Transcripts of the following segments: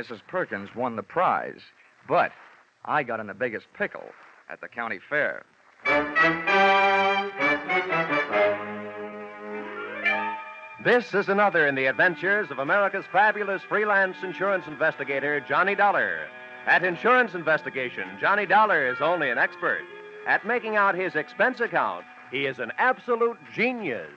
Mrs. Perkins won the prize, but I got in the biggest pickle at the county fair. This is another in the adventures of America's fabulous freelance insurance investigator, Johnny Dollar. At insurance investigation, Johnny Dollar is only an expert. At making out his expense account, he is an absolute genius.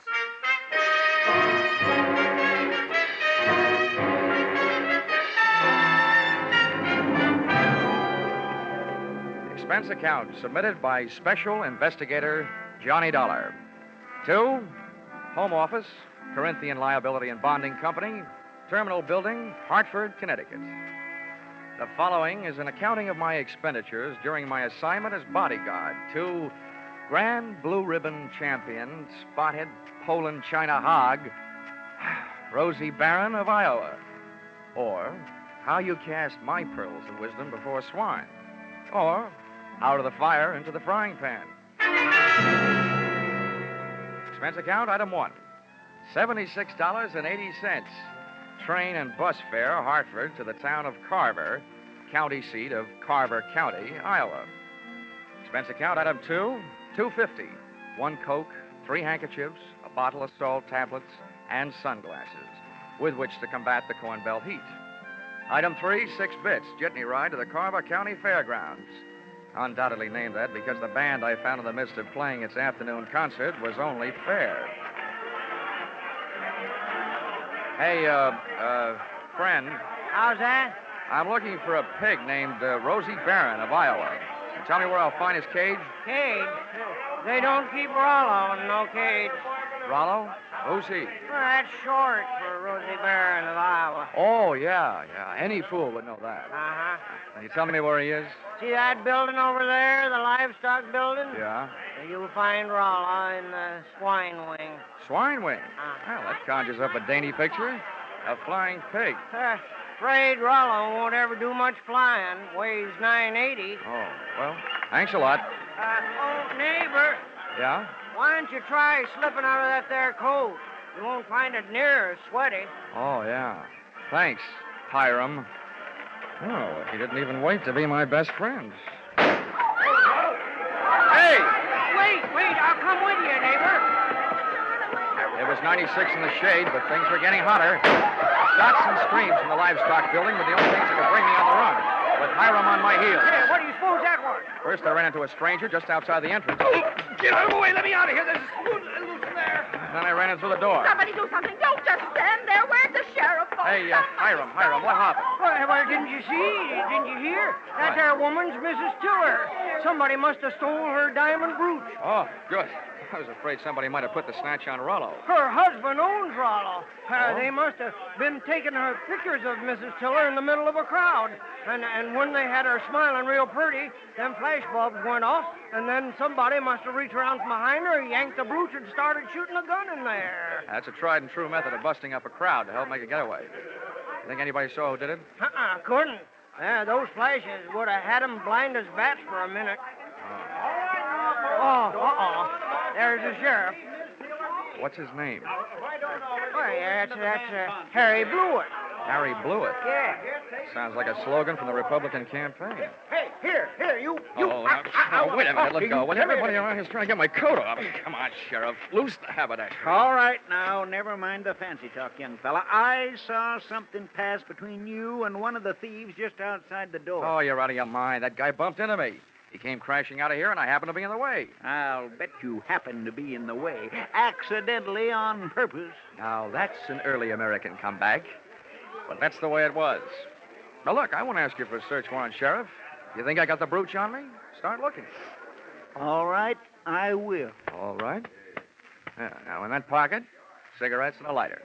Expense account submitted by Special Investigator Johnny Dollar. To Home Office, Corinthian Liability and Bonding Company, Terminal Building, Hartford, Connecticut. The following is an accounting of my expenditures during my assignment as bodyguard to Grand Blue Ribbon Champion, Spotted Poland China Hog, Rosie Barron of Iowa. Or how you cast my pearls of wisdom before swine. Or out of the fire into the frying pan. Expense account, item 1. $76.80. Train and bus fare, Hartford, to the town of Carver, county seat of Carver County, Iowa. Expense account, item 2, $2.50. 1 Coke, 3 handkerchiefs, a bottle of salt tablets, and sunglasses, with which to combat the Corn Belt heat. Item 3, 6 bits, jitney ride to the Carver County Fairgrounds. Undoubtedly named that because the band I found in the midst of playing its afternoon concert was only fair. Hey, friend. How's that? I'm looking for a pig named Rosie Barron of Iowa. Tell me where I'll find his cage. Cage? They don't keep Rollo in no cage. Rollo? Who's he? Well, that's short for Rosie Barron of Iowa. Oh, yeah. Any fool would know that. Uh-huh. Can you tell me where he is? See that building over there, the livestock building? Yeah. You'll find Rollo in the swine wing. Swine wing? Well, that conjures up a dainty picture. A flying pig. Afraid Rollo won't ever do much flying. Weighs 980. Oh, well, thanks a lot. Neighbor. Yeah? Why don't you try slipping out of that there coat? You won't find it near as sweaty. Oh, yeah. Thanks, Hiram. Oh, he didn't even wait to be my best friend. Hey! Wait, I'll come with you, neighbor. It was 96 in the shade, but things were getting hotter. Shots and screams from the livestock building were the only things that could bring me on the run, with Hiram on my heels. Hey, what do you suppose that was? First, I ran into a stranger just outside the entrance. Get out of the way. Let me out of here. There's loose in there. Then I ran in through the door. Somebody do something. Don't just stand there. Where's the sheriff? Hey, Hiram, what happened? Well, didn't you see? Didn't you hear? That there woman's Mrs. Tiller. Somebody must have stole her diamond brooch. Oh, good. I was afraid somebody might have put the snatch on Rollo. Her husband owns Rollo. They must have been taking her pictures of Mrs. Tiller in the middle of a crowd. And when they had her smiling real pretty, them flash bulbs went off, and then somebody must have reached around from behind her, yanked the brooch, and started shooting a gun in there. That's a tried and true method of busting up a crowd to help make a getaway. You think anybody saw who did it? Couldn't. Those flashes would have had them blind as bats for a minute. There's the sheriff. What's his name? Well, that's Harry Blewett. Harry Blewett? Yeah. Sounds like a slogan from the Republican campaign. Hey, here, you. Wait a minute, let go. Well, everybody around here's trying to get my coat off. Come on, Sheriff. Loose the haberdasher. All right, now, never mind the fancy talk, young fella. I saw something pass between you and one of the thieves just outside the door. Oh, you're out of your mind. That guy bumped into me. He came crashing out of here, and I happened to be in the way. I'll bet you happened to be in the way, accidentally on purpose. Now, that's an early American comeback. But that's the way it was. Now, look, I won't ask you for a search warrant, Sheriff. You think I got the brooch on me? Start looking. All right, I will. All right. Yeah, now, in that pocket, cigarettes and a lighter.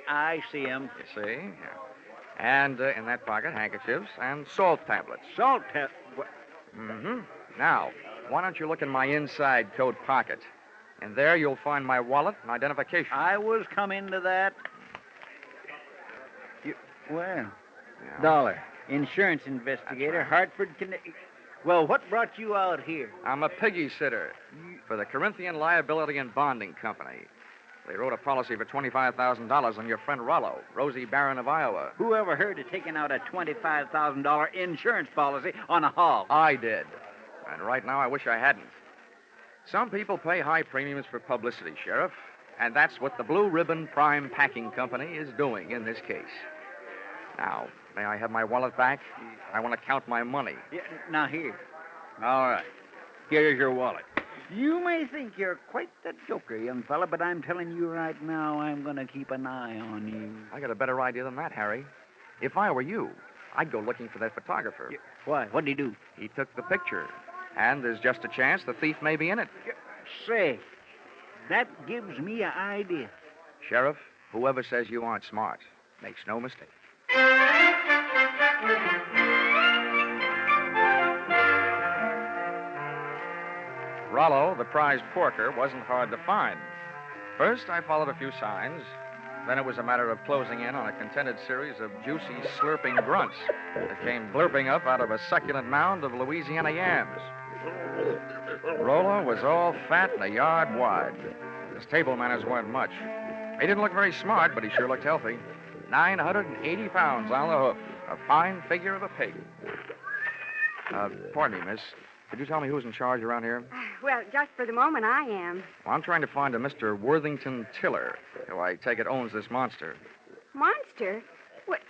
I see 'em. You see? Yeah. And in that pocket, handkerchiefs and salt tablets. Salt tablets? Mm-hmm. Now, why don't you look in my inside coat pocket? And there you'll find my wallet and identification. I was coming to that. Yeah. Dollar, insurance investigator, right. Hartford, Connecticut. Well, what brought you out here? I'm a piggy sitter for the Corinthian Liability and Bonding Company. They wrote a policy for $25,000 on your friend Rollo, Rosie Barron of Iowa. Who ever heard of taking out a $25,000 insurance policy on a hog? I did. And right now I wish I hadn't. Some people pay high premiums for publicity, Sheriff. And that's what the Blue Ribbon Prime Packing Company is doing in this case. Now, may I have my wallet back? I want to count my money. Yeah, now, here. All right. Here's your wallet. You may think you're quite the joker, young fella, but I'm telling you right now, I'm going to keep an eye on you. I got a better idea than that, Harry. If I were you, I'd go looking for that photographer. Yeah. Why? What'd he do? He took the picture. And there's just a chance the thief may be in it. Say, that gives me an idea. Sheriff, whoever says you aren't smart makes no mistake. Rollo, the prized porker, wasn't hard to find. First, I followed a few signs. Then it was a matter of closing in on a contented series of juicy, slurping grunts that came blurping up out of a succulent mound of Louisiana yams. Rollo was all fat and a yard wide. His table manners weren't much. He didn't look very smart, but he sure looked healthy. 980 pounds on the hoof. A fine figure of a pig. Pardon me, miss. Could you tell me who's in charge around here? Well, just for the moment, I am. Well, I'm trying to find a Mr. Worthington Tiller, who I take it owns this monster. Monster? What?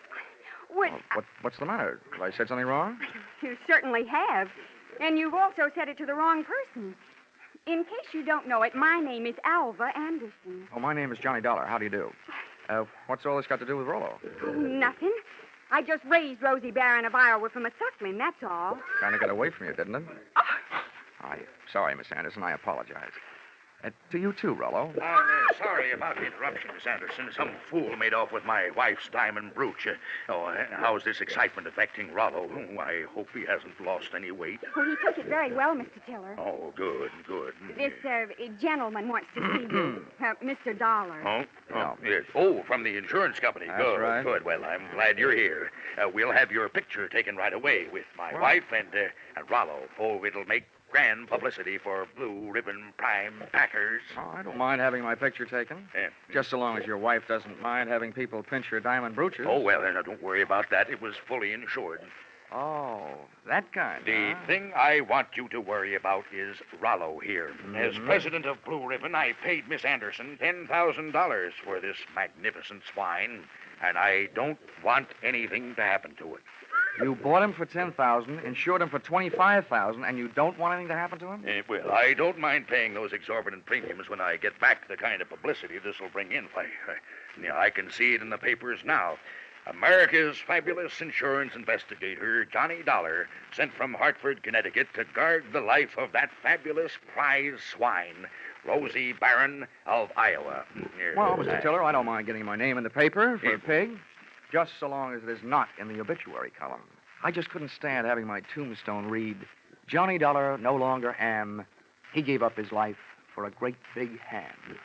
What's the matter? Have I said something wrong? You certainly have. And you've also said it to the wrong person. In case you don't know it, my name is Alva Anderson. Oh, my name is Johnny Dollar. How do you do? What's all this got to do with Rollo? Nothing. I just raised Rosie Barron of Iowa from a suckling, that's all. Kind of got away from you, didn't it? I'm sorry, Miss Anderson. I apologize. To you, too, Rollo. I'm sorry about the interruption, Miss Anderson. Some fool made off with my wife's diamond brooch. How's this excitement affecting Rollo? I hope he hasn't lost any weight. Well, he took it very well, Mr. Tiller. Oh, good. This gentleman wants to see you, Mr. Dollar. Oh? Yeah. Yes. Oh, from the insurance company. That's Good, right. Good. Well, I'm glad you're here. We'll have your picture taken right away with my wife and Rollo. Oh, it'll make grand publicity for Blue Ribbon Prime Packers. Oh, I don't mind having my picture taken. Yeah. Just so long as your wife doesn't mind having people pinch her diamond brooches. Oh, well, then, don't worry about that. It was fully insured. Oh, that kind, The huh? thing I want you to worry about is Rollo here. As president of Blue Ribbon, I paid Miss Anderson $10,000 for this magnificent swine, and I don't want anything to happen to it. You bought him for $10,000, insured him for $25,000, and you don't want anything to happen to him? Well, I don't mind those exorbitant premiums when I get back the kind of publicity this will bring in. I can see it in the papers now. America's fabulous insurance investigator, Johnny Dollar, sent from Hartford, Connecticut to guard the life of that fabulous prize swine, Rosie Barron of Iowa. Well, Mr. Tiller, I don't mind getting my name in the paper for a pig, just so long as it is not in the obituary column. I just couldn't stand having my tombstone read, Johnny Dollar no longer am. He gave up his life for a great big hand.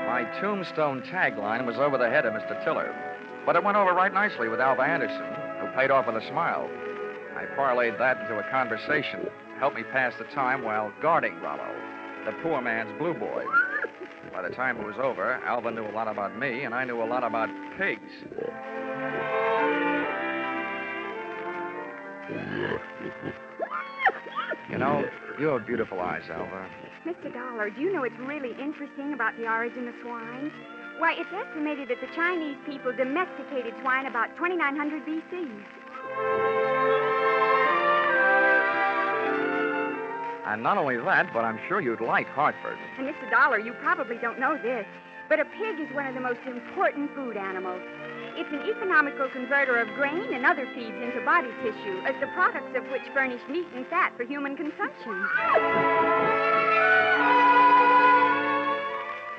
My tombstone tagline was over the head of Mr. Tiller, but it went over right nicely with Alva Anderson, who paid off with a smile. I parlayed that into a conversation, helped me pass the time while guarding Rollo, the poor man's blue boy. By the time it was over, Alva knew a lot about me, and I knew a lot about pigs. You know, you have beautiful eyes, Alva. Mr. Dollar, do you know what's really interesting about the origin of swine? Why, it's estimated that the Chinese people domesticated swine about 2900 B.C. And not only that, but I'm sure you'd like Hartford. And, Mr. Dollar, you probably don't know this, but a pig is one of the most important food animals. It's an economical converter of grain and other feeds into body tissue, as the products of which furnish meat and fat for human consumption.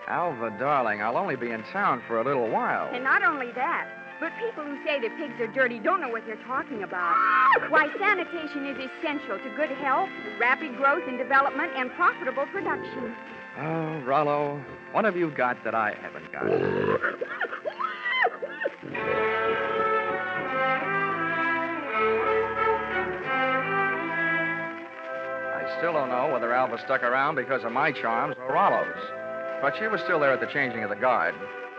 Alva, darling, I'll only be in town for a little while. And not only that, but people who say that pigs are dirty don't know what they're talking about. Why, sanitation is essential to good health, rapid growth and development, and profitable production. Oh, Rollo, what have you got that I haven't got? I still don't know whether Alva stuck around because of my charms or Rollo's. But she was still there at the changing of the guard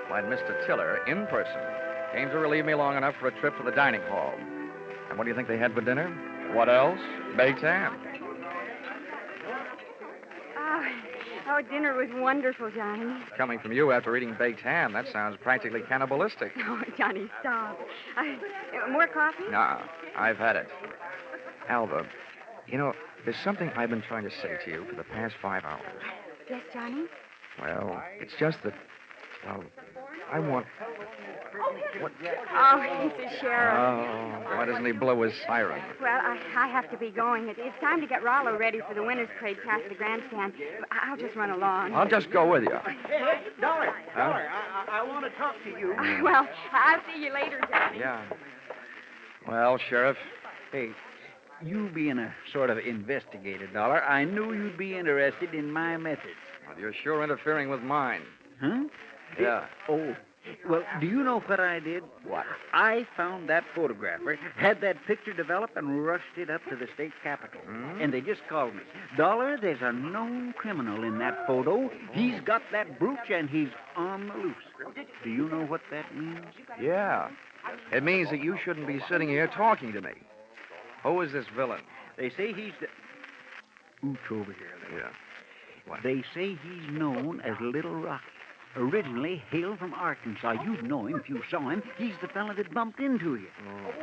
when Mr. Tiller, in person, came to relieve me long enough for a trip to the dining hall. And what do you think they had for dinner? What else? Baked ham. Oh, dinner was wonderful, Johnny. Coming from you after eating baked ham, that sounds practically cannibalistic. Oh, Johnny, stop. More coffee? Nah, I've had it. Alva, you know, there's something I've been trying to say to you for the past 5 hours. Yes, Johnny? Well, it's just that, well, I want... What? Oh, he's the sheriff. Oh, why doesn't he blow his siren? Well, I have to be going. It's time to get Rollo ready for the winner's parade past the grandstand. I'll just run along. I'll just go with you. Hey, Dollar, I want to talk to you. Well, I'll see you later, Johnny. Yeah. Well, Sheriff, Hey, you being a sort of investigator, Dollar, I knew you'd be interested in my methods. well, you're sure interfering with mine. Huh? Yeah. Oh, well, do you know what I did? What? I found that photographer, had that picture developed, and rushed it up to the state capitol. And they just called me. Dollar, there's a known criminal in that photo. He's got that brooch, and he's on the loose. Do you know what that means? Yeah. It means that you shouldn't be sitting here talking to me. Who is this villain? They say he's the... Ooch over here. Yeah. What? They say he's known as Little Rocky. Originally hailed from Arkansas. You'd know him if you saw him. He's the fella that bumped into you.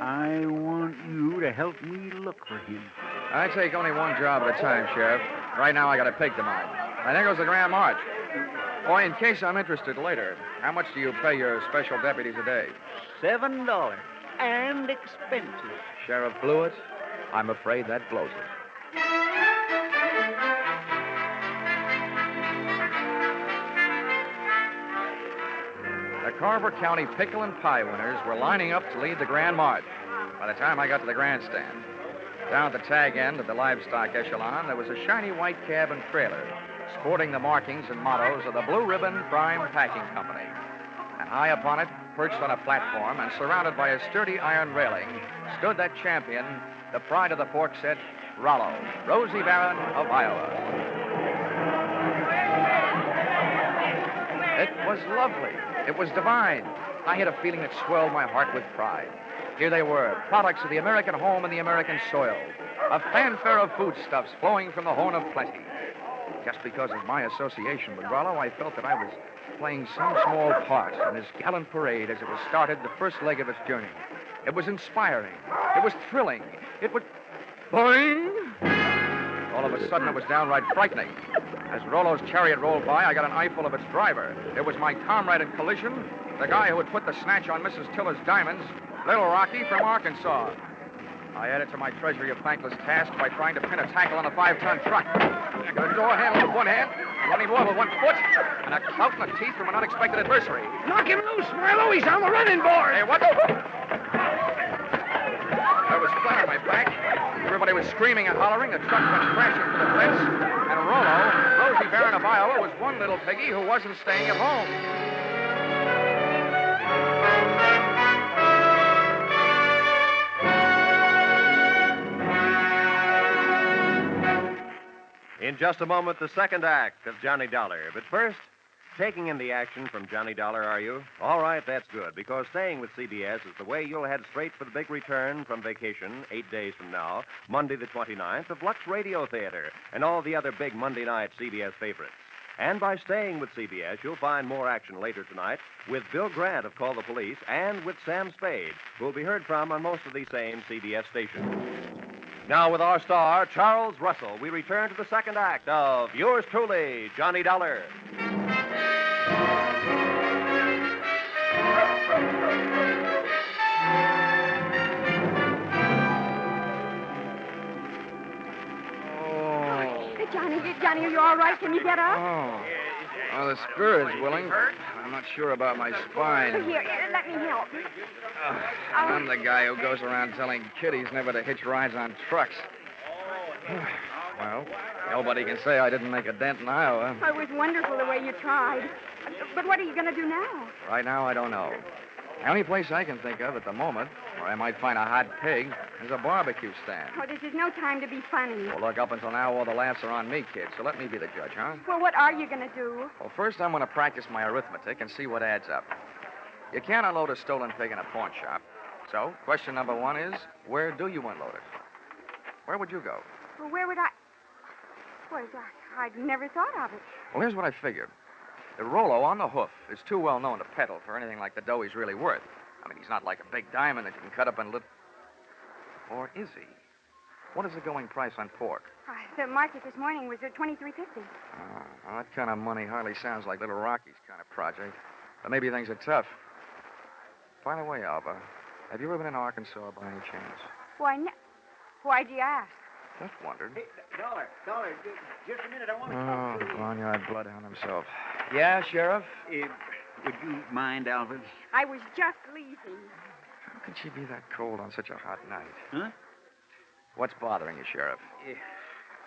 I want you to help me look for him. I take only one job at a time, Sheriff. Right now, I got a pig to mind. And there goes the Grand March. Boy, in case I'm interested later, how much do you pay your special deputies a day? $7 and expenses. Sheriff blew it. I'm afraid that blows it. The Carver County Pickle and Pie winners were lining up to lead the Grand March. By the time I got to the grandstand, down at the tag end of the livestock echelon, there was a shiny white cab and trailer, sporting the markings and mottos of the Blue Ribbon Prime Packing Company. And high upon it, perched on a platform and surrounded by a sturdy iron railing, stood that champion, the pride of the pork set, Rollo, Rosie Barron of Iowa. It was lovely. It was divine. I had a feeling that swelled my heart with pride. Here they were, products of the American home and the American soil. A fanfare of foodstuffs flowing from the horn of plenty. Just because of my association with Rollo, I felt that I was playing some small part in this gallant parade as it was started the first leg of its journey. It was inspiring. It was thrilling. It was... Boing! All of a sudden, it was downright frightening. As Rollo's chariot rolled by, I got an eyeful of its driver. It was my comrade in collision, the guy who had put the snatch on Mrs. Tiller's diamonds, Little Rocky from Arkansas. I added to my treasury of thankless tasks by trying to pin a tackle on a 5-ton truck. I got a door handle with one hand, running more with one foot, and a clout in the teeth from an unexpected adversary. Knock him loose, Marlowe. He's on the running board. Hey, what the... I was flat on my back. Everybody was screaming and hollering. The truck went crashing to the fence. And Rollo, Rosie Barron of Iowa, was one little piggy who wasn't staying at home. In just a moment, the second act of Johnny Dollar. But first, taking in the action from Johnny Dollar, are you? All right, that's good, because staying with CBS is the way you'll head straight for the big return from vacation 8 days from now, Monday the 29th, of Lux Radio Theater and all the other big Monday night CBS favorites. And by staying with CBS, you'll find more action later tonight with Bill Grant of Call the Police and with Sam Spade, who will be heard from on most of these same CBS stations. Now, with our star, Charles Russell, we return to the second act of yours truly, Johnny Dollar. Johnny, are you all right? Can you get up? Oh. Well, the spirit's willing. I'm not sure about my spine. Here, let me help. I'm the guy who goes around telling kiddies never to hitch rides on trucks. Well, nobody can say I didn't make a dent in Iowa. It was wonderful the way you tried. But what are you going to do now? Right now, I don't know. The only place I can think of at the moment where I might find a hot pig There's a barbecue stand. Oh, this is no time to be funny. Well, look, up until now, all the laughs are on me, kid, so let me be the judge, huh? Well, what are you going to do? Well, first I'm going to practice my arithmetic and see what adds up. You can't unload a stolen pig in a pawn shop. So, question number one is, where do you unload it? Where would you go? Well, where would I... Well, I'd never thought of it. Well, here's what I figured. The Rollo on the hoof is too well known to peddle for anything like the dough he's really worth. I mean, he's not like a big diamond that you can cut up and Or is he? What is the going price on pork? The market this morning was at $23.50. Oh, well, that kind of money hardly sounds like Little Rocky's kind of project. But maybe things are tough. By the way, Alva, have you ever been in Arkansas by any chance? Why do you ask? Just wondered. Hey, Dollar, just a minute. I want to talk to you. Barnyard bloodhound himself. Yeah, Sheriff? Would you mind, Alvin? I was just leaving. How could she be that cold on such a hot night? Huh? What's bothering you, Sheriff?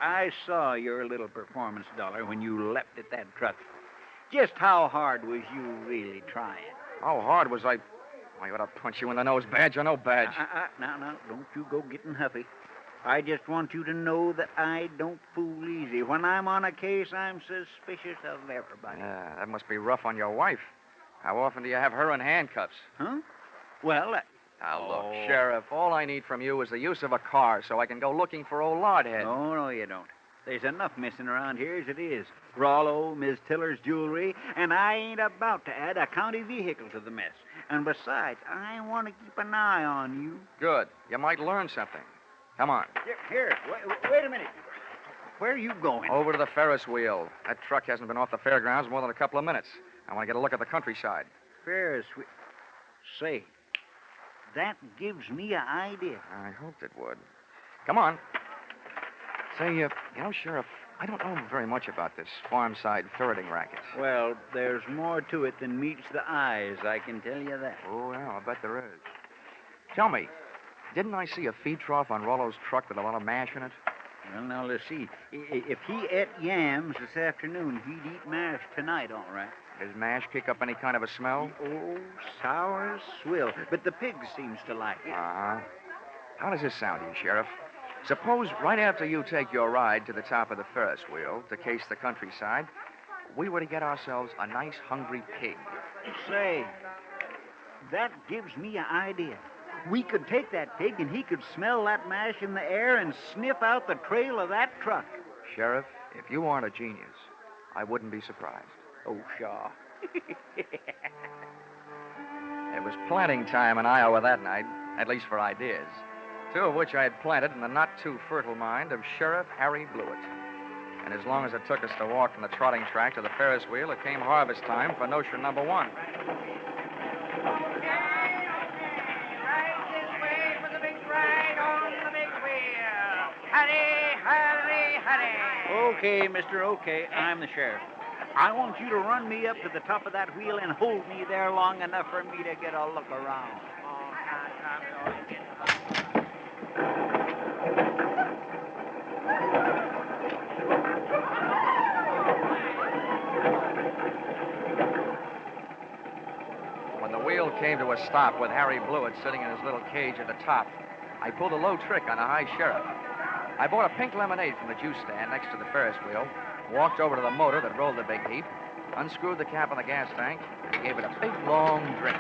I saw your little performance, Dollar, when you leapt at that truck. Just how hard was you really trying? How hard was I... I ought to punch you in the nose, badge or no badge. Now, don't you go getting huffy. I just want you to know that I don't fool easy. When I'm on a case, I'm suspicious of everybody. Yeah, that must be rough on your wife. How often do you have her in handcuffs? Huh? Well, Now, look, Sheriff, all I need from you is the use of a car so I can go looking for old Lardhead. No, you don't. There's enough missing around here as it is. Rollo, Miss Tiller's jewelry, and I ain't about to add a county vehicle to the mess. And besides, I want to keep an eye on you. Good. You might learn something. Come on. Here, wait a minute. Where are you going? Over to the Ferris wheel. That truck hasn't been off the fairgrounds more than a couple of minutes. I want to get a look at the countryside. Ferris wheel. Say, that gives me an idea. I hoped it would. Come on. Say, you know, Sheriff, I don't know very much about this farm-side ferreting racket. Well, there's more to it than meets the eyes, I can tell you that. Oh, yeah, I bet there is. Tell me, didn't I see a feed trough on Rollo's truck with a lot of mash in it? Well, now, let's see. If he ate yams this afternoon, he'd eat mash tonight, all right. Does mash kick up any kind of a smell? Oh, sour as swill. But the pig seems to like it. Uh-huh. How does this sound to you, Sheriff? Suppose right after you take your ride to the top of the Ferris wheel to case the countryside, we were to get ourselves a nice hungry pig. Say, that gives me an idea. We could take that pig and he could smell that mash in the air and sniff out the trail of that truck. Sheriff, if you aren't a genius, I wouldn't be surprised. Oh, Shaw. It was planting time in Iowa that night, at least for ideas. Two of which I had planted in the not-too-fertile mind of Sheriff Harry Blewett. And as long as it took us to walk from the trotting track to the Ferris wheel, it came harvest time for notion number one. Right this way for the big ride on the big wheel. Hurry, hurry, hurry. Okay, mister, okay. I'm the sheriff. I want you to run me up to the top of that wheel and hold me there long enough for me to get a look around. When the wheel came to a stop with Harry Blewett sitting in his little cage at the top, I pulled a low trick on the high sheriff. I bought a pink lemonade from the juice stand next to the Ferris wheel, walked over to the motor that rolled the big heap, unscrewed the cap on the gas tank, and gave it a big, long drink.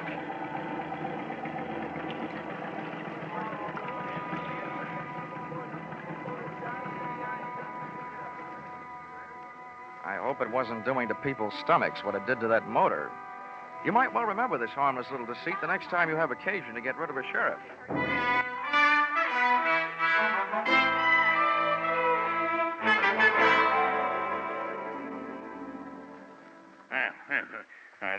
I hope it wasn't doing to people's stomachs what it did to that motor. You might well remember this harmless little deceit the next time you have occasion to get rid of a sheriff.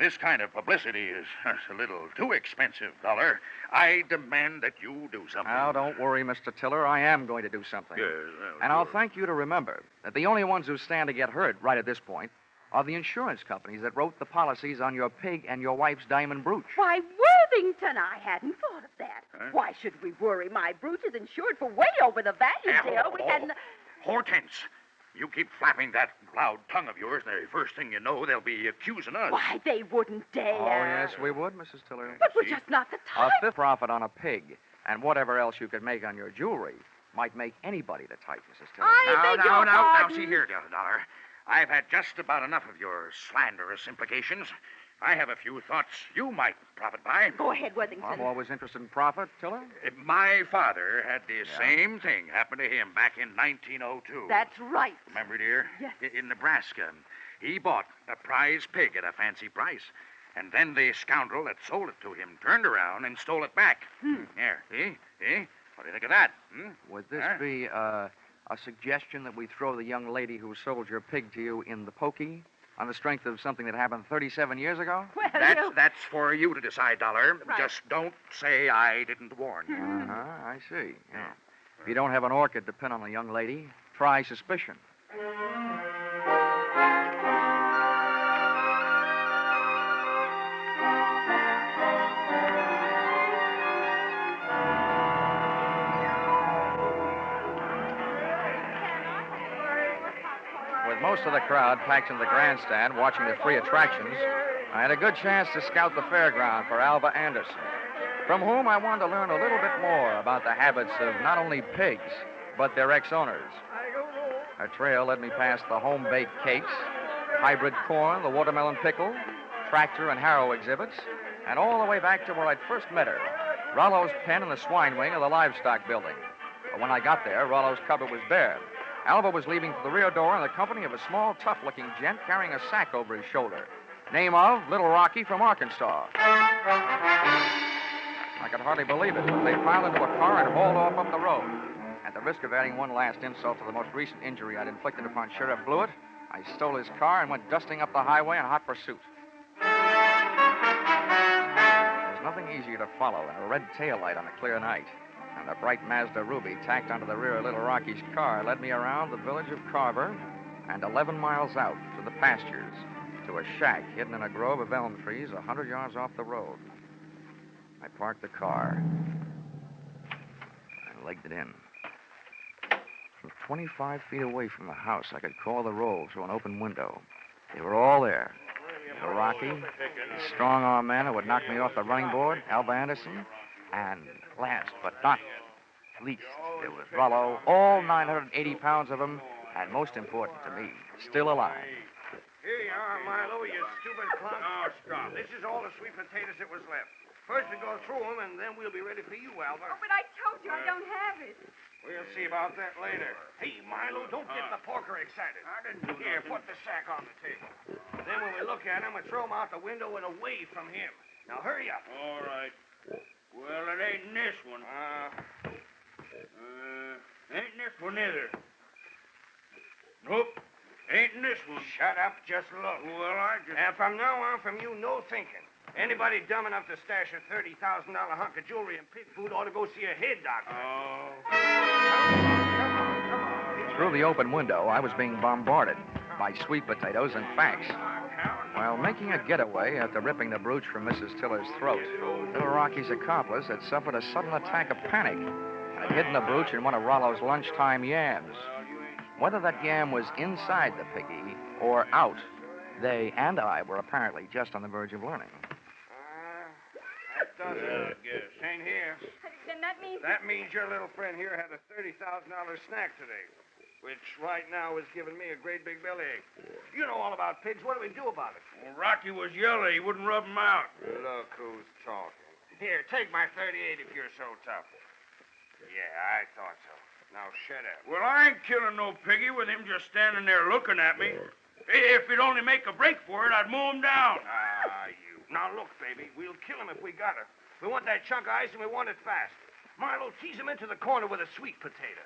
This kind of publicity is a little too expensive, Dollar. I demand that you do something. Now, don't worry, Mr. Tiller. I am going to do something. Yes, well, and sure. I'll thank you to remember that the only ones who stand to get hurt right at this point are the insurance companies that wrote the policies on your pig and your wife's diamond brooch. Why, Worthington, I hadn't thought of that. Huh? Why should we worry? My brooch is insured for way over the value, dear. We hadn't... Hortense, you keep flapping that loud tongue of yours, and the first thing you know, they'll be accusing us. Why, they wouldn't dare. Oh, yes, we would, Mrs. Tiller. But we're just not the A type. fifth profit on a pig And whatever else you could make on your jewelry might make anybody the type, Mrs. Tiller. I beg your Now, pardon. see here, Dollar. I've had just about enough of your slanderous implications. I have a few thoughts you might profit by. Go ahead, Worthington. I'm always interested in profit, Tiller. My father had the same thing happen to him back in 1902. That's right. Remember, dear? Yes. In Nebraska. He bought a prize pig at a fancy price. And then the scoundrel that sold it to him turned around and stole it back. Here, see? What do you think of that? Would this be a suggestion that we throw the young lady who sold your pig to you in the pokey on the strength of something that happened 37 years ago? Well, That's for you to decide, Dollar. Right. Just don't say I didn't warn you. I see. Yeah. If you don't have an orchid to pin on a young lady, try suspicion. With most of the crowd packed in the grandstand watching the free attractions, I had a good chance to scout the fairground for Alva Anderson, from whom I wanted to learn a little bit more about the habits of not only pigs, but their ex-owners. Our trail led me past the home-baked cakes, hybrid corn, the watermelon pickle, tractor and harrow exhibits, and all the way back to where I'd first met her, Rollo's pen in the swine wing of the livestock building. But when I got there, Rollo's cupboard was bare. Alva was leaving for the rear door in the company of a small, tough-looking gent carrying a sack over his shoulder. Name of Little Rocky from Arkansas. I could hardly believe it, but they piled into a car and hauled off up the road. At the risk of adding one last insult to the most recent injury I'd inflicted upon Sheriff Blewett, I stole his car and went dusting up the highway in hot pursuit. There's nothing easier to follow than a red taillight on a clear night. And the bright Mazda Ruby tacked onto the rear of Little Rocky's car led me around the village of Carver and 11 miles out to the pastures to a shack hidden in a grove of elm trees 100 yards off the road. I parked the car and legged it in. From 25 feet away from the house, I could call the roll through an open window. They were all there. Little Rocky, the strong-arm man who would knock me off the running board, Alva Anderson, and last but not least, there was Rollo, all 980 pounds of him, and most important to me, still alive. Here you are, Milo, you stupid clown. Oh, stop. This is all the sweet potatoes that was left. First we go through them, and then we'll be ready for you, Alva. Oh, but I told you I don't have it. We'll see about that later. Hey, Milo, don't get the porker excited. Here, put the sack on the table. Then when we look at him, we'll throw him out the window and away from him. Now, hurry up. All right. Well, it ain't in this one. Ain't in this one either. Nope. Ain't in this one. Shut up, just look. Well, I just... And from now on, from you, no thinking. Anybody dumb enough to stash a $30,000 hunk of jewelry and pig food ought to go see a head doctor. Oh. Come on. Through the open window, I was being bombarded by sweet potatoes and facts. While making a getaway after ripping the brooch from Mrs. Tiller's throat, Little Rocky's accomplice had suffered a sudden attack of panic and had hidden the brooch in one of Rollo's lunchtime yams. Whether that yam was inside the piggy or out, they and I were apparently just on the verge of learning. That does it. Yes. Ain't here. Then that means... That means your little friend here had a $30,000 snack today, which right now is giving me a great big bellyache. You know all about pigs. What do we do about it? Well, Rocky was yellow. He wouldn't rub him out. Look who's talking. Here, take my 38 if you're so tough. Yeah, I thought so. Now shut up. Well, I ain't killing no piggy with him just standing there looking at me. If he'd only make a break for it, I'd mow him down. You. Now look, baby, we'll kill him if we got it. We want that chunk of ice and we want it fast. Milo, tease him into the corner with a sweet potato.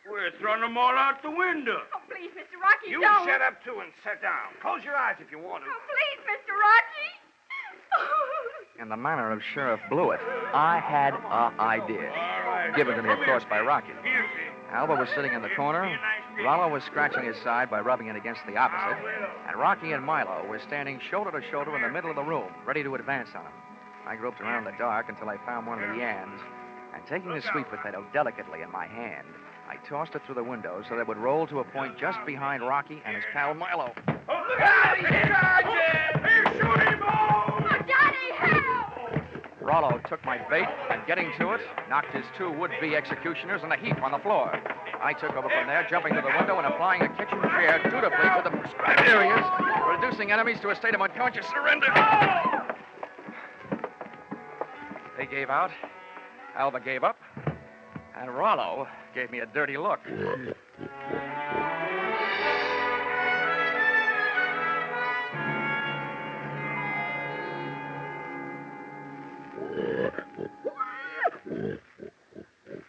We're throwing them all out the window. Oh, please, Mr. Rocky, You don't. shut up, too, and sit down. Close your eyes if you want to. Oh, please, Mr. Rocky. In the manner of Sheriff Blewett, I had an idea. Given to me, of course, by Rocky. Here, see. Alva was sitting in the corner, Rollo was scratching his side by rubbing it against the opposite, and Rocky and Milo were standing shoulder to shoulder in the middle of the room, ready to advance on him. I groped around in the dark until I found one of the yams, and taking the sweet potato delicately in my hand, I tossed it through the window so that it would roll to a point just behind Rocky and his pal Milo. Oh, look out! He's shoot him! Oh, Johnny, help! Rollo took my bait and, getting to it, knocked his two would-be executioners in a heap on the floor. I took over from there, jumping to the window and applying a kitchen chair dutifully to the prescribed areas, reducing enemies to a state of unconscious surrender. They gave out, Alva gave up, and Rollo gave me a dirty look.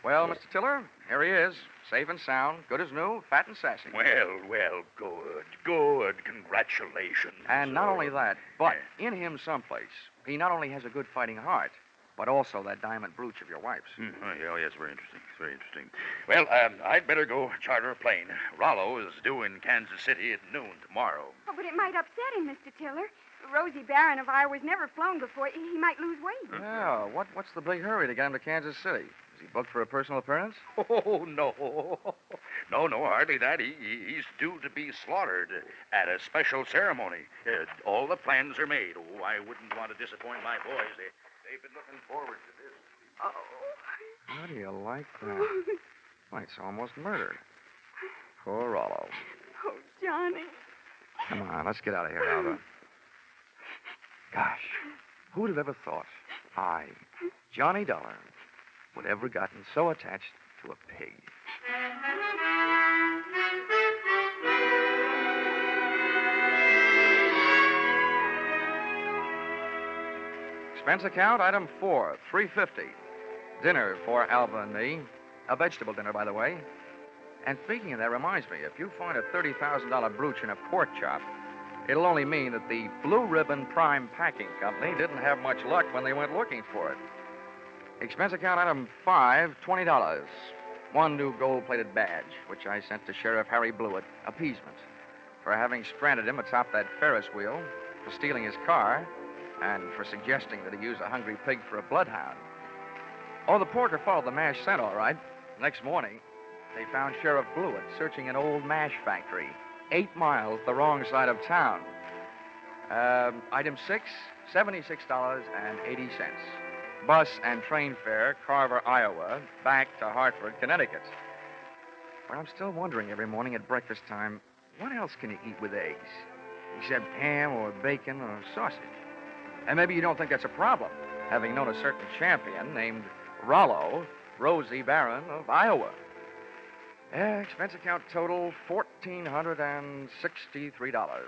Well, Mr. Tiller, here he is, safe and sound, good as new, fat and sassy. Well, good. Congratulations. And not only that, but in him someplace, he not only has a good fighting heart, but also that diamond brooch of your wife's. Oh, yes, very interesting. Well, I'd better go charter a plane. Rollo is due in Kansas City at noon tomorrow. Oh, but it might upset him, Mr. Tiller. Rosie Barron of Iowa's never flown before. He might lose weight. Yeah, what's the big hurry to get him to Kansas City? Is he booked for a personal appearance? Oh, no, hardly that. He's due to be slaughtered at a special ceremony. All the plans are made. Oh, I wouldn't want to disappoint my boys. They've been looking forward to this. Oh. How do you like that? Why, it's almost murder. Poor Rollo. Oh, Johnny. Come on, let's get out of here, Alva. Gosh, who'd have ever thought I, Johnny Dollar, would ever gotten so attached to a pig? Expense account, item 4, $3.50. Dinner for Alva and me. A vegetable dinner, by the way. And speaking of that, reminds me, if you find a $30,000 brooch in a pork chop, it'll only mean that the Blue Ribbon Prime Packing Company didn't have much luck when they went looking for it. Expense account item 5, $20. One new gold-plated badge, which I sent to Sheriff Harry Blewett, appeasement, for having stranded him atop that Ferris wheel, for stealing his car, and for suggesting that he use a hungry pig for a bloodhound. Oh, the porker followed the mash scent, all right. Next morning, they found Sheriff Blewett searching an old mash factory 8 miles the wrong side of town. Item 6, $76.80. Bus and train fare, Carver, Iowa, back to Hartford, Connecticut. But I'm still wondering every morning at breakfast time, what else can you eat with eggs? Except ham or bacon or sausage. And maybe you don't think that's a problem, having known a certain champion named Rollo, Rosie Barron of Iowa. Expense account total, $1,463.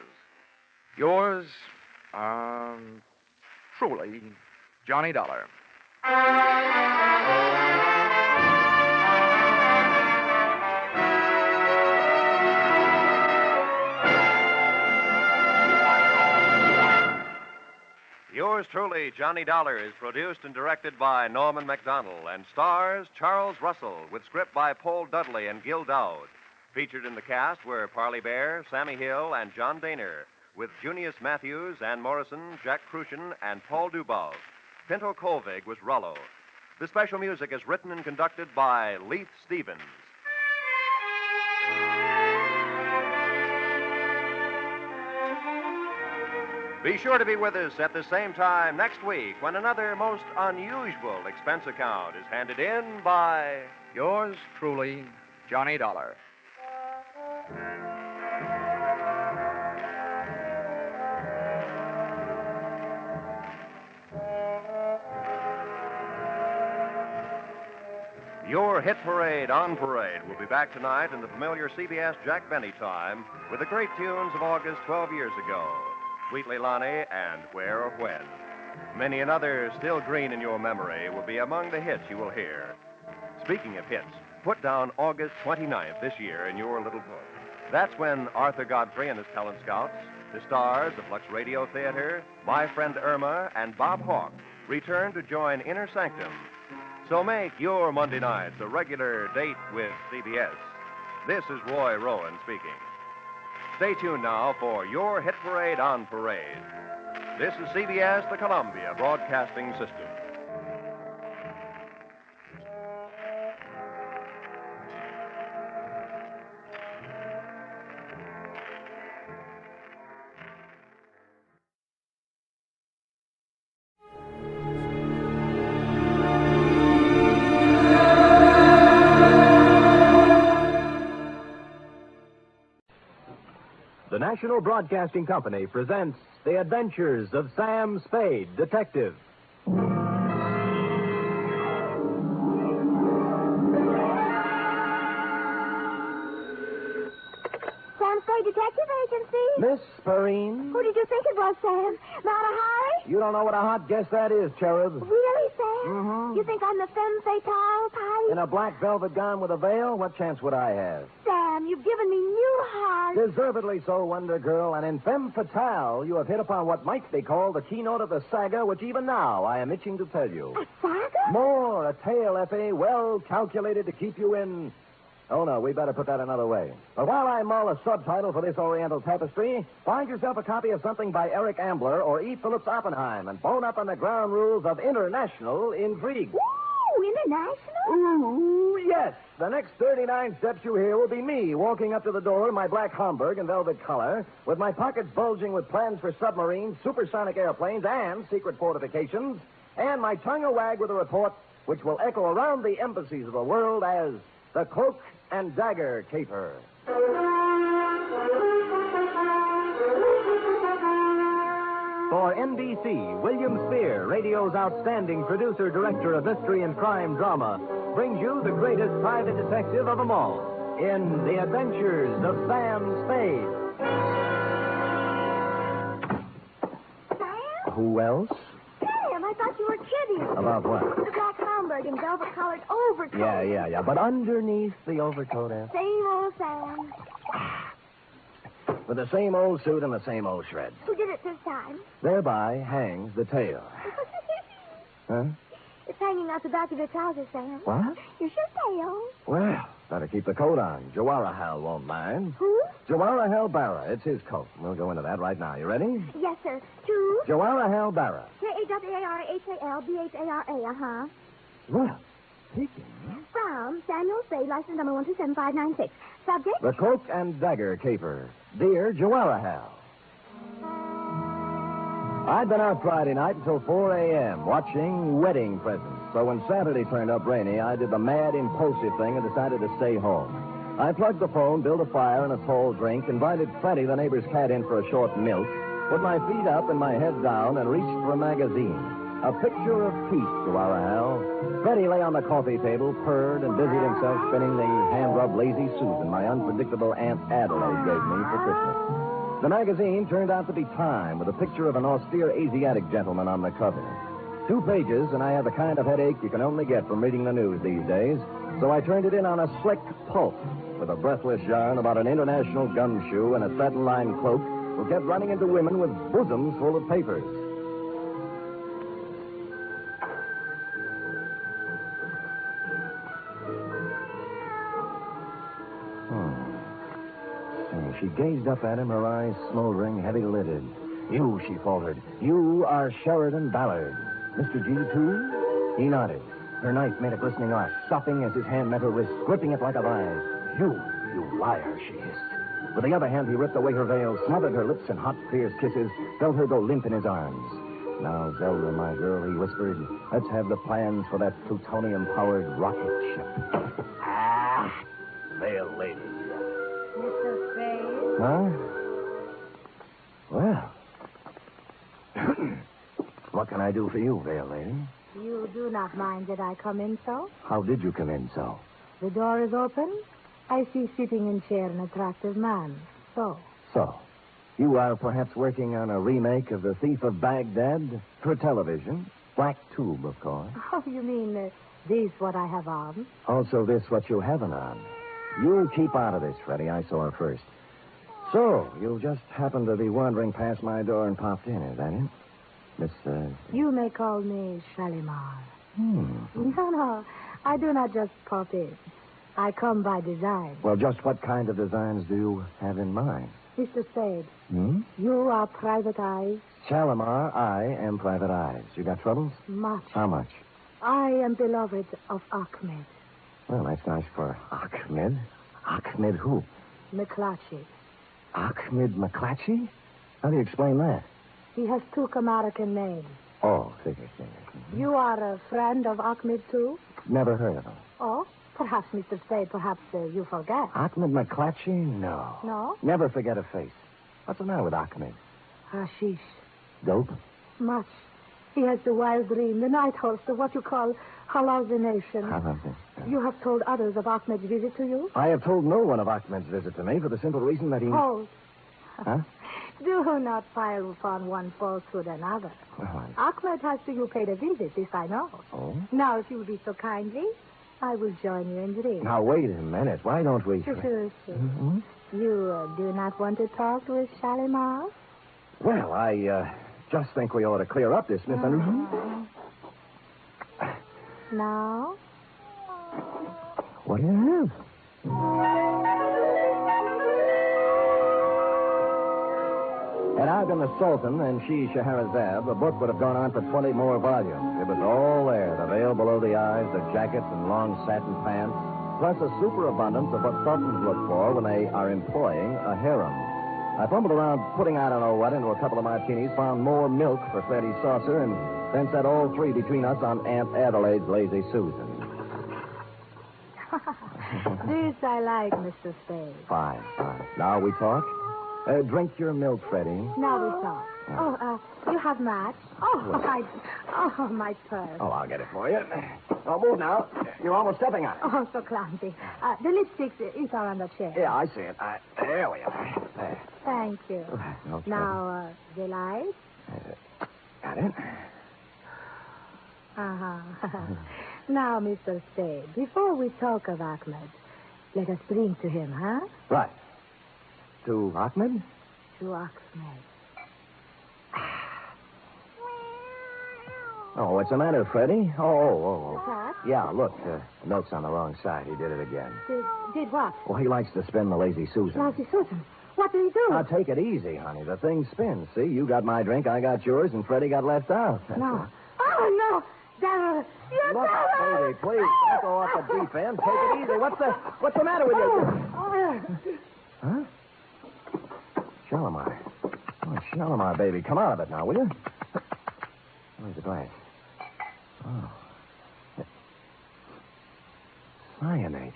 Yours, truly, Johnny Dollar. Yours truly, Johnny Dollar, is produced and directed by Norman MacDonald and stars Charles Russell with script by Paul Dudley and Gil Dowd. Featured in the cast were Parley Bear, Sammy Hill, and John Daner, with Junius Matthews, Ann Morrison, Jack Crucian, and Paul Dubow. Pinto Colvig was Rollo. The special music is written and conducted by Leith Stevens. Be sure to be with us at the same time next week when another most unusual expense account is handed in by Yours truly, Johnny Dollar. Your Hit Parade on Parade will be back tonight in the familiar CBS Jack Benny time with the great tunes of August 12 years ago. Sweetly Lonnie and Where or When. Many another still green in your memory will be among the hits you will hear. Speaking of hits, put down August 29th this year in your little book. That's when Arthur Godfrey and his talent scouts, the stars of Lux Radio Theater, My Friend Irma, and Bob Hawke return to join Inner Sanctum. So make your Monday nights a regular date with CBS. This is Roy Rowan speaking. Stay tuned now for Your Hit Parade on Parade. This is CBS, the Columbia Broadcasting System. the National Broadcasting Company presents The Adventures of Sam Spade, Detective. Sam Spade Detective Agency? Miss Perrine? Who did you think it was, Sam? Not a Harry? You don't know what a hot guess that is, Cherub. Really, Sam? Mm-hmm. You think I'm the femme fatale type? In a black velvet gown with a veil? What chance would I have? Sam, you've given me new heart. Deservedly so, Wonder Girl. And in femme fatale, you have hit upon what might be called the keynote of the saga, which even now I am itching to tell you. A saga? More, a tale, Effie, well calculated to keep you in... Oh, no, we better put that another way. But while I mull a subtitle for this Oriental tapestry, find yourself a copy of something by Eric Ambler or E. Phillips Oppenheim and bone up on the ground rules of international intrigue. Ooh, international? Ooh, yes. The next 39 steps you hear will be me walking up to the door in my black Homburg and velvet collar, with my pockets bulging with plans for submarines, supersonic airplanes, and secret fortifications, and my tongue a wag with a report which will echo around the embassies of the world as the Cloak and Dagger caper. For NBC, William Spear, radio's outstanding producer-director of mystery and crime drama, brings you the greatest private detective of them all in The Adventures of Sam Spade. Sam? Who else? Sam, I thought you were kidding. About what? The black Homburg and velvet-colored overcoat. Yeah. But underneath the overcoat, Same old Sam. with the same old suit and the same old shreds. Who did it this time? Thereby hangs the tale. Huh? It's hanging out the back of your trousers, Sam. What? Your shirt tail. Well, better keep the coat on. Jawaharlal won't mind. Who? Jawaharlal Barra. It's his coat. We'll go into that right now. You ready? Yes, sir. To Jawaharlal Barra. Jawaharlal, uh-huh. Well, speaking. From Samuel Spade, license number 127596. Subject? The Cloak and Dagger caper. Dear Jawaharlal. I'd been out Friday night until 4 a.m. watching wedding presents. So when Saturday turned up rainy, I did the mad, impulsive thing and decided to stay home. I plugged the phone, built a fire and a tall drink, invited Freddie, the neighbor's cat, in for a short milk, put my feet up and my head down, and reached for a magazine. A picture of peace, Jawaharlal. Freddie lay on the coffee table, purred, and busied himself spinning the hand-rubbed Lazy Susan my unpredictable Aunt Adelaide gave me for Christmas. The magazine turned out to be Time, with a picture of an austere Asiatic gentleman on the cover. 2 pages, and I had the kind of headache you can only get from reading the news these days, so I turned it in on a slick pulp, with a breathless yarn about an international gumshoe and a satin-lined cloak who kept running into women with bosoms full of papers. She gazed up at him, her eyes smoldering, heavy-lidded. You, she faltered. You are Sheridan Ballard. Mr. G, too? He nodded. Her knife made a glistening arc, stopping as his hand met her wrist, gripping it like a vise. You liar, she hissed. With the other hand, he ripped away her veil, smothered her lips in hot, fierce kisses, felt her go limp in his arms. Now, Zelda, my girl, he whispered, let's have the plans for that plutonium-powered rocket ship. Ah! Veil lady. Mr. Spade? Huh? Well. What can I do for you, Veil Lady? You do not mind that I come in so? How did you come in so? The door is open. I see sitting in chair an attractive man. So? So, you are perhaps working on a remake of The Thief of Baghdad for television? Black tube, of course. Oh, you mean this what I have on? Also this what you haven't on. You keep out of this, Freddie. I saw her first. So, you just happened to be wandering past my door and popped in, is that it? Miss, You may call me Shalimar. No, I do not just pop in. I come by design. Well, just what kind of designs do you have in mind? Mr. Spade, you are Private Eyes? Shalimar, I am Private Eyes. You got troubles? Much. How much? I am beloved of Ahmed. Well, that's nice for Ahmed. Ahmed who? McClatchy. Ahmed McClatchy? How do you explain that? He has 2 American names. Oh, figure. You are a friend of Ahmed, too? Never heard of him. Oh, perhaps, Mr. Spade, perhaps you forget. Ahmed McClatchy? No. No? Never forget a face. What's the matter with Ahmed? Hashish. Dope? Much. He has the wild dream, the night horse, the what you call hallucination. You have told others of Ahmed's visit to you? I have told no one of Ahmed's visit to me for the simple reason that he... Hold. Huh? Do not pile upon one falsehood another. Ahmed has to you paid a visit, this I know. Oh? Now, if you will be so kindly, I will join you in drink. Now, wait a minute. Why don't we... Sure. Mm-hmm. You do not want to talk with Shalimar? Well, I just think we ought to clear up this misunderstanding. Now? What do you have? Had I been the Sultan and she Scheherazade, the book would have gone on for 20 more volumes. It was all there, the veil below the eyes, the jackets and long satin pants, plus a superabundance of what sultans look for when they are employing a harem. I fumbled around putting I don't know what into a couple of martinis, found more milk for Freddie's saucer, and then set all three between us on Aunt Adelaide's Lazy Susan. This I like, Mr. Spade. Fine. Now we talk? Drink your milk, Freddie. Now we talk. You have match? My purse. Oh, I'll get it for you. Oh, move now. You're almost stepping on it. Oh, so clumsy. The lipstick is on the chair. Yeah, I see it. There we are. There. Thank you. Okay. Now, the light? Got it. Now, Mr. Spade, before we talk of Ahmed, let us drink to him, huh? Right. To Ahmed? To Ahmed. Oh, what's the matter, Freddie? Oh. What? Yeah, look, the milk's on the wrong side. He did it again. Did what? Well, he likes to spin the Lazy Susan. Lazy Susan? What did he do? Now, take it easy, honey. The thing spins. See, you got my drink, I got yours, and Freddie got left out. No. Oh, no. Dagger. Look, baby, please, don't go off the deep end. Take it easy. What's the matter with you? Huh? Shalimar. Oh, Shalimar, baby. Come out of it now, will you? Where's the glass? Oh. Cyanate.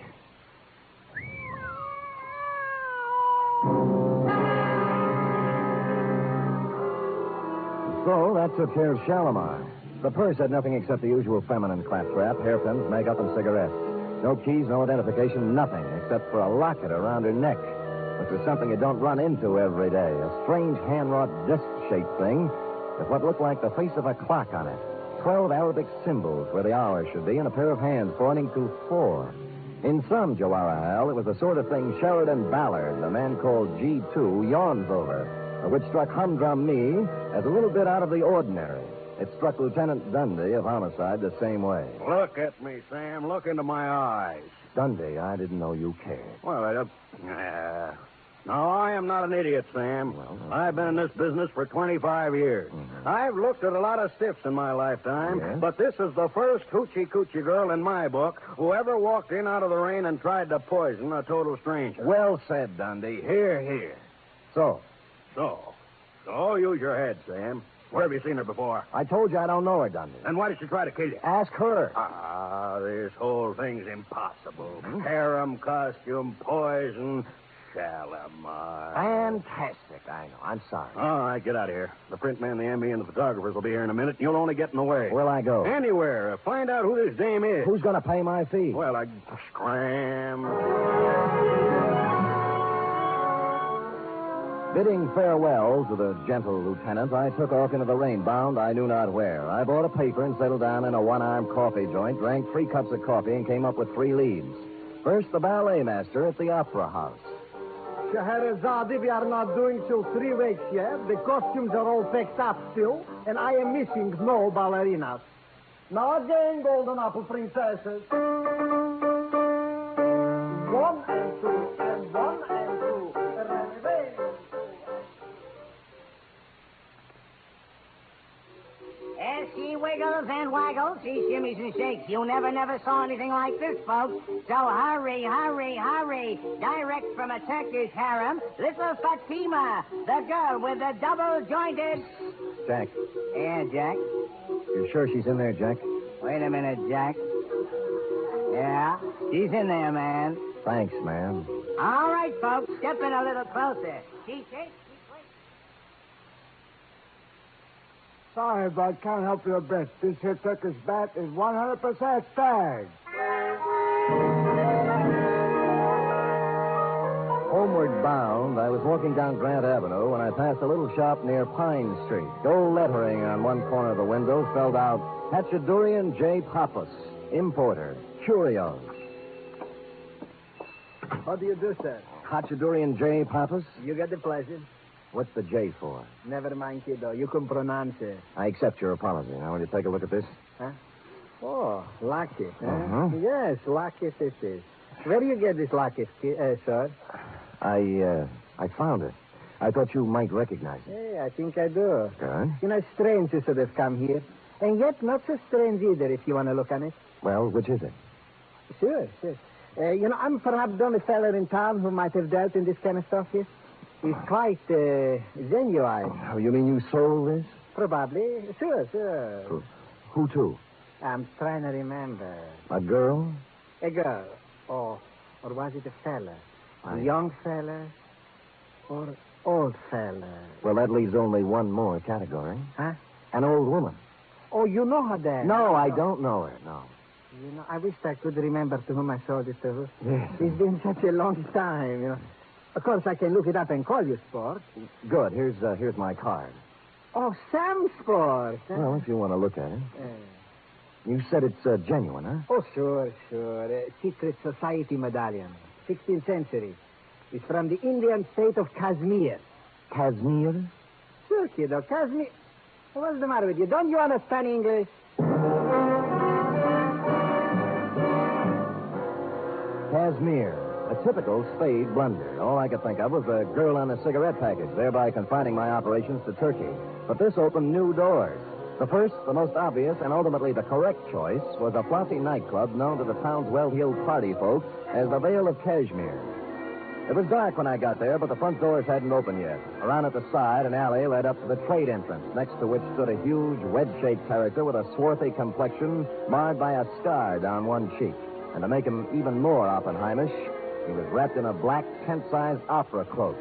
So that took care of Shalimar. The purse had nothing except the usual feminine claptrap, hairpins, makeup, and cigarettes. No keys, no identification, nothing except for a locket around her neck, which was something you don't run into every day. A strange hand-wrought disc-shaped thing with what looked like the face of a clock on it. 12 Arabic symbols where the hour should be, and a pair of hands pointing to 4. In some Jawaharlal, it was the sort of thing Sheridan Ballard, the man called G2, yawns over, which struck humdrum me as a little bit out of the ordinary. It struck Lieutenant Dundee of Homicide the same way. Look at me, Sam. Look into my eyes. Dundee, I didn't know you cared. Well, no, I am not an idiot, Sam. Well, I've been in this business for 25 years. Mm-hmm. I've looked at a lot of stiffs in my lifetime, Yes? but this is the first hoochie-coochie girl in my book who ever walked in out of the rain and tried to poison a total stranger. Well said, Dundee. Here. So, Use your head, Sam. Where have you seen her before? I told you I don't know her, Dundee. Then why did she try to kill you? Ask her. This whole thing's impossible. Harem, costume, poison, Shalimar. Fantastic. I know. I'm sorry. All right, get out of here. The print man, the ME, and the photographers will be here in a minute, and you'll only get in the way. Where'll I go? Anywhere. Find out who this dame is. Who's going to pay my fee? Well, scram. Bidding farewell to the gentle lieutenant, I took off into the rain, bound I knew not where. I bought a paper and settled down in a one-armed coffee joint, drank 3 cups of coffee, and came up with 3 leads. First, the ballet master at the Opera House. Scheherazade, we are not doing till 3 weeks yet. The costumes are all packed up still, and I am missing no ballerinas. Now again, golden apple princesses. 1 and 2, and 1 and 2. As she wiggles and waggles, she shimmies and shakes. You never saw anything like this, folks. So hurry. Direct from a Turkish harem, little Fatima, the girl with the double-jointed... Jack. Yeah, Jack? You sure she's in there, Jack? Wait a minute, Jack. Yeah, she's in there, man. Thanks, man. All right, folks, step in a little closer. She shakes, she quakes. Sorry, bud. Can't help you a bit. This here Turkish bat is 100% tag. Homeward bound, I was walking down Grant Avenue when I passed a little shop near Pine Street. Gold lettering on one corner of the window spelled out, Hatchadurian J. Pappas, importer, curios. How do you do, sir? Hatchadurian J. Pappas? You get the pleasure. What's the J for? Never mind, kiddo. You can pronounce it. I accept your apology. Now, will you take a look at this? Huh? Oh, lucky. Uh-huh. Yes, lucky it is. Where do you get this lucky, sir? I found it. I thought you might recognize it. Hey, I think I do. Good. You know, strange you should have come here. And yet not so strange either, if you want to look on it. Well, which is it? Sure. I'm perhaps the only fellow in town who might have dealt in this kind of stuff here. He's quite genuine. Oh, you mean you sold this? Probably. Sure. Who to? I'm trying to remember. A girl? A girl. Or was it a fella? A young fella? Or old fella? Well, that leaves only one more category. Huh? An old woman. Oh, you know her then? No, I don't know her, no. You know, I wish I could remember to whom I sold it to. Yes. It's been such a long time, you know. Of course, I can look it up and call you, Sport. Good. Here's my card. Oh, Sam Sport. Huh? Well, if you want to look at it. You said it's genuine, huh? Oh, sure. Secret Society medallion. 16th century. It's from the Indian state of Kashmir. Kashmir? Sure, kiddo. Kashmir. What's the matter with you? Don't you understand English? Kashmir. A typical Spade blunder. All I could think of was a girl on a cigarette package, thereby confining my operations to Turkey. But this opened new doors. The first, the most obvious, and ultimately the correct choice was a flossy nightclub known to the town's well-heeled party folk as the Vale of Kashmir. It was dark when I got there, but the front doors hadn't opened yet. Around at the side, an alley led up to the trade entrance, next to which stood a huge, wedge-shaped character with a swarthy complexion marred by a scar down one cheek. And to make him even more Oppenheimish, he was wrapped in a black, tent-sized opera cloak.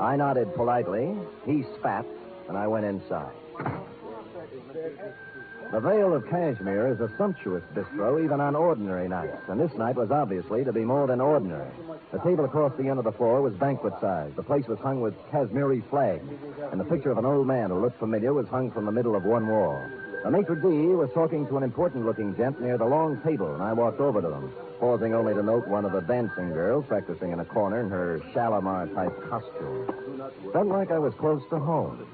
I nodded politely, he spat, and I went inside. The Vale of Kashmir is a sumptuous bistro even on ordinary nights, and this night was obviously to be more than ordinary. The table across the end of the floor was banquet size. The place was hung with Kashmiri flags, and the picture of an old man who looked familiar was hung from the middle of one wall. The maitre d' was talking to an important-looking gent near the long table, and I walked over to them, pausing only to note one of the dancing girls practicing in a corner in her Shalimar-type costume. Felt like I was close to home.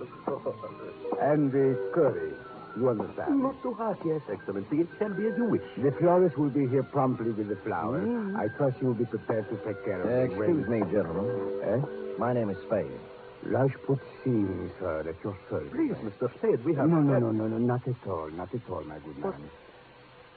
And the curry. You understand? Not too hot, yes, Excellency. It shall be as you wish. The florist will be here promptly with the flowers. I trust you will be prepared to take care of them. Excuse me, gentlemen. My name is Spade. Rajputini, sir, at your service. Please, Mr. Spade, we have... No, not at all, my good man.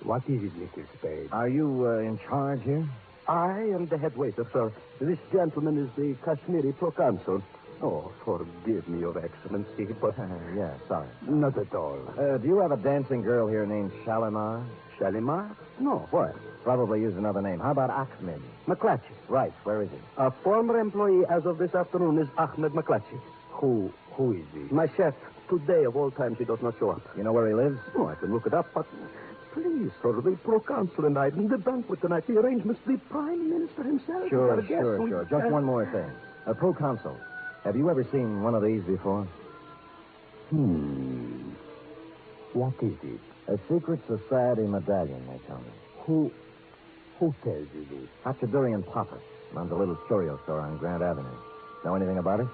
What is it, Mr. Spade? Are you in charge here? I am the head waiter, sir. This gentleman is the Kashmiri proconsul. Oh, forgive me, Your Excellency, but... Yeah, sorry. Not at all. Do you have a dancing girl here named Shalimar? Shalimar? No, what? Probably use another name. How about Ahmed? McClatchy. Right, where is he? A former employee as of this afternoon is Ahmed McClatchy. Who is he? My chef. Today, of all times, he does not show up. You know where he lives? Oh, I can look it up, but... Please, sir, the proconsul and I, in the banquet tonight, the arrangements, the Prime Minister himself. Sure. Just one more thing. A proconsul. Have you ever seen one of these before? What is it? A secret society medallion, they tell me. Who tells you this? Hatchadurian Pappas runs a little curio store on Grant Avenue. Know anything about it?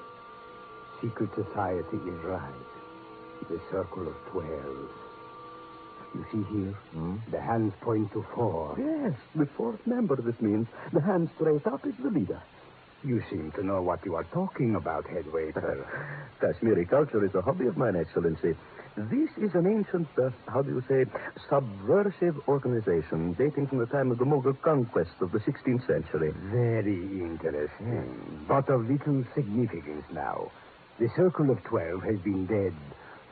Secret society is right. The circle of 12. You see here? The hands point to 4. Yes, the fourth member, this means. The hand straight up is the leader. You seem to know what you are talking about, head waiter. Kashmiri culture is a hobby of mine, Excellency. This is an ancient, subversive organization dating from the time of the Mughal conquest of the 16th century. Very interesting, but of little significance now. The Circle of 12 has been dead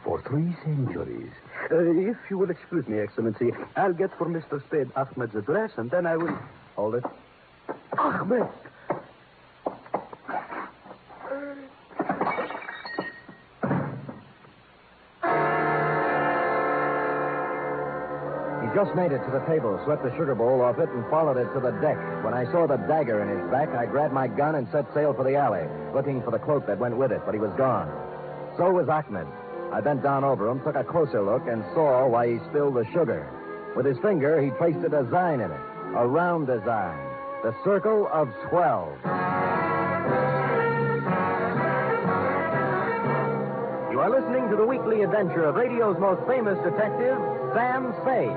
for 3 centuries. If you will excuse me, Excellency, I'll get for Mr. Spade Ahmed's address, and then I will... Hold it. Ahmed! just made it to the table, swept the sugar bowl off it, and followed it to the deck. When I saw the dagger in his back, I grabbed my gun and set sail for the alley, looking for the cloak that went with it, but he was gone. So was Ahmed. I bent down over him, took a closer look, and saw why he spilled the sugar. With his finger, he traced a design in it, a round design, the Circle of 12. You are listening to the weekly adventure of radio's most famous detective, Sam Spade.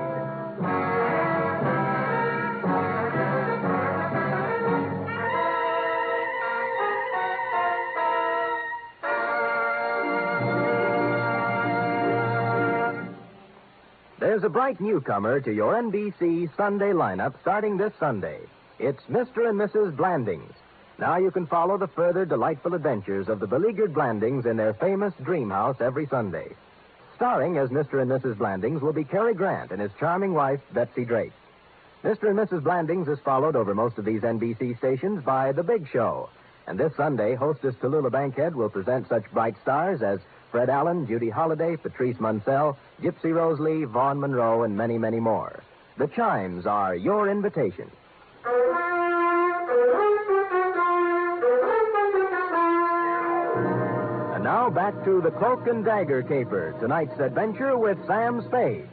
There's a bright newcomer to your NBC Sunday lineup starting this Sunday. It's Mr. and Mrs. Blandings. Now you can follow the further delightful adventures of the beleaguered Blandings in their famous dream house every Sunday. Starring as Mr. and Mrs. Blandings will be Cary Grant and his charming wife, Betsy Drake. Mr. and Mrs. Blandings is followed over most of these NBC stations by The Big Show. And this Sunday, hostess Tallulah Bankhead will present such bright stars as Fred Allen, Judy Holliday, Patrice Munsell, Gypsy Rose Lee, Vaughn Monroe, and many, many more. The chimes are your invitation. And now back to the Cloak and Dagger caper, tonight's adventure with Sam Spade.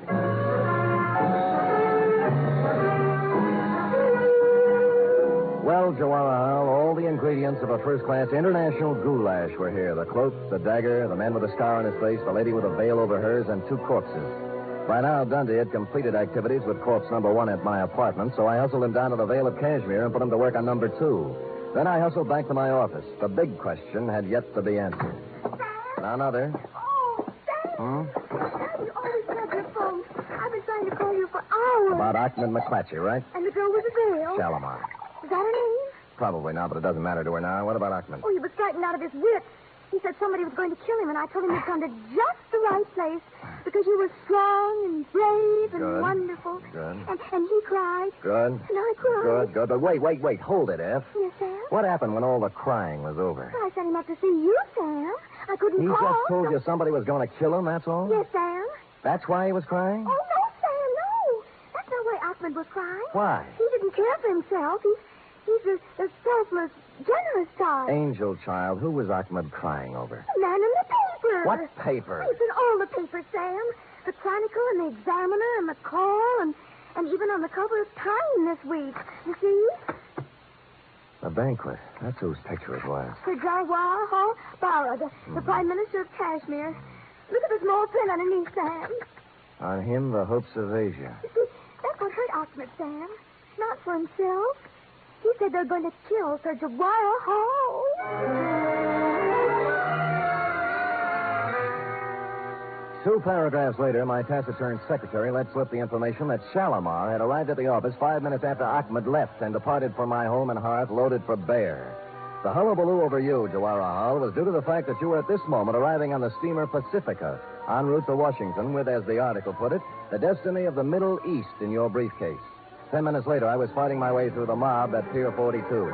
Well, Joanna, all the ingredients of a first-class international goulash were here. The cloak, the dagger, the man with a scar on his face, the lady with a veil over hers, and 2 corpses. By now, Dundee had completed activities with corpse number 1 at my apartment, so I hustled him down to the Vale of Cashmere and put him to work on number 2. Then I hustled back to my office. The big question had yet to be answered. Now, another. Oh, Sam. You always grab your phone. I've been trying to call you for hours. About Ahmed McClatchy, right? And the girl with the veil. Shalimar. Is that her name? Probably not, but it doesn't matter to her now. What about Ahmed? Oh, he was frightened out of his wits. He said somebody was going to kill him, and I told him he'd come to just the right place because you were strong and brave and Good. wonderful. Good. And he cried. Good. And I cried. Good. But wait. Hold it, F. Yes, Sam? What happened when all the crying was over? Well, I sent him up to see you, Sam. I couldn't He call. just told so... you somebody was going to kill him, that's all? Yes, Sam. That's why he was crying? Oh, no, Sam, no. That's not why Ahmed was crying. Why? He didn't care for himself. He's the selfless, generous type. Angel child, who was Ahmed crying over? The man in the paper. What paper? It's in all the papers, Sam. The Chronicle and the Examiner and the Call and even on the cover of Time this week. You see? A banquet. That's whose picture it was. Sir Jawahar Bara, the Prime Minister of Kashmir. Look at the small print underneath, Sam. On him, the hopes of Asia. You see, that's what hurt Ahmed, Sam. Not for himself. He said they're going to kill Sir Jawahar. Two paragraphs later, my taciturn secretary let slip the information that Shalimar had arrived at the office 5 minutes after Ahmed left and departed for my home and hearth loaded for bear. The hullabaloo over you, Jawahar, was due to the fact that you were at this moment arriving on the steamer Pacifica, en route to Washington with, as the article put it, the destiny of the Middle East in your briefcase. 10 minutes later, I was fighting my way through the mob at Pier 42.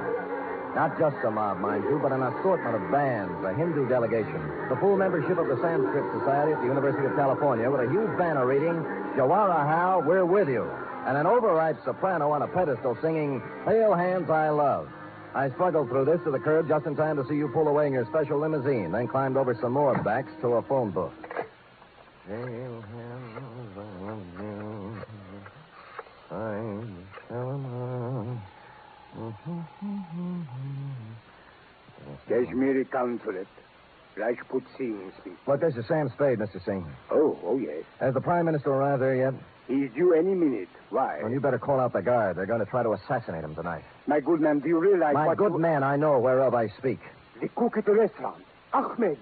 Not just a mob, mind you, but an assortment of bands, a Hindu delegation, the full membership of the Sanskrit Society at the University of California with a huge banner reading, Jawahar, we're with you, and an overripe soprano on a pedestal singing, Pale Hands I Love. I struggled through this to the curb just in time to see you pull away in your special limousine, then climbed over some more backs to a phone booth. Pale hands I love you. I'm Shalimar. Kashmiri Consulate. Rajput Singh speaks. Look, this is Sam Spade, Mr. Singh. Oh, yes. Has the Prime Minister arrived there yet? He's due any minute. Why? Well, you better call out the guard. They're going to try to assassinate him tonight. My good man, do you realize My what good man, I know whereof I speak. The cook at the restaurant. Ahmed.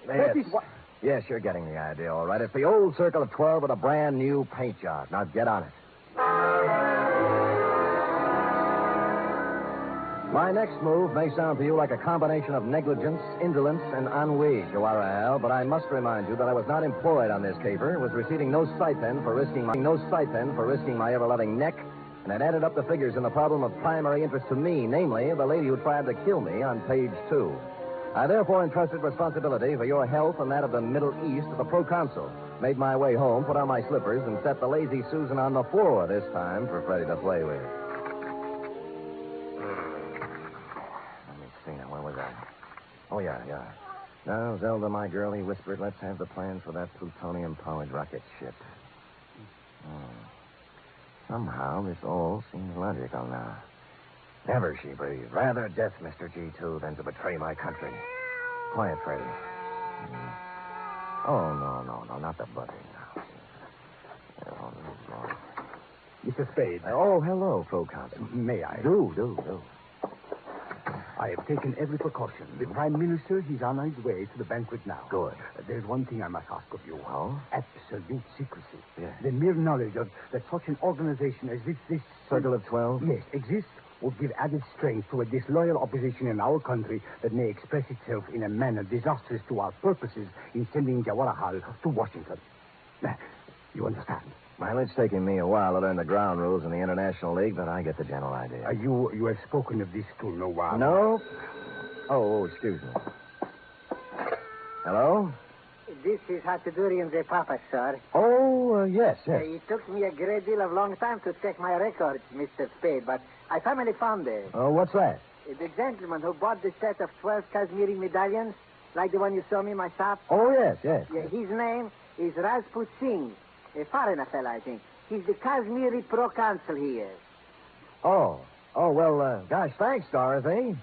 That is what... Yes, you're getting the idea, all right. It's the old Circle of 12 with a brand new paint job. Now get on it. My next move may sound to you like a combination of negligence, indolence, and ennui, Jawahar, but I must remind you that I was not employed on this caper, was receiving no stipend for risking my ever-loving neck, and had added up the figures in the problem of primary interest to me, namely, the lady who tried to kill me on page 2. I therefore entrusted responsibility for your health and that of the Middle East to the proconsul, Made my way home, put on my slippers, and set the Lazy Susan on the floor this time for Freddie to play with. Let me see now. Where was I? Oh, yeah. Now, Zelda, my girl, he whispered, let's have the plans for that plutonium-powered rocket ship. Somehow, this all seems logical now. Never, she breathed. Rather death, Mr. G2, than to betray my country. Quiet, Freddie. Oh, no, not the buddy now. Oh, Lord. Mr. Spade. Oh, hello, Proconsul. May I? Do. I have taken every precaution. The Prime Minister, he's on his way to the banquet now. Good. There's one thing I must ask of you. Oh? Absolute secrecy. Yes. The mere knowledge of that such an organization as this... Circle of 12? Yes, exists would give added strength to a disloyal opposition in our country that may express itself in a manner disastrous to our purposes in sending Jawaharlal to Washington. You understand? Well, it's taken me a while to learn the ground rules in the International League, but I get the general idea. You have spoken of this to Noir. No? Oh, excuse me. Hello? This is Hatudurian the Papa, sir. Oh, yes. It took me a great deal of long time to check my records, Mr. Spade, but I finally found it. Oh, what's that? The gentleman who bought the set of 12 Kashmiri medallions, like the one you saw me in my shop. Oh, yes. Yeah, his name is Rajput Singh. A foreigner fella, I think. He's the Kashmiri proconsul here. Oh, well, gosh, thanks, Dorothy.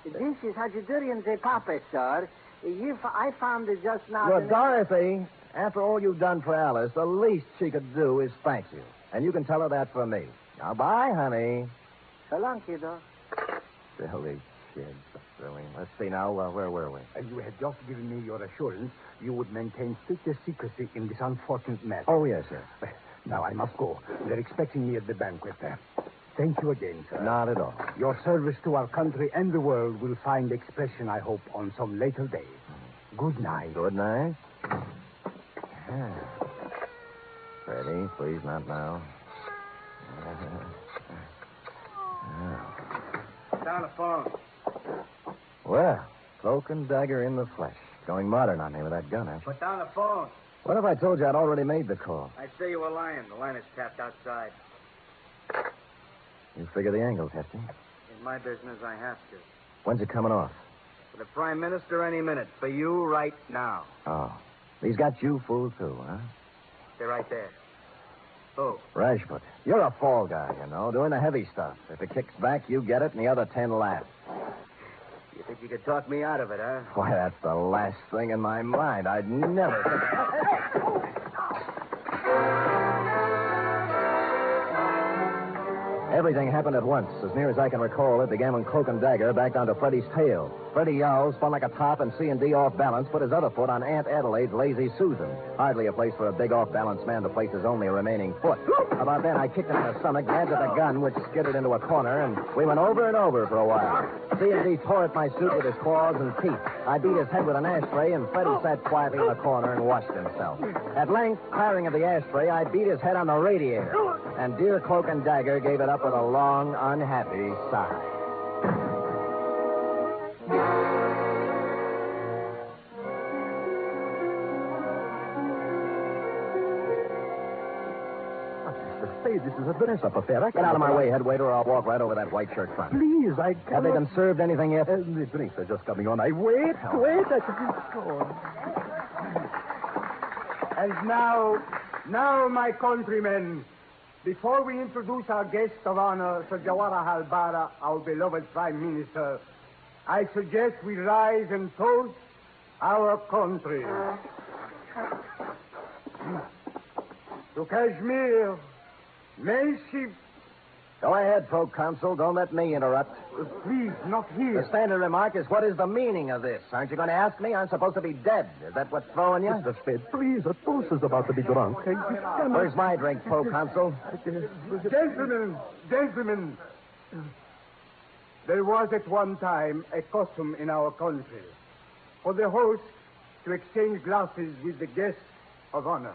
This is Hajidurian the Papa, sir. I found it just now. Look, Dorothy, after all you've done for Alice, the least she could do is thank you. And you can tell her that for me. Now, bye, honey. So long, kiddo. Silly kids. Silly. Let's see now, where were we? You had just given me your assurance you would maintain strictest secrecy in this unfortunate matter. Oh, yes. Now, I must go. They're expecting me at the banquet there. Thank you again, sir. Not at all. Your service to our country and the world will find expression, I hope, on some later day. Good night. Good night. Freddie, please, not now. Down the phone. Well, Cloak and Dagger in the flesh. Going modern on me with that gun, Put down the phone. What if I told you I'd already made the call? I'd say you were lying. The line is tapped outside. You figure the angle's hefty. In my business, I have to. When's it coming off? For the Prime Minister, any minute. For you, right now. Oh. He's got you fooled, too, huh? They're right there. Who? Rajput. You're a fall guy, doing the heavy stuff. If it kicks back, you get it, and the other 10 laugh. You think you could talk me out of it, huh? Why, that's the last thing in my mind. I'd never... Everything happened at once. As near as I can recall, it began when Cloak and Dagger backed onto Freddie's tail. Freddie yowled, spun like a top, and C&D off balance, put his other foot on Aunt Adelaide's Lazy Susan. Hardly a place for a big off-balance man to place his only remaining foot. About then, I kicked him in the stomach, grabbed at the gun, which skidded into a corner, and we went over and over for a while. C&D tore at my suit with his claws and teeth. I beat his head with an ashtray, and Freddie sat quietly in the corner and washed himself. At length, tiring of the ashtray, I beat his head on the radiator. And dear Cloak and Dagger gave it up with a long, unhappy sigh. This is a dress-up affair. Get out of my way, head waiter, or I'll walk right over that white shirt front. Please, I cannot... Have they been served anything yet? The drinks are just coming on. Wait, that's a good score. And now, my countrymen, before we introduce our guest of honor, Sir Jawaharlal Bara, our beloved Prime Minister, I suggest we rise and toast our country. To Kashmir, may she... Go ahead, Proconsul. Don't let me interrupt. Please, not here. The standard remark is, what is the meaning of this? Aren't you going to ask me? I'm supposed to be dead. Is that what's throwing you? Mr. Spade, please, a toast is about to be drunk. Where's my drink, Proconsul? Gentlemen, there was at one time a custom in our country for the host to exchange glasses with the guest of honor.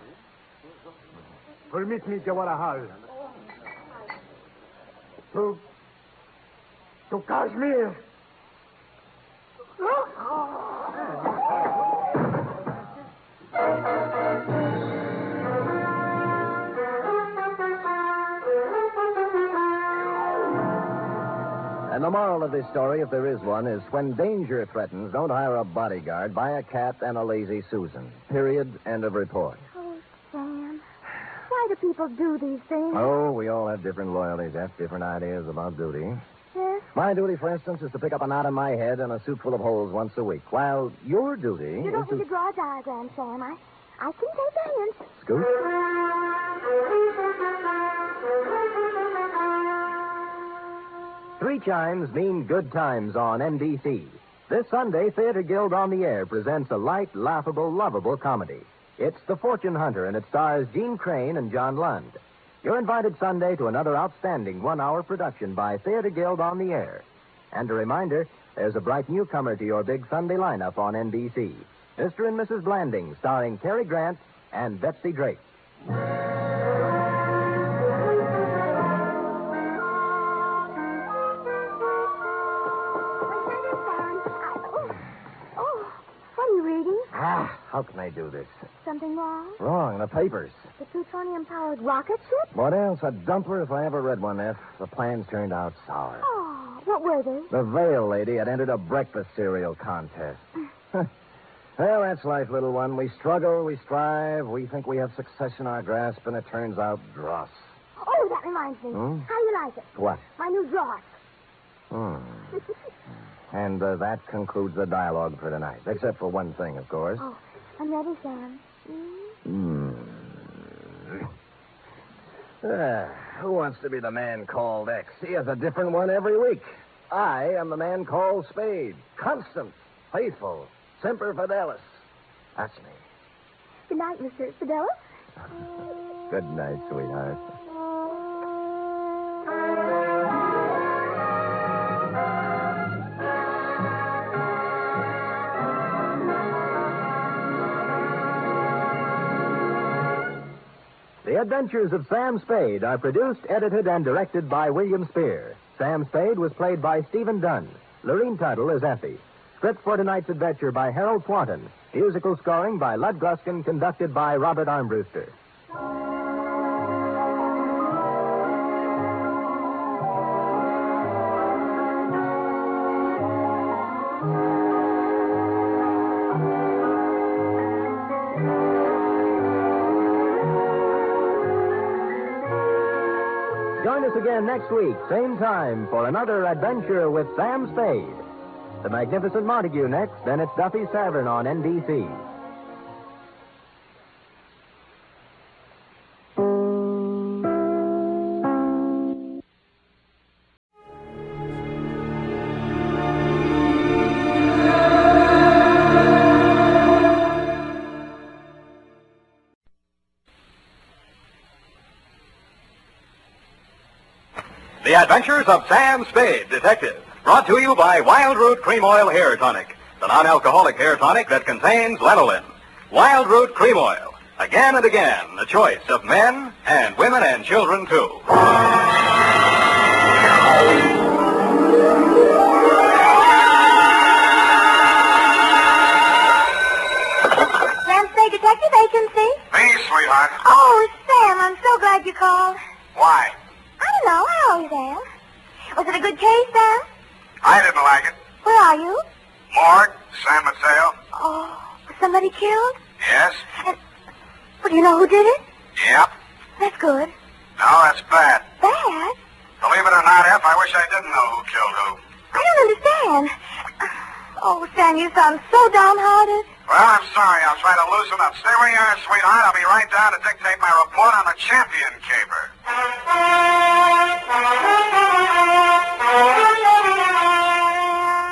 Permit me, Jawaharlal. To Kashmir. moral of this story, if there is one, is when danger threatens, don't hire a bodyguard, buy a cat and a lazy Susan. Period. End of report. Oh, Sam. Why do people do these things? Oh, we all have different loyalties, F, different ideas about duty. Yes? My duty, for instance, is to pick up a knot in my head and a suit full of holes once a week, while your duty You don't is need to draw a diagram, Sam. I can take a hint. Scoot? Three chimes mean good times on NBC. This Sunday, Theater Guild on the Air presents a light, laughable, lovable comedy. It's The Fortune Hunter, and it stars Gene Crane and John Lund. You're invited Sunday to another outstanding one-hour production by Theater Guild on the Air. And a reminder, there's a bright newcomer to your big Sunday lineup on NBC. Mr. and Mrs. Blanding, starring Cary Grant and Betsy Drake. How can I do this? Something wrong? Wrong, the papers. The plutonium-powered rocket ship? What else? A dumper if I ever read one, F. The plans turned out sour. Oh, what were they? The Veil lady had entered a breakfast cereal contest. Well, that's life, little one. We struggle, we strive, we think we have success in our grasp, and it turns out dross. Oh, that reminds me. Hmm? How do you like it? What? My new Draught. And that concludes the dialogue for tonight. Except for one thing, of course. Oh, I'm ready, Sam. Who wants to be the man called X? He has a different one every week. I am the man called Spade. Constant, faithful, semper fidelis. That's me. Good night, Mr. Fidelis. Good night, sweetheart. The Adventures of Sam Spade are produced, edited, and directed by William Spear. Sam Spade was played by Stephen Dunn. Lorene Tuttle is Effie. Script for tonight's adventure by Harold Swanton. Musical scoring by Lud Gluskin, conducted by Robert Armbruster. Join us again next week, same time, for another adventure with Sam Spade. The Magnificent Montague next, then it's Duffy's Tavern on NBC. The Adventures of Sam Spade, Detective. Brought to you by Wild Root Cream Oil Hair Tonic, the non-alcoholic hair tonic that contains lanolin. Wild Root Cream Oil. Again and again, the choice of men and women and children, too. Sam Spade Detective Agency? Me, sweetheart. Oh, Sam, I'm so glad you called. Why? I don't know. I always am. Was it a good case, Sam? I didn't like it. Where are you? Morgue, San Mateo. Oh, was somebody killed? Yes? Well, do you know who did it? Yep. That's good. No, that's bad. Bad? Believe it or not, F, I wish I didn't know who killed who. I don't understand. Oh, Sam, you sound so downhearted. Well, I'm sorry. I'll try to loosen up. Stay where you are, sweetheart. I'll be right down to dictate my report on the champion caper.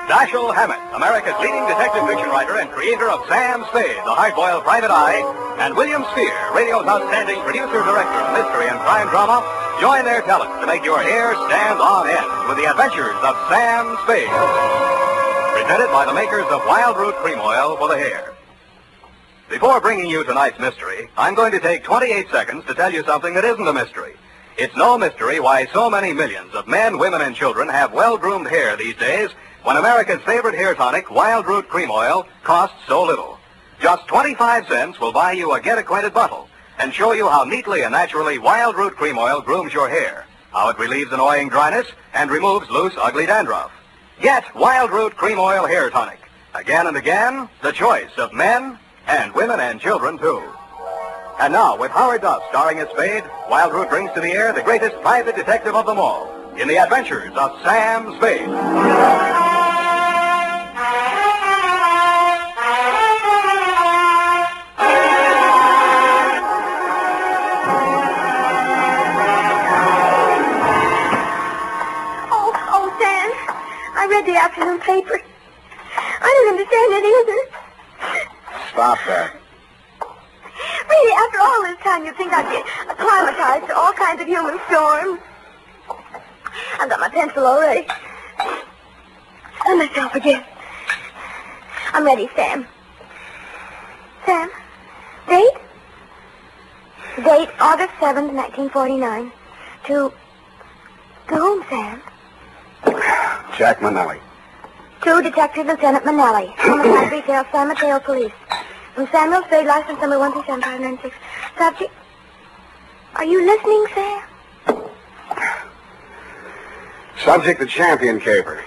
Dashiell Hammett, America's leading detective fiction writer and creator of Sam Spade, the hard-boiled private eye, and William Spear, radio's outstanding producer-director of mystery and crime drama, join their talents to make your hair stand on end with the Adventures of Sam Spade. Presented by the makers of Wild Root Cream Oil for the hair. Before bringing you tonight's mystery, I'm going to take 28 seconds to tell you something that isn't a mystery. It's no mystery why so many millions of men, women, and children have well-groomed hair these days when America's favorite hair tonic, Wild Root Cream Oil, costs so little. Just 25 cents will buy you a get-acquainted bottle and show you how neatly and naturally Wild Root Cream Oil grooms your hair, how it relieves annoying dryness and removes loose, ugly dandruff. Get Wild Root Cream Oil Hair Tonic. Again and again, the choice of men and women and children, too. And now, with Howard Duff starring as Spade, Wild Root brings to the air the greatest private detective of them all in the adventures of Sam Spade. Oh, Sam, I read the afternoon paper. I don't understand it either. Stop that. Really, after all this time, you'd think I'd get acclimatized to all kinds of human storms. I've got my pencil already. And myself again. I'm ready, Sam. Sam, date? Date August 7th, 1949. To whom, Sam? Jack Manelli. To Detective Lieutenant Manelli, Homicide Detail, San Mateo Police. From Samuel Spade, license number 13756. Subject. Are you listening, Sam? Subject the champion caper,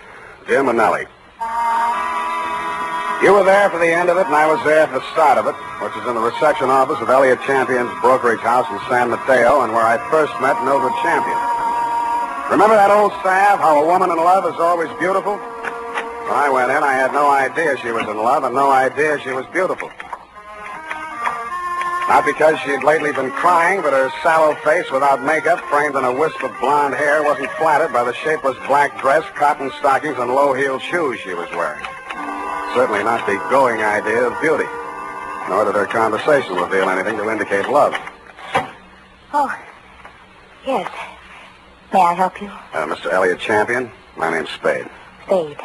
Jim Manelli. You were there for the end of it, and I was there for the start of it, which is in the reception office of Elliot Champion's brokerage house in San Mateo, and where I first met Mildred Champion. Remember that old salve, how a woman in love is always beautiful? When I went in, I had no idea she was in love and no idea she was beautiful. Not because she had lately been crying, but her sallow face without makeup, framed in a wisp of blonde hair, wasn't flattered by the shapeless black dress, cotton stockings, and low-heeled shoes she was wearing. Certainly not the going idea of beauty. Nor did her conversation reveal anything to indicate love. Oh, yes. May I help you? Mr. Elliot Champion, my name's Spade. Spade.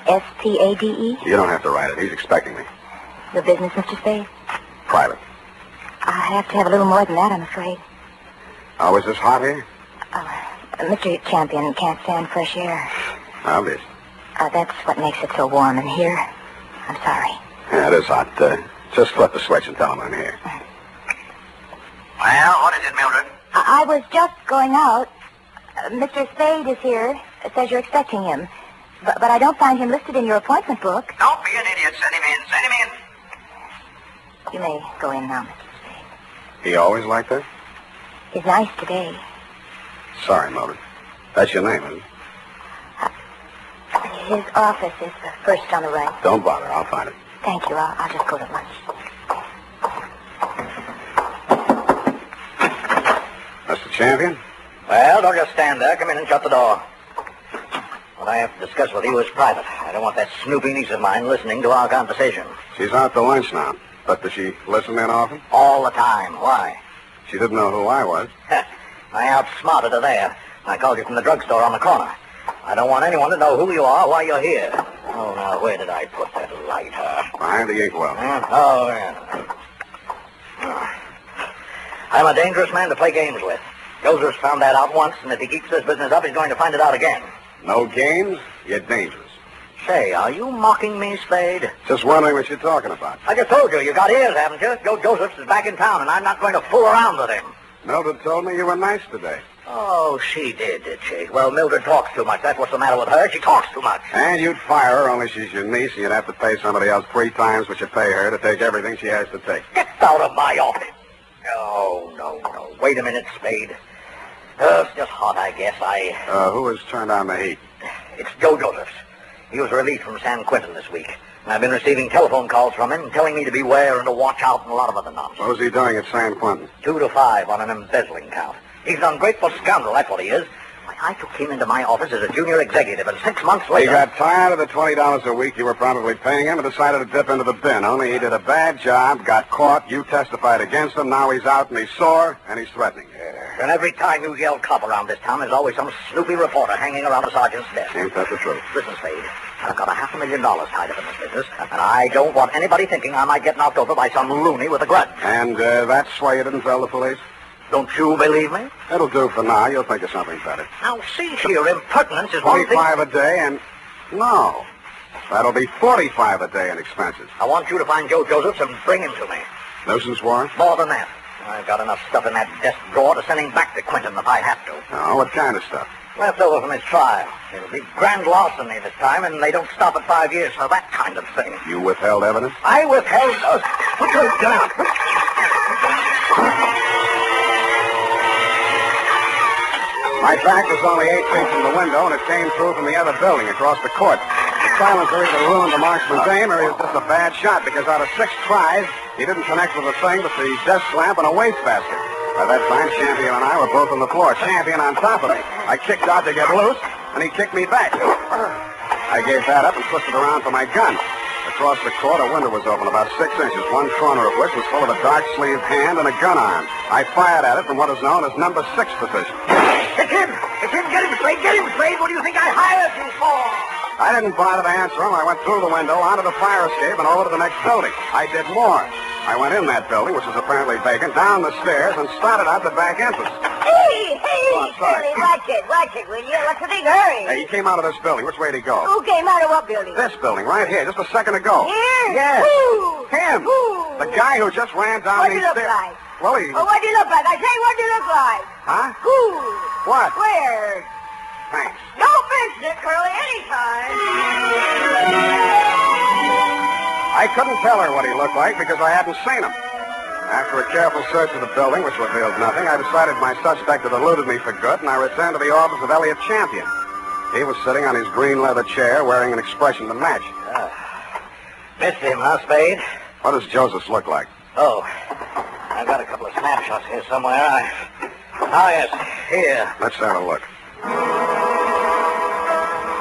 S-P-A-D-E? You don't have to write it. He's expecting me. Your business, Mr. Spade? Private. I have to have a little more than that, I'm afraid. Oh, is this hot here? Mr. Champion can't stand fresh air. Obvious. That's what makes it so warm in here. I'm sorry. Yeah, it is hot. Just flip the switch and tell him I'm here. Well, what is it, Mildred? I was just going out. Mr. Spade is here. It says you're expecting him. But I don't find him listed in your appointment book. Don't be an idiot. Send him in. Send him in. You may go in now, Mr. Spade. He always like that? He's nice today. Sorry, Mildred. That's your name, isn't it? His office is the first on the right. Don't bother. I'll find it. Thank you. I'll just go to lunch. Mr. Champion? Well, don't just stand there. Come in and shut the door. What I have to discuss with you is private. I don't want that snoopy niece of mine listening to our conversation. She's out to lunch now. But does she listen in often? All the time. Why? She didn't know who I was. I outsmarted her there. I called you from the drugstore on the corner. I don't want anyone to know who you are while you're here. Oh, now, where did I put that lighter? Behind the inkwell. Oh, yeah. I'm a dangerous man to play games with. Joseph's found that out once, and if he keeps this business up, he's going to find it out again. No games? You're dangerous. Say, are you mocking me, Spade? Just wondering what you're talking about. I just told you, you got ears, haven't you? Joe Josephs is back in town, and I'm not going to fool around with him. Mildred told me you were nice today. Oh, she did she? Well, Mildred talks too much. That's what's the matter with her. She talks too much. And you'd fire her, only she's your niece, and you'd have to pay somebody else 3 times what you pay her to take everything she has to take. Get out of my office. Oh, no. Wait a minute, Spade. It's just hot, I guess. Who has turned on the heat? It's Joe Josephs. He was released from San Quentin this week. And I've been receiving telephone calls from him telling me to beware and to watch out and a lot of other nonsense. What was he doing at San Quentin? 2 to 5 on an embezzling count. He's an ungrateful scoundrel, that's what he is. I took him into my office as a junior executive, and 6 months later... He got tired of the $20 a week you were probably paying him and decided to dip into the bin. Only he did a bad job, got caught, you testified against him, now he's out and he's sore and he's threatening. And every time you yell cop around this town, there's always some snoopy reporter hanging around the sergeant's desk. Ain't that the truth? Listen, Spade, I've got $500,000 tied up in this business, and I don't want anybody thinking I might get knocked over by some loony with a grudge. And that's why you didn't tell the police? Don't you believe me? It'll do for now. You'll think of something better. Now, see here, impertinence is one thing... 25 a day and... No. That'll be 45 a day in expenses. I want you to find Joe Josephs and bring him to me. Nuisance warrant? More than that. I've got enough stuff in that desk drawer to send him back to Quentin if I have to. Oh, what kind of stuff? Left over from his trial. It'll be grand larceny this time, and they don't stop at 5 years for that kind of thing. You withheld evidence? I withheld... Put your gun out. My track was only 8 feet from the window, and it came through from the other building across the court. The silencer either ruined the marksman's aim, or he was just a bad shot, because out of 6 tries, he didn't connect with a thing but the desk lamp and a wastebasket. By that time, Champion and I were both on the floor, Champion on top of me. I kicked out to get loose, and he kicked me back. I gave that up and twisted around for my gun. Across the court, a window was open about 6 inches, one corner of which was full of a dark-sleeved hand and a gun arm. I fired at it from what is known as number 6 position. It's him! It's him! Get him, Spade! Get him, Spade! What do you think I hired you for? I didn't bother to answer him. I went through the window, onto the fire escape, and over to the next building. I did more. I went in that building, which was apparently vacant, down the stairs, and started out the back entrance. Hey, sorry. watch it, will you? What's the big hurry? Hey, he came out of this building. Which way did he go? Who came out of what building? This building, right here, just a second ago. Here? Yes. Who? Him. Who? The guy who just ran down these stairs. What do you look like? Well, he... Oh, what do you look like? I say, what do you look like? Huh? Who? What? Where? Thanks. Don't mention it, Curly, anytime. I couldn't tell her what he looked like because I hadn't seen him. After a careful search of the building, which revealed nothing, I decided my suspect had eluded me for good, and I returned to the office of Elliot Champion. He was sitting on his green leather chair, wearing an expression to match. Missed him, huh, Spade? What does Joseph look like? Oh, I've got a couple of snapshots here somewhere. Oh, yes, here. Let's have a look.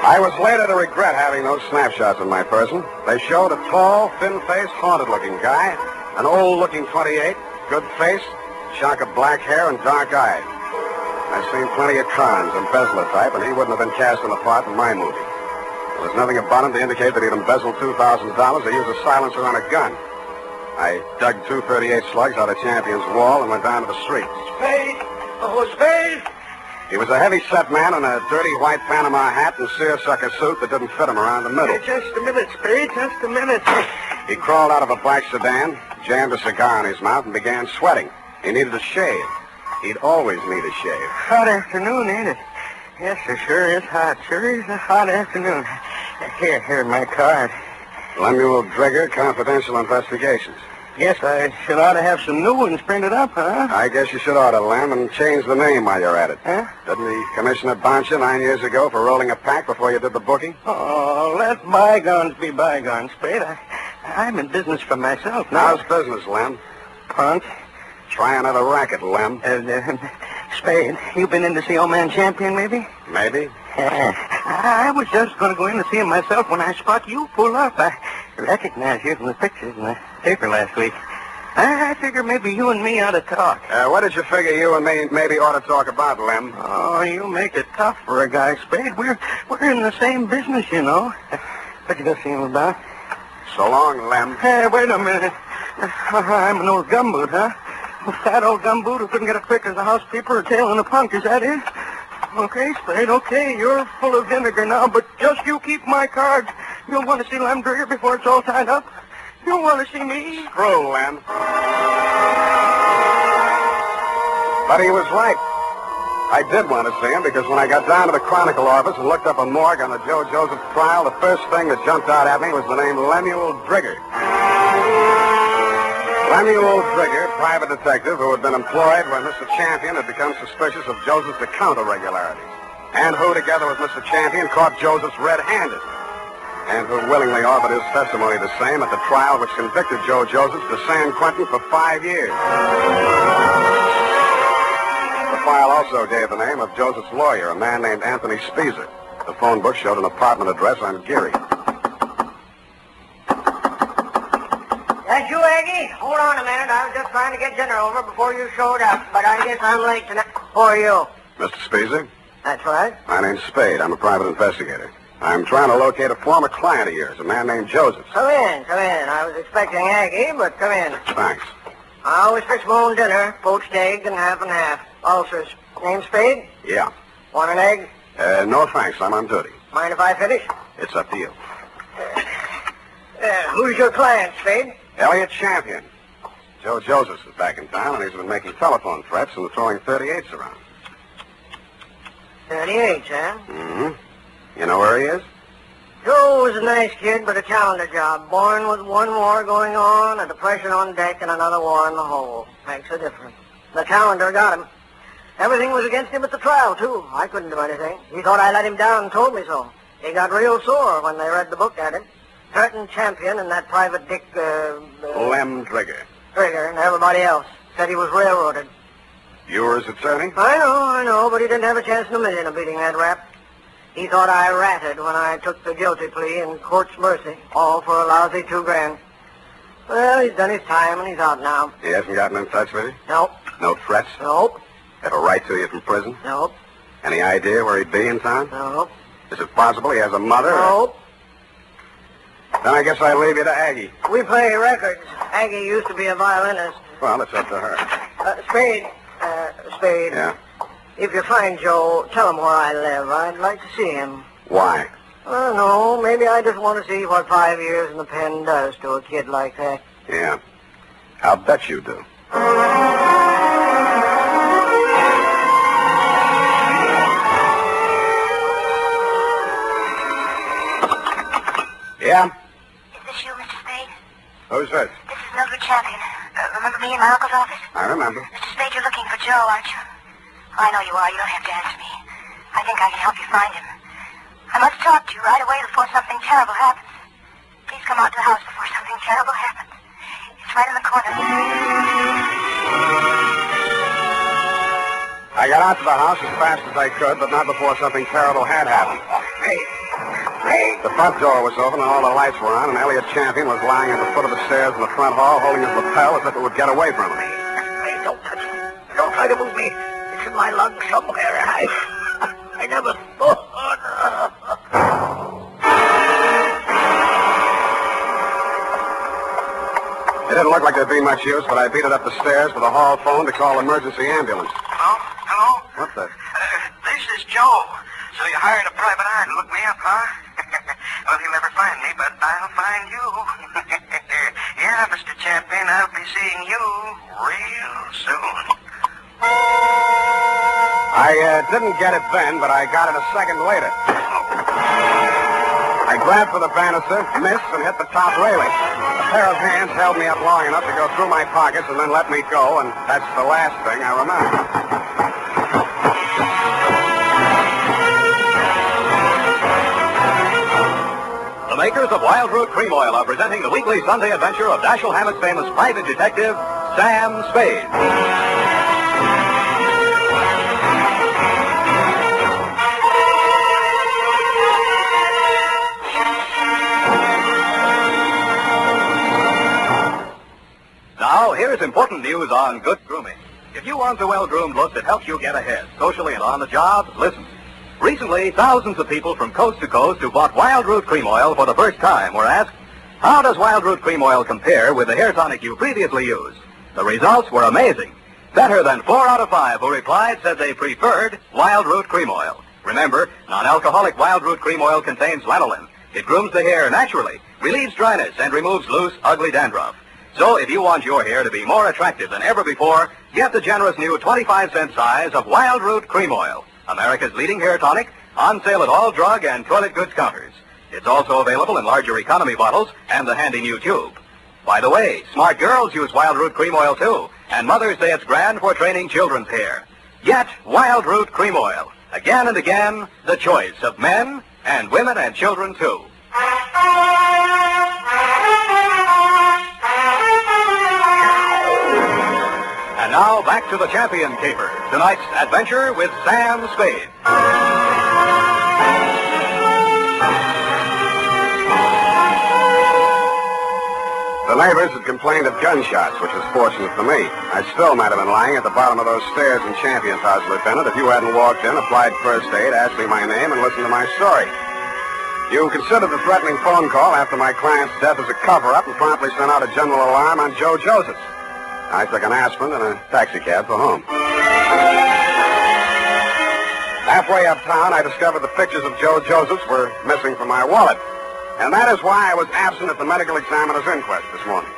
I was later to regret having those snapshots of my person. They showed a tall, thin-faced, haunted-looking guy, an old-looking 28, good face, shock of black hair, and dark eyes. I've seen plenty of cons, embezzler type, and he wouldn't have been cast in a part in my movie. There was nothing about him to indicate that he'd embezzled $2,000 or used a silencer on a gun. I dug 238 slugs out of Champion's wall and went down to the street. Spade! Oh, Spade! He was a heavy-set man in a dirty white Panama hat and seersucker suit that didn't fit him around the middle. Just a minute, Spade, just a minute. He crawled out of a black sedan, jammed a cigar in his mouth, and began sweating. He needed a shave. He'd always need a shave. Hot afternoon, ain't it? Yes, it sure is hot. Sure is a hot afternoon. Here, my card. Lemuel Drigger, Confidential Investigations. Guess I should ought to have some new ones printed up, huh? I guess you should order, Lem, and change the name while you're at it. Huh? Didn't the commissioner bounce you 9 years ago for rolling a pack before you did the booking? Oh, let bygones be bygones, Spade. I'm in business for myself now. How's business, Lem? Punk. Try another racket, Lem. Spade, you been in to see old man Champion, maybe? Maybe. I was just going to go in to see him myself when I spot you pull up. I recognize you from the pictures in the paper last week. I figure maybe you and me ought to talk. What did you figure you and me maybe ought to talk about, Lem? Oh, you make it tough for a guy, Spade. We're in the same business, you know. What you going to see him about? So long, Lem. Hey, wait a minute. I'm an old gumboot, huh? A fat old gumboot who couldn't get a pick as a housekeeper or tail in a punk. Is that it? Okay, Spade, okay. You're full of vinegar now, but just you keep my cards. You'll want to see Lem Drigger before it's all tied up. You'll want to see me. Screw, Lem. But he was right. I did want to see him because when I got down to the Chronicle office and looked up a morgue on the Joe Joseph trial, the first thing that jumped out at me was the name Lemuel Drigger. Lemuel Drigger, private detective who had been employed when Mr. Champion had become suspicious of Joseph's account irregularities, and who, together with Mr. Champion, caught Joseph's red-handed, and who willingly offered his testimony the same at the trial which convicted Joe Joseph to San Quentin for 5 years. The file also gave the name of Joseph's lawyer, a man named Anthony Speezer. The phone book showed an apartment address on Geary. That's you, Aggie? Hold on a minute. I was just trying to get dinner over before you showed up, but I guess I'm late tonight. Who are you? Mr. Speezer? That's right. My name's Spade. I'm a private investigator. I'm trying to locate a former client of yours, a man named Joseph. Come in. I was expecting Aggie, but come in. Thanks. I always fix my own dinner, poached egg and half. Ulcers. Name Spade? Yeah. Want an egg? No thanks. I'm on duty. Mind if I finish? It's up to you. Who's your client, Spade? Elliot Champion. Joe Joseph is back in town, and he's been making telephone threats and throwing 38s around. 38, huh? Mm-hmm. You know where he is? Joe was a nice kid, but a calendar job. Born with one war going on, a depression on deck, and another war in the hold. Makes a difference. The calendar got him. Everything was against him at the trial, too. I couldn't do anything. He thought I let him down and told me so. He got real sore when they read the book at him. Curtin Champion and that private Dick, Lem Trigger. Trigger and everybody else said he was railroaded. You were his attorney? I know, but he didn't have a chance in a million of beating that rap. He thought I ratted when I took the guilty plea in court's mercy, all for a lousy $2,000. Well, he's done his time and he's out now. He hasn't gotten in touch with you? Nope. No threats? Nope. Have a right to you from prison? Nope. Any idea where he'd be in town? Nope. Is it possible he has a mother? Nope. Then I guess I leave you to Aggie. We play records. Aggie used to be a violinist. Well, it's up to her. Spade. Spade. Yeah? If you find Joe, tell him where I live. I'd like to see him. Why? I don't know. Maybe I just want to see what 5 years in the pen does to a kid like that. Yeah. I'll bet you do. Yeah? Is this you, Mr. Spade? Who's this? This is Mildred Champion. Remember me in my uncle's office? I remember. Mr. Spade, you're looking for Joe, aren't you? I know you are. You don't have to answer me. I think I can help you find him. I must talk to you right away before something terrible happens. Please come out to the house before something terrible happens. It's right in the corner. I got out to the house as fast as I could, but not before something terrible had happened. Hey. The front door was open and all the lights were on, and Elliot Champion was lying at the foot of the stairs in the front hall, holding his lapel as if it would get away from him. Hey, don't touch me. Don't try to move me. It's in my lungs somewhere, and I never thought. It didn't look like there'd be much use, but I beat it up the stairs with a hall phone to call an emergency ambulance. Hello? What the? This is Joe. So you hired a private eye to look me up, huh? Well, you'll never find me, but I'll find you. Yeah, Mr. Champion, I'll be seeing you real soon. I didn't get it then, but I got it a second later. I grabbed for the banister, missed, and hit the top railing. A pair of hands held me up long enough to go through my pockets and then let me go, and that's the last thing I remember. The makers of Wild Root Cream Oil are presenting the weekly Sunday adventure of Dashiell Hammett's famous private detective, Sam Spade. Now, here's important news on good grooming. If you want a well-groomed look that helps you get ahead, socially and on the job, listen. Recently, thousands of people from coast to coast who bought Wild Root Cream Oil for the first time were asked, how does Wild Root Cream Oil compare with the hair tonic you previously used? The results were amazing. Better than 4 out of 5 who replied said they preferred Wild Root Cream Oil. Remember, non-alcoholic Wild Root Cream Oil contains lanolin. It grooms the hair naturally, relieves dryness, and removes loose, ugly dandruff. So if you want your hair to be more attractive than ever before, get the generous new 25-cent size of Wild Root Cream Oil, America's leading hair tonic, on sale at all drug and toilet goods counters. It's also available in larger economy bottles and the handy new tube. By the way, smart girls use Wild Root Cream Oil too, and mothers say it's grand for training children's hair. Get Wild Root Cream Oil. Again and again, the choice of men and women and children too. And now, back to the Champion Caper. Tonight's adventure with Sam Spade. The neighbors had complained of gunshots, which was fortunate for me. I still might have been lying at the bottom of those stairs in Champion's house, Lieutenant, if you hadn't walked in, applied first aid, asked me my name, and listened to my story. You considered the threatening phone call after my client's death as a cover-up and promptly sent out a general alarm on Joe Josephs. I took an aspirin and a taxicab for home. Halfway uptown, I discovered the pictures of Joe Josephs were missing from my wallet. And that is why I was absent at the medical examiner's inquest this morning.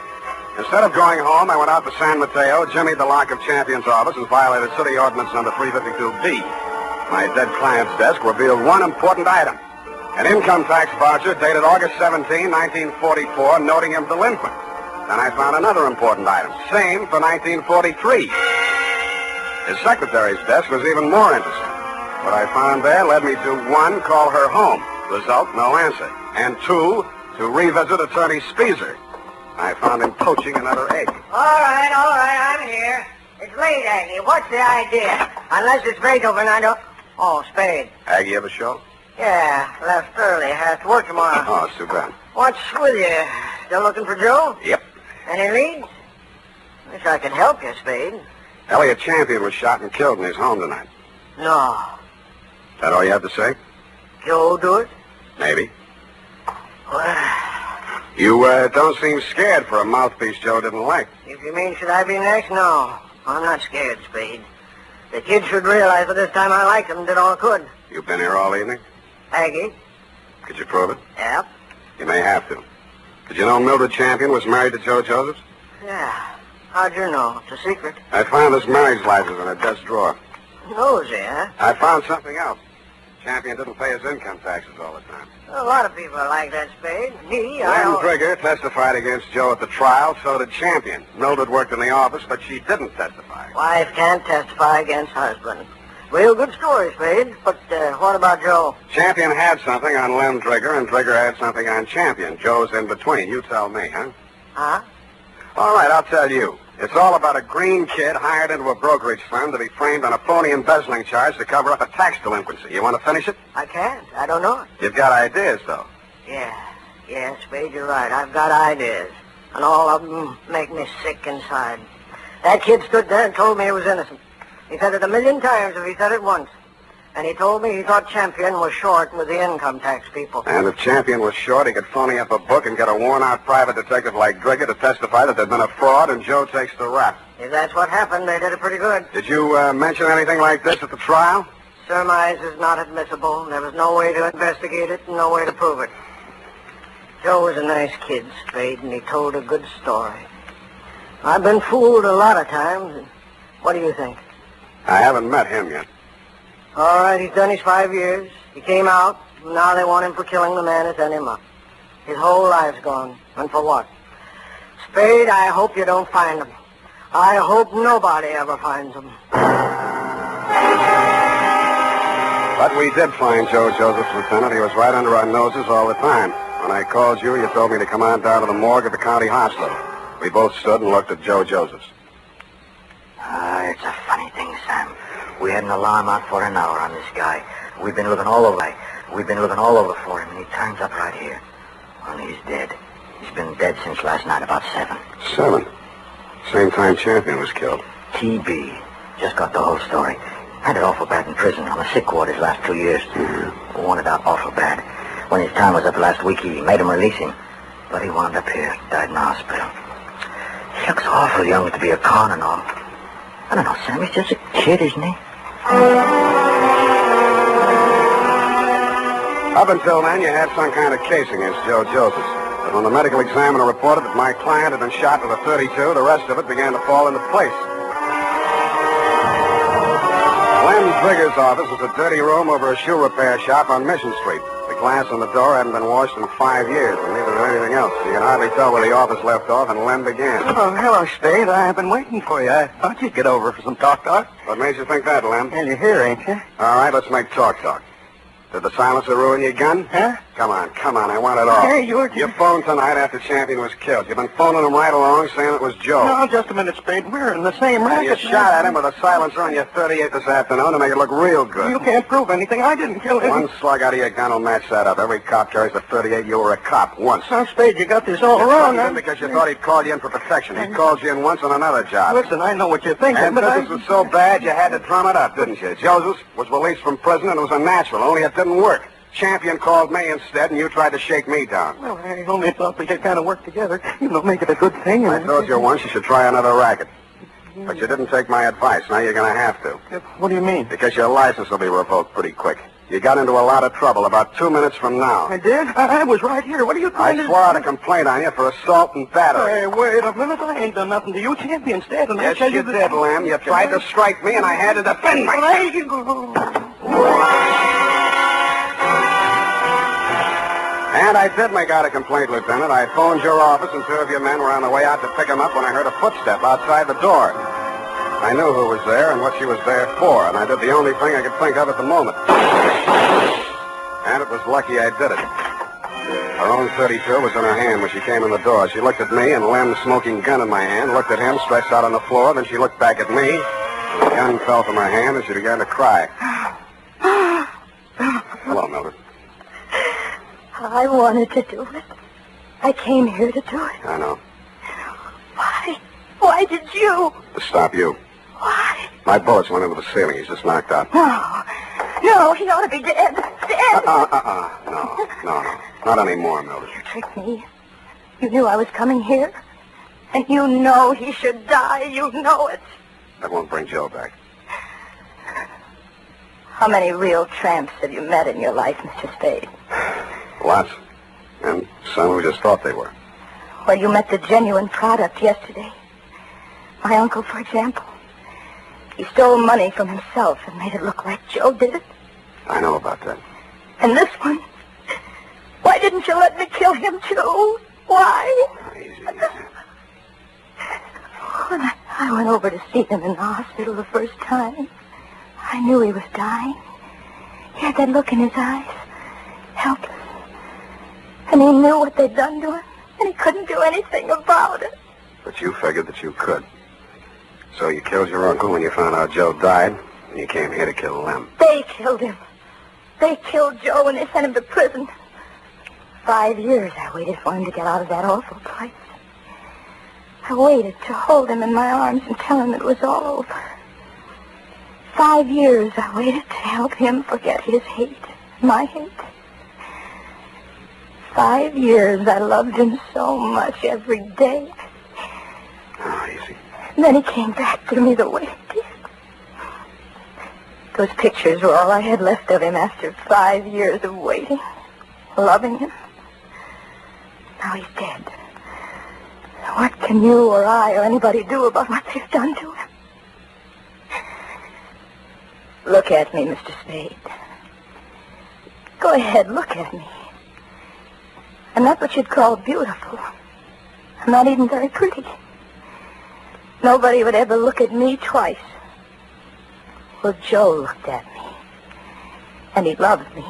Instead of going home, I went out to San Mateo, jimmied the lock of Champion's office, and violated City Ordinance number 352B. My dead client's desk revealed one important item. An income tax voucher dated August 17, 1944, noting him delinquent. Then I found another important item, same for 1943. His secretary's desk was even more interesting. What I found there led me to, 1, call her home. Result, no answer. And 2, to revisit Attorney Speezer. I found him poaching another egg. All right, I'm here. It's late, Aggie. What's the idea? Unless it's Beethoven, I don't... Oh, Spade. Aggie have a show? Yeah, left early. Has to work tomorrow. Oh, it's too bad. What's with you? Still looking for Joe? Yep. Any leads? Wish I could help you, Spade. Elliot Champion was shot and killed in his home tonight. No. Is that all you have to say? Joe do it? Maybe. Well, You don't seem scared for a mouthpiece Joe didn't like. if you mean should I be next, no. I'm not scared, Spade. The kid should realize by this time I liked him and did all I could. You've been here all evening? Aggie? Could you prove it? Yep. You may have to. Did you know Mildred Champion was married to Joe Josephs? Yeah. How'd you know? It's a secret. I found his marriage license in her desk drawer. Nosy, huh? I found something else. Champion didn't pay his income taxes all the time. A lot of people are like that, Spade. Me, Lem Trigger testified against Joe at the trial, so did Champion. Mildred worked in the office, but she didn't testify. Wife can't testify against husband. Real good story, Spade. But what about Joe? Champion had something on Lem Trigger, and Trigger had something on Champion. Joe's in between. You tell me, huh? Huh? All right, I'll tell you. It's all about a green kid hired into a brokerage firm to be framed on a phony embezzling charge to cover up a tax delinquency. You want to finish it? I can't. I don't know it. You've got ideas, though. Yeah, Spade, you're right. I've got ideas. And all of them make me sick inside. That kid stood there and told me he was innocent. He said it 1,000,000 times if he said it once. And he told me he thought Champion was short with the income tax people. And if Champion was short, he could phony up a book and get a worn-out private detective like Drigger to testify that there'd been a fraud, and Joe takes the rap. If that's what happened, they did it pretty good. Did you mention anything like this at the trial? Surmise is not admissible. There was no way to investigate it and no way to prove it. Joe was a nice kid, Spade, and he told a good story. I've been fooled a lot of times. What do you think? I haven't met him yet. All right, he's done his 5 years. He came out, and now they want him for killing the man who sent him up. His whole life's gone. And for what? Spade, I hope you don't find him. I hope nobody ever finds him. But we did find Joe Josephs, Lieutenant. He was right under our noses all the time. When I called you, you told me to come on down to the morgue at the county hospital. We both stood and looked at Joe Josephs. It's a funny thing, Sam. We had an alarm out for an hour on this guy. We've been looking all over. For him, and he turns up right here. Well, he's dead. He's been dead since last night about 7. 7? Same time Champion was killed. TB. Just got the whole story. Had it awful bad in prison on the sick ward his last 2 years. Wanted out awful bad. When his time was up last week, he made him release him. But he wound up here, died in the hospital. He looks awful young to be a con and all. I don't know, Sam, he's just a kid, isn't he? Up until then, you had some kind of case against Joe Josephs. But when the medical examiner reported that my client had been shot with a .32, the rest of it began to fall into place. Lem Trigger's office was a dirty room over a shoe repair shop on Mission Street. The glass on the door hadn't been washed in 5 years, and neither did anything else. You can hardly tell where the office left off and Lem began. Oh, hello, Spade. I've been waiting for you. I thought you'd get over for some talk. What made you think that, Lem? Well, you're here, ain't you? All right, let's make talk. Did the silencer ruin your gun? Huh? Come on, I want it all. Hey, you phoned tonight after Champion was killed. You've been phoning him right along saying it was Joe. No, just a minute, Spade. We're in the same And racket. you shot at him with a silencer on your .38 this afternoon to make it look real good. You can't prove anything. I didn't kill him. One slug out of your gun will match that up. Every cop carries a .38. You were a cop once. Now, Spade, you got this all wrong. Because you thought he'd called you in for protection. He called you in once on another job. Listen, I know what you're thinking, And but business was so bad you had to drum it up, didn't you? Joseph was released from prison and it was a natural, only it didn't work. Champion called me instead, and you tried to shake me down. Well, I only thought we could kind of work together. Make it a good thing. I told you once you should try another racket. But you didn't take my advice. Now you're going to have to. What do you mean? Because your license will be revoked pretty quick. You got into a lot of trouble about 2 minutes from now. I did? I was right here. What are you trying to do? I swore out a complaint on you for assault and battery. Hey, wait a minute. I ain't done nothing to you. Champion's dead. And Yes, you did, Lem. You tried to strike me, and I had to defend myself. And I did make out a complaint, Lieutenant. I phoned your office, and 2 of your men were on the way out to pick him up when I heard a footstep outside the door. I knew who was there and what she was there for, and I did the only thing I could think of at the moment. And it was lucky I did it. Her own .32 was in her hand when she came in the door. She looked at me, and Lem's smoking gun in my hand, looked at him stretched out on the floor, then she looked back at me, and the gun fell from her hand, and she began to cry. Hello, Mildred. I wanted to do it. I came here to do it. I know. Why? Why did you? To stop you. Why? My bullets went into the ceiling. He's just knocked out. No, he ought to be dead. Dead. No. Not anymore, Mildred. You tricked me. You knew I was coming here. And you know he should die. You know it. That won't bring Joe back. How many real tramps have you met in your life, Mr. Spade? Lots. And some who just thought they were. Well, you met the genuine product yesterday. My uncle, for example. He stole money from himself and made it look like Joe did it. I know about that. And this one? Why didn't you let me kill him, too? Why? Easy. When I went over to see him in the hospital the first time, I knew he was dying. He had that look in his eyes. Helpless. And he knew what they'd done to him, and he couldn't do anything about it. But you figured that you could. So you killed your uncle when you found out Joe died, and you came here to kill Lem. They killed him. They killed Joe, and they sent him to prison. 5 years I waited for him to get out of that awful place. I waited to hold him in my arms and tell him it was all over. 5 years I waited to help him forget his hate, my hate. 5 years I loved him so much every day. Oh, easy. And then he came back to me the way he did. Those pictures were all I had left of him after 5 years of waiting, loving him. Now he's dead. What can you or I or anybody do about what they've done to him? Look at me, Mr. Spade. Go ahead, look at me. I'm not what you'd call beautiful. I'm not even very pretty. Nobody would ever look at me twice. Well, Joe looked at me. And he loved me.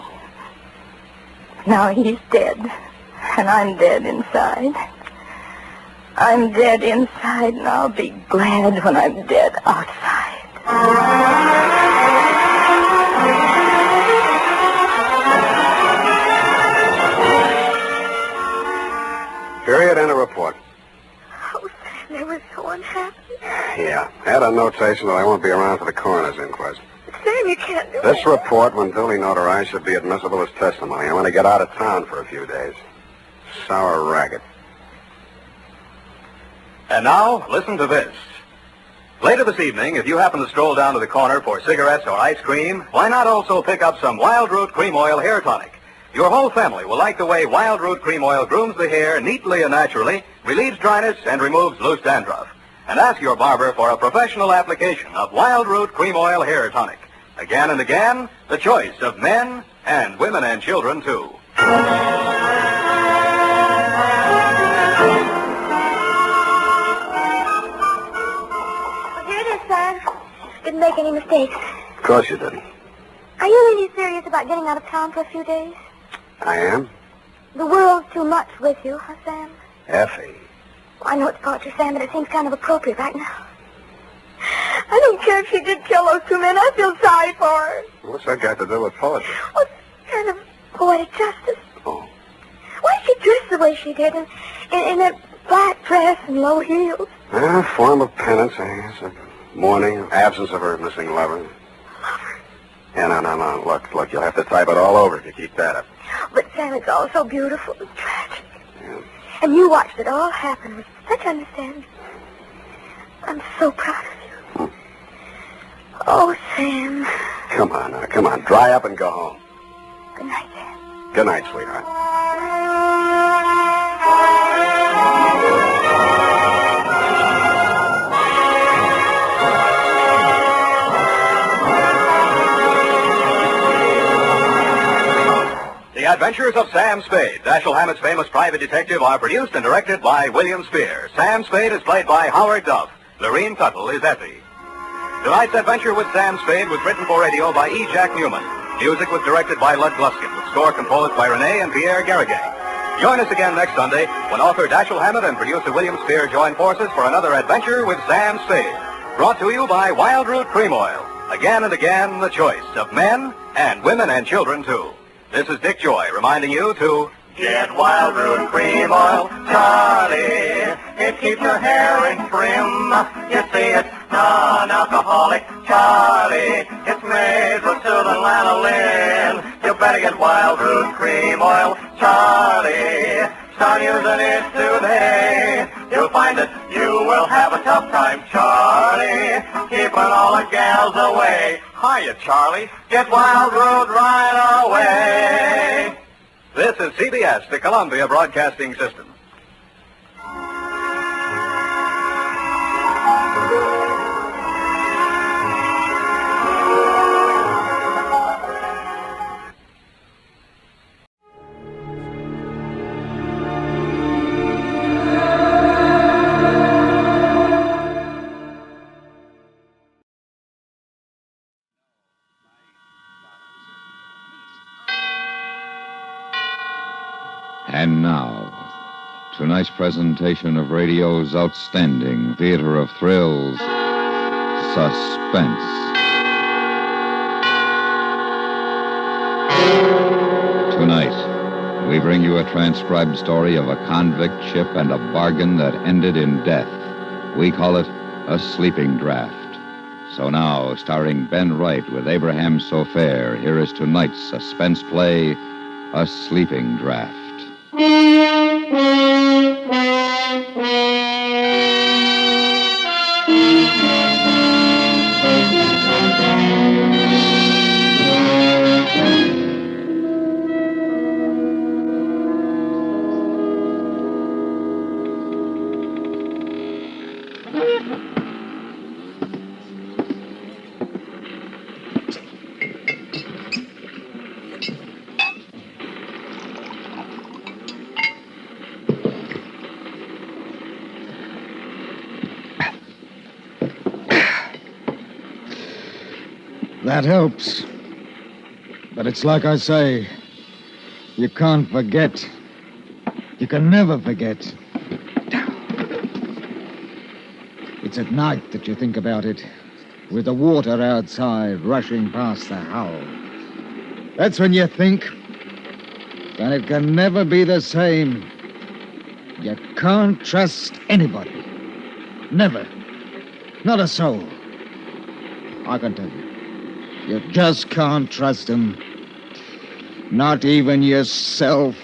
Now he's dead. And I'm dead inside. I'm dead inside, and I'll be glad when I'm dead outside. Period and a report. Oh, Sam, they were so unhappy. Yeah. Add a notation that I won't be around for the coroner's inquest. Sam, you can't do This it. report, when duly notarized, should be admissible as testimony. I want to get out of town for a few days. Sour racket. And now, listen to this. Later this evening, if you happen to stroll down to the corner for cigarettes or ice cream, why not also pick up some Wild Root Cream Oil Hair Tonic? Your whole family will like the way Wild Root Cream Oil grooms the hair neatly and naturally, relieves dryness, and removes loose dandruff. And ask your barber for a professional application of Wild Root Cream Oil Hair Tonic. Again and again, the choice of men and women and children, too. Here it is, Sam. Didn't make any mistakes. Of course you didn't. Are you really serious about getting out of town for a few days? I am? The world's too much with you, huh, Sam? Effie. I know it's torture, Sam, but it seems kind of appropriate right now. I don't care if she did kill those 2 men. I feel sorry for her. What's that got to do with poetry? Well, it's kind of poetic justice. Oh. Why did she dress the way she did in that black dress and low heels? A form of penance, I guess. A mourning, absence of her missing lover. Lover? Yeah, no. Look, you'll have to type it all over if you keep that up. But, Sam, it's all so beautiful and tragic. Yeah. And you watched it all happen with such understanding. I'm so proud of you. Oh, Sam. Come on now, come on. Dry up and go home. Good night, Sam. Good night, sweetheart. Adventures of Sam Spade, Dashiell Hammett's famous private detective, are produced and directed by William Spear. Sam Spade is played by Howard Duff. Lorene Tuttle is Effie. Tonight's adventure with Sam Spade was written for radio by E. Jack Newman. Music was directed by Lud Gluskin, with score composed by Renee and Pierre Garrigan. Join us again next Sunday when author Dashiell Hammett and producer William Spear join forces for another adventure with Sam Spade. Brought to you by Wild Root Cream Oil. Again and again, the choice of men and women and children, too. This is Dick Joy reminding you to get Wild Root Cream Oil, Charlie. It keeps your hair in trim. You see, it's non-alcoholic, Charlie. It's made with soothing lanolin. You better get Wild Root Cream Oil, Charlie. Start using it today. You'll find that you will have a tough time, Charlie, keeping all the gals away. Hiya, Charlie. Get Wild Root right away. This is CBS, the Columbia Broadcasting System. And now, tonight's presentation of radio's outstanding theater of thrills, Suspense. Tonight, we bring you a transcribed story of a convict ship and a bargain that ended in death. We call it A Sleeping Draft. So now, starring Ben Wright with Abraham Sofair, here is tonight's suspense play, A Sleeping Draft. That helps. But it's like I say, you can't forget. You can never forget. It's at night that you think about it, with the water outside rushing past the hull. That's when you think, and it can never be the same. You can't trust anybody. Never. Not a soul. I can tell you. You just can't trust them. Not even yourself.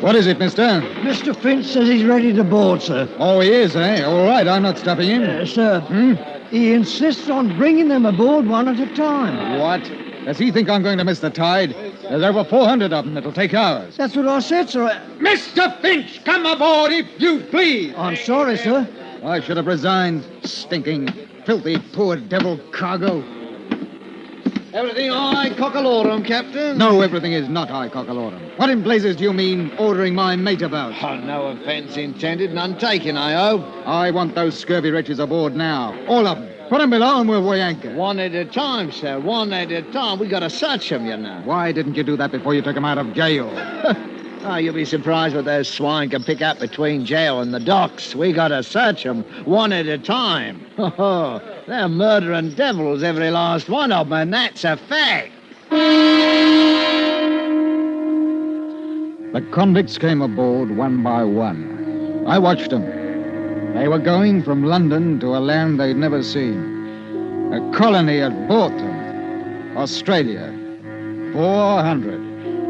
What is it, mister? Mr. Finch says he's ready to board, sir. Oh, he is, eh? All right, I'm not stopping him. Sir. He insists on bringing them aboard one at a time. What? Does he think I'm going to miss the tide? There's over 400 of them. It'll take hours. That's what I said, sir. Mr. Finch, come aboard if you please. I'm sorry, sir. I should have resigned. Stinking, filthy, poor devil cargo. Everything high cockalorum, Captain? No, everything is not high cockalorum. What in blazes do you mean ordering my mate about? Oh, no offense intended, none taken, I hope. I want those scurvy wretches aboard now. All of them. Put them below and we'll weigh anchor. One at a time, sir. One at a time. We got to search them, you know. Why didn't you do that before you took them out of jail? Oh, you'll be surprised what those swine can pick up between jail and the docks. We got to search them one at a time. Oh, they're murdering devils, every last one of them, and that's a fact. The convicts came aboard one by one. I watched them. They were going from London to a land they'd never seen. A colony had bought them. Australia. 400.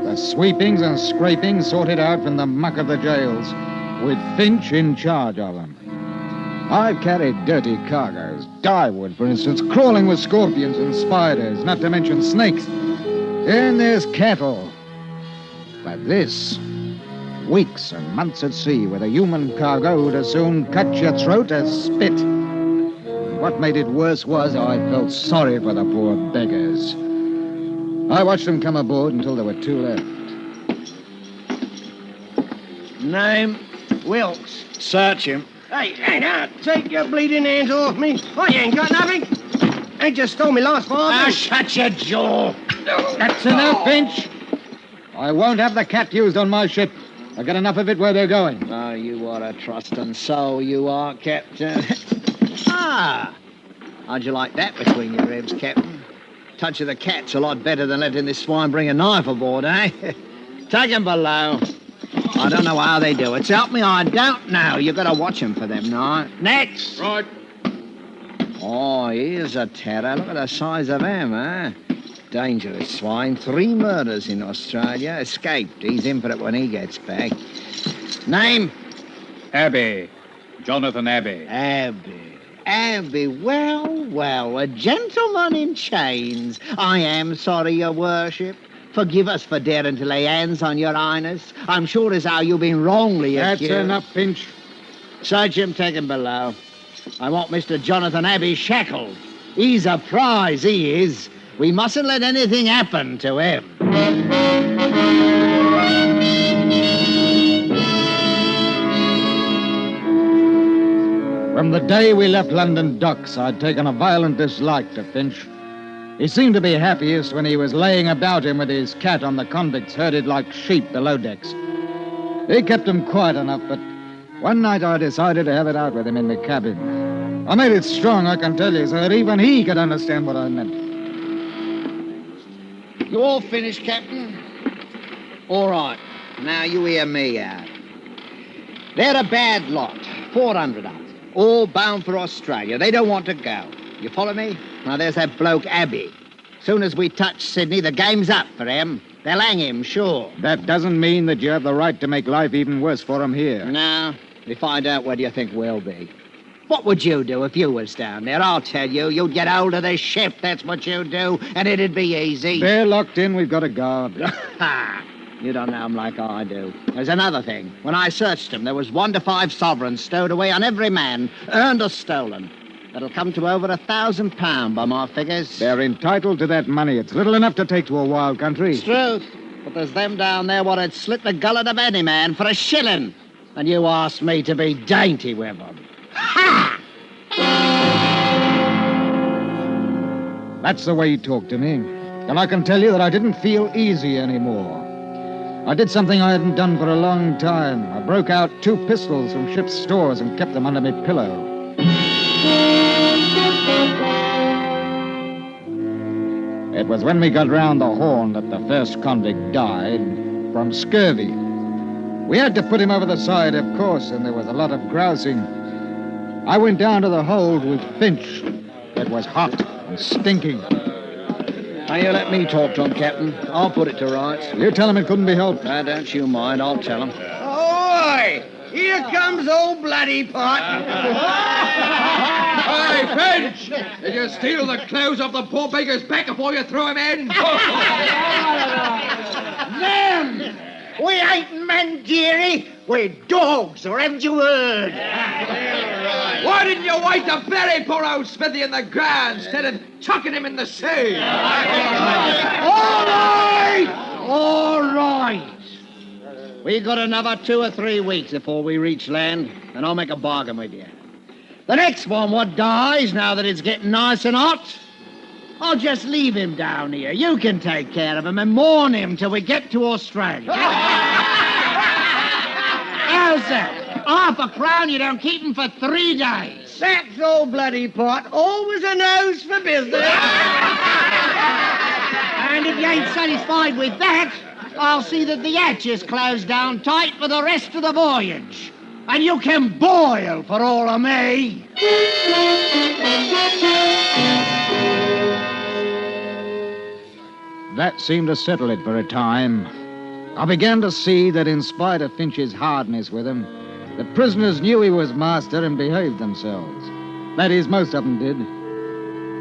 The sweepings and scrapings sorted out from the muck of the jails, with Finch in charge of them. I've carried dirty cargoes. Dyewood, for instance, crawling with scorpions and spiders, not to mention snakes. And there's cattle. But this, weeks and months at sea with a human cargo would as soon cut your throat as spit. And what made it worse was I felt sorry for the poor beggars. I watched them come aboard until there were 2 left. Name? Wilkes. Search him. Hey, now, take your bleeding hands off me. I ain't got nothing. Ain't just stole me last fall. Now, shut your jaw. That's enough, Finch. I won't have the cat used on my ship. I got enough of it where they're going. Oh, you are a trusting soul, you are, Captain. How'd you like that between your ribs, Captain? Touch of the cat's a lot better than letting this swine bring a knife aboard, eh? Take him below. I don't know how they do it. Help me, I don't know. You got to watch him for them, Noir. Next. Right. Oh, here's a terror. Look at the size of him, eh? Dangerous swine. 3 murders in Australia. Escaped. He's in for it when he gets back. Name? Abbey. Jonathan Abbey. Abbey. Well, a gentleman in chains. I am sorry, your worship. Forgive us for daring to lay hands on your highness. I'm sure as how you've been wrongly accused. That's enough, Finch. Search him, take him below. I want Mr. Jonathan Abbey shackled. He's a prize, he is. We mustn't let anything happen to him. From the day we left London docks, I'd taken a violent dislike to Finch. He seemed to be happiest when he was laying about him with his cat on the convicts herded like sheep below decks. He kept him quiet enough, but one night I decided to have it out with him in the cabin. I made it strong, I can tell you, so that even he could understand what I meant. You all finished, Captain? All right. Now you hear me out. They're a bad lot. 400 of them. All bound for Australia. They don't want to go. You follow me? Now, there's that bloke, Abbey. Soon as we touch Sydney, the game's up for him. They'll hang him, sure. That doesn't mean that you have the right to make life even worse for him here. No. We find out where do you think we'll be. What would you do if you was down there? I'll tell you. You'd get hold of the ship, that's what you'd do, and it'd be easy. They're locked in. We've got a guard. You don't know them like I do. There's another thing. When I searched them, there was 1 to 5 sovereigns stowed away on every man, earned or stolen. That'll come to over £1,000 by my figures. They're entitled to that money. It's little enough to take to a wild country. It's truth. But there's them down there what'd slit the gullet of any man for a shilling. And you asked me to be dainty with them. Ha! That's the way he talked to me. And I can tell you that I didn't feel easy anymore. I did something I hadn't done for a long time. I broke out 2 pistols from ship's stores and kept them under my pillow. It was when we got round the Horn that the first convict died from scurvy. We had to put him over the side, of course, and there was a lot of grousing. I went down to the hold with Finch. It was hot and stinking. Now, you let me talk to him, Captain. I'll put it to rights. You tell him it couldn't be helped. Now, don't you mind. I'll tell him. Oi! Here comes old Bloody Pot. Hey, Finch! Did you steal the clothes off the poor beggar's back before you threw him in? Them! We ain't men, dearie. We're dogs, or haven't you heard? Why didn't you wait to bury poor old Smithy in the ground instead of chucking him in the sea? All right. We got another 2 or 3 weeks before we reach land, and I'll make a bargain with you. The next one what dies, now that it's getting nice and hot, I'll just leave him down here. You can take care of him and mourn him till we get to Australia. How's that? £1/crown, you don't keep him for 3 days. That's old Bloody Pot. Always a nose for business. And if you ain't satisfied with that, I'll see that the hatch is closed down tight for the rest of the voyage. And you can boil for all of me. That seemed to settle it for a time. I began to see that in spite of Finch's hardness with him, the prisoners knew he was master and behaved themselves. That is, most of them did.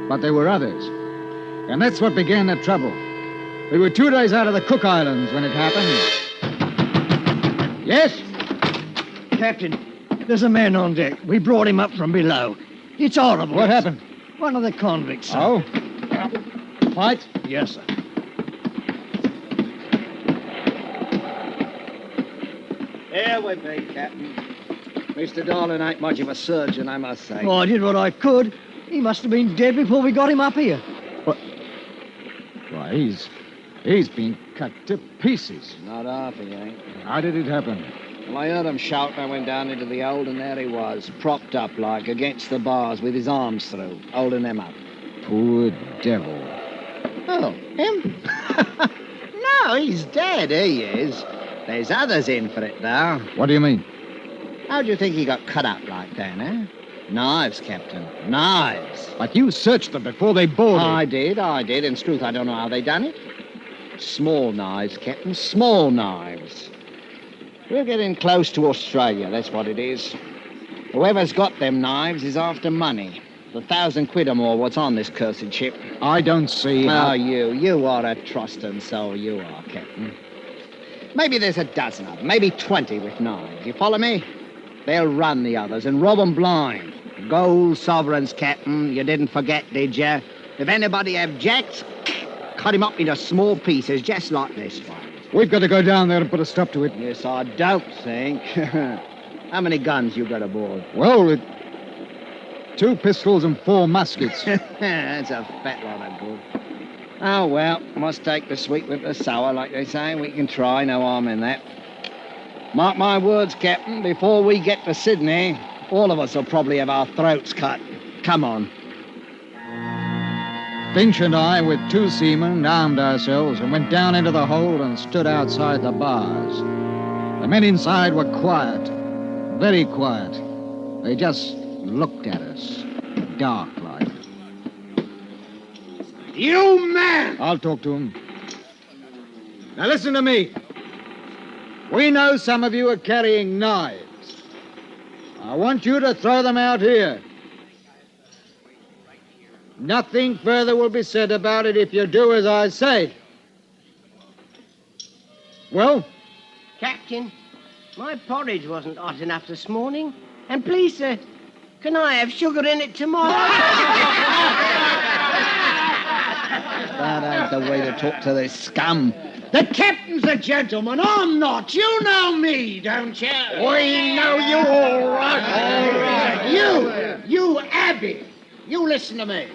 But there were others. And that's what began the trouble. We were 2 days out of the Cook Islands when it happened. Yes? Captain, there's a man on deck. We brought him up from below. It's horrible. What happened? One of the convicts, sir. Oh? Fight? Yes, sir. Here we be, Captain. Mr. Darling ain't much of a surgeon, I must say. Oh, I did what I could. He must have been dead before we got him up here. Why, he's been cut to pieces. Not half, he ain't. How did it happen? Well, I heard him shout and I went down into the hold, and there he was, propped up like against the bars with his arms through, holding them up. Poor devil. Oh, him? No, he's dead, he is. There's others in for it, though. What do you mean? How do you think he got cut up like that, eh? Knives, Captain, knives. But you searched them before they boarded. I did. In truth, I don't know how they done it. Small knives, Captain, small knives. We're getting close to Australia, that's what it is. Whoever's got them knives is after money. The 1,000 quid or more what's on this cursed ship. I don't see how... Oh, you are a trusting soul, you are, Captain. Maybe there's a dozen of them, maybe 20 with knives. You follow me? They'll run the others and rob 'em blind. Gold sovereigns, Captain. You didn't forget, did you? If anybody objects, cut him up into small pieces, just like this one. We've got to go down there and put a stop to it. Yes, I don't think. How many guns you got aboard? Well, 2 pistols and 4 muskets. That's a fat lot of good. Oh, well, must take the sweet with the sour, like they say. We can try, no harm in that. Mark my words, Captain, before we get to Sydney, all of us will probably have our throats cut. Come on. Finch and I, with 2 seamen, armed ourselves and went down into the hold and stood outside the bars. The men inside were quiet, very quiet. They just looked at us, dark like. You man! I'll talk to him. Now listen to me. We know some of you are carrying knives. I want you to throw them out here. Nothing further will be said about it if you do as I say. Well? Captain, my porridge wasn't hot enough this morning. And please, sir, can I have sugar in it tomorrow? That ain't the way to talk to this scum. The captain's a gentleman. I'm not. You know me, don't you? We know you all right. You, Abby. You listen to me.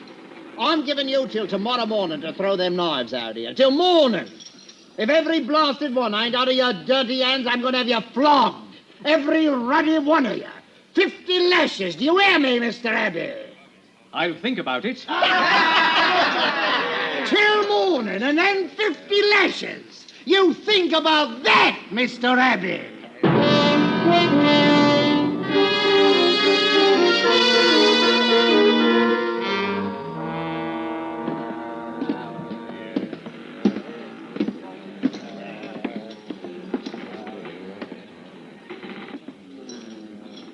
I'm giving you till tomorrow morning to throw them knives out here. Till morning. If every blasted one ain't out of your dirty hands, I'm going to have you flogged. Every ruddy one of you. 50 lashes. Do you hear me, Mr. Abbey? I'll think about it. Till morning, and then 50 lashes. You think about that, Mr. Abbey.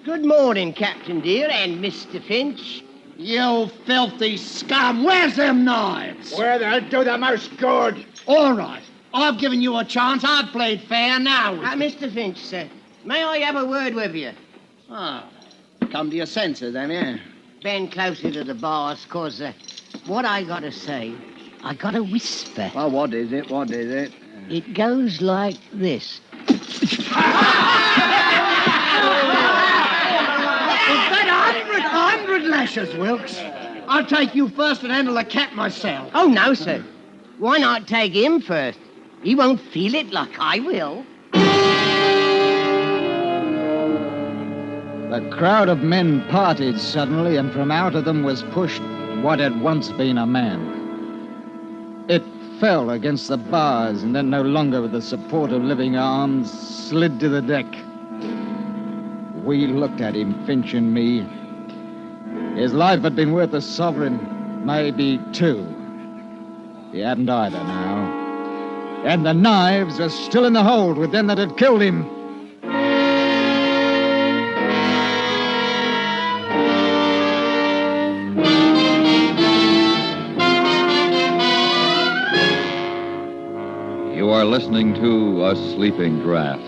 Good morning, Captain dear, and Mr. Finch. You filthy scum. Where's them knives? Where they'll do the most good. All right. I've given you a chance. I've played fair now. Mr. Finch, sir, may I have a word with you? Ah, come to your senses, have you? Bend closer to the bars, 'cause what I got to say, I got to whisper. Well, what is it? What is it? It goes like this. Hundred lashes, Wilkes. I'll take you first and handle the cat myself. Oh, no, sir. Why not take him first? He won't feel it like I will. The crowd of men parted suddenly, and from out of them was pushed what had once been a man. It fell against the bars, and then, no longer with the support of living arms, slid to the deck. We looked at him, Finch and me. His life had been worth a sovereign, maybe 2. He hadn't either now. And the knives were still in the hold with them that had killed him. You are listening to A Sleeping Draft.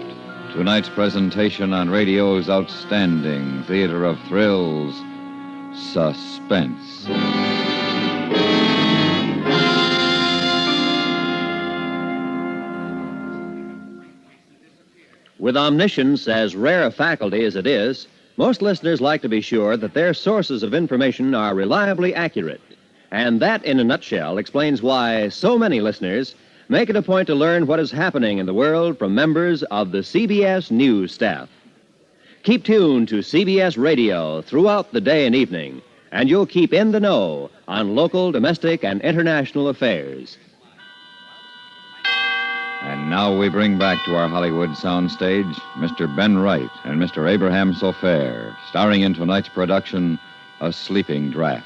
Tonight's presentation on radio's outstanding theater of thrills, Suspense. With omniscience as rare a faculty as it is, most listeners like to be sure that their sources of information are reliably accurate. And that, in a nutshell, explains why so many listeners make it a point to learn what is happening in the world from members of the CBS News staff. Keep tuned to CBS Radio throughout the day and evening, and you'll keep in the know on local, domestic, and international affairs. And now we bring back to our Hollywood soundstage Mr. Ben Wright and Mr. Abraham Sofair, starring in tonight's production, A Sleeping Draft.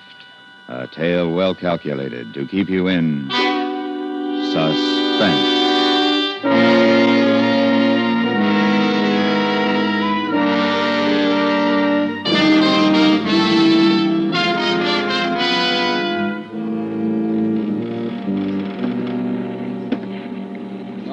A tale well calculated to keep you in suspense.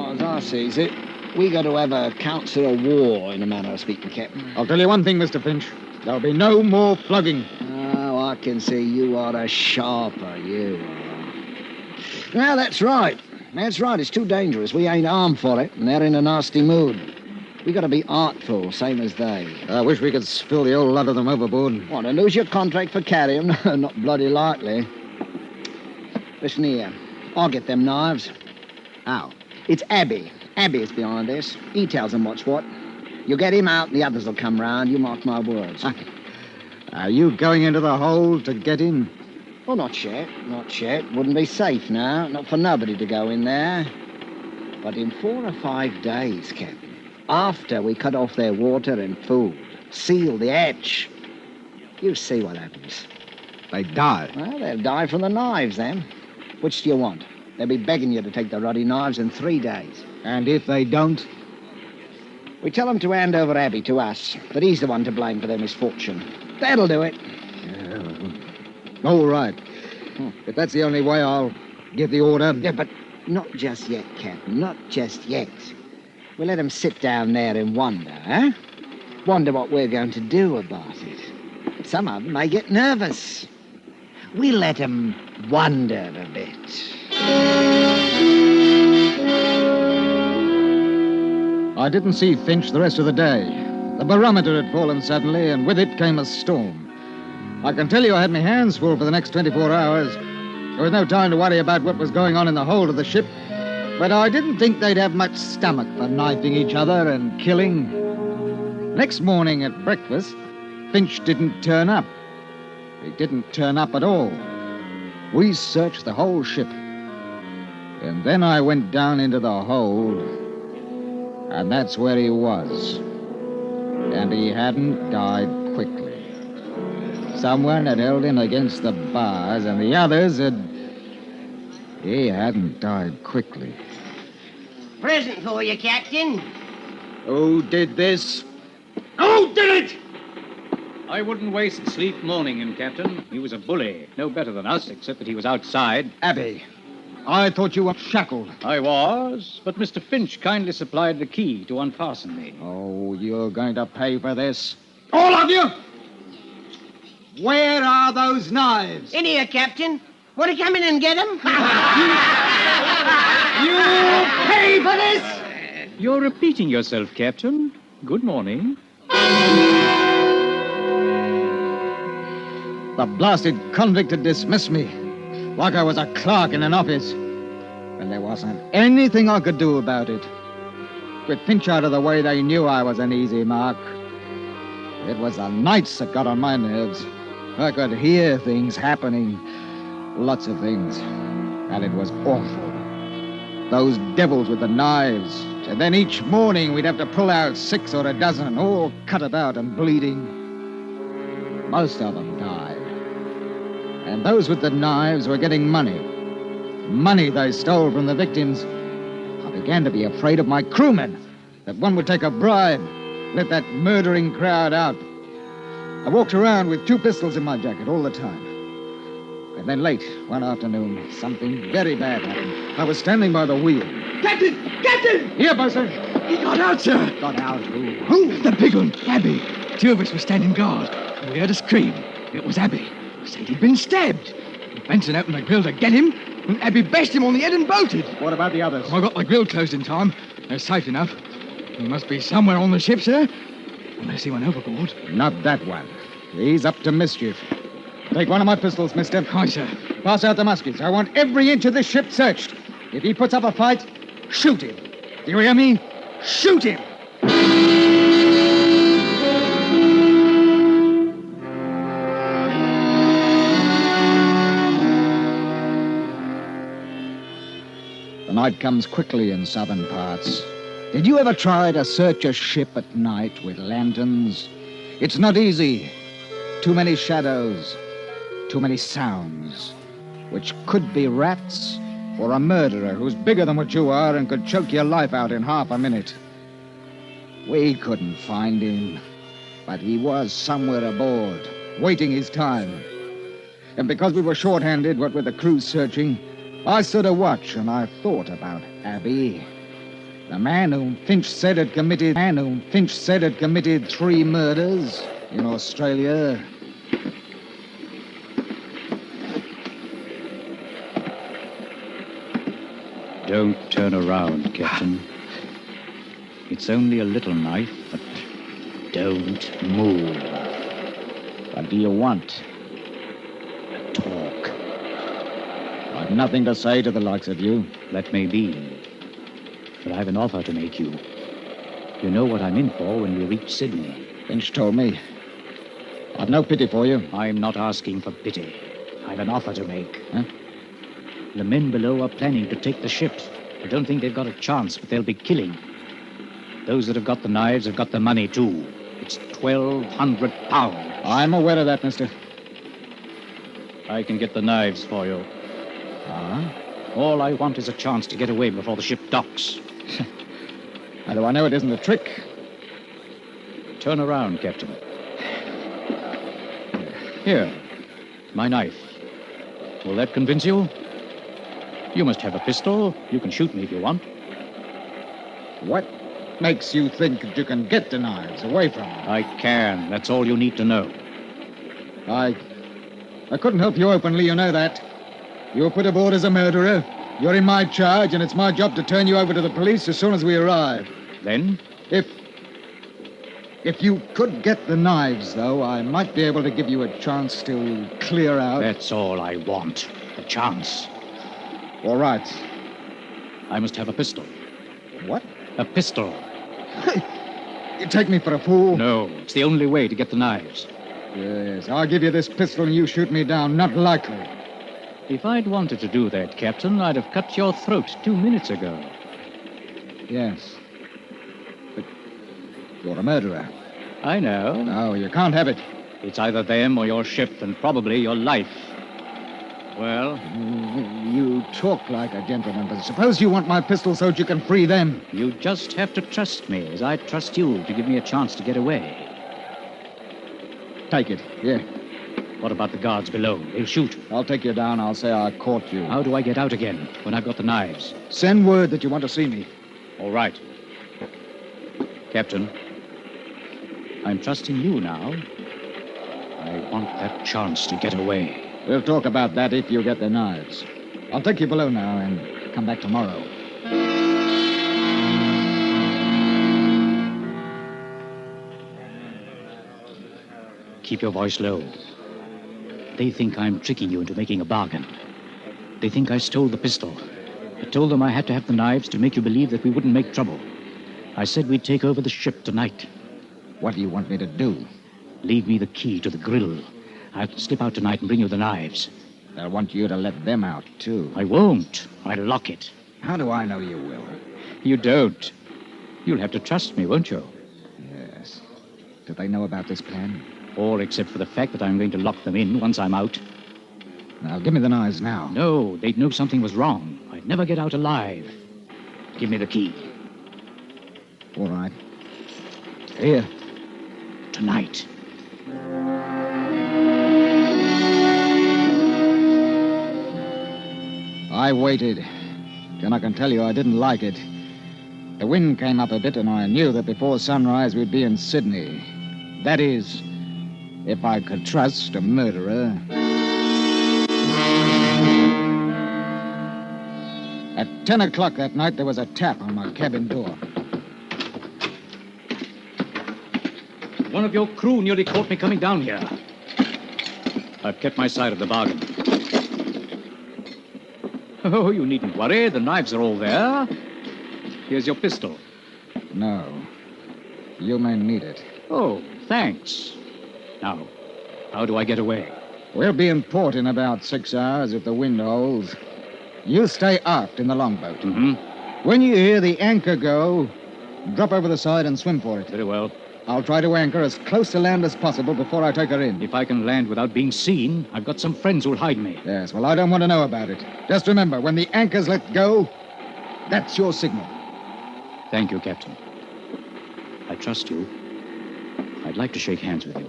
As I sees it, we got to have a council of war, in a manner of speaking, Captain. I'll tell you one thing, Mr. Finch. There'll be no more flogging. Oh, I can see you are a sharper, you are. Now, that's right. That's right. It's too dangerous. We ain't armed for it, and they're in a nasty mood. We got to be artful, same as they. I wish we could spill the old lot of them overboard. Want to lose your contract for carrying? Not bloody likely. Listen here. I'll get them knives. How? It's Abby. Abby's behind this. He tells them what's what. You get him out, and the others will come round. You mark my words. Are you going into the hole to get in? Well, not yet. Not yet. Wouldn't be safe now. Not for nobody to go in there. But in 4 or 5 days, Captain, after we cut off their water and food, seal the hatch, you see what happens. They die. Well, they'll die from the knives, then. Which do you want? They'll be begging you to take the ruddy knives in 3 days. And if they don't? We tell them to hand over Abby to us, but he's the one to blame for their misfortune. That'll do it. All right. If that's the only way, I'll give the order. Yeah, but not just yet, Captain. Not just yet. We'll let them sit down there and wonder, huh? Wonder what we're going to do about it. Some of them may get nervous. We'll let them wonder a bit. I didn't see Finch the rest of the day. The barometer had fallen suddenly, and with it came a storm. I can tell you I had my hands full for the next 24 hours. There was no time to worry about what was going on in the hold of the ship, but I didn't think they'd have much stomach for knifing each other and killing. Next morning at breakfast, Finch didn't turn up. He didn't turn up at all. We searched the whole ship. And then I went down into the hold, and that's where he was. And he hadn't died quickly. Someone had held him against the bars, and the others had... He hadn't died quickly. Present for you, Captain. Who did this? Who did it? I wouldn't waste sleep mourning him, Captain. He was a bully. No better than us, except that he was outside. Abby, I thought you were shackled. I was, but Mr. Finch kindly supplied the key to unfasten me. Oh, you're going to pay for this. All of you! Where are those knives? In here, Captain. Want to come in and get them? You pay for this? You're repeating yourself, Captain. Good morning. The blasted convict had dismissed me, like I was a clerk in an office. And there wasn't anything I could do about it. With Finch out of the way, they knew I was an easy mark. It was the nights that got on my nerves. I could hear things happening, lots of things, and it was awful. Those devils with the knives, and then each morning we'd have to pull out 6 or a dozen, all cut about and bleeding. Most of them died. And those with the knives were getting money. Money they stole from the victims. I began to be afraid of my crewmen, that one would take a bribe, let that murdering crowd out. I walked around with 2 pistols in my jacket all the time. And then late one afternoon, something very bad happened. I was standing by the wheel. Captain! Captain! Captain! Here, Bosun. He got out, sir. Got out who? Who? The big one, Abby. Two of us were standing guard. We heard a scream. It was Abby. Said he'd been stabbed. Benson opened the grill to get him, and Abby bashed him on the head and bolted. What about the others? I got the grill closed in time. They're safe enough. He must be somewhere on the ship, sir. Unless he went overboard. Not that one. He's up to mischief. Take one of my pistols, mister. Aye, sir. Pass out the muskets. I want every inch of this ship searched. If he puts up a fight, shoot him. Do you hear me? Shoot him! The night comes quickly in southern parts. Did you ever try to search a ship at night with lanterns? It's not easy. Too many shadows, too many sounds, which could be rats or a murderer who's bigger than what you are and could choke your life out in half a minute. We couldn't find him, but he was somewhere aboard, waiting his time. And because we were short-handed, what with the crew searching, I stood a watch and I thought about Abby. The man whom Finch said had committed 3 murders in Australia. Don't turn around, Captain. It's only a little knife, but don't move. What do you want? Talk. I've nothing to say to the likes of you. That may be. But I've an offer to make you. You know what I'm in for when we reach Sydney. Finch told me. I've no pity for you. I'm not asking for pity. I've an offer to make. Huh? The men below are planning to take the ship. I don't think they've got a chance, but they'll be killing. Those that have got the knives have got the money, too. It's £1,200. I'm aware of that, mister. I can get the knives for you. Ah? All I want is a chance to get away before the ship docks. How do I know it isn't a trick? Turn around, Captain. Here, my knife. Will that convince you? You must have a pistol. You can shoot me if you want. What makes you think that you can get the knives away from me? I can. That's all you need to know. I couldn't help you openly, you know that. You were put aboard as a murderer. You're in my charge, and it's my job to turn you over to the police as soon as we arrive. Then? If you could get the knives, though, I might be able to give you a chance to clear out. That's all I want. A chance. All right. I must have a pistol. What? A pistol. You take me for a fool? No, it's the only way to get the knives. Yes, I'll give you this pistol and you shoot me down. Not likely. If I'd wanted to do that, Captain, I'd have cut your throat 2 minutes ago. Yes. But you're a murderer. I know. No, you can't have it. It's either them or your ship, and probably your life. Well? You talk like a gentleman, but suppose you want my pistol so that you can free them. You just have to trust me, as I trust you, to give me a chance to get away. Take it. Here. What about the guards below? They'll shoot. I'll take you down. I'll say I caught you. How do I get out again when I've got the knives? Send word that you want to see me. All right. Captain, I'm trusting you now. I want that chance to get away. We'll talk about that if you get the knives. I'll take you below now and come back tomorrow. Keep your voice low. They think I'm tricking you into making a bargain. They think I stole the pistol. I told them I had to have the knives to make you believe that we wouldn't make trouble. I said we'd take over the ship tonight. What do you want me to do? Leave me the key to the grill. I'll slip out tonight and bring you the knives. They'll want you to let them out, too. I won't. I'll lock it. How do I know you will? You don't. You'll have to trust me, won't you? Yes. Do they know about this plan? All except for the fact that I'm going to lock them in once I'm out. Now, give me the knives now. No, they'd know something was wrong. I'd never get out alive. Give me the key. All right. Here. Tonight. I waited. And I can tell you I didn't like it. The wind came up a bit, and I knew that before sunrise we'd be in Sydney. That is, if I could trust a murderer. At 10 o'clock that night, there was a tap on my cabin door. One of your crew nearly caught me coming down here. I've kept my side of the bargain. Oh, you needn't worry. The knives are all there. Here's your pistol. No. You may need it. Oh, thanks. Now, how do I get away? We'll be in port in about 6 hours if the wind holds. You stay aft in the longboat. Mm-hmm. When you hear the anchor go, drop over the side and swim for it. Very well. I'll try to anchor as close to land as possible before I take her in. If I can land without being seen, I've got some friends who'll hide me. Yes, well, I don't want to know about it. Just remember, when the anchor's let go, that's your signal. Thank you, Captain. I trust you. I'd like to shake hands with you.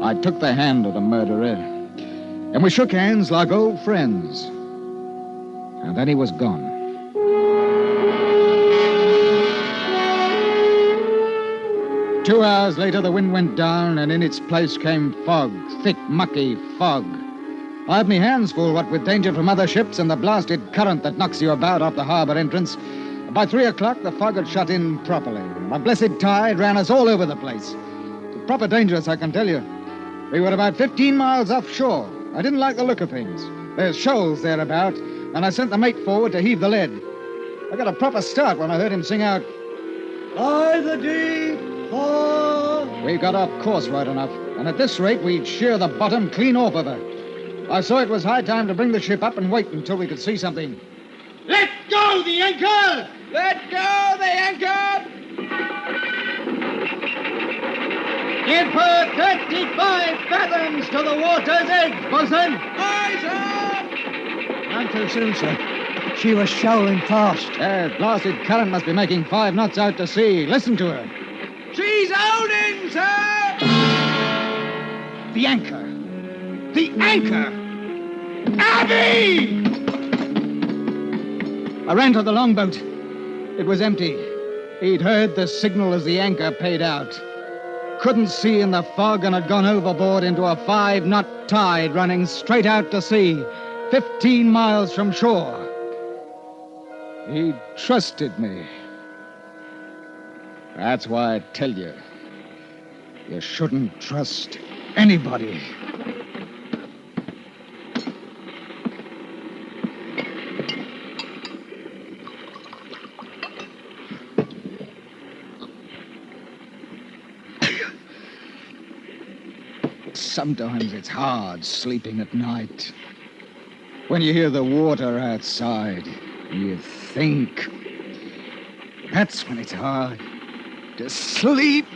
I took the hand of the murderer, and we shook hands like old friends. And then he was gone. Two hours later, the wind went down, and in its place came fog, thick, mucky fog. I had me hands full, what with danger from other ships and the blasted current that knocks you about off the harbor entrance. By 3 o'clock, the fog had shut in properly. A blessed tide ran us all over the place. It's proper dangerous, I can tell you. We were about 15 miles offshore. I didn't like the look of things. There's shoals thereabout, and I sent the mate forward to heave the lead. I got a proper start when I heard him sing out, "By the deep, for..." We got off course right enough, and at this rate, we'd shear the bottom clean off of her. I saw it was high time to bring the ship up and wait until we could see something. Let go the anchor! Let go the anchor! Give her 35 fathoms to the water's edge, bosun! Eyes up! None too soon, sir. She was shoaling fast. That blasted current must be making 5 knots out to sea. Listen to her. She's holding, sir! The anchor! The anchor! Abby! I ran to the longboat. It was empty. He'd heard the signal as the anchor paid out. Couldn't see in the fog and had gone overboard into a 5-knot tide running straight out to sea, 15 miles from shore. He trusted me. That's why I tell you, you shouldn't trust anybody. Sometimes it's hard sleeping at night. When you hear the water outside, you think. That's when it's hard to sleep.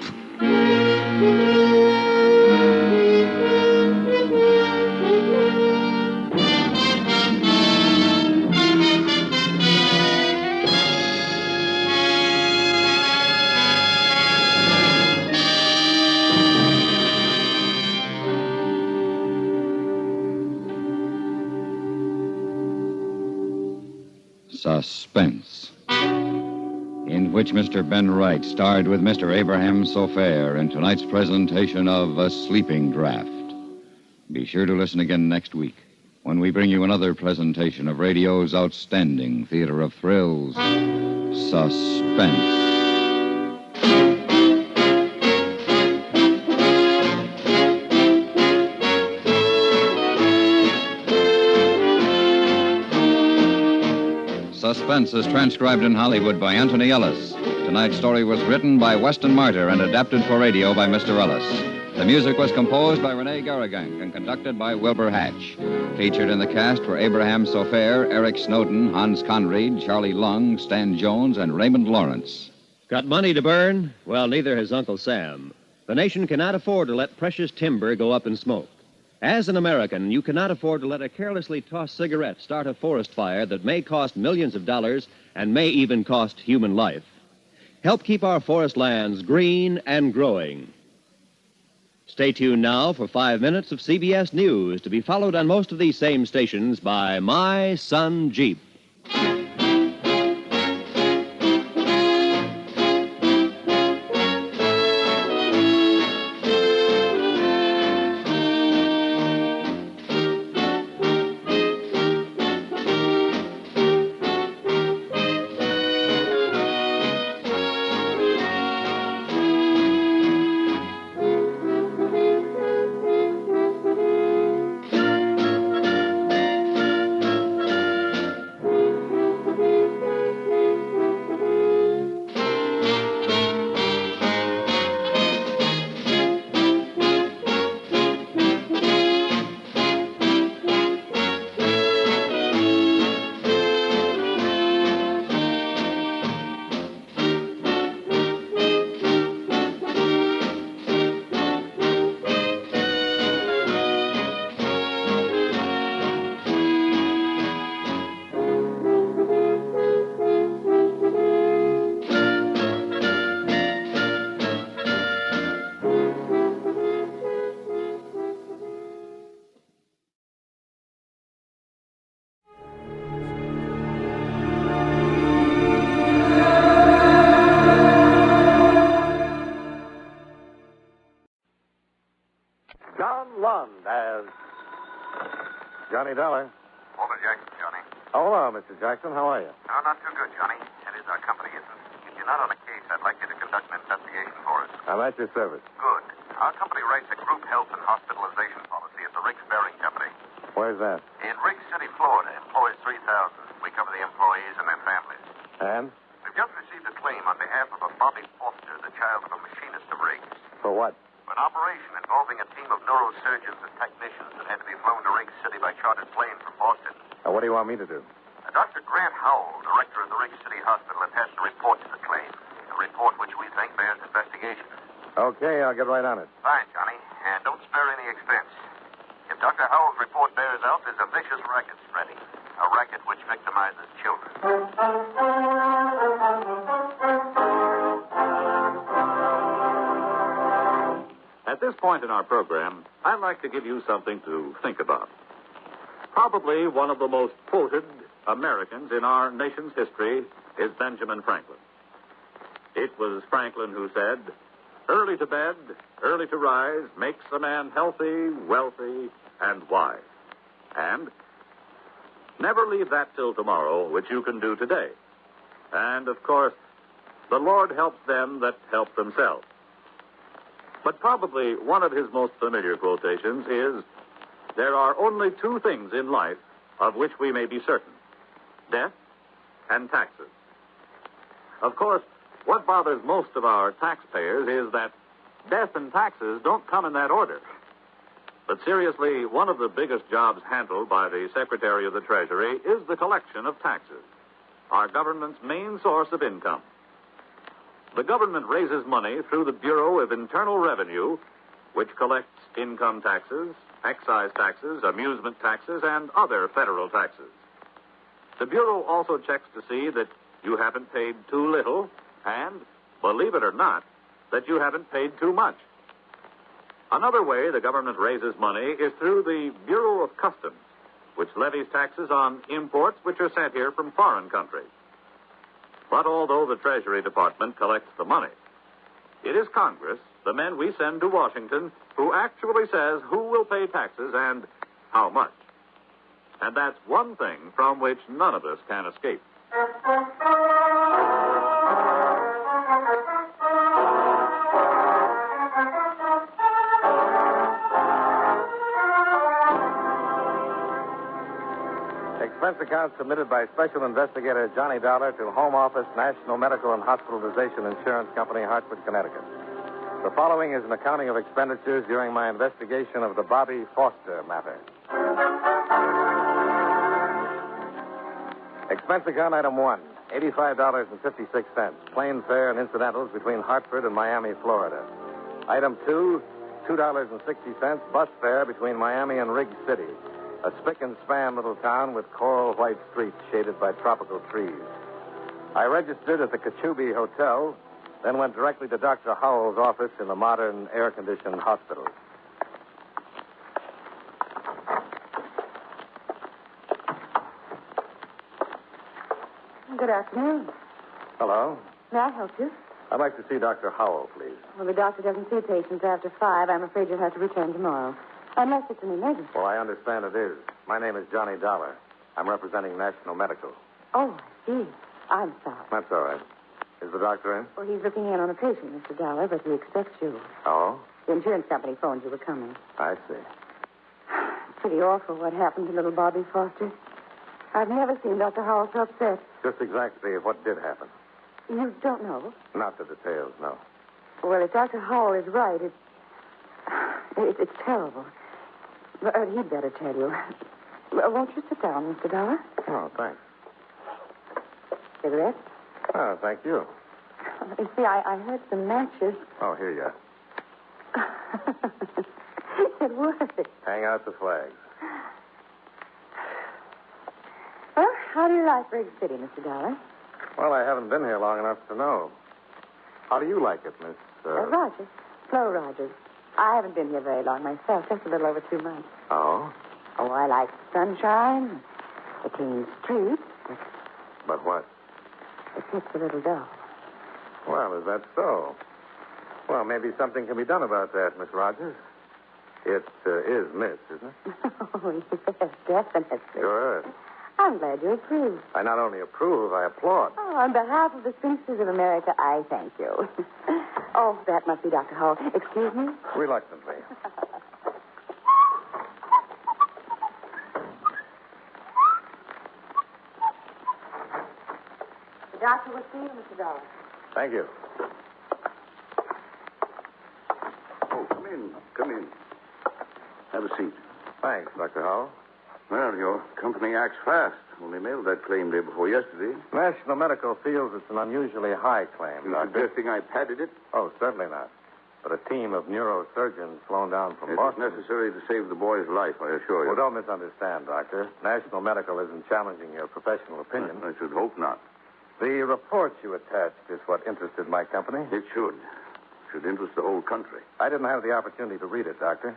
Suspense, in which Mr. Ben Wright starred with Mr. Abraham Sofair in tonight's presentation of A Sleeping Draft. Be sure to listen again next week when we bring you another presentation of radio's outstanding theater of thrills, Suspense. Suspense is transcribed in Hollywood by Anthony Ellis. Tonight's story was written by Weston Martyr and adapted for radio by Mr. Ellis. The music was composed by Rene Garrigank and conducted by Wilbur Hatch. Featured in the cast were Abraham Sofair, Eric Snowden, Hans Conried, Charlie Lung, Stan Jones, and Raymond Lawrence. Got money to burn? Well, neither has Uncle Sam. The nation cannot afford to let precious timber go up in smoke. As an American, you cannot afford to let a carelessly tossed cigarette start a forest fire that may cost millions of dollars and may even cost human life. Help keep our forest lands green and growing. Stay tuned now for 5 minutes of CBS News, to be followed on most of these same stations by My Son Jeep. John Lund as Johnny Dollar. Walter Jackson, Johnny. Oh, hello, Mr. Jackson. How are you? No, not too good, Johnny. It is our company, isn't it? If you're not on a case, I'd like you to conduct an investigation for us. I'm at your service. Good. Our company writes a group health and hospitalization policy at the Riggs Bearing Company. Where's that? In Riggs City, Florida, employs 3,000. We cover the employees and their families. And? We've just received a claim on behalf of a Bobby Foster, the child of a machinist of Riggs. For what? For an operation involving a team of neurosurgeons and technicians that had to be flown to Riggs City by chartered plane from Boston. What do you want me to do? Dr. Grant Howell, director of the Riggs City Hospital, attached a report to the claim. A report which we think bears investigation. Okay, I'll get right on it. Fine, Johnny. And don't spare any expense. If Dr. Howell's report bears out, there's a vicious racket spreading. A racket which victimizes children. At this point in our program, I'd like to give you something to think about. Probably one of the most quoted Americans in our nation's history is Benjamin Franklin. It was Franklin who said, "Early to bed, early to rise makes a man healthy, wealthy, and wise." And never leave that till tomorrow, which you can do today. And, of course, the Lord helps them that help themselves. But probably one of his most familiar quotations is, "There are only two things in life of which we may be certain: death and taxes." Of course, what bothers most of our taxpayers is that death and taxes don't come in that order. But seriously, one of the biggest jobs handled by the Secretary of the Treasury is the collection of taxes, our government's main source of income. The government raises money through the Bureau of Internal Revenue, which collects income taxes, excise taxes, amusement taxes, and other federal taxes. The Bureau also checks to see that you haven't paid too little and, believe it or not, that you haven't paid too much. Another way the government raises money is through the Bureau of Customs, which levies taxes on imports which are sent here from foreign countries. But although the Treasury Department collects the money, it is Congress, the men we send to Washington, who actually says who will pay taxes and how much. And that's one thing from which none of us can escape. Expense account submitted by Special Investigator Johnny Dollar to Home Office, National Medical and Hospitalization Insurance Company, Hartford, Connecticut. The following is an accounting of expenditures during my investigation of the Bobby Foster matter. Expense account item 1, $85.56, plane fare and incidentals between Hartford and Miami, Florida. Item 2, $2.60, bus fare between Miami and Riggs City, a spick and span little town with coral white streets shaded by tropical trees. I registered at the Kachubi Hotel, then went directly to Dr. Howell's office in the modern air-conditioned hospital. Good afternoon. Hello. May I help you? I'd like to see Dr. Howell, please. Well, the doctor doesn't see patients after 5. I'm afraid you'll have to return tomorrow. Unless it's an emergency. Well, I understand it is. My name is Johnny Dollar. I'm representing National Medical. Oh, I see. I'm sorry. That's all right. Is the doctor in? Well, he's looking in on a patient, Mr. Dollar, but he expects you. Oh? The insurance company phoned you were coming. I see. It's pretty awful what happened to little Bobby Foster. I've never seen Dr. Howell so upset. Just exactly what did happen. You don't know? Not the details, no. Well, if Dr. Howell is right, it's terrible. But he'd better tell you. Won't you sit down, Mr. Dollar? Oh, thanks. Cigarette? Oh, thank you. You see, I heard some matches. Oh, here you are. It worked. Hang out the flags. Well, how do you like Riggs City, Mr. Dollar? Well, I haven't been here long enough to know. How do you like it, Miss... Rogers. Flo Rogers. I haven't been here very long myself, just a little over 2 months. Oh? Oh, I like the sunshine, the clean streets. But what? It gets a little dull. Well, is that so? Well, maybe something can be done about that, Miss Rogers. It is Miss, isn't it? Oh, yes, definitely. Sure. I'm glad you approve. I not only approve, I applaud. Oh, on behalf of the spinsters of America, I thank you. Oh, that must be Dr. Hall. Excuse me? Reluctantly. The doctor will see you, Mr. Dollar. Thank you. Oh, come in. Come in. Have a seat. Thanks, Dr. Hall. Well, your company acts fast. Only mailed that claim day before yesterday. National Medical feels it's an unusually high claim, You Doctor. suggesting I padded it? Oh, certainly not. But a team of neurosurgeons flown down from It is Boston. necessary to save the boy's life, I assure you. Well, don't misunderstand, Doctor. National Medical isn't challenging your professional opinion. I should hope not. The report you attached is what interested my company. It should. Should interest the whole country. I didn't have the opportunity to read it, Doctor.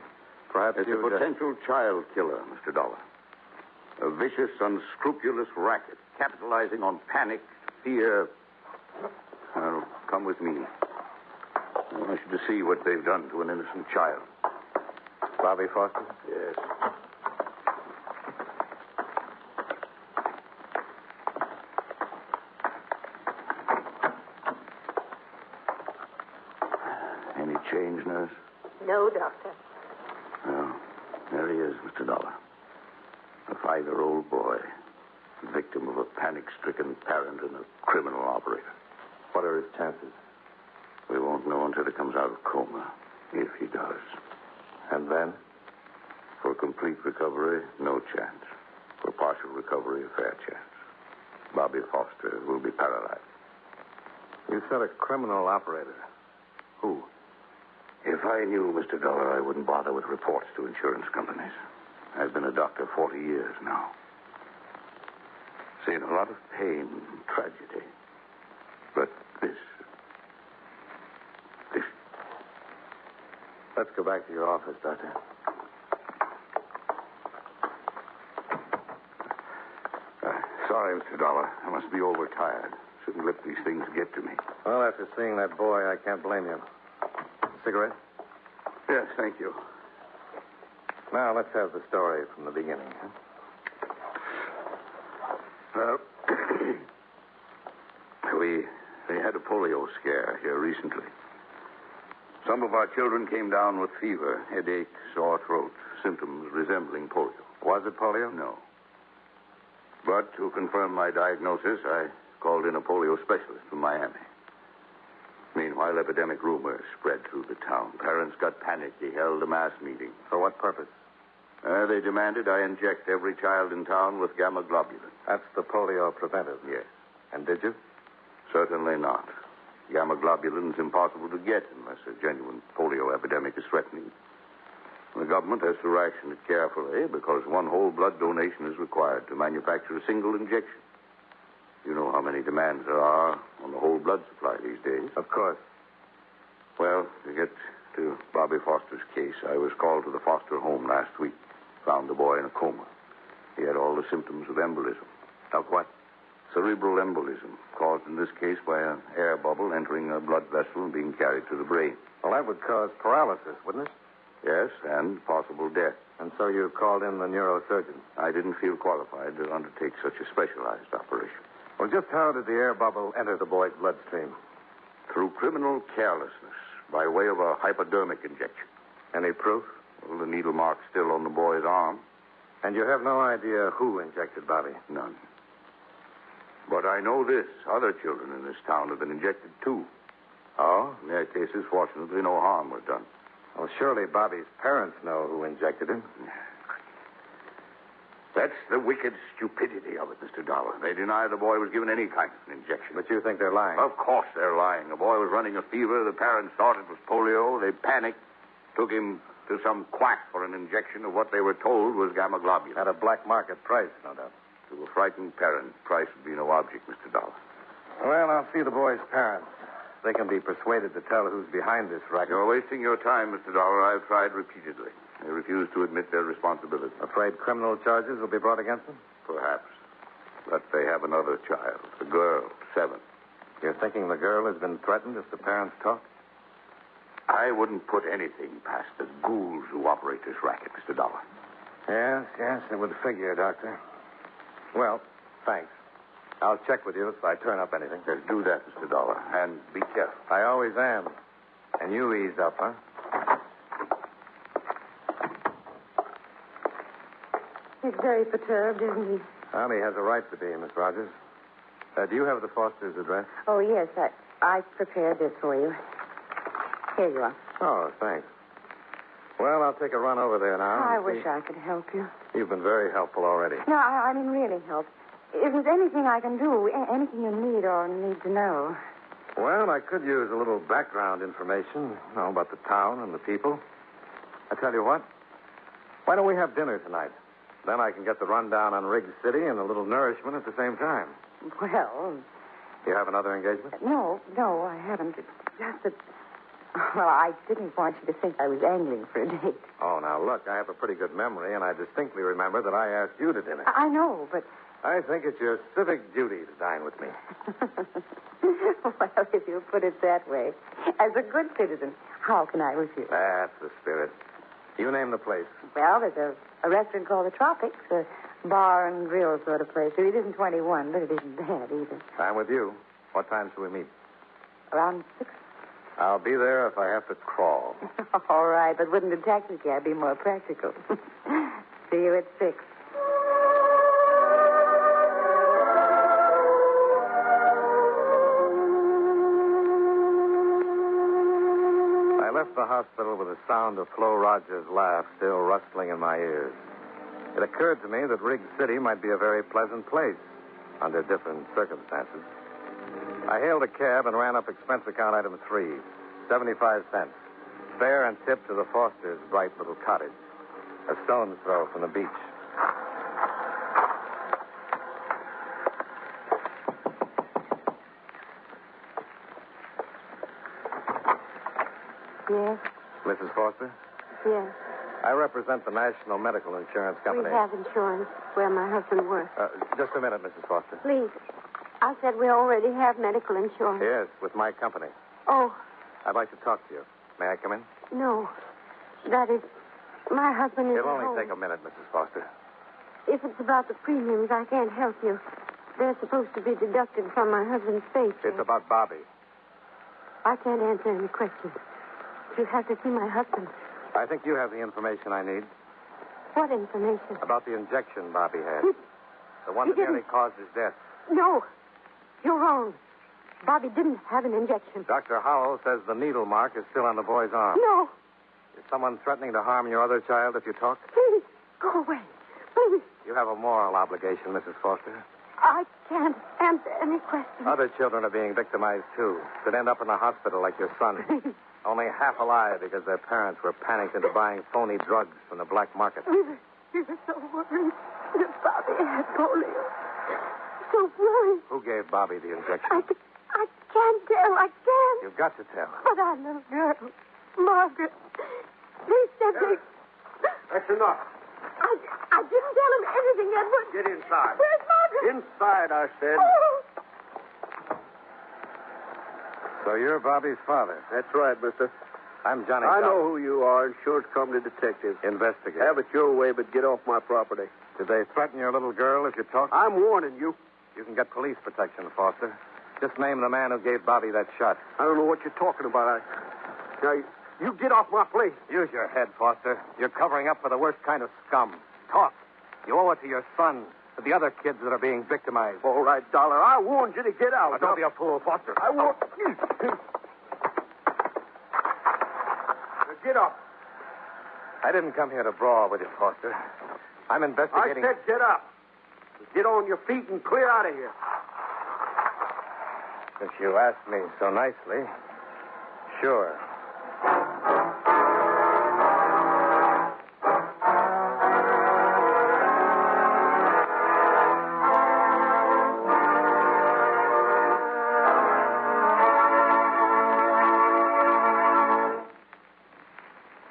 Perhaps It's a you'd... potential child killer, Mr. Dollar. A vicious, unscrupulous racket, capitalizing on panic, fear. Well, come with me. I want you to see what they've done to an innocent child. Bobby Foster? Yes. Any change, nurse? No, Doctor. Well, there he is, Mr. Dollar. A 5-year-old boy, victim of a panic-stricken parent and a criminal operator. What are his chances? We won't know until he comes out of coma, if he does. And then? For complete recovery, no chance. For partial recovery, a fair chance. Bobby Foster will be paralyzed. You said a criminal operator. Who? If I knew, Mr. Dollar, I wouldn't bother with reports to insurance companies. I've been a doctor 40 years now. Seen a lot of pain and tragedy. But this... Let's go back to your office, Doctor. Sorry, Mr. Dollar. I must be overtired. Shouldn't let these things get to me. Well, after seeing that boy, I can't blame you. Cigarette? Yes, thank you. Now, let's have the story from the beginning, huh? Well, we had a polio scare here recently. Some of our children came down with fever, headache, sore throat, symptoms resembling polio. Was it polio? No. But to confirm my diagnosis, I called in a polio specialist from Miami. Meanwhile, epidemic rumors spread through the town. Parents got panicked. He held a mass meeting. For what purpose? They demanded I inject every child in town with gamma globulin. That's the polio preventive? Yes. And did you? Certainly not. Gamma globulin's impossible to get unless a genuine polio epidemic is threatening. The government has to ration it carefully because one whole blood donation is required to manufacture a single injection. You know how many demands there are on the whole blood supply these days. Of course. Well, to get to Bobby Foster's case, I was called to the Foster home last week. Found the boy in a coma. He had all the symptoms of embolism. Of what? Cerebral embolism, caused in this case by an air bubble entering a blood vessel and being carried to the brain. Well, that would cause paralysis, wouldn't it? Yes, and possible death. And so you called in the neurosurgeon? I didn't feel qualified to undertake such a specialized operation. Well, just how did the air bubble enter the boy's bloodstream? Through criminal carelessness, by way of a hypodermic injection. Any proof? Well, the needle mark's still on the boy's arm. And you have no idea who injected Bobby? None. But I know this. Other children in this town have been injected, too. Oh? In their cases, fortunately, no harm was done. Well, surely Bobby's parents know who injected him. That's the wicked stupidity of it, Mr. Dollar. They deny the boy was given any kind of an injection. But you think they're lying? Of course they're lying. The boy was running a fever. The parents thought it was polio. They panicked, took him to some quack for an injection of what they were told was gamma globulin. At a black market price, no doubt. To a frightened parent, price would be no object, Mr. Dollar. Well, I'll see the boy's parents. They can be persuaded to tell who's behind this racket. You're wasting your time, Mr. Dollar. I've tried repeatedly. They refuse to admit their responsibility. Afraid criminal charges will be brought against them? Perhaps. But they have another child, a girl, 7. You're thinking the girl has been threatened if the parents talk? I wouldn't put anything past the ghouls who operate this racket, Mr. Dollar. Yes, it would figure, Doctor. Well, thanks. I'll check with you if I turn up anything. Just do that, Mr. Dollar, and be careful. I always am. And you ease up, huh? He's very perturbed, isn't he? Well, he has a right to be, Miss Rogers. Do you have the Foster's address? Oh, yes, I prepared this for you. Here you are. Oh, thanks. Well, I'll take a run over there now. I wish I could help you. You've been very helpful already. No, I mean really help. If there's anything I can do, anything you need or need to know. Well, I could use a little background information, about the town and the people. I tell you what, why don't we have dinner tonight? Then I can get the rundown on Riggs City and a little nourishment at the same time. Well... You have another engagement? No, I haven't. It's just that... Well, I didn't want you to think I was angling for a date. Oh, now, look, I have a pretty good memory, and I distinctly remember that I asked you to dinner. I know, but... I think it's your civic duty to dine with me. Well, if you put it that way, as a good citizen, how can I refuse? That's the spirit. You name the place. Well, there's a restaurant called the Tropics, a bar and grill sort of place. It isn't 21, but it isn't bad either. I'm with you. What time shall we meet? Around 6. I'll be there if I have to crawl. All right, but wouldn't a taxi cab be more practical? See you at 6. I left the hospital with the sound of Flo Rogers' laugh still rustling in my ears. It occurred to me that Riggs City might be a very pleasant place under different circumstances. I hailed a cab and ran up expense account item 3, 75 cents. Fare and tip to the Fosters' bright little cottage, a stone's throw from the beach. Yes? Mrs. Foster? Yes. I represent the National Medical Insurance Company. We have insurance where my husband works. Just a minute, Mrs. Foster. Please. I said we already have medical insurance. Yes, with my company. Oh, I'd like to talk to you. May I come in? no. That is, my husband is It'll at only home. take a minute, Mrs. Foster. If it's about the premiums, I can't help you. They're supposed to be deducted from my husband's paycheck. It's about Bobby. I can't answer any questions. You have to see my husband. I think you have the information I need What information? about the injection Bobby had. The one he that nearly didn't- caused his death. No. You're wrong. Bobby didn't have an injection. Dr. Howell says the needle mark is still on the boy's arm. No. Is someone threatening to harm your other child if you talk? Please, go away. Please. You have a moral obligation, Mrs. Foster. I can't answer any questions. Other children are being victimized, too. Could end up in the hospital like your son. Only half alive because their parents were panicked into buying phony drugs from the black market. We were so worried that Bobby had polio. So worried. Who gave Bobby the injection? I can't tell. I can't. You've got to tell. But our little girl, Margaret, they said they... That's enough. I didn't tell him anything, Edward. Get inside. Where's Margaret? Inside, I said. Oh. So you're Bobby's father. That's right, mister. I'm Johnny I know Dollar. who you are, insurance company detective. Investigator. Have it your way, but get off my property. Did they threaten your little girl if you talk? I'm warning you. You can get police protection, Foster. Just name the man who gave Bobby that shot. I don't know what you're talking about. Now, you get off my place. Use your head, Foster. You're covering up for the worst kind of scum. Talk. You owe it to your son, to the other kids that are being victimized. All right, Dollar. I warned you to get out. Now, don't be a fool, Foster. I won't. Get up. I didn't come here to brawl with you, Foster. I'm investigating... I said get up. Get on your feet and clear out of here. Since you asked me so nicely, sure.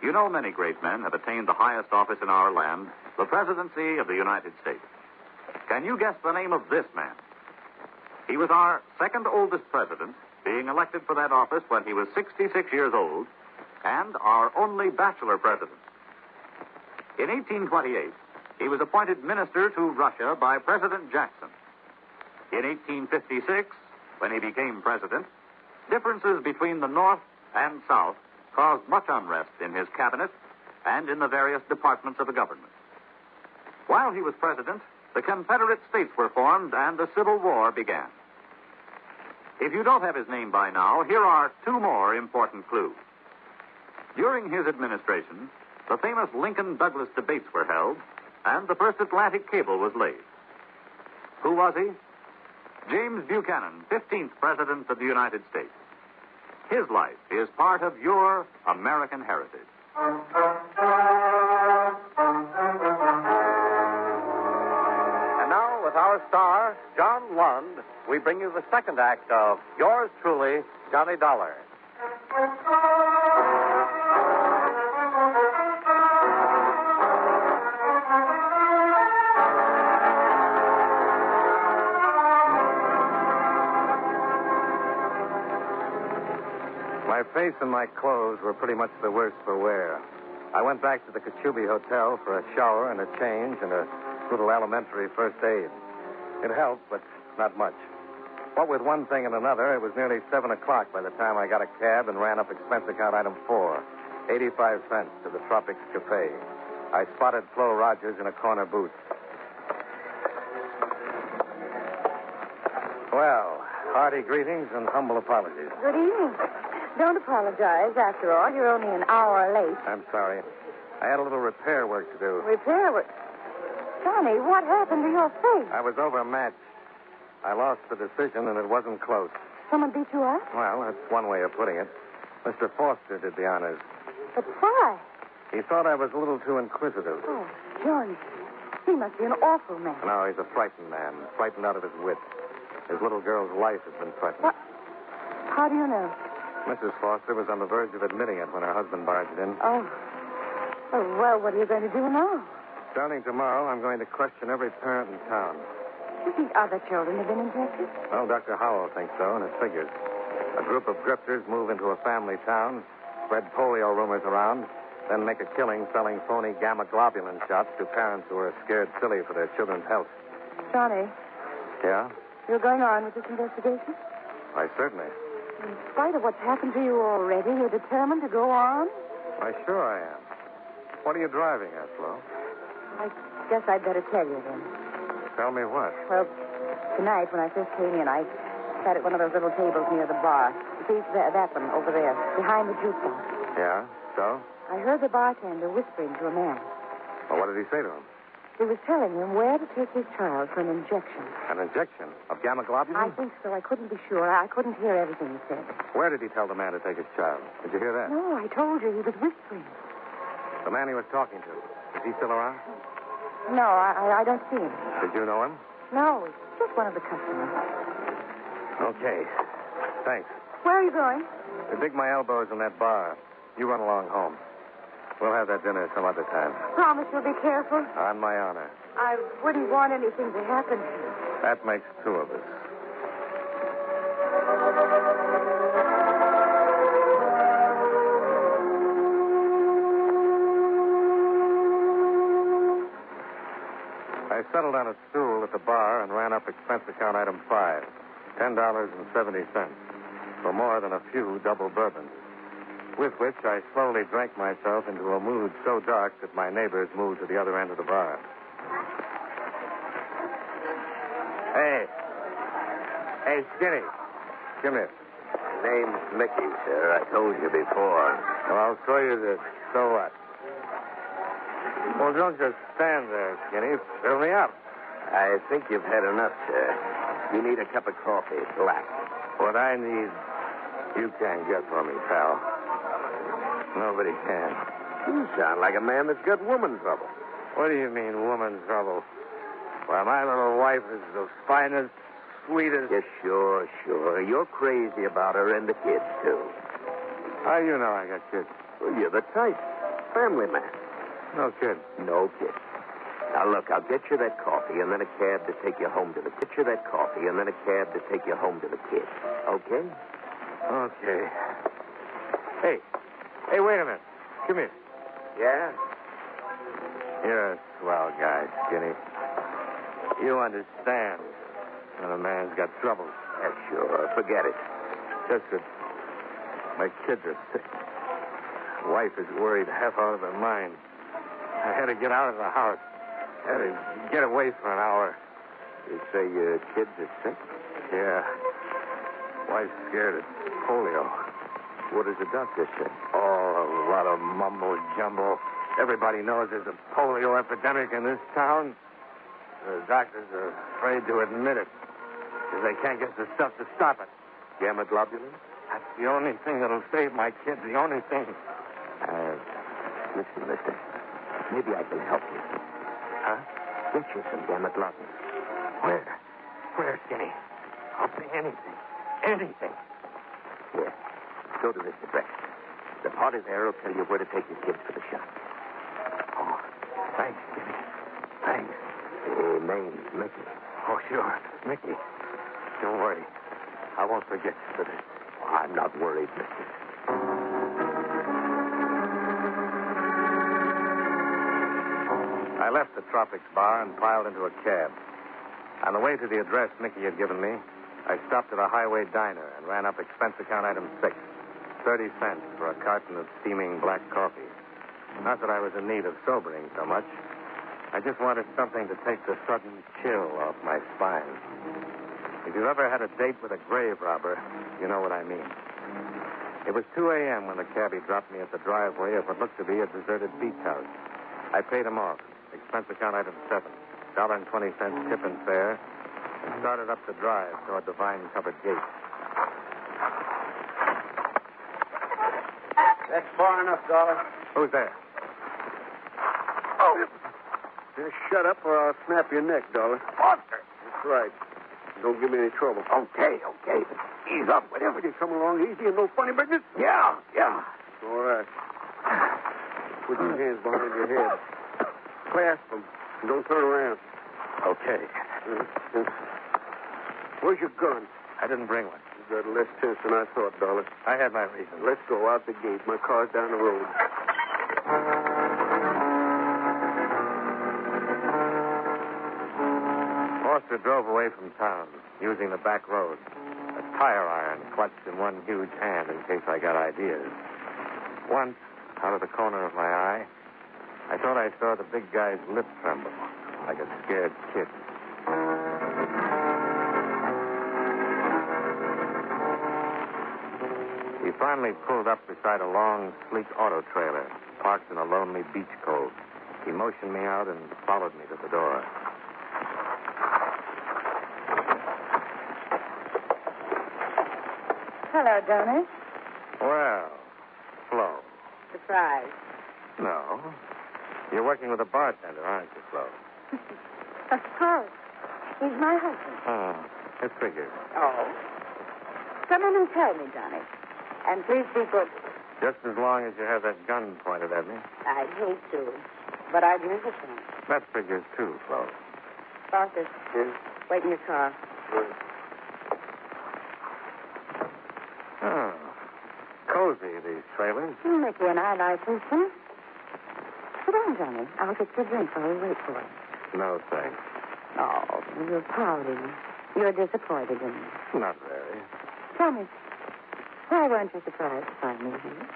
You know, many great men have attained the highest office in our land, the presidency of the United States. Can you guess the name of this man? He was our second oldest president, being elected for that office when he was 66 years old, and our only bachelor president. In 1828, he was appointed minister to Russia by President Jackson. In 1856, when he became president, differences between the North and South caused much unrest in his cabinet and in the various departments of the government. While he was president, the Confederate States were formed and the Civil War began. If you don't have his name by now, here are two more important clues. During his administration, the famous Lincoln-Douglas debates were held, and the first Atlantic cable was laid. Who was he? James Buchanan, 15th President of the United States. His life is part of your American heritage. And now, with our star, John Lund, we bring you the second act of Yours Truly, Johnny Dollar. My face and my clothes were pretty much the worse for wear. I went back to the Kachubi Hotel for a shower and a change and a little elementary first aid. It helped, but not much. What with one thing and another, it was nearly 7 o'clock by the time I got a cab and ran up expense account item 4, 85 cents to the Tropics Cafe. I spotted Flo Rogers in a corner booth. Well, hearty greetings and humble apologies. Good evening. Don't apologize. After all, you're only an hour late. I'm sorry. I had a little repair work to do. Repair work? Johnny, what happened to your face? I was overmatched. I lost the decision, and it wasn't close. Someone beat you up? Well, that's one way of putting it. Mr. Foster did the honors. But why? He thought I was a little too inquisitive. Oh, Johnny, he must be an awful man. No, he's a frightened man, frightened out of his wits. His little girl's life has been threatened. What? How do you know? Mrs. Foster was on the verge of admitting it when her husband barged in. Oh. Oh, well, what are you going to do now? Starting tomorrow, I'm going to question every parent in town. Do you think other children have been infected? Well, Dr. Howell thinks so, and it figures. A group of grifters move into a family town, spread polio rumors around, then make a killing selling phony gamma globulin shots to parents who are scared silly for their children's health. Johnny. Yeah? You're going on with this investigation? Why, certainly. In spite of what's happened to you already, you're determined to go on? Why, sure I am. What are you driving at, Flo? I guess I'd better tell you then. Tell me what? Well, tonight when I first came in, I sat at one of those little tables near the bar. You see, that one over there, behind the jukebox. Yeah? So? I heard the bartender whispering to a man. Well, what did he say to him? He was telling him where to take his child for an injection. An injection? Of gamma globulin? I think so. I couldn't be sure. I couldn't hear everything he said. Where did he tell the man to take his child? Did you hear that? No, I told you he was whispering. The man he was talking to, is he still around? No, I don't see him. Did you know him? No, it's just one of the customers. Okay. Thanks. Where are you going? To dig my elbows in that bar. You run along home. We'll have that dinner some other time. Promise you'll be careful? On my honor. I wouldn't want anything to happen to you. That makes two of us. I settled on a stool at the bar and ran up expense account item 5, $10.70, for more than a few double bourbons, with which I slowly drank myself into a mood so dark that my neighbors moved to the other end of the bar. Hey, Skinny. Come here. Name's Mickey, sir. I told you before. Well, I'll show you this. So what? Well, don't just stand there, Skinny. Fill me up. I think you've had enough, sir. You need a cup of coffee, black. What I need, you can't get for me, pal. Nobody can. You sound like a man that's got woman trouble. What do you mean, woman trouble? Why, my little wife is the finest, sweetest... Yes, sure. You're crazy about her and the kids, too. How do you know I got kids? Well, you're the type. Family man. No kid. No kid. Now, look, I'll get you that coffee and then a cab to take you home to the... Get you that coffee and then a cab to take you home to the kids. Okay? Okay. Hey, Hey, wait a minute. Come here. Yeah? You're a swell guy, Skinny. You understand when a man's got trouble. Yeah, sure. Forget it. Just that my kids are sick. Wife is worried half out of her mind. I had to get out of the house. I had to get away for an hour. You say your kids are sick? Yeah. Wife's scared of polio. What does the doctor say? Oh, a lot of mumbo-jumbo. Everybody knows there's a polio epidemic in this town. The doctors are afraid to admit it because they can't get the stuff to stop it. Gamma globulin? That's the only thing that'll save my kids, the only thing. Listen, mister. Maybe I can help you. Huh? Get you some gamma globulin. Where? Where, Skinny? I'll pay anything. Anything. Here. Go to Mr. Beck. The party there will tell you where to take your kids for the shot. Oh, thanks, Skinny. Thanks. Name's Mickey. Oh, sure. Mickey. Don't worry. I won't forget you for this. I'm not worried, mister. I left the Tropics bar and piled into a cab. On the way to the address Mickey had given me, I stopped at a highway diner and ran up expense account item 6, 30 cents for a carton of steaming black coffee. Not that I was in need of sobering so much. I just wanted something to take the sudden chill off my spine. If you've ever had a date with a grave robber, you know what I mean. It was 2 a.m. when the cabbie dropped me at the driveway of what looked to be a deserted beach house. I paid him off. Expense account item 7, $1.20 tip and fare, and started up the drive toward the vine-covered gate. That's far enough, Dollar. Who's there? Oh. Just shut up or I'll snap your neck, Dollar. Foster! That's right. Don't give me any trouble. Okay. Ease up. Whatever you come along easy and no funny business. Yeah. All right. Put your hands behind your head. Clasp them. Don't turn around. Okay. Where's your gun? I didn't bring one. You got less sense than I thought, Dollar. I had my reasons. Let's go out the gate. My car's down the road. Foster drove away from town, using the back road. A tire iron clutched in one huge hand in case I got ideas. Once, out of the corner of my eye, I thought I saw the big guy's lip tremble, like a scared kid. He finally pulled up beside a long, sleek auto trailer, parked in a lonely beach cove. He motioned me out and followed me to the door. Hello, Donor. Well, Flo. Surprise. No. You're working with a bartender, aren't you, Flo? Of course. He's my husband. Oh, it figures. Oh. Come in and tell me, Johnny. And please be good. Just as long as you have that gun pointed at me. I'd hate to, but I'd use it then. That figures, too, Flo. Foster, wait in your car. Oh. Cozy, these trailers. Mickey and I like this one. Sit down, Johnny. I'll get you a drink while we wait for it. No, thanks. Oh, you're pouting. You're disappointed in me. Not very. Tell me, why weren't you surprised to find me here?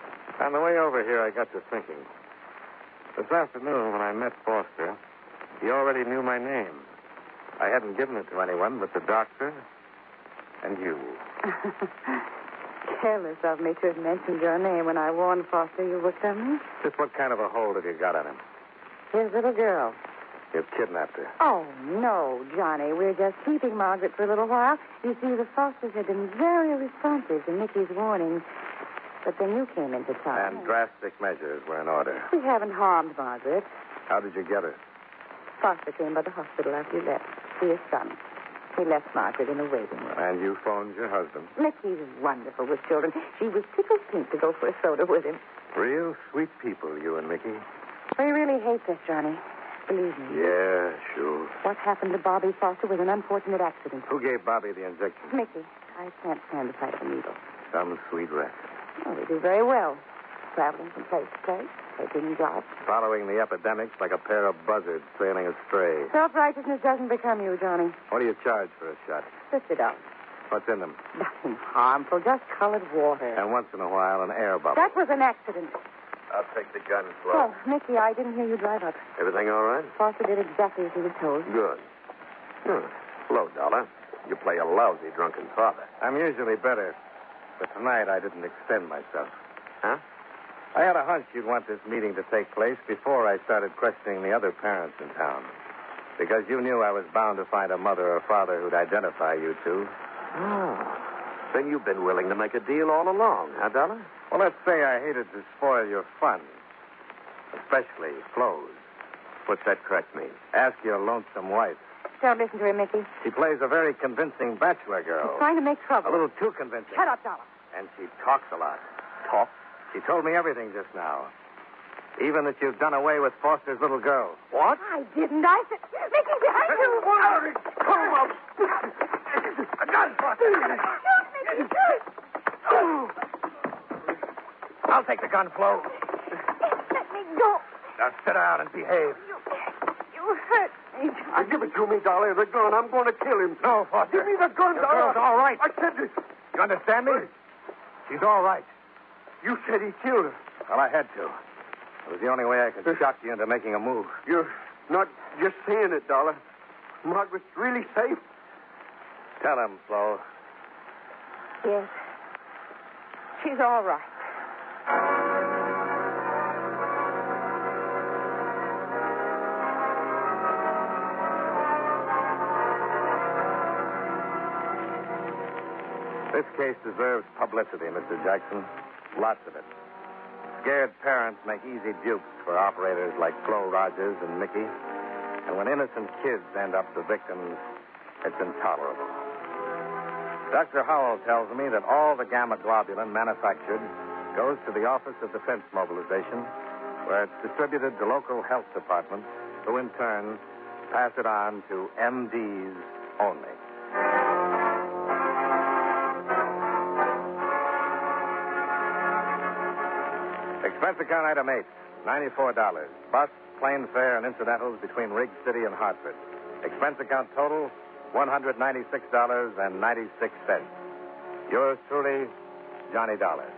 On the way over here, I got to thinking. This afternoon, when I met Foster, he already knew my name. I hadn't given it to anyone but the doctor and you. Careless of me to have mentioned your name when I warned Foster you were coming. Just what kind of a hold have you got on him? His little girl. You've kidnapped her. Oh, no, Johnny. We're just keeping Margaret for a little while. You see, the Fosters have been very responsive to Mickey's warning. But then you came into town. And drastic measures were in order. We haven't harmed Margaret. How did you get her? Foster came by the hospital after you left. See his son. He left Margaret in the waiting room. And you phoned your husband? Mickey's wonderful with children. She was tickled pink to go for a soda with him. Real sweet people, you and Mickey. He really hates us, Johnny. Believe me. Yeah, sure. What happened to Bobby Foster was an unfortunate accident. Who gave Bobby the injection? Mickey. I can't stand the sight of a needle. Some sweet rest. Oh, we do very well. traveling from place to place, taking jobs. Following the epidemics like a pair of buzzards sailing astray. Self-righteousness doesn't become you, Johnny. What do you charge for a shot? $50. What's in them? Nothing harmful, just colored water. And once in a while, an air bubble. That was an accident. I'll take the gun, Flo. Well, Mickey, I didn't hear you drive up. Everything all right? Foster did exactly as he was told. Good. Hello, Dollar. You play a lousy drunken father. I'm usually better, but tonight I didn't extend myself. Huh? I had a hunch you'd want this meeting to take place before I started questioning the other parents in town. Because you knew I was bound to find a mother or father who'd identify you two. Ah. Then you've been willing to make a deal all along, huh, Dollar? Well, let's say I hated to spoil your fun. Especially Flo's. What's that crack mean? Ask your lonesome wife. Don't listen to him, Mickey. She plays a very convincing bachelor girl. He's trying to make trouble. A little too convincing. Shut up, Dollar. And she talks a lot. Talk? She told me everything just now. Even that you've done away with Foster's little girl. What? I didn't. I said, Mickey, behind you. Come on. A gun, Foster. Shoot, Mickey, shoot. I'll take the gun, Flo. Let me go. Now sit down and behave. You hurt me. Give it to me, Dollar. The gun. I'm going to kill him. No, Foster. Give me the gun, The Dollar. girl's all right. I said this. You understand me? She's all right. You said he killed her. Well, I had to. It was the only way I could shock you into making a move. You're not just saying it, Dollar. Margaret's really safe. Tell him, Flo. Yes. She's all right. This case deserves publicity, Mr. Jackson. Lots of it. Scared parents make easy dupes for operators like Flo Rogers and Mickey. And when innocent kids end up the victims, it's intolerable. Dr. Howell tells me that all the gamma globulin manufactured goes to the Office of Defense Mobilization, where it's distributed to local health departments, who in turn pass it on to MDs only. Expense account item 8, $94. Bus, plane fare, and incidentals between Rig City and Hartford. Expense account total, $196.96. Yours truly, Johnny Dollar.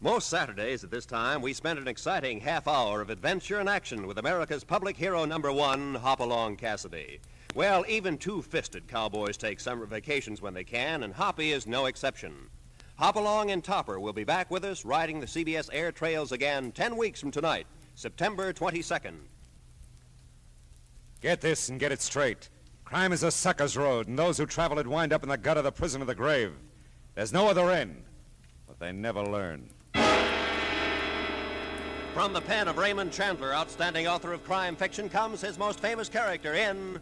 Most Saturdays at this time, we spend an exciting half hour of adventure and action with America's public hero #1, Hopalong Cassidy. Well, even two-fisted cowboys take summer vacations when they can, and Hoppy is no exception. Hopalong and Topper will be back with us riding the CBS air trails again 10 weeks from tonight, September 22nd. Get this and get it straight. Crime is a sucker's road, and those who travel it wind up in the gut of the prison of the grave. There's no other end, but they never learn. From the pen of Raymond Chandler, outstanding author of crime fiction, comes his most famous character in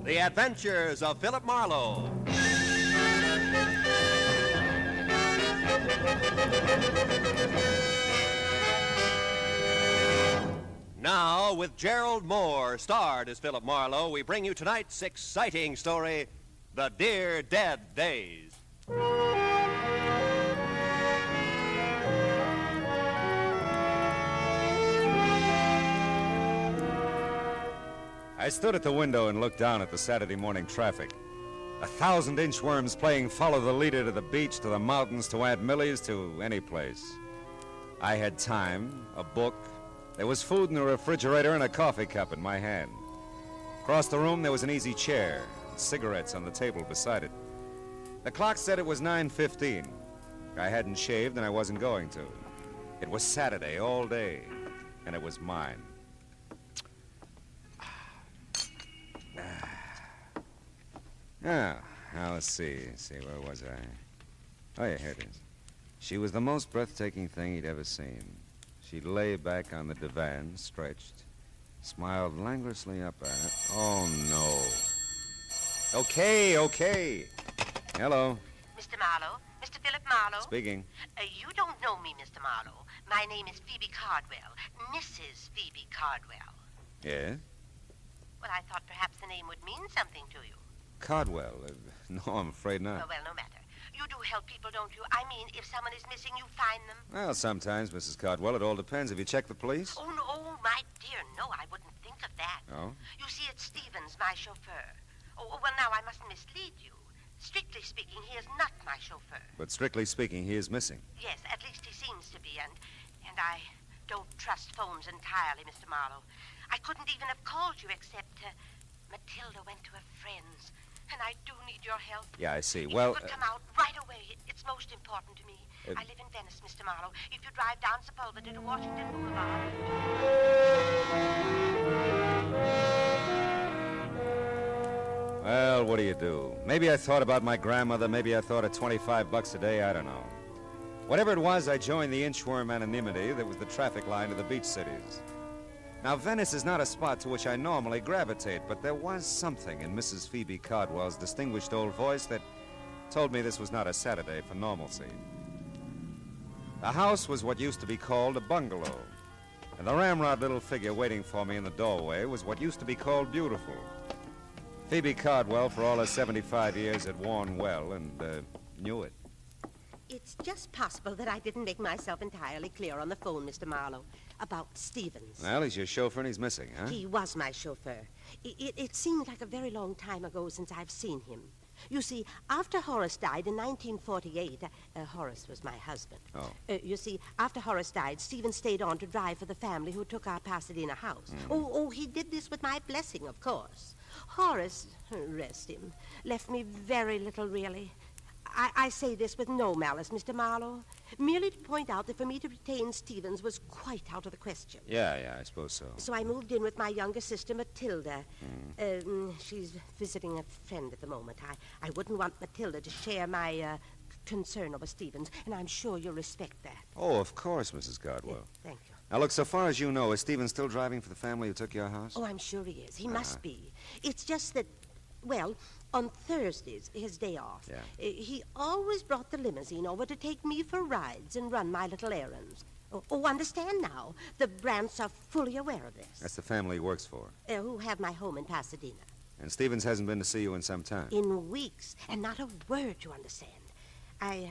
The Adventures of Philip Marlowe. Now, with Gerald Moore, starred as Philip Marlowe, we bring you tonight's exciting story, The Dear Dead Days. I stood at the window and looked down at the Saturday morning traffic. 1,000 inchworms playing follow the leader to the beach, to the mountains, to Aunt Millie's, to any place. I had time, a book. There was food in the refrigerator and a coffee cup in my hand. Across the room, there was an easy chair and cigarettes on the table beside it. The clock said it was 9:15. I hadn't shaved and I wasn't going to. It was Saturday all day, and it was mine. Now, let's see. Where was I? Oh, yeah, here it is. She was the most breathtaking thing he'd ever seen. She lay back on the divan, stretched, smiled languorously up at it. Oh, no. Okay. Hello. Mr. Marlowe? Mr. Philip Marlowe? Speaking. You don't know me, Mr. Marlowe. My name is Phoebe Cardwell. Mrs. Phoebe Cardwell. Yes? Well, I thought perhaps the name would mean something to you. Cardwell? No, I'm afraid not. Oh, well, no matter. You do help people, don't you? I mean, if someone is missing, you find them. Well, sometimes, Mrs. Cardwell. It all depends. Have you checked the police? Oh, no, my dear, no, I wouldn't think of that. Oh? You see, it's Stevens, my chauffeur. Oh, well, now, I mustn't mislead you. Strictly speaking, he is not my chauffeur. But strictly speaking, he is missing. Yes, at least he seems to be, and I don't trust phones entirely, Mr. Marlowe. I couldn't even have called you except Matilda went to her friend's, and I do need your help. Yeah, I see. If Well, you could come out right away. It's most important to me. I live in Venice, Mr. Marlowe. If you drive down Sepulveda to Washington Boulevard. Well, what do you do? Maybe I thought about my grandmother. Maybe I thought of $25 a day. I don't know. Whatever it was, I joined the inchworm anonymity that was the traffic line of the beach cities. Now, Venice is not a spot to which I normally gravitate, but there was something in Mrs. Phoebe Cardwell's distinguished old voice that told me this was not a Saturday for normalcy. The house was what used to be called a bungalow, and the ramrod little figure waiting for me in the doorway was what used to be called beautiful. Phoebe Cardwell, for all her 75 years, had worn well and knew it. It's just possible that I didn't make myself entirely clear on the phone, Mr. Marlowe, about Stevens. Well, he's your chauffeur and he's missing, huh? He was my chauffeur. It seemed like a very long time ago since I've seen him. You see, after Horace died in 1948, Horace was my husband. Oh. You see, after Horace died, Stevens stayed on to drive for the family who took our Pasadena house. Oh, he did this with my blessing, of course. Horace, rest him, left me very little, really. I say this with no malice, Mr. Marlowe, merely to point out that for me to retain Stevens was quite out of the question. Yeah, I suppose so. So I moved in with my younger sister, Matilda. She's visiting a friend at the moment. I wouldn't want Matilda to share my concern over Stevens, and I'm sure you'll respect that. Oh, of course, Mrs. Cardwell. Thank you. Now, look, so far as you know, is Stevens still driving for the family who took your house? Oh, I'm sure he is. He must be. It's just that, well, on Thursdays, his day off, he always brought the limousine over to take me for rides and run my little errands. Oh, understand now. The Brants are fully aware of this. That's the family he works for. Who have my home in Pasadena. And Stevens hasn't been to see you in some time. In weeks, and not a word, you understand. I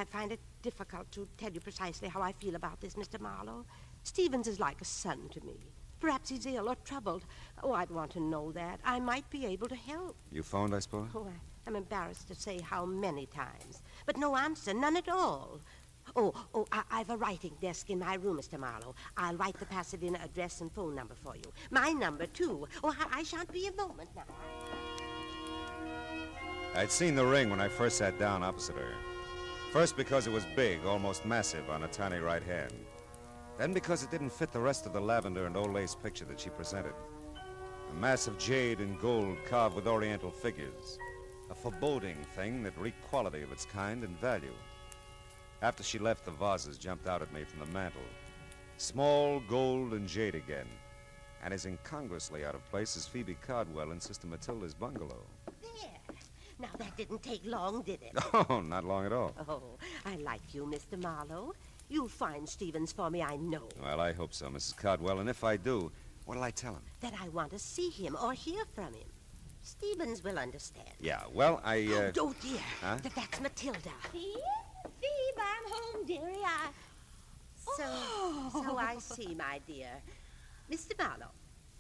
find it difficult to tell you precisely how I feel about this, Mr. Marlowe. Stevens is like a son to me. Perhaps he's ill or troubled. Oh, I'd want to know that. I might be able to help. You phoned, I suppose? Oh, I'm embarrassed to say how many times. But no answer, none at all. I've a writing desk in my room, Mr. Marlowe. I'll write the Pasadena address and phone number for you. My number, too. Oh, I shan't be a moment now. I'd seen the ring when I first sat down opposite her. First because it was big, almost massive on a tiny right hand. Then because it didn't fit the rest of the lavender and old lace picture that she presented. A mass of jade and gold carved with oriental figures. A foreboding thing that reeked quality of its kind and value. After she left, the vases jumped out at me from the mantel. Small, gold, and jade again. And as incongruously out of place as Phoebe Cardwell in Sister Matilda's bungalow. There. Now, that didn't take long, did it? Oh, not long at all. Oh, I like you, Mr. Marlowe. You'll find Stevens for me, I know. Well, I hope so, Mrs. Cardwell. And if I do, what'll I tell him? That I want to see him or hear from him. Stevens will understand. Yeah, well, Oh, dear. Huh? That's Matilda. Phoebe, I'm home, dearie. So I see, my dear. Mr. Marlowe,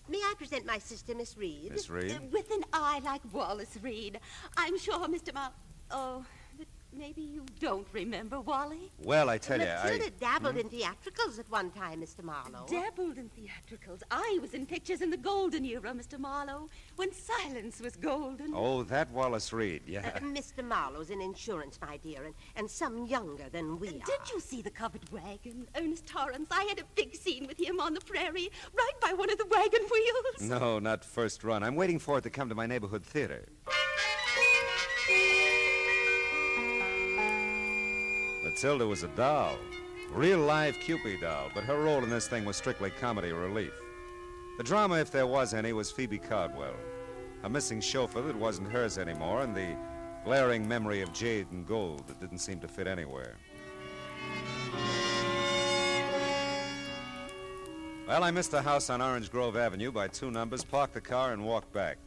may I present my sister, Miss Reed? Miss Reed? With an eye like Wallace Reed. I'm sure, Mr. Marlowe... Oh, but Maybe you don't remember, Wally? Well, I tell you, Matilda dabbled in theatricals at one time, Mr. Marlowe. Dabbled in theatricals. I was in pictures in the golden era, Mr. Marlowe, when silence was golden. Oh, that Wallace Reed, yeah. Mr. Marlowe's in insurance, my dear, and some younger than we are. Did you see the covered wagon? Ernest Torrance, I had a big scene with him on the prairie, right by one of the wagon wheels. No, not first run. I'm waiting for it to come to my neighborhood theater. Matilda was a doll. Real live Cupid doll, but her role in this thing was strictly comedy relief. The drama, if there was any, was Phoebe Caldwell. A missing chauffeur that wasn't hers anymore, and the glaring memory of jade and gold that didn't seem to fit anywhere. Well, I missed a house on Orange Grove Avenue by 2 numbers, parked the car, and walked back.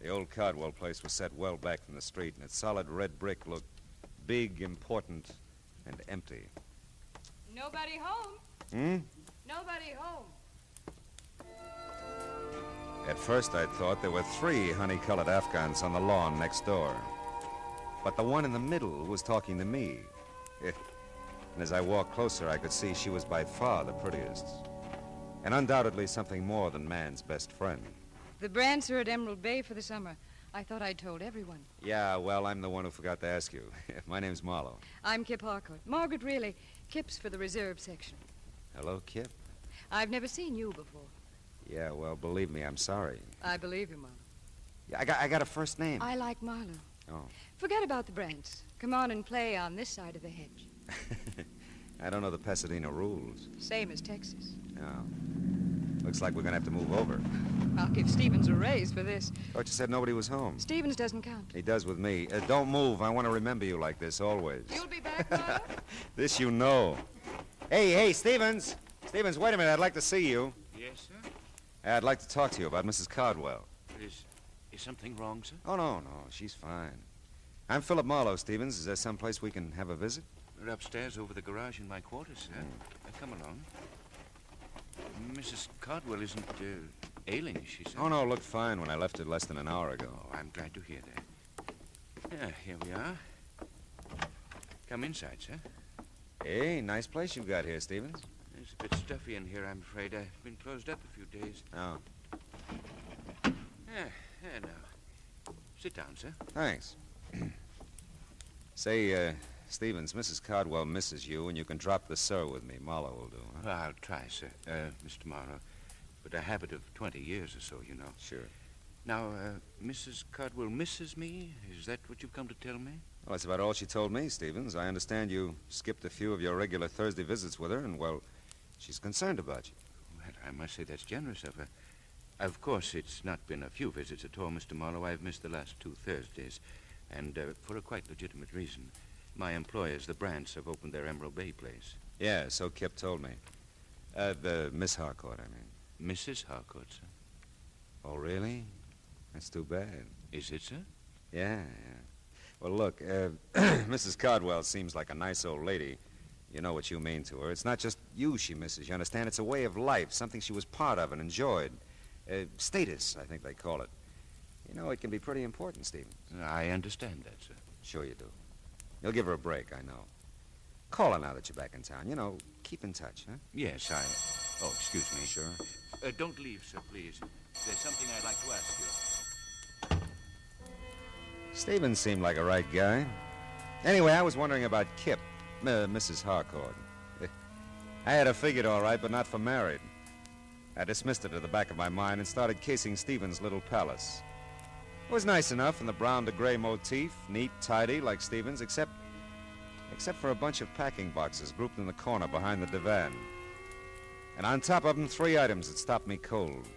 The old Caldwell place was set well back from the street, and its solid red brick looked big, important, and empty. Nobody home. Nobody home. At first, I thought there were 3 honey-colored Afghans on the lawn next door. But the one in the middle was talking to me. And as I walked closer, I could see she was by far the prettiest. And undoubtedly something more than man's best friend. The Brants are at Emerald Bay for the summer. I thought I'd told everyone. Yeah, well, I'm the one who forgot to ask you. My name's Marlowe. I'm Kip Harcourt. Margaret Reilly. Kip's for the reserve section. Hello, Kip. I've never seen you before. Yeah, well, believe me, I'm sorry. I believe you, Marlowe. Yeah, I got a first name. I like Marlowe. Oh. Forget about the Brants. Come on and play on this side of the hedge. I don't know the Pasadena rules. Same as Texas. No. Looks like we're going to have to move over. I'll give Stevens a raise for this. Thought you said nobody was home. Stevens doesn't count. He does with me. Don't move. I want to remember you like this always. You'll be back, Marlowe? This you know. Hey, Stevens. Stevens, wait a minute. I'd like to see you. Yes, sir? I'd like to talk to you about Mrs. Caldwell. Is something wrong, sir? Oh, no. She's fine. I'm Philip Marlowe, Stevens. Is there some place we can have a visit? We're upstairs over the garage in my quarters, sir. Come along. Mrs. Caldwell isn't ailing, is she, sir? Oh, no, looked fine when I left it less than an hour ago. Oh, I'm glad to hear that. Yeah, here we are. Come inside, sir. Hey, nice place you've got here, Stevens. It's a bit stuffy in here, I'm afraid. I've been closed up a few days. Oh. Yeah, now. Sit down, sir. Thanks. Say, Stevens, Mrs. Caldwell misses you, and you can drop the sir with me. Marlowe will do, huh? Well, I'll try, sir, Mr. Marlowe. But a habit of 20 years or so, you know. Sure. Now, Mrs. Caldwell misses me? Is that what you've come to tell me? Well, that's about all she told me, Stevens. I understand you skipped a few of your regular Thursday visits with her, and, well, she's concerned about you. Well, I must say that's generous of her. Of course, it's not been a few visits at all, Mr. Marlowe. I've missed the last 2 Thursdays, and for a quite legitimate reason. My employers, the Brants, have opened their Emerald Bay place. Yeah, so Kip told me. The Miss Harcourt, I mean. Mrs. Harcourt, sir. Oh, really? That's too bad. Is it, sir? Yeah. Well, look, Mrs. Caldwell seems like a nice old lady. You know what you mean to her. It's not just you she misses, you understand? It's a way of life, something she was part of and enjoyed. Status, I think they call it. You know, it can be pretty important, Stephen. I understand that, sir. Sure you do. You'll give her a break, I know. Call her now that you're back in town. You know, keep in touch, huh? Yes, Oh, excuse me. Sure. Don't leave, sir, please. There's something I'd like to ask you. Stephen seemed like a right guy. Anyway, I was wondering about Kip, Mrs. Harcourt. I had her figured all right, but not for married. I dismissed it to the back of my mind and started casing Stephen's little palace. It was nice enough in the brown to gray motif, neat, tidy, like Stephen's, except for a bunch of packing boxes grouped in the corner behind the divan. And on top of them, 3 items that stopped me cold.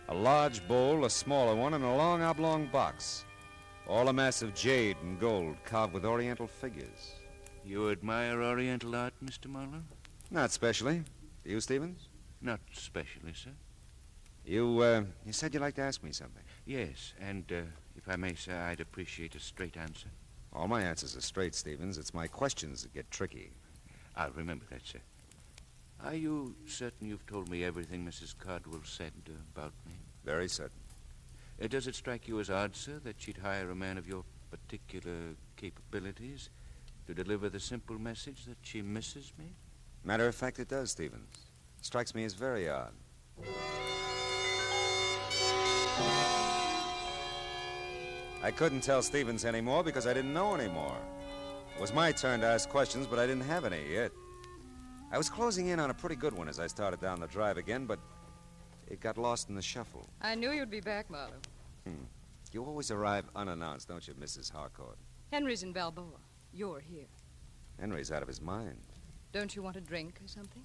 A large bowl, a smaller one, and a long oblong box. All a mass of jade and gold carved with oriental figures. You admire oriental art, Mr. Marlowe? Not specially. Do you, Stevens? Not specially, sir. You said you'd like to ask me something. Yes, and if I may, sir, I'd appreciate a straight answer. All my answers are straight, Stevens. It's my questions that get tricky. I'll remember that, sir. Are you certain you've told me everything Mrs. Caldwell said about me? Very certain. Does it strike you as odd, sir, that she'd hire a man of your particular capabilities to deliver the simple message that she misses me? Matter of fact, it does, Stevens. Strikes me as very odd. I couldn't tell Stevens anymore because I didn't know anymore. It was my turn to ask questions, but I didn't have any yet. I was closing in on a pretty good one as I started down the drive again, but it got lost in the shuffle. I knew you'd be back, Marlowe. You always arrive unannounced, don't you, Mrs. Harcourt? Henry's in Balboa. You're here. Henry's out of his mind. Don't you want a drink or something?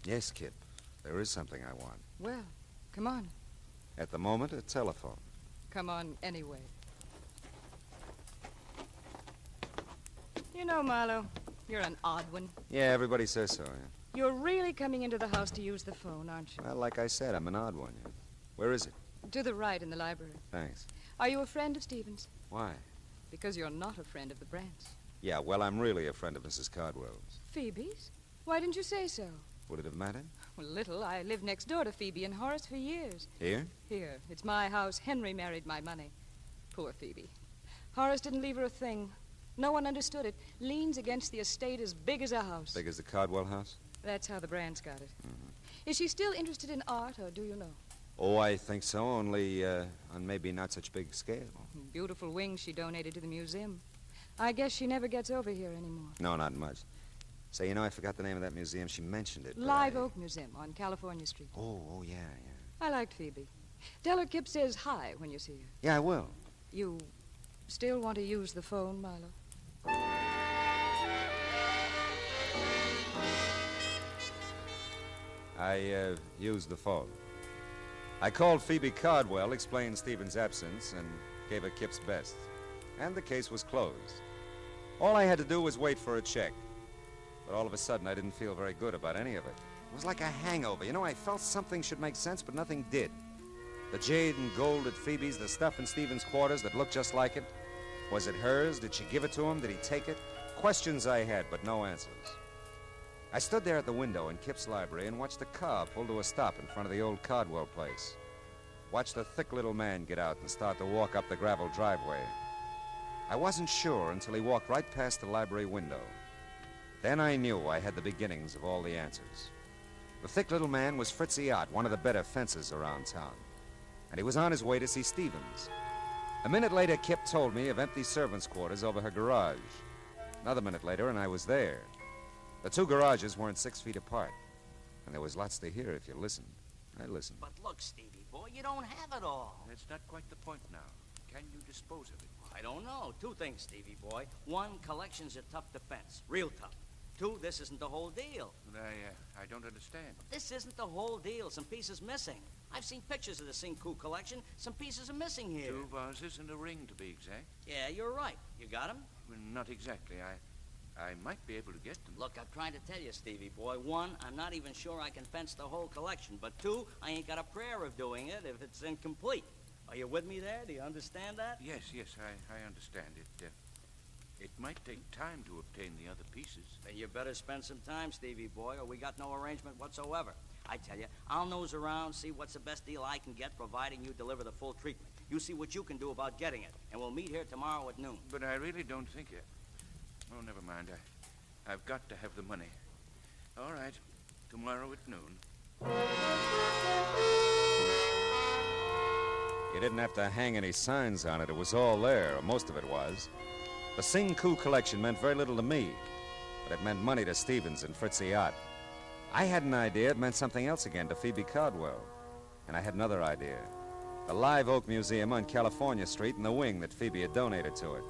Yes, Kip. There is something I want. Well, come on. At the moment, a telephone. Come on anyway. You know, Marlowe, you're an odd one. Yeah, everybody says so, yeah. You're really coming into the house to use the phone, aren't you? Well, like I said, I'm an odd one, yeah. Where is it? To the right in the library. Thanks. Are you a friend of Stevens? Why? Because you're not a friend of the Brants. Yeah, well, I'm really a friend of Mrs. Cardwell's. Phoebe's? Why didn't you say so? Would it have mattered? Well, little. I lived next door to Phoebe and Horace for years. Here? Here. It's my house. Henry married my money. Poor Phoebe. Horace didn't leave her a thing. No one understood it. Leans against the estate as big as a house. Big as the Cardwell house? That's how the Brants got it. Is she still interested in art, or do you know? Oh, I think so, only on maybe not such big scale. Beautiful wings she donated to the museum. I guess she never gets over here anymore. No, not much. Say, you know, I forgot the name of that museum. She mentioned it. Live Oak Museum on California Street. Oh, yeah. I liked Phoebe. Tell her Kip says hi when you see her. Yeah, I will. You still want to use the phone, Marlowe? I used the phone. I called Phoebe Cardwell, explained Stephen's absence, and gave her Kip's best. And the case was closed. All I had to do was wait for a check. But all of a sudden, I didn't feel very good about any of it. It was like a hangover. You know, I felt something should make sense, but nothing did. The jade and gold at Phoebe's, the stuff in Stephen's quarters that looked just like it. Was it hers? Did she give it to him? Did he take it? Questions I had, but no answers. I stood there at the window in Kip's library and watched the car pull to a stop in front of the old Cardwell place. Watched the thick little man get out and start to walk up the gravel driveway. I wasn't sure until he walked right past the library window. Then I knew I had the beginnings of all the answers. The thick little man was Fritzy Ott, one of the better fencers around town. And he was on his way to see Stevens. A minute later, Kip told me of empty servants' quarters over her garage. Another minute later, and I was there. The two garages weren't 6 feet apart. And there was lots to hear if you listened. I listened. But look, Stevie boy, you don't have it all. That's not quite the point now. Can you dispose of it? I don't know. Two things, Stevie boy. One, collection's a tough defense. Real tough. Two, this isn't the whole deal. But I don't understand. This isn't the whole deal. Some pieces missing. I've seen pictures of the Sinku collection. Some pieces are missing here. 2 vases and a ring, to be exact. Yeah, you're right. You got them? Well, not exactly. I might be able to get them. Look, I'm trying to tell you, Stevie boy. One, I'm not even sure I can fence the whole collection. But two, I ain't got a prayer of doing it if it's incomplete. Are you with me there? Do you understand that? Yes, I understand it. It might take time to obtain the other pieces. Then you better spend some time, Stevie boy, or we got no arrangement whatsoever. I tell you, I'll nose around, see what's the best deal I can get, providing you deliver the full treatment. You see what you can do about getting it, and we'll meet here tomorrow at noon. But I really don't think it. Oh, never mind. I've got to have the money. All right, tomorrow at noon. You didn't have to hang any signs on it. It was all there, or most of it was. The Sinku collection meant very little to me, but it meant money to Stevens and Fritzy Ott. I had an idea it meant something else again to Phoebe Cardwell. And I had another idea. The Live Oak Museum on California Street and the wing that Phoebe had donated to it.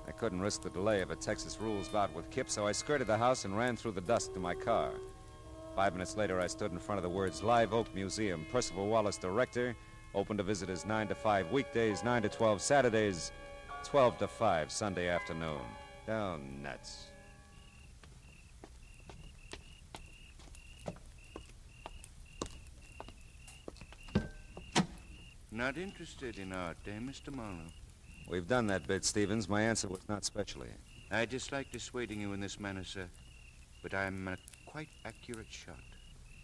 I couldn't risk the delay of a Texas rules bout with Kip, so I skirted the house and ran through the dusk to my car. 5 minutes later, I stood in front of the words Live Oak Museum, Percival Wallace, director, open to visitors 9 to 5 weekdays, 9 to 12 Saturdays, 12 to 5 Sunday afternoon. Down nuts. Not interested in art, eh, Mr. Marlowe? We've done that bit, Stevens. My answer was not specially. I dislike dissuading you in this manner, sir, but I'm a quite accurate shot.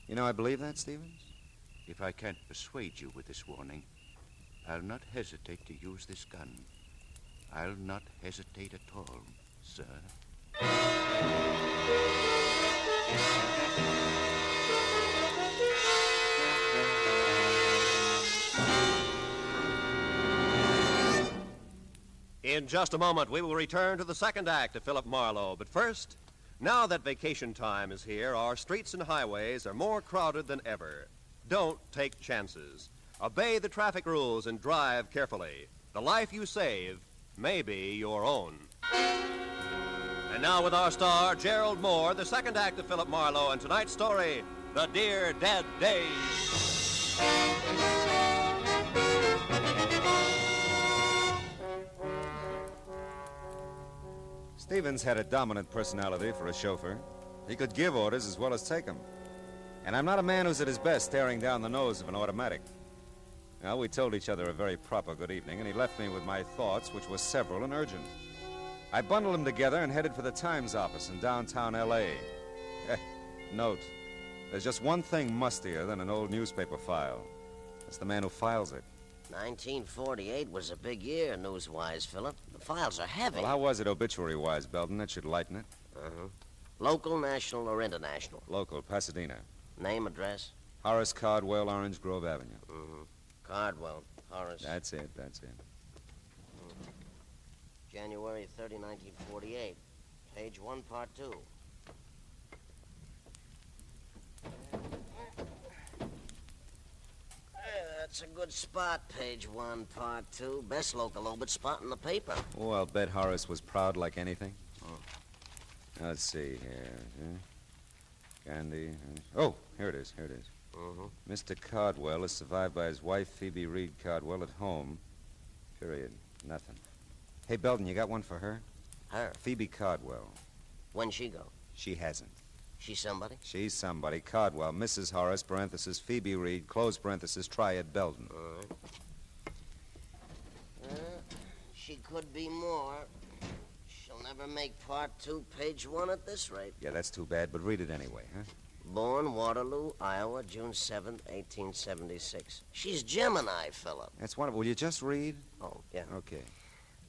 You know, I believe that, Stevens? If I can't persuade you with this warning, I'll not hesitate to use this gun. I'll not hesitate at all, sir. In just a moment, we will return to the second act of Philip Marlowe. But first, now that vacation time is here, our streets and highways are more crowded than ever. Don't take chances. Obey the traffic rules and drive carefully. The life you save may be your own. And now with our star, Gerald Moore, the second act of Philip Marlowe, and tonight's story, The Dear Dead Days. Stevens had a dominant personality for a chauffeur. He could give orders as well as take them. And I'm not a man who's at his best staring down the nose of an automatic. Well, we told each other a very proper good evening, and he left me with my thoughts, which were several and urgent. I bundled them together and headed for the Times office in downtown L.A. Note, there's just one thing mustier than an old newspaper file. It's the man who files it. 1948 was a big year, news-wise, Philip. The files are heavy. Well, how was it obituary-wise, Belton? That should lighten it. Uh-huh. Local, national, or international? Local, Pasadena. Name, address? Horace Cardwell, Orange Grove Avenue. Mm-hmm. Cardwell, Horace. That's it. January 30, 1948. Page 1, part 2. That's a good spot, page 1, part 2. Best local obit spot in the paper. Oh, I'll bet Horace was proud like anything. Let's see here. Candy. Oh, here it is. Mm-hmm. Mr. Cardwell is survived by his wife, Phoebe Reed Cardwell, at home. Period. Nothing. Hey, Belton, you got one for her? Her? Phoebe Cardwell. When'd she go? She hasn't. She's somebody? She's somebody. Cardwell, Mrs. Horace, parenthesis, Phoebe Reed, close parenthesis, Triad Belton. All right. She could be more. She'll never make part 2, page 1 at this rate. Yeah, that's too bad, but read it anyway, huh? Born Waterloo, Iowa, June 7th, 1876. She's Gemini, Philip. That's wonderful. Will you just read? Oh, yeah. Okay.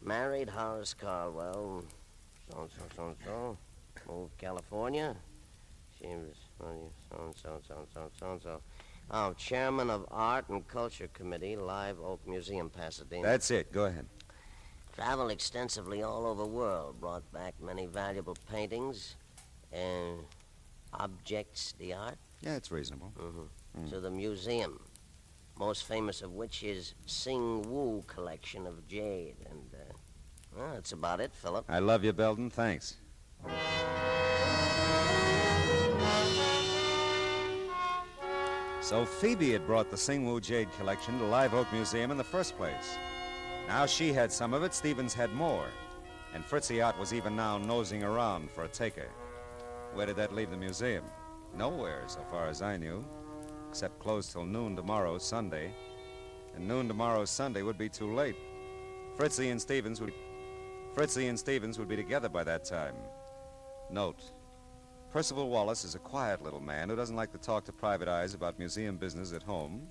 Married Horace Caldwell, so-and-so. Moved California. She was so-and-so. Oh, chairman of Art and Culture Committee, Live Oak Museum, Pasadena. That's it. Go ahead. Traveled extensively all over the world. Brought back many valuable paintings and objects d'art. Yeah, it's reasonable. To the museum. Most famous of which is Sing Woo collection of jade. And, well, that's about it, Philip. I love you, Belton. Thanks. So Phoebe had brought the Sing Woo jade collection to Live Oak Museum in the first place. Now she had some of it, Stevens had more. And Fritzy Ott was even now nosing around for a taker. Where did that leave the museum? Nowhere, so far as I knew. Except closed till noon tomorrow, Sunday. And noon tomorrow, Sunday, would be too late. Fritzy and Stevens would be together by that time. Note, Percival Wallace is a quiet little man who doesn't like to talk to private eyes about museum business at home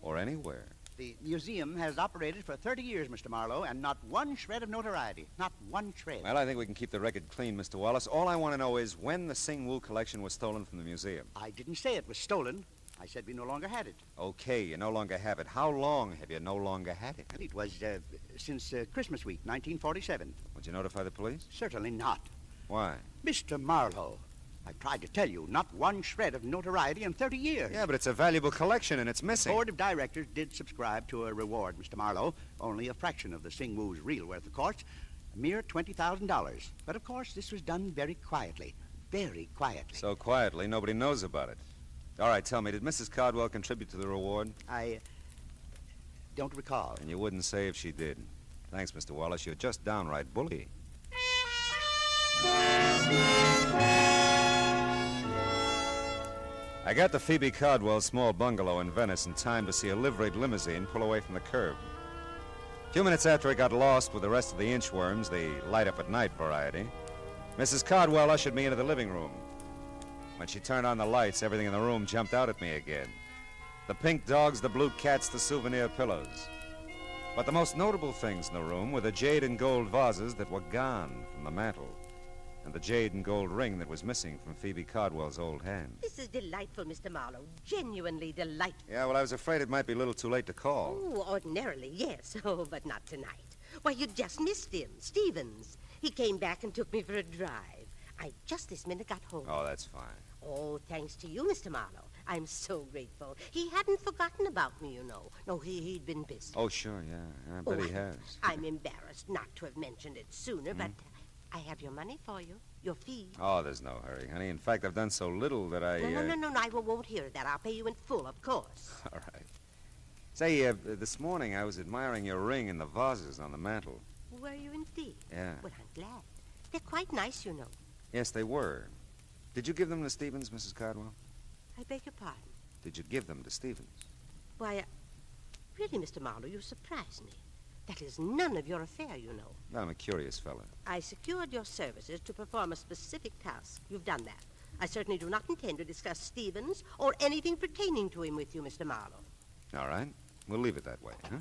or anywhere. The museum has operated for 30 years, Mr. Marlowe, and not one shred of notoriety. Not one shred. Well, I think we can keep the record clean, Mr. Wallace. All I want to know is when the Sing Woo collection was stolen from the museum. I didn't say it was stolen. I said we no longer had it. Okay, you no longer have it. How long have you no longer had it? It was since Christmas week, 1947. Would you notify the police? Certainly not. Why? Mr. Marlowe, I've tried to tell you, not one shred of notoriety in 30 years. Yeah, but it's a valuable collection and it's missing. The board of directors did subscribe to a reward, Mr. Marlowe. Only a fraction of the Sing Woo's real worth, of course. A mere $20,000. But, of course, this was done very quietly. Very quietly. So quietly, nobody knows about it. All right, tell me, did Mrs. Cardwell contribute to the reward? I don't recall. And you wouldn't say if she did. Thanks, Mr. Wallace. You're just downright bully. I got to Phoebe Cardwell's small bungalow in Venice in time to see a liveried limousine pull away from the curb. A few minutes after I got lost with the rest of the inchworms, the light-up-at-night variety, Mrs. Cardwell ushered me into the living room. When she turned on the lights, everything in the room jumped out at me again. The pink dogs, the blue cats, the souvenir pillows. But the most notable things in the room were the jade and gold vases that were gone from the mantel, and the jade and gold ring that was missing from Phoebe Cardwell's old hand. This is delightful, Mr. Marlowe. Genuinely delightful. Yeah, well, I was afraid it might be a little too late to call. Oh, ordinarily, yes. Oh, but not tonight. Why, you just missed him, Stevens. He came back and took me for a drive. I just this minute got home. Oh, that's fine. Oh, thanks to you, Mr. Marlowe. I'm so grateful. He hadn't forgotten about me, you know. No, he'd been busy. Oh, sure, yeah. I bet he has. I'm embarrassed not to have mentioned it sooner, but I have your money for you. Your fee. Oh, there's no hurry, honey. In fact, I've done so little that I... No, I won't hear that. I'll pay you in full, of course. All right. Say, this morning I was admiring your ring and the vases on the mantel. Were you indeed? Yeah. Well, I'm glad. They're quite nice, you know. Yes, they were. Did you give them to Stevens, Mrs. Cardwell? I beg your pardon? Did you give them to Stevens? Why, really, Mr. Marlowe, you surprise me. That is none of your affair, you know. Well, I'm a curious fellow. I secured your services to perform a specific task. You've done that. I certainly do not intend to discuss Stevens or anything pertaining to him with you, Mr. Marlowe. All right. We'll leave it that way, huh?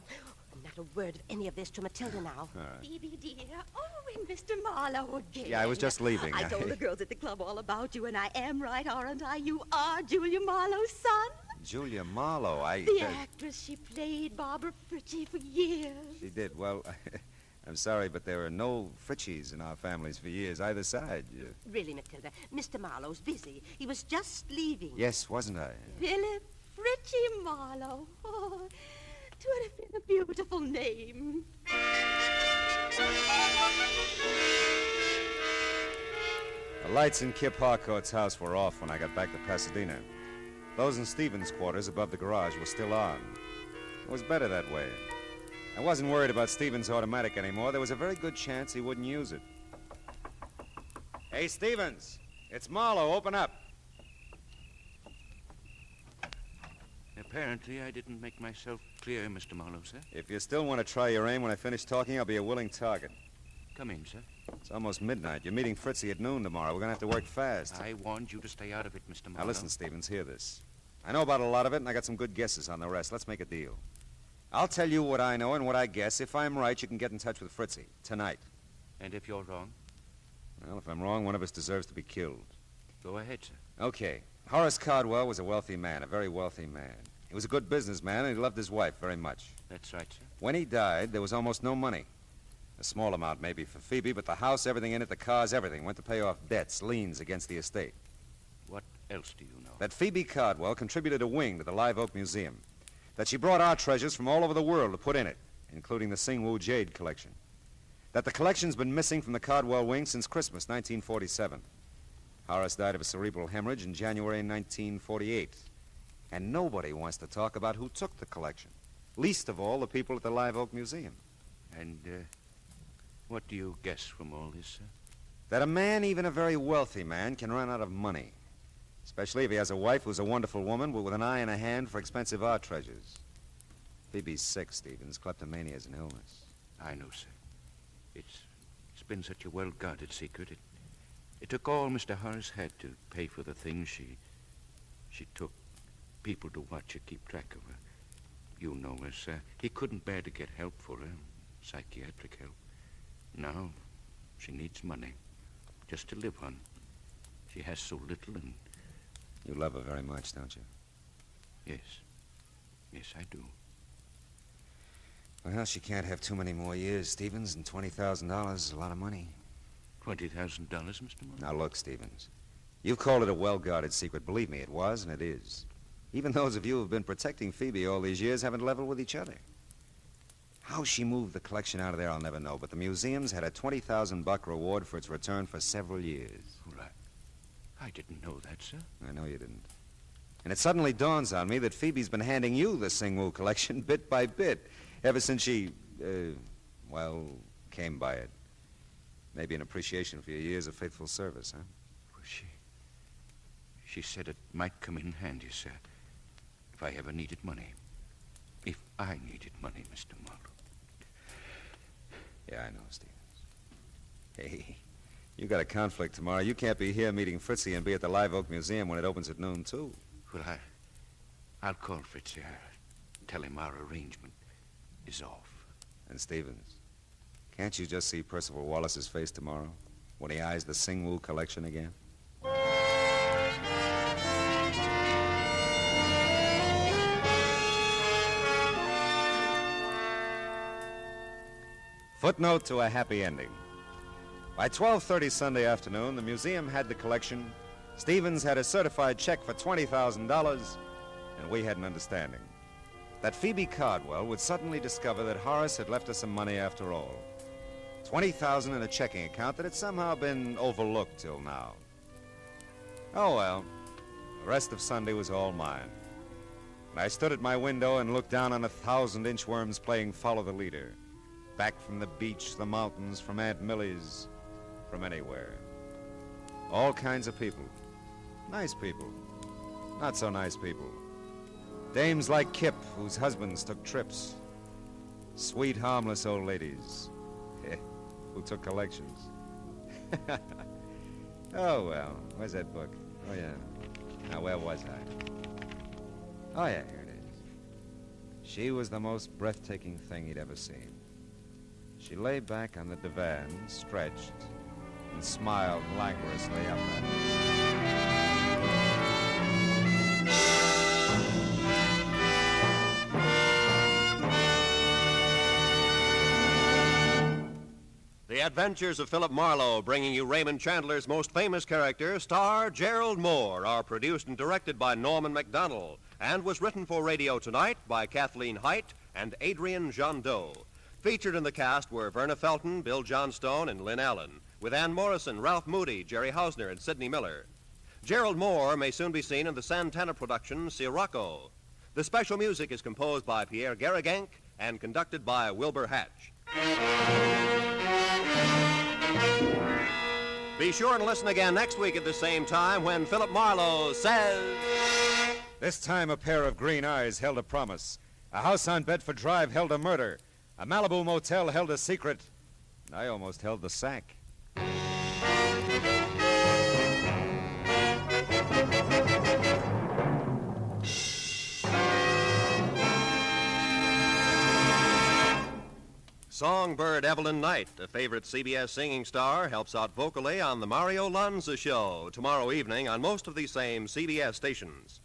Not a word of any of this to Matilda now. All right. Phoebe, dear. Oh, and Mr. Marlowe again. Yeah, I was just leaving. I told the girls at the club all about you, and I am right, aren't I? You are Julia Marlowe's son. Julia Marlowe, The actress, she played Barbara Fritchie for years. She did. Well, I'm sorry, but there are no Fritchies in our families for years, either side. Really, Matilda, Mr. Marlowe's busy. He was just leaving. Yes, wasn't I? Philip Fritchie Marlowe. Oh, 'twould have been a beautiful name. The lights in Kip Harcourt's house were off when I got back to Pasadena. Those in Stevens' quarters above the garage were still on. It was better that way. I wasn't worried about Stevens' automatic anymore. There was a very good chance he wouldn't use it. Hey, Stevens, it's Marlowe. Open up. Apparently, I didn't make myself clear, Mr. Marlowe, sir. If you still want to try your aim when I finish talking, I'll be a willing target. Come in, sir. It's almost midnight. You're meeting Fritzy at noon tomorrow. We're going to have to work fast. I warned you to stay out of it, Mr. Marlowe. Now, listen, Stevens, hear this. I know about a lot of it, and I got some good guesses on the rest. Let's make a deal. I'll tell you what I know and what I guess. If I'm right, you can get in touch with Fritzy tonight. And if you're wrong? Well, if I'm wrong, one of us deserves to be killed. Go ahead, sir. Okay. Horace Cardwell was a wealthy man, a very wealthy man. He was a good businessman, and he loved his wife very much. That's right, sir. When he died, there was almost no money. A small amount, maybe, for Phoebe, but the house, everything in it, the cars, everything, went to pay off debts, liens against the estate. What else do you know? That Phoebe Cardwell contributed a wing to the Live Oak Museum. That she brought art treasures from all over the world to put in it, including the Singwu Jade collection. That the collection's been missing from the Cardwell wing since Christmas 1947. Horace died of a cerebral hemorrhage in January 1948. And nobody wants to talk about who took the collection. Least of all, the people at the Live Oak Museum. And, what do you guess from all this, sir? That a man, even a very wealthy man, can run out of money. Especially if he has a wife who's a wonderful woman, but with an eye and a hand for expensive art treasures. Phoebe's sick, Stevens. Kleptomania is an illness. I know, sir. It's been such a well-guarded secret. It took all Mr. Horace had to pay for the things she took. People to watch her, keep track of her. You know her, sir. He couldn't bear to get help for her, psychiatric help. Now, she needs money, just to live on. She has so little, and... You love her very much, don't you? Yes. Yes, I do. Well, she can't have too many more years, Stevens, and $20,000 is a lot of money. $20,000, Mr. Marlowe? Now, look, Stevens. You've called it a well-guarded secret. Believe me, it was, and it is. Even those of you who've been protecting Phoebe all these years haven't leveled with each other. How she moved the collection out of there, I'll never know, but the museum's had a $20,000 reward for its return for several years. Well, I didn't know that, sir. I know you didn't. And it suddenly dawns on me that Phoebe's been handing you the Singwu collection bit by bit, ever since she, came by it. Maybe an appreciation for your years of faithful service, huh? Well, she said it might come in handy, sir, if I ever needed money. If I needed money, Mr. Marlowe. Yeah, I know, Stevens. Hey, you got a conflict tomorrow. You can't be here meeting Fritzy and be at the Live Oak Museum when it opens at noon, too. Well, I'll call Fritzy. Tell him our arrangement is off. And Stevens, can't you just see Percival Wallace's face tomorrow when he eyes the Singwoo collection again? Footnote to a happy ending. By 12:30 Sunday afternoon, the museum had the collection, Stevens had a certified check for $20,000, and we had an understanding that Phoebe Cardwell would suddenly discover that Horace had left her some money after all. $20,000 in a checking account that had somehow been overlooked till now. Oh, well, the rest of Sunday was all mine. And I stood at my window and looked down on 1,000 inchworms playing Follow the Leader. Back from the beach, the mountains, from Aunt Millie's, from anywhere. All kinds of people. Nice people. Not so nice people. Dames like Kip, whose husbands took trips. Sweet, harmless old ladies who took collections. Oh, well, where's that book? Oh, yeah. Now, where was I? Oh, yeah, here it is. She was the most breathtaking thing he'd ever seen. She lay back on the divan, stretched, and smiled languorously up at him. The Adventures of Philip Marlowe, bringing you Raymond Chandler's most famous character, star Gerald Moore, are produced and directed by Norman MacDonald, and was written for radio tonight by Kathleen Height and Adrian Jondot. Featured in the cast were Verna Felton, Bill Johnstone, and Lynn Allen, with Ann Morrison, Ralph Moody, Jerry Hausner, and Sidney Miller. Gerald Moore may soon be seen in the Santana production, Sirocco. The special music is composed by Pierre Garrigank and conducted by Wilbur Hatch. Be sure and listen again next week at the same time when Philip Marlowe says... This time a pair of green eyes held a promise. A house on Bedford Drive held a murder. A Malibu motel held a secret. And I almost held the sack. Songbird Evelyn Knight, a favorite CBS singing star, helps out vocally on The Mario Lanza Show tomorrow evening on most of these same CBS stations.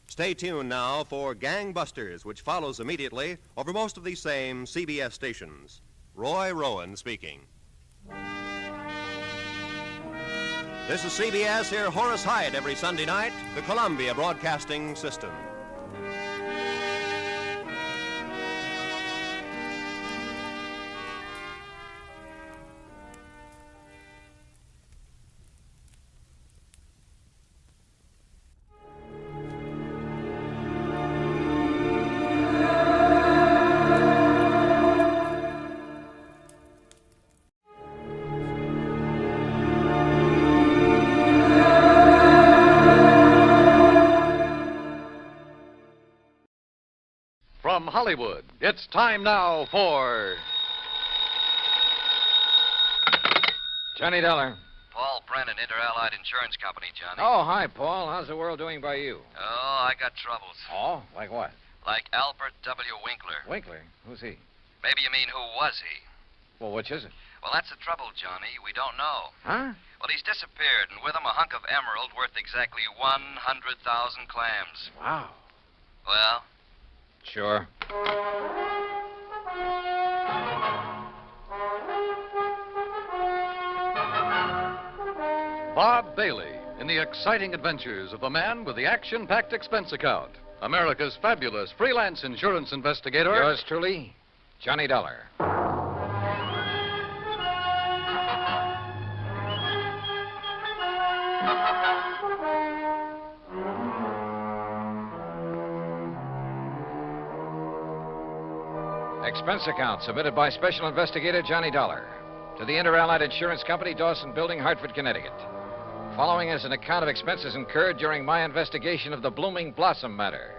Stay tuned now for Gangbusters, which follows immediately over most of these same CBS stations. Roy Rowan speaking. This is CBS. Hear Horace Hyde every Sunday night, the Columbia Broadcasting System. From Hollywood, it's time now for... Johnny Dollar. Paul Brennan, Inter-Allied Insurance Company, Johnny. Oh, hi, Paul. How's the world doing by you? Oh, I got troubles. Oh, like what? Like Albert W. Winkler. Winkler? Who's he? Maybe you mean who was he? Well, which is it? Well, that's the trouble, Johnny. We don't know. Huh? Well, he's disappeared, and with him a hunk of emerald worth exactly 100,000 clams. Wow. Well? Sure. Bob Bailey in the exciting adventures of the man with the action-packed expense account. America's fabulous freelance insurance investigator. Yours truly, Johnny Dollar. Expense account submitted by Special Investigator Johnny Dollar to the Inter-Allied Insurance Company, Dawson Building, Hartford, Connecticut. Following is an account of expenses incurred during my investigation of the Blooming Blossom matter.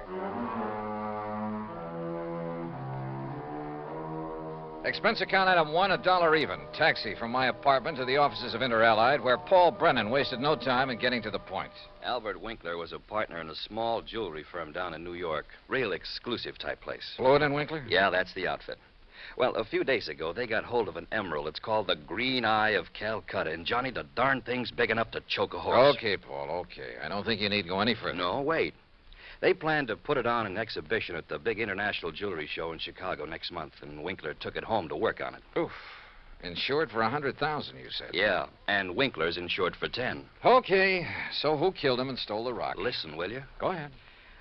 Expense account item 1, $1 even. Taxi from my apartment to the offices of Inter-Allied, where Paul Brennan wasted no time in getting to the point. Albert Winkler was a partner in a small jewelry firm down in New York. Real exclusive type place. Floyd and Winkler? Yeah, that's the outfit. Well, a few days ago, they got hold of an emerald. It's called the Green Eye of Calcutta. And, Johnny, the darn thing's big enough to choke a horse. Okay, Paul, okay. I don't think you need to go any further. No, wait. They plan to put it on an exhibition at the big international jewelry show in Chicago next month, and Winkler took it home to work on it. Oof. Insured for $100,000, you said. Yeah, and Winkler's insured for 10. Okay, so who killed him and stole the rock? Listen, will you? Go ahead.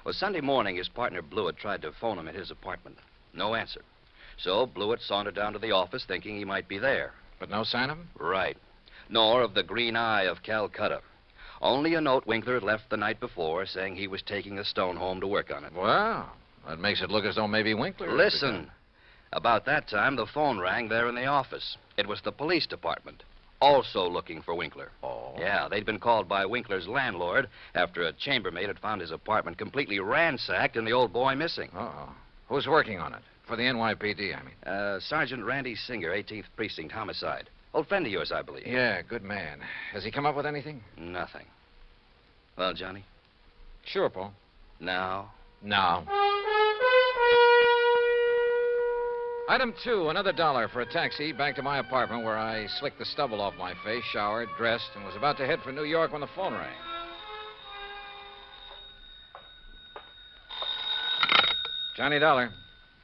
Well, Sunday morning, his partner Blewett tried to phone him at his apartment. No answer. So Blewett sauntered down to the office thinking he might be there. But no sign of him? Right. Nor of the Green Eye of Calcutta. Only a note Winkler had left the night before saying he was taking the stone home to work on it. Well, that makes it look as though maybe Winkler... Listen. About that time, the phone rang there in the office. It was the police department, also looking for Winkler. Oh? Yeah, they'd been called by Winkler's landlord after a chambermaid had found his apartment completely ransacked and the old boy missing. Uh-oh. Who's working on it? For the NYPD, I mean. Sergeant Randy Singer, 18th Precinct, homicide. Old friend of yours, I believe. Yeah, good man. Has he come up with anything? Nothing. Well, Johnny? Sure, Paul. Now? Now. Item 2, another $1 for a taxi back to my apartment where I slicked the stubble off my face, showered, dressed, and was about to head for New York when the phone rang. Johnny Dollar.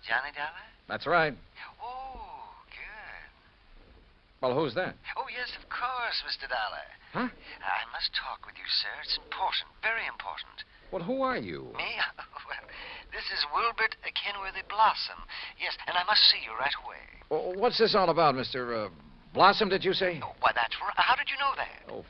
Johnny Dollar? That's right. Oh, good. Well, who's that? Oh, yes, of course, Mr. Dollar. Huh? I must talk with you, sir. It's important, very important. Well, who are you? Me? Well, this is Wilbert Kenworthy Blossom. Yes, and I must see you right away. Well, what's this all about, Mr. Blossom, did you say? Oh, why, that's right. How did you know that? Oh,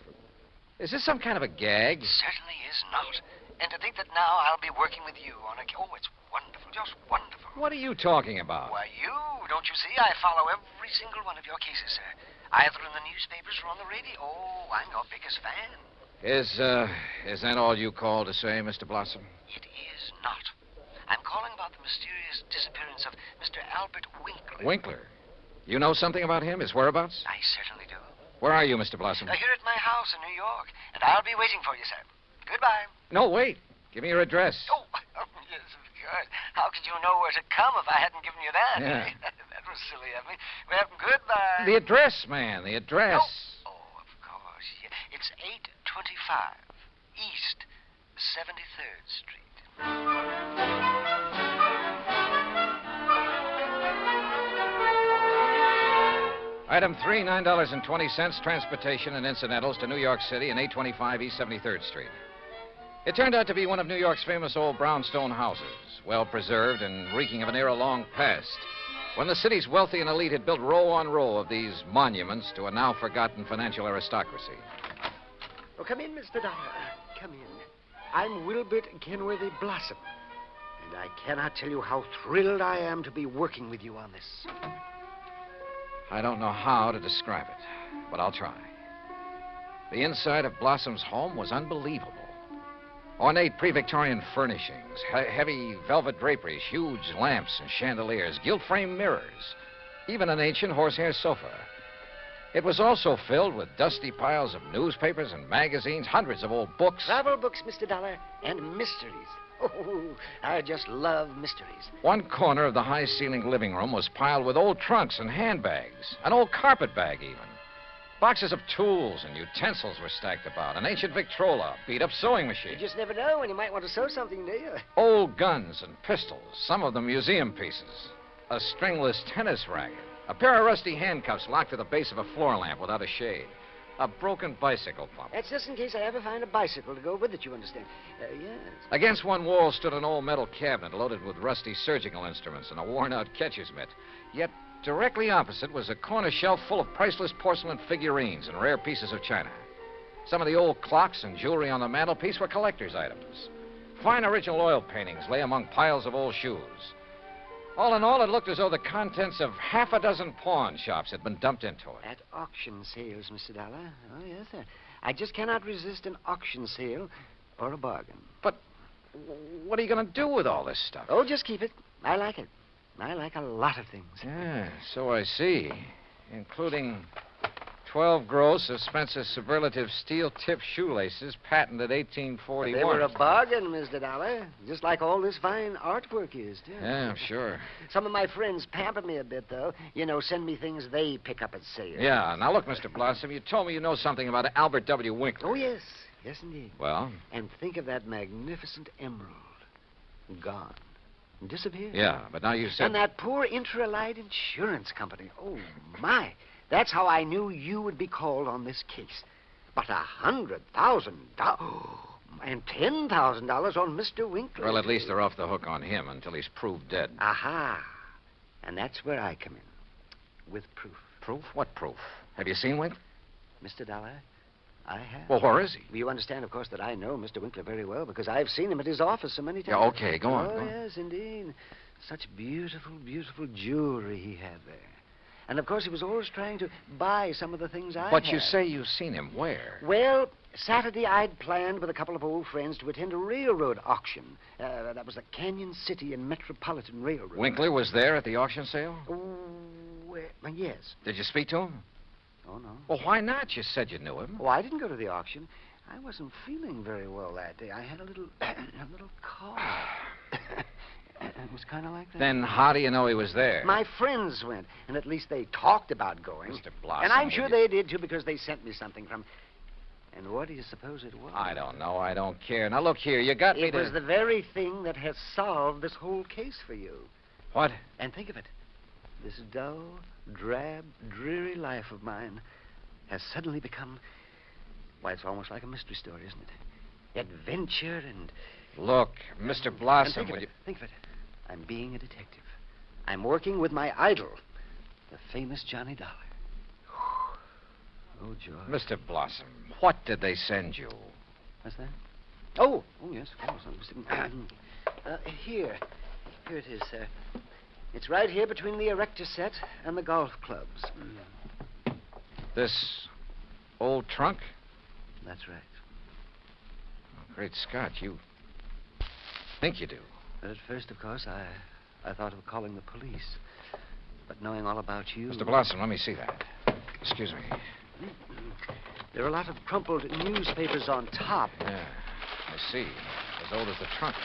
is this some kind of a gag? Certainly is not. And to think that now I'll be working with you on a... Oh, it's wonderful, just wonderful. What are you talking about? Why, you, don't you see? I follow every single one of your cases, sir. Either in the newspapers or on the radio. Oh, I'm your biggest fan. Is that all you called to say, Mr. Blossom? It is not. I'm calling about the mysterious disappearance of Mr. Albert Winkler. Winkler? You know something about him, his whereabouts? I certainly do. Where are you, Mr. Blossom? Here at my house in New York, and I'll be waiting for you, sir. Goodbye. No, wait. Give me your address. Oh, yes, of course. How could you know where to come if I hadn't given you that? Yeah. That was silly of me. Well, goodbye. The address, man, the address. Oh, of course. Yeah. It's 825 East 73rd Street. Item 3, $9.20, transportation and incidentals to New York City and 825 East 73rd Street. It turned out to be one of New York's famous old brownstone houses, well preserved and reeking of an era long past, when the city's wealthy and elite had built row on row of these monuments to a now forgotten financial aristocracy. Oh, come in, Mr. Dollar. Come in. I'm Wilbert Kenworthy Blossom, and I cannot tell you how thrilled I am to be working with you on this. I don't know how to describe it, but I'll try. The inside of Blossom's home was unbelievable. Ornate pre-Victorian furnishings, heavy velvet draperies, huge lamps and chandeliers, gilt-framed mirrors, even an ancient horsehair sofa. It was also filled with dusty piles of newspapers and magazines, hundreds of old books. Travel books, Mr. Dollar, and mysteries. Oh, I just love mysteries. One corner of the high-ceilinged living room was piled with old trunks and handbags, an old carpet bag even. Boxes of tools and utensils were stacked about, an ancient Victrola, beat-up sewing machine. You just never know when you might want to sew something, do you? Old guns and pistols, some of them museum pieces. A stringless tennis racket. A pair of rusty handcuffs locked to the base of a floor lamp without a shade. A broken bicycle pump. That's just in case I ever find a bicycle to go with it, you understand. Yes. Against one wall stood an old metal cabinet loaded with rusty surgical instruments and a worn-out catcher's mitt. Yet directly opposite was a corner shelf full of priceless porcelain figurines and rare pieces of china. Some of the old clocks and jewelry on the mantelpiece were collector's items. Fine original oil paintings lay among piles of old shoes. All in all, it looked as though the contents of half a dozen pawn shops had been dumped into it. At auction sales, Mr. Dollar. Oh, yes, sir. I just cannot resist an auction sale or a bargain. But what are you going to do with all this stuff? Oh, just keep it. I like it. I like a lot of things. Yeah, so I see. Including 12 gross of Spencer's superlative steel-tip shoelaces, patented 1841. They were a bargain, Mr. Dollar. Just like all this fine artwork is, too. Yeah, I'm sure. Some of my friends pamper me a bit, though. You know, send me things they pick up at sale. Yeah, now look, Mr. Blossom, you told me you know something about Albert W. Winkler. Oh, yes. Yes, indeed. Well? And think of that magnificent emerald. Gone. Disappeared. Yeah, but now you said... And that poor Intralite Insurance Company. Oh, my. That's how I knew you would be called on this case. But $100,000... and $10,000 on Mr. Winkler. Well, at least they're off the hook on him until he's proved dead. Aha. And that's where I come in. With proof. Proof? What proof? Have you seen Winkler? Mr. Dollar, I have. Well, where is he? You understand, of course, that I know Mr. Winkler very well because I've seen him at his office so many times. Yeah, okay, go on. Oh, go on. yes, indeed. Such beautiful, beautiful jewelry he had there. And, of course, he was always trying to buy some of the things I But had. you say you've seen him where? Well, Saturday I'd planned with a couple of old friends to attend a railroad auction. That was the Canyon City and Metropolitan Railroad. Winkler was there at the auction sale? Yes. Did you speak to him? Oh, no. Well, why not? You said you knew him. Oh, I didn't go to the auction. I wasn't feeling very well that day. I had a little cough. It was kind of like that. Then how do you know he was there? My friends went, and at least they talked about going. Mr. Blossom. And I'm sure they did, too, because they sent me something from... And what do you suppose it was? I don't know. I don't care. Now, look here. You got me It was the very thing that has solved this whole case for you. What? And think of it. This dull, drab, dreary life of mine has suddenly become... Why, it's almost like a mystery story, isn't it? Adventure and... Look, Mr. Blossom, Think of it. I'm being a detective. I'm working with my idol, the famous Johnny Dollar. Oh, George. Mr. Blossom, what did they send you? What's that? Oh, yes, of course. Here it is, sir. It's right here between the erector set and the golf clubs. This old trunk? That's right. Oh, great Scott, you think you do. But at first, of course, I thought of calling the police. But knowing all about you... Mr. Blossom, let me see that. Excuse me. There are a lot of crumpled newspapers on top. Yeah, I see. As old as the trunk.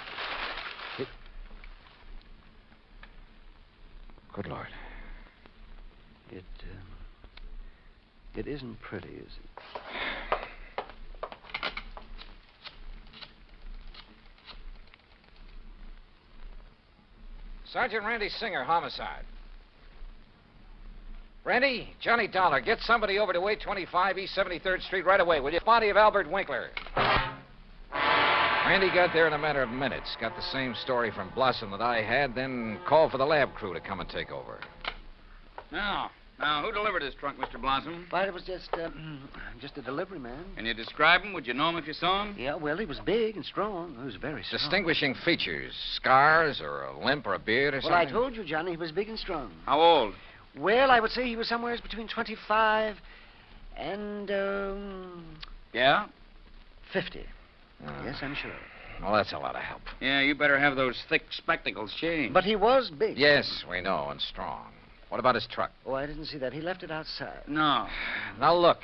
Good Lord. It isn't pretty, is it? Sergeant Randy Singer, homicide. Randy, Johnny Dollar, get somebody over to 825 East 73rd Street right away, will you? Body of Albert Winkler. Randy got there in a matter of minutes. Got the same story from Blossom that I had, then called for the lab crew to come and take over. Now, who delivered this trunk, Mr. Blossom? Why, it was just a delivery man. Can you describe him? Would you know him if you saw him? Yeah, well, he was big and strong. He was very strong. Distinguishing features, scars or a limp or a beard or something? Well, I told you, Johnny, he was big and strong. How old? Well, I would say he was somewhere between 25 and, Yeah? 50. Yes, I'm sure. Well, that's a lot of help. Yeah, you better have those thick spectacles changed. But he was big. Yes, we know, and strong. What about his truck? Oh, I didn't see that. He left it outside. No. Now, look.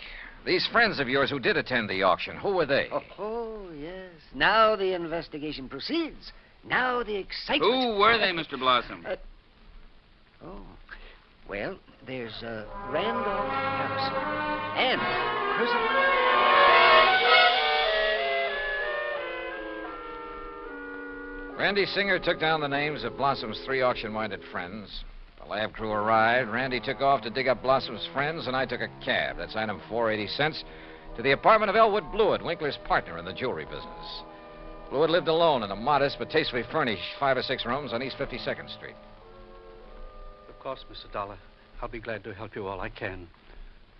These friends of yours who did attend the auction, who were they? Oh, yes. Now the investigation proceeds. Now the excitement... Who were they, Mr. Blossom? Well, there's Randolph Harrison and President... Randy Singer took down the names of Blossom's 3 auction-minded friends. The lab crew arrived. Randy took off to dig up Blossom's friends, and I took a cab. That's item 480 cents to the apartment of Elwood Blewett, Winkler's partner in the jewelry business. Blewett lived alone in a modest but tastefully furnished 5 or 6 rooms on East 52nd Street. Of course, Mr. Dollar. I'll be glad to help you all I can.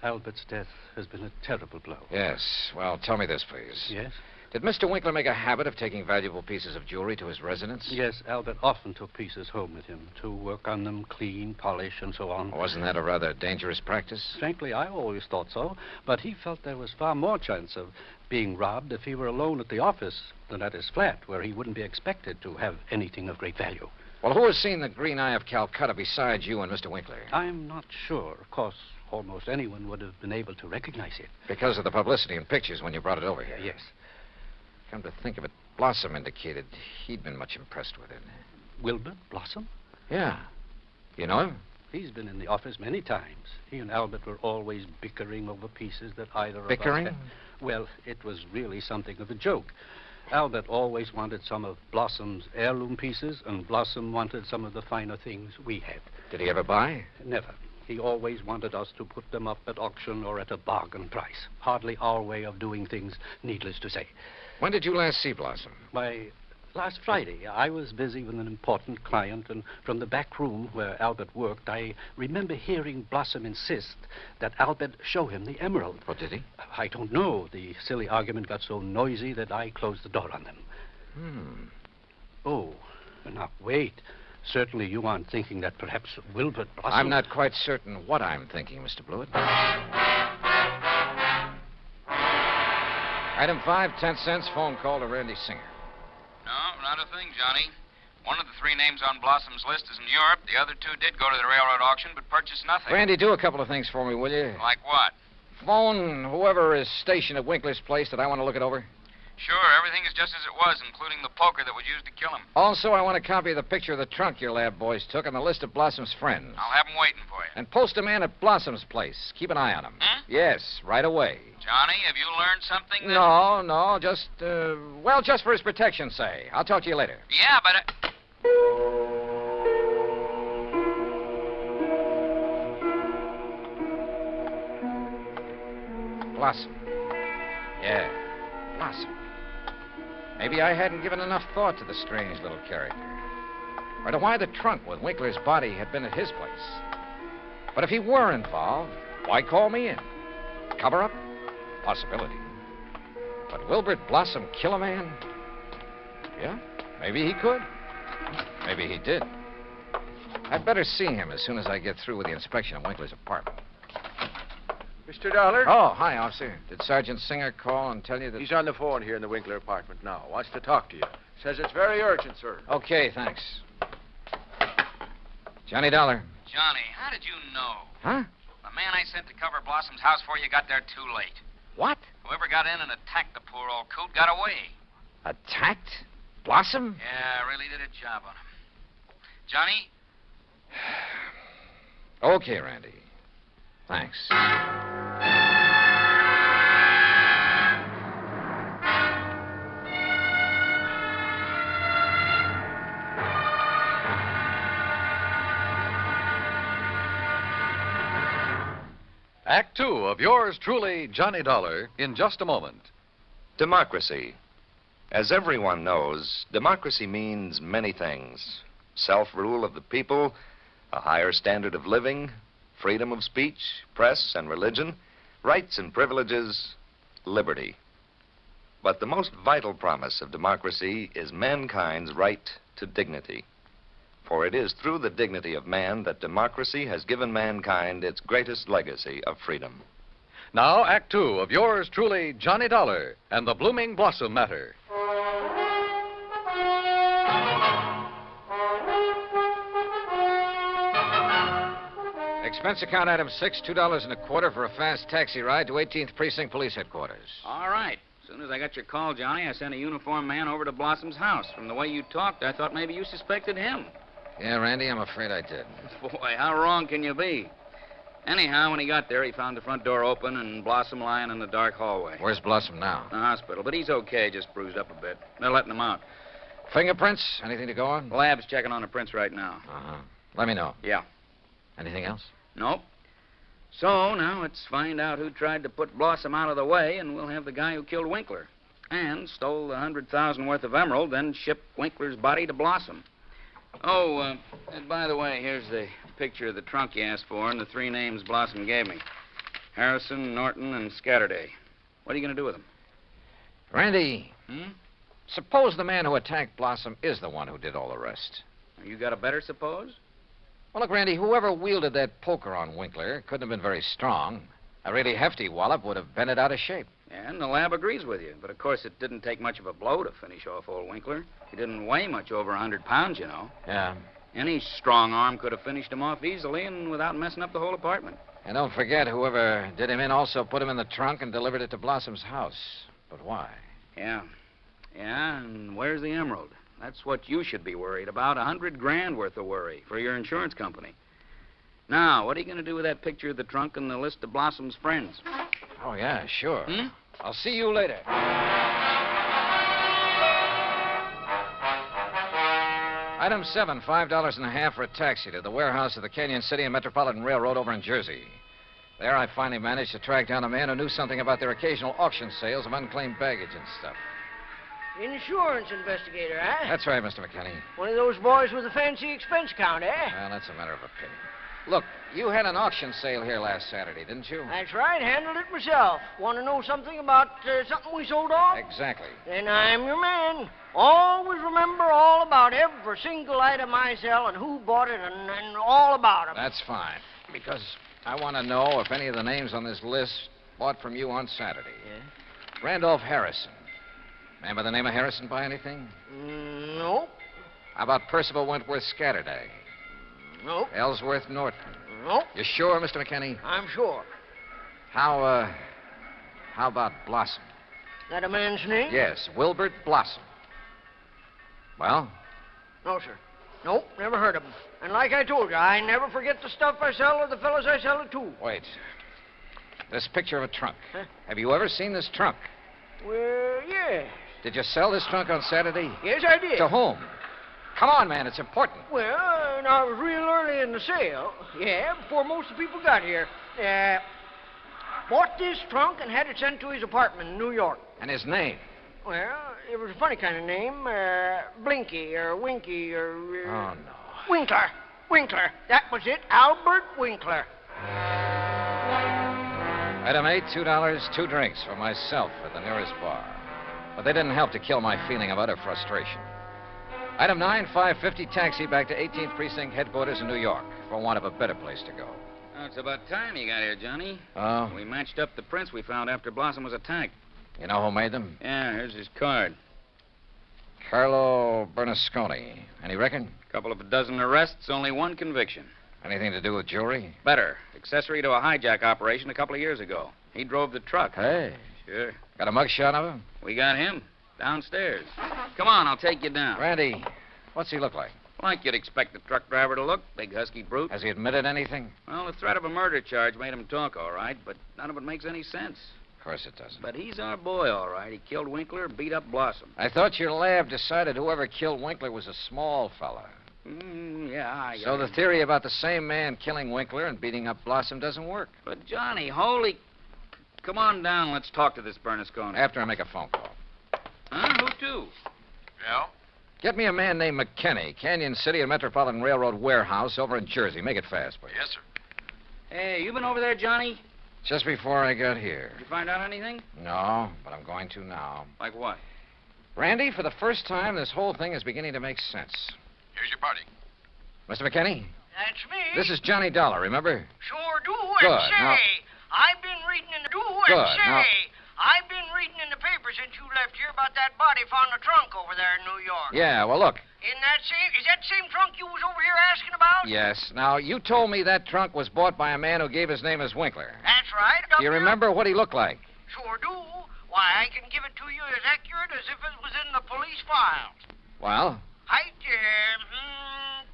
Albert's death has been a terrible blow. Yes. Well, tell me this, please. Yes? Did Mr. Winkler make a habit of taking valuable pieces of jewelry to his residence? Yes, Albert often took pieces home with him to work on them, clean, polish, and so on. Wasn't that a rather dangerous practice? Frankly, I always thought so, but he felt there was far more chance of being robbed if he were alone at the office than at his flat, where he wouldn't be expected to have anything of great value. Well, who has seen the Green Eye of Calcutta besides you and Mr. Winkler? I'm not sure. Of course, Almost anyone would have been able to recognize it. Because of the publicity and pictures when you brought it over here. Yes. Come to think of it, Blossom indicated he'd been much impressed with it. Wilbur Blossom? Yeah. You know him? He's been in the office many times. He and Albert were always bickering over pieces that either Bickering? of us had. Well, it was really something of a joke. Albert always wanted some of Blossom's heirloom pieces, and Blossom wanted some of the finer things we had. Did he ever buy? Never. He always wanted us to put them up at auction or at a bargain price. Hardly our way of doing things, needless to say. When did you last see Blossom? Why, last Friday. I was busy with an important client, and from the back room where Albert worked, I remember hearing Blossom insist that Albert show him the emerald. What did he? I don't know. The silly argument got so noisy that I closed the door on them. Oh, now wait. Certainly you aren't thinking that perhaps Wilbur Blossom... I'm not quite certain what I'm thinking, Mr. Blewett. Item 5, 10 cents, phone call to Randy Singer. No, not a thing, Johnny. One of the 3 names on Blossom's list is in Europe. The other 2 did go to the railroad auction, but purchased nothing. Randy, do a couple of things for me, will you? Like what? Phone whoever is stationed at Winkler's place that I want to look it over. Sure, everything is just as it was, including the poker that was used to kill him. Also, I want a copy of the picture of the trunk your lab boys took and the list of Blossom's friends. I'll have them waiting for you. And post a man at Blossom's place. Keep an eye on him. Yes, right away. Johnny, have you learned something? No, just, just for his protection, say. I'll talk to you later. Yeah, but... Blossom. Yeah, Blossom. Maybe I hadn't given enough thought to the strange little character. Or to why the trunk with Winkler's body had been at his place. But if he were involved, why call me in? Cover up? Possibility. But Wilbert Blossom kill a man? Yeah, maybe he could. Maybe he did. I'd better see him as soon as I get through with the inspection of Winkler's apartment. Mr. Dollar? Oh, hi, officer. Did Sergeant Singer call and tell you that... He's on the phone here in the Winkler apartment now. Wants to talk to you. Says it's very urgent, sir. Okay, thanks. Johnny Dollar. Johnny, how did you know? Huh? The man I sent to cover Blossom's house for you got there too late. What? Whoever got in and attacked the poor old coot got away. Attacked? Blossom? Yeah, really did a job on him. Johnny? Okay, Randy. Thanks. Act 2 of yours truly, Johnny Dollar, in just a moment. Democracy. As everyone knows, democracy means many things. Self-rule of the people, a higher standard of living, freedom of speech, press and religion, rights and privileges, liberty. But the most vital promise of democracy is mankind's right to dignity. For it is through the dignity of man that democracy has given mankind its greatest legacy of freedom. Now, Act 2 of yours truly, Johnny Dollar, and the Blooming Blossom Matter. Expense account item 6, $2.25 for a fast taxi ride to 18th Precinct Police Headquarters. All right. As soon as I got your call, Johnny, I sent a uniformed man over to Blossom's house. From the way you talked, I thought maybe you suspected him. Yeah, Randy, I'm afraid I did. Boy, how wrong can you be? Anyhow, when he got there, he found the front door open and Blossom lying in the dark hallway. Where's Blossom now? The hospital, but he's okay, just bruised up a bit. They're letting him out. Fingerprints? Anything to go on? The lab's checking on the prints right now. Uh-huh. Let me know. Yeah. Anything else? Nope. So, now let's find out who tried to put Blossom out of the way, and we'll have the guy who killed Winkler. And stole the $100,000 worth of emerald, then shipped Winkler's body to Blossom. Oh, and by the way, here's the picture of the trunk you asked for and the 3 names Blossom gave me. Harrison, Norton, and Scatterday. What are you going to do with them? Randy, suppose the man who attacked Blossom is the one who did all the rest. You got a better suppose? Well, look, Randy, whoever wielded that poker on Winkler couldn't have been very strong. A really hefty wallop would have bent it out of shape. And the lab agrees with you. But, of course, it didn't take much of a blow to finish off old Winkler. He didn't weigh much over 100 pounds, you know. Yeah. Any strong arm could have finished him off easily and without messing up the whole apartment. And don't forget, whoever did him in also put him in the trunk and delivered it to Blossom's house. But why? Yeah. Yeah, and where's the emerald? That's what you should be worried about. $100,000 worth of worry for your insurance company. Now, what are you going to do with that picture of the trunk and the list of Blossom's friends? Oh, yeah, sure. I'll see you later. Item 7, $5.50 for a taxi to the warehouse of the Canyon City and Metropolitan Railroad over in Jersey. There I finally managed to track down a man who knew something about their occasional auction sales of unclaimed baggage and stuff. Insurance investigator, huh? That's right, Mr. McKinney. One of those boys with a fancy expense account, eh? Well, that's a matter of opinion. Look, you had an auction sale here last Saturday, didn't you? That's right, handled it myself. Want to know something about something we sold off? Exactly. Then I'm your man. Always remember all about every single item I sell and who bought it and all about them. That's fine, because I want to know if any of the names on this list bought from you on Saturday. Yeah? Randolph Harrison. Man by the name of Harrison buy anything? No. How about Percival Wentworth Scatterday? Nope. Ellsworth Norton? Nope. You sure, Mr. McKinney? I'm sure. How about Blossom? That a man's name? Yes, Wilbert Blossom. Well? No, sir. Nope, never heard of him. And like I told you, I never forget the stuff I sell or the fellows I sell it to. Wait. This picture of a trunk. Huh? Have you ever seen this trunk? Well, yeah. Did you sell this trunk on Saturday? Yes, I did. To whom? Come on, man, it's important. Well, I was real early in the sale. Yeah, before most of the people got here. Bought this trunk and had it sent to his apartment in New York. And his name? Well, it was a funny kind of name. Blinky or Winky or... Oh, no. Winkler. Winkler. That was it. Albert Winkler. Item 8, $2, 2 drinks for myself at the nearest bar. But they didn't help to kill my feeling of utter frustration. Item 9, $5.50 taxi back to 18th Precinct headquarters in New York for want of a better place to go. Oh, it's about time you got here, Johnny. Oh? We matched up the prints we found after Blossom was attacked. You know who made them? Yeah, here's his card. Carlo Bernasconi. Any reckon? Couple of a dozen arrests, only one conviction. Anything to do with jewelry? Better. Accessory to a hijack operation a couple of years ago. He drove the truck. Hey. Sure. Got a mugshot of him? We got him. Downstairs. Come on, I'll take you down. Randy, what's he look like? Like you'd expect the truck driver to look. Big husky brute. Has he admitted anything? Well, the threat of a murder charge made him talk, all right, but none of it makes any sense. Of course it doesn't. But he's our boy, all right. He killed Winkler, beat up Blossom. I thought your lab decided whoever killed Winkler was a small fella. Yeah, So the theory about the same man killing Winkler and beating up Blossom doesn't work. But, Johnny, holy... Come on down. Let's talk to this Bernasconi. After I make a phone call. Huh? Who to? Yeah? Get me a man named McKinney, Canyon City and Metropolitan Railroad warehouse over in Jersey. Make it fast, please. Yes, sir. Hey, you been over there, Johnny? Just before I got here. Did you find out anything? No, but I'm going to now. Like what? Randy, for the first time, this whole thing is beginning to make sense. Here's your party. Mr. McKinney? That's me. This is Johnny Dollar, remember? Sure do. Good. And say, Now- I've been reading in the Good. and say, Now- I've been reading in the paper since you left here about that body found in the trunk over there in New York. Yeah, well, look. Is that the same trunk you was over here asking about? Yes. Now, you told me that trunk was bought by a man who gave his name as Winkler. That's right. Do you remember what he looked like? Sure do. Why, I can give it to you as accurate as if it was in the police files. Well, Height,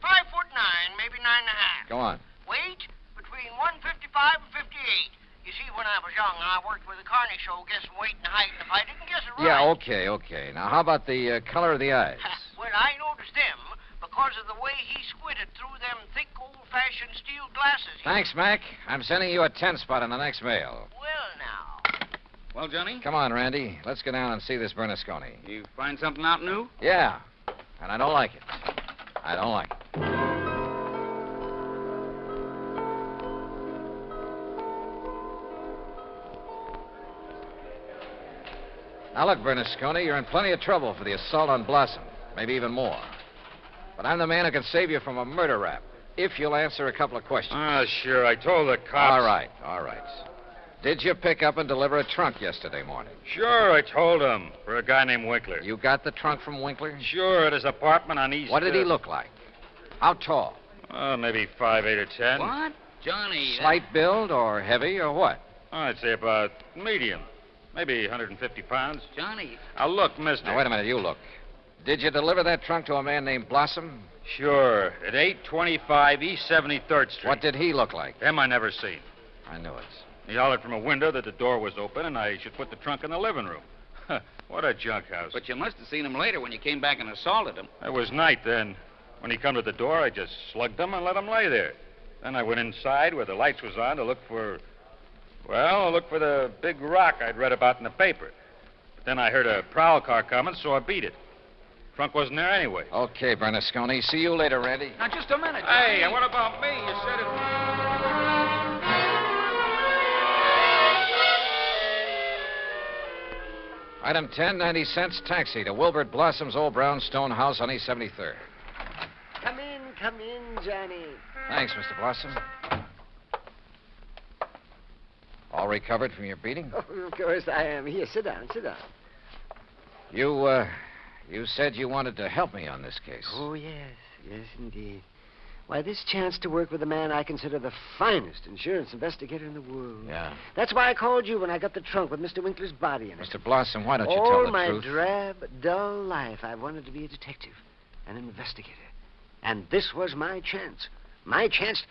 5'9", maybe 9.5. go on. Weight, between 155 and 58. You see, when I was young, I worked with the Carnation show guessing weight and height, and if I didn't guess it right... Yeah, okay. Now, how about the color of the eyes? Well, I noticed them because of the way he squinted through them thick, old-fashioned steel glasses. Thanks, Mac. I'm sending you a 10 spot in the next mail. Well, now. Well, Johnny? Come on, Randy. Let's go down and see this Bernasconi. You find something out new? Yeah, and I don't like it. I don't like it. Now, look, Bernasconi, you're in plenty of trouble for the assault on Blossom. Maybe even more. But I'm the man who can save you from a murder rap, if you'll answer a couple of questions. Sure. I told the cops. All right. Did you pick up and deliver a trunk yesterday morning? Sure, I told him. For a guy named Winkler. You got the trunk from Winkler? Sure, at his apartment on East... What did he look like? How tall? Maybe 5'8" or 10. What? Johnny. Slight build or heavy or what? I'd say about medium. Maybe 150 pounds. Johnny. Now, look, mister. Now, wait a minute. You look. Did you deliver that trunk to a man named Blossom? Sure. At 825 East 73rd Street. What did he look like? Him I never seen. I knew it. He hollered from a window that the door was open and I should put the trunk in the living room. What a junk house. But you must have seen him later when you came back and assaulted him. It was night then. When he come to the door, I just slugged him and let him lay there. Then I went inside where the lights was on to look for the big rock I'd read about in the paper. But then I heard a prowl car coming, so I beat it. Trunk wasn't there anyway. Okay, Bernasconi. See you later, Randy. Now, just a minute, Johnny. Hey, and what about me? You said it... Item 10, 90 cents, taxi to Wilbert Blossom's old brownstone house on East 73rd. Come in, Johnny. Thanks, Mr. Blossom. All recovered from your beating? Oh, of course I am. Here, sit down. You said you wanted to help me on this case. Oh, yes, indeed. Why, this chance to work with a man I consider the finest insurance investigator in the world. Yeah. That's why I called you when I got the trunk with Mr. Winkler's body in it. Mr. Blossom, why don't you All tell the my truth? drab, dull life, I've wanted to be a detective, an investigator. And this was my chance. My chance...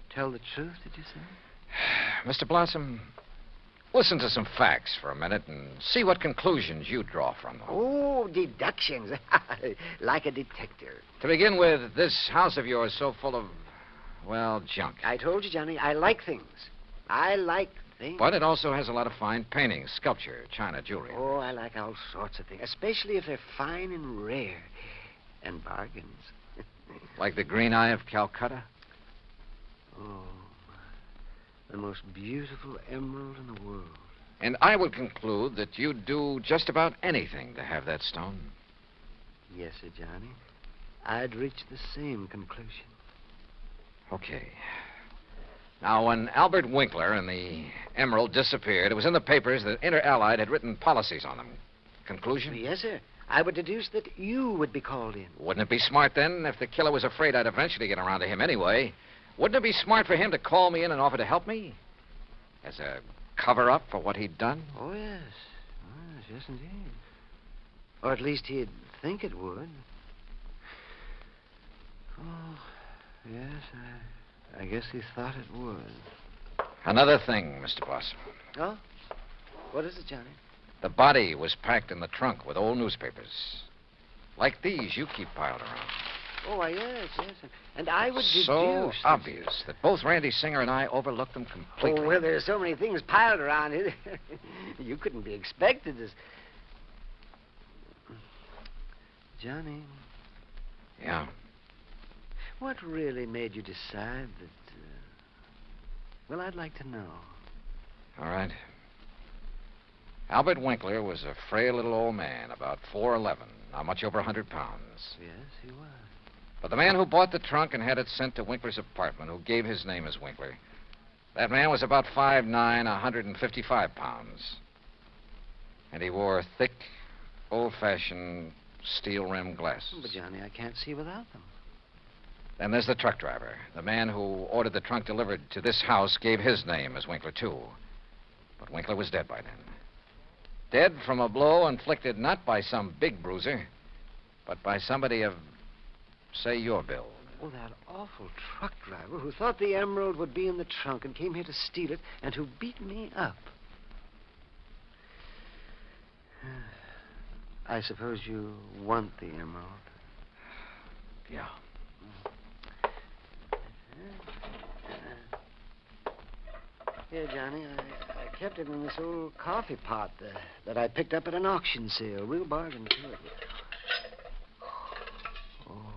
Tell the truth, did you say? Mr. Blossom, listen to some facts for a minute and see what conclusions you draw from them. Oh, deductions. Like a detective. To begin with, this house of yours is so full of, well, junk. I told you, Johnny, I like things. But it also has a lot of fine paintings, sculpture, china, jewelry. Oh, I like all sorts of things, especially if they're fine and rare. And bargains. Like the green eye of Calcutta? Oh, the most beautiful emerald in the world. And I would conclude that you'd do just about anything to have that stone. Yes, sir, Johnny. I'd reach the same conclusion. Okay. Now, when Albert Winkler and the emerald disappeared, it was in the papers that Inter Allied had written policies on them. Conclusion? Yes, sir. I would deduce that you would be called in. Wouldn't it be smart, then, if the killer was afraid I'd eventually get around to him anyway? Wouldn't it be smart for him to call me in and offer to help me? As a cover-up for what he'd done? Oh, yes. Yes, indeed. Or at least he'd think it would. Oh, yes, I guess he thought it would. Another thing, Mr. Blossom. Oh? What is it, Johnny? The body was packed in the trunk with old newspapers. Like these you keep piled around. Oh, why, yes. And I would deduce... So obvious that both Randy Singer and I overlooked them completely. Oh, well, there's so many things piled around here. You couldn't be expected to... Johnny. Yeah? What really made you decide that... Well, I'd like to know. All right. Albert Winkler was a frail little old man, about 4'11", not much over 100 pounds. Yes, he was. But the man who bought the trunk and had it sent to Winkler's apartment, who gave his name as Winkler, that man was about 5'9", 155 pounds. And he wore thick, old-fashioned steel-rimmed glasses. But, Johnny, I can't see without them. Then there's the truck driver. The man who ordered the trunk delivered to this house gave his name as Winkler, too. But Winkler was dead by then. Dead from a blow inflicted not by some big bruiser, but by somebody of, say, your build. Oh, that awful truck driver who thought the emerald would be in the trunk and came here to steal it and who beat me up. I suppose you want the emerald. Yeah. Here, Johnny, I kept it in this old coffee pot that I picked up at an auction sale. Real bargain, too. Oh,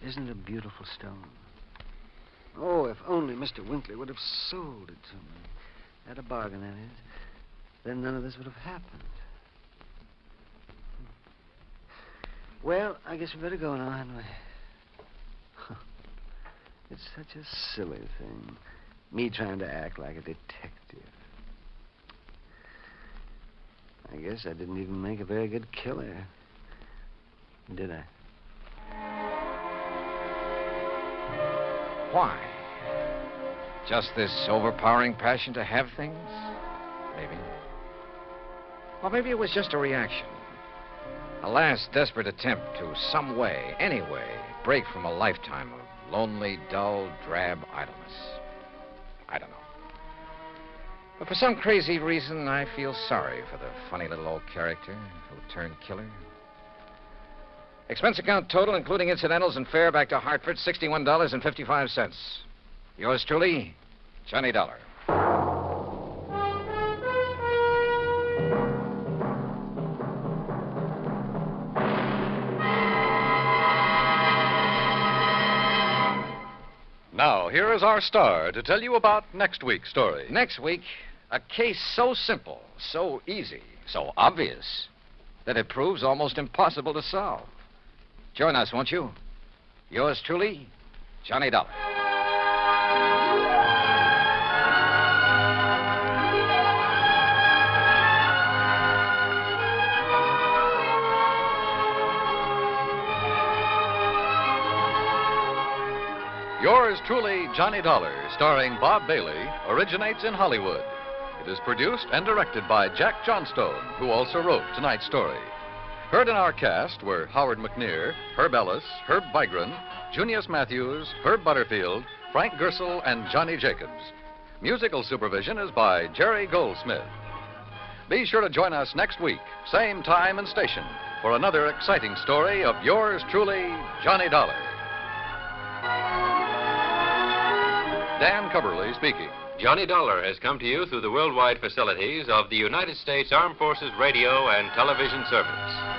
isn't it a beautiful stone? Oh, if only Mr. Winkler would have sold it to me. At a bargain, that is. Then none of this would have happened. Well, I guess we better go now, hadn't we? It's such a silly thing. Me trying to act like a detective. I guess I didn't even make a very good killer. Did I? Why? Just this overpowering passion to have things? Maybe. Or maybe it was just a reaction. A last desperate attempt to some way, any way, break from a lifetime of lonely, dull, drab idleness. I don't know. But for some crazy reason, I feel sorry for the funny little old character who turned killer. Expense account total, including incidentals and fare back to Hartford, $61.55. Yours truly, Johnny Dollar. Now, here is our star to tell you about next week's story. Next week, a case so simple, so easy, so obvious, that it proves almost impossible to solve. Join us, won't you? Yours truly, Johnny Dollar. Yours truly, Johnny Dollar, starring Bob Bailey, originates in Hollywood. It is produced and directed by Jack Johnstone, who also wrote tonight's story. Heard in our cast were Howard McNear, Herb Ellis, Herb Vigran, Junius Matthews, Herb Butterfield, Frank Gersel, and Johnny Jacobs. Musical supervision is by Jerry Goldsmith. Be sure to join us next week, same time and station, for another exciting story of yours truly, Johnny Dollar. Dan Cubberly speaking. Johnny Dollar has come to you through the worldwide facilities of the United States Armed Forces Radio and Television Service.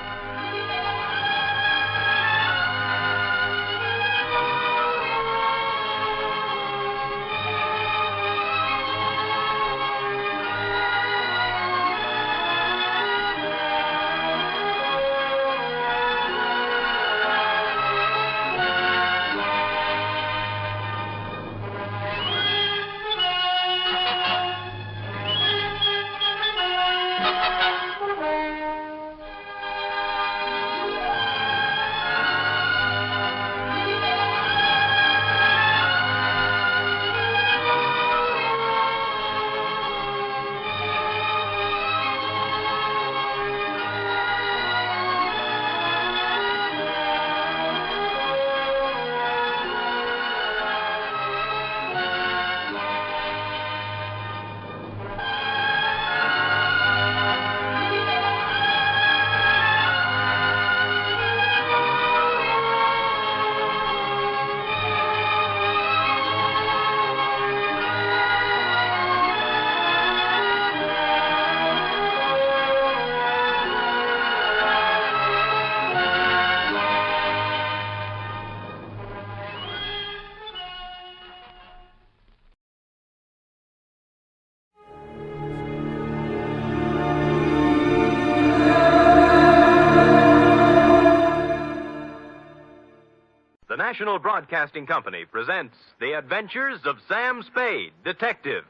National Broadcasting Company presents The Adventures of Sam Spade, Detective.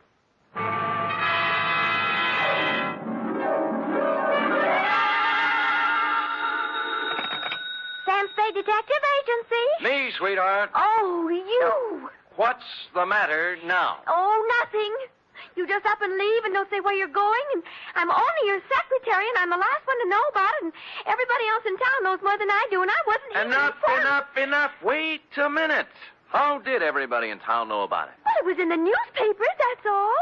Sam Spade Detective Agency? Me, sweetheart. Oh, you. What's the matter now? Oh, nothing. You just up and leave and don't say where you're going, and I'm only your secretary, and I'm the last one to know about it, and everybody else in town knows more than I do, and I wasn't even Enough. Wait a minute. How did everybody in town know about it? Well, it was in the newspapers, that's all.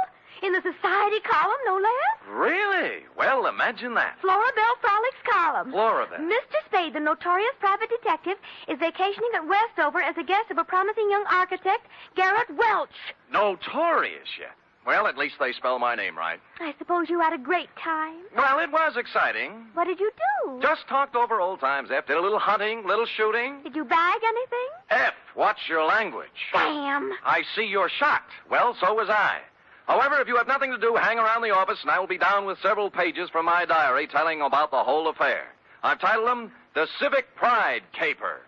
In the society column, no less. Really? Well, imagine that. Florabelle Frolics column. Florabelle. Mr. Spade, the notorious private detective, is vacationing at Westover as a guest of a promising young architect, Garrett Welch. Notorious yet? Well, at least they spell my name right. I suppose you had a great time. Well, it was exciting. What did you do? Just talked over old times, F. Did a little hunting, little shooting. Did you bag anything? F, watch your language. Damn. I see you're shocked. Well, so was I. However, if you have nothing to do, hang around the office, and I will be down with several pages from my diary telling about the whole affair. I've titled them The Civic Pride Caper.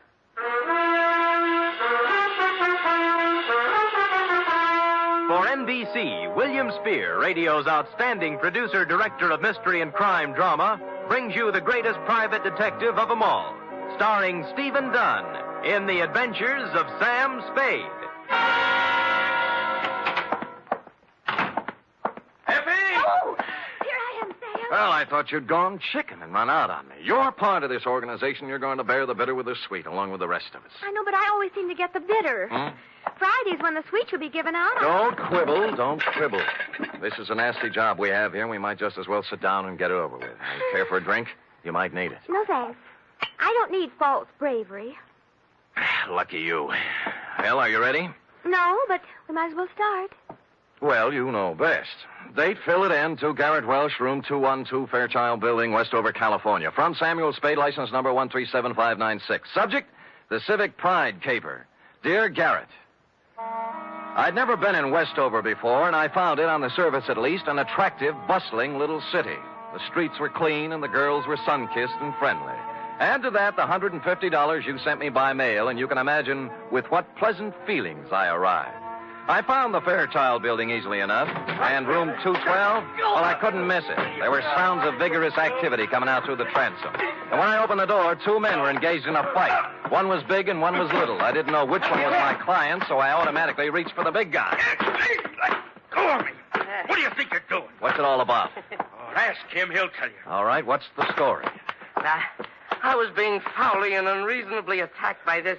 For NBC, William Spear, radio's outstanding producer, director of mystery and crime drama, brings you the greatest private detective of them all, starring Stephen Dunn in The Adventures of Sam Spade. Well, I thought you'd gone chicken and run out on me. You're part of this organization. You're going to bear the bitter with the sweet, along with the rest of us. I know, but I always seem to get the bitter. Friday's when the sweet should be given out. Don't quibble. Don't quibble. This is a nasty job we have here, and we might just as well sit down and get it over with. You care for a drink? You might need it. No, thanks. I don't need false bravery. Lucky you. Well, are you ready? No, but we might as well start. Well, you know best. Date, fill it in, to Garrett Welsh, room 212, Fairchild Building, Westover, California. From Samuel Spade, license number 137596. Subject, the Civic Pride caper. Dear Garrett, I'd never been in Westover before, and I found it, on the surface at least, an attractive, bustling little city. The streets were clean, and the girls were sun-kissed and friendly. Add to that the $150 you sent me by mail, and you can imagine with what pleasant feelings I arrived. I found the Fairchild Building easily enough, and room 212, well, I couldn't miss it. There were sounds of vigorous activity coming out through the transom. And when I opened the door, two men were engaged in a fight. One was big and one was little. I didn't know which one was my client, so I automatically reached for the big guy. Go on me. What do you think you're doing? What's it all about? Ask him. He'll tell you. All right, what's the story? I was being foully and unreasonably attacked by this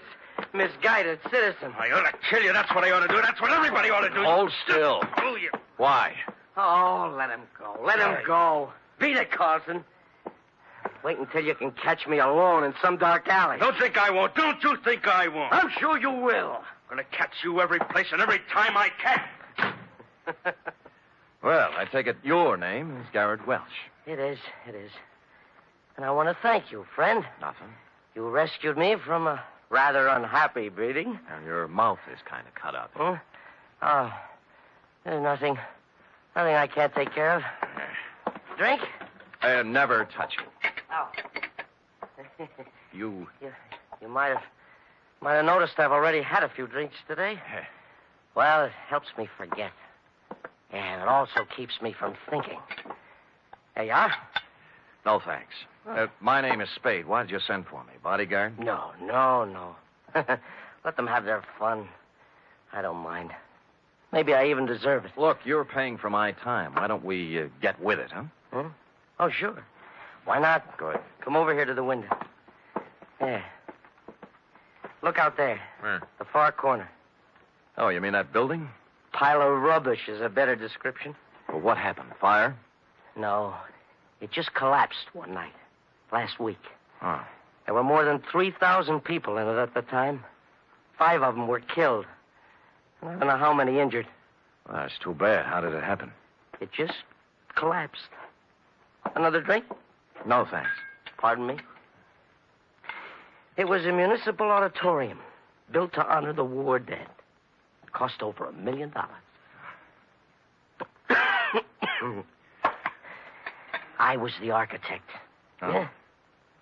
misguided citizen. I ought to kill you. That's what I ought to do. That's what everybody ought to do. Hold still. Oh, you. Why? Oh, let him go. Let him go. Beat it, Carlson. Wait until you can catch me alone in some dark alley. Don't think I won't. Don't you think I won't. I'm sure you will. I'm going to catch you every place and every time I can. Well, I take it your name is Garrett Welsh. It is. And I want to thank you, friend. Nothing. You rescued me from a rather unhappy breeding. And your mouth is kind of cut up. Huh? Oh, there's nothing I can't take care of. Drink? Never touch it. Oh. You might have noticed I've already had a few drinks today. Well, it helps me forget. And it also keeps me from thinking. There you are. No, thanks. My name is Spade. Why did you send for me? Bodyguard? No. Let them have their fun. I don't mind. Maybe I even deserve it. Look, you're paying for my time. Why don't we get with it, huh? Oh, sure. Why not? Good. Come over here to the window. There. Look out there. Where? The far corner. Oh, you mean that building? Pile of rubbish is a better description. Well, what happened? Fire? No. It just collapsed one night. Last week. Oh. There were more than 3,000 people in it at the time. 5 of them were killed. I don't know how many injured. Well, that's too bad. How did it happen? It just collapsed. Another drink? No, thanks. Pardon me? It was a municipal auditorium built to honor the war dead. It cost over $1 million. I was the architect. Oh. Yeah.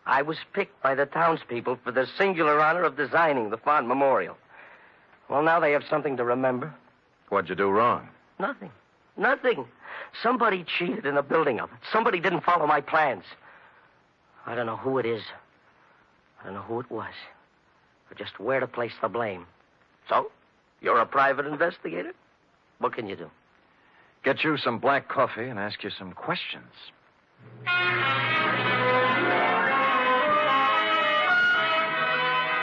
I was picked by the townspeople for the singular honor of designing the fond memorial. Well, now they have something to remember. What'd you do wrong? Nothing. Somebody cheated in the building of it. Somebody didn't follow my plans. I don't know who it is. I don't know who it was. Or just where to place the blame. So, you're a private investigator? What can you do? Get you some black coffee and ask you some questions.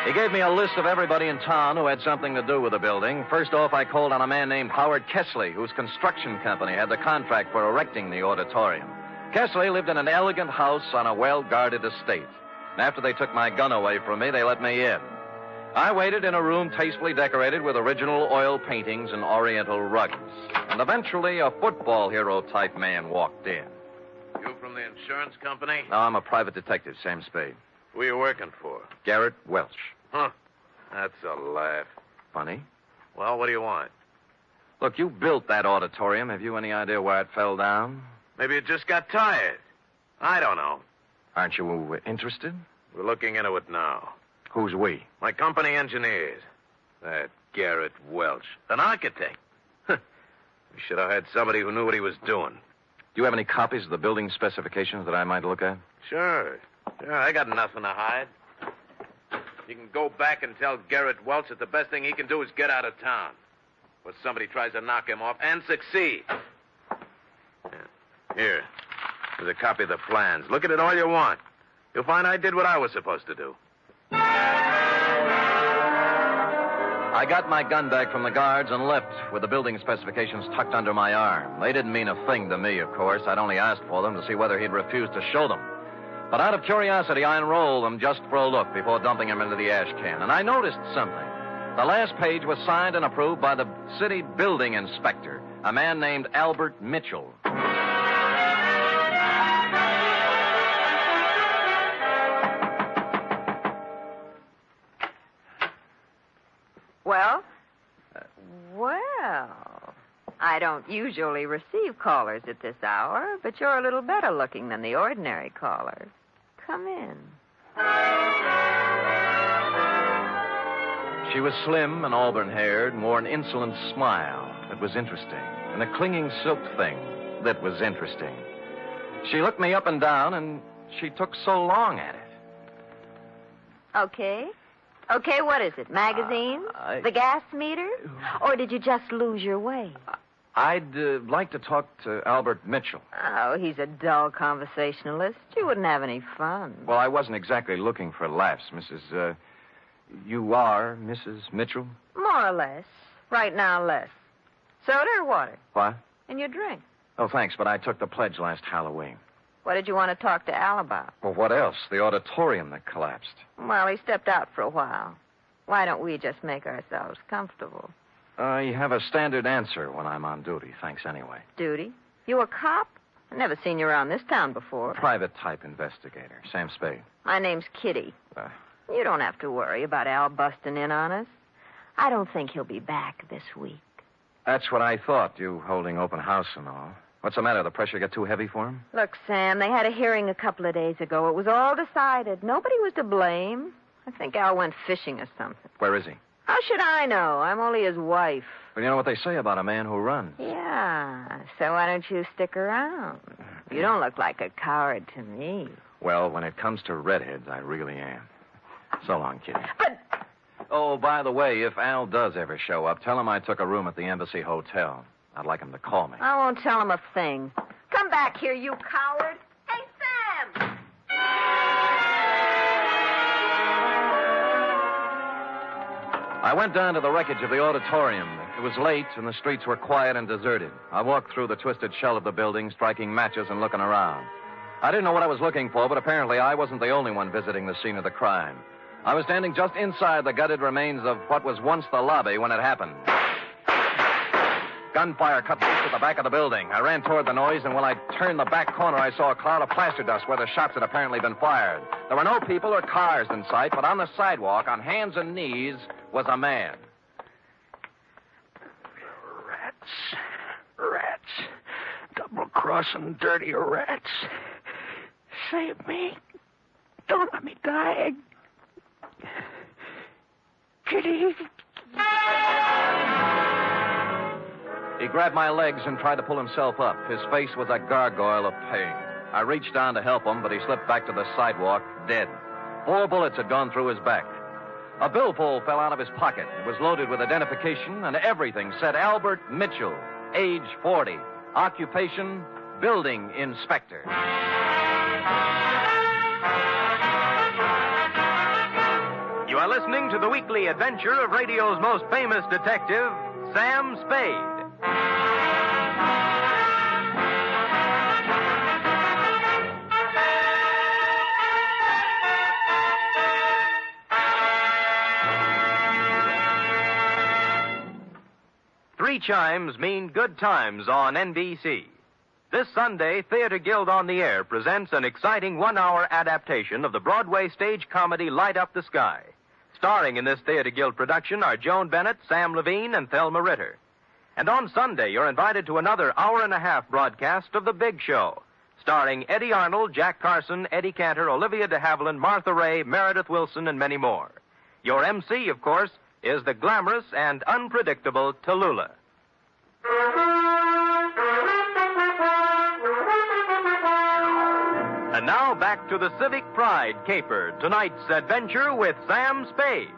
He gave me a list of everybody in town who had something to do with the building. First off, I called on a man named Howard Kessley, whose construction company had the contract for erecting the auditorium. Kessley lived in an elegant house on a well-guarded estate. And after they took my gun away from me, they let me in. I waited in a room tastefully decorated with original oil paintings and oriental rugs. And eventually, a football hero-type man walked in. You from the insurance company? No, I'm a private detective, Sam Spade. Who are you working for? Garrett Welsh. Huh. That's a laugh. Funny? Well, what do you want? Look, you built that auditorium. Have you any idea why it fell down? Maybe you just got tired. I don't know. Aren't you interested? We're looking into it now. Who's we? My company engineers. That Garrett Welsh. An architect. We should have had somebody who knew what he was doing. Do you have any copies of the building specifications that I might look at? Sure, I got nothing to hide. You can go back and tell Garrett Welch that the best thing he can do is get out of town. Or somebody tries to knock him off and succeed. Here. There's a copy of the plans. Look at it all you want. You'll find I did what I was supposed to do. I got my gun bag from the guards and left with the building specifications tucked under my arm. They didn't mean a thing to me, of course. I'd only asked for them to see whether he'd refuse to show them. But out of curiosity, I enrolled them just for a look before dumping them into the ash can. And I noticed something. The last page was signed and approved by the city building inspector, a man named Albert Mitchell. Well? Well, I don't usually receive callers at this hour, but you're a little better looking than the ordinary caller. Come in. She was slim and auburn-haired and wore an insolent smile that was interesting, and a clinging silk thing that was interesting. She looked me up and down, and she took so long at it. Okay. Okay, what is it? Magazines? The gas meter? Or did you just lose your way? I'd like to talk to Albert Mitchell. Oh, he's a dull conversationalist. You wouldn't have any fun. Well, I wasn't exactly looking for laughs, Mrs. You are Mrs. Mitchell? More or less. Right now, less. Soda or water? What? And your drink. Oh, thanks, but I took the pledge last Halloween. What did you want to talk to Al about? Well, what else? The auditorium that collapsed. Well, he stepped out for a while. Why don't we just make ourselves comfortable? I have a standard answer when I'm on duty. Thanks anyway. Duty? You a cop? I've never seen you around this town before. Private type investigator. Sam Spade. My name's Kitty. You don't have to worry about Al busting in on us. I don't think he'll be back this week. That's what I thought, you holding open house and all. What's the matter? The pressure get too heavy for him? Look, Sam, they had a hearing a couple of days ago. It was all decided. Nobody was to blame. I think Al went fishing or something. Where is he? How should I know? I'm only his wife. Well, you know what they say about a man who runs. Yeah, so why don't you stick around? You don't look like a coward to me. Well, when it comes to redheads, I really am. So long, Kitty. But... Oh, by the way, if Al does ever show up, tell him I took a room at the Embassy Hotel. I'd like him to call me. I won't tell him a thing. Come back here, you coward. Hey, Sam! I went down to the wreckage of the auditorium. It was late, and the streets were quiet and deserted. I walked through the twisted shell of the building, striking matches and looking around. I didn't know what I was looking for, but apparently I wasn't the only one visiting the scene of the crime. I was standing just inside the gutted remains of what was once the lobby when it happened. Gunfire cut loose at the back of the building. I ran toward the noise, and when I turned the back corner, I saw a cloud of plaster dust where the shots had apparently been fired. There were no people or cars in sight, but on the sidewalk, on hands and knees, was a man. Rats. Double-crossing dirty rats. Save me. Don't let me die. Kitty. He grabbed my legs and tried to pull himself up. His face was a gargoyle of pain. I reached down to help him, but he slipped back to the sidewalk, dead. 4 bullets had gone through his back. A billfold fell out of his pocket. It was loaded with identification, and everything said Albert Mitchell, age 40, occupation, building inspector. You are listening to the weekly adventure of radio's most famous detective, Sam Spade. Three chimes mean good times on NBC. This Sunday, Theater Guild on the Air presents an exciting 1-hour adaptation of the Broadway stage comedy Light Up the Sky. Starring in this Theater Guild production are Joan Bennett, Sam Levine, and Thelma Ritter. And on Sunday, you're invited to another hour-and-a-half broadcast of The Big Show, starring Eddie Arnold, Jack Carson, Eddie Cantor, Olivia de Havilland, Martha Ray, Meredith Wilson, and many more. Your MC, of course, is the glamorous and unpredictable Tallulah. And now back to the Civic Pride caper, tonight's adventure with Sam Spade.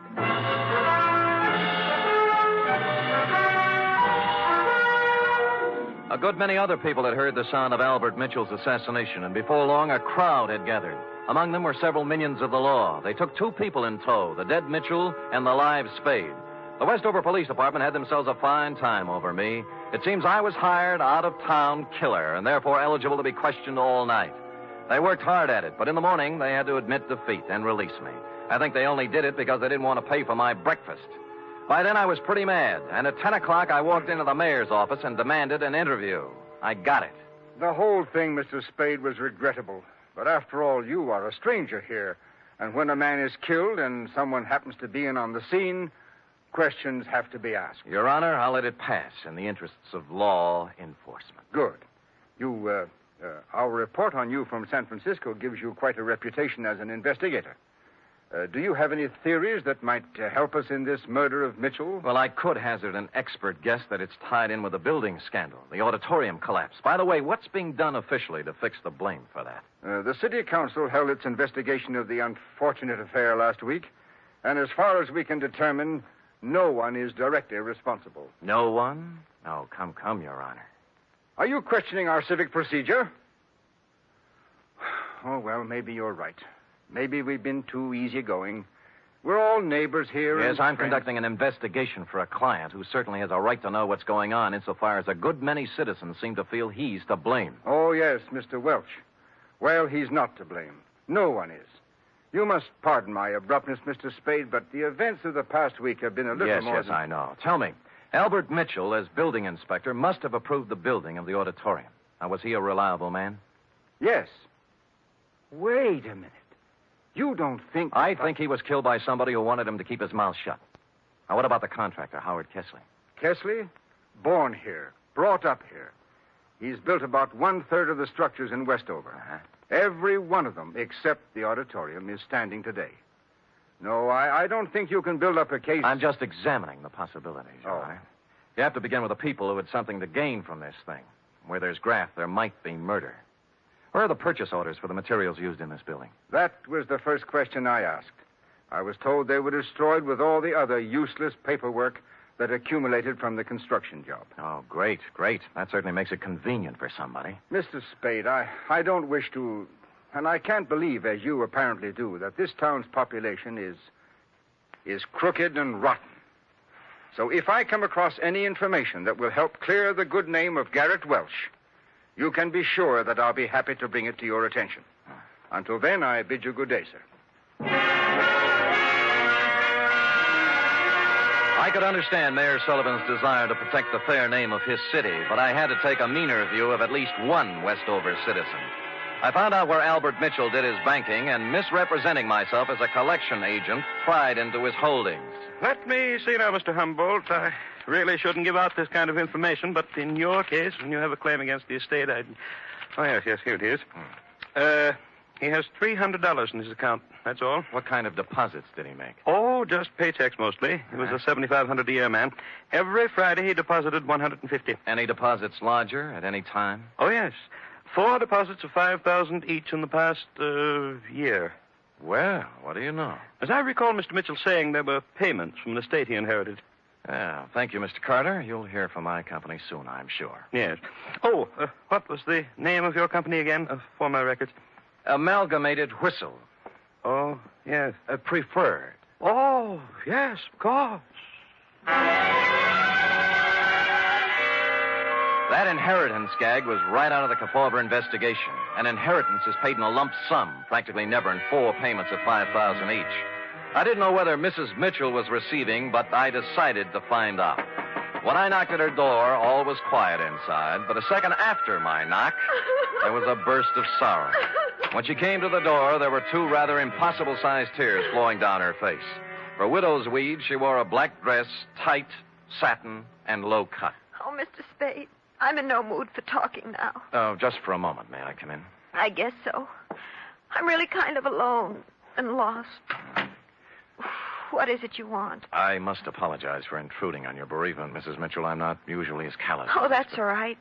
A good many other people had heard the sound of Albert Mitchell's assassination, and before long a crowd had gathered. Among them were several minions of the law. They took 2 people in tow, the dead Mitchell and the live Spade. The Westover Police Department had themselves a fine time over me. It seems I was hired out-of-town killer and therefore eligible to be questioned all night. They worked hard at it, but in the morning they had to admit defeat and release me. I think they only did it because they didn't want to pay for my breakfast. By then I was pretty mad, and at 10 o'clock I walked into the mayor's office and demanded an interview. I got it. The whole thing, Mr. Spade, was regrettable. But after all, you are a stranger here. And when a man is killed and someone happens to be in on the scene, questions have to be asked. Your Honor, I'll let it pass in the interests of law enforcement. Good. Our report on you from San Francisco gives you quite a reputation as an investigator. Do you have any theories that might help us in this murder of Mitchell? Well, I could hazard an expert guess that it's tied in with the building scandal, the auditorium collapse. By the way, what's being done officially to fix the blame for that? The city council held its investigation of the unfortunate affair last week, and as far as we can determine, no one is directly responsible. No one? Oh, come, Your Honor. Are you questioning our civic procedure? Oh, well, maybe you're right. Maybe we've been too easygoing. We're all neighbors here. Yes, I'm conducting an investigation for a client who certainly has a right to know what's going on insofar as a good many citizens seem to feel he's to blame. Oh, yes, Mr. Welch. Well, he's not to blame. No one is. You must pardon my abruptness, Mr. Spade, but the events of the past week have been a little more... Yes, I know. Tell me, Albert Mitchell, as building inspector, must have approved the building of the auditorium. Now, was he a reliable man? Yes. Wait a minute. You don't think... I think he was killed by somebody who wanted him to keep his mouth shut. Now, what about the contractor, Howard Kesley? Kesley? Born here. Brought up here. He's built about 1/3 of the structures in Westover. Every one of them, except the auditorium, is standing today. No, I don't think you can build up a case... I'm just examining the possibilities, Your Honor. You have to begin with the people who had something to gain from this thing. Where there's graft, there might be murder. Where are the purchase orders for the materials used in this building? That was the first question I asked. I was told they were destroyed with all the other useless paperwork that accumulated from the construction job. Oh, great. That certainly makes it convenient for somebody. Mr. Spade, I don't wish to... And I can't believe, as you apparently do, that this town's population is crooked and rotten. So if I come across any information that will help clear the good name of Garrett Welch, you can be sure that I'll be happy to bring it to your attention. Until then, I bid you good day, sir. I could understand Mayor Sullivan's desire to protect the fair name of his city, but I had to take a meaner view of at least one Westover citizen. I found out where Albert Mitchell did his banking, and misrepresenting myself as a collection agent, pried into his holdings. Let me see now, Mr. Humboldt. I really shouldn't give out this kind of information, but in your case, when you have a claim against the estate, I'd... Oh, yes, here it is. He has $300 in his account, that's all. What kind of deposits did he make? Oh, just paychecks mostly. He was a $7,500 a year man. Every Friday he deposited $150. Any deposits larger at any time? Oh, yes. 4 deposits of $5,000 each in the past year. Well, what do you know? As I recall Mr. Mitchell saying, there were payments from the estate he inherited. Well, thank you, Mr. Carter. You'll hear from my company soon, I'm sure. Yes. Oh, what was the name of your company again, for my records? Amalgamated Whistle. Oh, yes. Preferred. Oh, yes, of course. That inheritance gag was right out of the Kefauver investigation. An inheritance is paid in a lump sum, practically never in 4 payments of $5,000 each. I didn't know whether Mrs. Mitchell was receiving, but I decided to find out. When I knocked at her door, all was quiet inside, but a second after my knock, there was a burst of sorrow. When she came to the door, there were 2 rather impossible-sized tears flowing down her face. For widow's weed, she wore a black dress, tight, satin, and low cut. Oh, Mr. Spade, I'm in no mood for talking now. Oh, just for a moment. May I come in? I guess so. I'm really kind of alone and lost. What is it you want? I must apologize for intruding on your bereavement, Mrs. Mitchell. I'm not usually as callous. Oh, that's all right.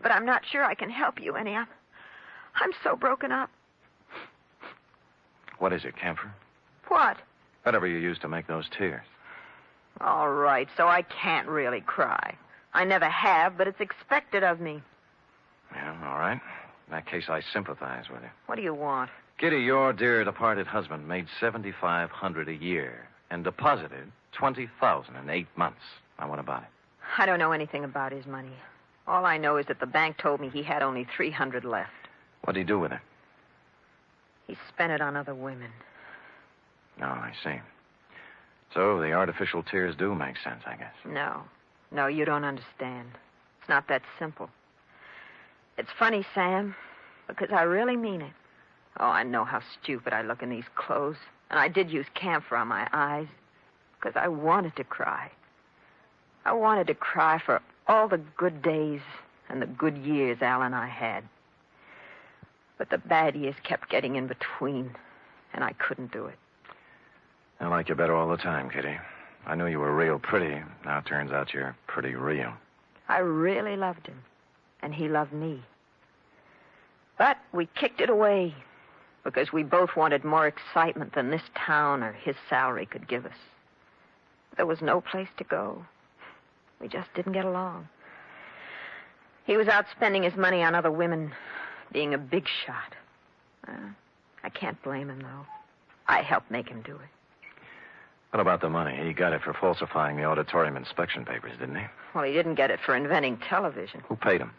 But I'm not sure I can help you any. I'm so broken up. What is it, camphor? What? Whatever you used to make those tears. All right, so I can't really cry. I never have, but it's expected of me. Yeah, all right. In that case, I sympathize with you. What do you want? Kitty, your dear departed husband made $7,500 a year and deposited $20,000 in 8 months. Now, what about it? I don't know anything about his money. All I know is that the bank told me he had only $300 left. What'd he do with it? He spent it on other women. Oh, I see. So the artificial tears do make sense, I guess. No, you don't understand. It's not that simple. It's funny, Sam, because I really mean it. Oh, I know how stupid I look in these clothes. And I did use camphor on my eyes because I wanted to cry. I wanted to cry for all the good days and the good years Al and I had. But the bad years kept getting in between, and I couldn't do it. I like you better all the time, Kitty. I knew you were real pretty. Now it turns out you're pretty real. I really loved him, and he loved me. But we kicked it away because we both wanted more excitement than this town or his salary could give us. There was no place to go. We just didn't get along. He was out spending his money on other women, being a big shot. I can't blame him, though. I helped make him do it. What about the money? He got it for falsifying the auditorium inspection papers, didn't he? Well, he didn't get it for inventing television. Who paid him?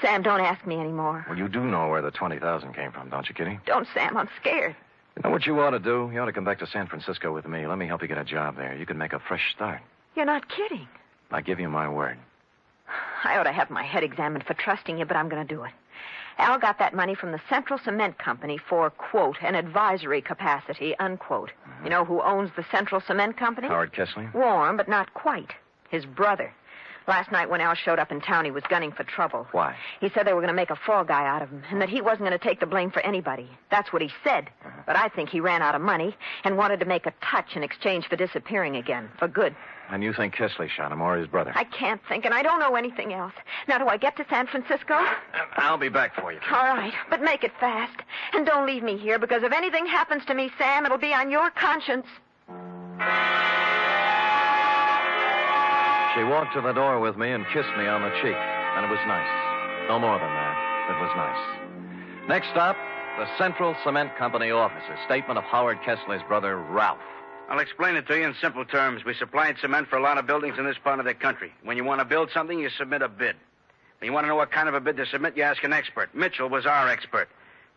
Sam, don't ask me anymore. Well, you do know where the $20,000 came from, don't you, Kitty? Don't, Sam. I'm scared. You know what you ought to do? You ought to come back to San Francisco with me. Let me help you get a job there. You can make a fresh start. You're not kidding. I give you my word. I ought to have my head examined for trusting you, but I'm going to do it. Al got that money from the Central Cement Company for, quote, an advisory capacity, unquote. Mm-hmm. You know who owns the Central Cement Company? Howard Kessley? Warm, but not quite. His brother. Last night when Al showed up in town, he was gunning for trouble. Why? He said they were going to make a fall guy out of him, and that he wasn't going to take the blame for anybody. That's what he said. Uh-huh. But I think he ran out of money and wanted to make a touch in exchange for disappearing again, for good. And you think Kessley shot him or his brother? I can't think, and I don't know anything else. Now, do I get to San Francisco? I'll be back for you. All right, but make it fast. And don't leave me here, because if anything happens to me, Sam, it'll be on your conscience. She walked to the door with me and kissed me on the cheek, and it was nice. No more than that. It was nice. Next stop, the Central Cement Company office. A statement of Howard Kessley's brother, Ralph. I'll explain it to you in simple terms. We supplied cement for a lot of buildings in this part of the country. When you want to build something, you submit a bid. When you want to know what kind of a bid to submit, you ask an expert. Mitchell was our expert,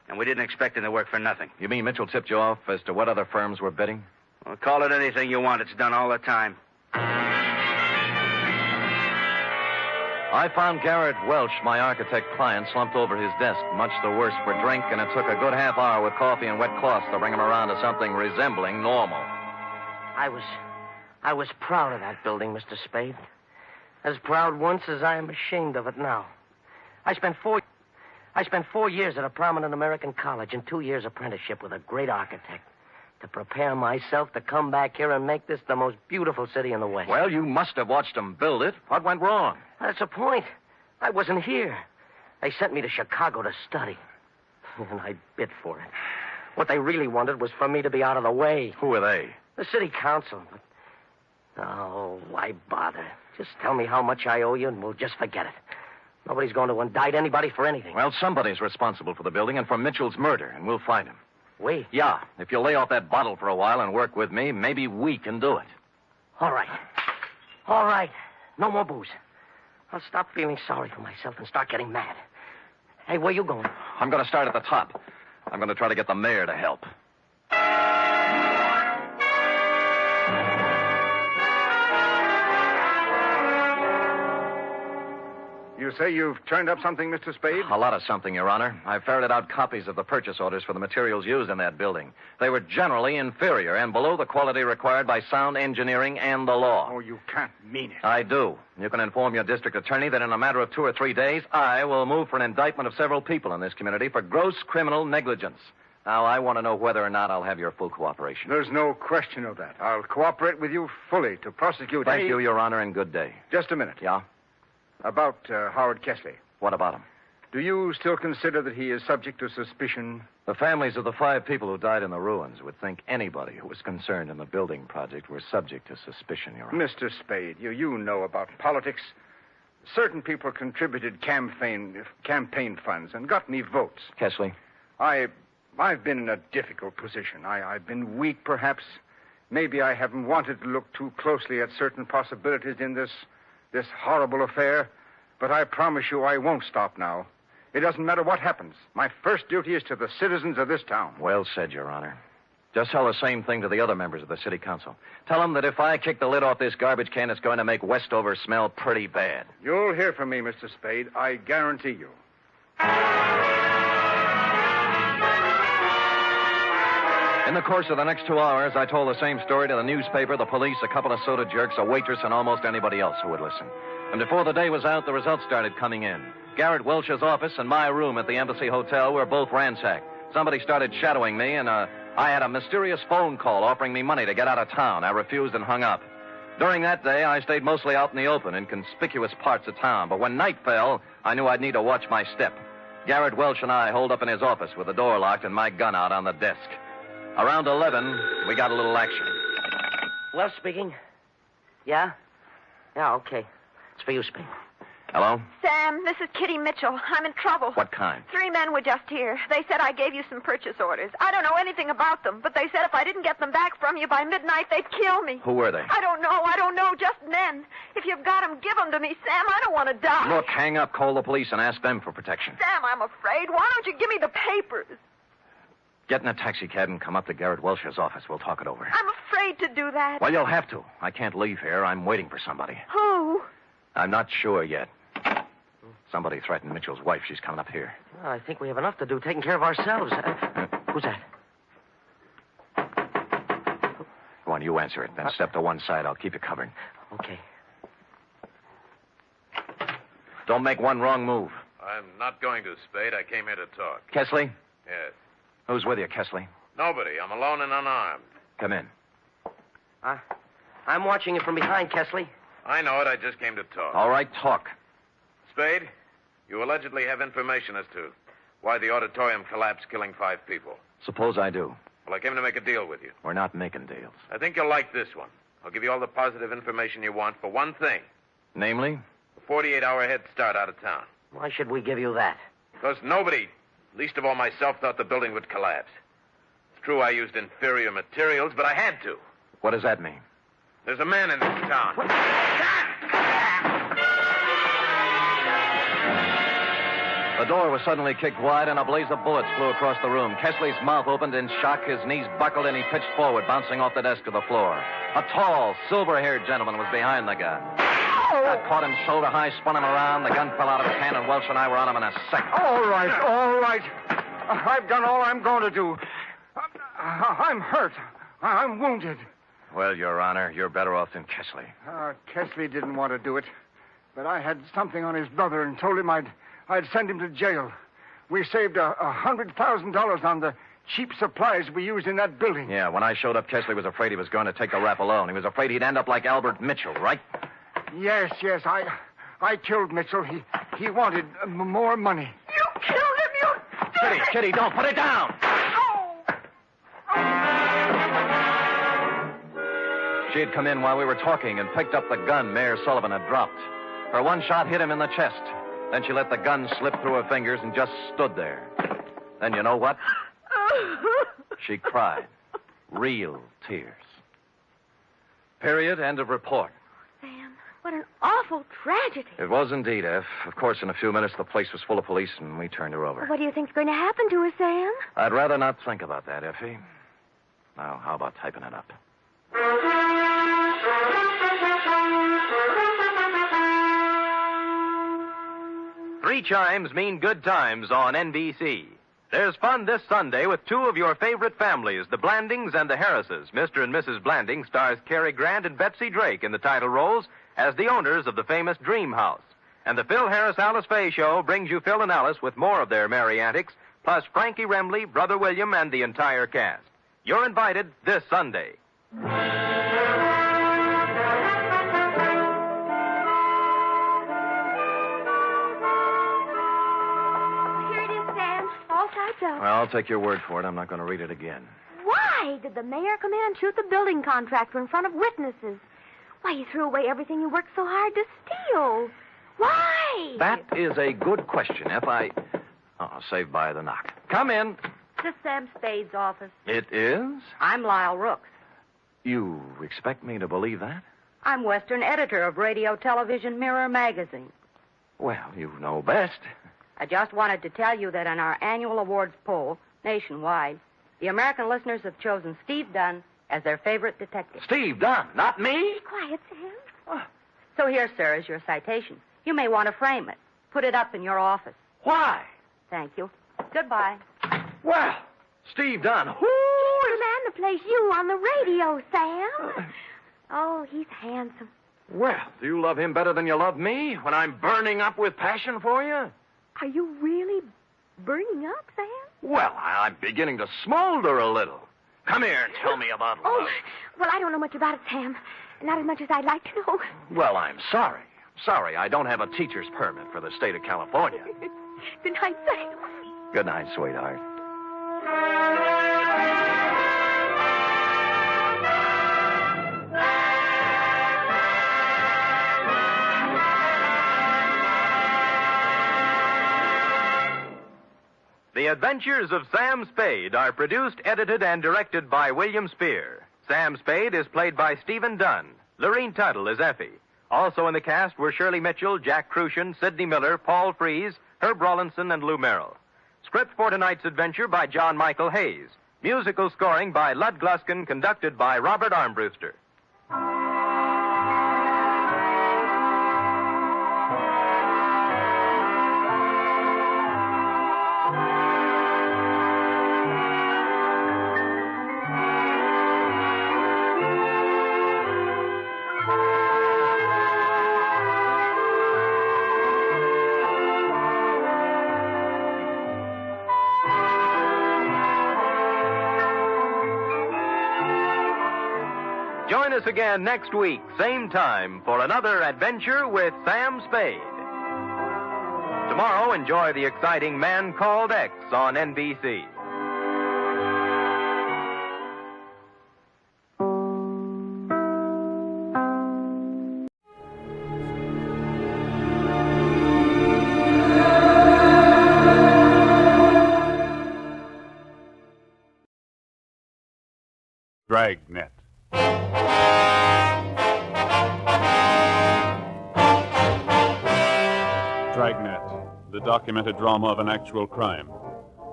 and we didn't expect him to work for nothing. You mean Mitchell tipped you off as to what other firms were bidding? Well, call it anything you want. It's done all the time. I found Garrett Welch, my architect client, slumped over his desk, much the worse for drink, and it took a good half hour with coffee and wet cloths to bring him around to something resembling normal. I was proud of that building, Mr. Spade. As proud once as I am ashamed of it now. I spent 4 years at a prominent American college and 2 years apprenticeship with a great architect to prepare myself to come back here and make this the most beautiful city in the West. Well, you must have watched them build it. What went wrong? That's the point. I wasn't here. They sent me to Chicago to study. And I bid for it. What they really wanted was for me to be out of the way. Who are they? The city council. Oh, why bother? Just tell me how much I owe you and we'll just forget it. Nobody's going to indict anybody for anything. Well, somebody's responsible for the building and for Mitchell's murder, and we'll find him. We? Yeah. If you'll lay off that bottle for a while and work with me, maybe we can do it. All right. All right. No more booze. I'll stop feeling sorry for myself and start getting mad. Hey, where you going? I'm going to start at the top. I'm going to try to get the mayor to help. You say you've turned up something, Mr. Spade? A lot of something, Your Honor. I ferreted out copies of the purchase orders for the materials used in that building. They were generally inferior and below the quality required by sound engineering and the law. Oh, you can't mean it. I do. You can inform your district attorney that in a matter of 2 or 3 days, I will move for an indictment of several people in this community for gross criminal negligence. Now, I want to know whether or not I'll have your full cooperation. There's no question of that. I'll cooperate with you fully to prosecute. Thank you, Your Honor, and good day. Just a minute. Yeah? About Howard Kessley. What about him? Do you still consider that he is subject to suspicion? The families of the 5 people who died in the ruins would think anybody who was concerned in the building project were subject to suspicion, Your Honor. Mr. Spade, you know about politics. Certain people contributed campaign funds and got me votes. Kessley? I've been in a difficult position. I've been weak, perhaps. Maybe I haven't wanted to look too closely at certain possibilities in this horrible affair. But I promise you I won't stop now. It doesn't matter what happens. My first duty is to the citizens of this town. Well said, Your Honor. Just tell the same thing to the other members of the city council. Tell them that if I kick the lid off this garbage can, it's going to make Westover smell pretty bad. You'll hear from me, Mr. Spade. I guarantee you. In the course of the next 2 hours, I told the same story to the newspaper, the police, a couple of soda jerks, a waitress, and almost anybody else who would listen. And before the day was out, the results started coming in. Garrett Welch's office and my room at the Embassy Hotel were both ransacked. Somebody started shadowing me, and I had a mysterious phone call offering me money to get out of town. I refused and hung up. During that day, I stayed mostly out in the open, in conspicuous parts of town. But when night fell, I knew I'd need to watch my step. Garrett Welch and I holed up in his office with the door locked and my gun out on the desk. Around 11, we got a little action. Well, speaking. Yeah? Yeah, okay. It's for you, Spade. Hello? Sam, this is Kitty Mitchell. I'm in trouble. What kind? 3 men were just here. They said I gave you some purchase orders. I don't know anything about them, but they said if I didn't get them back from you by midnight, they'd kill me. Who were they? I don't know. Just men. If you've got them, give them to me, Sam. I don't want to die. Look, hang up, call the police, and ask them for protection. Sam, I'm afraid. Why don't you give me the papers? Get in a taxi cab and come up to Garrett Welch's office. We'll talk it over. I'm afraid to do that. Well, you'll have to. I can't leave here. I'm waiting for somebody. Who? I'm not sure yet. Somebody threatened Mitchell's wife. She's coming up here. Well, I think we have enough to do taking care of ourselves. Who's that? Go on, you answer it. Then step to one side. I'll keep you covered. Okay. Don't make one wrong move. I'm not going to, Spade. I came here to talk. Kesley? Yes. Who's with you, Kesley? Nobody. I'm alone and unarmed. Come in. I'm watching you from behind, Kesley. I know it. I just came to talk. All right, talk. Spade, you allegedly have information as to why the auditorium collapsed, killing 5 people. Suppose I do. Well, I came to make a deal with you. We're not making deals. I think you'll like this one. I'll give you all the positive information you want for one thing. Namely? A 48-hour head start out of town. Why should we give you that? Because nobody, least of all myself, thought the building would collapse. It's true I used inferior materials, but I had to. What does that mean? There's a man in this town. The door was suddenly kicked wide, and a blaze of bullets flew across the room. Kesley's mouth opened in shock, his knees buckled, and he pitched forward, bouncing off the desk to the floor. A tall, silver-haired gentleman was behind the gun. I caught him shoulder high, spun him around. The gun fell out of his hand, and Welch and I were on him in a second. All right. I've done all I'm going to do. I'm hurt. I'm wounded. Well, Your Honor, you're better off than Kesley. Kesley didn't want to do it, but I had something on his brother and told him I'd send him to jail. We saved $100,000 on the cheap supplies we used in that building. Yeah, when I showed up, Kesley was afraid he was going to take the rap alone. He was afraid he'd end up like Albert Mitchell, right? Yes. I killed Mitchell. He wanted more money. You killed him, Kitty, don't put it down! She had come in while we were talking and picked up the gun Mayor Sullivan had dropped. Her one shot hit him in the chest. Then she let the gun slip through her fingers and just stood there. Then you know what? She cried. Real tears. Period. End of report. Sam, what an awful tragedy. It was indeed, F. Of course, in a few minutes, the place was full of police, and we turned her over. What do you think's going to happen to her, Sam? I'd rather not think about that, Effie. Now, how about typing it up? Three chimes mean good times on NBC. There's fun this Sunday with 2 of your favorite families, the Blandings and the Harrises. Mr. and Mrs. Blanding stars Cary Grant and Betsy Drake in the title roles as the owners of the famous Dream House. And the Phil Harris-Alice Faye Show brings you Phil and Alice with more of their merry antics, plus Frankie Remley, Brother William, and the entire cast. You're invited this Sunday. yourself. Well, I'll take your word for it. I'm not going to read it again. Why did the mayor come in and shoot the building contractor in front of witnesses? Why, he threw away everything you worked so hard to steal. Why? That is a good question. Saved by the knock. Come in. This is Sam Spade's office. It is? I'm Lyle Rooks. You expect me to believe that? I'm Western editor of Radio Television Mirror magazine. Well, you know best. I just wanted to tell you that in our annual awards poll, nationwide, the American listeners have chosen Steve Dunn as their favorite detective. Steve Dunn, not me? Be quiet, Sam. So here, sir, is your citation. You may want to frame it. Put it up in your office. Why? Thank you. Goodbye. Well, Steve Dunn, who? He's the man that plays you on the radio, Sam. Oh, he's handsome. Well, do you love him better than you love me when I'm burning up with passion for you? Are you really burning up, Sam? Well, I'm beginning to smolder a little. Come here and tell me about love. Oh, well, I don't know much about it, Sam. Not as much as I'd like to know. Well, I'm sorry. Sorry, I don't have a teacher's permit for the state of California. Good night, Sam. Good night, sweetheart. The Adventures of Sam Spade are produced, edited, and directed by William Spear. Sam Spade is played by Stephen Dunn. Lorene Tuttle is Effie. Also in the cast were Shirley Mitchell, Jack Crucian, Sidney Miller, Paul Freese, Herb Rawlinson, and Lou Merrill. Script for tonight's adventure by John Michael Hayes. Musical scoring by Lud Gluskin, conducted by Robert Armbruster. Join us again next week, same time, for another adventure with Sam Spade. Tomorrow, enjoy the exciting Man Called X on NBC. Dragnet. Dragnet, the documented drama of an actual crime.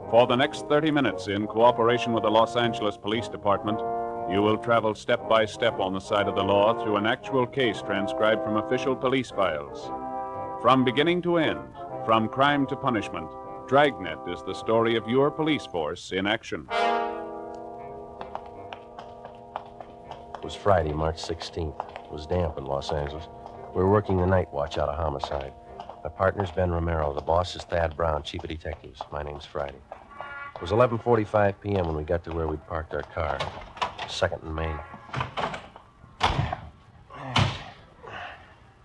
For the next 30 minutes, in cooperation with the Los Angeles Police Department, you will travel step by step on the side of the law through an actual case transcribed from official police files. From beginning to end, from crime to punishment, Dragnet is the story of your police force in action. It was Friday, March 16th. It was damp in Los Angeles. We were working the night watch out of homicide. My partner's Ben Romero. The boss is Thad Brown, chief of detectives. My name's Friday. It was 11:45 p.m. when we got to where we'd parked our car. 2nd and Main.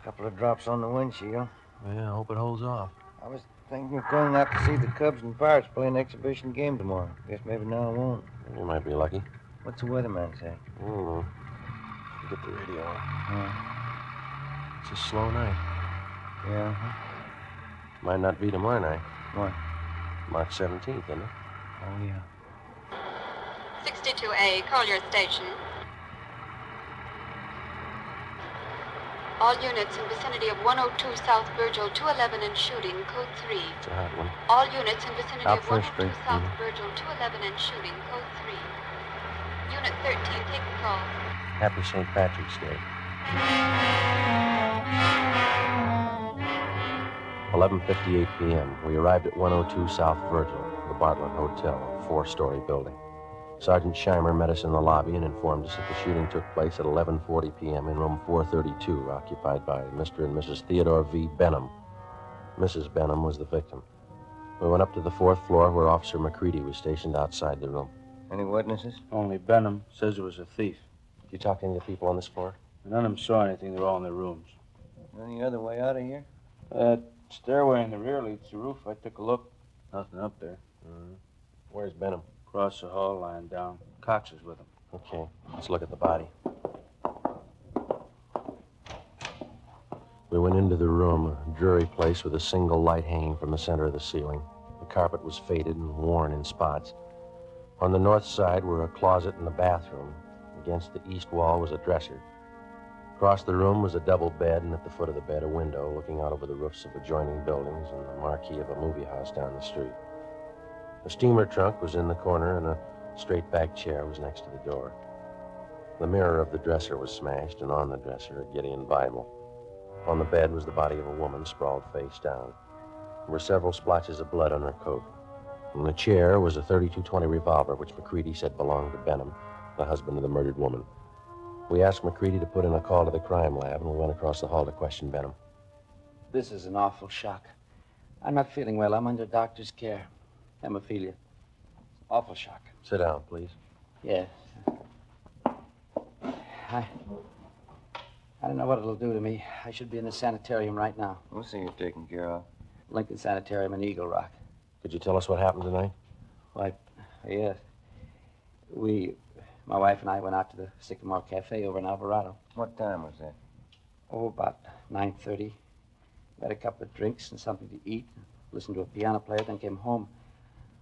Couple of drops on the windshield. Yeah, I hope it holds off. I was thinking of going out to see the Cubs and Pirates play an exhibition game tomorrow. Guess maybe now I won't. You might be lucky. What's the weatherman say? I don't know. Get the radio on. Yeah. It's a slow night. Yeah. Might not be tomorrow night. What? March 17th, isn't it? Oh, yeah. 62A, Collier Station. All units in vicinity of 102 South Virgil, 211 and shooting, code 3. It's a hot one. All units in vicinity Out of First 102 Street. South Virgil, 211 and shooting, code 3. Unit 13, take the call. Happy St. Patrick's Day. 11:58 p.m. We arrived at 102 South Virgil, the Bartlett Hotel, a 4-story building. Sergeant Scheimer met us in the lobby and informed us that the shooting took place at 11:40 p.m. in room 432, occupied by Mr. and Mrs. Theodore V. Benham. Mrs. Benham was the victim. We went up to the 4th floor where Officer McCready was stationed outside the room. Any witnesses? Only Benham says it was a thief. Did you talk to any of the people on this floor? None of them saw anything. They're all in their rooms. Any other way out of here? That stairway in the rear leads to the roof. I took a look. Nothing up there. Where's Benham? Across the hall, lying down. Cox is with him. Okay, let's look at the body. We went into the room, a dreary place with a single light hanging from the center of the ceiling. The carpet was faded and worn in spots. On the north side were a closet and a bathroom. Against the east wall was a dresser. Across the room was a double bed, and at the foot of the bed, a window looking out over the roofs of adjoining buildings and the marquee of a movie house down the street. A steamer trunk was in the corner, and a straight-back chair was next to the door. The mirror of the dresser was smashed, and on the dresser, a Gideon Bible. On the bed was the body of a woman sprawled face down. There were several splotches of blood on her coat. In the chair was a .32-20 revolver, which McCready said belonged to Benham, the husband of the murdered woman. We asked McCready to put in a call to the crime lab, and we went across the hall to question Benham. This is an awful shock. I'm not feeling well. I'm under doctor's care. Hemophilia. Awful shock. Sit down, please. Yes. I don't know what it'll do to me. I should be in the sanitarium right now. We'll see you're taken care of. Lincoln Sanitarium in Eagle Rock. Could you tell us what happened tonight? Why, yes. My wife and I went out to the Sycamore Cafe over in Alvarado. What time was that? Oh, about 9:30. We had a couple of drinks and something to eat. Listened to a piano player, then came home.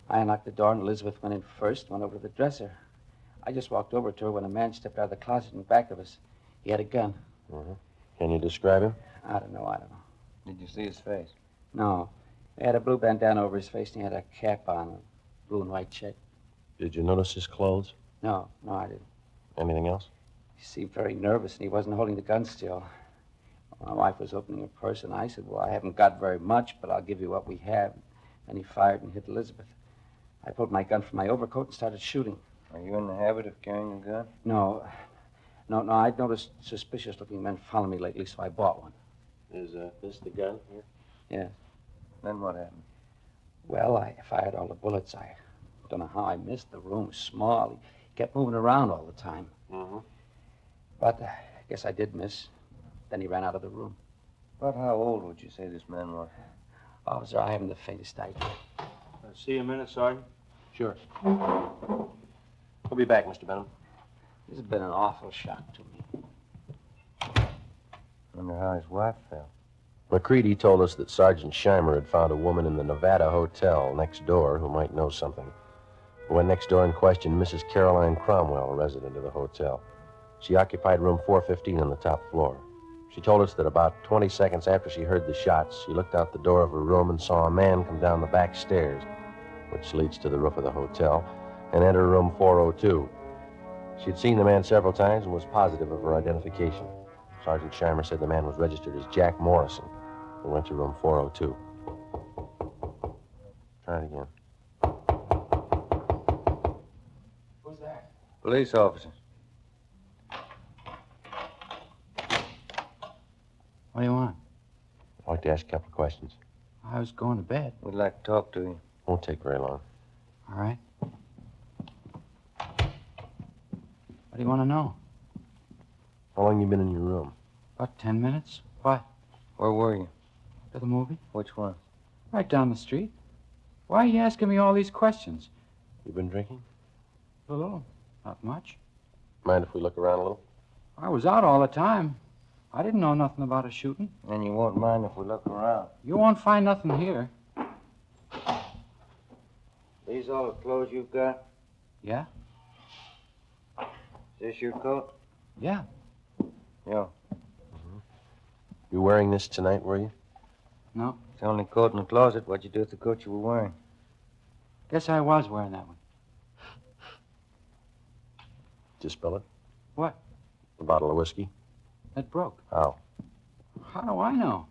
I unlocked the door, and Elizabeth went in first, went over to the dresser. I just walked over to her when a man stepped out of the closet in back of us. He had a gun. Mm-hmm. Can you describe him? I don't know. Did you see his face? No. He had a blue bandana over his face, and he had a cap on, a blue and white check. Did you notice his clothes? No, I didn't. Anything else? He seemed very nervous, and he wasn't holding the gun still. My wife was opening her purse, and I said, well, I haven't got very much, but I'll give you what we have. And he fired and hit Elizabeth. I pulled my gun from my overcoat and started shooting. Are you in the habit of carrying a gun? No, I'd noticed suspicious-looking men following me lately, so I bought one. Is this the gun here? Yes. Then what happened? Well, I fired all the bullets. I don't know how I missed. The room was small. He kept moving around all the time. Mm-hmm. But I guess I did miss. Then he ran out of the room. About how old would you say this man was? Officer, I haven't the faintest idea. See you a minute, Sergeant? Sure. We'll be back, Mr. Benham. This has been an awful shock to me. Wonder how his wife felt. McCready told us that Sergeant Scheimer had found a woman in the Nevada Hotel next door who might know something. We went next door and questioned Mrs. Caroline Cromwell, a resident of the hotel. She occupied room 415 on the top floor. She told us that about 20 seconds after she heard the shots, she looked out the door of her room and saw a man come down the back stairs, which leads to the roof of the hotel, and enter room 402. She'd seen the man several times and was positive of her identification. Sergeant Scheimer said the man was registered as Jack Morrison. We went to room 402. Try it again. Who's there? Police officers. What do you want? I'd like to ask a couple of questions. I was going to bed. We'd like to talk to you. Won't take very long. All right. What do you want to know? How long you been in your room? About 10 minutes. Why? Where were you? To the movie. Which one? Right down the street. Why are you asking me all these questions? You been drinking? A little. Not much. Mind if we look around a little? I was out all the time. I didn't know nothing about a shooting. And you won't mind if we look around. You won't find nothing here. These all the clothes you've got? Yeah? Is this your coat? Yeah. Yeah. You wearing this tonight, were you? No. It's the only coat in the closet. What'd you do with the coat you were wearing? Guess I was wearing that one. Did you spill it? What? A bottle of whiskey? It broke. How? How do I know?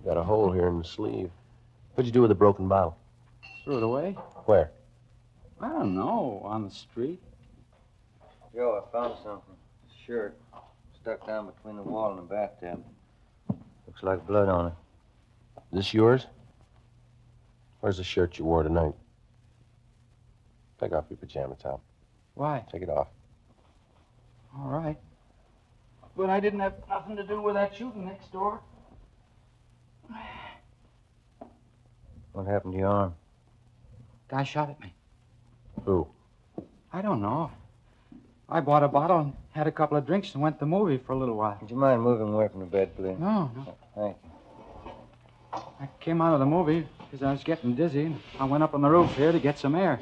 Got a hole here in the sleeve. What'd you do with the broken bottle? Threw it away. Where? I don't know. On the street. Joe, I found something. A shirt. Stuck down between the wall and the bathtub. Looks like blood on it. This yours? Where's the shirt you wore tonight? Take off your pajama top. Why? Take it off. All right. But I didn't have nothing to do with that shooting next door. What happened to your arm? Guy shot at me. Who? I don't know. I bought a bottle and had a couple of drinks and went to the movie for a little while. Would you mind moving away from the bed, please? No. Thank you. I came out of the movie because I was getting dizzy. I went up on the roof here to get some air.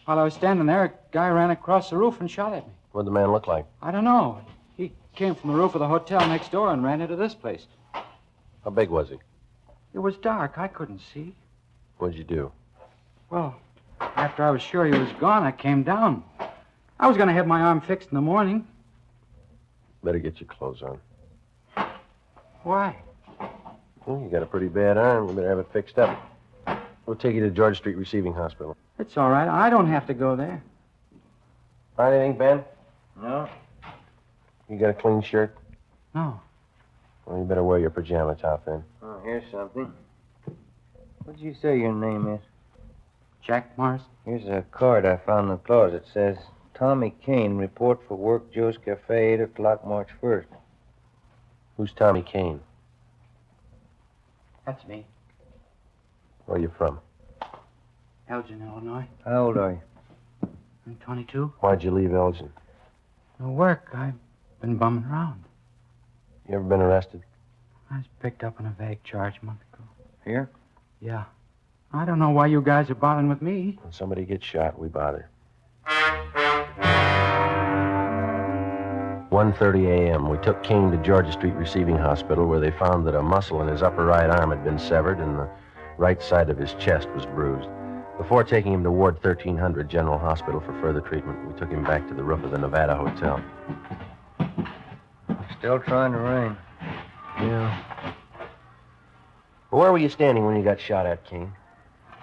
While I was standing there, a guy ran across the roof and shot at me. What'd the man look like? I don't know. He came from the roof of the hotel next door and ran into this place. How big was he? It was dark. I couldn't see. What'd you do? Well, after I was sure he was gone, I came down. I was going to have my arm fixed in the morning. Better get your clothes on. Why? Well, you got a pretty bad arm. You better have it fixed up. We'll take you to George Street Receiving Hospital. It's all right. I don't have to go there. Find anything, Ben? No. You got a clean shirt? No. Well, you better wear your pajama top then. Oh, here's something. What did you say your name is? Jack Morris. Here's a card I found in the closet. It says, Tommy Kane, report for work, Joe's Cafe, 8 o'clock, March 1st. Who's Tommy Kane? That's me. Where are you from? Elgin, Illinois. How old are you? I'm 22. Why'd you leave Elgin? No work. I've been bumming around. You ever been arrested? I was picked up on a vague charge a month ago. Here? Yeah. I don't know why you guys are bothering with me. When somebody gets shot, we bother. 1:30 a.m. We took Kane to Georgia Street Receiving Hospital, where they found that a muscle in his upper right arm had been severed and the right side of his chest was bruised. Before taking him to Ward 1300 General Hospital for further treatment, we took him back to the roof of the Nevada Hotel. Still trying to rain. Yeah. Well, where were you standing when you got shot at, Kane?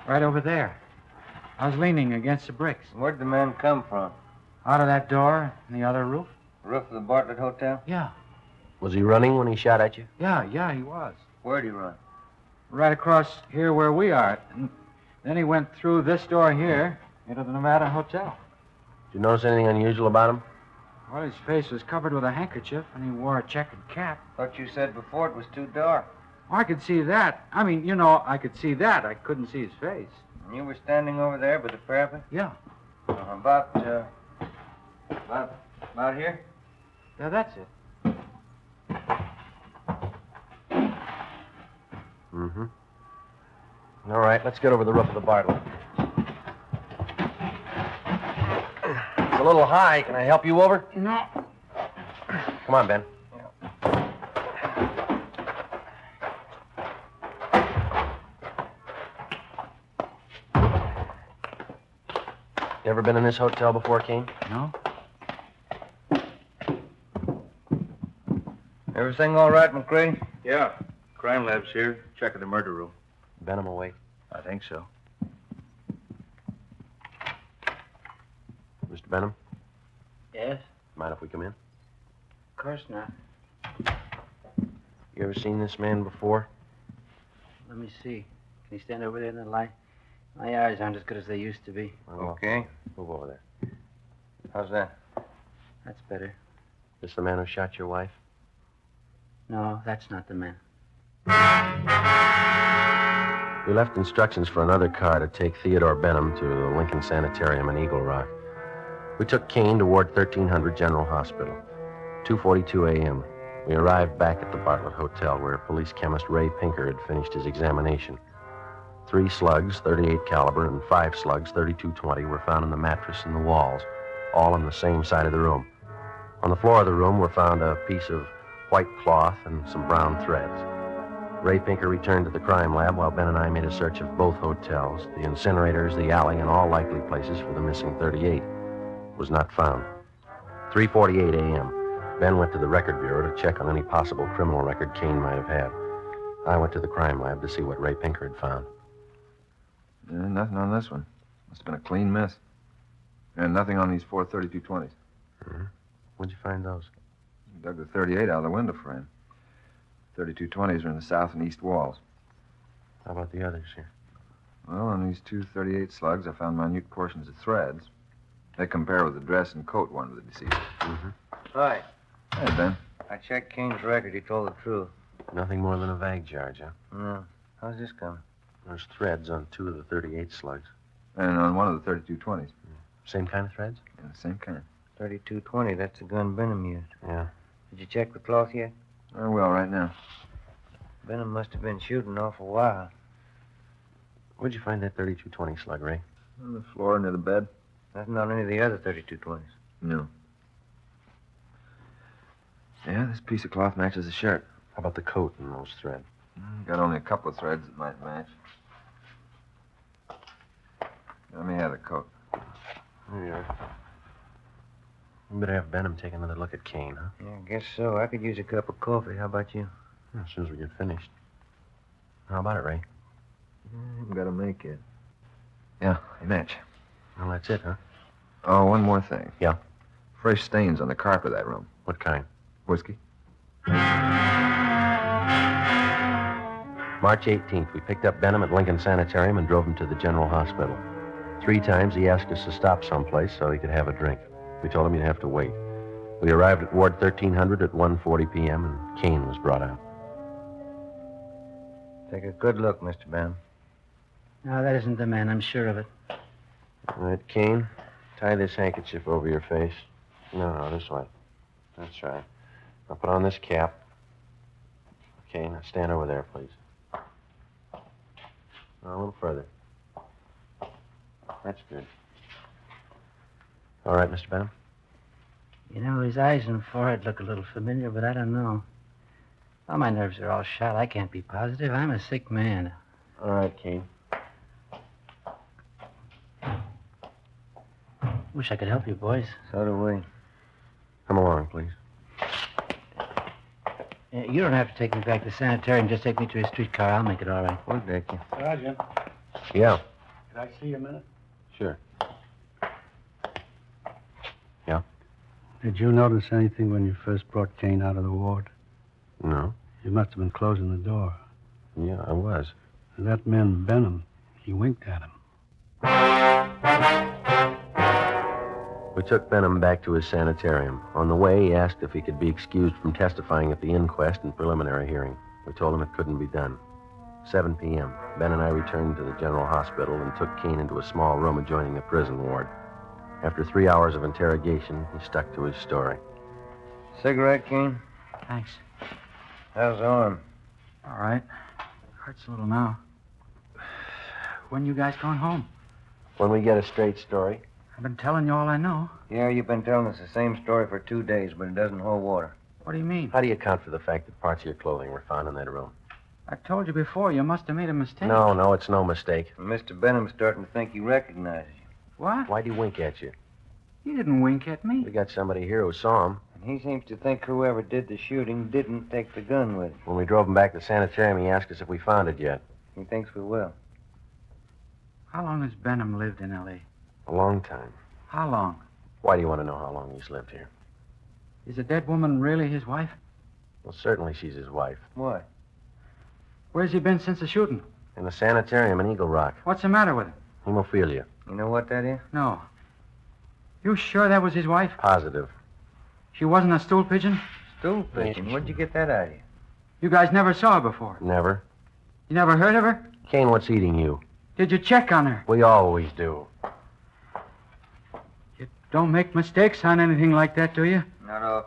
Right over there. I was leaning against the bricks. Where'd the man come from? Out of that door in the other roof? Roof of the Bartlett Hotel? Yeah. Was he running when he shot at you? Yeah, he was. Where'd he run? Right across here where we are. And then he went through this door here into the Nevada Hotel. Did you notice anything unusual about him? Well, his face was covered with a handkerchief, and he wore a checkered cap. Thought you said before it was too dark. Oh, I could see that. I mean, you know, I could see that. I couldn't see his face. And you were standing over there by the parapet? Yeah. About here? Yeah, that's it. Mm-hmm. All right, let's get over the roof of the Bartlett. It's a little high. Can I help you over? No. Come on, Ben. You ever been in this hotel before, Kane? No. Everything all right, McCready? Yeah. Crime lab's here. Checking the murder room. Benham away. I think so. Mr. Benham, Yes? mind if we come in? Of course not. You ever seen this man before? Let me see. Can you stand over there in the light? My eyes aren't as good as they used to be. Okay. Move over there. How's that? That's better. This the man who shot your wife? No, that's not the man. We left instructions for another car to take Theodore Benham to the Lincoln Sanitarium in Eagle Rock. We took Kane to Ward 1300 General Hospital. 2:42 a.m. We arrived back at the Bartlett Hotel, where police chemist Ray Pinker had finished his examination. 3 slugs, 38 caliber, and 5 slugs, 32-20, were found in the mattress and the walls, all on the same side of the room. On the floor of the room were found a piece of white cloth and some brown threads. Ray Pinker returned to the crime lab while Ben and I made a search of both hotels, the incinerators, the alley, and all likely places for the missing 38. It was not found. 3:48 a.m. Ben went to the record bureau to check on any possible criminal record Kane might have had. I went to the crime lab to see what Ray Pinker had found. Nothing on this one. Must have been a clean miss. And nothing on these 4 32-20s. Mm-hmm. Where'd you find those? Dug the 38 out of the window frame. 32-20s are in the south and east walls. How about the others here? Well, on these 2 38 slugs, I found minute portions of threads. They compare with the dress and coat worn with the deceased. Mm-hmm. Hi. Hey, Ben. I checked Kane's record. He told the truth. Nothing more than a vague charge, huh? No. How's this coming? There's threads on 2 of the 38 slugs. And on one of the 32-20s. Same kind of threads? Yeah, the same kind. 3220, that's the gun Benham used. Yeah. Did you check the cloth yet? I will right now. Benham must have been shooting an awful while. Where'd you find that 3220 slug, Ray? On the floor near the bed. Nothing on any of the other 3220s. No. Yeah, this piece of cloth matches the shirt. How about the coat and those threads? Got only a couple of threads that might match. Let me have the coat. There you are. We better have Benham take another look at Kane, huh? Yeah, I guess so. I could use a cup of coffee. How about you? As soon as we get finished. How about it, Ray? I haven't got to make it. Yeah, they match. Well, that's it, huh? Oh, one more thing. Yeah? Fresh stains on the carpet of that room. What kind? Whiskey. March 18th, we picked up Benham at Lincoln Sanitarium and drove him to the General Hospital. 3 times he asked us to stop someplace so he could have a drink. We told him he'd have to wait. We arrived at Ward 1300 at 1:40 p.m., and Kane was brought out. Take a good look, Mr. Benham. No, that isn't the man. I'm sure of it. All right, Kane, tie this handkerchief over your face. No, this way. That's right. Now put on this cap. Okay, now stand over there, please. Now, a little further. That's good. All right, Mr. Benham? You know, his eyes and forehead look a little familiar, but I don't know. Well, my nerves are all shot. I can't be positive. I'm a sick man. All right, Kane. Wish I could help you, boys. So do we. Come along, please. You don't have to take me back to the sanitarium. Just take me to a streetcar. I'll make it all right. We'll take you. Sergeant, Yeah, could I see you a minute? sure. Yeah? Did you notice anything when you first brought Kane out of the ward? No? You must have been closing the door. Yeah, I was. And that man, Benham, he winked at him. We took Benham back to his sanitarium. On the way, he asked if he could be excused from testifying at the inquest and preliminary hearing. We told him it couldn't be done. 7 p.m. Ben and I returned to the General Hospital and took Kane into a small room adjoining the prison ward. After 3 hours of interrogation, he stuck to his story. Cigarette, Kane? Thanks. How's the arm? All right. Hurts a little now. When you guys going home? When we get a straight story. I've been telling you all I know. Yeah, you've been telling us the same story for 2 days, but it doesn't hold water. What do you mean? How do you account for the fact that parts of your clothing were found in that room? I told you before, you must have made a mistake. No, it's no mistake. Mr. Benham's starting to think he recognizes you. What? Why'd he wink at you? He didn't wink at me. We got somebody here who saw him. And he seems to think whoever did the shooting didn't take the gun with him. When we drove him back to the sanitarium, he asked us if we found it yet. He thinks we will. How long has Benham lived in L.A.? A long time. How long? Why do you want to know how long he's lived here? Is a dead woman really his wife? Well, certainly she's his wife. Why? Where's he been since the shooting? In the sanitarium in Eagle Rock. What's the matter with him? Hemophilia. You know what that is? No. You sure that was his wife? Positive. She wasn't a stool pigeon? Stool pigeon? Where'd you get that idea? You guys never saw her before? Never. You never heard of her? Kane, what's eating you? Did you check on her? We always do. You don't make mistakes on anything like that, do you? Not off.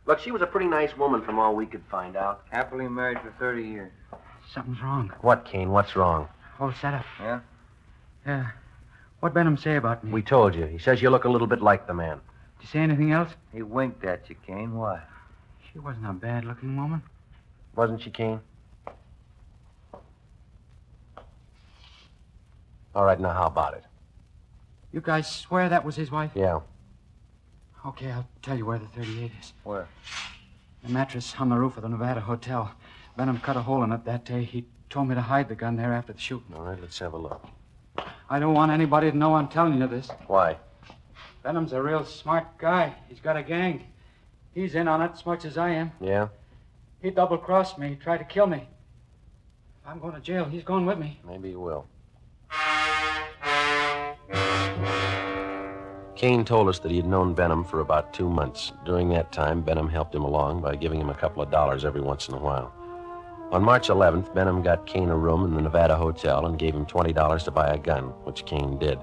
Look, she was a pretty nice woman from all we could find out. Happily married for 30 years. Something's wrong. What, Kane? What's wrong? Oh, set up. Yeah? Yeah. What'd Benham say about me? We told you. He says you look a little bit like the man. Did you say anything else? He winked at you, Kane. Why? She wasn't a bad-looking woman. Wasn't she, Kane? All right, now how about it? You guys swear that was his wife? Yeah. Okay, I'll tell you where the 38 is. Where? The mattress on the roof of the Nevada Hotel. Benham cut a hole in it that day. He told me to hide the gun there after the shooting. All right, let's have a look. I don't want anybody to know I'm telling you this. Why? Benham's a real smart guy. He's got a gang. He's in on it as much as I am. Yeah? He double-crossed me, tried to kill me. If I'm going to jail, he's going with me. Maybe he will. Kane told us that he had known Benham for about 2 months. During that time, Benham helped him along by giving him a couple of dollars every once in a while. On March 11th, Benham got Kane a room in the Nevada Hotel and gave him $20 to buy a gun, which Kane did.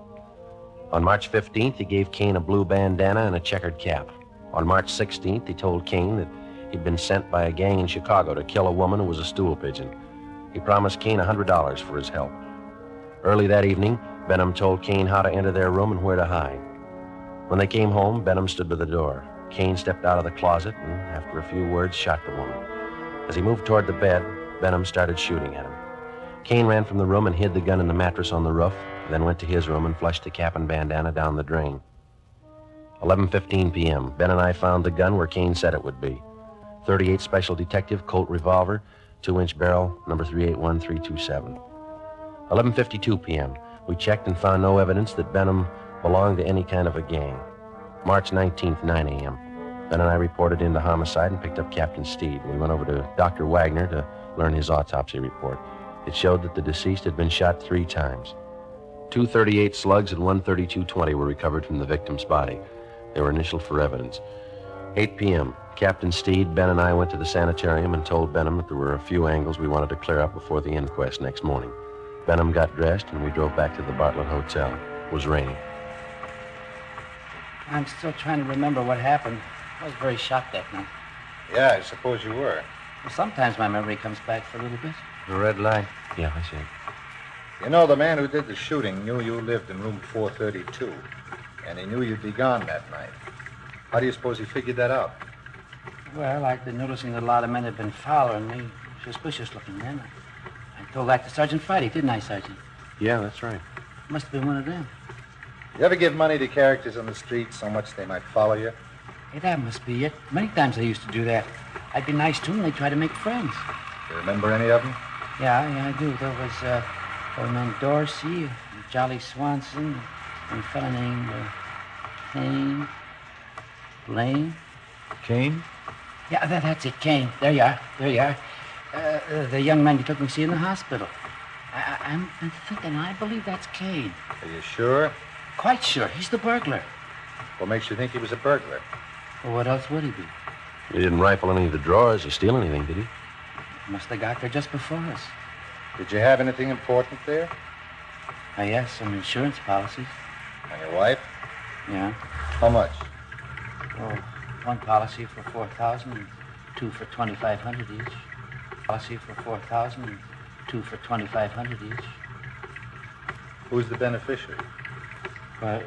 On March 15th, he gave Kane a blue bandana and a checkered cap. On March 16th, he told Kane that he'd been sent by a gang in Chicago to kill a woman who was a stool pigeon. He promised Kane $100 for his help. Early that evening, Benham told Kane how to enter their room and where to hide. When they came home, Benham stood by the door. Kane stepped out of the closet and, after a few words, shot the woman. As he moved toward the bed, Benham started shooting at him. Kane ran from the room and hid the gun in the mattress on the roof, then went to his room and flushed the cap and bandana down the drain. 11:15 p.m. Ben and I found the gun where Kane said it would be. 38 Special Detective Colt revolver, 2-inch barrel, number 381327. 11:52 p.m. We checked and found no evidence that Benham belonged to any kind of a gang. March 19th, 9 a.m. Ben and I reported into homicide and picked up Captain Steed. We went over to Dr. Wagner to learn his autopsy report. It showed that the deceased had been shot 3 times. 2 .38 slugs and 1 .32-20 were recovered from the victim's body. They were initialed for evidence. 8 p.m. Captain Steed, Ben, and I went to the sanitarium and told Benham that there were a few angles we wanted to clear up before the inquest next morning. Benham got dressed, and we drove back to the Bartlett Hotel. It was raining. I'm still trying to remember what happened. I was very shocked that night. Yeah, I suppose you were. Well, sometimes my memory comes back for a little bit. The red light. Yeah, I see. You know, the man who did the shooting knew you lived in room 432, and he knew you'd be gone that night. How do you suppose he figured that out? Well, I'd been noticing that a lot of men had been following me, suspicious-looking men. I told that to Sergeant Friday, didn't I, Sergeant? Yeah, that's right. Must have been one of them. You ever give money to characters on the street so much they might follow you? Hey, that must be it. Many times I used to do that. I'd be nice to them, and they'd try to make friends. You remember any of them? Yeah, I do. There was old man Dorsey, Jolly Swanson, and a fellow named Kane. Lane? Kane? Yeah, that's it, Kane. There you are. The young man you took me to see in the hospital. I'm thinking, I believe that's Kane. Are you sure? Quite sure. He's the burglar. What makes you think he was a burglar? Well, what else would he be? He didn't rifle any of the drawers or steal anything, did he? Must have got there just before us. Did you have anything important there? Yes, some insurance policies. On your wife? Yeah. How much? Oh, one policy for $4,000 and 2 for $2,500 each. Policy for $4,000 and 2 for $2,500 each. Who's the beneficiary? Well,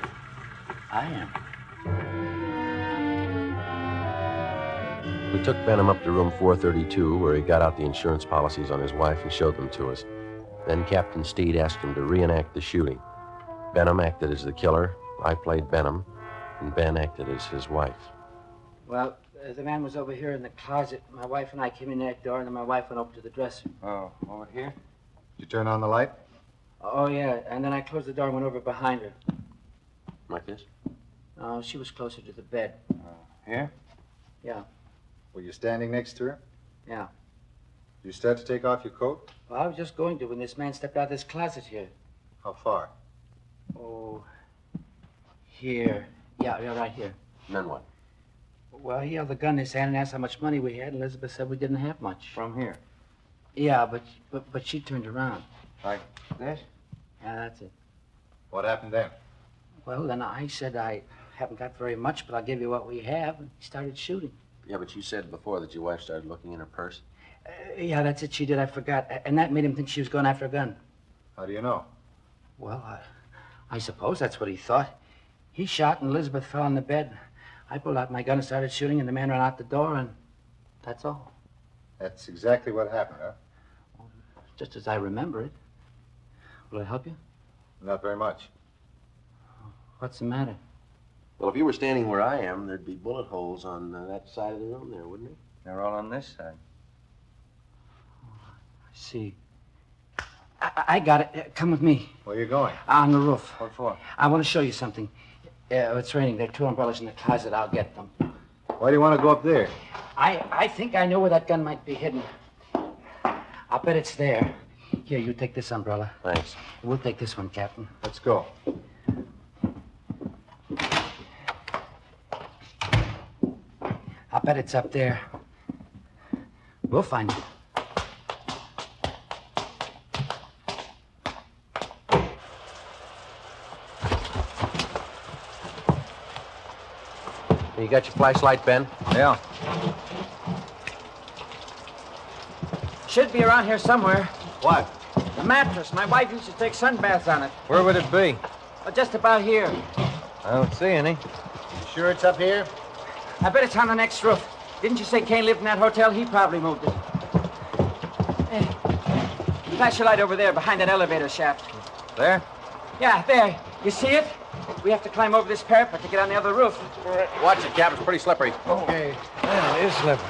I am. We took Benham up to room 432, where he got out the insurance policies on his wife and showed them to us. Then Captain Steed asked him to reenact the shooting. Benham acted as the killer, I played Benham, and Ben acted as his wife. Well, the man was over here in the closet. My wife and I came in that door, and then my wife went over to the dresser. Oh, over here? Did you turn on the light? Oh, yeah, and then I closed the door and went over behind her. Like this? No, she was closer to the bed. Here? Yeah. Were you standing next to her? Yeah. Did you start to take off your coat? Well, I was just going to when this man stepped out of this closet here. How far? Oh, here. Yeah, right here. And then what? Well, he held the gun in his hand and asked how much money we had. Elizabeth said we didn't have much. From here? Yeah, but she turned around. Like this? Yeah, that's it. What happened then? Well, then I said I haven't got very much, but I'll give you what we have. And he started shooting. Yeah, but you said before that your wife started looking in her purse. Yeah, that's it. She did. I forgot. And that made him think she was going after a gun. How do you know? Well, I suppose that's what he thought. He shot and Elizabeth fell on the bed. I pulled out my gun and started shooting, and the man ran out the door, and that's all. That's exactly what happened, huh? Just as I remember it. Will it help you? Not very much. What's the matter? Well, if you were standing where I am, there'd be bullet holes on that side of the room there, wouldn't it? They're all on this side. I see. I got it. Come with me. Where are you going? On the roof. What for? I want to show you something. It's raining. There are 2 umbrellas in the closet. I'll get them. Why do you want to go up there? I think I know where that gun might be hidden. I'll bet it's there. Here, you take this umbrella. Thanks. We'll take this one, Captain. Let's go. I'll bet it's up there. We'll find it. You got your flashlight, Ben? Yeah. Should be around here somewhere. What? The mattress. My wife used to take sunbaths on it. Where would it be? Well, just about here. I don't see any. You sure it's up here? I bet it's on the next roof. Didn't you say Kane lived in that hotel? He probably moved it. Hey, flash your light over there behind that elevator shaft. There? Yeah, there. You see it? We have to climb over this parapet to get on the other roof. Watch it, Cap. It's pretty slippery. Okay. Yeah, it is slippery.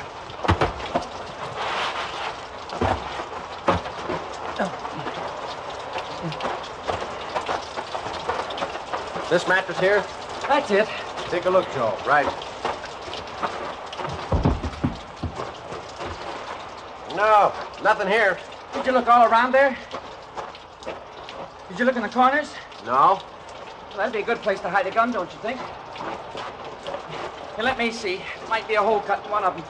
This mattress here? That's it. Take a look, Joe. Right. No, nothing here. Did you look all around there? Did you look in the corners? No. Well, that'd be a good place to hide a gun, don't you think? Here, let me see. Might be a hole cut in one of them.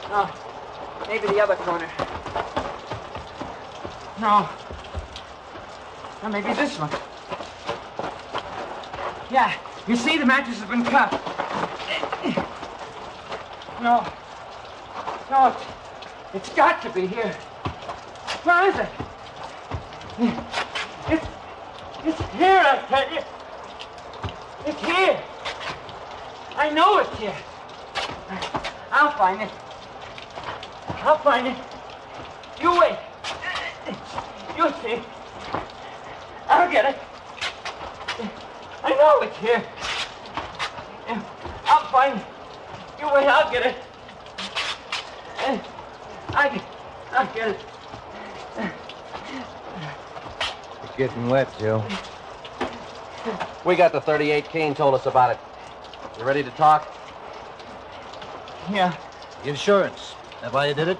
No. Maybe the other corner. No. Or maybe this one. Yeah. You see, the mattress has been cut. No. No, it's got to be here. Where is it? It's here, I tell you. It's here. I know it's here. I'll find it. I'll find it. You wait. You'll see. I'll get it. I know it's here. I'll find it. You wait, I'll get it. I'll get it. It's getting wet, Joe. We got the 38. Kane told us about it. You ready to talk? Yeah. Insurance. That why you did it?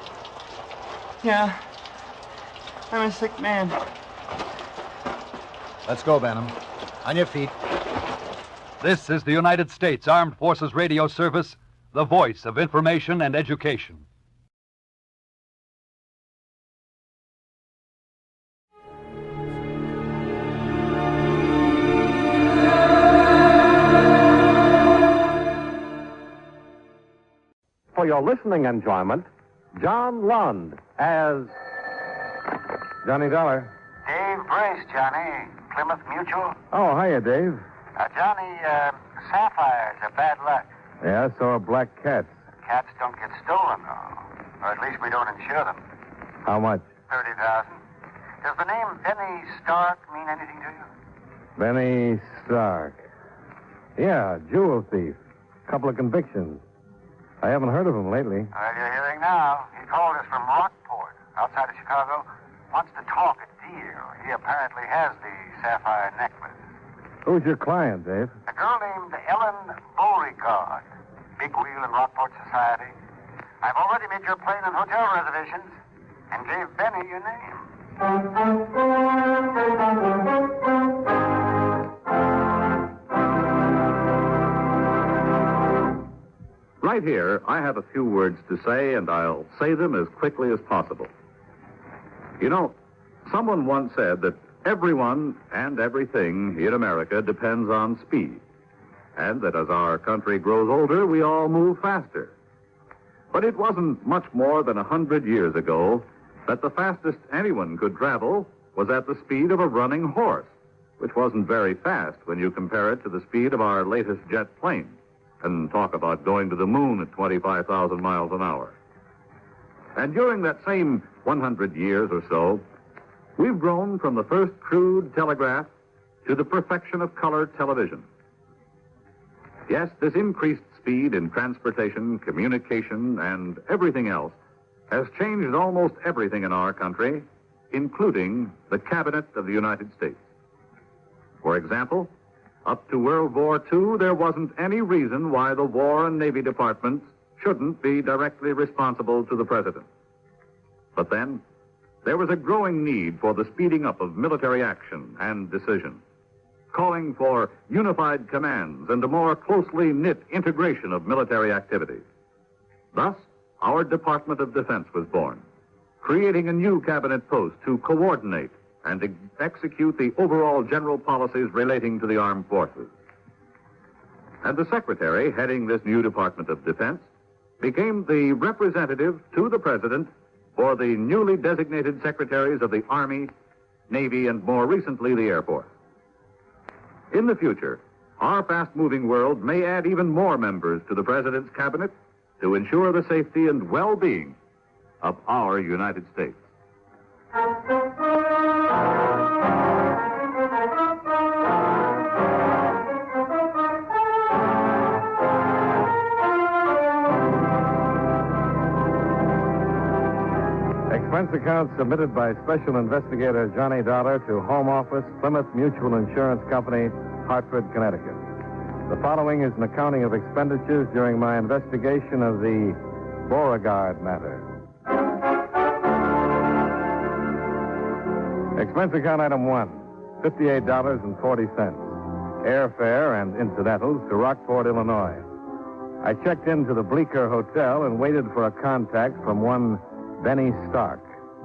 Yeah. I'm a sick man. Let's go, Benham. On your feet. This is the United States Armed Forces Radio Service, the voice of information and education. For your listening enjoyment, John Lund as Johnny Dollar. Dave Brace, Johnny. Plymouth Mutual. Oh, hiya, Dave. Johnny, sapphires are bad luck. Yeah, so are black cats. Cats don't get stolen, though. Or at least we don't insure them. How much? 30,000. Does the name Benny Stark mean anything to you? Benny Stark. Yeah, jewel thief. Couple of convictions. I haven't heard of him lately. Well, you're hearing now. He called us from Rockport, outside of Chicago. Wants to talk a deal. He apparently has the sapphire necklace. Who's your client, Dave? A girl named Ellen Beauregard. Big wheel in Rockport society. I've already made your plane and hotel reservations and gave Benny your name. Right here, I have a few words to say, and I'll say them as quickly as possible. You know, someone once said that everyone and everything in America depends on speed, and that as our country grows older, we all move faster. But it wasn't much more than 100 years ago that the fastest anyone could travel was at the speed of a running horse, which wasn't very fast when you compare it to the speed of our latest jet plane. And talk about going to the moon at 25,000 miles an hour. And during that same 100 years or so, we've grown from the first crude telegraph to the perfection of color television. Yes, this increased speed in transportation, communication, and everything else has changed almost everything in our country, including the Cabinet of the United States. For example, up to World War II, there wasn't any reason why the War and Navy departments shouldn't be directly responsible to the President. But then, there was a growing need for the speeding up of military action and decision, calling for unified commands and a more closely knit integration of military activities. Thus, our Department of Defense was born, creating a new cabinet post to coordinate and execute the overall general policies relating to the armed forces. And the secretary heading this new Department of Defense became the representative to the President for the newly designated secretaries of the Army, Navy, and more recently, the Air Force. In the future, our fast-moving world may add even more members to the President's cabinet to ensure the safety and well-being of our United States. Expense account submitted by Special Investigator Johnny Dollar to Home Office, Plymouth Mutual Insurance Company, Hartford, Connecticut. The following is an accounting of expenditures during my investigation of the Beauregard matter. Expense account item 1, $58.40. Airfare and incidentals to Rockport, Illinois. I checked into the Bleecker Hotel and waited for a contact from one Benny Stark,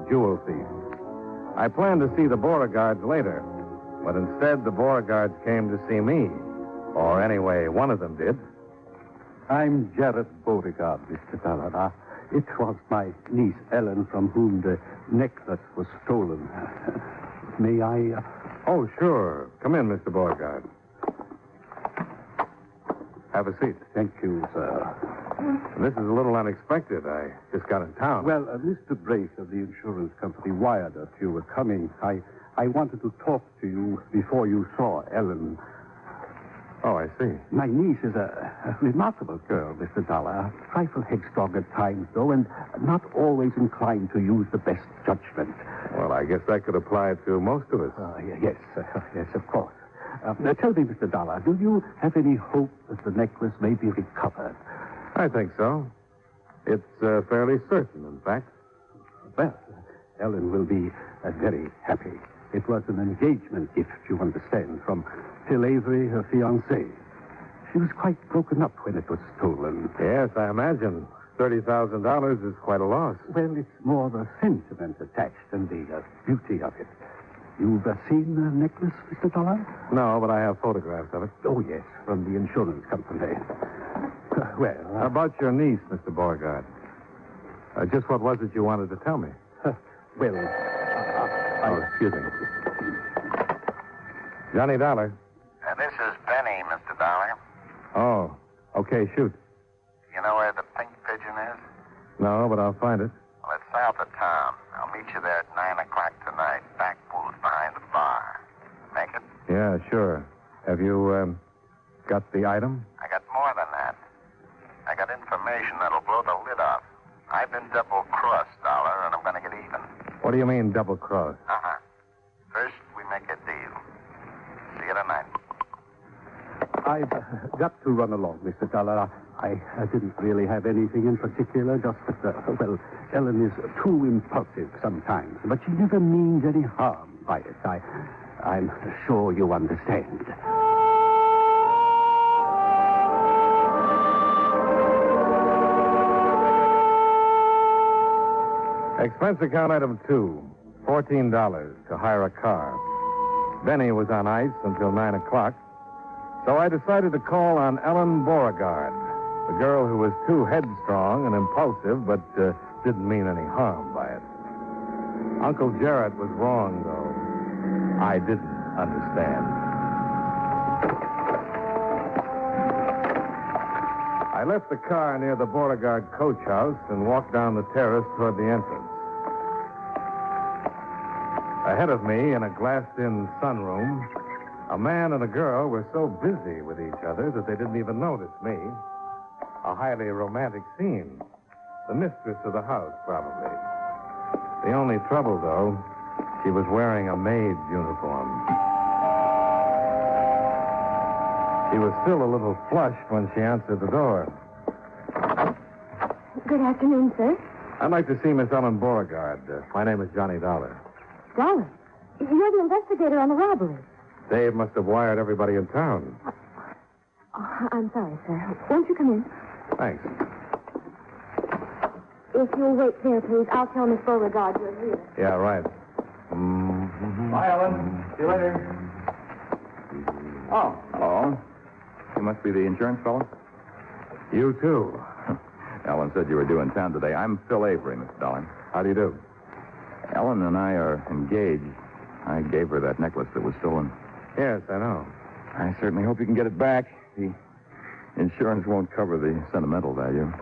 jewel thief. I planned to see the Beauregards later, but instead the Beauregards came to see me. Or anyway, one of them did. I'm Jared Beauregard, Mr. Dollar. It was my niece, Ellen, from whom the necklace was stolen. May I... Oh, sure. Come in, Mr. Beauregard. Have a seat. Thank you, sir. This is a little unexpected. I just got in town. Well, Mr. Brake of the insurance company wired us you were coming. I wanted to talk to you before you saw Ellen. Oh, I see. My niece is a remarkable girl, Mr. Dollar. A trifle headstrong at times, though, and not always inclined to use the best judgment. Well, I guess that could apply to most of us. Yes, yes, of course. Tell me, Mr. Dollar, do you have any hope that the necklace may be recovered? I think so. It's fairly certain, in fact. Well, Ellen will be very happy. It was an engagement gift, you understand, from Phil Avery, her fiancé. She was quite broken up when it was stolen. Yes, I imagine. $30,000 is quite a loss. Well, it's more the sentiment attached than the beauty of it. You've seen the necklace, Mr. Dollar? No, but I have photographs of it. Oh, yes, from the insurance company. How about your niece, Mr. Beauregard? Just what was it you wanted to tell me? Excuse me. Johnny Dollar. This is Benny, Mr. Dollar. Oh, okay, shoot. You know where the Pink Pigeon is? No, but I'll find it. Well, it's south of town. I'll meet you there at 9 o'clock tonight. Back booth behind the bar. Make it? Yeah, sure. Have you, got the item? I got more than that. I got information that'll blow the lid off. I've been double-crossed, Dollar, and I'm going to get even. What do you mean, double-cross? Uh-huh. First, we make a deal. See you tonight. I've got to run along, Mr. Dollar. I didn't really have anything in particular, just that, Ellen is too impulsive sometimes, but she never means any harm by it. I'm sure you understand. Expense account item 2, $14 to hire a car. Benny was on ice until 9 o'clock, so I decided to call on Ellen Beauregard, the girl who was too headstrong and impulsive, but didn't mean any harm by it. Uncle Jarrett was wrong, though. I didn't understand. I left the car near the Beauregard coach house and walked down the terrace toward the entrance. Ahead of me, in a glassed-in sunroom, a man and a girl were so busy with each other that they didn't even notice me. A highly romantic scene. The mistress of the house, probably. The only trouble, though, she was wearing a maid's uniform. She was still a little flushed when she answered the door. Good afternoon, sir. I'd like to see Miss Ellen Beauregard. My name is Johnny Dollar. Dollar? You're the investigator on the robbery. Dave must have wired everybody in town. Oh, I'm sorry, sir. Won't you come in? Thanks. If you'll wait there, please, I'll tell Miss Beauregard you're here. Yeah, right. Bye, Ellen. See you later. Oh, hello. You must be the insurance fellow? You, too. Ellen said you were due in town today. I'm Phil Avery, Mr. Dollar. How do you do? Ellen and I are engaged. I gave her that necklace that was stolen. Yes, I know. I certainly hope you can get it back. The insurance won't cover the sentimental value.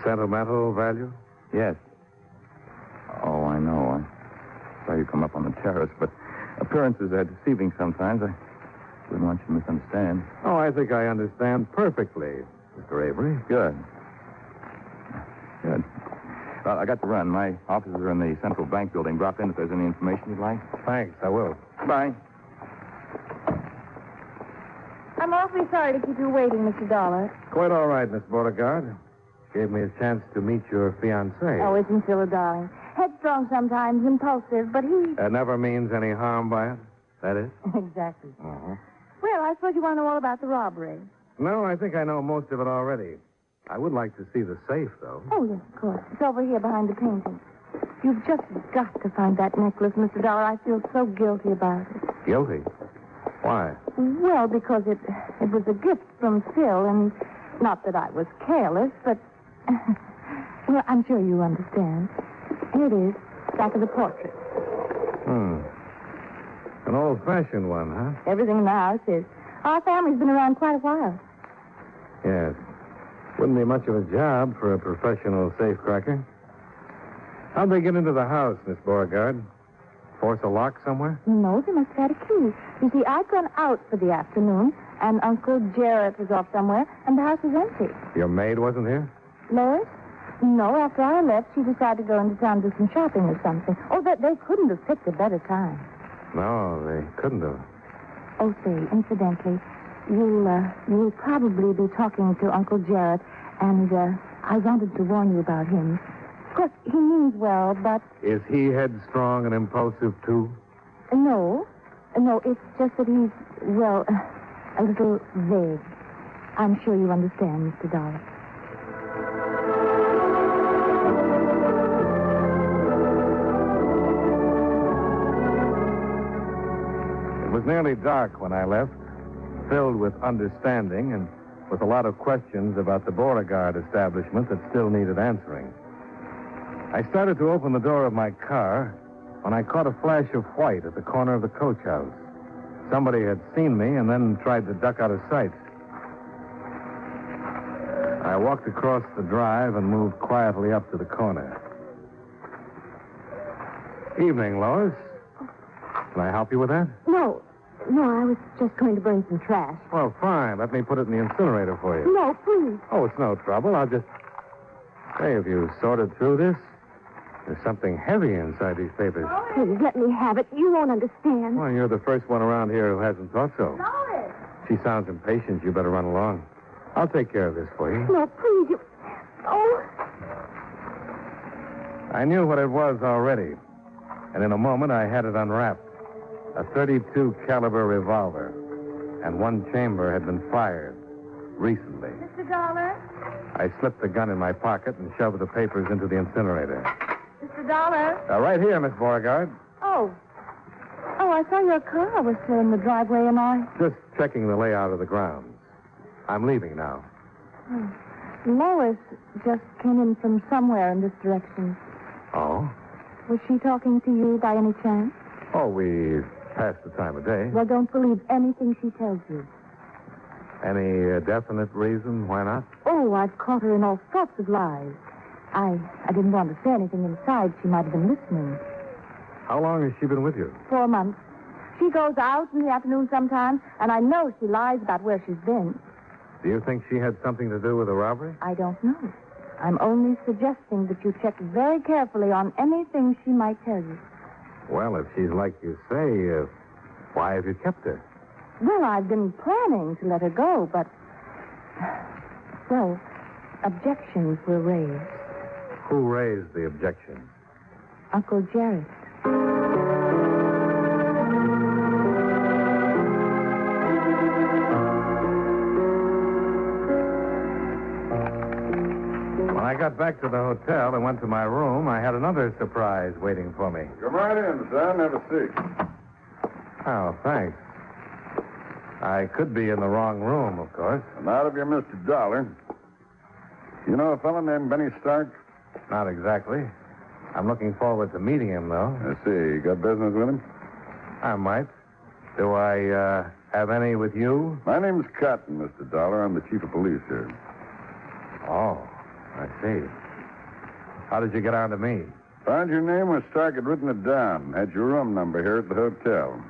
Sentimental value? Yes. Oh, I know. I saw you come up on the terrace, but appearances are deceiving sometimes. I wouldn't want you to misunderstand. Oh, I think I understand perfectly, Mr. Avery. Good. Well, I got to run. My offices are in the Central Bank building. Drop in if there's any information you'd like. Thanks, I will. Bye. I'm awfully sorry to keep you waiting, Mr. Dollar. Quite all right, Miss Beauregard. Gave me a chance to meet your fiancé. Oh, isn't Phil a darling? Headstrong sometimes, impulsive, but he... That never means any harm by it, that is? Exactly. Uh-huh. Well, I suppose you want to know all about the robbery. No, I think I know most of it already. I would like to see the safe, though. Oh, yes, of course. It's over here behind the painting. You've just got to find that necklace, Mr. Dollar. I feel so guilty about it. Guilty? Why? Well, because it was a gift from Phil, and not that I was careless, but... well, I'm sure you understand. Here it is, back of the portrait. An old-fashioned one, huh? Everything in the house is. Our family's been around quite a while. Yes. Wouldn't be much of a job for a professional safecracker. How'd they get into the house, Miss Beauregard? Force a lock somewhere? No, they must have had a key. You see, I'd gone out for the afternoon, and Uncle Jarrett was off somewhere, and the house was empty. Your maid wasn't here? Lois? No, after I left, she decided to go into town to do some shopping or something. Oh, they couldn't have picked a better time. No, they couldn't have. Oh, say, incidentally, you'll probably be talking to Uncle Jarrett, and I wanted to warn you about him. Of course, he means well, but... Is he headstrong and impulsive, too? No, it's just that he's, well, a little vague. I'm sure you understand, Mr. Dollar. It was nearly dark when I left, filled with understanding and with a lot of questions about the Beauregard establishment that still needed answering. I started to open the door of my car when I caught a flash of white at the corner of the coach house. Somebody had seen me and then tried to duck out of sight. I walked across the drive and moved quietly up to the corner. Evening, Lois. Can I help you with that? No, I was just going to burn some trash. Well, fine. Let me put it in the incinerator for you. No, please. Oh, it's no trouble. I'll just... Hey, have you sorted through this? There's something heavy inside these papers. Please, let me have it. You won't understand. Well, you're the first one around here who hasn't thought so. Lois! She sounds impatient. You better run along. I'll take care of this for you. No, please, you... Oh. I knew what it was already. And in a moment, I had it unwrapped. A .32 caliber revolver. And one chamber had been fired recently. Mr. Dollar? I slipped the gun in my pocket and shoved the papers into the incinerator. Mr. Dollar? Right here, Miss Beauregard. Oh, I saw your car was still in the driveway, and I... Just checking the layout of the grounds. I'm leaving now. Lois just came in from somewhere in this direction. Oh? Was she talking to you by any chance? Oh, we passed the time of day. Well, don't believe anything she tells you. Any definite reason why not? Oh, I've caught her in all sorts of lies. I didn't want to say anything inside. She might have been listening. How long has she been with you? 4 months. She goes out in the afternoon sometimes, and I know she lies about where she's been. Do you think she had something to do with the robbery? I don't know. I'm only suggesting that you check very carefully on anything she might tell you. Well, if she's like you say, why have you kept her? Well, I've been planning to let her go, but... Well, objections were raised. Who raised the objections? Uncle Jarrett. When I got back to the hotel and went to my room, I had another surprise waiting for me. Come right in, son. Have a seat. Oh, thanks. I could be in the wrong room, of course. Not if you're Mr. Dollar. You know a fellow named Benny Stark? Not exactly. I'm looking forward to meeting him, though. I see. You got business with him? I might. Do I have any with you? My name's Cotton, Mr. Dollar. I'm the chief of police here. Oh, I see. How did you get on to me? Found your name where Stark had written it down. Had your room number here at the hotel.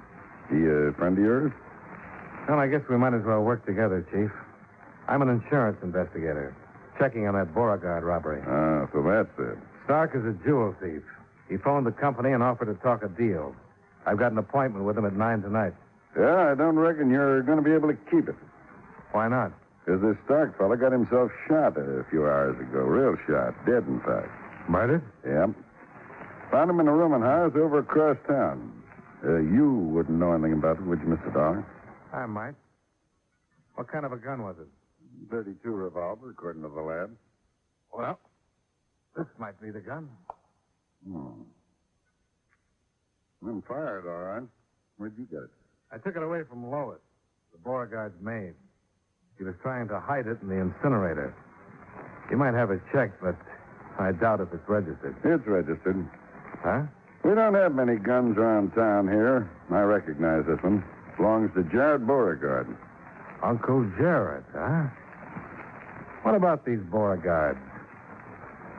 He a friend of yours? Well, I guess we might as well work together, Chief. I'm an insurance investigator, checking on that Beauregard robbery. Ah, so that's it. Stark is a jewel thief. He phoned the company and offered to talk a deal. I've got an appointment with him at 9 tonight. Yeah, I don't reckon you're going to be able to keep it. Why not? Because this Stark fella got himself shot a few hours ago. Real shot. Dead, in fact. Murdered? Yep. Found him in a rooming house over across town. You wouldn't know anything about it, would you, Mr. Dollar? I might. What kind of a gun was it? 32 revolver, according to the lad. Well, this might be the gun. Been fired, all right. Where'd you get it? I took it away from Lois, the Beauregard's maid. She was trying to hide it in the incinerator. You might have it checked, but I doubt if it's registered. It's registered. Huh? We don't have many guns around town here. I recognize this one. Belongs to Jared Beauregard. Uncle Jared, huh? What about these Beauregards?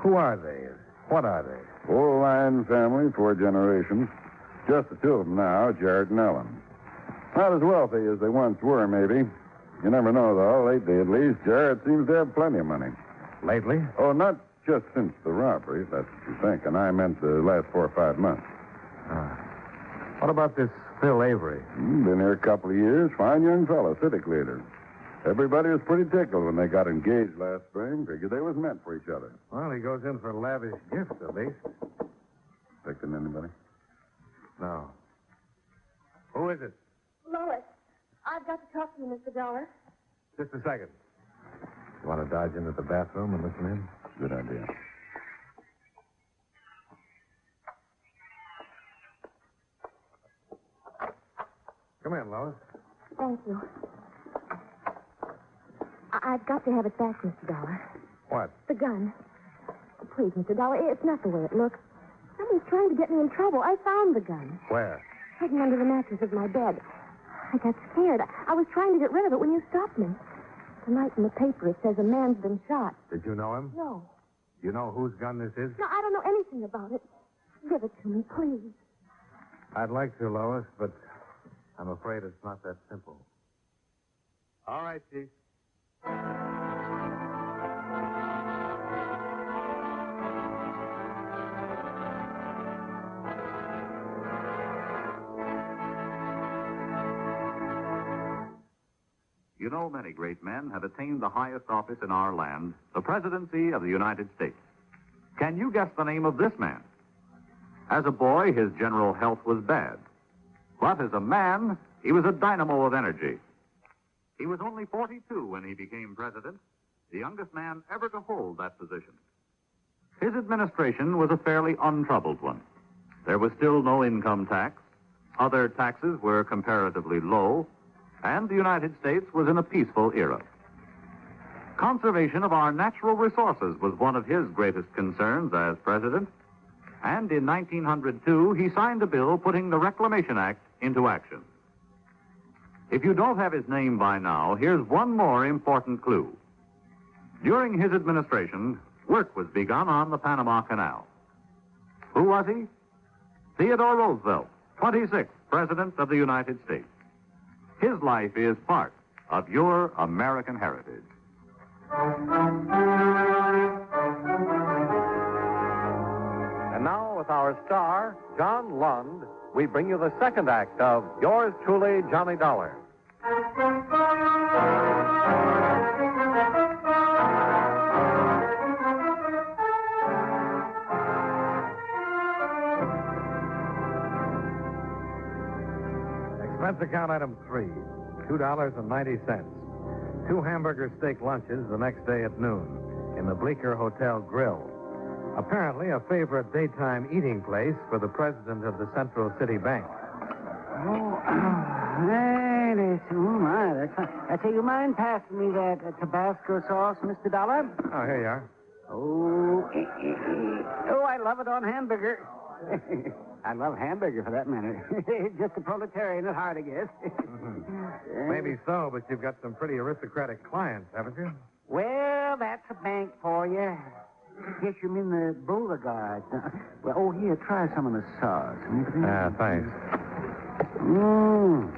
Who are they? What are they? Old line family, 4 generations. Just the two of them now, Jared and Ellen. Not as wealthy as they once were, maybe. You never know, though. Lately, at least, Jared seems to have plenty of money. Lately? Oh, not just since the robbery, if that's what you think. And I meant the last 4 or 5 months. What about this Phil Avery? Been here a couple of years. Fine young fellow, Civic leader. Everybody was pretty tickled when they got engaged last spring. Figured they was meant for each other. Well, he goes in for lavish gifts, at least. Expecting anybody? No. Who is it? Lois, I've got to talk to you, Mr. Dollar. Just a second. You want to dodge into the bathroom and listen in? Good idea. Come in, Lois. Thank you. I've got to have it back, Mr. Dollar. What? The gun. Please, Mr. Dollar, it's not the way it looks. Somebody's trying to get me in trouble. I found the gun. Where? Hidden under the mattress of my bed. I got scared. I was trying to get rid of it when you stopped me. Tonight in the paper it says a man's been shot. Did you know him? No. You know whose gun this is? No, I don't know anything about it. Give it to me, please. I'd like to, Lois, but I'm afraid it's not that simple. All right, Chief. You know, many great men have attained the highest office in our land, the presidency of the United States. Can you guess the name of this man? As a boy, his general health was bad. But as a man, he was a dynamo of energy. He was only 42 when he became president, the youngest man ever to hold that position. His administration was a fairly untroubled one. There was still no income tax. Other taxes were comparatively low. And the United States was in a peaceful era. Conservation of our natural resources was one of his greatest concerns as president. And in 1902, he signed a bill putting the Reclamation Act into action. If you don't have his name by now, here's one more important clue. During his administration, work was begun on the Panama Canal. Who was he? Theodore Roosevelt, 26th President of the United States. His life is part of your American heritage. And now, with our star, John Lund, we bring you the second act of Yours Truly, Johnny Dollar. Expense account item 3, $2.90. 2 hamburger steak lunches the next day at noon in the Bleecker Hotel Grill. Apparently a favorite daytime eating place for the president of the Central City Bank. Oh, hey, right. Oh, my. That's fine. Say, you mind passing me that Tabasco sauce, Mr. Dollar? Oh, here you are. Oh, I love it on hamburger. I love hamburger, for that matter. Just a proletarian at heart, I guess. Maybe so, but you've got some pretty aristocratic clients, haven't you? Well, that's a bank for you. Guess you mean the Beauregard. Well, here, try some of the sauce. Thanks.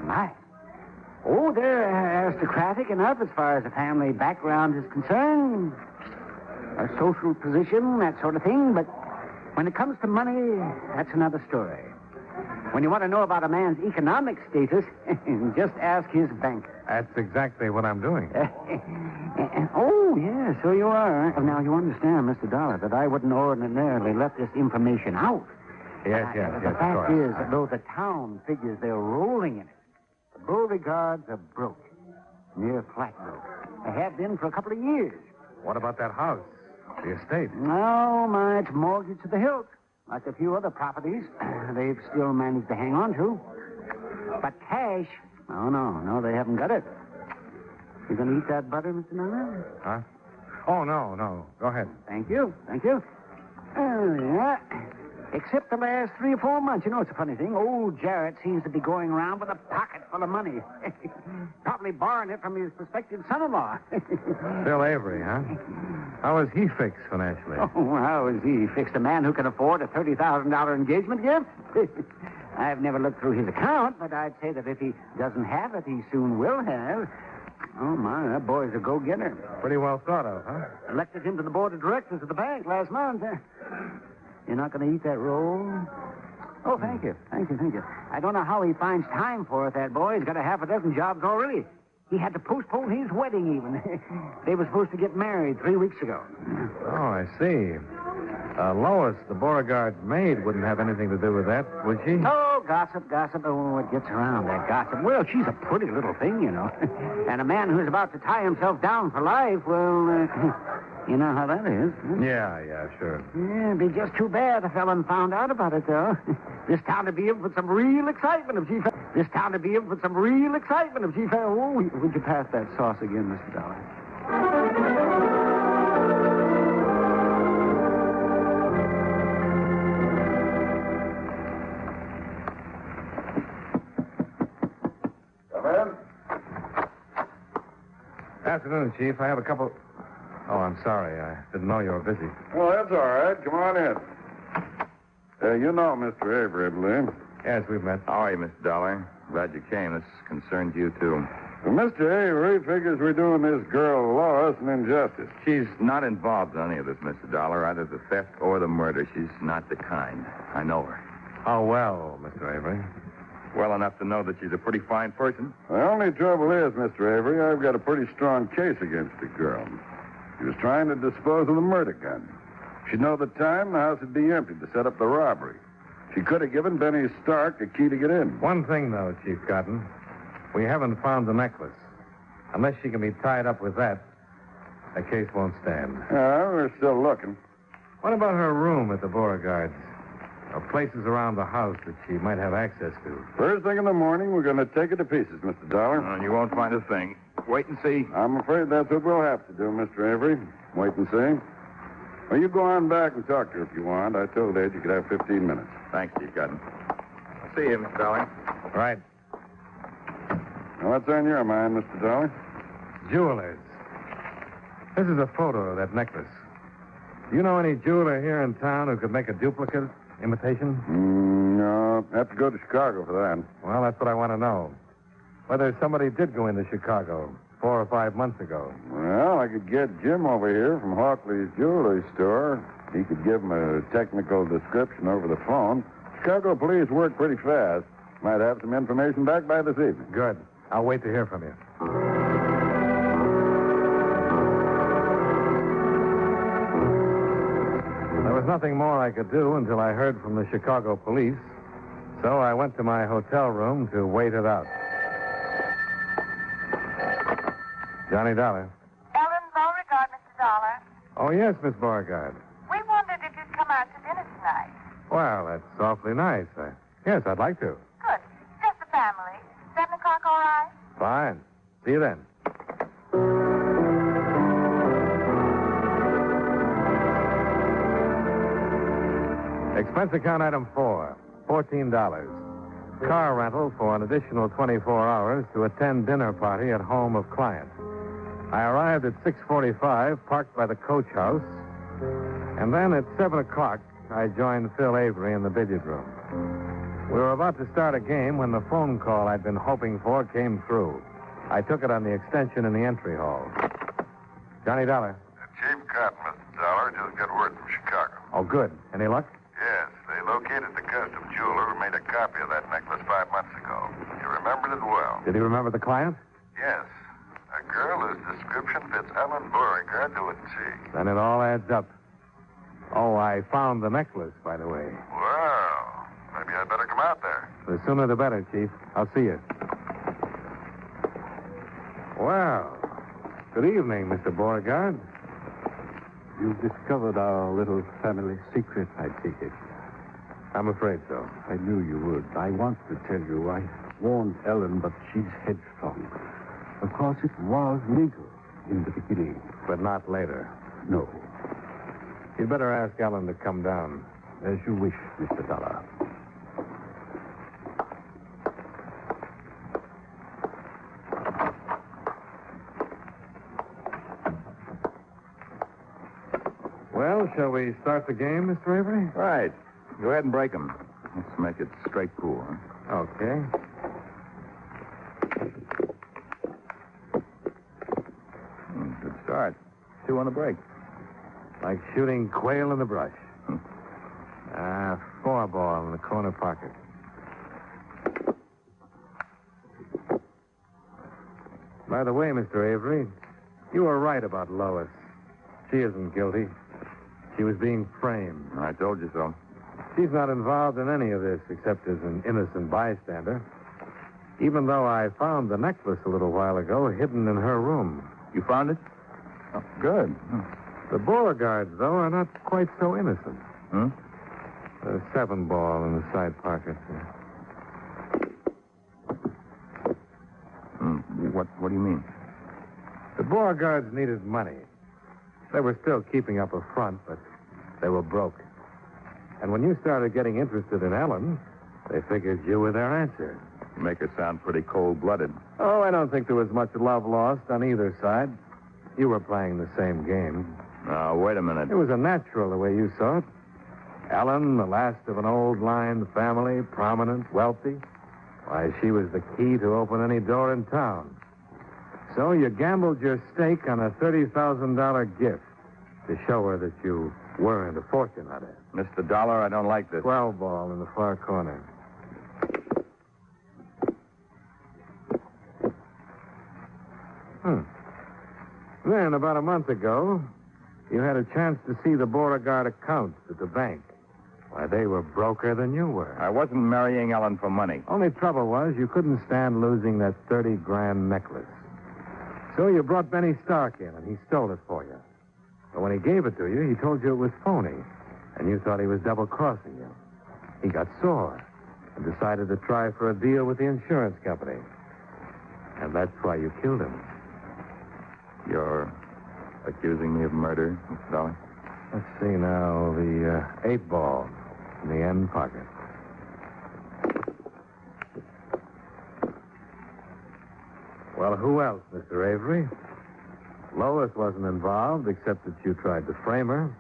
Nice. Oh, they're aristocratic enough as far as the family background is concerned. A social position, that sort of thing, but when it comes to money, that's another story. When you want to know about a man's economic status, just ask his banker. That's exactly what I'm doing. Oh, yeah, so you are. Now, you understand, Mr. Dollar, that I wouldn't ordinarily let this information out. Yes, The fact is, though the town figures they're rolling in it, the Beauregards are broke. Near flat broke. They have been for a couple of years. What about that house? The estate? No, my, it's mortgaged to the hilt. Like a few other properties they've still managed to hang on to. But cash, no, they haven't got it. You going to eat that butter, Mr. Miller? Huh? Oh, no. Go ahead. Thank you. Yeah. Except the last 3 or 4 months. You know, it's a funny thing. Old Jarrett seems to be going around with a pocket full of money. Probably borrowing it from his prospective son-in-law. Bill Avery, huh? How is he fixed financially? Oh, how is he fixed? A man who can afford a $30,000 engagement gift? I've never looked through his account, but I'd say that if he doesn't have it, he soon will have. Oh, my, that boy's a go-getter. Pretty well thought of, huh? Elected him to the board of directors of the bank last month. You're not going to eat that roll? Oh, thank you. I don't know how he finds time for it, that boy. He's got a half a dozen jobs already. He had to postpone his wedding, even. They were supposed to get married 3 weeks ago. Oh, I see. Lois, the Beauregard maid, wouldn't have anything to do with that, would she? Oh, gossip. Oh, it gets around, that gossip. Well, she's a pretty little thing, you know. And a man who's about to tie himself down for life, well, you know how that is. Huh? Yeah, sure. Yeah, it'd be just too bad the felon found out about it, though. This town would be in for some real excitement if she found... Oh, would you pass that sauce again, Mr. Dollar? Afternoon, Chief. I have a couple... Oh, I'm sorry. I didn't know you were busy. Oh, that's all right. Come on in. You know Mr. Avery, I believe. Yes, we've met. How are you, Mr. Dollar? Glad you came. This concerns you, too. Well, Mr. Avery figures we're doing this girl Lois an injustice. She's not involved in any of this, Mr. Dollar, either the theft or the murder. She's not the kind. I know her. How well, Mr. Avery? Well enough to know that she's a pretty fine person. The only trouble is, Mr. Avery, I've got a pretty strong case against the girl. She was trying to dispose of the murder gun. If she'd know the time, the house would be empty to set up the robbery. She could have given Benny Stark a key to get in. One thing, though, Chief Cotton. We haven't found the necklace. Unless she can be tied up with that, the case won't stand. We're still looking. What about her room at the Beauregards? Or places around the house that she might have access to? First thing in the morning, we're going to take it to pieces, Mr. Dollar. You won't find a thing. Wait and see. I'm afraid that's what we'll have to do, Mr. Avery. Wait and see. Well, you go on back and talk to her if you want. I told Ed you could have 15 minutes. Thanks, Chief Cotton. I'll see you, Mr. Dollar. Right. Now, what's on your mind, Mr. Dollar? Jewelers. This is a photo of that necklace. Do you know any jeweler here in town who could make a duplicate imitation? No. Have to go to Chicago for that. Well, that's what I want to know. Whether somebody did go into Chicago 4 or 5 months ago. Well, I could get Jim over here from Hawkley's jewelry store. He could give him a technical description over the phone. Chicago police work pretty fast. Might have some information back by this evening. Good. I'll wait to hear from you. There was nothing more I could do until I heard from the Chicago police. So I went to my hotel room to wait it out. Johnny Dollar. Ellen Beauregard, Mr. Dollar. Oh, yes, Miss Beauregard. We wondered if you'd come out to dinner tonight. Well, that's awfully nice. Yes, I'd like to. Good. Just the family. 7 o'clock, all right? Fine. See you then. Expense account item 4, $14. Car rental for an additional 24 hours to attend dinner party at home of client. I arrived at 6:45, parked by the coach house, and then at 7 o'clock, I joined Phil Avery in the billiard room. We were about to start a game when the phone call I'd been hoping for came through. I took it on the extension in the entry hall. Johnny Dollar. Chief Cotton, Mr. Dollar, just got word from Chicago. Oh, good. Any luck? Yes, they located the custom jeweler who made a copy of that necklace 5 months ago. He remembered it well. Did he remember the client? Yes. A girl whose description fits Ellen Beauregard to a T. Then it all adds up. Oh, I found the necklace, by the way. Well, maybe I'd better come out there. The sooner the better, Chief. I'll see you. Well, good evening, Mr. Beauregard. You've discovered our little family secret, I take it. I'm afraid so. I knew you would. I want to tell you, I warned Ellen, but she's headstrong. Of course, it was legal in the beginning. But not later. No. You'd better ask Ellen to come down. As you wish, Mr. Dollar. Well, shall we start the game, Mr. Avery? Right. Go ahead and break them. Let's make it straight pool, huh? Okay. Good start. 2 on the break. Like shooting quail in the brush. 4 ball in the corner pocket. By the way, Mr. Avery, you were right about Lois. She isn't guilty. She was being framed. I told you so. She's not involved in any of this except as an innocent bystander. Even though I found the necklace a little while ago hidden in her room. You found it? Oh, good. The Beauregards, though, are not quite so innocent. Hmm? A 7 ball in the side pocket. What do you mean? The Beauregards needed money. They were still keeping up a front, but they were broke. And when you started getting interested in Ellen, they figured you were their answer. You make her sound pretty cold-blooded. Oh, I don't think there was much love lost on either side. You were playing the same game. Now, wait a minute. It was a natural the way you saw it. Ellen, the last of an old line family, prominent, wealthy. Why, she was the key to open any door in town. So you gambled your stake on a $30,000 gift to show her that you weren't a fortune hunter. Mr. Dollar, I don't like this. 12 ball in the far corner. Then, about a month ago, you had a chance to see the Beauregard accounts at the bank. Why, they were broker than you were. I wasn't marrying Ellen for money. Only trouble was you couldn't stand losing that 30-grand necklace. So you brought Benny Stark in, and he stole it for you. But when he gave it to you, he told you it was phony, and you thought he was double-crossing you. He got sore and decided to try for a deal with the insurance company. And that's why you killed him. You're accusing me of murder, Mr. Dollar? Let's see now, the 8 ball in the end pocket. Well, who else, Mr. Avery? Lois wasn't involved, except that you tried to frame her.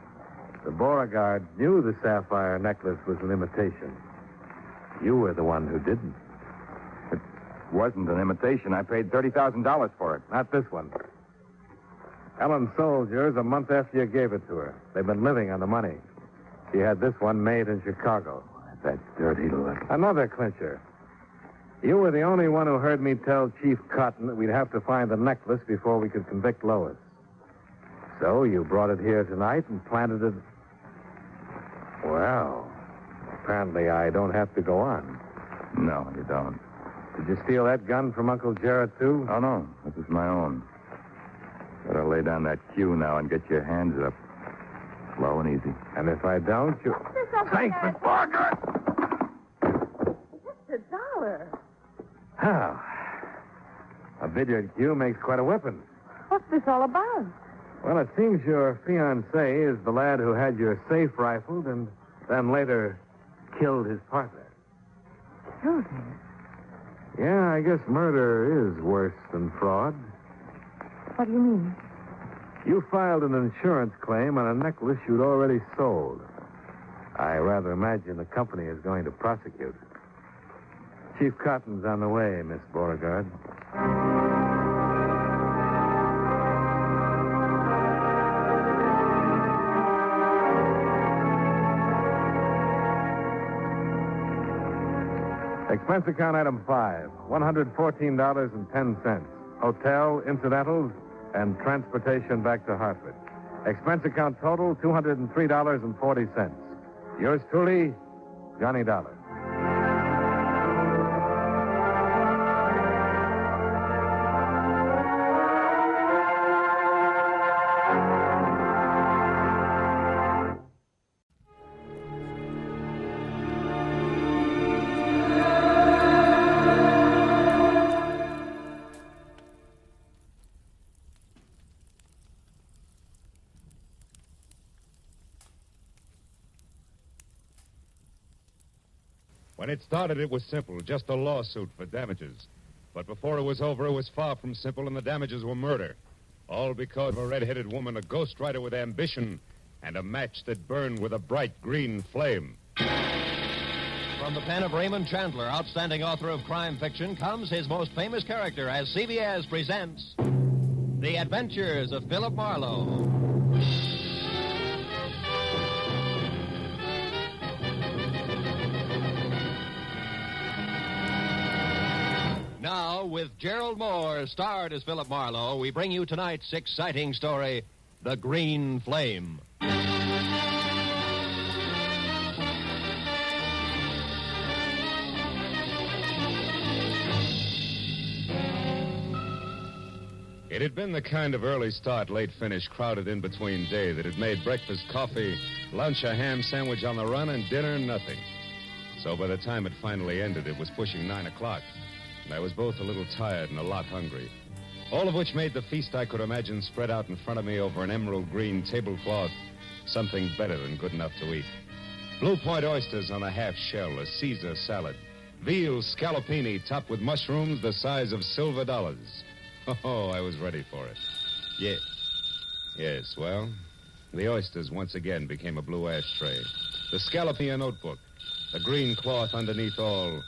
The Beauregard knew the sapphire necklace was an imitation. You were the one who didn't. It wasn't an imitation. I paid $30,000 for it. Not this one. Ellen sold yours a month after you gave it to her. They've been living on the money. She had this one made in Chicago. That dirty look. Another clincher. You were the only one who heard me tell Chief Cotton that we'd have to find the necklace before we could convict Lois. So you brought it here tonight and planted it. Well, apparently I don't have to go on. No, you don't. Did you steal that gun from Uncle Jarrett, too? Oh, no. This is my own. Better lay down that cue now and get your hands up. Slow and easy. And if I don't, you... Thanks, Miss Beauregard! Mr. Dollar. How? billiard cue makes quite a weapon. What's this all about? Well, it seems your fiancé is the lad who had your safe rifled and then later killed his partner. Killed him? Yeah, I guess murder is worse than fraud. What do you mean? You filed an insurance claim on a necklace you'd already sold. I rather imagine the company is going to prosecute. Chief Cotton's on the way, Miss Beauregard. Expense account item 5, $114.10. Hotel, incidentals, and transportation back to Hartford. Expense account total, $203.40. Yours truly, Johnny Dollar. When it started, it was simple, just a lawsuit for damages. But before it was over, it was far from simple, and the damages were murder. All because of a red-headed woman, a ghostwriter with ambition, and a match that burned with a bright green flame. From the pen of Raymond Chandler, outstanding author of crime fiction, comes his most famous character as CBS presents The Adventures of Philip Marlowe. Now, with Gerald Moore, starred as Philip Marlowe, we bring you tonight's exciting story, The Green Flame. It had been the kind of early start, late finish crowded in between day that had made breakfast coffee, lunch a ham sandwich on the run, and dinner nothing. So by the time it finally ended, it was pushing 9 o'clock. And I was both a little tired and a lot hungry. All of which made the feast I could imagine spread out in front of me over an emerald green tablecloth something better than good enough to eat. Blue Point oysters on a half shell, a Caesar salad, veal scallopini topped with mushrooms the size of silver dollars. Oh, I was ready for it. Yes, well, the oysters once again became a blue ashtray. The scallopini a notebook, a green cloth underneath all.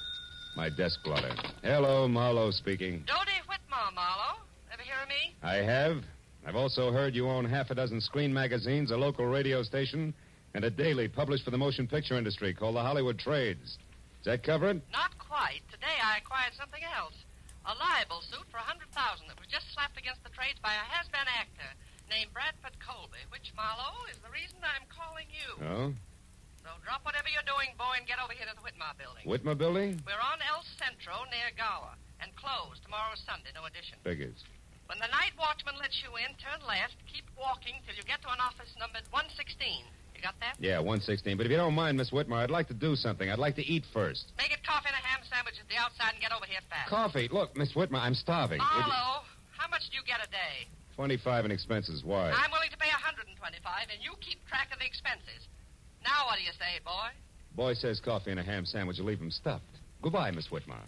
My desk blotter. Hello, Marlowe speaking. Dodie Whitmore, Marlowe. Ever hear of me? I have. I've also heard you own half a dozen screen magazines, a local radio station, and a daily published for the motion picture industry called the Hollywood Trades. Does that cover it? Not quite. Today I acquired something else. A libel suit for $100,000 that was just slapped against the trades by a has-been actor named Bradford Colby, which, Marlowe, is the reason I'm calling you. Oh? So drop whatever you're doing, boy, and get over here to the Whitmore building. Whitmore building? We're on El Centro near Gower, and closed. Tomorrow's Sunday, no addition. Figures. When the night watchman lets you in, turn left, keep walking till you get to an office numbered 116. You got that? Yeah, 116. But if you don't mind, Miss Whitmore, I'd like to do something. I'd like to eat first. Make it coffee and a ham sandwich at the outside and get over here fast. Coffee. Look, Miss Whitmore, I'm starving. Marlowe, how much do you get a day? 25 in expenses. Why? I'm willing to pay 125, and you keep track of the expenses. Now what do you say, boy? Boy says coffee and a ham sandwich will leave him stuffed. Goodbye, Miss Whitmore.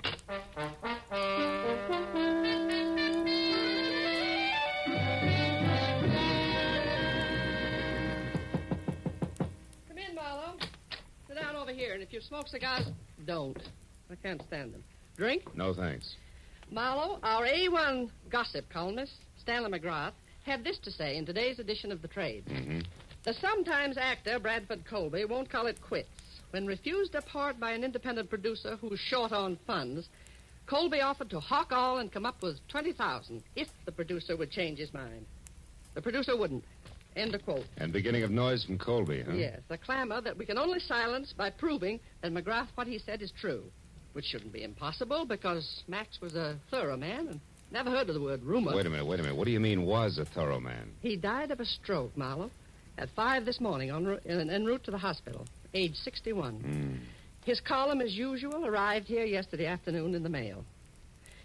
Come in, Marlowe. Sit down over here, and if you smoke cigars, don't. I can't stand them. Drink? No, thanks. Marlowe, our A1 gossip columnist, Stanley McGrath, had this to say in today's edition of The Trade. Mm-hmm. The sometimes actor Bradford Colby won't call it quits. When refused a part by an independent producer who's short on funds, Colby offered to hawk all and come up with $20,000 if the producer would change his mind. The producer wouldn't. End of quote. And beginning of noise from Colby, huh? Yes, a clamor that we can only silence by proving that McGrath, what he said, is true. Which shouldn't be impossible because Max was a thorough man and never heard of the word rumor. Wait a minute. What do you mean was a thorough man? He died of a stroke, Marlowe, at 5 this morning en route to the hospital, age 61. His column, as usual, arrived here yesterday afternoon in the mail.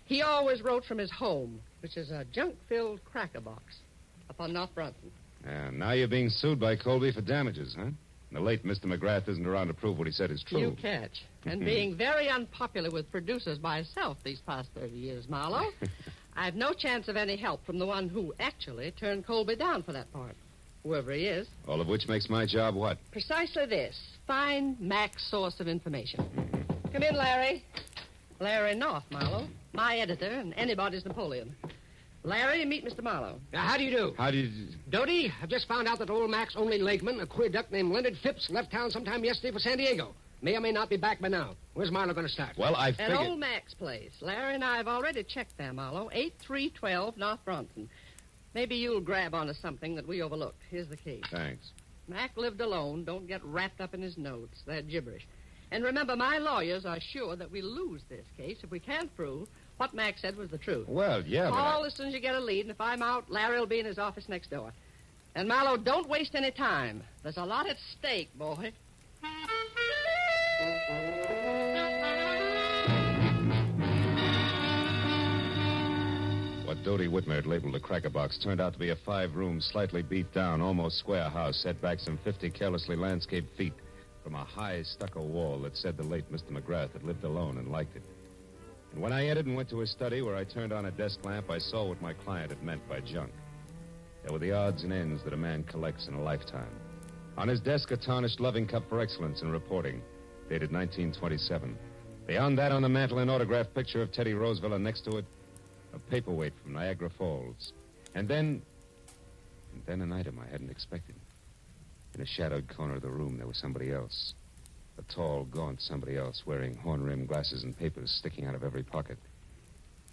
He always wrote from his home, which is a junk-filled cracker box up on North Bronson. And now you're being sued by Colby for damages, huh? The late Mr. McGrath isn't around to prove what he said is true. You catch. And being very unpopular with producers myself these past 30 years, Marlowe, I've no chance of any help from the one who actually turned Colby down for that part, whoever he is. All of which makes my job what? Precisely this. Find Mac's source of information. Come in, Larry. Larry North, Marlowe. My editor and anybody's Napoleon. Larry, meet Mr. Marlowe. How do you do? How do you... Doty, I've just found out that old Mac's only legman, a queer duck named Leonard Phipps, left town sometime yesterday for San Diego. May or may not be back by now. Where's Marlowe going to start? Well, I At figured... old Mac's place. Larry and I have already checked there, Marlowe. 8312 North Bronson. Maybe you'll grab onto something that we overlooked. Here's the key. Thanks. Mac lived alone. Don't get wrapped up in his notes. They're gibberish. And remember, my lawyers are sure that we lose this case if we can't prove what Mac said was the truth. Well, yeah, Call as soon as you get a lead, and if I'm out, Larry will be in his office next door. And, Marlowe, don't waste any time. There's a lot at stake, boy. What Doty Whitmer had labeled a cracker box turned out to be a 5-room, slightly beat down, almost square house set back some 50 carelessly landscaped feet from a high stucco wall that said the late Mr. McGrath had lived alone and liked it. And when I entered and went to his study where I turned on a desk lamp, I saw what my client had meant by junk. There were the odds and ends that a man collects in a lifetime. On his desk, a tarnished loving cup for excellence in reporting, dated 1927. Beyond that, on the mantel, an autographed picture of Teddy Roosevelt, and next to it, a paperweight from Niagara Falls. And then an item I hadn't expected. In a shadowed corner of the room, there was somebody else. A tall, gaunt somebody else, wearing horn-rimmed glasses and papers sticking out of every pocket.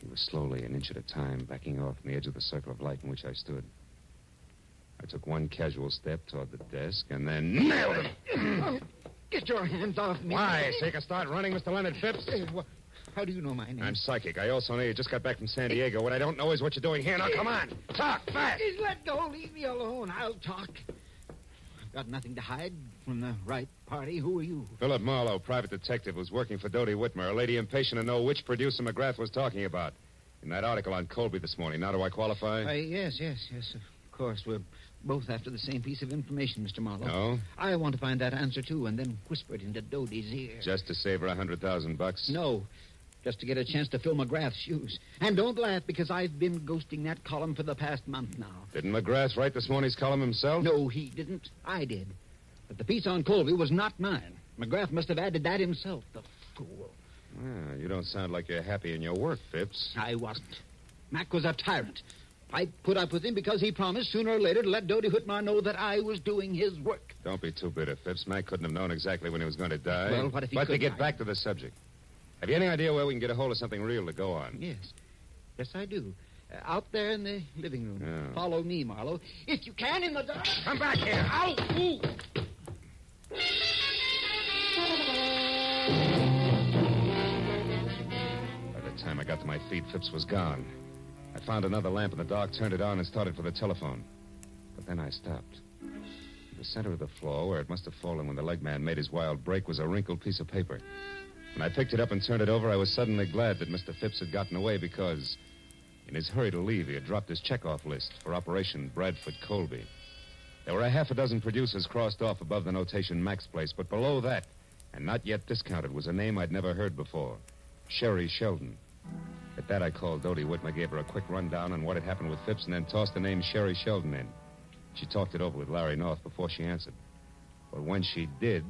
He was slowly, an inch at a time, backing off from the edge of the circle of light in which I stood. I took one casual step toward the desk and then nailed him. Oh, get your hands off me. Why? So you can start running, Mr. Leonard Phipps? How do you know my name? I'm psychic. I also know you just got back from San Diego. What I don't know is what you're doing here. Now, come on. Talk, fast. Please let go. Leave me alone. I'll talk. I've got nothing to hide from the right party. Who are you? Philip Marlowe, private detective, was working for Doty Whitmer, a lady impatient to know which producer McGrath was talking about. In that article on Colby this morning. Now, do I qualify? Yes, of course. We're both after the same piece of information, Mr. Marlowe. No? I want to find that answer, too, and then whisper it into Doty's ear. Just to save her $100,000? No. Just to get a chance to fill McGrath's shoes. And don't laugh, because I've been ghosting that column for the past month now. Didn't McGrath write this morning's column himself? No, he didn't. I did. But the piece on Colby was not mine. McGrath must have added that himself, the fool. Well, you don't sound like you're happy in your work, Phipps. I wasn't. Mac was a tyrant. I put up with him because he promised sooner or later to let Doty Whitmer know that I was doing his work. Don't be too bitter, Phipps. Mac couldn't have known exactly when he was going to die. Well, what if he But could to get die? back to the subject, have you any idea where we can get a hold of something real to go on? Yes. Yes, I do. Out there in the living room. Yeah. Follow me, Marlowe. If you can, in the dark. Come back here. Ow! Ooh. By the time I got to my feet, Phipps was gone. I found another lamp in the dark, turned it on, and started for the telephone. But then I stopped. In the center of the floor, where it must have fallen when the leg man made his wild break, was a wrinkled piece of paper. When I picked it up and turned it over, I was suddenly glad that Mr. Phipps had gotten away because, in his hurry to leave, he had dropped his checkoff list for Operation Bradford Colby. There were a half a dozen producers crossed off above the notation Mac's Place, but below that, and not yet discounted, was a name I'd never heard before, Sherry Sheldon. At that, I called Doty Whitmer, gave her a quick rundown on what had happened with Phipps, and then tossed the name Sherry Sheldon in. She talked it over with Larry North before she answered. But when she did,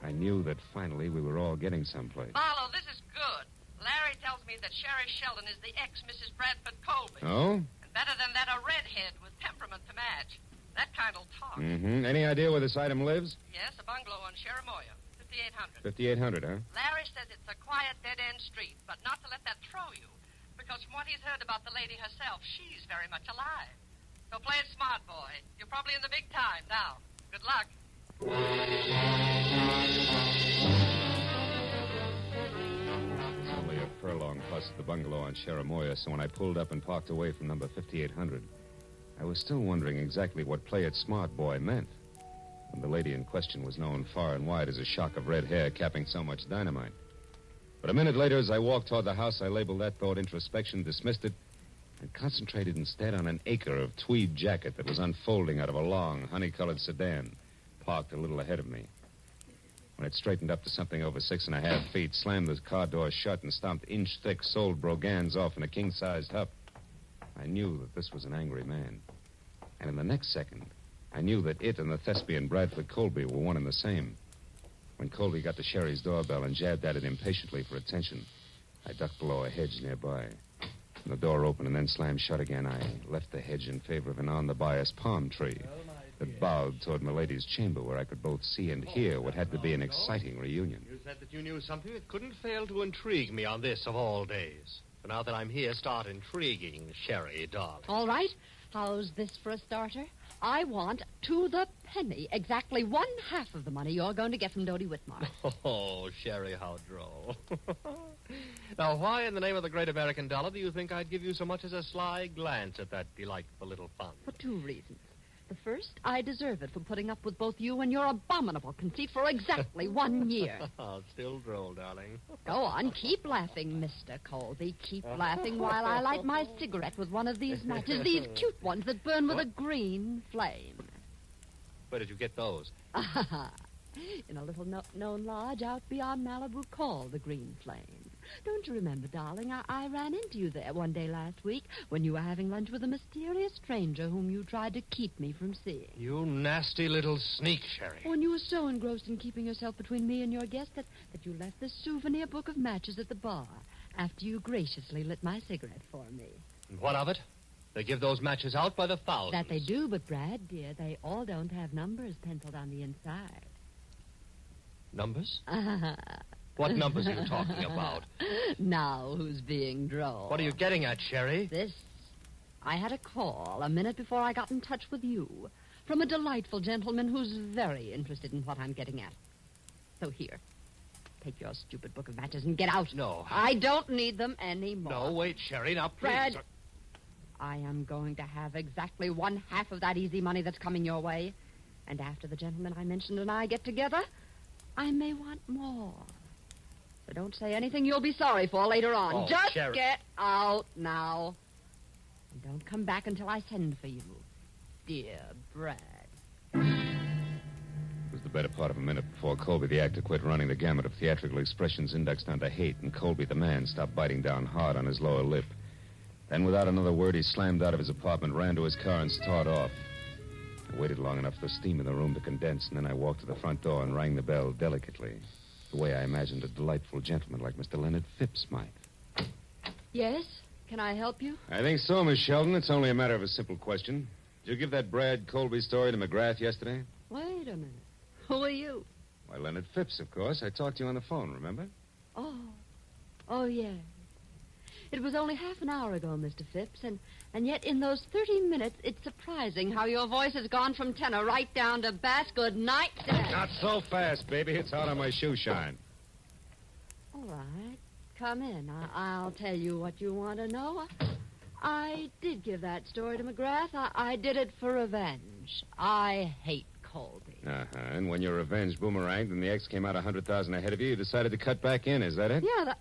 I knew that finally we were all getting someplace. Marlowe, this is good. Larry tells me that Sherry Sheldon is the ex-Mrs. Bradford Colby. Oh? And better than that, a redhead with temperament to match. That kind'll talk. Mm-hmm. Any idea where this item lives? Yes, a bungalow on Cherimoya, 5800. 5800, huh? Larry says it's a quiet, dead-end street, but not to let that throw you. Because from what he's heard about the lady herself, she's very much alive. So play it smart, boy. You're probably in the big time now. Good luck. It's only a furlong plus the bungalow on Cherimoya, so when I pulled up and parked away from number 5800, I was still wondering exactly what play it smart, boy, meant. And the lady in question was known far and wide as a shock of red hair capping so much dynamite. But a minute later, as I walked toward the house, I labeled that thought introspection, dismissed it, and concentrated instead on an acre of tweed jacket that was unfolding out of a long, honey-colored sedan parked a little ahead of me. When it straightened up to something over 6.5 feet, slammed the car door shut, and stomped inch-thick soled brogans off in a king-sized hup, I knew that this was an angry man. And in the next second, I knew that it and the thespian Bradford Colby were one and the same. When Colby got to Sherry's doorbell and jabbed at it impatiently for attention, I ducked below a hedge nearby. When the door opened and then slammed shut again, I left the hedge in favor of an on-the-bias palm tree that bowed toward Milady's chamber, where I could both see and hear what had to be an exciting reunion. You said that you knew something that couldn't fail to intrigue me on this of all days. So now that I'm here, start intriguing, Sherry, darling. All right. How's this for a starter? I want, to the penny, exactly 1/2 of the money you're going to get from Dodie Whitmore. Oh, Sherry, how droll. Now, why in the name of the great American dollar do you think I'd give you so much as a sly glance at that delightful little fund? For 2 reasons. The first, I deserve it for putting up with both you and your abominable conceit for exactly 1 year. Still droll, darling. Go on, keep laughing, Mr. Colby. Keep laughing while I light my cigarette with one of these matches, these cute ones that burn with a green flame. Where did you get those? In a little known lodge out beyond Malibu called the Green Flame. Don't you remember, darling, I ran into you there one day last week when you were having lunch with a mysterious stranger whom you tried to keep me from seeing. You nasty little sneak, Sherry. When you were so engrossed in keeping yourself between me and your guest that you left this souvenir book of matches at the bar after you graciously lit my cigarette for me. And what of it? They give those matches out by the thousands. That they do, but, Brad, dear, they all don't have numbers penciled on the inside. Numbers? What numbers are you talking about? Now who's being droll? What are you getting at, Sherry? This. I had a call a minute before I got in touch with you from a delightful gentleman who's very interested in what I'm getting at. So here, take your stupid book of matches and get out. No. I don't need them anymore. No, wait, Sherry, now please. Brad, I am going to have exactly 1/2 of that easy money that's coming your way. And after the gentleman I mentioned and I get together, I may want more. So don't say anything you'll be sorry for later on. Oh, Just Sherry. get out now. And don't come back until I send for you. Dear Brad. It was the better part of a minute before Colby, the actor, quit running the gamut of theatrical expressions indexed onto hate, and Colby, the man, stopped biting down hard on his lower lip. Then, without another word, he slammed out of his apartment, ran to his car, and started off. I waited long enough for the steam in the room to condense, and then I walked to the front door and rang the bell delicately, the way I imagined a delightful gentleman like Mr. Leonard Phipps might. Yes? Can I help you? I think so, Miss Sheldon. It's only a matter of a simple question. Did you give that Brad Colby story to McGrath yesterday? Wait a minute. Who are you? Why, Leonard Phipps, of course. I talked to you on the phone, remember? Oh, yes. It was only half an hour ago, Mr. Phipps, and yet in those 30 minutes, it's surprising how your voice has gone from tenor right down to bass. Good night, Dad. Not so fast, baby. It's out on my shoe shine. All right. Come in. I'll tell you what you want to know. I did give that story to McGrath. I did it for revenge. I hate Colby. Uh-huh. And when your revenge boomeranged and the X came out 100,000 ahead of you, you decided to cut back in. Is that it? Yeah,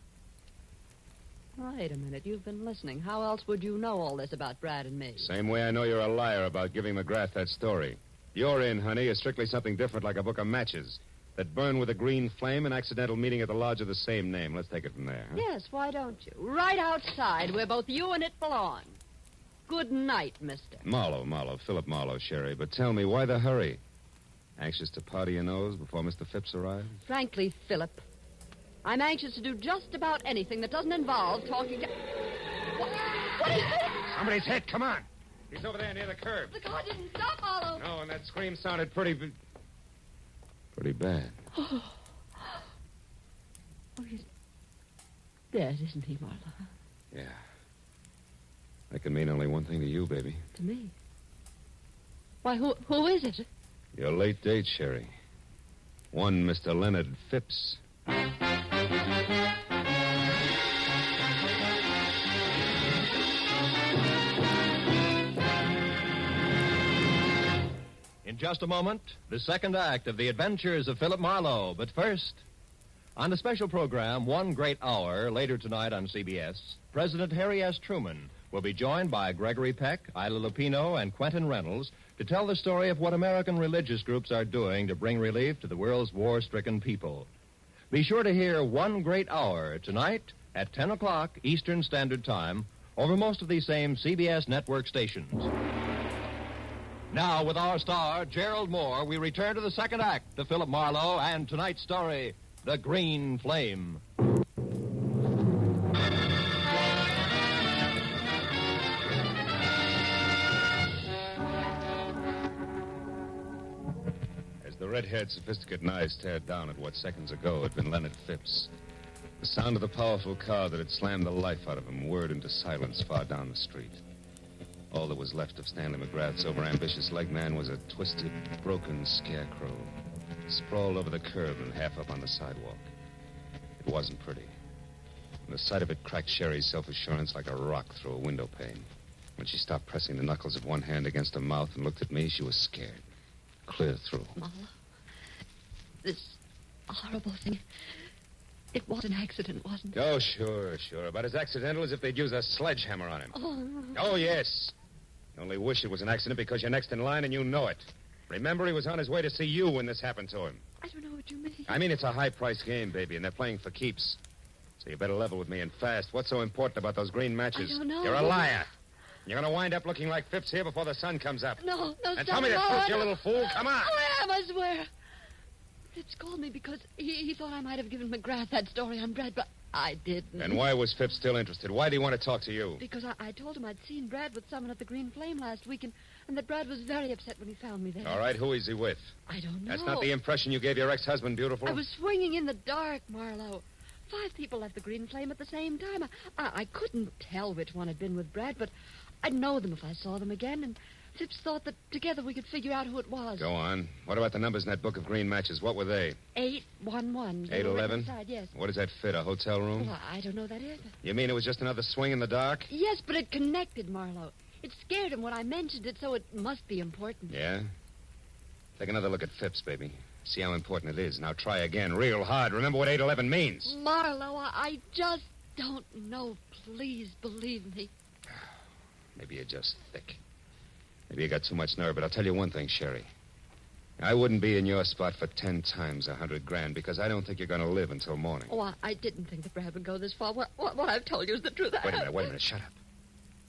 Wait a minute. You've been listening. How else would you know all this about Brad and me? Same way I know you're a liar about giving McGrath that story. Your in, honey, is strictly something different, like a book of matches that burn with a green flame, an accidental meeting at the lodge of the same name. Let's take it from there. Huh? Yes, why don't you? Right outside, where both you and it belong. Good night, mister. Marlowe, Philip Marlowe, Sherry. But tell me, why the hurry? Anxious to powder your nose before Mr. Phipps arrives? Frankly, Philip, I'm anxious to do just about anything that doesn't involve talking to... What is this? Somebody's hit. Come on. He's over there near the curb. The car didn't stop, Marlowe. No, and that scream sounded pretty bad. Oh, he's dead, isn't he, Marlowe? Yeah. That can mean only one thing to you, baby. To me? Why, who is it? Your late date, Sherry. One Mr. Leonard Phipps. In just a moment, the second act of The Adventures of Philip Marlowe. But first, On the special program, One Great Hour, later tonight on CBS, President Harry S. Truman will be joined by Gregory Peck, Ila Lupino, and Quentin Reynolds to tell the story of what American religious groups are doing to bring relief to the world's war-stricken people. Be sure to hear One Great Hour tonight at 10 o'clock Eastern Standard Time over most of these same CBS network stations. Now, with our star, Gerald Moore, we return to the second act of Philip Marlowe and tonight's story, The Green Flame. As the red-haired sophisticated eyes stared down at what seconds ago had been Leonard Phipps, the sound of the powerful car that had slammed the life out of him whirred into silence far down the street. All that was left of Stanley McGrath's overambitious leg man was a twisted, broken scarecrow, sprawled over the curb and half up on the sidewalk. It wasn't pretty. And the sight of it cracked Sherry's self-assurance like a rock through a window pane. When she stopped pressing the knuckles of one hand against her mouth and looked at me, she was scared. Clear through. Marlowe, this horrible thing, it was an accident, wasn't it? Oh, sure. About as accidental as if they'd use a sledgehammer on him. Oh, yes. You only wish it was an accident because you're next in line and you know it. Remember, he was on his way to see you when this happened to him. I don't know what you mean. I mean, it's a high-priced game, baby, and they're playing for keeps. So you better level with me and fast. What's so important about those green matches? I don't know. You're a liar. You're going to wind up looking like Phipps here before the sun comes up. No, And tell me the truth, you little fool. Come on. I am, I swear. Phipps called me because he thought I might have given McGrath that story on Brad, but I didn't. And why was Phipps still interested? Why did he want to talk to you? Because I told him I'd seen Brad with someone at the Green Flame last week, and that Brad was very upset when he found me there. All right, who is he with? I don't know. That's not the impression you gave your ex-husband, beautiful. I was swinging in the dark, Marlowe. 5 people left the Green Flame at the same time. I couldn't tell which one had been with Brad, but I'd know them if I saw them again, and Phipps thought that together we could figure out who it was. Go on. What about the numbers in that book of green matches? What were they? 811. 811? Yes. What does that fit, a hotel room? Well, I don't know that either. You mean it was just another swing in the dark? Yes, but it connected, Marlowe. It scared him when I mentioned it, so it must be important. Yeah? Take another look at Phipps, baby. See how important it is. Now try again, real hard. Remember what 811 means. Marlowe, I just don't know. Please believe me. Maybe you're just thick. Maybe you got too much nerve, but I'll tell you one thing, Sherry. I wouldn't be in your spot for 10 times $100,000 because I don't think you're going to live until morning. Oh, I didn't think that Brad would go this far. What I've told you is the truth. Wait a minute. Shut up.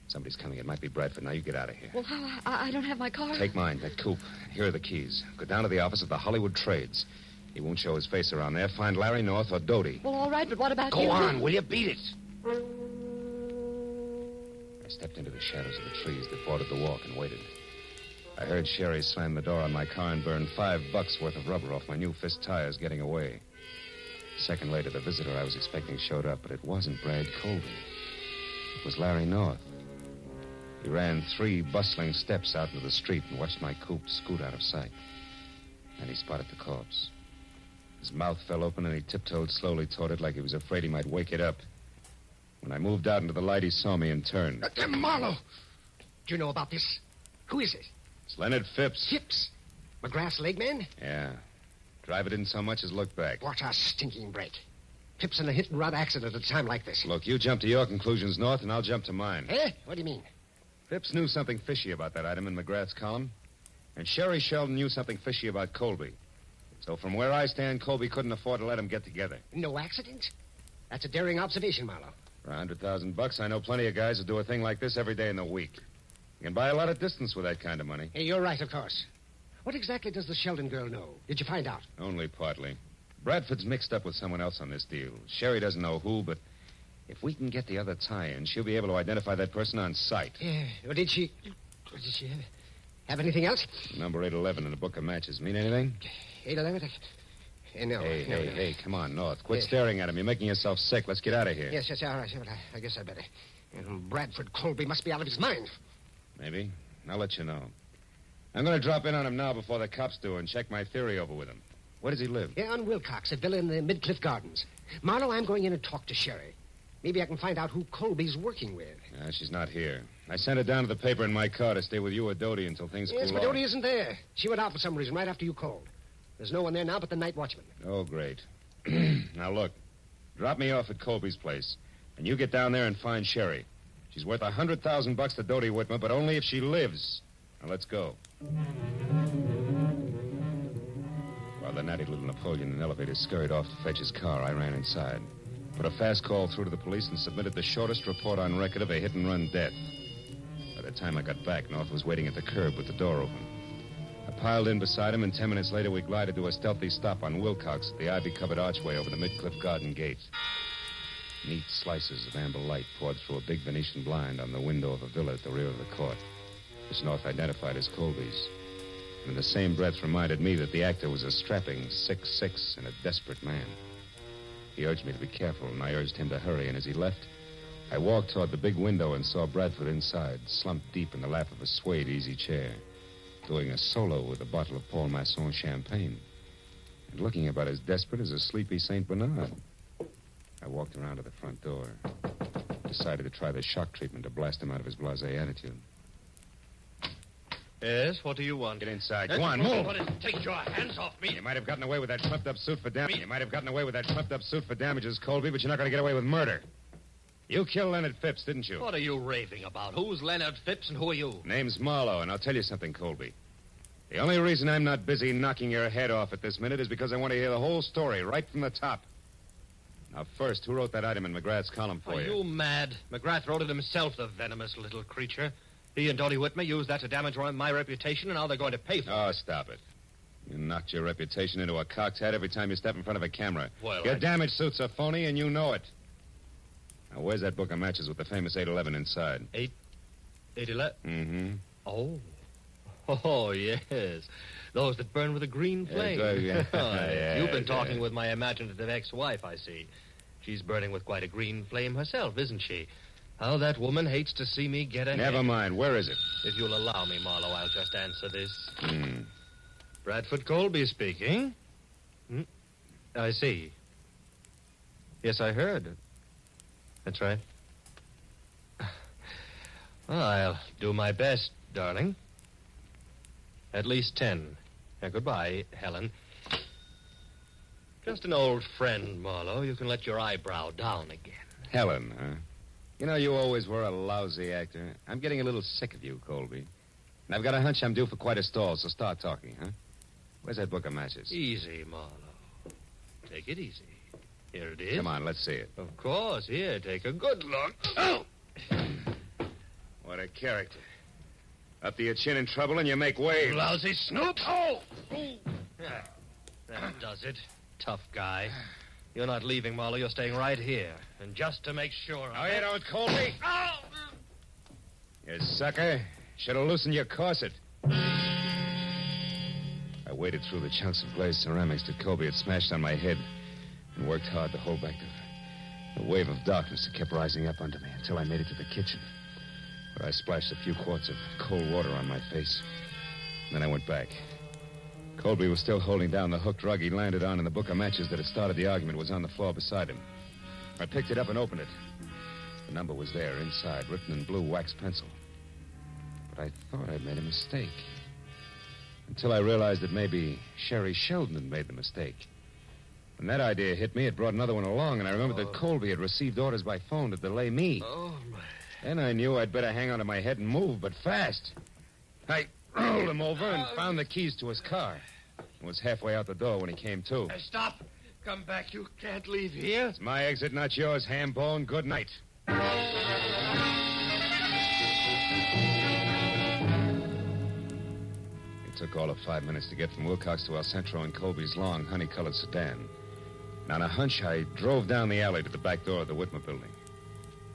Somebody's coming. It might be Bradford. Now you get out of here. Well, I don't have my car. Take mine, that coupe. Here are the keys. Go down to the office of the Hollywood Trades. He won't show his face around there. Find Larry North or Doty. Well, all right, but what about you? Go on, will you? Beat it. I stepped into the shadows of the trees that bordered the walk and waited. I heard Sherry slam the door on my car and burn $5 worth of rubber off my new fist tires getting away. A second later, the visitor I was expecting showed up, but it wasn't Brad Colby. It was Larry North. He ran 3 bustling steps out into the street and watched my coupe scoot out of sight. Then he spotted the corpse. His mouth fell open and he tiptoed slowly toward it like he was afraid he might wake it up. When I moved out into the light, he saw me and turned. Marlowe! Do you know about this? Who is it? It's Leonard Phipps. Phipps? McGrath's leg man? Yeah. Driver didn't so much as look back. What a stinking break. Phipps in a hit-and-run accident at a time like this. Look, you jump to your conclusions, North, and I'll jump to mine. Eh? What do you mean? Phipps knew something fishy about that item in McGrath's column. And Sherry Sheldon knew something fishy about Colby. So from where I stand, Colby couldn't afford to let them get together. No accident? That's a daring observation, Marlowe. For $100,000, I know plenty of guys who do a thing like this every day in the week. You can buy a lot of distance with that kind of money. Hey, you're right, of course. What exactly does the Sheldon girl know? Did you find out? Only partly. Bradford's mixed up with someone else on this deal. Sherry doesn't know who, but if we can get the other tie-in, she'll be able to identify that person on sight. Yeah. Well, did she have anything else? Number 811 in the book of matches. Mean anything? 811? No. Hey, come on, North. Quit staring at him. You're making yourself sick. Let's get out of here. Yes, all right. Well, I guess I'd better. Bradford Colby must be out of his mind. Maybe. I'll let you know. I'm going to drop in on him now before the cops do and check my theory over with him. Where does he live? Yeah, on Wilcox, a villa in the Midcliff Gardens. Marlowe, I'm going in and talk to Sherry. Maybe I can find out who Colby's working with. She's not here. I sent her down to the paper in my car to stay with you or Doty until things cool off. Yes, but Doty isn't there. She went out for some reason right after you called. There's no one there now but the night watchman. Oh, great. Now, look. Drop me off at Colby's place, and you get down there and find Sherry. She's worth $100,000 to Dodie Whitmer, but only if she lives. Now, let's go. While the natty little Napoleon in the elevator scurried off to fetch his car, I ran inside. Put a fast call through to the police and submitted the shortest report on record of a hit-and-run death. By the time I got back, North was waiting at the curb with the door open. I piled in beside him, and 10 minutes later we glided to a stealthy stop on Wilcox at the ivy-covered archway over the Midcliff Garden Gate. Neat slices of amber light poured through a big Venetian blind on the window of a villa at the rear of the court, which North identified as Colby's. And in the same breath reminded me that the actor was a strapping 6'6" and a desperate man. He urged me to be careful, and I urged him to hurry, and as he left, I walked toward the big window and saw Bradford inside, slumped deep in the lap of a suede easy chair, doing a solo with a bottle of Paul Masson champagne, and looking about as desperate as a sleepy St. Bernard. I walked around to the front door, decided to try the shock treatment to blast him out of his blasé attitude. Yes, what do you want? Get inside. Go on, move. Take your hands off me. You might have gotten away with that trumped-up suit for damages. Colby, but you're not going to get away with murder. You killed Leonard Phipps, didn't you? What are you raving about? Who's Leonard Phipps and who are you? Name's Marlowe, and I'll tell you something, Colby. The only reason I'm not busy knocking your head off at this minute is because I want to hear the whole story right from the top. Now, first, who wrote that item in McGrath's column for you? Are you mad? McGrath wrote it himself, the venomous little creature. He and Dodie Whitmer used that to damage my reputation, and now they're going to pay for it. Oh, stop it. You knocked your reputation into a cock's hat every time you step in front of a camera. Well, your damage suits are phony, and you know it. Now, where's that book of matches with the famous 811 inside? 811? Mm-hmm. Oh, yes. Those that burn with a green flame. Yeah, You've been talking with my imaginative ex-wife, I see. She's burning with quite a green flame herself, isn't she? How that woman hates to see me get ahead. Never mind. Where is it? If you'll allow me, Marlowe, I'll just answer this. Bradford Colby speaking. I see. Yes, I heard. That's right. Well, I'll do my best, darling. At least 10. Now, goodbye, Helen. Just an old friend, Marlowe. You can let your eyebrow down again. Helen, huh? You know, you always were a lousy actor. I'm getting a little sick of you, Colby. And I've got a hunch I'm due for quite a stall, so start talking, huh? Where's that book of matches? Easy, Marlowe. Take it easy. Here it is. Come on, let's see it. Of course. Here, take a good look. Oh! What a character. Up to your chin in trouble and you make waves. Lousy snoop. Oh! That does it. Tough guy. You're not leaving, Marlowe. You're staying right here. And just to make sure... No, you don't, Colby. Oh! You sucker. Should have loosened your corset. I waded through the chunks of glazed ceramics that Colby had smashed on my head and worked hard to hold back the wave of darkness that kept rising up under me until I made it to the kitchen, where I splashed a few quarts of cold water on my face. And then I went back. Colby was still holding down the hooked rug he landed on, and the book of matches that had started the argument was on the floor beside him. I picked it up and opened it. The number was there, inside, written in blue wax pencil. But I thought I'd made a mistake. Until I realized that maybe Sherry Sheldon had made the mistake. When that idea hit me, it brought another one along, and I remembered that Colby had received orders by phone to delay me. Oh, my... Then I knew I'd better hang onto my head and move, but fast. I rolled him over and found the keys to his car. And was halfway out the door when he came to. Stop. Come back. You can't leave here. It's my exit, not yours, ham-bone. Good night. It took all of 5 minutes to get from Wilcox to El Centro in Colby's long, honey-colored sedan. And on a hunch, I drove down the alley to the back door of the Whitmer building.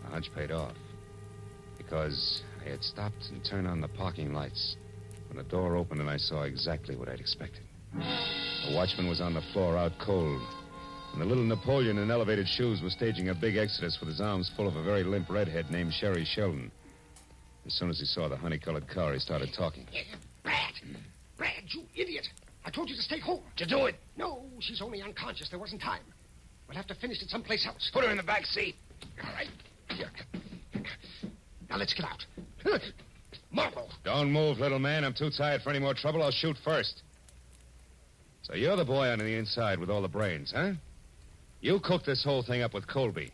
The hunch paid off. Because I had stopped and turned on the parking lights when the door opened and I saw exactly what I'd expected. The watchman was on the floor out cold, and the little Napoleon in elevated shoes was staging a big exodus with his arms full of a very limp redhead named Sherry Sheldon. As soon as he saw the honey-colored car, he started talking. Brad, you idiot. I told you to stay home. To do it? No, she's only unconscious. There wasn't time. We'll have to finish it someplace else. Put her in the back seat. All right. Here. Now, let's get out. Marlowe. Don't move, little man. I'm too tired for any more trouble. I'll shoot first. So you're the boy on the inside with all the brains, huh? You cooked this whole thing up with Colby.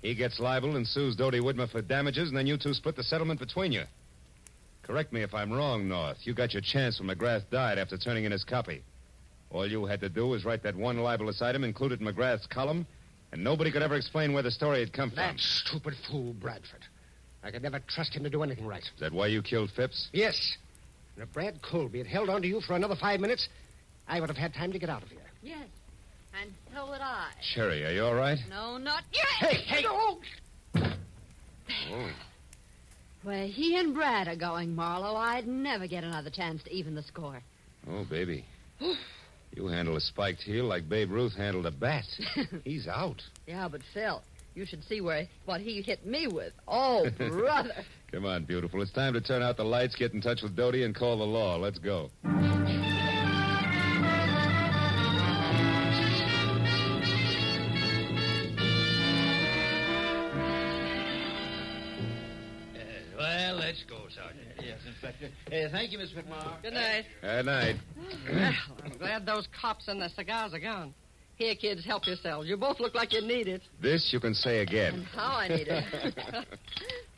He gets libeled and sues Dodie Whitmer for damages, and then you two split the settlement between you. Correct me if I'm wrong, North. You got your chance when McGrath died after turning in his copy. All you had to do was write that one libelous item, include it in McGrath's column, and nobody could ever explain where the story had come from. That stupid fool, Bradford. I could never trust him to do anything right. Is that why you killed Phipps? Yes. And if Brad Colby had held on to you for another 5 minutes, I would have had time to get out of here. Yes, and so would I. Sherry, are you all right? No, not yet. Hey! No. Oh. Where he and Brad are going, Marlowe, I'd never get another chance to even the score. Oh, baby. You handle a spiked heel like Babe Ruth handled a bat. He's out. Yeah, but Phil, you should see what he hit me with. Oh, brother. Come on, beautiful. It's time to turn out the lights, get in touch with Dodie, and call the law. Let's go. Well, let's go, Sergeant. Yes, Inspector. Thank you, Miss McMahon. Good night. Good night. Well, I'm glad those cops and the cigars are gone. Here, kids, help yourselves. You both look like you need it. This you can say again. And how I need it.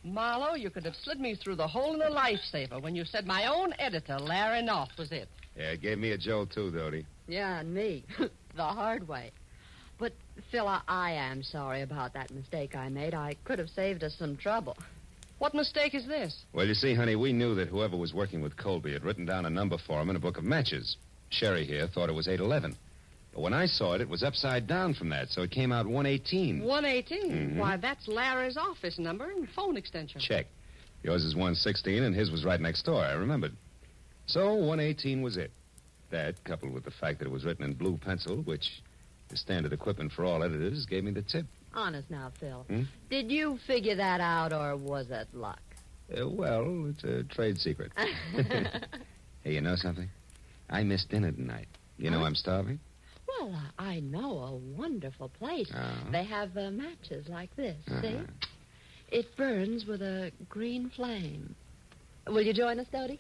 Marlowe, you could have slid me through the hole in the lifesaver when you said my own editor, Larry Knopf, was it. Yeah, it gave me a jolt, too, Dodie. Yeah, and me. The hard way. But, Phil, I am sorry about that mistake I made. I could have saved us some trouble. What mistake is this? Well, you see, honey, we knew that whoever was working with Colby had written down a number for him in a book of matches. Sherry here thought it was 811. But when I saw it, it was upside down from that, so it came out 118. 118? Mhm. Why, that's Larry's office number and phone extension. Check. Yours is 116, and his was right next door. I remembered. So 118 was it. That, coupled with the fact that it was written in blue pencil, which is standard equipment for all editors, gave me the tip. Honest now, Phil. Hmm? Did you figure that out, or was it luck? Well, it's a trade secret. Hey, you know something? I missed dinner tonight. You know I'm starving? Well, I know a wonderful place. Oh. They have matches like this, see? It burns with a green flame. Will you join us, Dodie?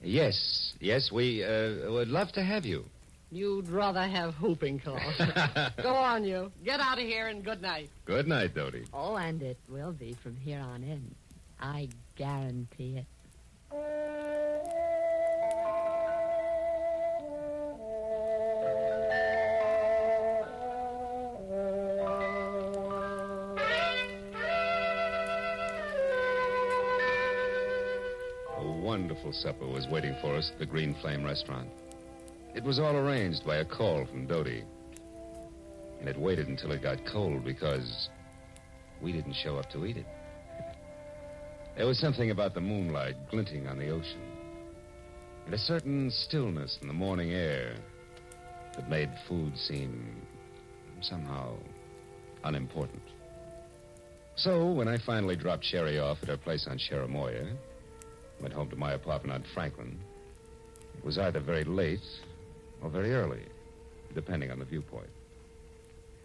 Yes, we would love to have you. You'd rather have whooping cough. Go on, you. Get out of here and good night. Good night, Dodie. Oh, and it will be from here on in. I guarantee it. A wonderful supper was waiting for us at the Green Flame restaurant. It was all arranged by a call from Dodie. And it waited until it got cold because we didn't show up to eat it. There was something about the moonlight glinting on the ocean and a certain stillness in the morning air that made food seem somehow unimportant. So when I finally dropped Sherry off at her place on Cherimoya, went home to my apartment on Franklin, it was either very late or very early, depending on the viewpoint.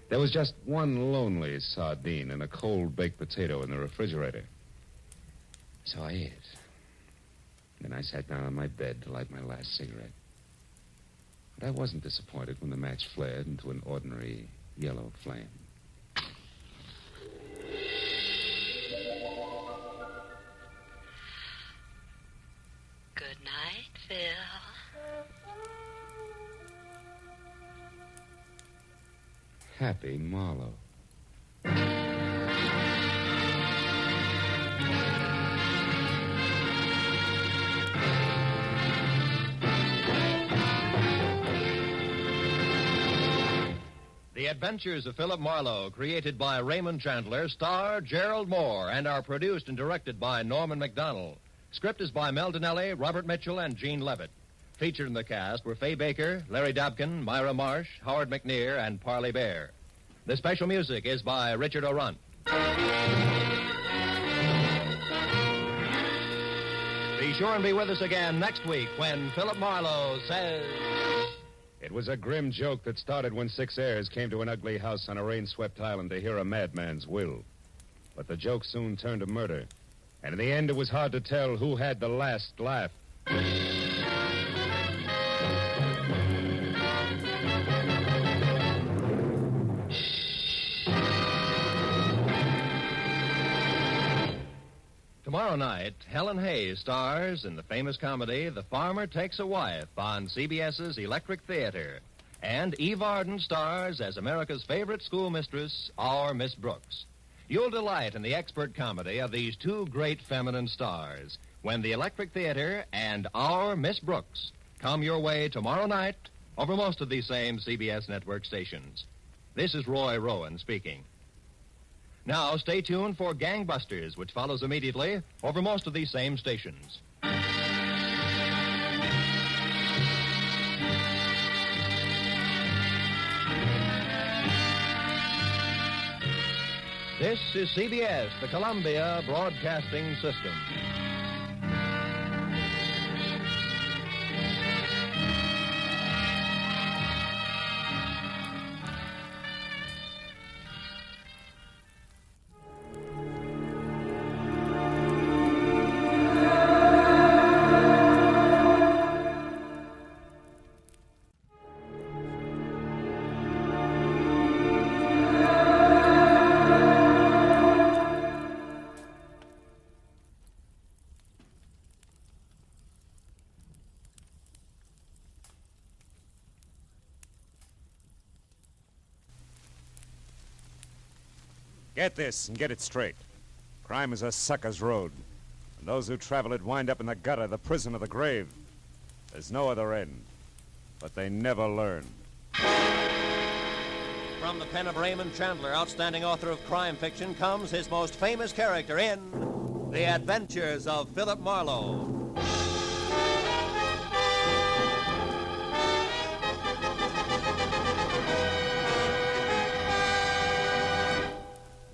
There was just one lonely sardine and a cold baked potato in the refrigerator. So I ate. Then I sat down on my bed to light my last cigarette. But I wasn't disappointed when the match flared into an ordinary yellow flame. Good night, Phil. Happy Marlowe. The Adventures of Philip Marlowe, created by Raymond Chandler, star Gerald Moore, and are produced and directed by Norman McDonald. Script is by Mel Donnelly, Robert Mitchell, and Gene Levitt. Featured in the cast were Fay Baker, Larry Dobkin, Myra Marsh, Howard McNear, and Parley Bear. The special music is by Richard O'Runt. Be sure and be with us again next week when Philip Marlowe says... It was a grim joke that started when 6 heirs came to an ugly house on a rain-swept island to hear a madman's will. But the joke soon turned to murder. And in the end, it was hard to tell who had the last laugh. Tomorrow night, Helen Hayes stars in the famous comedy The Farmer Takes a Wife on CBS's Electric Theater. And Eve Arden stars as America's favorite schoolmistress, our Miss Brooks. You'll delight in the expert comedy of these two great feminine stars when the Electric Theater and our Miss Brooks come your way tomorrow night over most of these same CBS network stations. This is Roy Rowan speaking. Now, stay tuned for Gangbusters, which follows immediately over most of these same stations. This is CBS, the Columbia Broadcasting System. Get this and get it straight. Crime is a sucker's road. And those who travel it wind up in the gutter, the prison, or the grave. There's no other end. But they never learn. From the pen of Raymond Chandler, outstanding author of crime fiction, comes his most famous character in The Adventures of Philip Marlowe.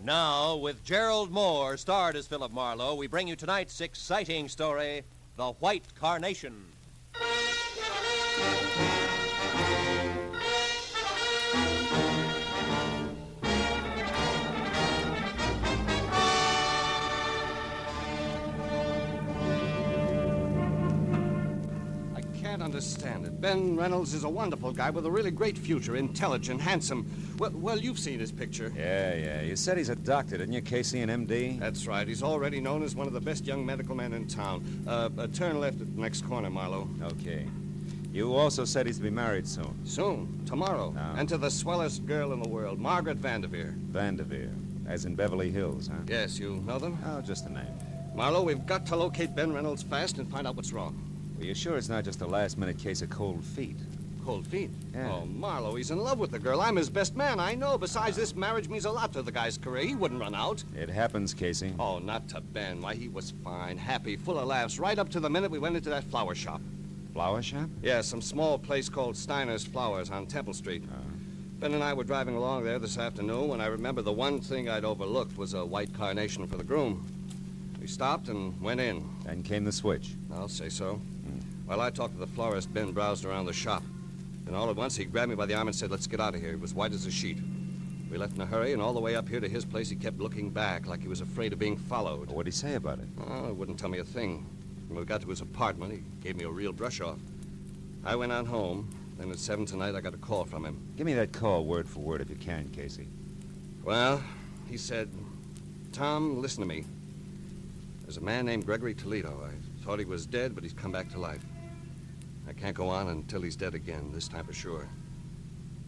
Now, with Gerald Moore, starred as Philip Marlowe, we bring you tonight's exciting story, The White Carnation. Understand it. Ben Reynolds is a wonderful guy with a really great future, intelligent, handsome. Well, you've seen his picture. Yeah. You said he's a doctor, didn't you, Casey, an MD? That's right. He's already known as one of the best young medical men in town. Turn left at the next corner, Marlowe. Okay. You also said he's to be married soon. Soon? Tomorrow. Oh. And to the swellest girl in the world, Margaret Vanderveer. Vanderveer. As in Beverly Hills, huh? Yes, you know them? Oh, just a name. Marlowe, we've got to locate Ben Reynolds fast and find out what's wrong. Well, you're sure it's not just a last-minute case of cold feet? Cold feet? Yeah. Oh, Marlowe, he's in love with the girl. I'm his best man, I know. Besides, this marriage means a lot to the guy's career. He wouldn't run out. It happens, Casey. Oh, not to Ben. Why, he was fine, happy, full of laughs, right up to the minute we went into that flower shop. Flower shop? Yeah, some small place called Steiner's Flowers on Temple Street. Ben and I were driving along there this afternoon when I remember the one thing I'd overlooked was a white carnation for the groom. We stopped and went in. And came the switch. I'll say so. While I talked to the florist, Ben browsed around the shop. Then all at once, he grabbed me by the arm and said, "Let's get out of here." He was white as a sheet. We left in a hurry, and all the way up here to his place, he kept looking back like he was afraid of being followed. What'd he say about it? Oh, he wouldn't tell me a thing. When we got to his apartment, he gave me a real brush-off. I went on home. Then at 7 tonight, I got a call from him. Give me that call word for word if you can, Casey. Well, he said, "Tom, listen to me. There's a man named Gregory Toledo. I thought he was dead, but he's come back to life. I can't go on until he's dead again, this time for sure.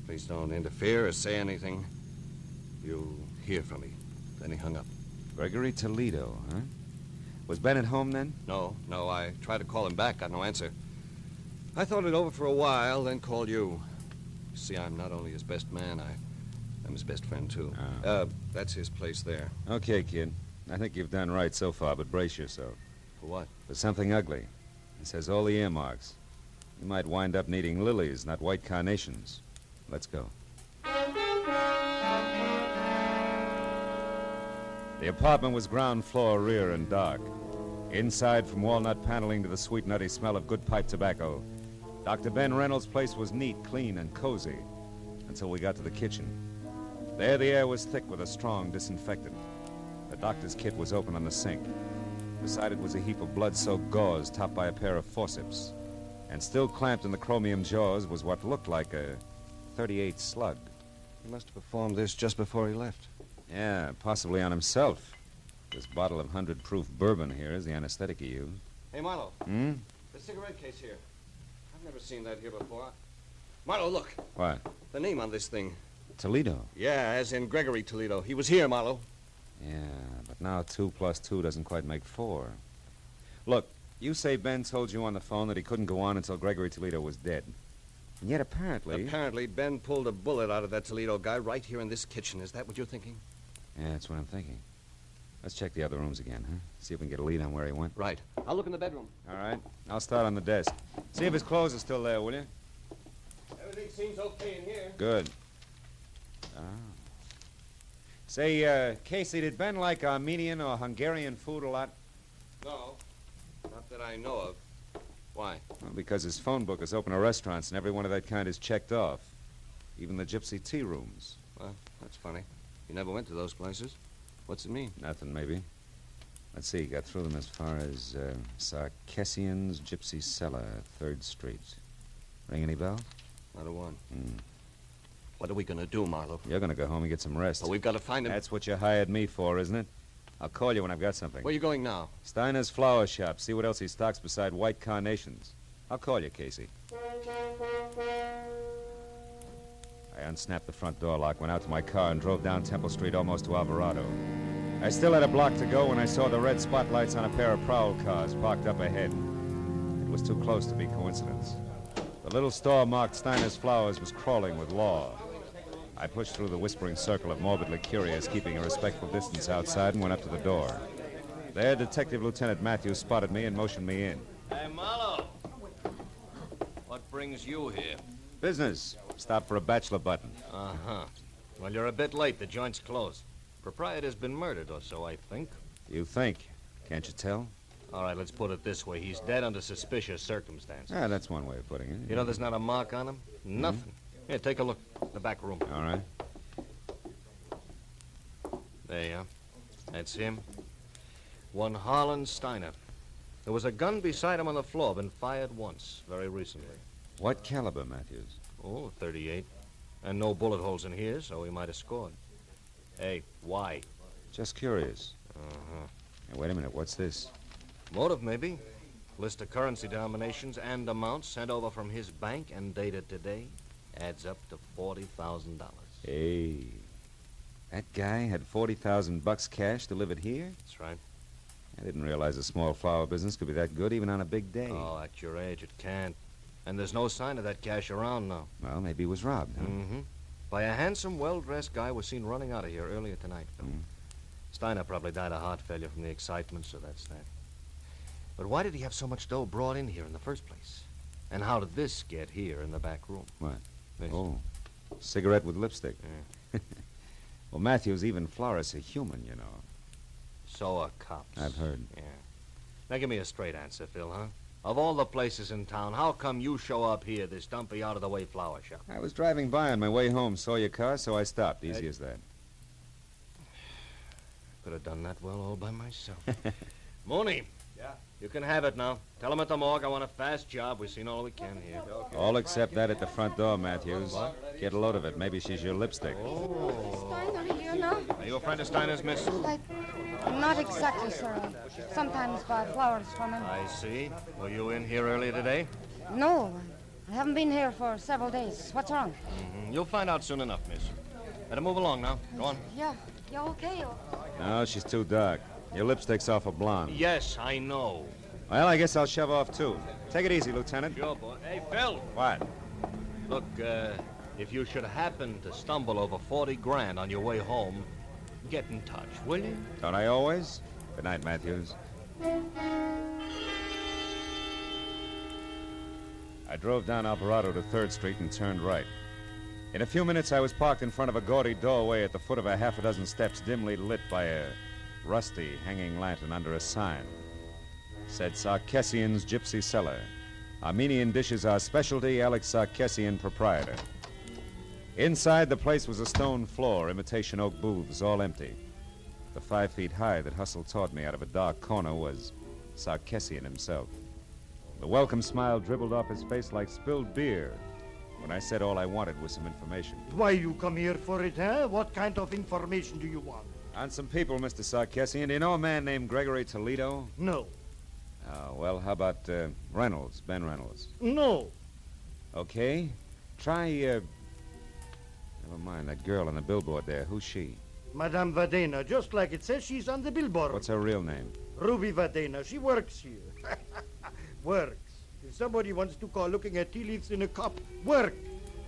Please don't interfere or say anything. You'll hear from me." Then he hung up. Gregory Toledo, huh? Was Ben at home then? No. I tried to call him back, got no answer. I thought it over for a while, then called you. You see, I'm not only his best man, I'm his best friend, too. That's his place there. Okay, kid. I think you've done right so far, but brace yourself. For what? For something ugly. It says all the earmarks. You might wind up needing lilies, not white carnations. Let's go. The apartment was ground floor, rear, and dark. Inside, from walnut paneling to the sweet, nutty smell of good pipe tobacco, Dr. Ben Reynolds' place was neat, clean, and cozy until we got to the kitchen. There, the air was thick with a strong disinfectant. The doctor's kit was open on the sink. Beside it was a heap of blood-soaked gauze topped by a pair of forceps. And still clamped in the chromium jaws was what looked like a .38 slug. He must have performed this just before he left. Yeah, possibly on himself. This bottle of 100-proof bourbon here is the anesthetic he used. Hey, Marlowe. Hmm? The cigarette case here. I've never seen that here before. Marlowe, look. What? The name on this thing. Toledo. Yeah, as in Gregory Toledo. He was here, Marlowe. Yeah, but now 2 plus 2 doesn't quite make 4. Look, you say Ben told you on the phone that he couldn't go on until Gregory Toledo was dead. And yet apparently... Apparently, Ben pulled a bullet out of that Toledo guy right here in this kitchen. Is that what you're thinking? Yeah, that's what I'm thinking. Let's check the other rooms again, huh? See if we can get a lead on where he went. Right. I'll look in the bedroom. All right. I'll start on the desk. See if his clothes are still there, will you? Everything seems okay in here. Good. Ah. Say, Casey, did Ben like Armenian or Hungarian food a lot? No. Not that I know of. Why? Well, because his phone book is open to restaurants, and every one of that kind is checked off. Even the gypsy tea rooms. Well, that's funny. You never went to those places. What's it mean? Nothing, maybe. Let's see, got through them as far as Sarkessian's Gypsy Cellar, 3rd Street. Ring any bell? Not a one. What are we going to do, Marlowe? You're going to go home and get some rest. But we've got to find him. That's what you hired me for, isn't it? I'll call you when I've got something. Where are you going now? Steiner's flower shop. See what else he stocks beside white carnations. I'll call you, Casey. I unsnapped the front door lock, went out to my car, and drove down Temple Street almost to Alvarado. I still had a block to go when I saw the red spotlights on a pair of prowl cars parked up ahead. It was too close to be coincidence. The little store marked Steiner's Flowers was crawling with law. I pushed through the whispering circle of morbidly curious, keeping a respectful distance outside, and went up to the door. There, Detective Lieutenant Matthews spotted me and motioned me in. Hey, Marlowe. What brings you here? Business. Stop for a bachelor button. Uh-huh. Well, you're a bit late. The joint's closed. Proprietor's been murdered or so, I think. You think? Can't you tell? All right, let's put it this way. He's dead under suspicious circumstances. Ah, that's one way of putting it. You know there's not a mark on him? Nothing. Here, take a look. The back room. All right. There you are. That's him. One Harlan Steiner. There was a gun beside him on the floor, been fired once, very recently. What caliber, Matthews? Oh, 38. And no bullet holes in here, so he might have scored. Hey, why? Just curious. Uh-huh. Hey, wait a minute, what's this? Motive, maybe. List of currency denominations and amounts sent over from his bank and dated today adds up to $40,000. Hey, that guy had $40,000 cash delivered here? That's right. I didn't realize a small flower business could be that good even on a big day. Oh, at your age, it can't. And there's no sign of that cash around now. Well, maybe he was robbed, huh? Mm-hmm. By a handsome, well-dressed guy was seen running out of here earlier tonight. Steiner probably died of heart failure from the excitement, so that's that. But why did he have so much dough brought in here in the first place? And how did this get here in the back room? What? This. Oh, cigarette with lipstick. Yeah. Well, Matthews, even florists are human, you know. So are cops. I've heard. Yeah. Now give me a straight answer, Phil, huh? Of all the places in town, how come you show up here, this dumpy, out-of-the-way flower shop? I was driving by on my way home, saw your car, so I stopped. Easy as that. Could have done that well all by myself. Mooney. Yeah? You can have it now. Tell him at the morgue I want a fast job. We've seen all we can here. All except that at the front door, Matthews. Get a load of it. Maybe she's your lipstick. Steiner here now? Are you a friend of Steiner's, miss? Not exactly, sir. Sometimes buy flowers from him. I see. Were you in here earlier today? No, I haven't been here for several days. What's wrong? You'll find out soon enough, miss. Better move along now. Go on. Yeah, okay? No, she's too dark. Your lipstick's awful blonde. Yes, I know. Well, I guess I'll shove off, too. Take it easy, Lieutenant. Sure, boy. Hey, Phil. What? Look, if you should happen to stumble over 40 grand on your way home, get in touch, will you? Don't I always? Good night, Matthews. I drove down Alvarado to 3rd Street and turned right. In a few minutes, I was parked in front of a gaudy doorway at the foot of a half a dozen steps dimly lit by a rusty hanging lantern under a sign. Said Sarkessian's Gypsy Cellar. Armenian dishes are specialty, Alec Sarkessian, proprietor. Inside, the place was a stone floor, imitation oak booths, all empty. The 5 feet high that hustled toward me out of a dark corner was Sarkessian himself. The welcome smile dribbled off his face like spilled beer when I said all I wanted was some information. Why you come here for it, huh? What kind of information do you want? On some people, Mr. Sarkisian. Do you know a man named Gregory Toledo? No. Well, how about Reynolds, Ben Reynolds? No. Okay. Try, never mind, that girl on the billboard there. Who's she? Madame Vadena, just like it says, she's on the billboard. What's her real name? Ruby Vadena. She works here. Works. If somebody wants to call looking at tea leaves in a cup, work.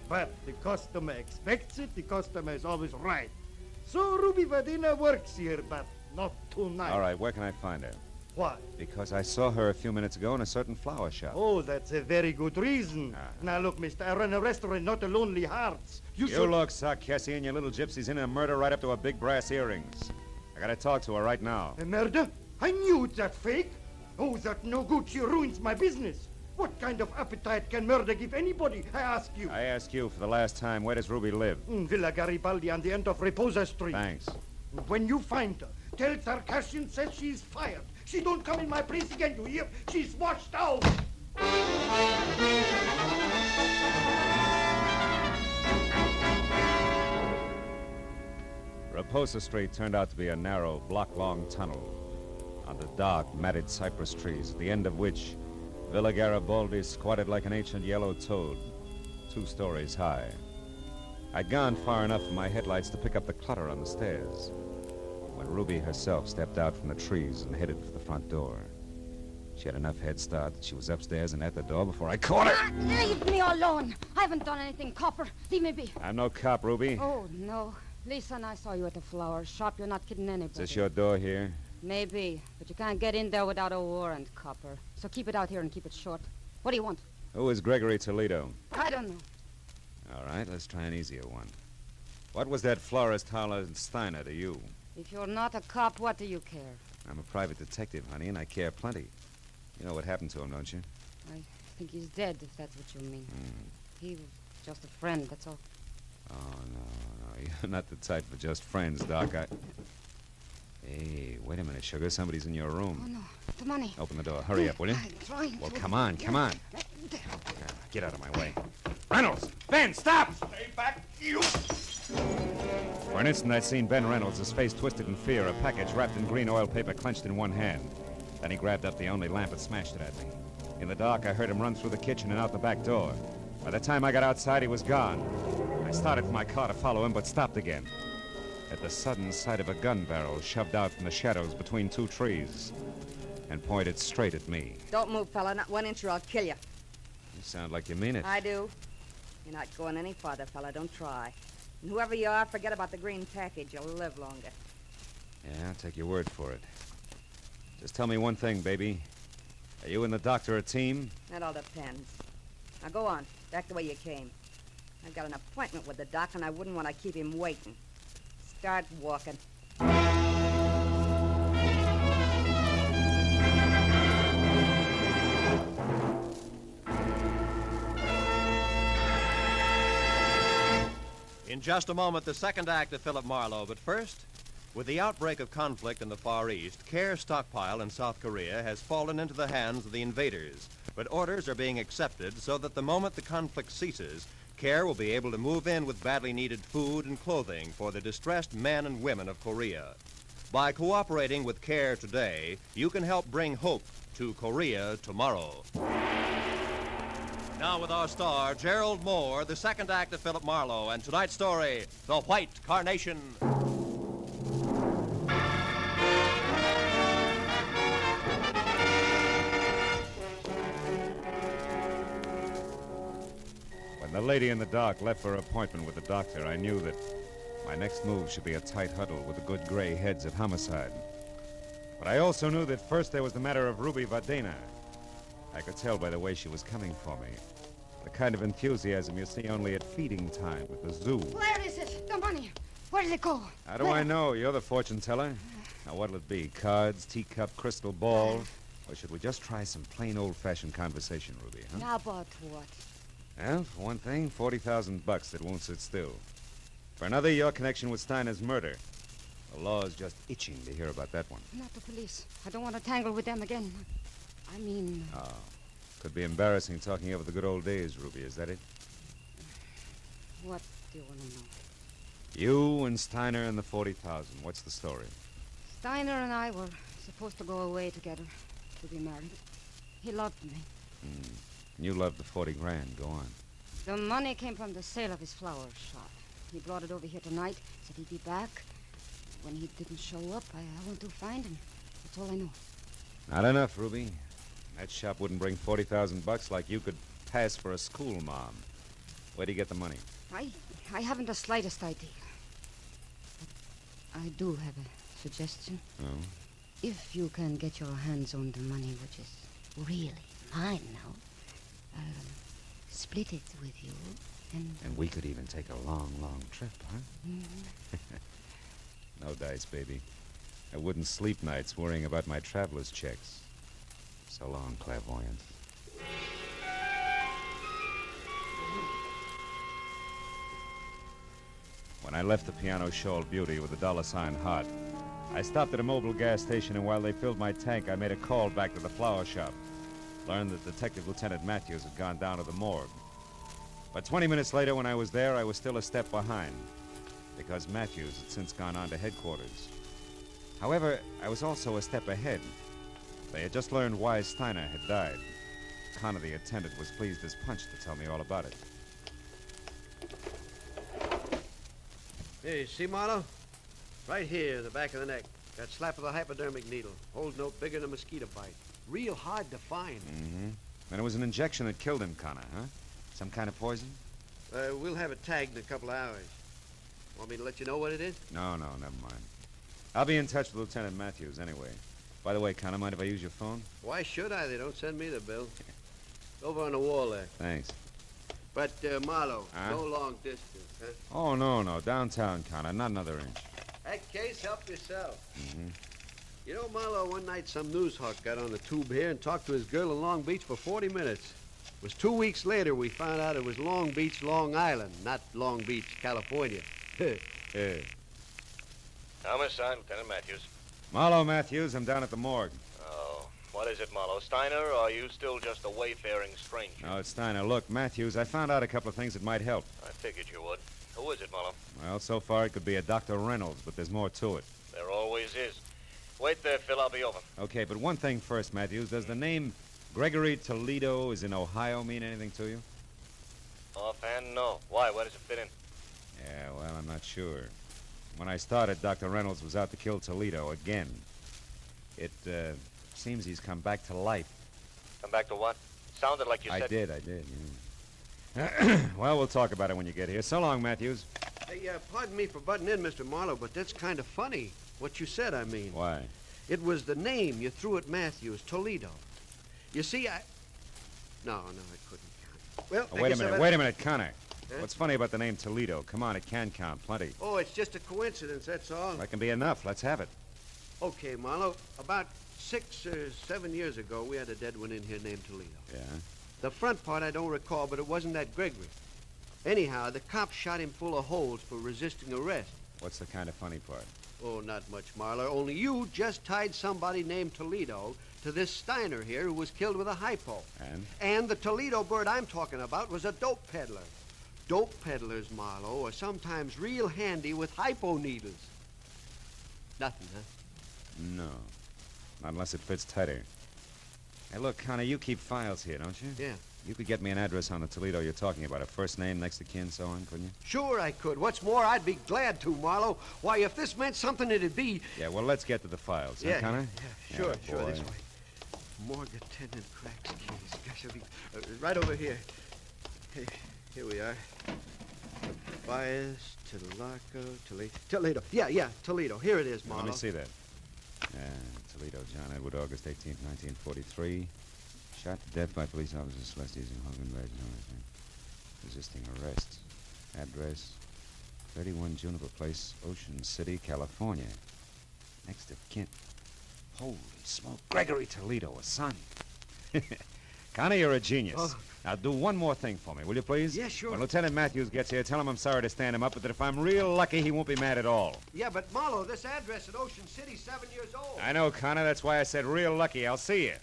But the customer expects it. The customer is always right. So Ruby Vadena works here, but not tonight. All right, where can I find her? Why? Because I saw her a few minutes ago in a certain flower shop. Oh, that's a very good reason. Now, look, mister, I run a restaurant, not a Lonely Hearts. You look, Sarkisian, you little gypsy's in a murder right up to her big brass earrings. I gotta talk to her right now. A murder? I knew it's that fake. Oh, that no good. She ruins my business. What kind of appetite can murder give anybody, I ask you? I ask you for the last time, where does Ruby live? Villa Garibaldi on the end of Reposa Street. Thanks. When you find her, tell Sarkisian says she's fired. She don't come in my place again, you hear? She's washed out. Reposa Street turned out to be a narrow, block-long tunnel under dark, matted cypress trees, at the end of which Villa Garibaldi squatted like an ancient yellow toad, 2 stories high. I'd gone far enough in my headlights to pick up the clutter on the stairs when Ruby herself stepped out from the trees and headed for the front door. She had enough head start that she was upstairs and at the door before I caught her. Leave me alone. I haven't done anything, Copper. Leave me be. I'm no cop, Ruby. Oh, no. Lisa and I saw you at the flower shop. You're not kidding anybody. Is this your door here? Maybe, but you can't get in there without a warrant, Copper. So keep it out here and keep it short. What do you want? Who is Gregory Toledo? I don't know. All right, let's try an easier one. What was that florist Harlan Steiner to you? If you're not a cop, what do you care? I'm a private detective, honey, and I care plenty. You know what happened to him, don't you? I think he's dead, if that's what you mean. He was just a friend, that's all. Oh, no. You're not the type for just friends, Doc. Hey, wait a minute, sugar. Somebody's in your room. Oh, no. The money. Open the door. Hurry up, will you? I'm trying Well, to. come on. Get out of my way. Reynolds! Ben, stop! Stay back, you! For an instant, I'd seen Ben Reynolds, his face twisted in fear, a package wrapped in green oil paper clenched in one hand. Then he grabbed up the only lamp and smashed it at me. In the dark, I heard him run through the kitchen and out the back door. By the time I got outside, he was gone. I started for my car to follow him, but stopped again at the sudden sight of a gun barrel shoved out from the shadows between 2 trees and pointed straight at me. Don't move, fella. Not 1 inch or I'll kill you. You sound like you mean it. I do. You're not going any farther, fella. Don't try. And whoever you are, forget about the green package. You'll live longer. Yeah, I'll take your word for it. Just tell me one thing, baby. Are you and the doctor a team? That all depends. Now go on. Back the way you came. I've got an appointment with the doc, and I wouldn't want to keep him waiting. Start walking. In just a moment, the second act of Philip Marlowe. But first, with the outbreak of conflict in the Far East, Care's stockpile in South Korea has fallen into the hands of the invaders. But orders are being accepted so that the moment the conflict ceases, Care will be able to move in with badly needed food and clothing for the distressed men and women of Korea. By cooperating with Care today, you can help bring hope to Korea tomorrow. Now with our star, Gerald Moore, the second act of Philip Marlowe, and tonight's story, The White Carnation. When the lady in the dark left for her appointment with the doctor, I knew that my next move should be a tight huddle with the good gray heads of homicide. But I also knew that first there was the matter of Ruby Vadena. I could tell by the way she was coming for me. The kind of enthusiasm you see only at feeding time at the zoo. Where is it? The money. Where did it go? How do I know? You're the fortune teller. Now, what'll it be? Cards, teacup, crystal ball? Or should we just try some plain old-fashioned conversation, Ruby, huh? Now about what? Well, for one thing, $40,000 that won't sit still. For another, your connection with Steiner's murder. The law's just itching to hear about that one. Not the police. I don't want to tangle with them again. I mean... Oh. Could be embarrassing talking over the good old days, Ruby. Is that it? What do you want to know? You and Steiner and the 40,000. What's the story? Steiner and I were supposed to go away together to be married. He loved me. You loved the 40 grand. Go on. The money came from the sale of his flower shop. He brought it over here tonight, said he'd be back. When he didn't show up, I went to find him. That's all I know. Not enough, Ruby. That shop wouldn't bring $40,000 like you could pass for a school mom. Where'd you get the money? I haven't the slightest idea. But I do have a suggestion. Oh? If you can get your hands on the money, which is really mine now, I'll split it with you, And we could even take a long, long trip, huh? No dice, baby. I wouldn't sleep nights worrying about my traveler's checks. So long, clairvoyant. When I left the Piano Shoal Beauty with the $sign heart, I stopped at a mobile gas station, and while they filled my tank, I made a call back to the flower shop. Learned that Detective Lieutenant Matthews had gone down to the morgue. But 20 minutes later, when I was there, I was still a step behind, because Matthews had since gone on to headquarters. However, I was also a step ahead. They had just learned why Steiner had died. Connor, the attendant, was pleased as punch to tell me all about it. Here, you see, Marlowe? Right here, the back of the neck. Got slap of the hypodermic needle. Holes no bigger than a mosquito bite. Real hard to find. Mm-hmm. And it was an injection that killed him, Connor, huh? Some kind of poison? We'll have it tagged in a couple of hours. Want me to let you know what it is? No, never mind. I'll be in touch with Lieutenant Matthews anyway. By the way, Connor, mind if I use your phone? Why should I? They don't send me the bill. Over on the wall there. Thanks. But, Marlowe, no long distance, huh? Oh, no. Downtown, Connor. Not another inch. That case, help yourself. Mm-hmm. You know, Marlowe, one night some news hawk got on the tube here and talked to his girl in Long Beach for 40 minutes. It was 2 weeks later we found out it was Long Beach, Long Island, not Long Beach, California. Yeah. Homicide, Lieutenant Matthews. Marlowe Matthews, I'm down at the morgue. Oh, what is it, Marlowe? Steiner, or are you still just a wayfaring stranger? No, it's Steiner. Look, Matthews, I found out a couple of things that might help. I figured you would. Who is it, Marlowe? Well, so far it could be a Dr. Reynolds, but there's more to it. There always is. Wait there, Phil. I'll be over. Okay, but one thing first, Matthews. Does the name Gregory Toledo is in Ohio mean anything to you? Offhand, no. Why? Where does it fit in? Yeah, well, I'm not sure. When I started, Dr. Reynolds was out to kill Toledo again. It seems he's come back to life. Come back to what? Sounded like you said... I did, yeah. Well, we'll talk about it when you get here. So long, Matthews. Hey, pardon me for butting in, Mr. Marlowe, but that's kind of funny. What you said, I mean. Why? It was the name you threw at Matthews, Toledo. You see, No, I couldn't count. Well, Oh, wait a minute, Connor. Huh? What's funny about the name Toledo? Come on, it can count plenty. Oh, it's just a coincidence, that's all. That can be enough. Let's have it. Okay, Marlowe. About 6 or 7 years ago, we had a dead one in here named Toledo. Yeah? The front part I don't recall, but it wasn't that Gregory. Anyhow, the cops shot him full of holes for resisting arrest. What's the kind of funny part? Oh, not much, Marlowe. Only you just tied somebody named Toledo to this Steiner here who was killed with a hypo. And? And the Toledo bird I'm talking about was a dope peddler. Dope peddlers, Marlowe, are sometimes real handy with hypo needles. Nothing, huh? No. Not unless it fits tighter. Hey, look, Connor, you keep files here, don't you? Yeah. You could get me an address on the Toledo you're talking about. A first name, next of kin, so on, couldn't you? Sure I could. What's more, I'd be glad to, Marlowe. Why, if this meant something, it'd be... Yeah, well, let's get to the files, huh, Yeah, Connor? yeah, sure, Yeah, sure, boy. this way. Morgue attendant cracks keys. Gosh, I'll be... right over here. Hey, here we are. Bias, Toledo. Yeah, Toledo. Here it is, Marlowe. Let me see that. Toledo, John Edward, August 18th, 1943. Shot to death by police officers Celeste using Hogan badge. Resisting arrest. Address, 31 Juniper Place, Ocean City, California. Next of kin. Holy smoke. Gregory Toledo, a son. Connie, you're a genius. Oh. Now, do one more thing for me, will you please? Yeah, sure. When Lieutenant Matthews gets here, tell him I'm sorry to stand him up, but that if I'm real lucky, he won't be mad at all. Yeah, but Marlowe, this address at Ocean City's 7 years old. I know, Connor. That's why I said real lucky. I'll see you.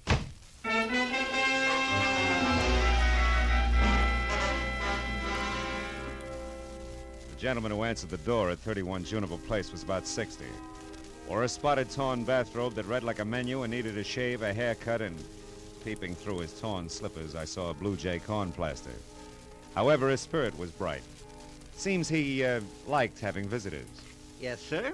The gentleman who answered the door at 31 Juniper Place was about 60. Wore a spotted torn bathrobe that read like a menu and needed a shave, a haircut, and peeping through his torn slippers, I saw a Blue Jay corn plaster. However, his spirit was bright. Seems he liked having visitors. Yes, sir?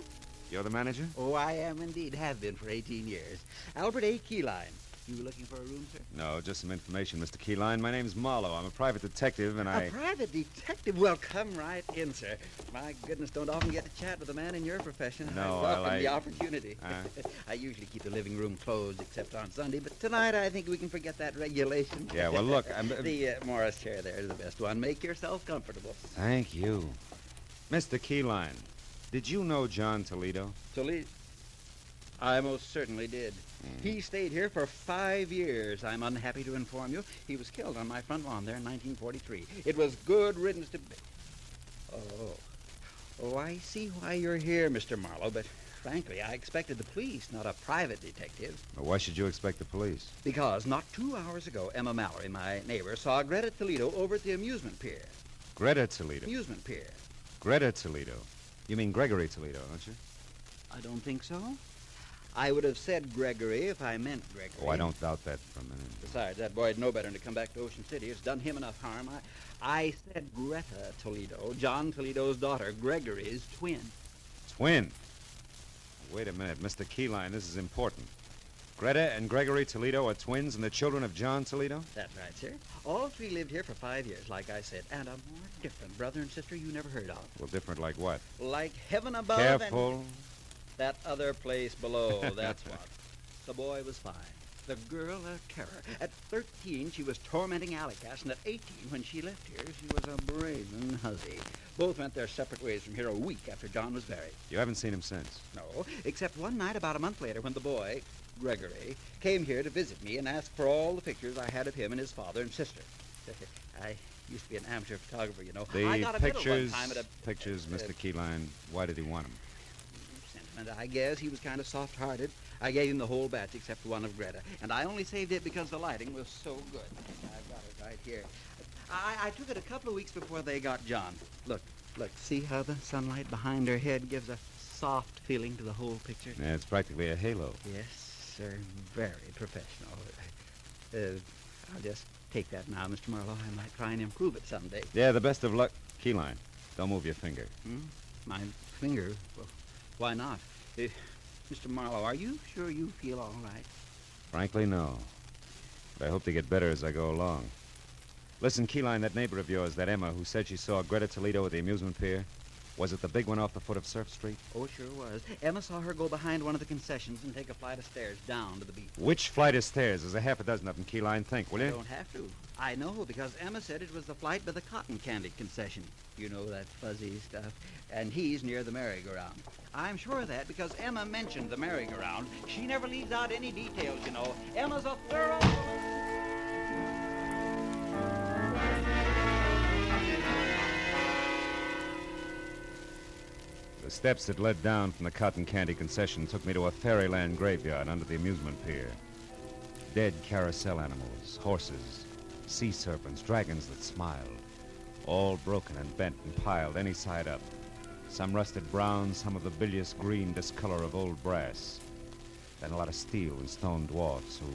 You're the manager? Oh, I am indeed. Have been for 18 years. Albert A. Keyline. You looking for a room, sir? No, just some information, Mr. Keyline. My name's Marlowe. I'm a private detective, and A private detective? Well, come right in, sir. My goodness, don't often get to chat with a man in your profession. No, I welcome I like... the opportunity. I usually keep the living room closed except on Sunday, but tonight I think we can forget that regulation. Yeah, well, look, I'm... The Morris chair there is the best one. Make yourself comfortable. Thank you. Mr. Keyline, did you know John Toledo? Toledo? I most certainly did. He stayed here for 5 years. I'm unhappy to inform you. He was killed on my front lawn there in 1943. It was good riddance to... Oh, I see why you're here, Mr. Marlowe, but frankly, I expected the police, not a private detective. Well, why should you expect the police? Because not 2 hours ago, Emma Mallory, my neighbor, saw Greta Toledo over at the amusement pier. Greta Toledo? Amusement pier. Greta Toledo? You mean Gregory Toledo, don't you? I don't think so. I would have said Gregory if I meant Gregory. Oh, I don't doubt that for a minute. Besides, that boy'd know better than to come back to Ocean City. It's done him enough harm. I said Greta Toledo, John Toledo's daughter, Gregory's twin. Twin? Wait a minute, Mr. Keyline, this is important. Greta and Gregory Toledo are twins and the children of John Toledo? That's right, sir. All three lived here for 5 years, like I said, and a more different brother and sister you never heard of. Well, different like what? Like heaven above Careful. and that other place below, that's what. The boy was fine. The girl a terror. At 13, she was tormenting Alec, and at 18, when she left here, she was a brazen hussy. Both went their separate ways from here a week after John was buried. You haven't seen him since? No, except one night about a month later when the boy, Gregory, came here to visit me and asked for all the pictures I had of him and his father and sister. I used to be an amateur photographer, you know. I got a medal one time at a... Pictures, Mr. Keyline. Why did he want them? Sentiment, I guess. He was kind of soft-hearted. I gave him the whole batch except one of Greta, and I only saved it because the lighting was so good. I've got it right here. I took it a couple of weeks before they got John. Look, see how the sunlight behind her head gives a soft feeling to the whole picture? Yeah, it's practically a halo. Yes, sir. Very professional. I'll just take that now, Mr. Marlowe. I might try and improve it someday. Yeah, the best of luck. Keyline, don't move your finger. My finger? Well, why not? Mr. Marlowe, are you sure you feel all right? Frankly, no. But I hope to get better as I go along. Listen, Keyline, that neighbor of yours, that Emma, who said she saw Greta Toledo at the amusement pier, was it the big one off the foot of Surf Street? Oh, sure was. Emma saw her go behind one of the concessions and take a flight of stairs down to the beach. Which flight of stairs? There's a half a dozen of them, Keyline. Think, will you? You don't have to. I know, because Emma said it was the flight by the cotton candy concession. You know, that fuzzy stuff. And he's near the merry-go-round. I'm sure of that because Emma mentioned the merry-go-round. She never leaves out any details, you know. Emma's a thorough... The steps that led down from the cotton candy concession took me to a fairyland graveyard under the amusement pier. Dead carousel animals, horses, sea serpents, dragons that smiled, all broken and bent and piled any side up. Some rusted brown, some of the bilious green discolor of old brass. Then a lot of steel and stone dwarfs who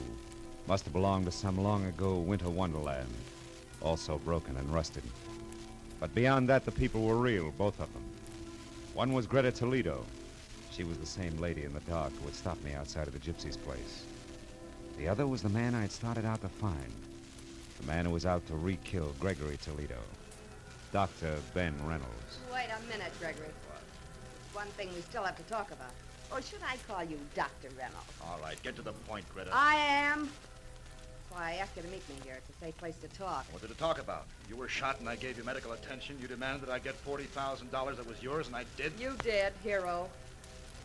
must have belonged to some long ago winter wonderland, also broken and rusted. But beyond that, the people were real, both of them. One was Greta Toledo. She was the same lady in the dark who had stopped me outside of the gypsy's place. The other was the man I'd started out to find. The man who was out to re-kill Gregory Toledo. Dr. Ben Reynolds. Wait a minute, Gregory. One thing we still have to talk about. Or should I call you Dr. Reynolds? All right, get to the point, Greta. I am. That's why I asked you to meet me here. It's a safe place to talk. What did it talk about? You were shot and I gave you medical attention. You demanded that I get $40,000 that was yours, and I did. You did, hero.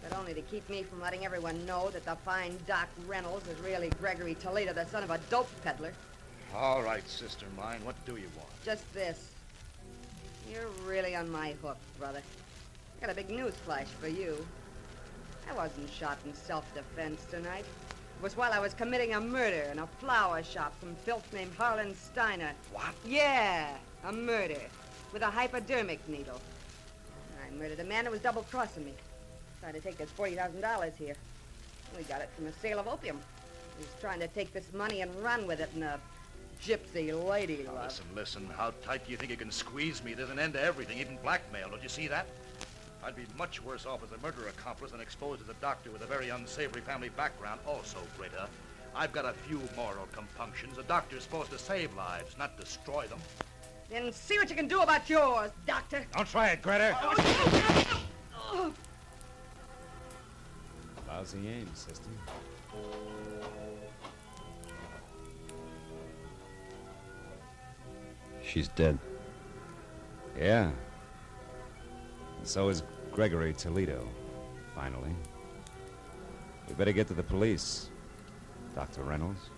But only to keep me from letting everyone know that the fine Doc Reynolds is really Gregory Toledo, the son of a dope peddler. All right, sister mine. What do you want? Just this. You're really on my hook, brother. I got a big news flash for you. I wasn't shot in self-defense tonight. It was while I was committing a murder in a flower shop, some filth named Harlan Steiner. What? Yeah, a murder. With a hypodermic needle. I murdered a man who was double-crossing me. Trying to take this $40,000 here. We got it from a sale of opium. He was trying to take this money and run with it in a gypsy lady Now, love. listen. How tight do you think you can squeeze me? There's an end to everything, even blackmail. Don't you see that? I'd be much worse off as a murder accomplice than exposed as a doctor with a very unsavory family background. Also, Greta, I've got a few moral compunctions. A doctor's supposed to save lives, not destroy them. Then see what you can do about yours, Doctor. Don't try it, Greta. Oh. Lousy aim, sister. She's dead. Yeah. And so is Gregory Toledo, finally. We better get to the police, Dr. Reynolds.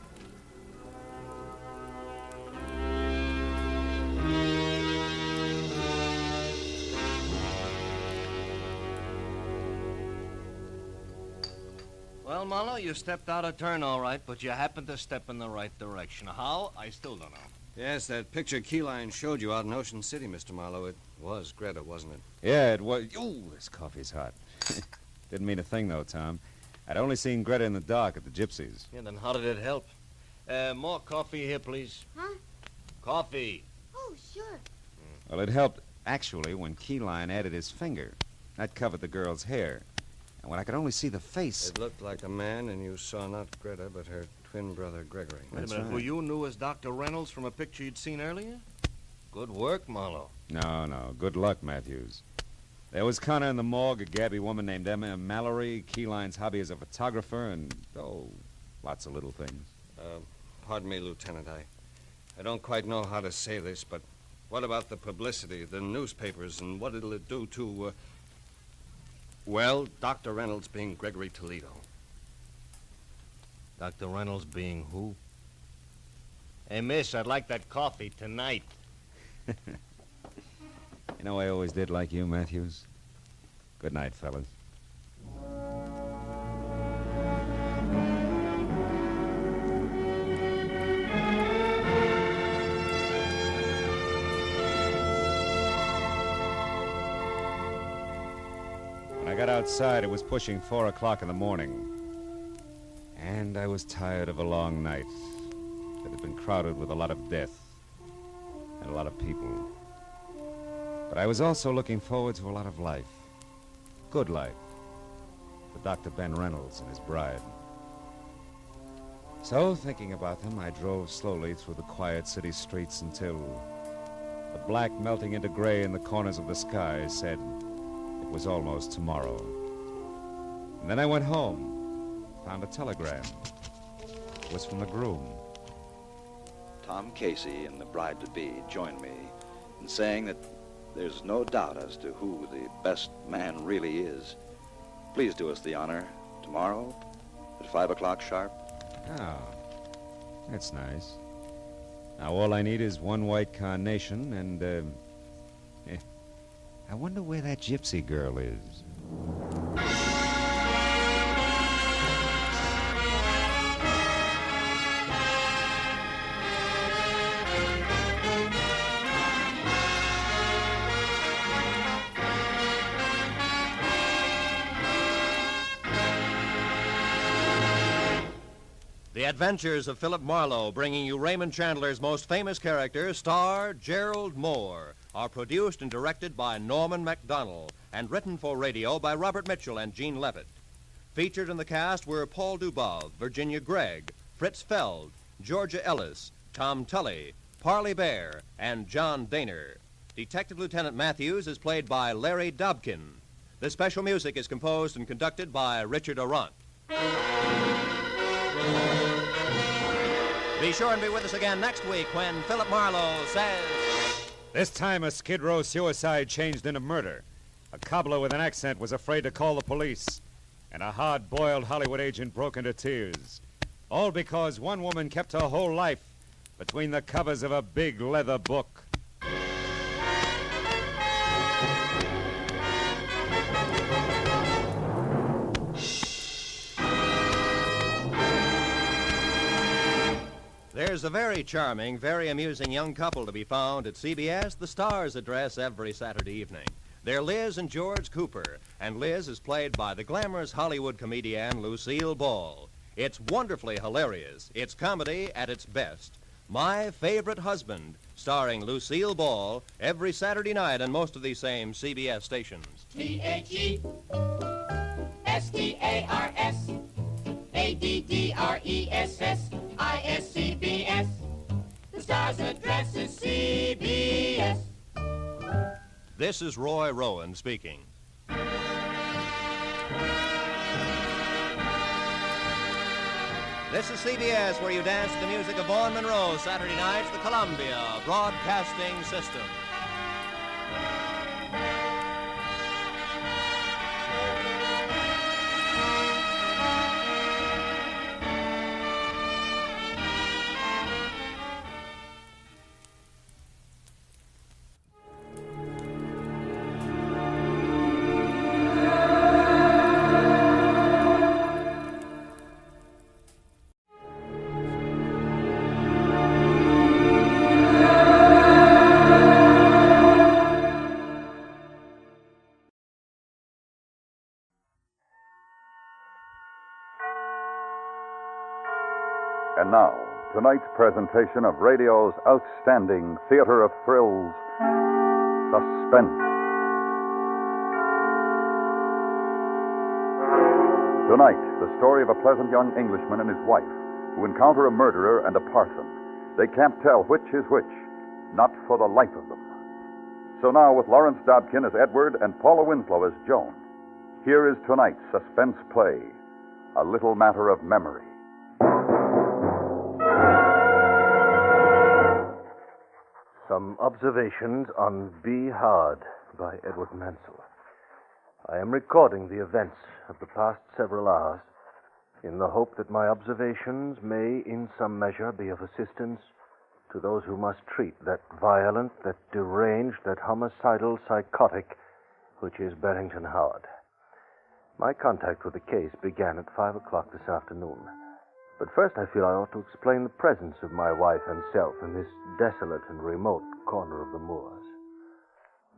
Well, Marlowe, you stepped out of turn all right, but you happened to step in the right direction. How? I still don't know. Yes, that picture Keyline showed you out in Ocean City, Mr. Marlowe. It was Greta, wasn't it? Yeah, it was. Ooh, this coffee's hot. Didn't mean a thing, though, Tom. I'd only seen Greta in the dark at the Gypsies. Yeah, then how did it help? More coffee here, please. Huh? Coffee. Oh, sure. Well, it helped, actually, when Keyline added his finger. That covered the girl's hair. And when I could only see the face... It looked like a man, and you saw not Greta, but her twin brother, Gregory. Wait a minute, who you knew as Dr. Reynolds from a picture you'd seen earlier? Good work, Marlowe. No. Good luck, Matthews. There was Connor in the morgue, a gabby woman named Emma Mallory, Keyline's hobby as a photographer, and, lots of little things. Pardon me, Lieutenant. I don't quite know how to say this, but what about the publicity, the newspapers, and what it'll do to, well, Dr. Reynolds being Gregory Toledo. Dr. Reynolds being who? Hey, miss, I'd like that coffee tonight. You know, I always did like you, Matthews. Good night, fellas. When I got outside, it was pushing 4 o'clock in the morning. And I was tired of a long night that had been crowded with a lot of death and a lot of people. But I was also looking forward to a lot of life. Good life. For Dr. Ben Reynolds and his bride. So, thinking about them, I drove slowly through the quiet city streets until the black melting into gray in the corners of the sky said it was almost tomorrow. And then I went home, found a telegram. It was from the groom. Tom Casey and the bride-to-be join me in saying that there's no doubt as to who the best man really is. Please do us the honor tomorrow at 5 o'clock sharp. Oh, that's nice. Now, all I need is one white carnation and, I wonder where that gypsy girl is. The Adventures of Philip Marlowe, bringing you Raymond Chandler's most famous character, star Gerald Moore, are produced and directed by Norman MacDonald and written for radio by Robert Mitchell and Gene Levitt. Featured in the cast were Paul Dubov, Virginia Gregg, Fritz Feld, Georgia Ellis, Tom Tully, Parley Bear, and John Daner. Detective Lieutenant Matthews is played by Larry Dobkin. The special music is composed and conducted by Richard Arant. Be sure and be with us again next week when Philip Marlowe says... This time a Skid Row suicide changed into murder. A cobbler with an accent was afraid to call the police. And a hard-boiled Hollywood agent broke into tears. All because one woman kept her whole life between the covers of a big leather book. There's a very charming, very amusing young couple to be found at CBS, the Star's address every Saturday evening. They're Liz and George Cooper, and Liz is played by the glamorous Hollywood comedian Lucille Ball. It's wonderfly hilarious. It's comedy at its best. My Favorite Husband, starring Lucille Ball, every Saturday night on most of these same CBS stations. THESTARESSADDRESSISCBS. The star's address is CBS. This is Roy Rowan speaking. This is CBS, where you dance to the music of Vaughn Monroe, Saturday nights, the Columbia Broadcasting System. And now, tonight's presentation of radio's outstanding theater of thrills, Suspense. Tonight, the story of a pleasant young Englishman and his wife who encounter a murderer and a parson. They can't tell which is which, not for the life of them. So now, with Lawrence Dobkin as Edward and Paula Winslow as Joan, here is tonight's suspense play, A Little Matter of Memory. Some Observations on Be Hard by Edward Mansell. I am recording the events of the past several hours in the hope that my observations may in some measure be of assistance to those who must treat that violent, that deranged, that homicidal psychotic which is Barrington Howard. My contact with the case began at 5 o'clock this afternoon. But first I feel I ought to explain the presence of my wife and self in this desolate and remote corner of the moors.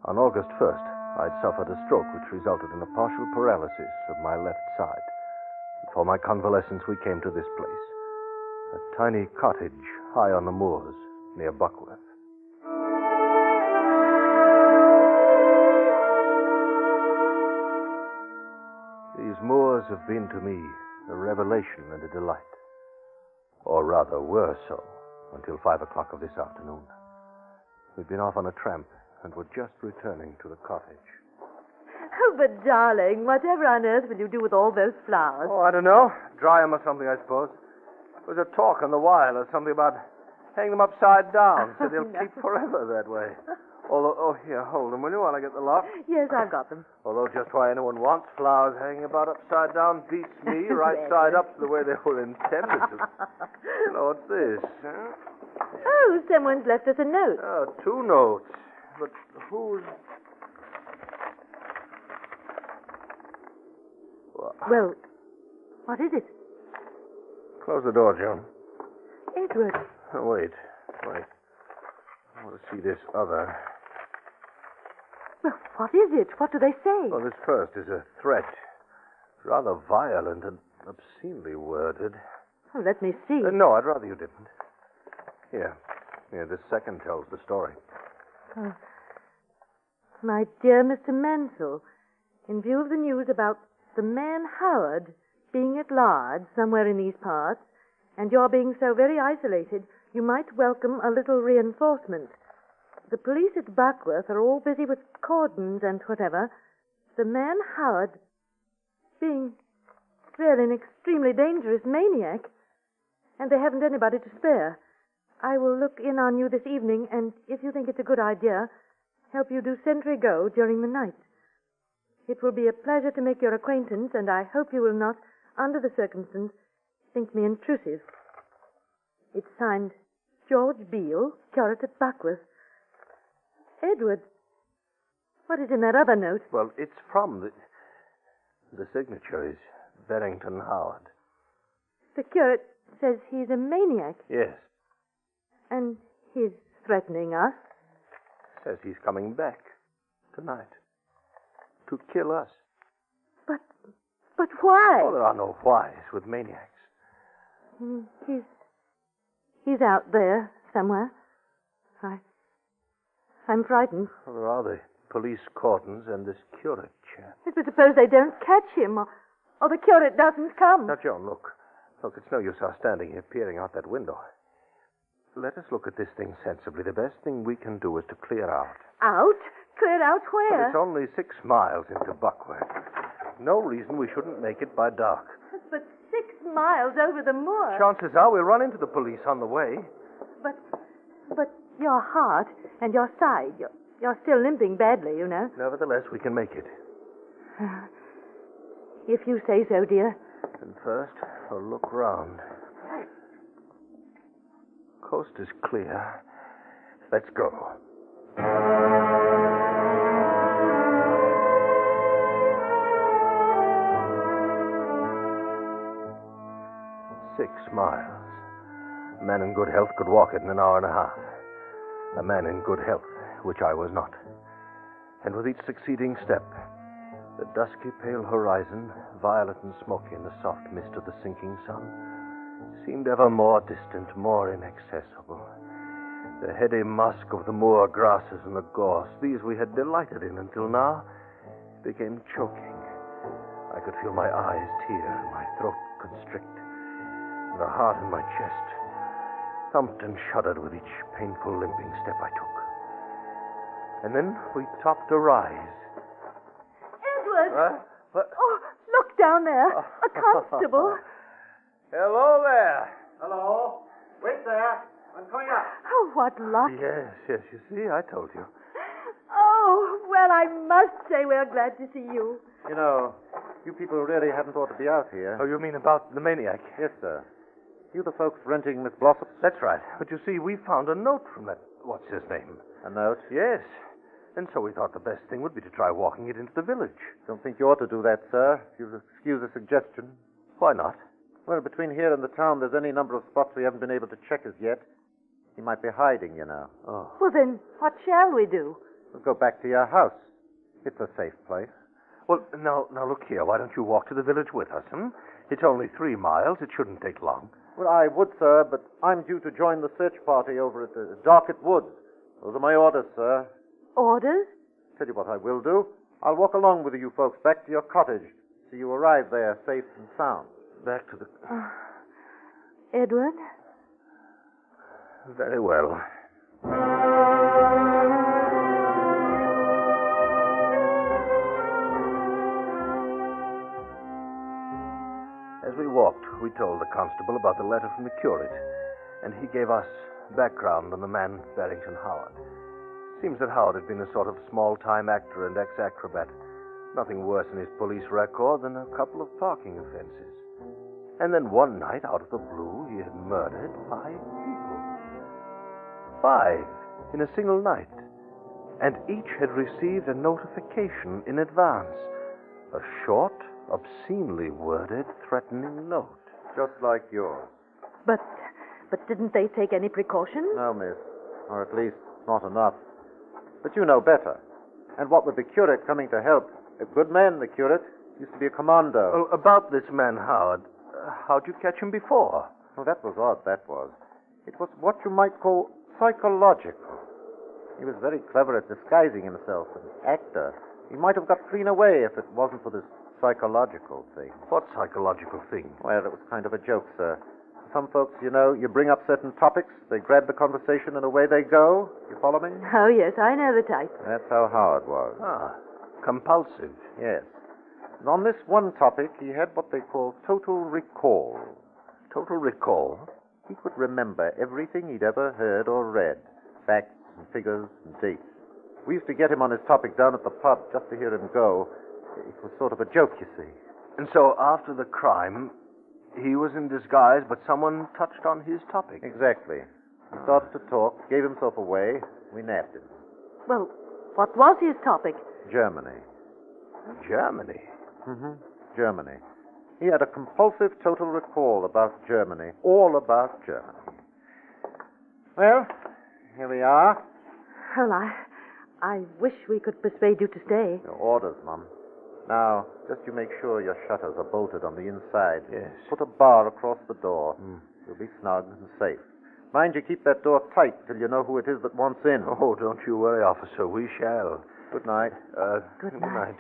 On August 1st, I'd suffered a stroke which resulted in a partial paralysis of my left side. For my convalescence, we came to this place, a tiny cottage high on the moors near Buckworth. These moors have been to me a revelation and a delight. Or rather, were so, until 5 o'clock of this afternoon. We'd been off on a tramp and were just returning to the cottage. Oh, but darling, whatever on earth will you do with all those flowers? Oh, I don't know. Dry them or something, I suppose. There was a talk on the wireless, something about hanging them upside down, so they'll keep forever that way. Although, here, hold them, will you, while I get the lock? Yes, I've got them. Although just why anyone wants flowers hanging about upside down beats me right side up to the way they were intended to. Hello, what's this? Huh? Oh, someone's left us a note. Oh, 2 notes. But who's... Well, what is it? Close the door, Joan. Edward. Oh, wait. I want to see this other. Well, what is it? What do they say? Well, this first is a threat. Rather violent and obscenely worded. Oh, let me see. No, I'd rather you didn't. Here, this second tells the story. Oh. My dear Mr. Mansell, in view of the news about the man Howard being at large somewhere in these parts, and your being so very isolated, you might welcome a little reinforcement. The police at Buckworth are all busy with cordons and whatever. The man Howard being really an extremely dangerous maniac, and they haven't anybody to spare. I will look in on you this evening, and if you think it's a good idea, help you do sentry go during the night. It will be a pleasure to make your acquaintance, and I hope you will not, under the circumstances, think me intrusive. It's signed George Beale, curate at Buckworth. Edward, what is in that other note? Well, it's from the signature is Barrington Howard. The curate says he's a maniac. Yes. And he's threatening us. Says he's coming back tonight. to kill us. But why? Oh, there are no whys with maniacs. He's out there somewhere. I'm frightened. Well, there are the police cordons and this curate chap. But suppose they don't catch him, or the curate doesn't come. Now, Joan, look. Look, it's no use our standing here peering out that window. Let us look at this thing sensibly. The best thing we can do is to clear out. Out? Clear out Well, where? it's only 6 miles into Buckworth. No reason we shouldn't make it by dark. But 6 miles over the moor. Chances are we'll run into the police on the way. But your heart and your side, you're still limping badly, you know. Nevertheless, we can make it. If you say so, dear. And first, we'll look round. Coast is clear. Let's go. 6 miles. A man in good health could walk it in an hour and a half. A man in good health, which I was not. And with each succeeding step, the dusky pale horizon, violet and smoky in the soft mist of the sinking sun, seemed ever more distant, more inaccessible. The heady musk of the moor grasses and the gorse, these we had delighted in until now, became choking. I could feel my eyes tear and my throat constrict. The heart in my chest thumped and shuddered with each painful limping step I took. And then we topped a rise. Edward! Oh, look down there. A constable. Hello there. Hello. Wait there. I'm coming up. Oh, what luck. Yes, you see, I told you. Oh, well, I must say we're glad to see you. You know, you people really hadn't ought to be out here. Oh, you mean about the maniac? Yes, sir. You the folks renting Miss Blossom? That's right. But you see, we found a note from that... What's his name? A note? Yes. And so we thought the best thing would be to try walking it into the village. Don't think you ought to do that, sir. If you'll excuse a suggestion. Why not? Well, between here and the town, there's any number of spots we haven't been able to check as yet. He might be hiding, you know. Oh. Well, then, what shall we do? We'll go back to your house. It's a safe place. Well, now look here. Why don't you walk to the village with us, It's only 3 miles. It shouldn't take long. Well, I would, sir, but I'm due to join the search party over at the Darket Woods. Those are my orders, sir. Orders? Tell you what I will do. I'll walk along with you folks back to your cottage so you arrive there safe and sound. Back to the... Edward? Very well. As we walked, we told the constable about the letter from the curate, and he gave us background on the man Barrington Howard. Seems that Howard had been a sort of small-time actor and ex-acrobat. Nothing worse in his police record than a couple of parking offenses. And then one night, out of the blue, he had murdered 5 people. 5 in a single night. And each had received a notification in advance. A short, obscenely worded, threatening note. Just like yours. But didn't they take any precautions? No, miss. Or at least not enough. But you know better. And what with the curate coming to help? A good man, the curate. Used to be a commando. Oh, about this man, Howard. How'd you catch him before? Oh, that was odd, that was. It was what you might call psychological. He was very clever at disguising himself, an actor. He might have got clean away if it wasn't for this psychological thing. What psychological thing? Well, it was kind of a joke, sir. Some folks, you know, you bring up certain topics, they grab the conversation, and away they go. You follow me? Oh, yes, I know the type. That's how Howard was. Ah, compulsive. Yes. And on this one topic, he had what they call total recall. Total recall? He could remember everything he'd ever heard or read. Facts and figures and dates. We used to get him on his topic down at the pub just to hear him go. It was sort of a joke, you see. And so after the crime, he was in disguise, but someone touched on his topic. Exactly. He started to talk, gave himself away. We nabbed him. Well, what was his topic? Germany. Germany? Mm-hmm. Germany. He had a compulsive total recall about Germany. All about Germany. Well, here we are. Well, I wish we could persuade you to stay. Your orders, Mum. Now, just you make sure your shutters are bolted on the inside. Yes. Put a bar across the door. You'll be snug and safe. Mind you keep that door tight till you know who it is that wants in. Oh, don't you worry, officer. We shall. Good night. Good night.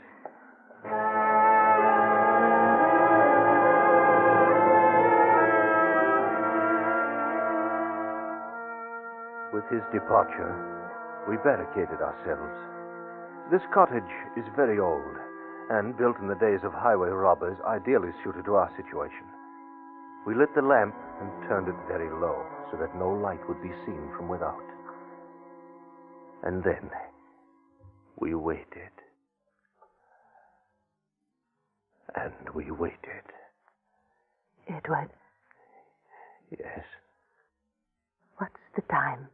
With his departure, we barricaded ourselves. This cottage is very old, and built in the days of highway robbers, ideally suited to our situation. We lit the lamp and turned it very low, so that no light would be seen from without. And then we waited. And we waited. Edward, Yes. what's the time?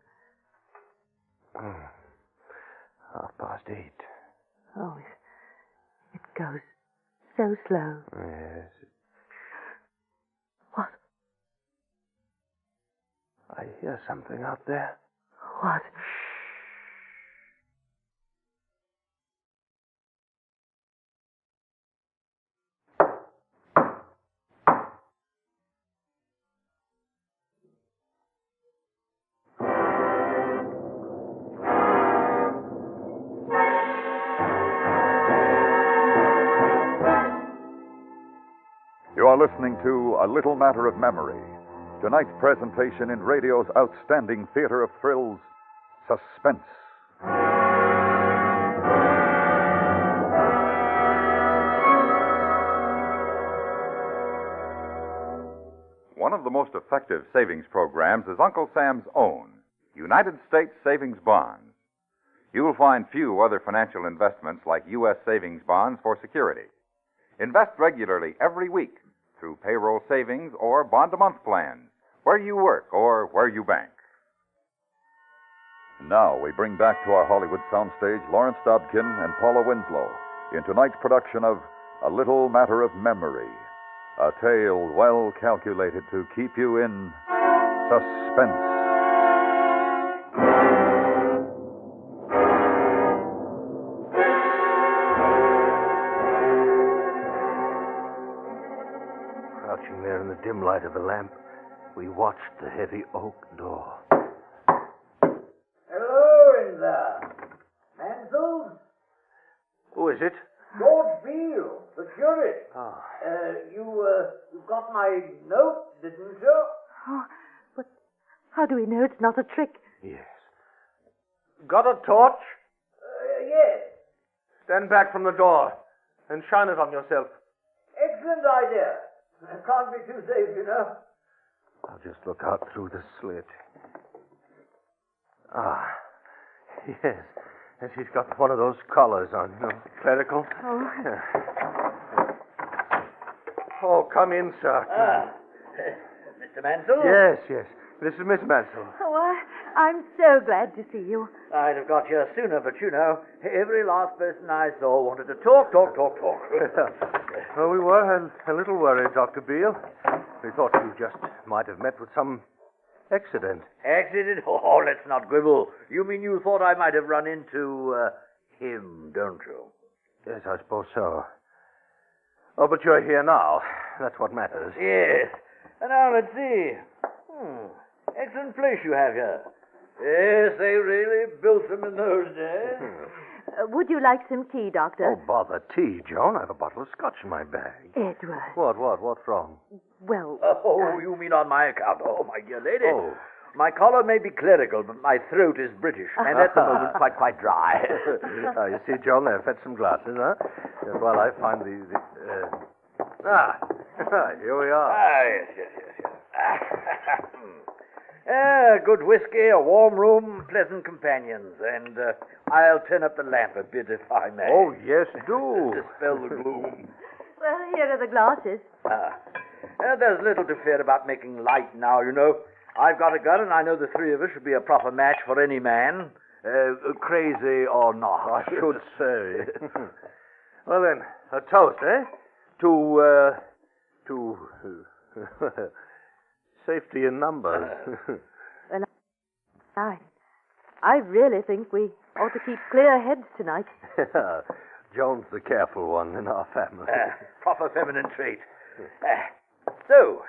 8:30. Oh, it goes so slow. Yes. What? I hear something out there. What? You are listening to A Little Matter of Memory, tonight's presentation in radio's outstanding theater of thrills, Suspense. One of the most effective savings programs is Uncle Sam's own, United States Savings Bonds. You will find few other financial investments like U.S. savings bonds for security. Invest regularly every week through payroll savings or bond-a-month plans, where you work or where you bank. Now we bring back to our Hollywood soundstage Lawrence Dobkin and Paula Winslow in tonight's production of A Little Matter of Memory, a tale well calculated to keep you in suspense. Crouching there in the dim light of the lamp, we watched the heavy oak door. Hello in there. Mansell? Who is it? George Beale, the curate. Ah. You got my note, didn't you? Oh, but how do we know it's not a trick? Yes. Got a torch? Yes. Stand back from the door and shine it on yourself. Excellent idea. Can't be too safe, you know. I'll just look out through the slit. Ah, yes. And she's got one of those collars on, you know, clerical. Oh. Yeah. Oh, come in, sir. Mr. Mansell? Yes, yes. This is Miss Mansell. Oh, I'm so glad to see you. I'd have got here sooner, but you know, every last person I saw wanted to talk. Well, we were a little worried, Dr. Beale. We thought you just might have met with some accident. Accident? Oh, let's not quibble. You mean you thought I might have run into him, don't you? Yes, I suppose so. Oh, but you're here now. That's what matters. Yes. And now let's see. Excellent place you have here. Yes, they really built them in those days. Would you like some tea, Doctor? Oh, bother tea, Joan. I have a bottle of scotch in my bag. Edward. What's wrong? Well... Oh, you mean on my account? Oh, my dear lady. Oh. My collar may be clerical, but my throat is British, and at the moment quite dry. You see, Joan, they've fetched some glasses, huh? Just while I find the here we are. Yes. Good whiskey, a warm room, pleasant companions, and I'll turn up the lamp a bit if I may. Oh, yes, do. Dispel the gloom. Well, here are the glasses. There's little to fear about making light now, you know. I've got a gun, and I know the three of us should be a proper match for any man, crazy or not. I should say. Well, then, a toast, eh? To safety in numbers. Well, I really think we ought to keep clear heads tonight. Joan's the careful one in our family. Proper feminine trait. So,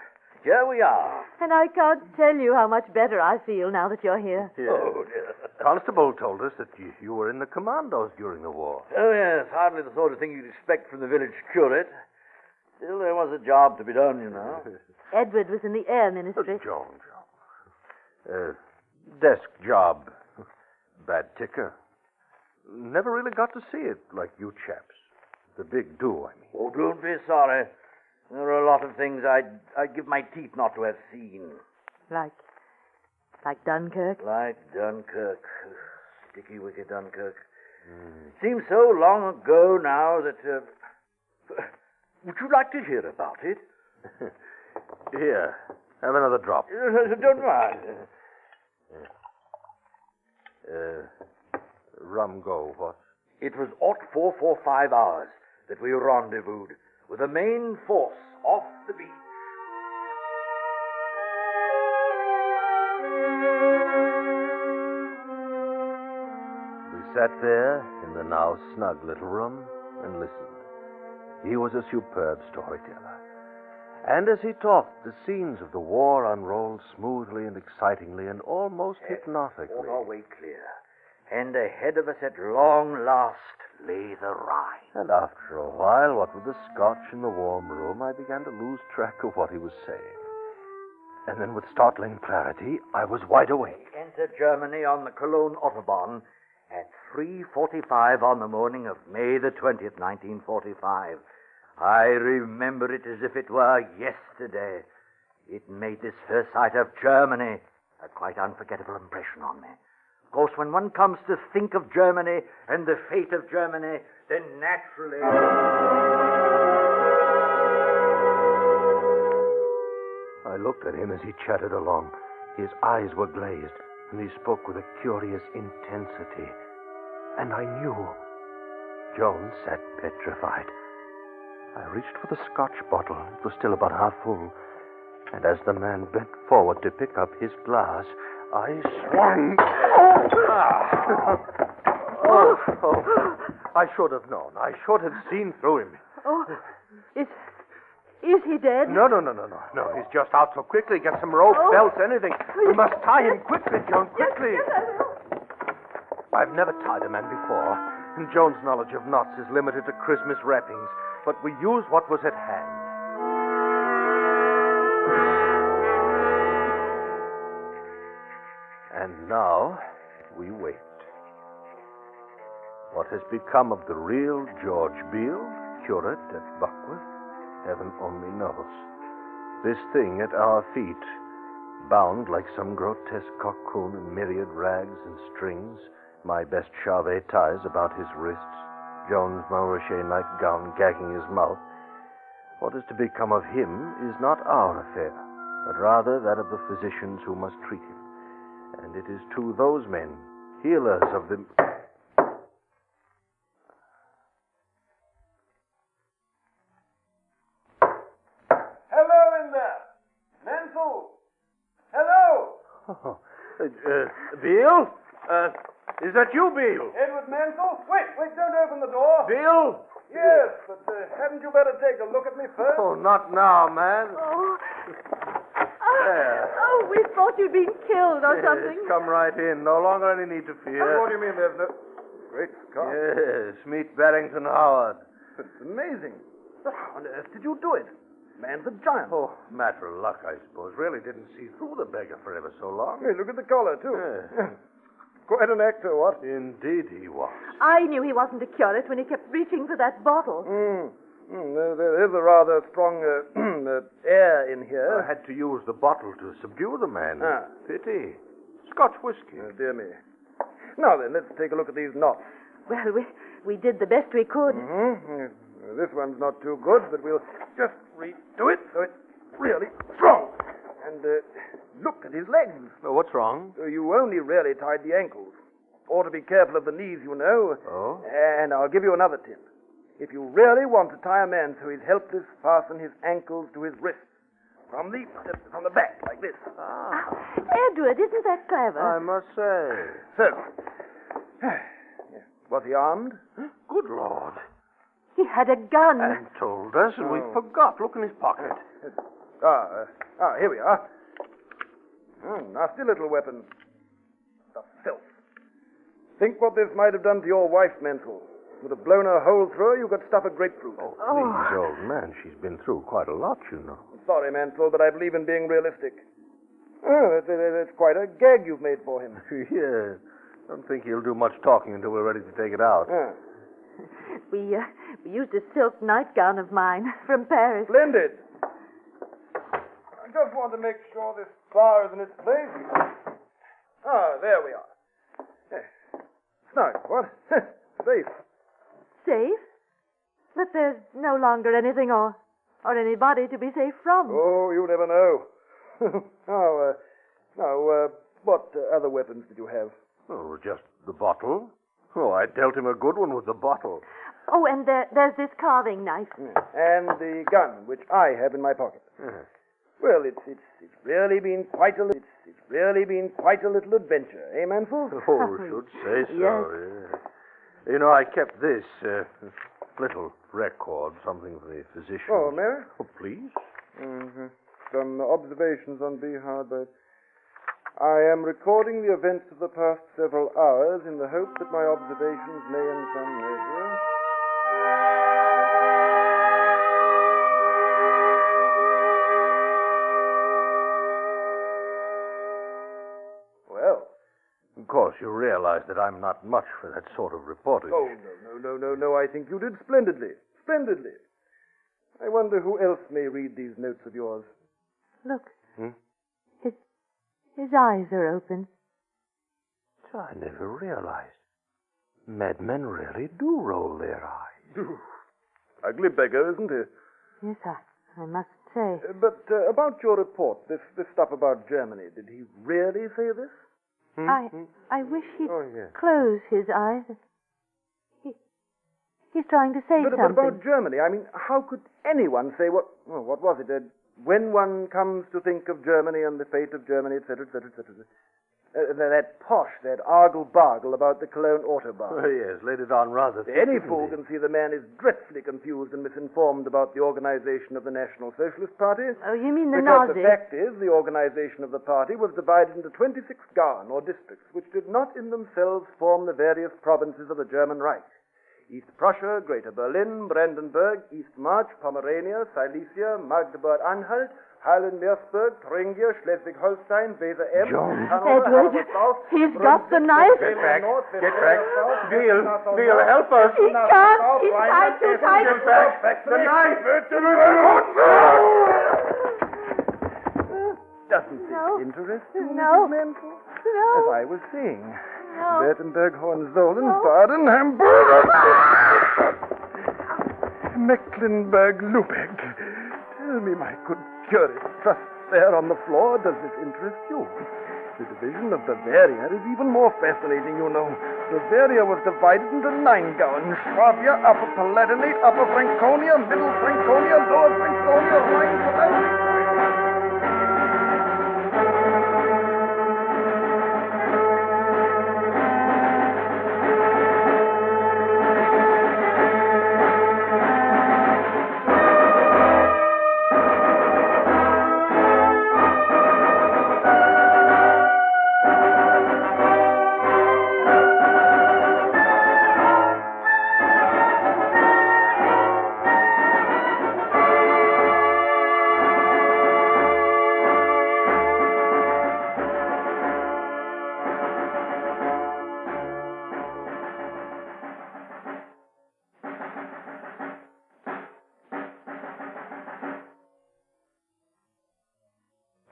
here we are. And I can't tell you how much better I feel now that you're here. Yeah. Oh, dear. Constable told us that you were in the commandos during the war. Oh, yes, hardly the sort of thing you'd expect from the village curate. Still, there was a job to be done, you know. Edward was in the air ministry. Joan. Desk job. Bad ticker. Never really got to see it like you chaps. The big do, I mean. Oh, don't be sorry. There are a lot of things I'd give my teeth not to have seen. Like Dunkirk? Like Dunkirk. Sticky wicked Dunkirk. Seems so long ago now that... would you like to hear about it? Here, have another drop. Don't mind. Rum go, what? It was 0445 hours that we rendezvoused with the main force off the beach. We sat there in the now snug little room and listened. He was a superb storyteller. And as he talked, the scenes of the war unrolled smoothly and excitingly and almost hypnotically. All our way clear. And ahead of us at long last lay the Rhine. And after a while, what with the scotch in the warm room, I began to lose track of what he was saying. And then with startling clarity, I was wide awake. Entered Germany on the Cologne Autobahn at 3:45 on the morning of May the 20th, 1945. I remember it as if it were yesterday. It made this first sight of Germany a quite unforgettable impression on me. Of course, when one comes to think of Germany and the fate of Germany, then naturally... I looked at him as he chattered along. His eyes were glazed, and he spoke with a curious intensity. And I knew. Joan sat petrified. I reached for the scotch bottle. It was still about half full. And as the man bent forward to pick up his glass, I swung. I should have known. I should have seen through him. Oh, is he dead? No. He's just out so quickly. Get some rope, belts, anything. We must tie him quickly, Joan, quickly. Yes, I've never tied a man before, and Joan's knowledge of knots is limited to Christmas wrappings, but we used what was at hand. And now, we wait. What has become of the real George Beale, curate at Buckworth, heaven only knows. This thing at our feet, bound like some grotesque cocoon in myriad rags and strings, my best Charvet ties about his wrists, Joan's Montrachet nightgown gagging his mouth. What is to become of him is not our affair, but rather that of the physicians who must treat him. And it is to those men, healers of the... Hello in there! Mansell! Hello! Beale? Is that you, Beale? Edward Mansell? Wait, don't open the door. Beale? Yes, but hadn't you better take a look at me first? Oh, not now, man. There. Oh, we thought you'd been killed or something. Come right in. No longer any need to fear. What do you mean there's no... Great Scott. Yes, meet Barrington Howard. It's amazing. How on earth did you do it? Man's a giant. Oh, matter of luck, I suppose. Really didn't see through the beggar for ever so long. Hey, look at the collar, too. Quite an actor, what? Indeed he was. I knew he wasn't a curate when he kept reaching for that bottle. There is a rather strong air in here. I had to use the bottle to subdue the man. Pity. Scotch whiskey. Oh, dear me. Now then, let's take a look at these knots. Well, we did the best we could. This one's not too good, but we'll just redo it so it's really strong. And look at his legs. Oh, what's wrong? You only really tied the ankles. Ought to be careful of the knees, you know. Oh? And I'll give you another tip. If you really want to tie a man so he's helpless, fasten his ankles to his wrists. From the back, like this. Edward, isn't that clever? I must say. So, was he armed? Good Lord. He had a gun. And told us, and we forgot. Look in his pocket. Here we are. Nasty little weapon. The filth. Think what this might have done to your wife, Mental. Would have blown a hole through her, you could stuff a grapefruit. Please, old man, she's been through quite a lot, you know. Sorry, Mansell, but I believe in being realistic. Oh, that's quite a gag you've made for him. Yes. Don't think he'll do much talking until we're ready to take it out. We used a silk nightgown of mine from Paris. Splendid. I just want to make sure this bar is in its place. There we are. Snug, what? Safe. Safe? But there's no longer anything or anybody to be safe from. Oh, you never know. What other weapons did you have? Oh, just the bottle. Oh, I dealt him a good one with the bottle. Oh, and there's this carving knife. And the gun, which I have in my pocket. Well, it's really been quite a little adventure, eh, Mansell? Oh, should say so. Yes. Yeah. You know, I kept this little record, something for the physician. Oh, Mary? Oh, please. Some observations on Betrayal, but I am recording the events of the past several hours in the hope that my observations may in some measure... Well... Of course, you realize that I'm not much for that sort of reporting. Oh, no. I think you did splendidly. Splendidly. I wonder who else may read these notes of yours. Look. His eyes are open. I never realized. Madmen really do roll their eyes. Ugly beggar, isn't he? Yes, I must say. But about your report, this stuff about Germany, did he really say this? I wish he'd close his eyes. He's trying to say something. But about Germany, I mean, how could anyone say what was it? When one comes to think of Germany and the fate of Germany, etc., etc., etc. That posh, that argle-bargle about the Cologne Autobahn. Oh, yes, laid it on rather thick. Any fool can see the man is dreadfully confused and misinformed about the organization of the National Socialist Party. Oh, you mean the Because Nazis? the fact is, the organization of the party was divided into 26 Garn, or districts, which did not in themselves form the various provinces of the German Reich. East Prussia, Greater Berlin, Brandenburg, East March, Pomerania, Silesia, Magdeburg-Anhalt, Halle-Meersburg, Thuringia, Schleswig-Holstein, Weser-Em, John. Edward, he's got the knife. Get back. Beale, help us. He can't. He's tied too tight. Get back. The knife. Doesn't this interest you, No. Mrs. Mental? No. As I was saying. No. Württemberg, Hohenzollern, Baden, Hamburg, Mecklenburg, Lubeck. Tell me, my good curate, just there on the floor, does this interest you? The division of Bavaria is even more fascinating, you know. Bavaria was divided into 9 gowns. Swabia, Upper Palatinate, Upper Franconia, Middle Franconia, Lower Franconia, Rhine-Palatinate.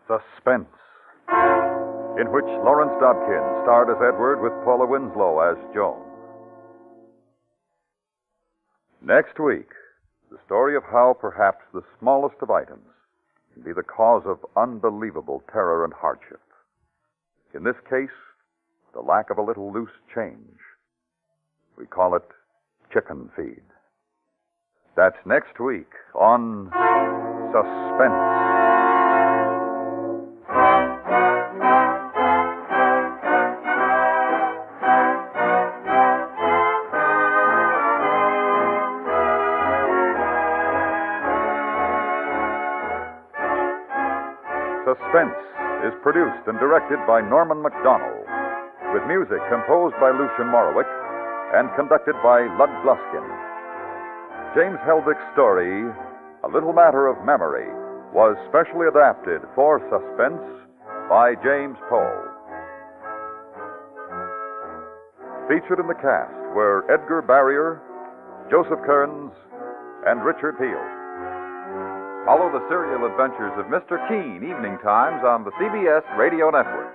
Suspense, in which Lawrence Dobkin starred as Edward with Paula Winslow as Joan. Next week, the story of how perhaps the smallest of items can be the cause of unbelievable terror and hardship. In this case, the lack of a little loose change. We call it chicken feed. That's next week on Suspense. Suspense is produced and directed by Norman MacDonald, with music composed by Lucian Morowick and conducted by Lud Gluskin. James Helvick's story, A Little Matter of Memory, was specially adapted for Suspense by James Poe. Featured in the cast were Edgar Barrier, Joseph Kearns, and Richard Peel. Follow the serial adventures of Mr. Keene evening times on the CBS Radio Network.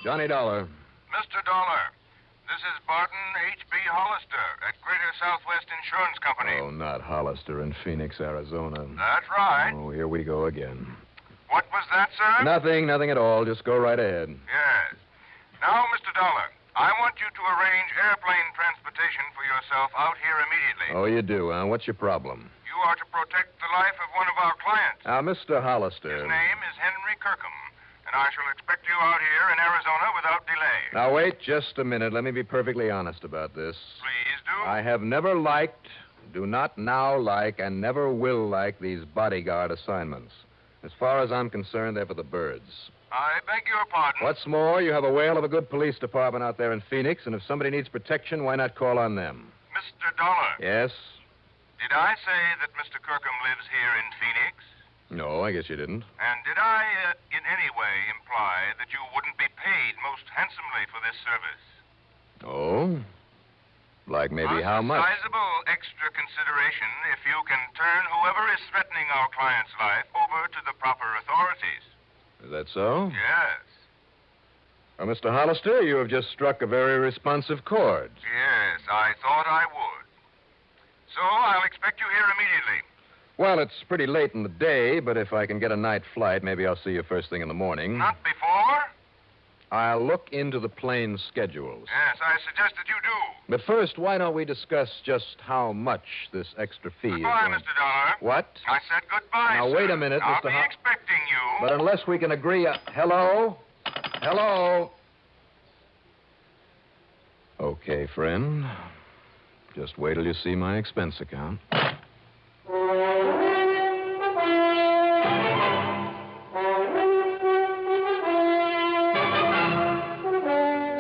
Johnny Dollar. Mr. Dollar, this is Barton H.B. Hollister at Greater Southwest Insurance Company. Oh, not Hollister in Phoenix, Arizona. That's right. Oh, here we go again. What was that, sir? Nothing at all. Just go right ahead. Yes. Now, Mr. Dollar, I want you to arrange airplane transportation for yourself out here immediately. Oh, you do, huh? What's your problem? You are to protect the life of one of our clients. Now, Mr. Hollister. His name is Henry Kirkham, and I shall expect you out here in Arizona without delay. Now, wait just a minute. Let me be perfectly honest about this. Please do. I have never liked, do not now like, and never will like these bodyguard assignments. As far as I'm concerned, they're for the birds. I beg your pardon. What's more, you have a whale of a good police department out there in Phoenix, and if somebody needs protection, why not call on them? Mr. Dollar. Yes? Did I say that Mr. Kirkham lives here in Phoenix? No, I guess you didn't. And did I, in any way, imply that you wouldn't be paid most handsomely for this service? Oh? Like maybe how much? A sizable extra consideration if you can turn whoever is threatening our client's life over to the proper authorities. Is that so? Yes. Well, Mr. Hollister, you have just struck a very responsive chord. Yes, I thought I would. So I'll expect you here immediately. Well, it's pretty late in the day, but if I can get a night flight, maybe I'll see you first thing in the morning. Not before? I'll look into the plane schedules. Yes, I suggest that you do. But first, why don't we discuss just how much this extra fee is Goodbye, going... Mr. Dollar. What? I said goodbye, Now, sir. wait a minute, I'll Mr. be expecting you. But unless we can agree... Hello? Hello? Okay, friend. Just wait till you see my expense account.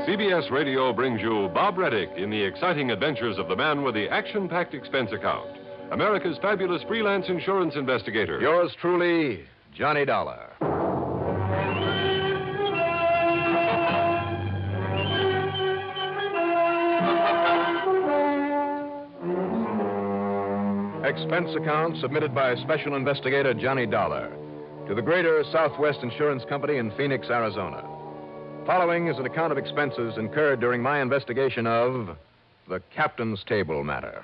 CBS Radio brings you Bob Reddick in the exciting adventures of the man with the action-packed expense account, America's fabulous freelance insurance investigator. Yours truly, Johnny Dollar. Expense account submitted by Special Investigator Johnny Dollar to the Greater Southwest Insurance Company in Phoenix, Arizona. Following is an account of expenses incurred during my investigation of the captain's table matter.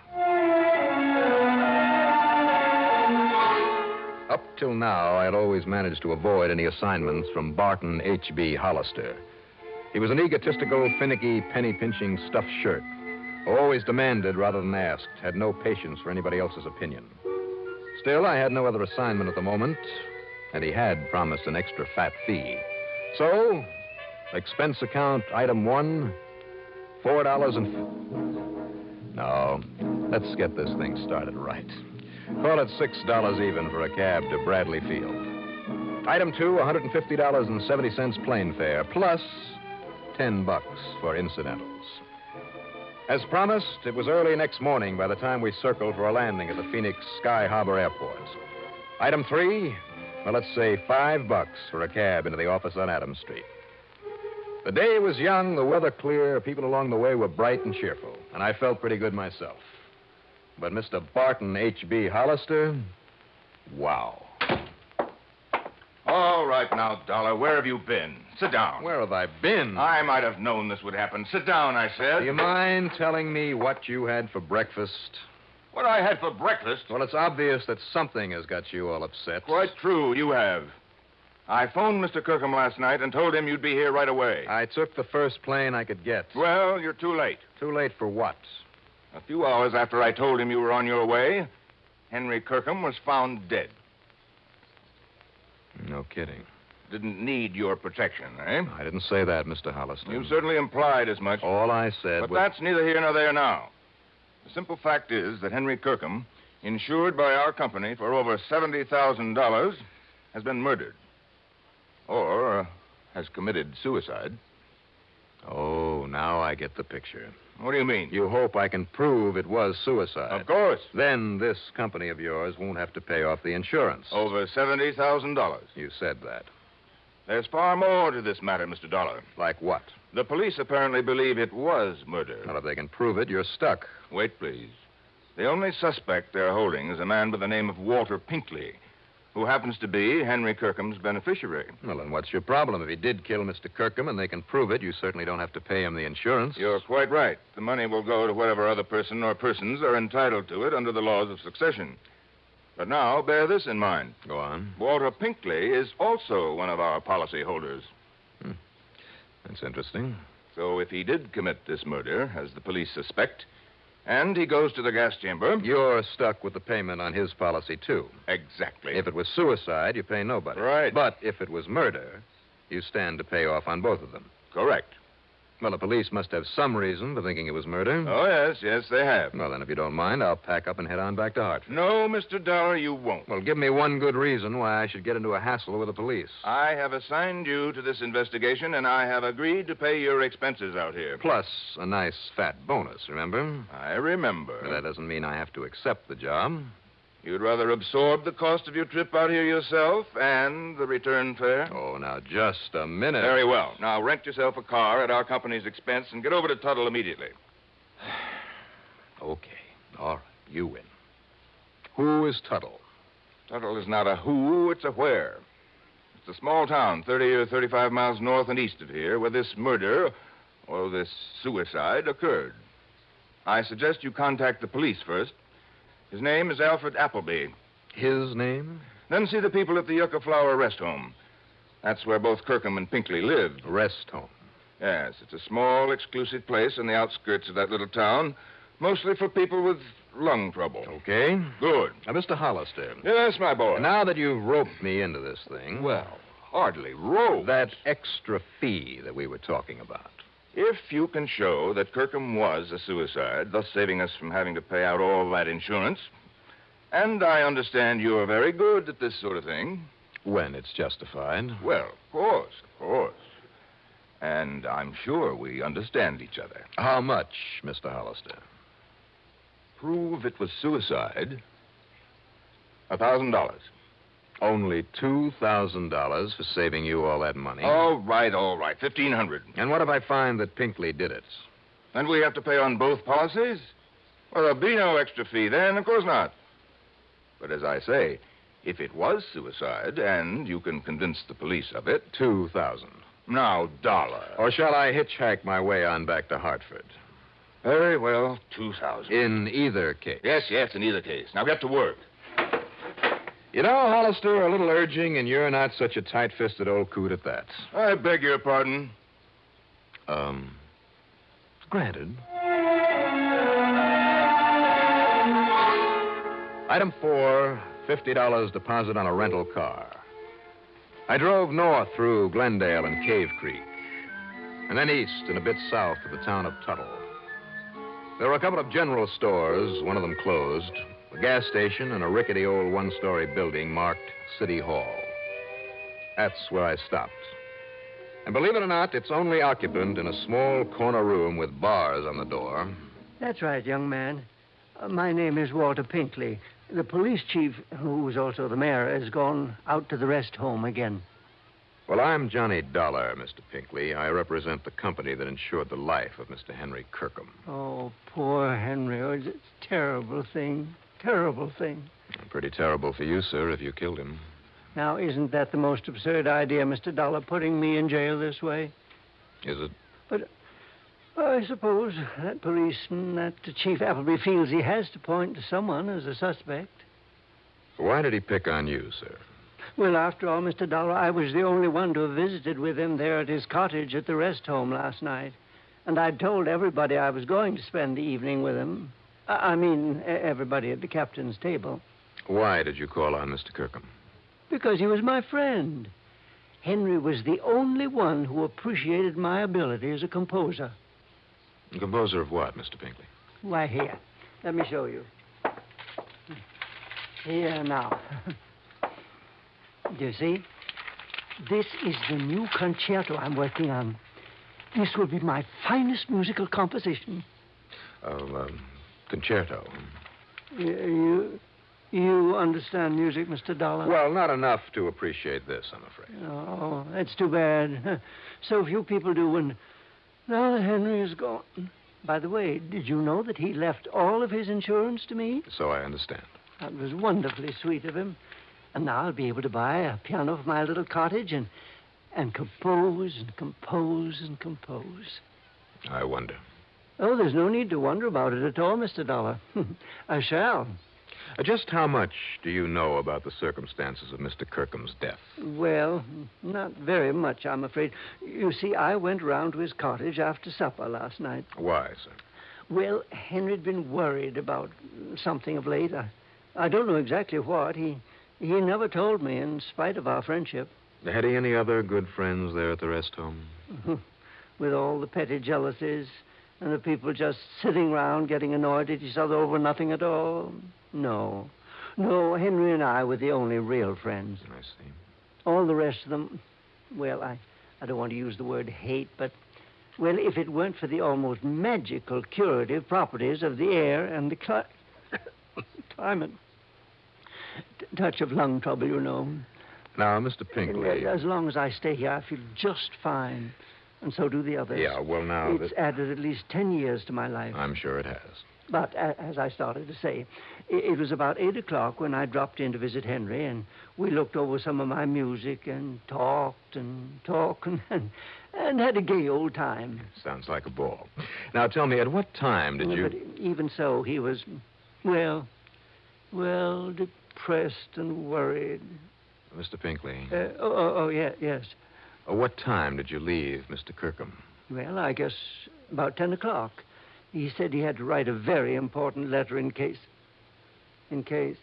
Up till now, I had always managed to avoid any assignments from Barton H.B. Hollister. He was an egotistical, finicky, penny-pinching stuffed shirt who always demanded rather than asked, had no patience for anybody else's opinion. Still, I had no other assignment at the moment, and he had promised an extra fat fee. So, expense account item 1, $4 and... No, let's get this thing started right. Call it $6 even for a cab to Bradley Field. Item 2, $150.70 plane fare, plus $10 for incidentals. As promised, it was early next morning by the time we circled for a landing at the Phoenix Sky Harbor Airport. Item 3, well, let's say $5 for a cab into the office on Adams Street. The day was young, the weather clear, people along the way were bright and cheerful, and I felt pretty good myself. But Mr. Barton H.B. Hollister, wow. All right now, Dollar, where have you been? Sit down. Where have I been? I might have known this would happen. Sit down, I said. Do you mind telling me what you had for breakfast? What I had for breakfast? Well, it's obvious that something has got you all upset. Quite true, you have. I phoned Mr. Kirkham last night and told him you'd be here right away. I took the first plane I could get. Well, you're too late. Too late for what? A few hours after I told him you were on your way, Henry Kirkham was found dead. No kidding. Didn't need your protection, eh? I didn't say that, Mr. Hollister. You certainly implied as much. All I said But was... that's neither here nor there now. The simple fact is that Henry Kirkham, insured by our company for over $70,000, has been murdered. Or has committed suicide. Oh, now I get the picture. What do you mean? You hope I can prove it was suicide. Of course. Then this company of yours won't have to pay off the insurance. Over $70,000. You said that. There's far more to this matter, Mr. Dollar. Like what? The police apparently believe it was murder. Well, if they can prove it, you're stuck. Wait, please. The only suspect they're holding is a man by the name of Walter Pinkley, who happens to be Henry Kirkham's beneficiary. Well, then what's your problem? If he did kill Mr. Kirkham and they can prove it, you certainly don't have to pay him the insurance. You're quite right. The money will go to whatever other person or persons are entitled to it under the laws of succession. But now, bear this in mind. Go on. Walter Pinkley is also one of our policy holders. That's interesting. So if he did commit this murder, as the police suspect, and he goes to the gas chamber... You're stuck with the payment on his policy, too. Exactly. If it was suicide, you pay nobody. Right. But if it was murder, you stand to pay off on both of them. Correct. Well, the police must have some reason for thinking it was murder. Oh, yes, they have. Well, then, if you don't mind, I'll pack up and head on back to Hartford. No, Mr. Dollar, you won't. Well, give me one good reason why I should get into a hassle with the police. I have assigned you to this investigation, and I have agreed to pay your expenses out here. Plus a nice fat bonus, remember? I remember. But that doesn't mean I have to accept the job. You'd rather absorb the cost of your trip out here yourself and the return fare? Oh, now, just a minute. Very well. Now, rent yourself a car at our company's expense and get over to Tuttle immediately. Okay. All right. You win. Who is Tuttle? Tuttle is not a who, it's a where. It's a small town, 30 or 35 miles north and east of here, where this murder, or this suicide, occurred. I suggest you contact the police first. His name is Alfred Appleby. His name? Then see the people at the Yucca Flower Rest Home. That's where both Kirkham and Pinkley lived. Rest home? Yes, it's a small, exclusive place on the outskirts of that little town, mostly for people with lung trouble. Okay. Good. Now, Mr. Hollister. Yes, my boy. Now that you've roped me into this thing... Well, hardly roped. That extra fee that we were talking about. If you can show that Kirkham was a suicide, thus saving us from having to pay out all that insurance, and I understand you're very good at this sort of thing. When it's justified. Well, of course. And I'm sure we understand each other. How much, Mr. Hollister? Prove it was suicide. $1,000. Only $2,000 for saving you all that money. All right. $1,500. And what if I find that Pinkley did it? And we have to pay on both policies? Well, there'll be no extra fee then, of course not. But as I say, if it was suicide, and you can convince the police of it... $2,000. Now, Dollar. Or shall I hitchhike my way on back to Hartford? Very well, $2,000. In either case. Yes, in either case. Now get to work. You know, Hollister, a little urging, and you're not such a tight-fisted old coot at that. I beg your pardon. Granted. Item 4, $50 deposit on a rental car. I drove north through Glendale and Cave Creek, and then east and a bit south to the town of Tuttle. There were a couple of general stores, one of them closed, a gas station, and a rickety old one-story building marked City Hall. That's where I stopped. And believe it or not, its only occupant in a small corner room with bars on the door. That's right, young man. My name is Walter Pinkley. The police chief, who was also the mayor, has gone out to the rest home again. Well, I'm Johnny Dollar, Mr. Pinkley. I represent the company that insured the life of Mr. Henry Kirkham. Oh, poor Henry. Oh, it's a terrible thing. Terrible thing. Pretty terrible for you, sir, if you killed him. Now, isn't that the most absurd idea, Mr. Dollar, putting me in jail this way? Is it? But I suppose that policeman, that Chief Appleby, feels he has to point to someone as a suspect. Why did he pick on you, sir? Well, after all, Mr. Dollar, I was the only one to have visited with him there at his cottage at the rest home last night. And I'd told everybody I was going to spend the evening with him. I mean, everybody at the captain's table. Why did you call on Mr. Kirkham? Because he was my friend. Henry was the only one who appreciated my ability as a composer. A composer of what, Mr. Pinkley? Why, here. Let me show you. Here now. Do you see? This is the new concerto I'm working on. This will be my finest musical composition. Concerto. You understand music, Mr. Dollar? Well, not enough to appreciate this, I'm afraid. Oh, that's too bad. So few people do, and now that Henry is gone. By the way, did you know that he left all of his insurance to me? So I understand. That was wonderfully sweet of him. And now I'll be able to buy a piano for my little cottage and compose and compose and compose. I wonder. Oh, there's no need to wonder about it at all, Mr. Dollar. I shall. Just how much do you know about the circumstances of Mr. Kirkham's death? Well, not very much, I'm afraid. You see, I went round to his cottage after supper last night. Why, sir? Well, Henry'd been worried about something of late. I don't know exactly what. He never told me, in spite of our friendship. Had he any other good friends there at the rest home? With all the petty jealousies and the people just sitting round getting annoyed at each other over nothing at all. No, Henry and I were the only real friends. I see. All the rest of them, well, I don't want to use the word hate, but, well, if it weren't for the almost magical curative properties of the air and the climate. Touch of lung trouble, you know. Now, Mr. Pinkley... As long as I stay here, I feel just fine. And so do the others. Yeah, well, now... It's added at least 10 years to my life. I'm sure it has. But, as I started to say, it was about 8 o'clock when I dropped in to visit Henry, and we looked over some of my music and talked and had a gay old time. Sounds like a ball. Now, tell me, at what time did you... But even so, he was, well, depressed and worried. Mr. Pinkley. Yes. What time did you leave Mr. Kirkham? Well, I guess about 10 o'clock. He said he had to write a very important letter in case. In case?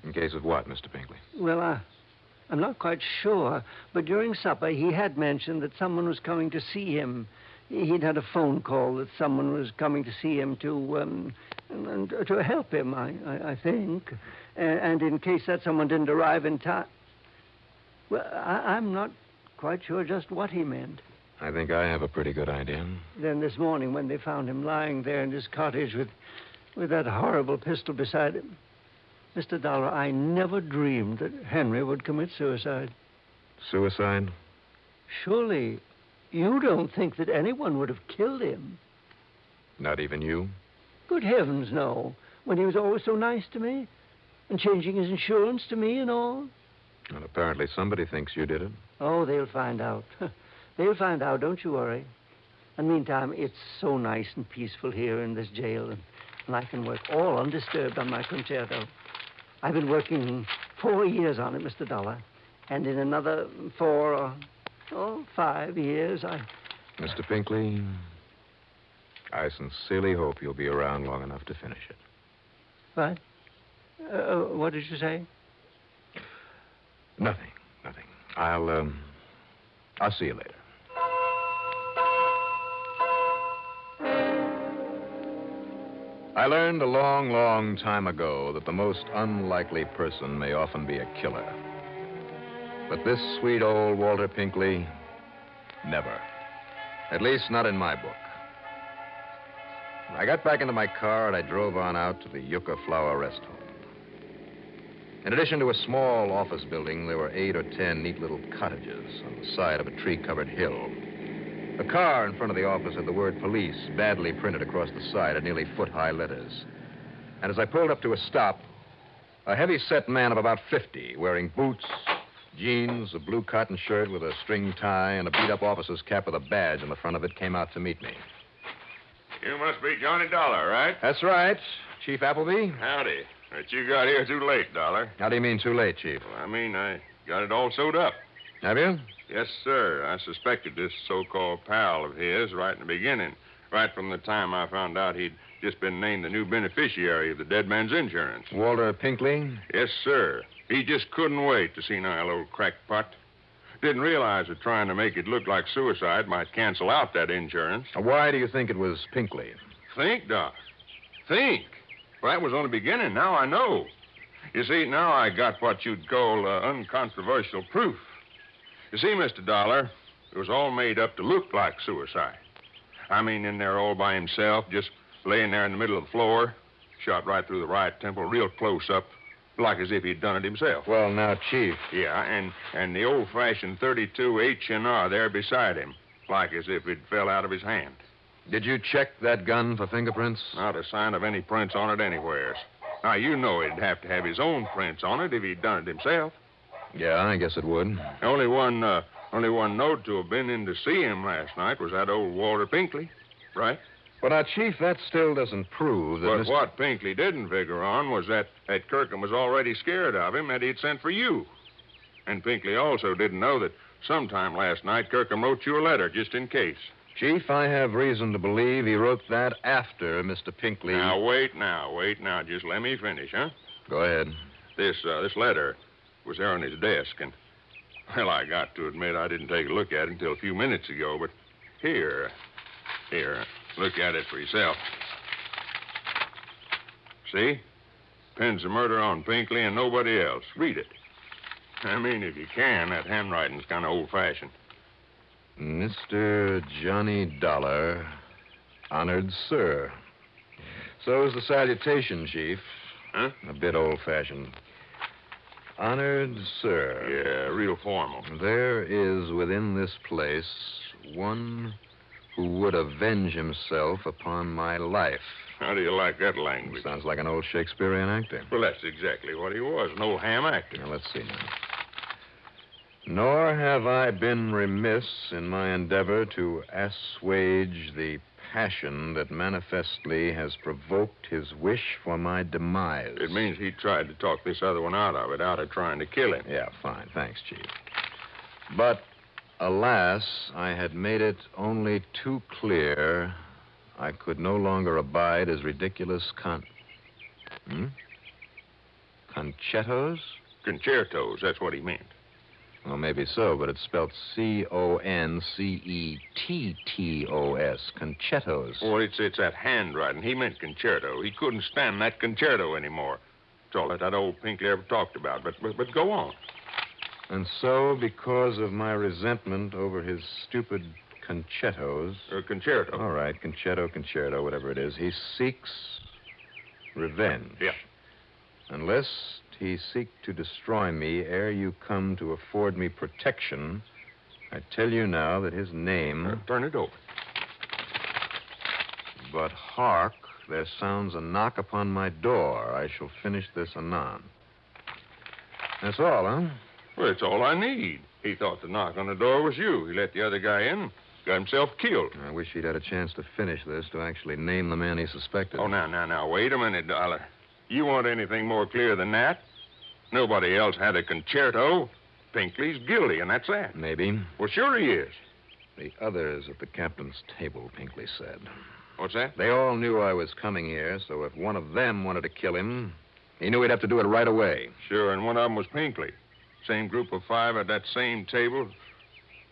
In case of what, Mr. Pinkley? Well, I'm not quite sure, but during supper he had mentioned that someone was coming to see him. He'd had a phone call that someone was coming to see him to help him, I think. And in case that someone didn't arrive in time. Well, I'm not quite sure just what he meant. I think I have a pretty good idea. Then this morning, when they found him lying there in his cottage with that horrible pistol beside him, Mr. Dollar, I never dreamed that Henry would commit suicide. Suicide? Surely you don't think that anyone would have killed him? Not even you? Good heavens, no. When he was always so nice to me and changing his insurance to me and all. Well, apparently somebody thinks you did it. Oh, they'll find out. They'll find out, don't you worry. And meantime, it's so nice and peaceful here in this jail, and I can work all undisturbed on my concerto. I've been working 4 years on it, Mr. Dollar, and in another 4 or 5 years, Mr. Pinkley, I sincerely hope you'll be around long enough to finish it. What? What did you say? Nothing. I'll see you later. I learned a long, long time ago that the most unlikely person may often be a killer. But this sweet old Walter Pinkley, never. At least not in my book. I got back into my car and I drove on out to the Yucca Flower Rest Home. In addition to a small office building, there were 8 or 10 neat little cottages on the side of a tree-covered hill. The car in front of the office had the word police badly printed across the side in nearly foot-high letters. And as I pulled up to a stop, a heavy-set man of about 50, wearing boots, jeans, a blue cotton shirt with a string tie, and a beat-up officer's cap with a badge on the front of it came out to meet me. You must be Johnny Dollar, right? That's right. Chief Appleby? Howdy. But you got here too late, Dollar. How do you mean too late, Chief? Well, I mean, I got it all sewed up. Have you? Yes, sir. I suspected this so-called pal of his right in the beginning, right from the time I found out he'd just been named the new beneficiary of the dead man's insurance. Walter Pinkley? Yes, sir. He just couldn't wait to see Niall, old crackpot. Didn't realize that trying to make it look like suicide might cancel out that insurance. Why do you think it was Pinkley? Think, Doc. Think. Well, that was only beginning. Now I know. You see, now I got what you'd call uncontroversial proof. You see, Mr. Dollar, it was all made up to look like suicide. I mean, in there all by himself, just laying there in the middle of the floor, shot right through the right temple, real close up, like as if he'd done it himself. Well, now, Chief. Yeah, and the old-fashioned 32 H&R there beside him, like as if it fell out of his hand. Did you check that gun for fingerprints? Not a sign of any prints on it anywhere. Now, you know he'd have to have his own prints on it if he'd done it himself. Yeah, I guess it would. Only one note to have been in to see him last night was that old Walter Pinkley, right? Well, now, Chief, that still doesn't prove that But what Pinkley didn't figure on was that Kirkham was already scared of him, that he'd sent for you. And Pinkley also didn't know that sometime last night Kirkham wrote you a letter just in case. Chief, I have reason to believe he wrote that after Mr. Pinkley... Now, wait now. Just let me finish, huh? Go ahead. This letter was there on his desk, and, well, I got to admit I didn't take a look at it until a few minutes ago, but here, look at it for yourself. See? Pins the murder on Pinkley and nobody else. Read it. I mean, if you can, that handwriting's kind of old-fashioned. Mr. Johnny Dollar, honored sir. So is the salutation, Chief. Huh? A bit old-fashioned. Honored sir. Yeah, real formal. There is within this place one who would avenge himself upon my life. How do you like that language? Sounds like an old Shakespearean actor. Well, that's exactly what he was, an old ham actor. Now, let's see now. Nor have I been remiss in my endeavor to assuage the passion that manifestly has provoked his wish for my demise. It means he tried to talk this other one out of trying to kill him. Yeah, fine. Thanks, Chief. But, alas, I had made it only too clear I could no longer abide his ridiculous Concertos? Concertos, that's what he meant. Well, maybe so, but it's spelled Concetettos. Concertos. Oh, it's that handwriting. He meant concerto. He couldn't stand that concerto anymore. That's all that old Pinkley ever talked about. But go on. And so, because of my resentment over his stupid concertos... Concerto. All right, concerto, whatever it is, he seeks revenge. Yeah. Unless he seek to destroy me ere you come to afford me protection, I tell you now that his name... turn it over. But hark, there sounds a knock upon my door. I shall finish this anon. That's all, huh? Well, it's all I need. He thought the knock on the door was you. He let the other guy in, got himself killed. I wish he'd had a chance to finish this, to actually name the man he suspected. Oh, now, wait a minute, Dollar. You want anything more clear than that? Nobody else had a concerto. Pinkley's guilty, and that's that. Maybe. Well, sure he is. The others at the captain's table, Pinkley said. What's that? They all knew I was coming here, so if one of them wanted to kill him, he knew he'd have to do it right away. Sure, and one of them was Pinkley. Same group of 5 at that same table.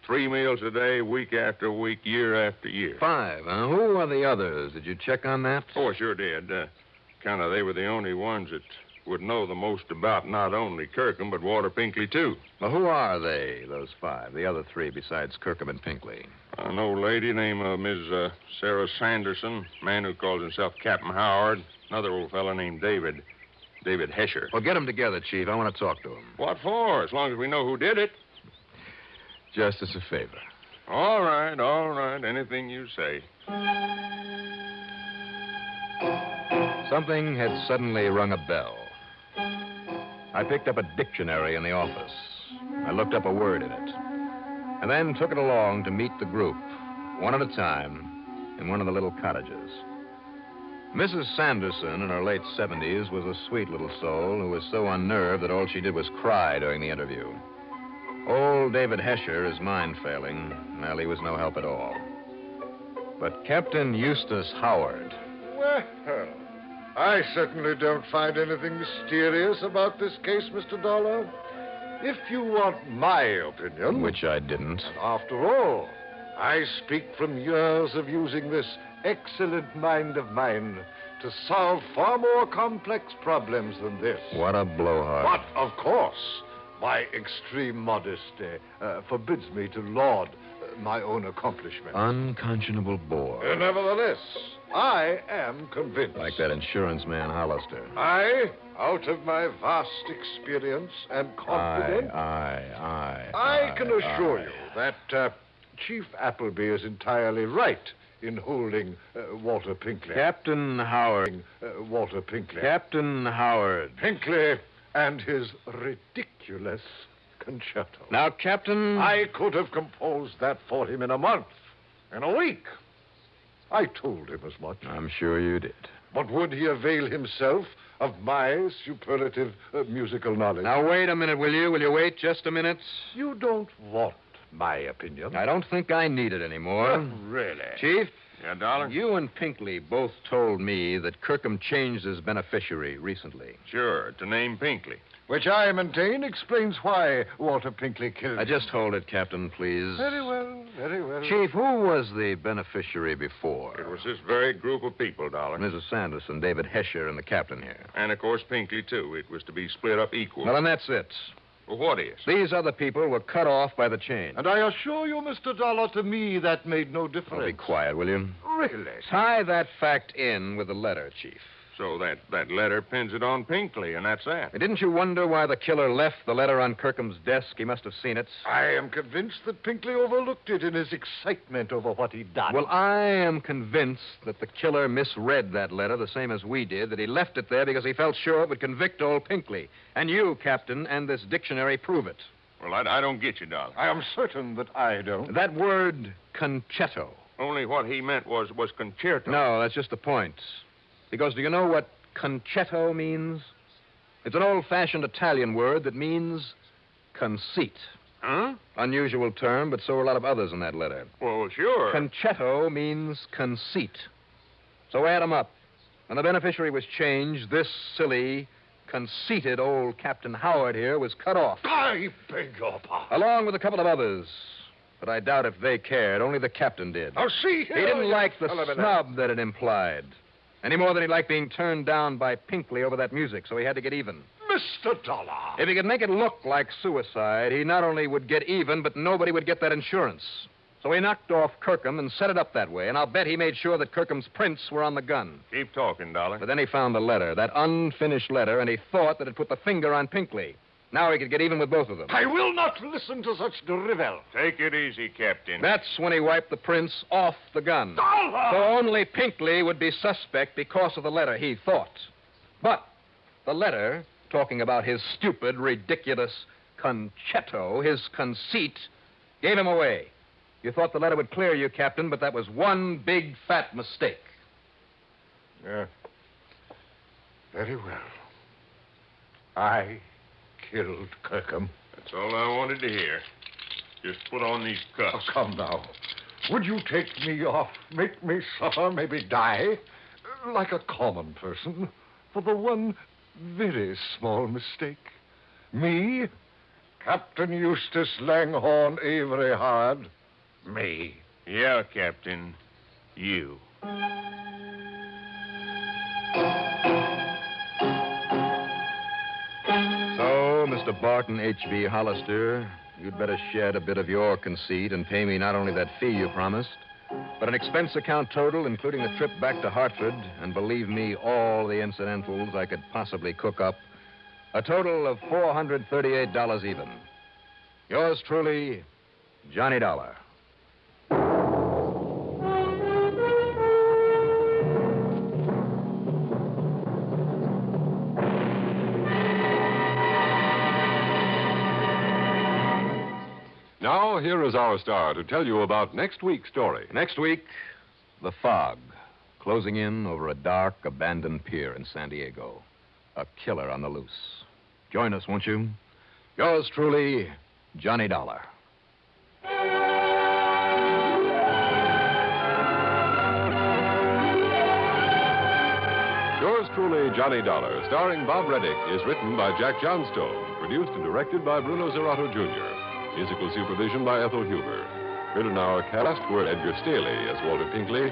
3 meals a day, week after week, year after year. 5, huh? Who are the others? Did you check on that? Oh, I sure did. They were the only ones that would know the most about not only Kirkham, but Walter Pinkley, too. Well, who are they, those 5, the other 3 besides Kirkham and Pinkley? An old lady named Miss Sarah Sanderson, man who calls himself Captain Howard, another old fellow named David. David Hesher. Well, get them together, Chief. I want to talk to him. What for? As long as we know who did it. Just as a favor. All right, all right. Anything you say. Something had suddenly rung a bell. I picked up a dictionary in the office. I looked up a word in it, and then took it along to meet the group, one at a time, in one of the little cottages. Mrs. Sanderson, in her late 70s, was a sweet little soul who was so unnerved that all she did was cry during the interview. Old David Hesher, his mind failing, well, he was no help at all. But Captain Eustace Howard... Well, I certainly don't find anything mysterious about this case, Mr. Dolar. If you want my opinion... Which I didn't. After all, I speak from years of using this excellent mind of mine to solve far more complex problems than this. What a blowhard. But, of course, my extreme modesty forbids me to laud my own accomplishments. Unconscionable bore. Nevertheless, I am convinced. Like that insurance man, Hollister. I, out of my vast experience and confidence... I can assure you that Chief Appleby is entirely right in holding Walter Pinkley. Captain Howard. Walter Pinkley. Captain Howard. Pinkley and his ridiculous concerto. Now, Captain... I could have composed that for him in a month, in a week. I told him as much. I'm sure you did. But would he avail himself of my superlative musical knowledge? Now, wait a minute, will you? Will you wait just a minute? You don't want my opinion. I don't think I need it anymore. Really? Chief? Yeah, Dollar? You and Pinkley both told me that Kirkham changed his beneficiary recently. Sure, to name Pinkley. Which I maintain explains why Walter Pinkley killed him. Just hold it, Captain, please. Very well, very well. Chief, who was the beneficiary before? It was this very group of people, Dollar. Mrs. Sanderson, David Hesher, and the captain here. And, of course, Pinkley, too. It was to be split up equal. Well, and that's it. Well, what is? These other people were cut off by the chain. And I assure you, Mr. Dollar, to me that made no difference. Oh, be quiet, will you? Really? Tie that fact in with the letter, Chief. So that letter pins it on Pinkley, and that's that. Didn't you wonder why the killer left the letter on Kirkham's desk? He must have seen it. I am convinced that Pinkley overlooked it in his excitement over what he'd done. Well, I am convinced that the killer misread that letter the same as we did, that he left it there because he felt sure it would convict old Pinkley. And you, Captain, and this dictionary prove it. Well, I don't get you, Dollar. I am certain that I don't. That word, concetto. Only what he meant was concerto. No, that's just the point. Because do you know what concetto means? It's an old-fashioned Italian word that means conceit. Huh? Unusual term, but so are a lot of others in that letter. Well, sure. Concetto means conceit. So add 'em up. When the beneficiary was changed, this silly, conceited old Captain Howard here was cut off. I beg your pardon. Along with a couple of others. But I doubt if they cared. Only the captain did. Oh, see here. He didn't like the snub that it implied. Any more than he liked being turned down by Pinkley over that music, so he had to get even. Mr. Dollar. If he could make it look like suicide, he not only would get even, but nobody would get that insurance. So he knocked off Kirkham and set it up that way, and I'll bet he made sure that Kirkham's prints were on the gun. Keep talking, Dollar. But then he found the letter, that unfinished letter, and he thought that it put the finger on Pinkley. Now he could get even with both of them. I will not listen to such drivel. Take it easy, Captain. That's when he wiped the prints off the gun. Dollar! So only Pinkley would be suspect because of the letter, he thought. But the letter, talking about his stupid, ridiculous concetto, his conceit, gave him away. You thought the letter would clear you, Captain, but that was one big, fat mistake. Yeah. Very well. I killed Kirkham. That's all I wanted to hear. Just put on these cuffs. Oh, come now. Would you take me off, make me suffer, maybe die, like a common person, for the one very small mistake? Me, Captain Eustace Langhorne Avery Howard, me. Yeah, Captain. You. So, Mr. Barton H.B. Hollister, you'd better shed a bit of your conceit and pay me not only that fee you promised, But an expense account total, including the trip back to Hartford, and believe me, all the incidentals I could possibly cook up, a total of $438 even. Yours truly, Johnny Dollar. Now, here is our star to tell you about next week's story. Next week, the fog, closing in over a dark, abandoned pier in San Diego. A killer on the loose. Join us, won't you? Yours truly, Johnny Dollar. Yours truly, Johnny Dollar, starring Bob Reddick, is written by Jack Johnstone, produced and directed by Bruno Zerato Jr., musical supervision by Ethel Huber. Written in our cast were Edgar Staley as Walter Pinkley,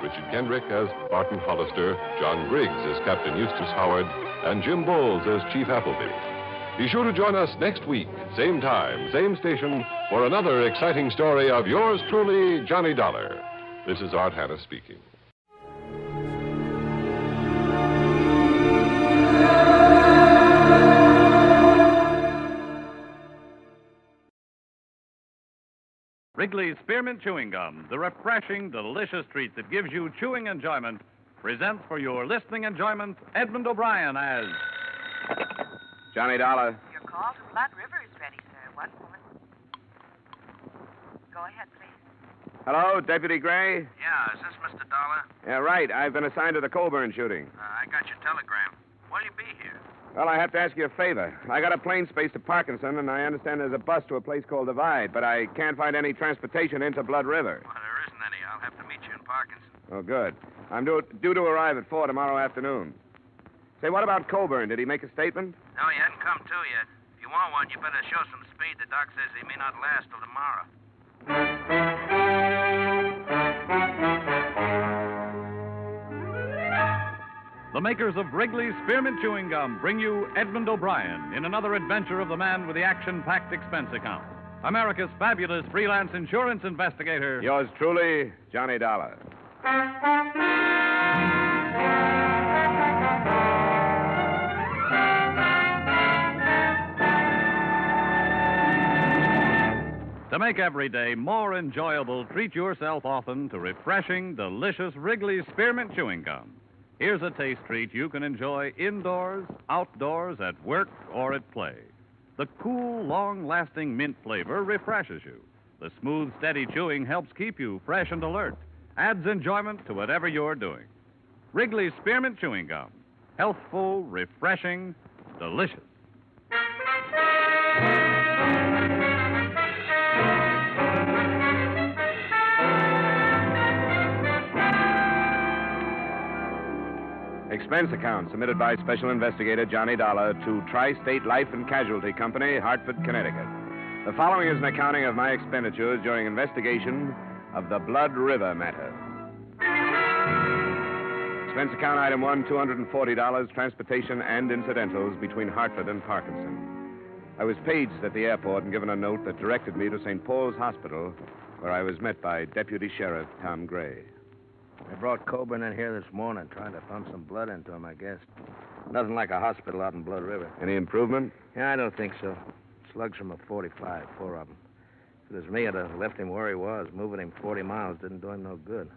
Richard Kendrick as Barton Hollister, John Briggs as Captain Eustace Howard, and Jim Bowles as Chief Appleby. Be sure to join us next week, same time, same station, for another exciting story of yours truly, Johnny Dollar. This is Art Hanna speaking. Wrigley's Spearmint Chewing Gum, the refreshing, delicious treat that gives you chewing enjoyment, presents for your listening enjoyment Edmund O'Brien as... Johnny Dollar. Your call to Blood River is ready, sir. 1 moment. Go ahead, please. Hello, Deputy Gray? Yeah, is this Mr. Dollar? Yeah, right. I've been assigned to the Colburn shooting. I got your telegram. When'll you be here? Well, I have to ask you a favor. I got a plane space to Parkinson, and I understand there's a bus to a place called Divide, but I can't find any transportation into Blood River. Well, there isn't any. I'll have to meet you in Parkinson. Oh, good. I'm due to arrive at 4 tomorrow afternoon. Say, what about Colburn? Did he make a statement? No, he hasn't come to yet. If you want one, you better show some speed. The doc says he may not last till tomorrow. The makers of Wrigley's Spearmint Chewing Gum bring you Edmund O'Brien in another adventure of the man with the action-packed expense account. America's fabulous freelance insurance investigator. Yours truly, Johnny Dollar. To make every day more enjoyable, treat yourself often to refreshing, delicious Wrigley's Spearmint Chewing Gum. Here's a taste treat you can enjoy indoors, outdoors, at work, or at play. The cool, long-lasting mint flavor refreshes you. The smooth, steady chewing helps keep you fresh and alert. Adds enjoyment to whatever you're doing. Wrigley's Spearmint Chewing Gum. Healthful, refreshing, delicious. Expense account submitted by Special Investigator Johnny Dollar to Tri-State Life and Casualty Company, Hartford, Connecticut. The following is an accounting of my expenditures during investigation of the Blood River matter. Expense account item 1, $240, transportation and incidentals between Hartford and Parkinson. I was paged at the airport and given a note that directed me to St. Paul's Hospital, where I was met by Deputy Sheriff Tom Gray. I brought Colburn in here this morning, trying to pump some blood into him, I guess. Nothing like a hospital out in Blood River. Any improvement? Yeah, I don't think so. Slugs from a 45, 4 of them. If it was me, I'd have left him where he was. Moving him 40 miles didn't do him no good.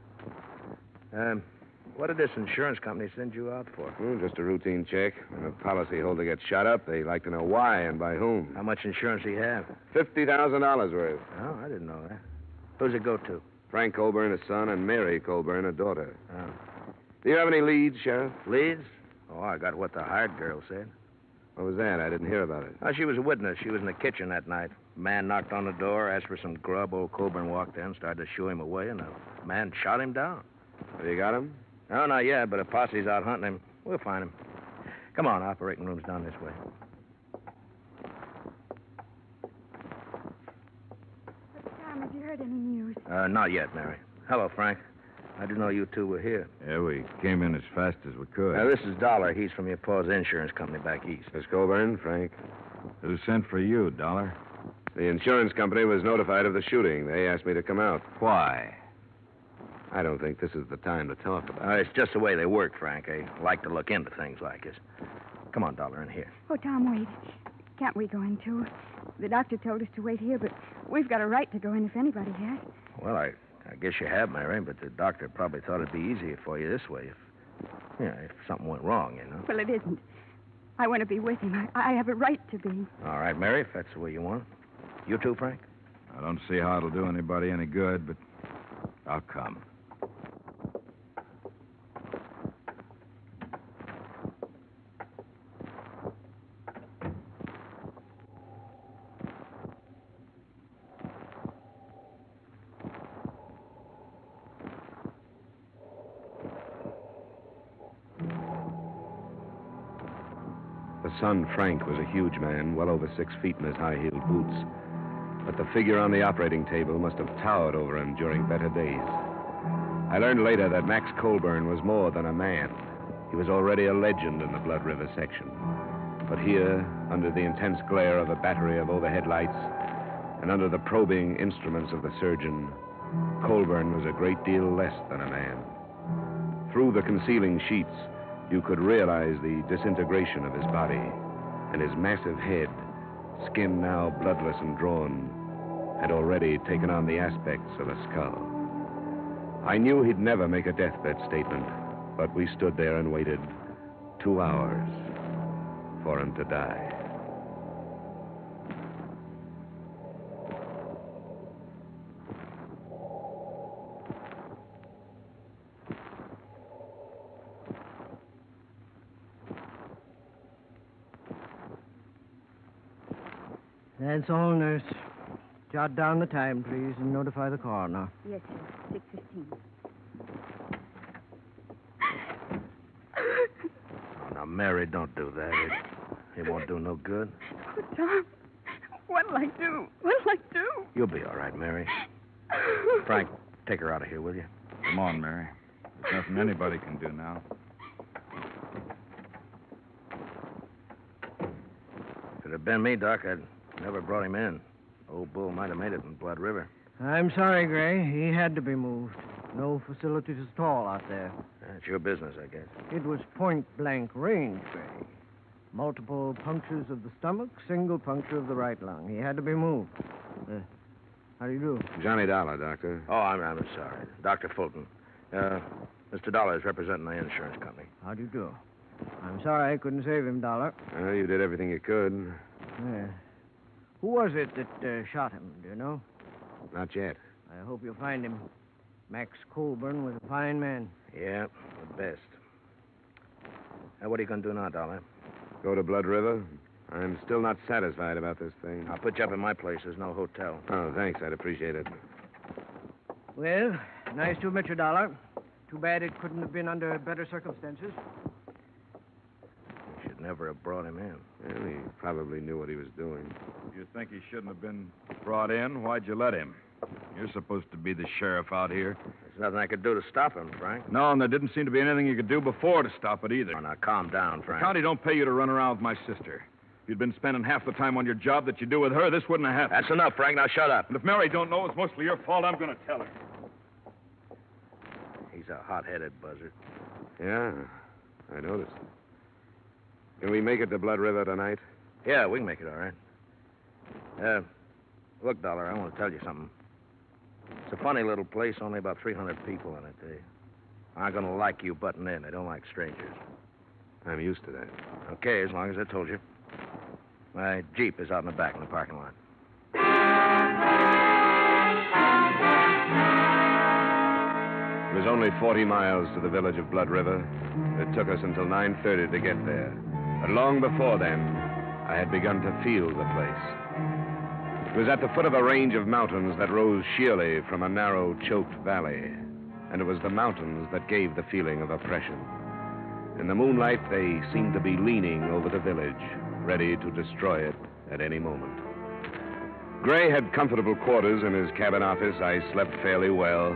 What did this insurance company send you out for? Just a routine check. When a policyholder gets shot up, they like to know why and by whom. How much insurance do you have? $50,000 worth. Oh, I didn't know that. Who's it go to? Frank Colburn, a son, and Mary Colburn, a daughter. Oh. Do you have any leads, Sheriff? Leads? Oh, I got what the hired girl said. What was that? I didn't hear about it. Oh, she was a witness. She was in the kitchen that night. A man knocked on the door, asked for some grub. Old Colburn walked in, started to shoo him away, and the man shot him down. Have you got him? No, not yet, but a posse's out hunting him. We'll find him. Come on, operating room's down this way. Tom, have you heard any news? Not yet, Mary. Hello, Frank. I didn't know you two were here. Yeah, we came in as fast as we could. This is Dollar. He's from your pa's insurance company back east. Miss Colburn, Frank. Who sent for you, Dollar? The insurance company was notified of the shooting. They asked me to come out. Why? I don't think this is the time to talk about it. It's just the way they work, Frank. I like to look into things like this. Come on, Dollar, in here. Oh, Tom, wait. Can't we go in, too? The doctor told us to wait here, but we've got a right to go in if anybody has. Well, I guess you have, Mary, but the doctor probably thought it'd be easier for you this way if something went wrong, you know. Well, it isn't. I want to be with him. I have a right to be. All right, Mary, if that's the way you want it. You too, Frank? I don't see how it'll do anybody any good, but I'll come. The son, Frank, was a huge man, well over 6 feet in his high-heeled boots. But the figure on the operating table must have towered over him during better days. I learned later that Max Colburn was more than a man. He was already a legend in the Blood River section. But here, under the intense glare of a battery of overhead lights, and under the probing instruments of the surgeon, Colburn was a great deal less than a man. Through the concealing sheets, you could realize the disintegration of his body, and his massive head, skin now bloodless and drawn, had already taken on the aspects of a skull. I knew he'd never make a deathbed statement, but we stood there and waited 2 hours for him to die. That's all, nurse. Jot down the time, please, and notify the coroner. Yes, sir. 6:15. Oh, now, Mary, don't do that. It won't do no good. Oh, Tom, what'll I do? What'll I do? You'll be all right, Mary. Frank, take her out of here, will you? Come on, Mary. There's nothing anybody can do now. If it had been me, Doc, I'd never brought him in. Old Bull might have made it in Blood River. I'm sorry, Gray. He had to be moved. No facilities at all out there. It's your business, I guess. It was point-blank range, Gray. Multiple punctures of the stomach, single puncture of the right lung. He had to be moved. How do you do? Johnny Dollar, Doctor. Oh, I'm sorry. Dr. Fulton. Mr. Dollar is representing my insurance company. How do you do? I'm sorry I couldn't save him, Dollar. Well, you did everything you could. Yeah. Who was it that shot him, do you know? Not yet. I hope you'll find him. Max Colburn was a fine man. Yeah, the best. What are you going to do now, Dollar? Go to Blood River? I'm still not satisfied about this thing. I'll put you up in my place. There's no hotel. Oh, thanks. I'd appreciate it. Well, nice to meet you, Dollar. Too bad it couldn't have been under better circumstances. You should never have brought him in. Well, he probably knew what he was doing. You think he shouldn't have been brought in? Why'd you let him? You're supposed to be the sheriff out here. There's nothing I could do to stop him, Frank. No, and there didn't seem to be anything you could do before to stop it either. Oh, now, calm down, Frank. The county don't pay you to run around with my sister. If you'd been spending half the time on your job that you do with her, this wouldn't have happened. That's enough, Frank. Now shut up. And if Mary don't know it's mostly your fault, I'm going to tell her. He's a hot-headed buzzard. Yeah, I noticed. Can we make it to Blood River tonight? Yeah, we can make it all right. Look, Dollar, I want to tell you something. It's a funny little place, only about 300 people in it. They aren't going to like you butting in. They don't like strangers. I'm used to that. Okay, as long as I told you. My Jeep is out in the back in the parking lot. It was only 40 miles to the village of Blood River. It took us until 9:30 to get there. But long before then, I had begun to feel the place. It was at the foot of a range of mountains that rose sheerly from a narrow, choked valley. And it was the mountains that gave the feeling of oppression. In the moonlight, they seemed to be leaning over the village, ready to destroy it at any moment. Gray had comfortable quarters in his cabin office. I slept fairly well.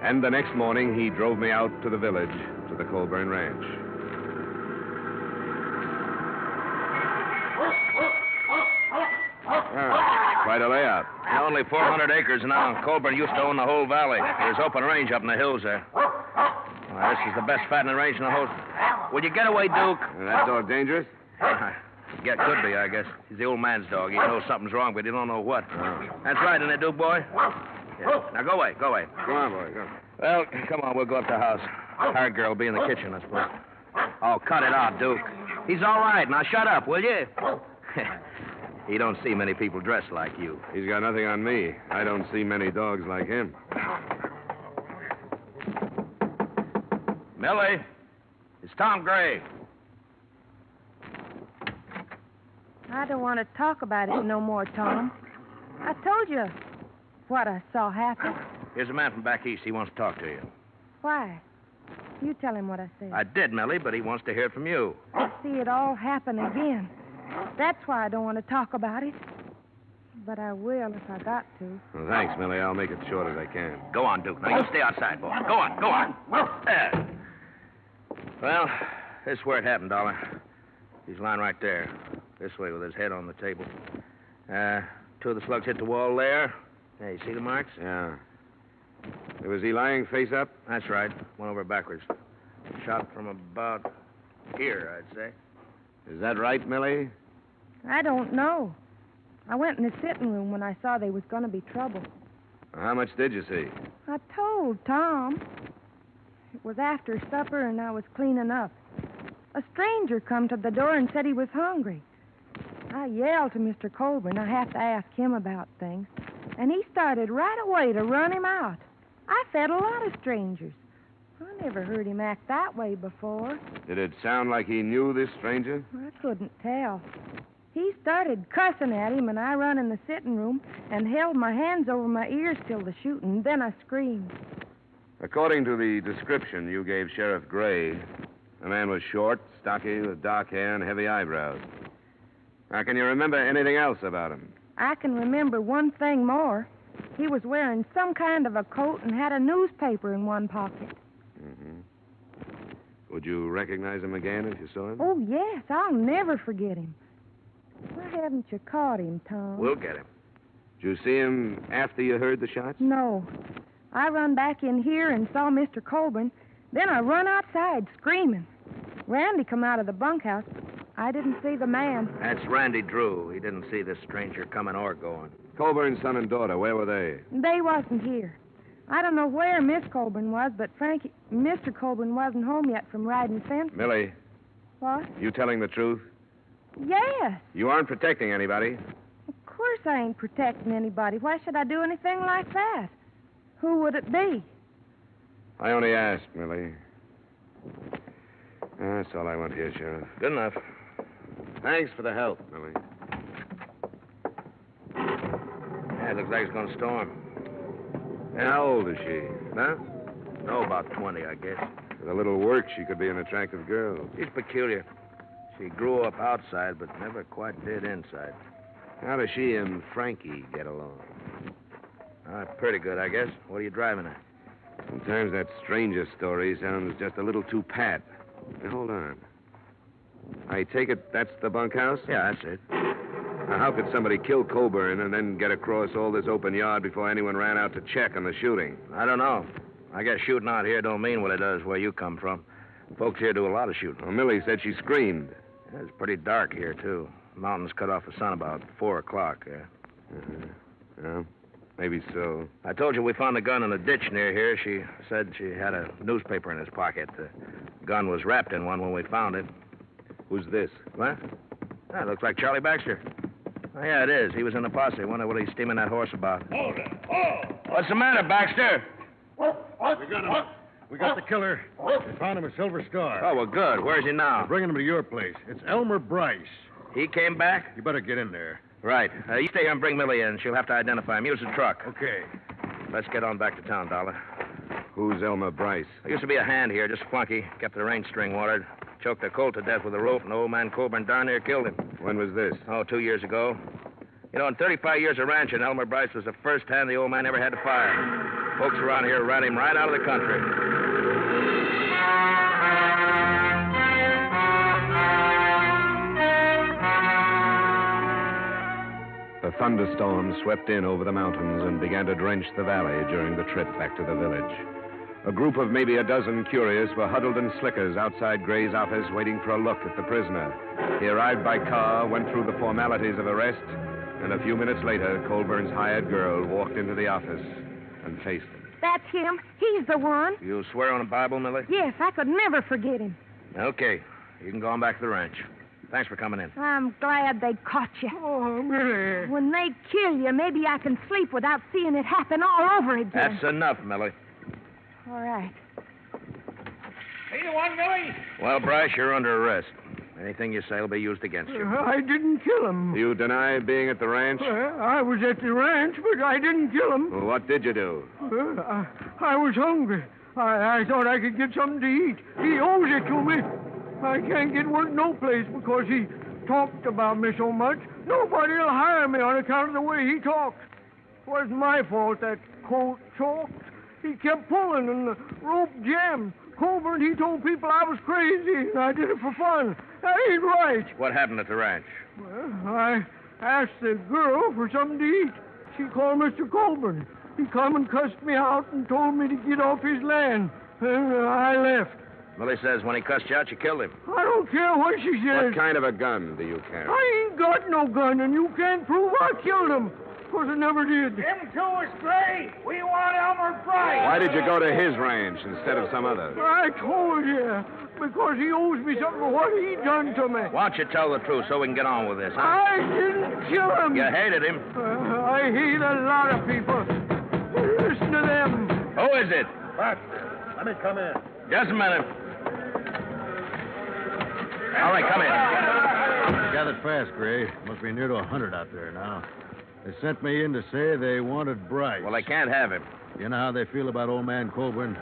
And the next morning, he drove me out to the village, to the Colburn Ranch. Quite a layout. Only 400 acres now. Colburn used to own the whole valley. There's open range up in the hills there. Well, this is the best fattening range in the whole... Will you get away, Duke? That dog dangerous? Yeah, could be, I guess. He's the old man's dog. He knows something's wrong, but he don't know what. That's right, isn't it, Duke, boy? Yeah. Now, go away, go away. Go on, boy, go. Well, come on, we'll go up to the house. Our girl will be in the kitchen, I suppose. Oh, cut it out, Duke. He's all right. Now, shut up, will you? He don't see many people dressed like you. He's got nothing on me. I don't see many dogs like him. Millie, it's Tom Gray. I don't want to talk about it no more, Tom. I told you what I saw happen. Here's a man from back east. He wants to talk to you. Why? You tell him what I said. I did, Millie, but he wants to hear it from you. I see it all happen again. That's why I don't want to talk about it. But I will if I got to. Well, thanks, Millie. I'll make it short as I can. Go on, Duke. Now, you stay outside, boy. Go on, go on. There. Well, this is where it happened, Dollar. He's lying right there. This way with his head on the table. Two of the slugs hit the wall there. Yeah, you see the marks? Yeah. Was he lying face up? That's right. Went over backwards. Shot from about here, I'd say. Is that right, Millie? I don't know. I went in the sitting room when I saw there was going to be trouble. How much did you see? I told Tom. It was after supper and I was cleaning up. A stranger come to the door and said he was hungry. I yelled to Mr. Colburn. I have to ask him about things. And he started right away to run him out. I fed a lot of strangers. I never heard him act that way before. Did it sound like he knew this stranger? I couldn't tell. He started cussing at him, and I run in the sitting room and held my hands over my ears till the shooting. Then I screamed. According to the description you gave Sheriff Gray, the man was short, stocky, with dark hair and heavy eyebrows. Now, can you remember anything else about him? I can remember one thing more. He was wearing some kind of a coat and had a newspaper in one pocket. Mm-hmm. Would you recognize him again if you saw him? Oh, yes. I'll never forget him. Why haven't you caught him, Tom? We'll get him. Did you see him after you heard the shots? No. I run back in here and saw Mr. Colburn. Then I run outside screaming. Randy come out of the bunkhouse. I didn't see the man. That's Randy Drew. He didn't see this stranger coming or going. Colburn's son and daughter, where were they? They wasn't here. I don't know where Miss Colburn was, but Mr. Colburn wasn't home yet from riding fence. Millie. What? You telling the truth? Yes. You aren't protecting anybody. Of course I ain't protecting anybody. Why should I do anything like that? Who would it be? I only asked, Millie. That's all I want here, Sheriff. Good enough. Thanks for the help. Millie. Yeah, it looks like it's going to storm. How old is she? Huh? No, about 20, I guess. With a little work, she could be an attractive girl. She's peculiar. She grew up outside, but never quite did inside. How does she and Frankie get along? Pretty good, I guess. What are you driving at? Sometimes that stranger story sounds just a little too pat. Now, hold on. I take it that's the bunkhouse? Yeah, that's it. Now, how could somebody kill Colburn and then get across all this open yard before anyone ran out to check on the shooting? I don't know. I guess shooting out here don't mean what it does where you come from. Folks here do a lot of shooting. Well, Millie said she screamed. Yeah, it's pretty dark here, too. Mountains cut off the sun about 4 o'clock. Well, maybe so. I told you we found a gun in a ditch near here. She said she had a newspaper in his pocket. The gun was wrapped in one when we found it. Who's this? What? That looks like Charlie Baxter. Oh, yeah, it is. He was in the posse. Wonder what he's steaming that horse about. Hold it. Oh! What's the matter, Baxter? We got the killer. We found him a Silver Star. Oh, well, good. Where's he now? We're bringing him to your place. It's Elmer Bryce. He came back? You better get in there. Right. You stay here and bring Millie in. She'll have to identify him. Use the truck. Okay. Let's get on back to town, Dollar. Who's Elmer Bryce? There used to be a hand here, just flunky. Kept the range string watered. Choked a colt to death with a rope, and old man Colburn darn near killed him. When was this? Oh, 2 years ago. You know, in 35 years of ranching, Elmer Bryce was the first hand the old man ever had to fire. Folks around here ran him right out of the country. A thunderstorm swept in over the mountains and began to drench the valley during the trip back to the village. A group of maybe a dozen curious were huddled in slickers outside Gray's office waiting for a look at the prisoner. He arrived by car, went through the formalities of arrest, and a few minutes later, Colburn's hired girl walked into the office and faced him. That's him. He's the one. You swear on the Bible, Millie? Yes, I could never forget him. Okay. You can go on back to the ranch. Thanks for coming in. I'm glad they caught you. Oh, Millie. When they kill you, maybe I can sleep without seeing it happen all over again. That's enough, Millie. All right. Hey, you want Millie? Well, Bryce, you're under arrest. Anything you say will be used against you. I didn't kill him. You deny being at the ranch? I was at the ranch, but I didn't kill him. Well, what did you do? I was hungry. I thought I could get something to eat. He owes it to me. I can't get work no place because he talked about me so much. Nobody will hire me on account of the way he talks. It wasn't my fault that coat choked. He kept pulling and the rope jammed. Colburn, he told people I was crazy and I did it for fun. That ain't right. What happened at the ranch? Well, I asked the girl for something to eat. She called Mr. Colburn. He come and cussed me out and told me to get off his land. And I left. Millie says when he cussed you out, you killed him. I don't care what she says. What kind of a gun do you carry? I ain't got no gun, and you can't prove I killed him. Of course, I never did. Him too is Gray. We want Elmer Bryce. Why did you go to his ranch instead of some other? I told you. Because he owes me something for what he done to me. Why don't you tell the truth so we can get on with this, huh? I didn't kill him. You hated him. I hate a lot of people. Listen to them. Who is it? Buck, let me come in. Just a minute. All right, come in. Gathered fast, Gray. Must be near to 100 out there now. They sent me in to say they wanted Bryce. Well, they can't have him. You know how they feel about old man Colburn?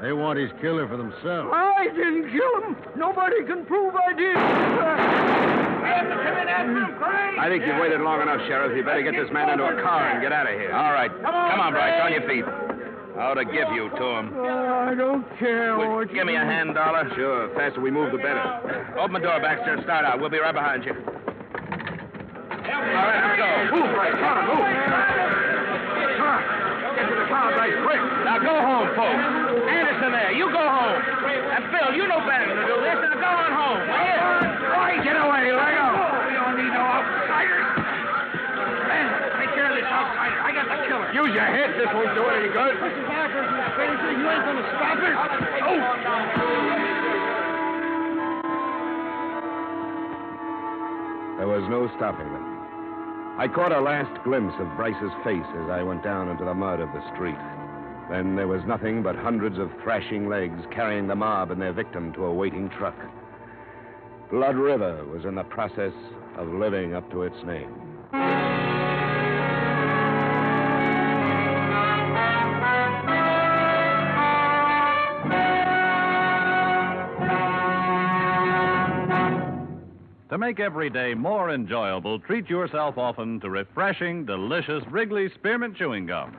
They want his killer for themselves. I didn't kill him. Nobody can prove I did. I think you've waited long enough, Sheriff. You better get this man into a car and get out of here. All right. Come on, Bryce. On your feet. I ought to give you to him. I don't care what Give me a hand, Dollar. Sure. The faster we move, the better. Open the door, Baxter, and start out. We'll be right behind you. All right, let's go. Move, Bryce. Come on, move. Come on. Get to the car, Bryce, quick. Now go home, folks. Anderson there, you go home. And Phil, you know better than to do this, and go on home. Right, get away, let go. We don't need no outsiders. Ben, take care of this outsider. I got the killer. Use your head. This won't do it any good. This is Hackers, you crazy. You ain't gonna stop us. Oh! There was no stopping them. I caught a last glimpse of Bryce's face as I went down into the mud of the street. Then there was nothing but hundreds of thrashing legs carrying the mob and their victim to a waiting truck. Blood River was in the process of living up to its name. To make every day more enjoyable, treat yourself often to refreshing, delicious Wrigley Spearmint Chewing Gum.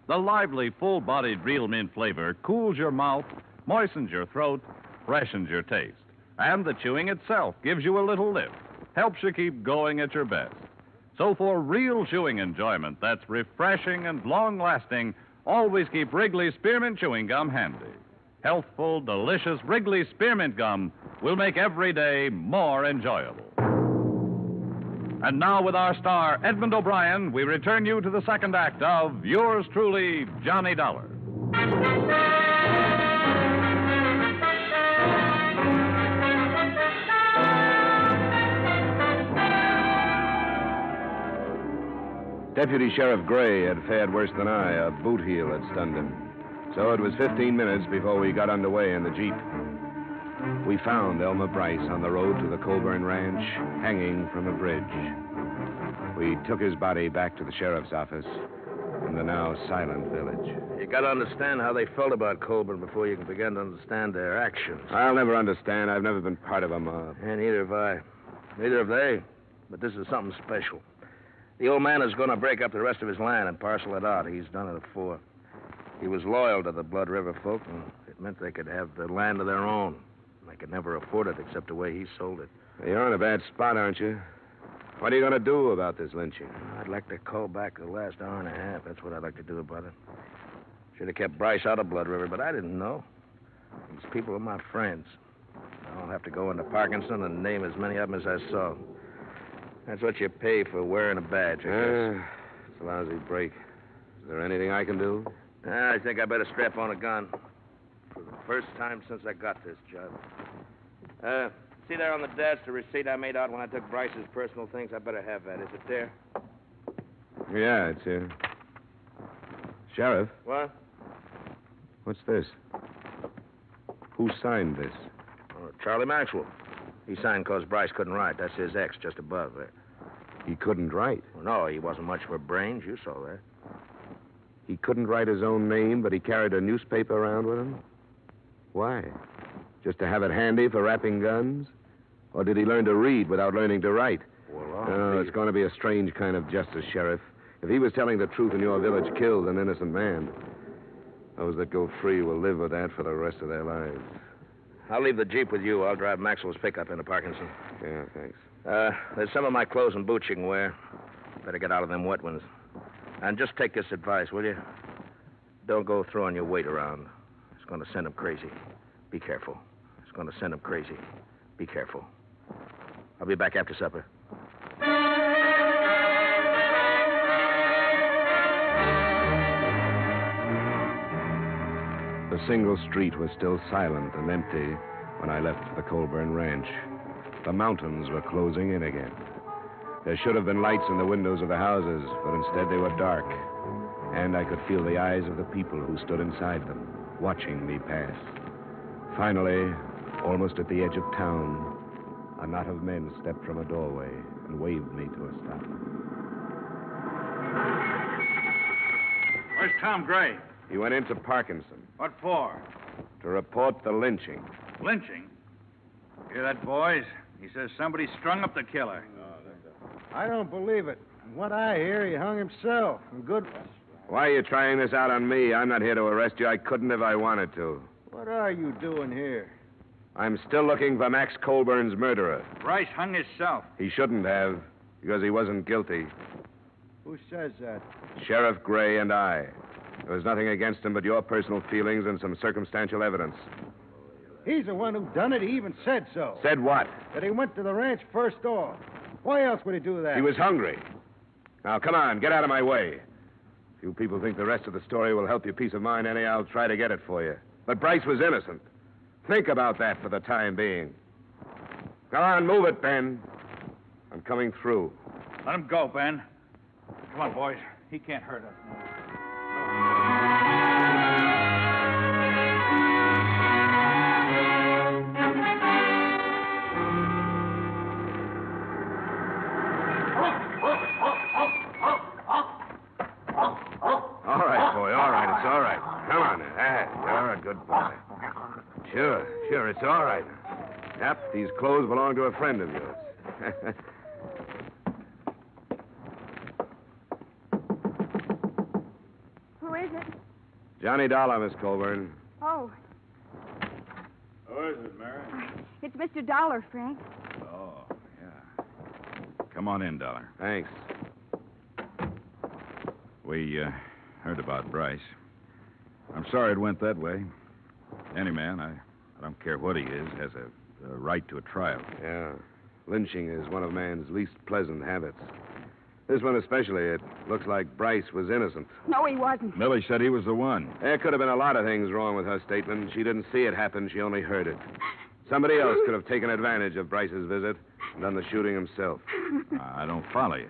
The lively, full-bodied real mint flavor cools your mouth, moistens your throat, freshens your taste. And the chewing itself gives you a little lift, helps you keep going at your best. So for real chewing enjoyment that's refreshing and long-lasting, always keep Wrigley Spearmint Chewing Gum handy. Healthful, delicious Wrigley Spearmint Gum will make every day more enjoyable. And now, with our star, Edmund O'Brien, we return you to the second act of yours truly, Johnny Dollar. Deputy Sheriff Gray had fared worse than I. A boot heel had stunned him. So it was 15 minutes before we got underway in the Jeep. We found Elmer Bryce on the road to the Colburn Ranch, hanging from a bridge. We took his body back to the sheriff's office in the now silent village. You got to understand how they felt about Colburn before you can begin to understand their actions. I'll never understand. I've never been part of a mob. And neither have I. Neither have they. But this is something special. The old man is going to break up the rest of his land and parcel it out. He's done it before. He was loyal to the Blood River folk, and it meant they could have the land of their own. They could never afford it except the way he sold it. You're in a bad spot, aren't you? What are you going to do about this lynching? I'd like to call back the last hour and a half. That's what I'd like to do about it. Should have kept Bryce out of Blood River, but I didn't know. These people are my friends. I'll have to go into Parkinson and name as many of them as I saw. That's what you pay for wearing a badge, I guess. It's a lousy break. Is there anything I can do? I think I better strap on a gun. For the first time since I got this job. See there on the desk the receipt I made out when I took Bryce's personal things? I better have that. Is it there? Yeah, it's here. Sheriff, What? what's this? Who signed this? Charlie Maxwell. He signed because Bryce couldn't write. That's his X just above there. He couldn't write. Well, no, he wasn't much for brains. You saw that. He couldn't write his own name, but he carried a newspaper around with him? Why? Just to have it handy for wrapping guns? Or did he learn to read without learning to write? Well, it's going to be a strange kind of justice, Sheriff. If he was telling the truth and your village killed an innocent man, those that go free will live with that for the rest of their lives. I'll leave the Jeep with you. I'll drive Maxwell's pickup into Parkinson. Yeah, thanks. There's some of my clothes and boots you can wear. Better get out of them wet ones. And just take this advice, will you? Don't go throwing your weight around. It's going to send them crazy. Be careful. It's going to send them crazy. Be careful. I'll be back after supper. The single street was still silent and empty when I left the Colburn Ranch. The mountains were closing in again. There should have been lights in the windows of the houses, but instead they were dark. And I could feel the eyes of the people who stood inside them, watching me pass. Finally, almost at the edge of town, a knot of men stepped from a doorway and waved me to a stop. Where's Tom Gray? He went into Parkinson What for? to report the lynching. Lynching? Hear that, boys? He says somebody strung up the killer. I don't believe it. From what I hear, he hung himself. And good. Why are you trying this out on me? I'm not here to arrest you. I couldn't if I wanted to. What are you doing here? I'm still looking for Max Colburn's murderer. Bryce hung himself. He shouldn't have, because he wasn't guilty. Who says that? Sheriff Gray and I. There was nothing against him but your personal feelings and some circumstantial evidence. He's the one who done it. He even said so. Said what? That he went to the ranch first off. Why else would he do that? He was hungry. Now, come on, get out of my way. If you people think the rest of the story will help your peace of mind any, I'll try to get it for you. But Bryce was innocent. Think about that for the time being. Come on, move it, Ben. I'm coming through. Let him go, Ben. Come on, boys. He can't hurt us now. All right, boy, all right. It's all right. Come on, now. You're a good boy. Sure, it's all right. Yep, these clothes belong to a friend of yours. Who is it? Johnny Dollar, Miss Colburn. Oh, Who is it, Mary? it's Mr. Dollar, Frank. Oh, yeah. Come on in, Dollar. Thanks. We heard about Bryce. I'm sorry it went that way. Any man, I don't care what he is, has a right to a trial. Yeah. Lynching is one of man's least pleasant habits. This one especially, it looks like Bryce was innocent. No, he wasn't. Millie said he was the one. There could have been a lot of things wrong with her statement. She didn't see it happen. She only heard it. Somebody else could have taken advantage of Bryce's visit and done the shooting himself. I don't follow you.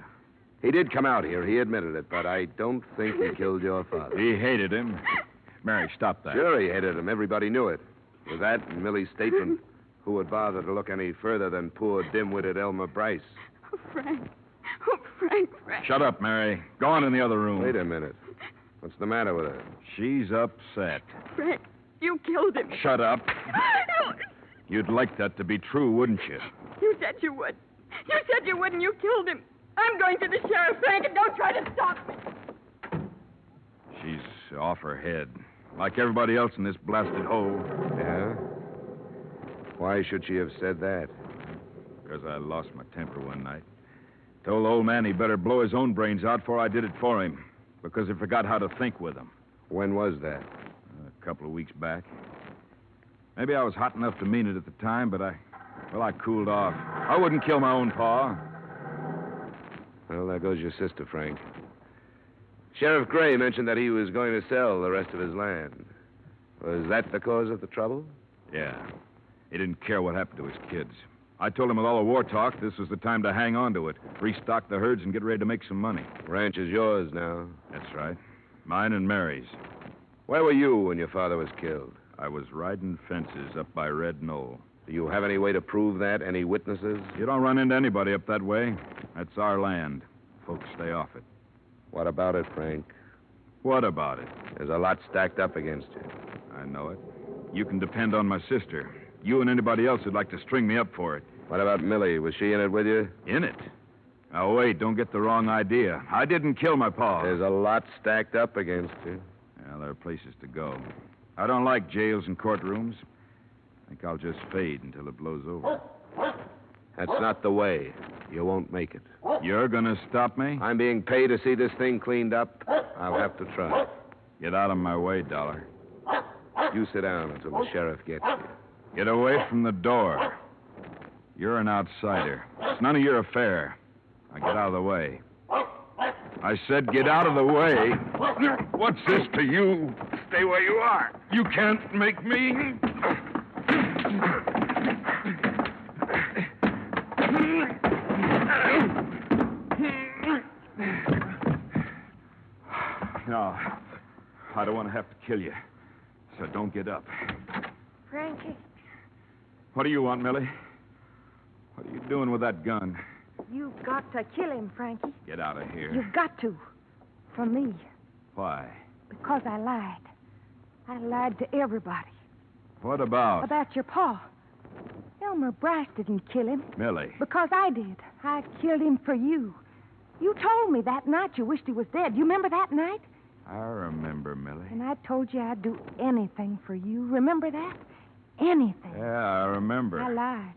He did come out here. He admitted it, but I don't think he killed your father. He hated him. Mary, stop that. Sure, he hated him. Everybody knew it. With that and Millie's statement, who would bother to look any further than poor, dim-witted Elmer Bryce? Oh, Frank. Oh, Frank. Shut up, Mary. Go on in the other room. Wait a minute. What's the matter with her? She's upset. Frank, you killed him. Shut up. You'd like that to be true, wouldn't you? You said you would. You said you would, and you killed him. I'm going to the sheriff, Frank, and don't try to stop me. She's off her head. Like everybody else in this blasted hole. Yeah? Why should she have said that? Because I lost my temper one night. Told the old man he better blow his own brains out before I did it for him, because he forgot how to think with them. When was that? A couple of weeks back. Maybe I was hot enough to mean it at the time, but I cooled off. I wouldn't kill my own pa. Well, there goes your sister, Frank. Sheriff Gray mentioned that he was going to sell the rest of his land. Was that the cause of the trouble? Yeah. He didn't care what happened to his kids. I told him with all the war talk, this was the time to hang on to it, restock the herds, and get ready to make some money. Ranch is yours now. That's right. Mine and Mary's. Where were you when your father was killed? I was riding fences up by Red Knoll. Do you have any way to prove that? Any witnesses? You don't run into anybody up that way. That's our land. Folks stay off it. What about it, Frank? What about it? There's a lot stacked up against you. I know it. You can depend on my sister. You and anybody else who'd like to string me up for it. What about Millie? Was she in it with you? In it? Now, wait, don't get the wrong idea. I didn't kill my pa. There's a lot stacked up against you. Well, there are places to go. I don't like jails and courtrooms. I think I'll just fade until it blows over. That's not the way. You won't make it. You're gonna stop me? I'm being paid to see this thing cleaned up. I'll have to try. Get out of my way, Dollar. You sit down until the sheriff gets you. Get away from the door. You're an outsider. It's none of your affair. Now get out of the way. I said get out of the way. What's this to you? Stay where you are. You can't make me. No, I don't want to have to kill you. So don't get up. Frankie. What do you want, Millie? What are you doing with that gun? You've got to kill him, Frankie. Get out of here. You've got to. For me. Why? Because I lied. I lied to everybody. What about? About your pa. Elmer Bryce didn't kill him. Millie. Because I did. I killed him for you. You told me that night you wished he was dead. You remember that night? I remember, Millie. And I told you I'd do anything for you. Remember that? Anything. Yeah, I remember. I lied.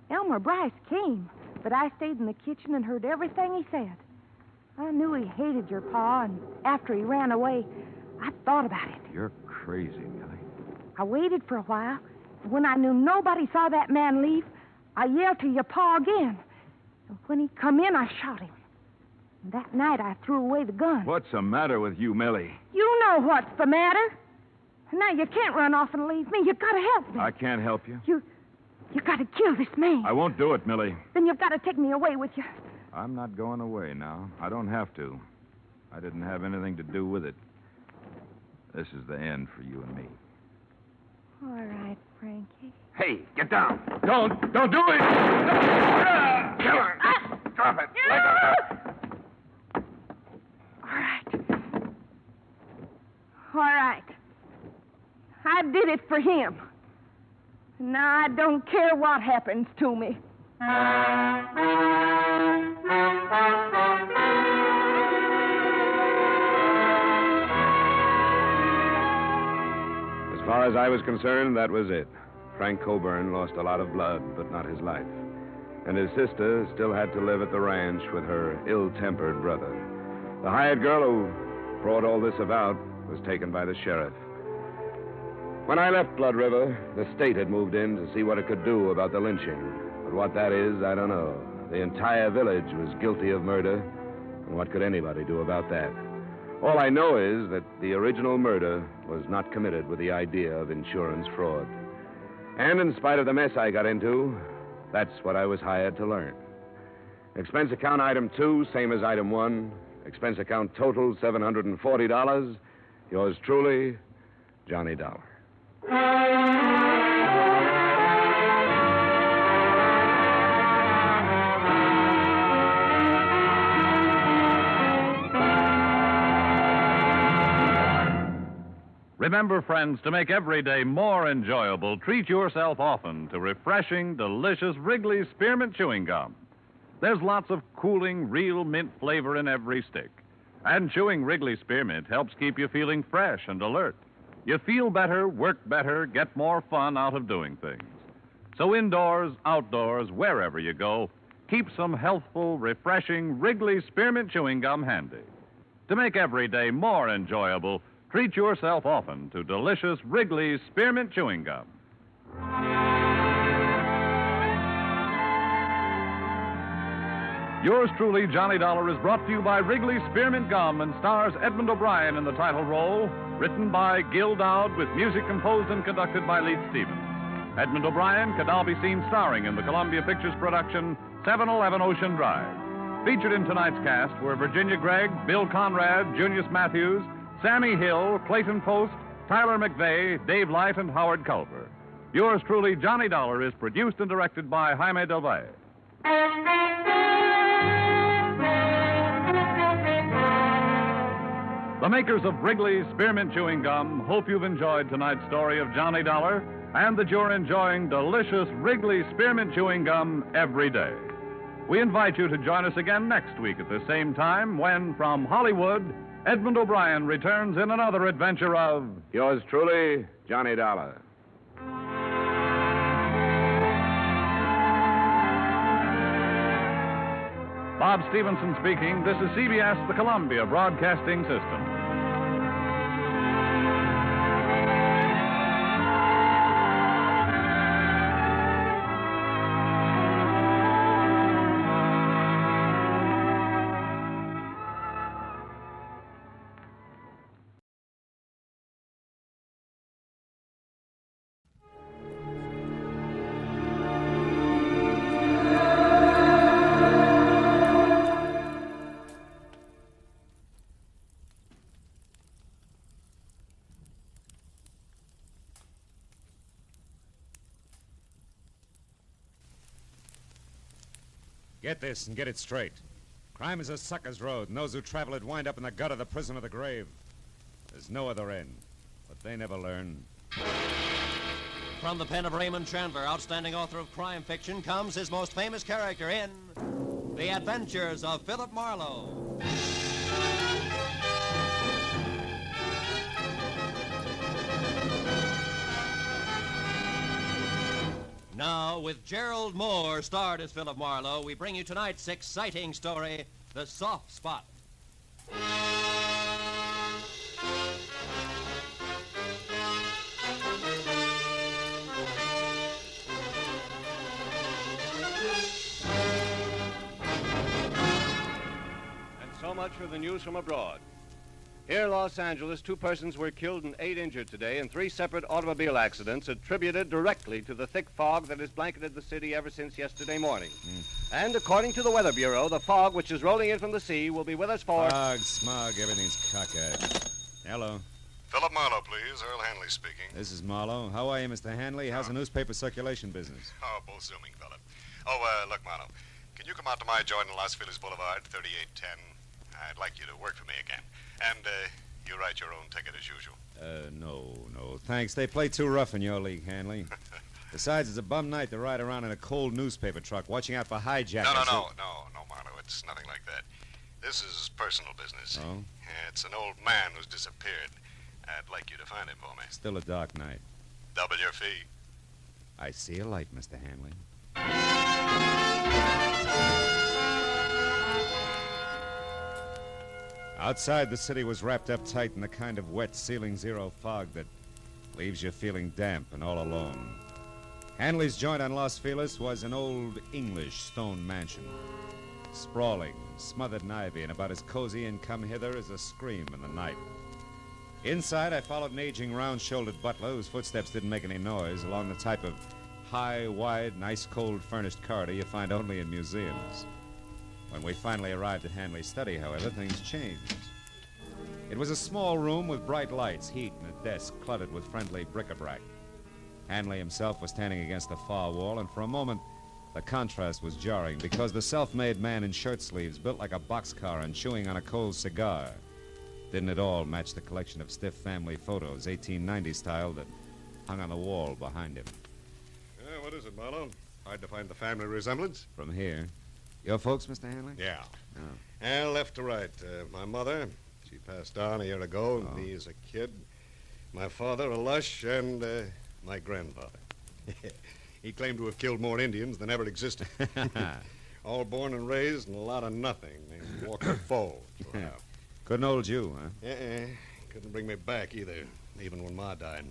Elmer Bryce came, but I stayed in the kitchen and heard everything he said. I knew he hated your pa, and after he ran away, I thought about it. You're crazy, Millie. I waited for a while, and when I knew nobody saw that man leave, I yelled to your pa again. And when he come in, I shot him. And that night, I threw away the gun. What's the matter with you, Millie? You know what's the matter. Now, you can't run off and leave me. You've got to help me. I can't help you. You've got to kill this man. I won't do it, Millie. Then you've got to take me away with you. I'm not going away now. I don't have to. I didn't have anything to do with it. This is the end for you and me. All right, Frankie. Hey, get down. Don't do it! Kill her. Drop it. Let go. All right. All right. I did it for him. Now I don't care what happens to me. As far as I was concerned, that was it. Frank Coburn lost a lot of blood, but not his life. And his sister still had to live at the ranch with her ill-tempered brother. The hired girl who brought all this about was taken by the sheriff. When I left Blood River, the state had moved in to see what it could do about the lynching. But what that is, I don't know. The entire village was guilty of murder, and what could anybody do about that? All I know is that the original murder was not committed with the idea of insurance fraud. And in spite of the mess I got into, that's what I was hired to learn. Expense account item 2, same as item 1. Expense account total, $740. Yours truly, Johnny Dollar. Remember, friends, to make every day more enjoyable, treat yourself often to refreshing, delicious Wrigley's Spearmint Chewing Gum. There's lots of cooling, real mint flavor in every stick. And chewing Wrigley Spearmint helps keep you feeling fresh and alert. You feel better, work better, get more fun out of doing things. So indoors, outdoors, wherever you go, keep some healthful, refreshing Wrigley Spearmint Chewing Gum handy. To make every day more enjoyable, treat yourself often to delicious Wrigley's Spearmint Chewing Gum. Yours truly, Johnny Dollar, is brought to you by Wrigley's Spearmint Gum and stars Edmund O'Brien in the title role, written by Gil Dowd with music composed and conducted by Leith Stevens. Edmund O'Brien can now be seen starring in the Columbia Pictures production 711 Ocean Drive. Featured in tonight's cast were Virginia Gregg, Bill Conrad, Junius Matthews, Sammy Hill, Clayton Post, Tyler McVeigh, Dave Light, and Howard Culver. Yours truly, Johnny Dollar, is produced and directed by Jaime Del Valle. The makers of Wrigley's Spearmint Chewing Gum hope you've enjoyed tonight's story of Johnny Dollar and that you're enjoying delicious Wrigley's Spearmint Chewing Gum every day. We invite you to join us again next week at the same time when, from Hollywood, Edmund O'Brien returns in another adventure of... Yours truly, Johnny Dollar. Bob Stevenson speaking. This is CBS, the Columbia Broadcasting System. Get this and get it straight. Crime is a sucker's road, and those who travel it wind up in the gut of the prison or the grave. There's no other end, but they never learn. From the pen of Raymond Chandler, outstanding author of crime fiction, comes his most famous character in The Adventures of Philip Marlowe. Now, with Gerald Moore starred as Philip Marlowe, we bring you tonight's exciting story, The Soft Spot. And so much for the news from abroad. Here in Los Angeles, 2 persons were killed and 8 injured today in 3 separate automobile accidents attributed directly to the thick fog that has blanketed the city ever since yesterday morning. And according to the Weather Bureau, the fog which is rolling in from the sea will be with us for... Fog, smog, everything's cockeyed. Hello. Philip Marlowe, please. Earl Hanley speaking. This is Marlowe. How are you, Mr. Hanley? How's the newspaper circulation business? Oh, both zooming, Philip. Oh, look, Marlowe. Can you come out to my joint on Las Feliz Boulevard, 3810? I'd like you to work for me again. And, you write your own ticket as usual. No, thanks. They play too rough in your league, Hanley. Besides, it's a bum night to ride around in a cold newspaper truck, watching out for hijackers. No, Marlowe. It's nothing like that. This is personal business. Oh? Yeah, it's an old man who's disappeared. I'd like you to find him for me. Still a dark night. Double your fee. I see a light, Mr. Hanley. Outside, the city was wrapped up tight in the kind of wet, ceiling zero fog that leaves you feeling damp and all alone. Hanley's joint on Los Feliz was an old English stone mansion, sprawling, smothered in ivy, and about as cozy and come-hither as a scream in the night. Inside, I followed an aging, round-shouldered butler whose footsteps didn't make any noise along the type of high, wide, and ice-cold furnished corridor you find only in museums. When we finally arrived at Hanley's study, however, things changed. It was a small room with bright lights, heat, and a desk cluttered with friendly bric-a-brac. Hanley himself was standing against the far wall, and for a moment, the contrast was jarring because the self-made man in shirt sleeves, built like a boxcar and chewing on a cold cigar, didn't at all match the collection of stiff family photos, 1890 style, that hung on the wall behind him. Yeah, what is it, Marlowe? Hard to find the family resemblance? From here. Your folks, Mr. Hanley? Yeah. Oh. And left to right. My mother, she passed on a year ago, and me as a kid. My father, a lush, and my grandfather. He claimed to have killed more Indians than ever existed. All born and raised in a lot of nothing named Walker Falls. Wow. Couldn't hold you, huh? Couldn't bring me back either, even when Ma died.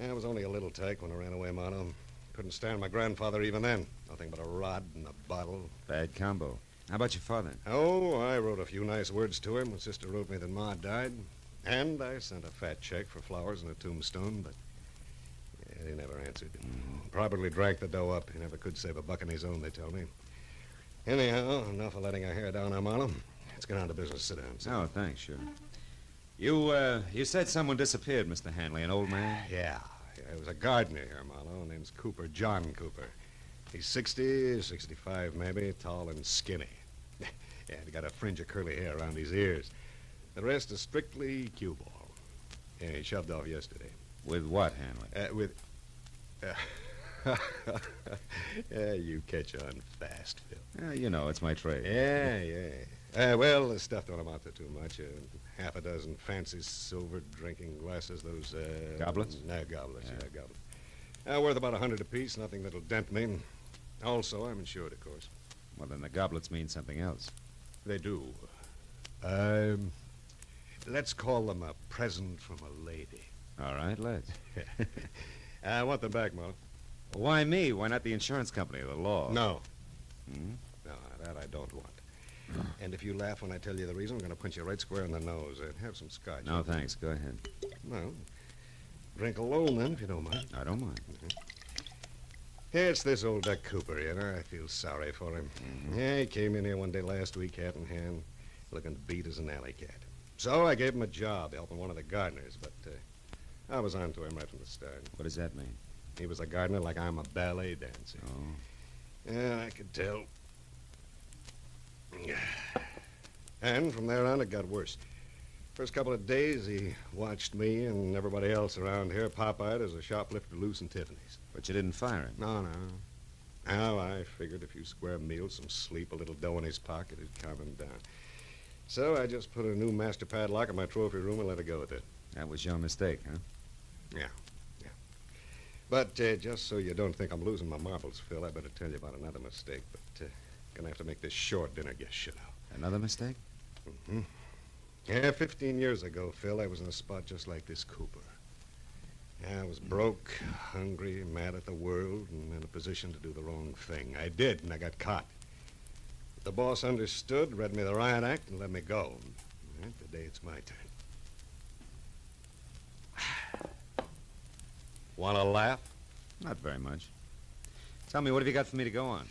I was only a little tyke when I ran away, Marlowe. Couldn't stand my grandfather even then. Nothing but a rod and a bottle. Bad combo. How about your father? Oh, I wrote a few nice words to him when Sister wrote me that Ma died. And I sent a fat check for flowers and a tombstone, but he never answered. Probably drank the dough up. He never could save a buck on his own, they tell me. Anyhow, enough of letting our hair down now, Marlowe. Let's get on to business. Sit down. Oh, thanks, sure. You said someone disappeared, Mr. Hanley, an old man? Yeah, it was a gardener here, Marlowe. Name's Cooper, John Cooper. He's 60, 65 maybe, tall and skinny. Yeah, he got a fringe of curly hair around his ears. The rest is strictly cue ball. Yeah, he shoved off yesterday. With what, Hanley? Yeah, you catch on fast, Phil. You know, it's my trade. Yeah. Well, the stuff don't amount to too much. Half a dozen fancy silver drinking glasses, those... Goblets? No, goblets, yeah goblets. Worth about $100 apiece, nothing that'll dent me. Also, I'm insured, of course. Well, then the goblets mean something else. They do. Let's call them a present from a lady. All right, let's. I want them back, Marlowe. Why me? Why not the insurance company or the law? No. No, that I don't want. And if you laugh when I tell you the reason, I'm going to punch you right square in the nose. Have some scotch. No, thanks. Go ahead. Well, drink alone, then, if you don't mind. I don't mind. It's this old Duck Cooper, you know. I feel sorry for him. Yeah, he came in here one day last week, hat in hand, looking beat as an alley cat. So I gave him a job helping one of the gardeners, but I was on to him right from the start. What does that mean? He was a gardener like I'm a ballet dancer. Oh. Yeah, I could tell. And from there on, it got worse. First couple of days, he watched me and everybody else around here pop-eyed as a shoplifter loose in Tiffany's. But you didn't fire him? No. Now, I figured a few square meals, some sleep, a little dough in his pocket, it'd calm him down. So I just put a new master padlock in my trophy room and let it go with it. That was your mistake, huh? Yeah. But just so you don't think I'm losing my marbles, Phil, I better tell you about another mistake. But gonna have to make this short. Dinner gets shut out. Another mistake? Mm-hmm. Yeah, 15 years ago, Phil, I was in a spot just like this Cooper. Yeah, I was broke, hungry, mad at the world, and in a position to do the wrong thing. I did, and I got caught. The boss understood, read me the riot act, and let me go. And today it's my turn. Want to laugh? Not very much. Tell me, what have you got for me to go on?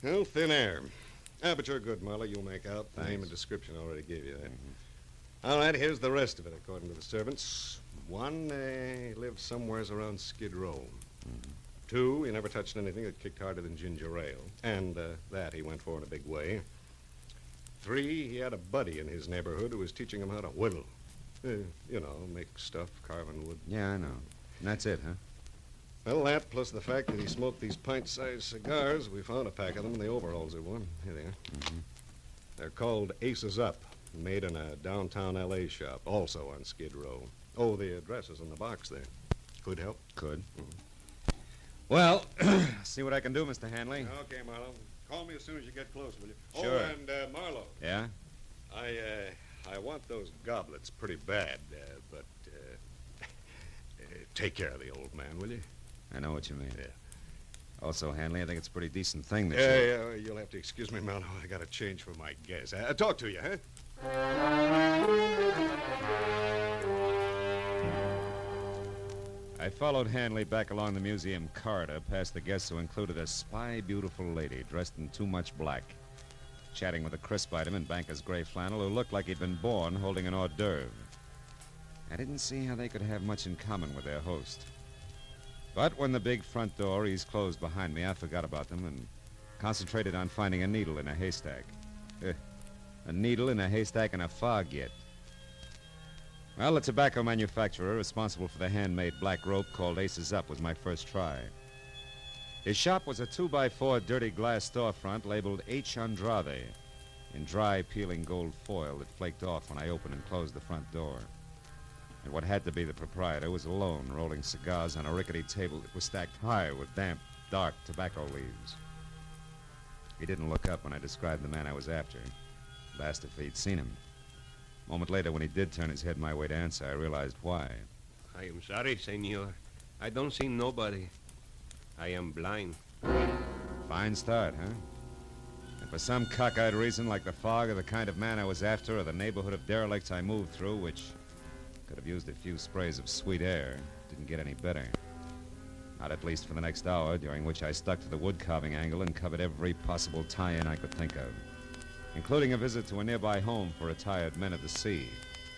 Well, thin air. But you're good, Marlowe. You'll make out. Thanks. Name and description already gave you that. All right, here's the rest of it, according to the servants. One, lived somewheres around Skid Row. 2, he never touched anything that kicked harder than ginger ale. And that he went for in a big way. 3, he had a buddy in his neighborhood who was teaching him how to whittle. Make stuff, carving wood. Yeah, I know. And that's it, huh? Well, that plus the fact that he smoked these pint-sized cigars, we found a pack of them in the overalls he wore. Here they are. They're called Aces Up, made in a downtown L.A. shop, also on Skid Row. Oh, the address is in the box there. Could help? Could. Well, see what I can do, Mr. Hanley. Okay, Marlowe. Call me as soon as you get close, will you? Sure. Oh, and Marlowe. Yeah? I want those goblets pretty bad, but take care of the old man, will you? I know what you mean. Yeah. Also, Hanley, I think it's a pretty decent thing that Yeah, you'll have to excuse me, Marlowe. I got to change for my guess. Talk to you, huh? I followed Hanley back along the museum corridor, past the guests who included a spy beautiful lady dressed in too much black, chatting with a crisp item in banker's gray flannel who looked like he'd been born holding an hors d'oeuvre. I didn't see how they could have much in common with their host. But when the big front door eased closed behind me, I forgot about them and concentrated on finding a needle in a haystack. A needle in a haystack and a fog yet. Well, the tobacco manufacturer responsible for the handmade black rope called Aces Up was my first try. His shop was a 2x4 dirty glass storefront labeled H. Andrade in dry, peeling gold foil that flaked off when I opened and closed the front door. And what had to be the proprietor was alone, rolling cigars on a rickety table that was stacked high with damp, dark tobacco leaves. He didn't look up when I described the man I was after. Asked if he'd seen him. A moment later, when he did turn his head my way to answer, I realized why. I am sorry, senor. I don't see nobody. I am blind. Fine start, huh? And for some cockeyed reason, like the fog or the kind of man I was after or the neighborhood of derelicts I moved through, which could have used a few sprays of sweet air, didn't get any better. Not at least for the next hour, during which I stuck to the wood carving angle and covered every possible tie-in I could think of, including a visit to a nearby home for retired men of the sea.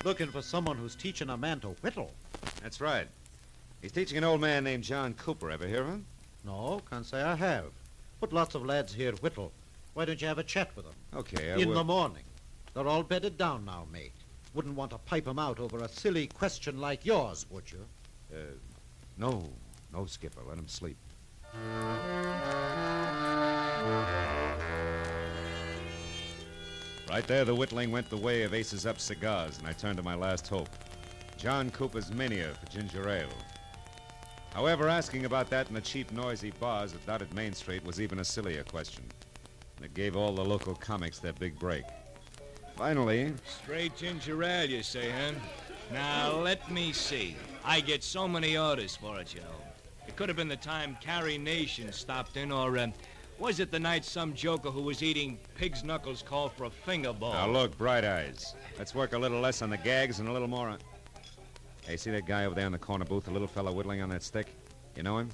Looking for someone who's teaching a man to whittle. That's right. He's teaching an old man named John Cooper. Ever hear of him? No, can't say I have. But lots of lads here whittle. Why don't you have a chat with them? Okay, I In will. the morning. They're all bedded down now, mate. Wouldn't want to pipe 'em out over a silly question like yours, would you? No, Skipper. Let him sleep. Right there, the whittling went the way of Aces Up cigars, and I turned to my last hope. John Cooper's mania for ginger ale. However, asking about that in the cheap, noisy bars that dotted Main Street was even a sillier question. And it gave all the local comics their big break. Finally... Straight ginger ale, you say, huh? Now, let me see. I get so many orders for it, you know. It could have been the time Carnation stopped in, or, was it the night some joker who was eating pig's knuckles called for a finger bowl? Now, look, Bright Eyes. Let's work a little less on the gags and a little more on... Hey, see that guy over there in the corner booth, the little fella whittling on that stick? You know him?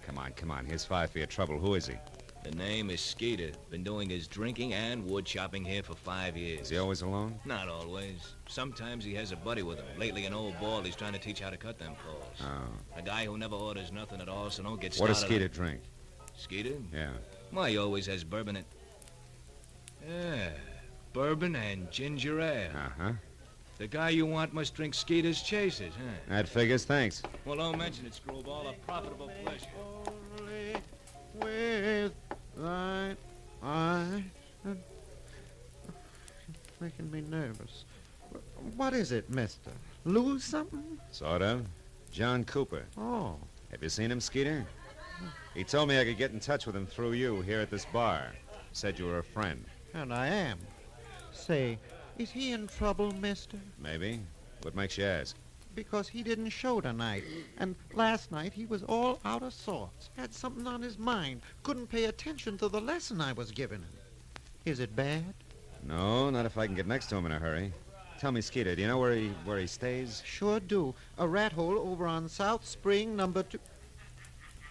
Come on. Here's 5 for your trouble. Who is he? The name is Skeeter. Been doing his drinking and wood chopping here for 5 years. Is he always alone? Not always. Sometimes he has a buddy with him. Lately, an old ball he's trying to teach how to cut them poles. Oh. A guy who never orders nothing at all, so don't get What started. does Skeeter drink? Skeeter? Yeah. Why, he always has bourbon in... Yeah, bourbon and ginger ale. Uh-huh. The guy you want must drink Skeeter's Chasers, huh? That figures, thanks. Well, don't mention it, Screwball. A profitable pleasure. Only with thine eyes. Making me nervous. What is it, mister? Lose something? Sort of. John Cooper. Oh. Have you seen him, Skeeter? He told me I could get in touch with him through you here at this bar. Said you were a friend. And I am. Say, is he in trouble, mister? Maybe. What makes you ask? Because he didn't show tonight. And last night he was all out of sorts. Had something on his mind. Couldn't pay attention to the lesson I was giving him. Is it bad? No, not if I can get next to him in a hurry. Tell me, Skeeter, do you know where he stays? Sure do. A rat hole over on South Spring, number 2.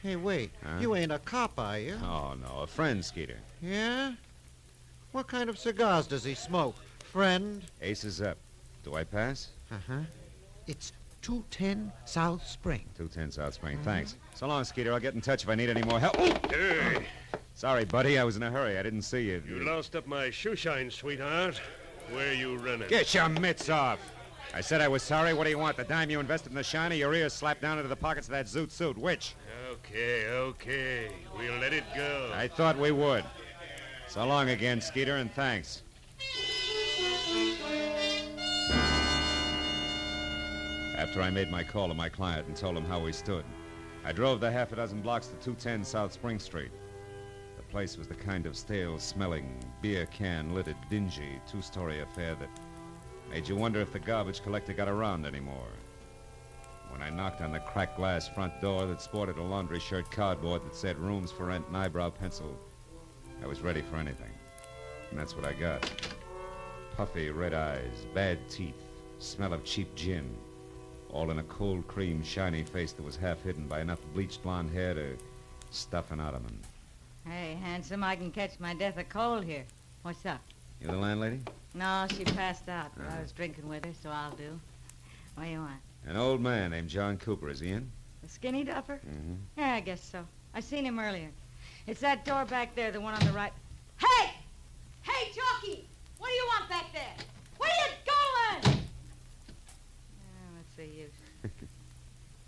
Hey, wait. Huh? You ain't a cop, are you? Oh, no, a friend, Skeeter. Yeah? What kind of cigars does he smoke? Friend? Aces Up. Do I pass? Uh-huh. It's 210 South Spring. 210 South Spring. Thanks. So long, Skeeter. I'll get in touch if I need any more help. Oh! Hey. Sorry, buddy. I was in a hurry. I didn't see you. You lost up my shoe shine, sweetheart. Where you running? Get your mitts off. I said I was sorry. What do you want? The dime you invested in the shiny, your ears slapped down into the pockets of that zoot suit. Which? Okay. We'll let it go. I thought we would. So long again, Skeeter, and thanks. After I made my call to my client and told him how we stood, I drove the half a dozen blocks to 210 South Spring Street. The place was the kind of stale-smelling, beer can-littered, dingy, two-story affair that made you wonder if the garbage collector got around anymore. When I knocked on the cracked glass front door that sported a laundry shirt cardboard that said rooms for rent and eyebrow pencil, I was ready for anything. And that's what I got. Puffy red eyes, bad teeth, smell of cheap gin, all in a cold cream, shiny face that was half hidden by enough bleached blonde hair to stuff an ottoman. Hey, handsome, I can catch my death of cold here. What's up? You the landlady? No, she passed out, but I was drinking with her, so I'll do. What do you want? An old man named John Cooper. Is he in? The skinny duffer? Mm-hmm. Yeah, I guess so. I seen him earlier. It's that door back there, the one on the right. Hey! Hey, Jockey! What do you want back there? Where are you going? What's the use?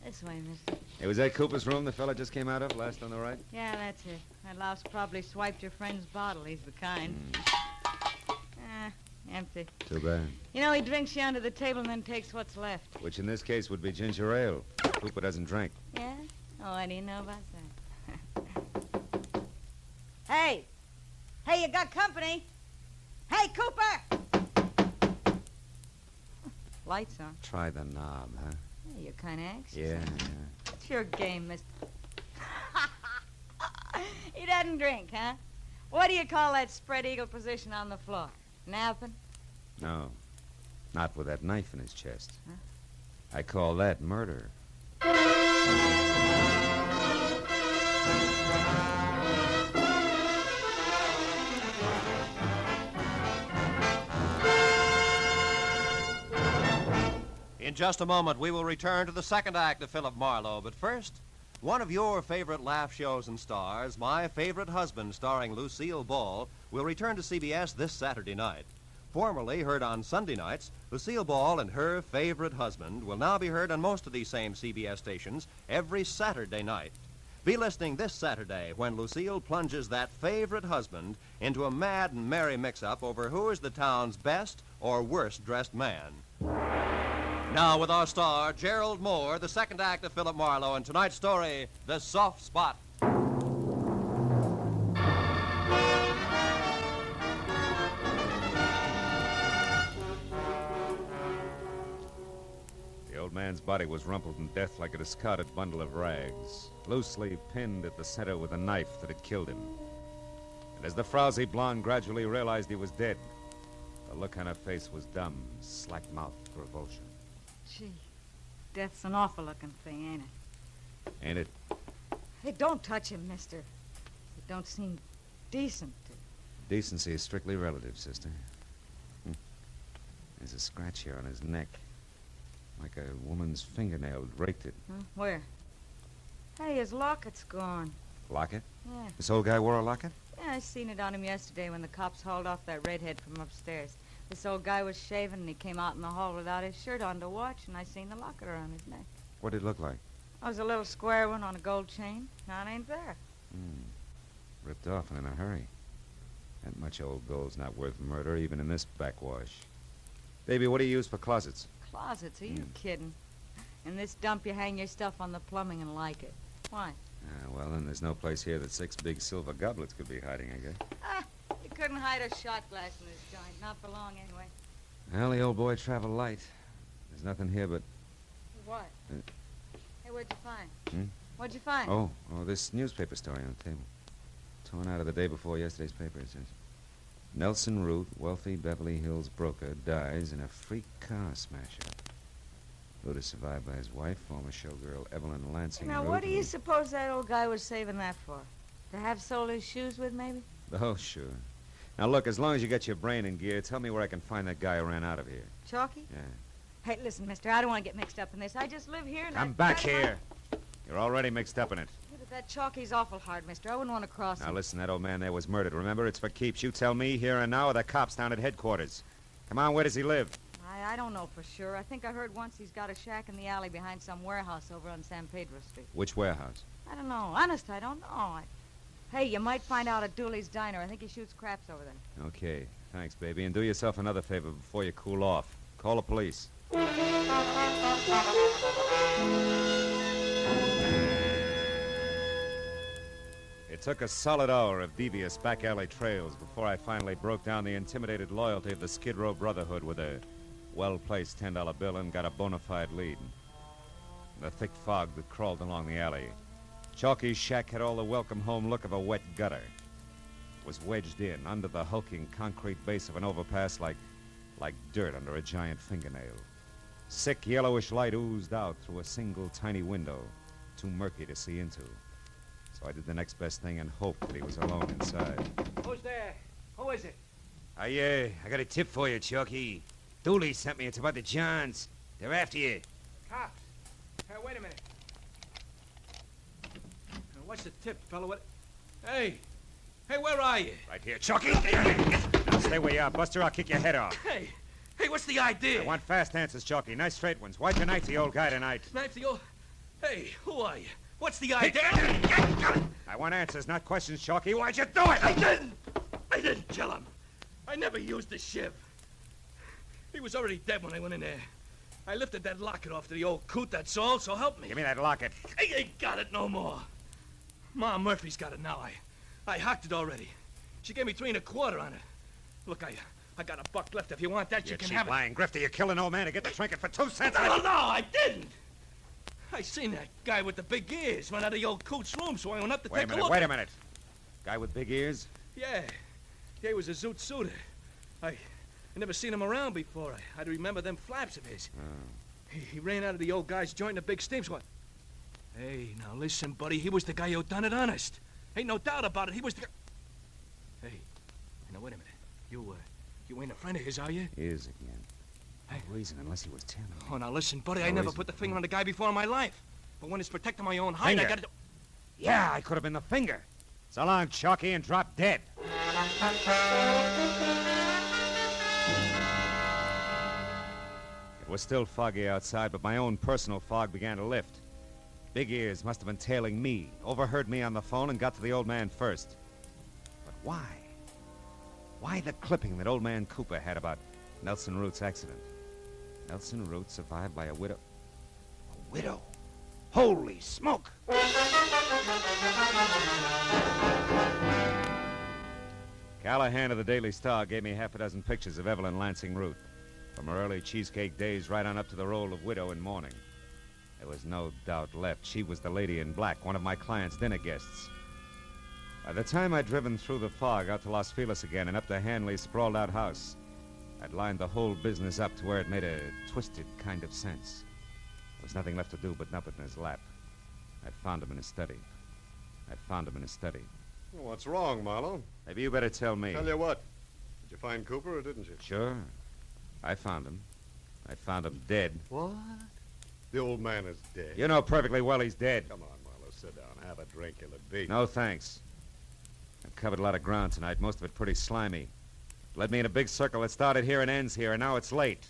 This way, mister. Hey, was that Cooper's room the fella just came out of, last on the right? Yeah, that's it. That louse probably swiped your friend's bottle. He's the kind. Empty. Too bad. You know, he drinks you under the table and then takes what's left. Which in this case would be ginger ale. Cooper doesn't drink. Yeah? Oh, what do you know about that? Hey! Hey, you got company? Hey, Cooper! Lights on. Try the knob, huh? Hey, you're kind of anxious. Yeah. What's your game, mister? He doesn't drink, huh? What do you call that spread eagle position on the floor? Napping? No. Not with that knife in his chest. Huh? I call that murder. In just a moment, we will return to the second act of Philip Marlowe. But first, one of your favorite laugh shows and stars, My Favorite Husband, starring Lucille Ball, will return to CBS this Saturday night. Formerly heard on Sunday nights, Lucille Ball and Her Favorite Husband will now be heard on most of these same CBS stations every Saturday night. Be listening this Saturday when Lucille plunges that favorite husband into a mad and merry mix-up over who is the town's best or worst-dressed man. Now with our star, Gerald Moore, the second act of Philip Marlowe, and tonight's story, The Soft Spot. The old man's body was rumpled in death like a discarded bundle of rags, loosely pinned at the center with a knife that had killed him. And as the frowsy blonde gradually realized he was dead, the look on her face was dumb, slack-mouthed revulsion. Gee, death's an awful-looking thing, ain't it? Ain't it? Hey, don't touch him, mister. It don't seem decent to. Decency is strictly relative, sister. There's a scratch here on his neck. Like a woman's fingernail raked it. Huh? Where? Hey, his locket's gone. Locket? Yeah. This old guy wore a locket? Yeah, I seen it on him yesterday when the cops hauled off that redhead from upstairs. This old guy was shaving, and he came out in the hall without his shirt on to watch, and I seen the locket around his neck. What did it look like? It was a little square one on a gold chain. Now it ain't there. Ripped off and in a hurry. That much old gold's not worth murder, even in this backwash. Baby, what do you use for closets? Closets? Are you kidding? In this dump, you hang your stuff on the plumbing and like it. Why? Well, then there's no place here that 6 big silver goblets could be hiding, I guess. You couldn't hide a shot glass in this joint. Not for long, anyway. Well, the old boy traveled light. There's nothing here but... What? Hey, what'd you find? Hmm? What'd you find? Oh, this newspaper story on the table. Torn out of the day before yesterday's paper, it says. Nelson Root, wealthy Beverly Hills broker, dies in a freak car smasher. Root is survived by his wife, former showgirl Evelyn Lansing Now, Root, what do you suppose that old guy was saving that for? To have sold his shoes with, maybe? Oh, sure. Now, look, as long as you get your brain in gear, tell me where I can find that guy who ran out of here. Chalky? Yeah. Hey, listen, mister, I don't want to get mixed up in this. I just live here and Come back here. You're already mixed up in it. Yeah, but that Chalky's awful hard, mister. I wouldn't want to cross Now, him. listen, that old man there was murdered. Remember, it's for keeps. You tell me here and now or the cops down at headquarters. Come on, where does he live? I don't know for sure. I think I heard once he's got a shack in the alley behind some warehouse over on San Pedro Street. Which warehouse? I don't know. Honest, I don't know. Hey, you might find out at Dooley's Diner. I think he shoots craps over there. Okay. Thanks, baby. And do yourself another favor before you cool off. Call the police. It took a solid hour of devious back alley trails before I finally broke down the intimidated loyalty of the Skid Row Brotherhood with a well-placed $10 bill and got a bona fide lead. The thick fog that crawled along the alley. Chalky's shack had all the welcome home look of a wet gutter. It was wedged in under the hulking concrete base of an overpass like dirt under a giant fingernail. Sick yellowish light oozed out through a single tiny window, too murky to see into. So I did the next best thing and hoped that he was alone inside. Who's there? Who is it? I got a tip for you, Chalky. Dooley sent me. It's about the Johns. They're after you. Cops. Hey, wait a minute. What's the tip, fella? What? Hey, where are you? Right here, Chalky. Now stay where you are, Buster. I'll kick your head off. Hey, what's the idea? I want fast answers, Chalky. Nice straight ones. Why'd you knife the old guy tonight? Knife the old... Hey, who are you? What's the idea? I want answers, not questions, Chalky. Why'd you do it? I didn't kill him. I never used the shiv. He was already dead when I went in there. I lifted that locket off to the old coot, that's all, so help me. Give me that locket. I ain't got it no more. Ma Murphy's got it now. I hocked it already. She gave me 3 1/4 on it. Look, I got a buck left. If you want that, you can cheap have it. lying grifter. You killed an old man to get the trinket for 2 cents. No, I didn't. I seen that guy with the big ears run out of the old coot's room, so I went up to take a look. Wait a minute. Guy with big ears? Yeah, he was a zoot suitor. I never seen him around before. I'd remember them flaps of his. Oh. He ran out of the old guy's joint in a big steam squad. Hey, now listen, buddy. He was the guy who done it honest. Ain't no doubt about it. He was the guy. Hey, now wait a minute. You ain't a friend of his, are you? Is again. No reason unless he was telling me. Oh, now listen, buddy. No I never reason. put the finger on the guy before in my life. But when it's protecting my own hide, Finger? I gotta do... Yeah, I could have been the finger. So long, Chalky, and drop dead. It was still foggy outside, but my own personal fog began to lift. Big Ears must have been tailing me, overheard me on the phone, and got to the old man first. But why? Why the clipping that old man Cooper had about Nelson Root's accident? Nelson Root survived by a widow. A widow? Holy smoke! Callahan of the Daily Star gave me half a dozen pictures of Evelyn Lansing Root, from her early cheesecake days right on up to the role of widow in mourning. There was no doubt left. She was the lady in black, one of my client's dinner guests. By the time I'd driven through the fog out to Los Feliz again and up to Hanley's sprawled-out house, I'd lined the whole business up to where it made a twisted kind of sense. There was nothing left to do but nub it in his lap. I'd found him in his study. Well, what's wrong, Marlowe? Maybe you better tell me. Tell you what. Did you find Cooper or didn't you? Sure. I found him. I found him dead. What? The old man is dead. You know perfectly well he's dead. Come on, Marlowe, sit down. Have a drink. You'll be. No, thanks. I've covered a lot of ground tonight, most of it pretty slimy. Led me in a big circle that started here and ends here, and now it's late.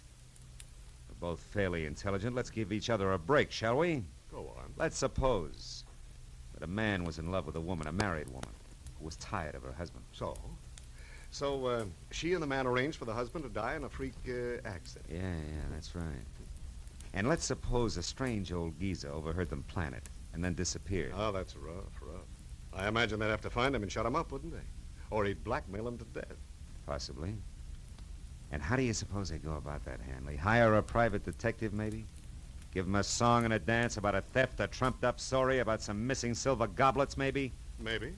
We're both fairly intelligent. Let's give each other a break, shall we? Go on. Let's suppose that a man was in love with a woman, a married woman, who was tired of her husband. So, she and the man arranged for the husband to die in a freak accident. Yeah, that's right. And let's suppose a strange old geezer overheard them plan it and then disappeared. Oh, that's rough. I imagine they'd have to find him and shut him up, wouldn't they? Or he'd blackmail him to death. Possibly. And how do you suppose they go about that, Hanley? Hire a private detective, maybe? Give him a song and a dance about a theft, a trumped-up story about some missing silver goblets, maybe? Maybe.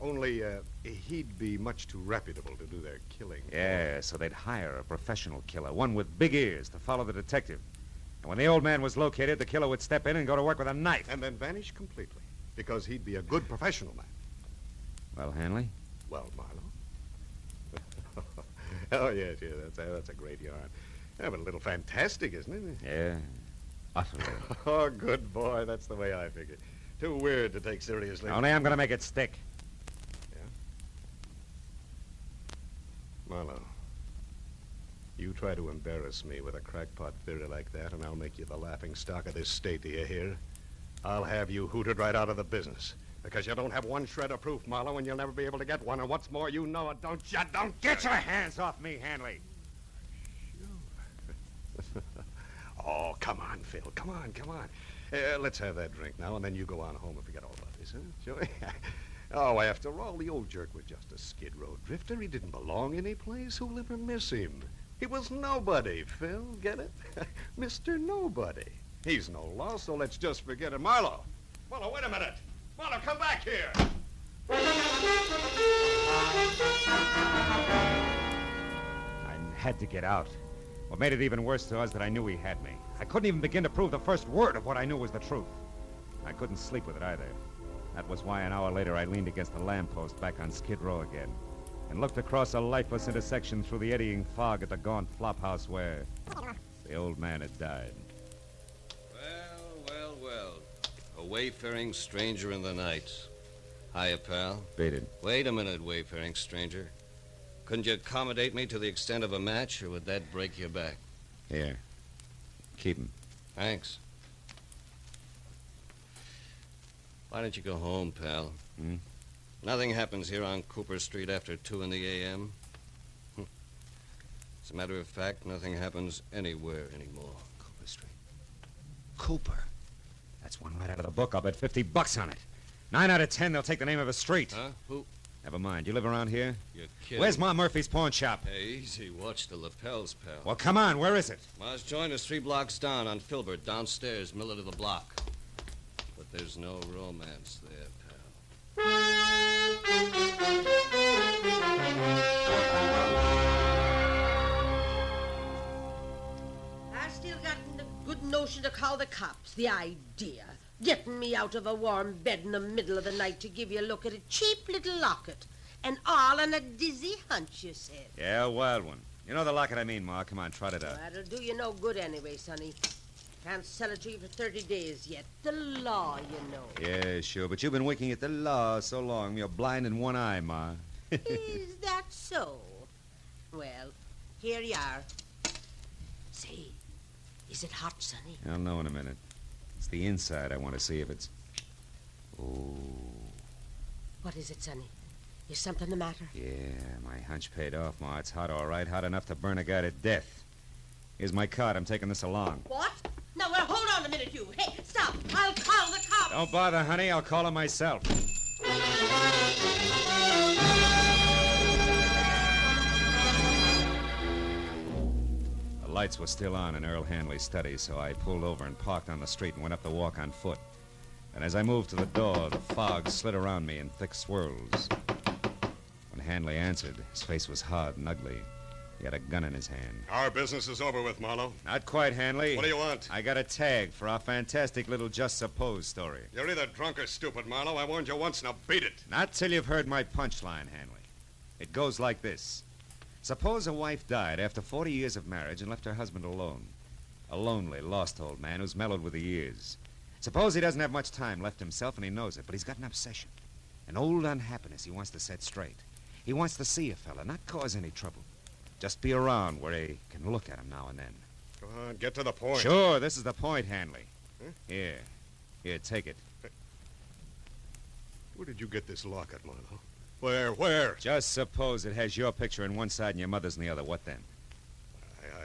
Only, he'd be much too reputable to do their killing. Yeah, so they'd hire a professional killer, one with big ears, to follow the detective. And when the old man was located, the killer would step in and go to work with a knife. And then vanish completely, because he'd be a good professional man. Well, Hanley? Well, Marlowe. Oh, yes, that's a great yarn. Yeah, but a little fantastic, isn't it? Yeah, utterly. Oh, good boy. That's the way I figured. Too weird to take seriously. Only I'm going to make it stick. Yeah? Marlowe, you try to embarrass me with a crackpot theory like that, and I'll make you the laughing stock of this state, do you hear? I'll have you hooted right out of the business. Because you don't have one shred of proof, Marlowe, and you'll never be able to get one. And what's more, you know it, don't you? Don't Get your hands off me, Hanley. Oh, come on, Phil. Come on. Let's have that drink now, and then you go on home and forget all about this, huh? Sure? Oh, after all, the old jerk was just a skid row drifter. He didn't belong any place. Who'll ever miss him? He was nobody, Phil. Get it? Mr. Nobody. He's no loss, so let's just forget it. Marlowe, wait a minute. Marlowe, come back here. I had to get out. What made it even worse to us that I knew he had me. I couldn't even begin to prove the first word of what I knew was the truth. I couldn't sleep with it either. That was why an hour later I leaned against a lamppost back on Skid Row again and looked across a lifeless intersection through the eddying fog at the gaunt flophouse where the old man had died. Well. A wayfaring stranger in the night. Hiya, pal. Beat it. Wait a minute, wayfaring stranger. Couldn't you accommodate me to the extent of a match, or would that break your back? Here. Keep him. Thanks. Why don't you go home, pal? Nothing happens here on Cooper Street after 2 in the a.m. As a matter of fact, nothing happens anywhere anymore. Cooper Street. Cooper. That's one right out of the book. I'll bet $50 on it. 9 out of 10, they'll take the name of a street. Huh? Never mind. You live around here? You're kidding. Where's Ma Murphy's pawn shop? Hey, easy. Watch the lapels, pal. Well, come on. Where is it? Ma's joint is 3 blocks down on Filbert, downstairs, middle of the block. But there's no romance there, I still got the good notion to call the cops. The idea. Getting me out of a warm bed in the middle of the night to give you a look at a cheap little locket. And all on a dizzy hunch, you said. Yeah, a wild one. You know the locket I mean, Ma. Come on, trot it out. That'll do you no good anyway, Sonny. Can't sell it to you for 30 days yet. The law, you know. Yeah, sure. But you've been winking at the law so long, you're blind in one eye, Ma. Is that so? Well, here you are. Say, is it hot, Sonny? I'll know in a minute. It's the inside I want to see if it's... Oh. What is it, Sonny? Is something the matter? Yeah, my hunch paid off, Ma. It's hot, all right. Hot enough to burn a guy to death. Here's my card. I'm taking this along. What? No, well, hold on a minute, you. Hey, stop. I'll call the cops. Don't bother, honey. I'll call him myself. The lights were still on in Earl Hanley's study, so I pulled over and parked on the street and went up the walk on foot. And as I moved to the door, the fog slid around me in thick swirls. When Hanley answered, his face was hard and ugly. He had a gun in his hand. Our business is over with, Marlowe. Not quite, Hanley. What do you want? I got a tag for our fantastic little Just Suppose story. You're either drunk or stupid, Marlowe. I warned you once, now beat it. Not till you've heard my punchline, Hanley. It goes like this. Suppose a wife died after 40 years of marriage and left her husband alone. A lonely, lost old man who's mellowed with the years. Suppose he doesn't have much time left himself and he knows it, but he's got an obsession. An old unhappiness he wants to set straight. He wants to see a fella, not cause any trouble. Just be around where he can look at him now and then. Go on, get to the point. Sure, this is the point, Hanley. Huh? Here, take it. Where did you get this locket, Marlowe? Where? Just suppose it has your picture on one side and your mother's on the other. What then?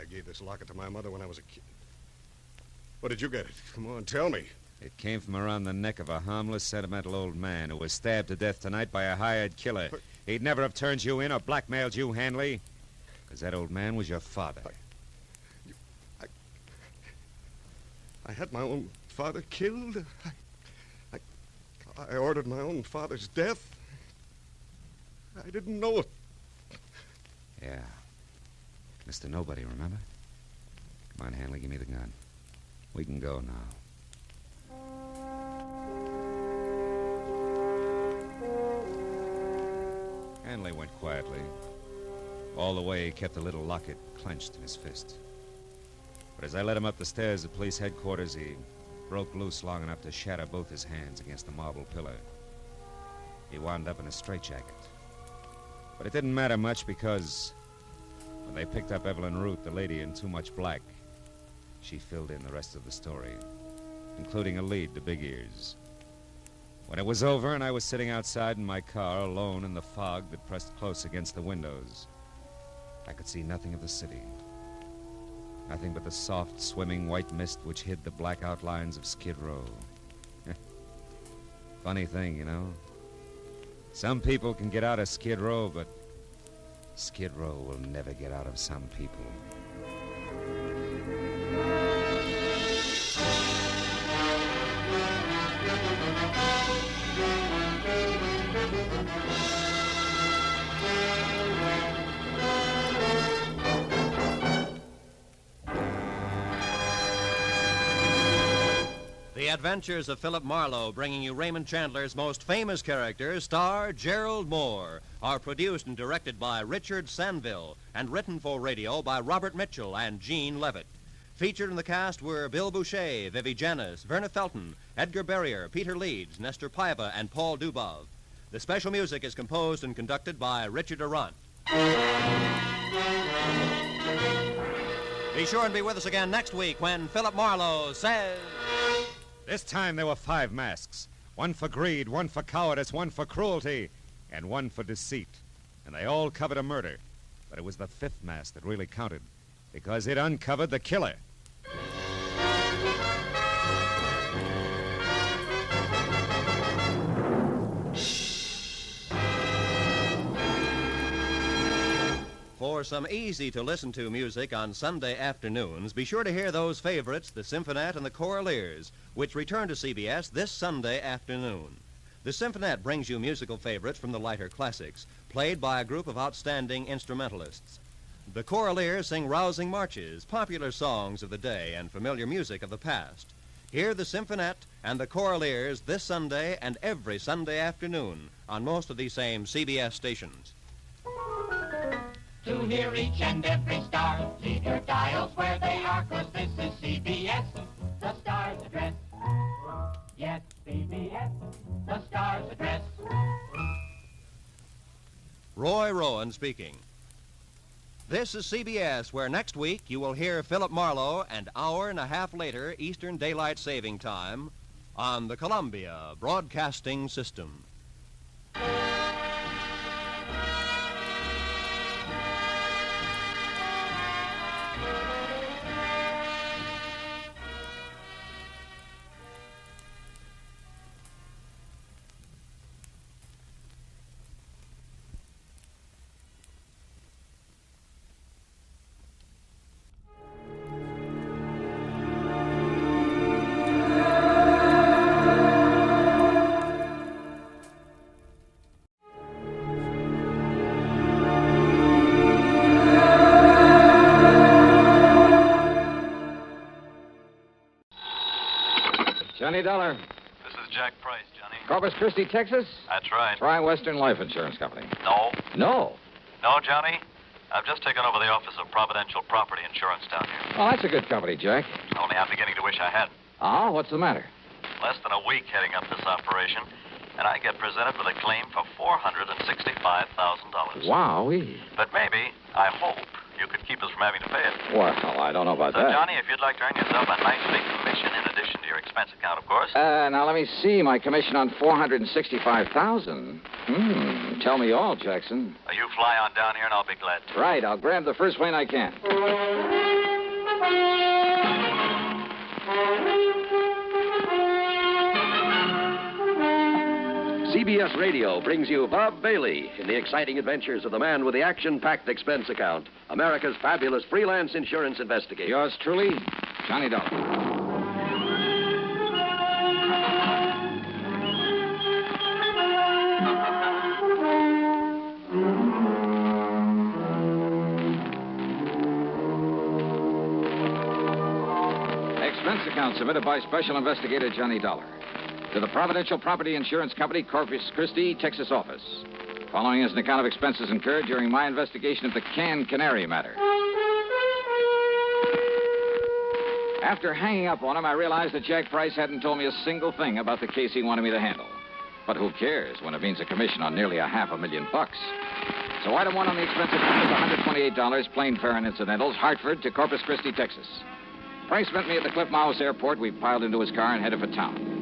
I gave this locket to my mother when I was a kid. Where did you get it? Come on, tell me. It came from around the neck of a harmless, sentimental old man who was stabbed to death tonight by a hired killer. He'd never have turned you in or blackmailed you, Hanley. Because that old man was your father. I had my own father killed. I ordered my own father's death. I didn't know it. Yeah. Mr. Nobody, remember? Come on, Hanley, give me the gun. We can go now. Hanley went quietly. All the way, he kept the little locket clenched in his fist. But as I led him up the stairs at police headquarters, he broke loose long enough to shatter both his hands against the marble pillar. He wound up in a straitjacket. But it didn't matter much because when they picked up Evelyn Root, the lady in too much black, she filled in the rest of the story, including a lead to Big Ears. When it was over and I was sitting outside in my car alone in the fog that pressed close against the windows, I could see nothing of the city. Nothing but the soft, swimming white mist which hid the black outlines of Skid Row. Funny thing, you know. Some people can get out of Skid Row, but Skid Row will never get out of some people. The Adventures of Philip Marlowe, bringing you Raymond Chandler's most famous characters, star Gerald Moore, are produced and directed by Richard Sanville and written for radio by Robert Mitchell and Gene Levitt. Featured in the cast were Bill Boucher, Vivi Janis, Verna Felton, Edgar Barrier, Peter Leeds, Nestor Paiva, and Paul Dubov. The special music is composed and conducted by Richard Arant. Be sure and be with us again next week when Philip Marlowe says... This time there were 5 masks. One for greed, one for cowardice, one for cruelty, and one for deceit. And they all covered a murder. But it was the 5th mask that really counted, because it uncovered the killer. For some easy-to-listen-to music on Sunday afternoons, be sure to hear those favorites, the Symphonette and the Choraleers, which return to CBS this Sunday afternoon. The Symphonette brings you musical favorites from the lighter classics, played by a group of outstanding instrumentalists. The Choraleers sing rousing marches, popular songs of the day, and familiar music of the past. Hear the Symphonette and the Choraleers this Sunday and every Sunday afternoon on most of these same CBS stations. To hear each and every star, leave your dials where they are, 'cause this is CBS, the Star's address. Yes, CBS, the Star's address. Roy Rowan speaking. This is CBS, where next week you will hear Philip Marlowe an hour and a half later Eastern Daylight Saving Time on the Columbia Broadcasting System. Johnny Dollar. This is Jack Price, Johnny. Corpus Christi, Texas? That's right. Try Western Life Insurance Company. No. No. No, Johnny. I've just taken over the office of Providential Property Insurance down here. Oh, that's a good company, Jack. Only I'm beginning to wish I hadn't. Oh, what's the matter? Less than a week heading up this operation, and I get presented with a claim for $465,000. Wowee. But maybe, I hope, you could keep us from having to pay it. Well, I don't know about So, that. Johnny, if you'd like to earn yourself a nice big commission in addition to your expense account, of course. Now, let me see. My commission on $465,000. Tell me all, Jackson. You fly on down here, and I'll be glad to. Right, I'll grab the first plane I can. CBS Radio brings you Bob Bailey in the exciting adventures of the man with the action-packed expense account, America's fabulous freelance insurance investigator. Yours truly, Johnny Dollar. Expense account submitted by Special Investigator Johnny Dollar to the Providential Property Insurance Company, Corpus Christi, Texas office. Following is an account of expenses incurred during my investigation of the Canary matter. After hanging up on him, I realized that Jack Price hadn't told me a single thing about the case he wanted me to handle. But who cares when it means a commission on nearly $500,000? So item one on the expense account is $128, plain fare and incidentals, Hartford to Corpus Christi, Texas. Price met me at the Cliff Mouse Airport. We piled into his car and headed for town.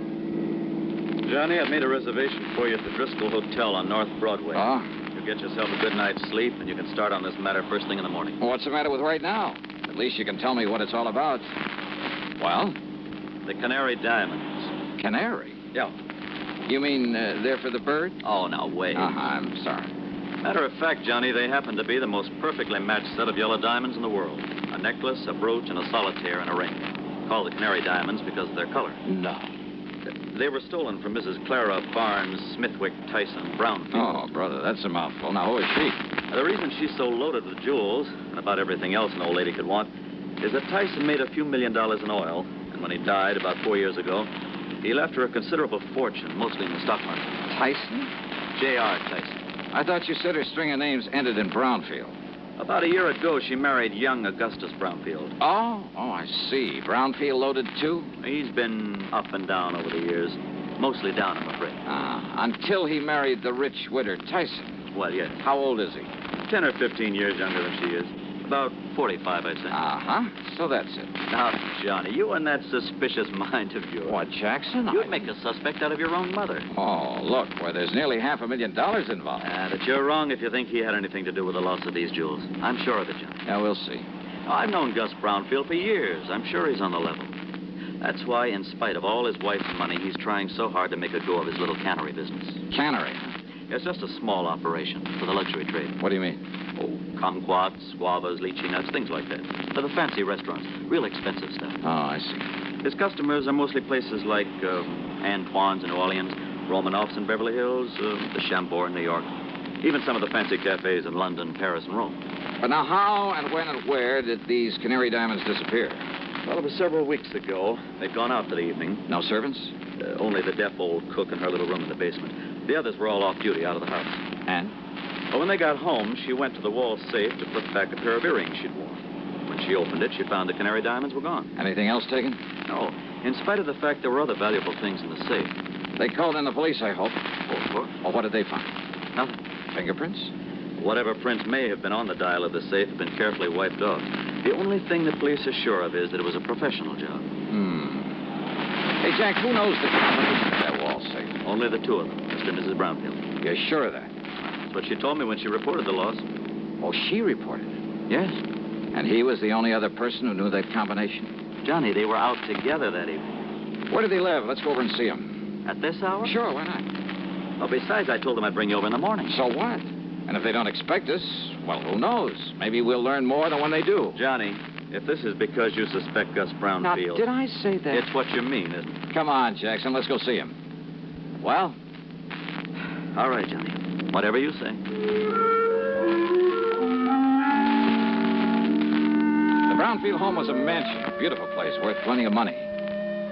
Johnny, I've made a reservation for you at the Driscoll Hotel on North Broadway. Oh? You get yourself a good night's sleep, and you can start on this matter first thing in the morning. Well, what's the matter with right now? At least you can tell me what it's all about. Well? The Canary diamonds. Canary? Yeah. You mean they're for the bird? Oh, now, wait. I'm sorry. Matter of fact, Johnny, they happen to be the most perfectly matched set of yellow diamonds in the world. A necklace, a brooch, and a solitaire and a ring. Called the Canary diamonds because of their color. No. They were stolen from Mrs. Clara Barnes Smithwick Tyson Brownfield. Oh, brother, that's a mouthful. Now, who is she? The reason she's so loaded with jewels, and about everything else an old lady could want, is that Tyson made a few $1 million in oil, and when he died about 4 years ago, he left her a considerable fortune, mostly in the stock market. Tyson? J.R. Tyson. I thought you said her string of names ended in Brownfield. About a year ago, she married young Augustus Brownfield. Oh, I see. Brownfield loaded, too? He's been up and down over the years. Mostly down, I'm afraid. Until he married the rich widow Tyson. Well, yes. How old is he? 10 or 15 years younger than she is. About 45, I'd say. So that's it. Now, Johnny, you and that suspicious mind of yours. What, Jackson? You'd make a suspect out of your own mother. Oh, look, where there's nearly $500,000 involved. But you're wrong if you think he had anything to do with the loss of these jewels. I'm sure of it, Johnny. Yeah, we'll see. I've known Gus Brownfield for years. I'm sure he's on the level. That's why, in spite of all his wife's money, he's trying so hard to make a go of his little cannery business. Cannery? It's just a small operation for the luxury trade. What do you mean? Oh, kumquats, guavas, lychee nuts, things like that. For the fancy restaurants. Real expensive stuff. Oh, I see. His customers are mostly places like Antoine's in New Orleans, Romanoff's in Beverly Hills, the Chambord in New York. Even some of the fancy cafes in London, Paris, and Rome. But now, how and when and where did these Canary diamonds disappear? Well, it was several weeks ago. They'd gone out for the evening. No servants? Only the deaf old cook in her little room in the basement. The others were all off duty out of the house. And? Well, when they got home, she went to the wall safe to put back a pair of earrings she'd worn. When she opened it, she found the Canary diamonds were gone. Anything else taken? No. In spite of the fact there were other valuable things in the safe. They called in the police, I hope. Oh, of course. Well, what did they find? Nothing. Fingerprints? Whatever prints may have been on the dial of the safe have been carefully wiped off. The only thing the police are sure of is that it was a professional job. Hey, Jack, who knows the combination of that wall safe? Only the two of them, Mr. and Mrs. Brownfield. You're sure of that? That's what she told me when she reported the loss. Oh, she reported it? Yes. And he was the only other person who knew that combination? Johnny, they were out together that evening. Where do they live? Let's go over and see them. At this hour? Sure, why not? Well, besides, I told them I'd bring you over in the morning. So what? And if they don't expect us, well, who knows? Maybe we'll learn more than when they do. Johnny, if this is because you suspect Gus Brownfield... Now, did I say that? It's what you mean, isn't it? Come on, Jackson, let's go see him. Well? All right, Johnny. Whatever you say. The Brownfield home was a mansion, a beautiful place, worth plenty of money.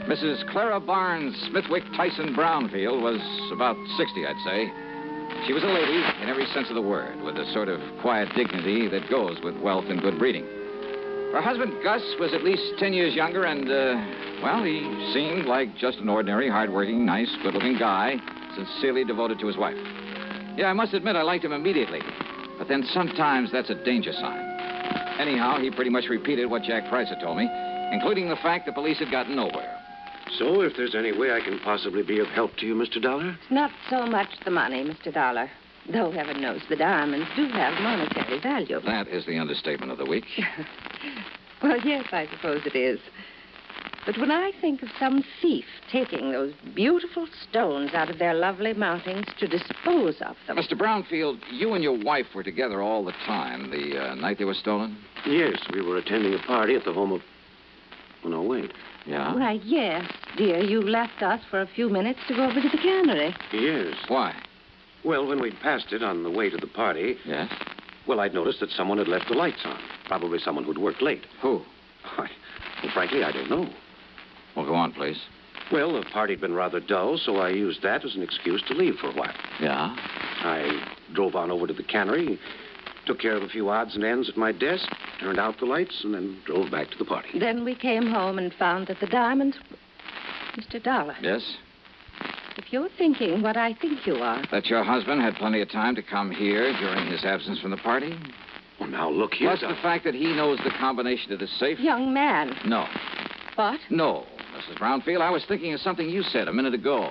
Mrs. Clara Barnes Smithwick Tyson Brownfield was about 60, I'd say. She was a lady in every sense of the word, with the sort of quiet dignity that goes with wealth and good breeding. Her husband, Gus, was at least 10 years younger, and, well, he seemed like just an ordinary, hardworking, nice, good-looking guy, sincerely devoted to his wife. Yeah, I must admit I liked him immediately, but then sometimes that's a danger sign. Anyhow, he pretty much repeated what Jack Price had told me, including the fact the police had gotten nowhere. So, if there's any way I can possibly be of help to you, Mr. Dollar? Not so much the money, Mr. Dollar. Though heaven knows the diamonds do have monetary value. That is the understatement of the week. Well, yes, I suppose it is. But when I think of some thief taking those beautiful stones out of their lovely mountings to dispose of them... Mr. Brownfield, you and your wife were together all the time the night they were stolen? Yes, we were attending a party at the home of... Oh, no, wait. Yeah? Why, yes, dear. You left us for a few minutes to go over to the Canary. Yes. Why? Well, when we'd passed it on the way to the party... Yes? Well, I'd noticed that someone had left the lights on. Probably someone who'd worked late. Who? Well, frankly, I don't know. Well, go on, please. Well, the party'd been rather dull, so I used that as an excuse to leave for a while. Yeah? I drove on over to the Canary, took care of a few odds and ends at my desk, turned out the lights, and then drove back to the party. Then we came home and found that the diamonds... Mr. Dollar. Yes? If you're thinking what I think you are... That your husband had plenty of time to come here during his absence from the party? Well, now, look here, Plus the fact that he knows the combination of the safe? Young man. No. What? No, Mrs. Brownfield. I was thinking of something you said a minute ago.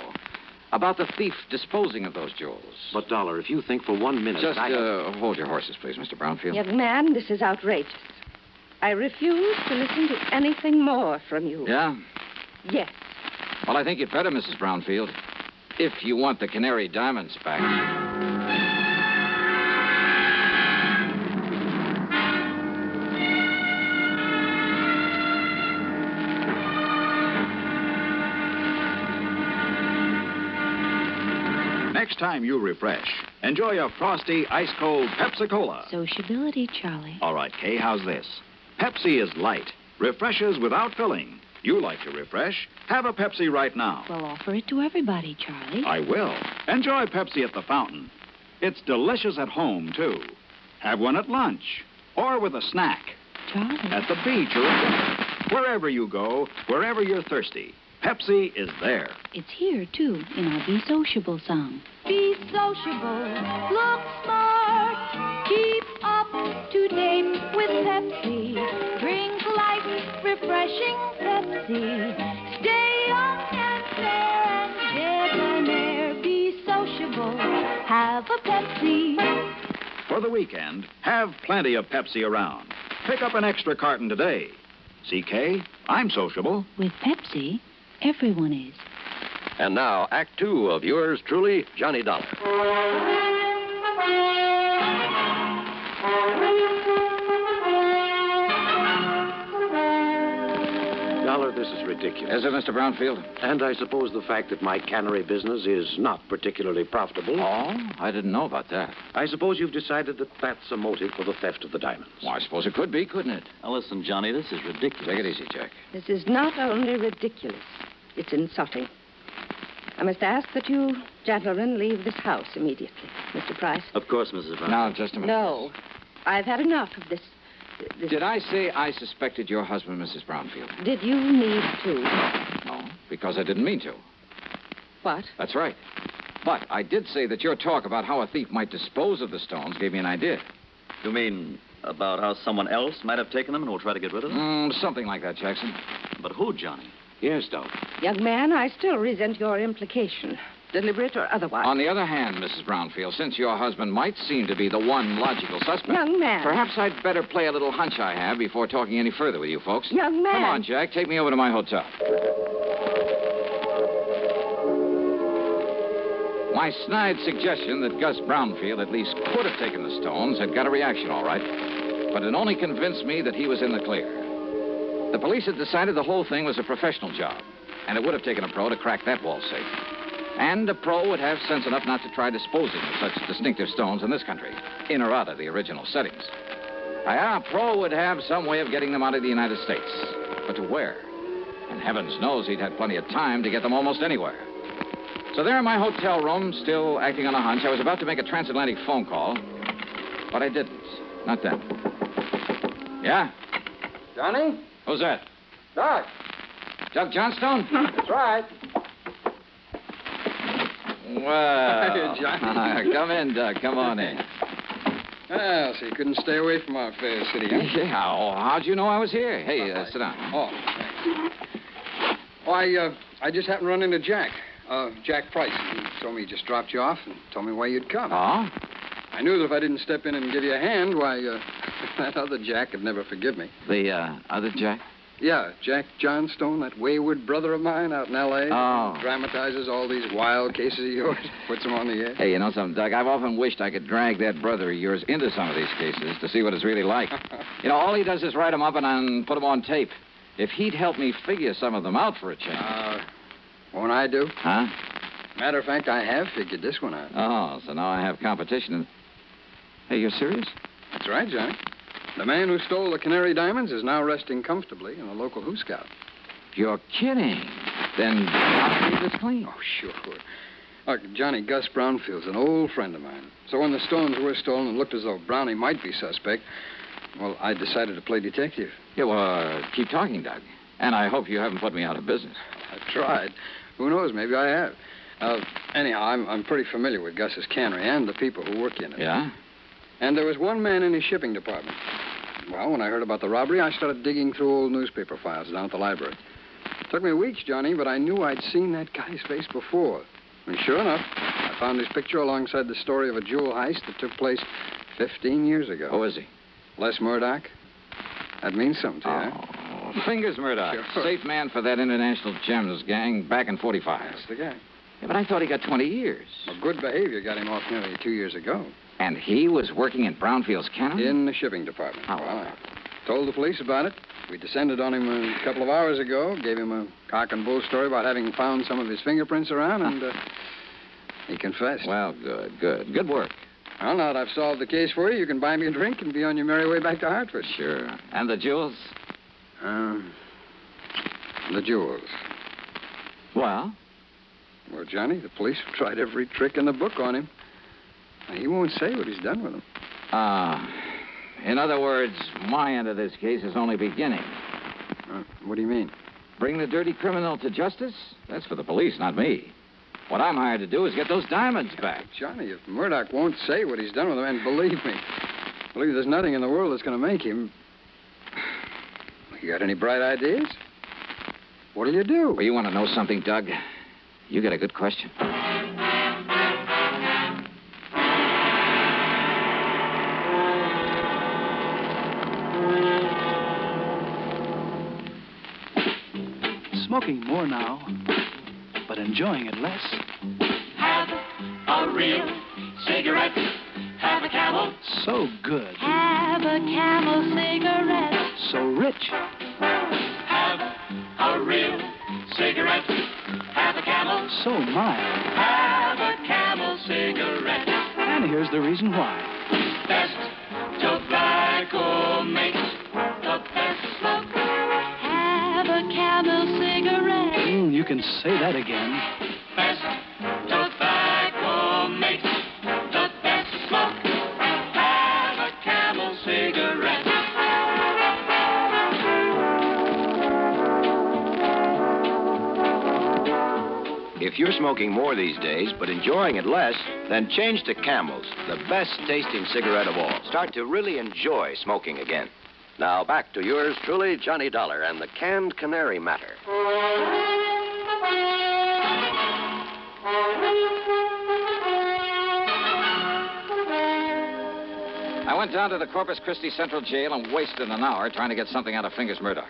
About the thief disposing of those jewels. But, Dollar, if you think for 1 minute... Just hold your horses, please, Mr. Brownfield. Young man, this is outrageous. I refuse to listen to anything more from you. Yeah? Yes. Well, I think you'd better, Mrs. Brownfield. If you want the Canary diamonds back. Next time you refresh, enjoy a frosty, ice-cold Pepsi-Cola. Sociability, Charlie. All right, Kay, how's this? Pepsi is light, refreshes without filling. You like to refresh? Have a Pepsi right now. Well, offer it to everybody, Charlie. I will. Enjoy Pepsi at the fountain. It's delicious at home, too. Have one at lunch or with a snack. Charlie. At the beach or at dinner. Wherever you go, wherever you're thirsty, Pepsi is there. It's here, too, in our Be Sociable song. Be sociable, look smart, keep up to date with Pepsi. Drink light, refreshing Pepsi. Stay young and fair and debonair. Be sociable, have a Pepsi. For the weekend, have plenty of Pepsi around. Pick up an extra carton today. CK, I'm sociable. With Pepsi, everyone is. And now, Act 2 of yours truly, Johnny Dollar. Mueller, this is ridiculous. Is it, Mr. Brownfield? And I suppose the fact that my cannery business is not particularly profitable. Oh, I didn't know about that. I suppose you've decided that that's a motive for the theft of the diamonds. Well, I suppose it could be, couldn't it? Now, listen, Johnny, this is ridiculous. Take it easy, Jack. This is not only ridiculous, it's insulting. I must ask that you gentlemen leave this house immediately. Mr. Price? Of course, Mrs. Brown. Now, just a minute. No. I've had enough of this. Did I say I suspected your husband, Mrs. Brownfield? Did you need to? No, because I didn't mean to. What? That's right. But I did say that your talk about how a thief might dispose of the stones gave me an idea. You mean about how someone else might have taken them and will try to get rid of them? Something like that, Jackson. But who, Johnny? Yes, Doc. Young man, I still resent your implication, deliberate or otherwise. On the other hand, Mrs. Brownfield, since your husband might seem to be the one logical suspect... Young man. Perhaps I'd better play a little hunch I have before talking any further with you folks. Young man. Come on, Jack. Take me over to my hotel. My snide suggestion that Gus Brownfield at least could have taken the stones had got a reaction, all right. But it only convinced me that he was in the clear. The police had decided the whole thing was a professional job, and it would have taken a pro to crack that wall safe. And a pro would have sense enough not to try disposing of such distinctive stones in this country, in or out of the original settings. A pro would have some way of getting them out of the United States. But to where? And heavens knows he'd had plenty of time to get them almost anywhere. So there in my hotel room, still acting on a hunch, I was about to make a transatlantic phone call, but I didn't. Not then. Yeah? Johnny? Who's that? Doc. Doug Johnstone? That's right. Well, Hey, Johnny. Come in, Doug. Come on in. Well, so you couldn't stay away from our fair city, huh? Yeah, how'd you know I was here? Hey, sit down. Oh, thanks. Why, I just happened to run into Jack. Jack Price. He told me he just dropped you off and told me why you'd come. Oh? I knew that if I didn't step in and give you a hand, why, that other Jack would never forgive me. The, other Jack? Yeah, Jack Johnstone, that wayward brother of mine out in L.A. Oh. Dramatizes all these wild cases of yours, puts them on the air. Hey, you know something, Doug? I've often wished I could drag that brother of yours into some of these cases to see what it's really like. You know, all he does is write them up and put them on tape. If he'd help me figure some of them out for a change. Won't I do? Huh? Matter of fact, I have figured this one out. Oh, so now I have competition. Hey, you're serious? That's right, Johnny. The man who stole the Canary diamonds is now resting comfortably in a local Who Scout. You're kidding. Then I'll keep this clean. Oh, sure. Look, Johnny, Gus Brownfield's an old friend of mine. So when the stones were stolen and looked as though Brownie might be suspect, well, I decided to play detective. Yeah, well, keep talking, Doug. And I hope you haven't put me out of business. I've tried. Who knows? Maybe I have. Anyhow, I'm pretty familiar with Gus's cannery and the people who work in it. Yeah? And there was one man in his shipping department. Well, when I heard about the robbery, I started digging through old newspaper files down at the library. It took me weeks, Johnny, but I knew I'd seen that guy's face before. And sure enough, I found his picture alongside the story of a jewel heist that took place 15 years ago. Who is he? Les Murdoch. That means something to you, huh? Fingers Murdoch. Sure. Safe man for that International Gems gang back in 45. That's the guy. Yeah, but I thought he got 20 years. Well, good behavior got him off nearly 2 years ago. And he was working in Brownfield's cannery? In the shipping department. Oh. Well, I told the police about it. We descended on him a couple of hours ago, gave him a cock and bull story about having found some of his fingerprints around, and he confessed. Well, good. Good work. Well, now that I've solved the case for you, you can buy me a drink and be on your merry way back to Hartford. Sure. And the jewels? The jewels. Well? Well, Johnny, the police have tried every trick in the book on him. He won't say what he's done with them. In other words, my end of this case is only beginning. What do you mean? Bring the dirty criminal to justice? That's for the police, not me. What I'm hired to do is get those diamonds back. Johnny, if Murdoch won't say what he's done with them, and believe me, there's nothing in the world that's going to make him. You got any bright ideas? What'll you do? Well, you want to know something, Doug? You got a good question. Smoking more now, but enjoying it less. Have a real cigarette. Have a Camel. So good. Have a Camel cigarette. So rich. Have a real cigarette. Have a Camel. So mild. Have a Camel cigarette. And here's the reason why. Best tobacco makes the best smoke. Have a Camel cigarette. You can say that again. Best tobacco makes the best smoke. Have a Camel cigarette. If you're smoking more these days, but enjoying it less, then change to Camels, the best tasting cigarette of all. Start to really enjoy smoking again. Now back to yours truly, Johnny Dollar, and the canned Canary matter. I went down to the Corpus Christi Central Jail and wasted an hour trying to get something out of Fingers Murdoch.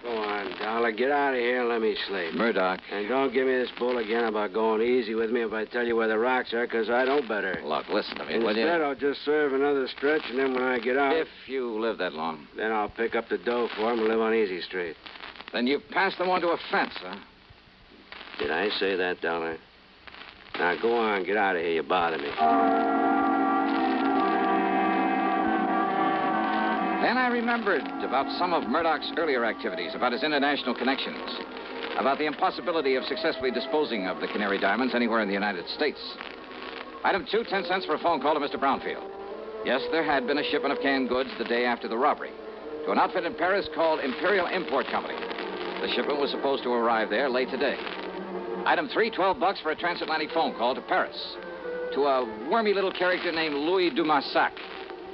Go on, Dollar. Get out of here and let me sleep. Murdoch. And don't give me this bull again about going easy with me if I tell you where the rocks are, because I know better. Look, listen to me, will you? Instead, I'll just serve another stretch, and then when I get out... If you live that long. Then I'll pick up the dough for him and live on Easy Street. Then you passed them on to a fence, huh? Did I say that, Dollar? Now, go on. Get out of here. You bother me. Then I remembered about some of Murdoch's earlier activities, about his international connections, about the impossibility of successfully disposing of the Canary diamonds anywhere in the United States. Item 2, 10 cents for a phone call to Mr. Brownfield. Yes, there had been a shipment of canned goods the day after the robbery to an outfit in Paris called Imperial Import Company. The shipment was supposed to arrive there late today. Item 3, $12 for a transatlantic phone call to Paris to a wormy little character named Louis Dumassac,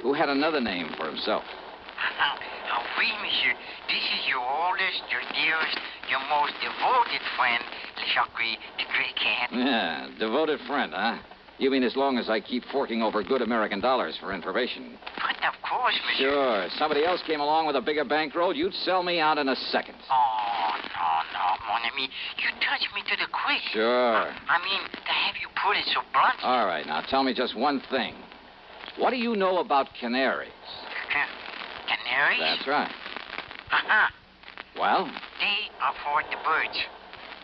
who had another name for himself. Oui, monsieur. This is your oldest, your dearest, your most devoted friend, Le Jacques, the Great Cat. Yeah, devoted friend, huh? You mean as long as I keep forking over good American dollars for information? But of course, monsieur. Sure. Somebody else came along with a bigger bankroll, you'd sell me out in a second. Oh, no, mon ami. You touch me to the quick. Sure. I mean, to have you put it so bluntly. All right, now tell me just one thing. What do you know about canaries? Canaries? That's right. Uh-huh. Well? They are for the birds.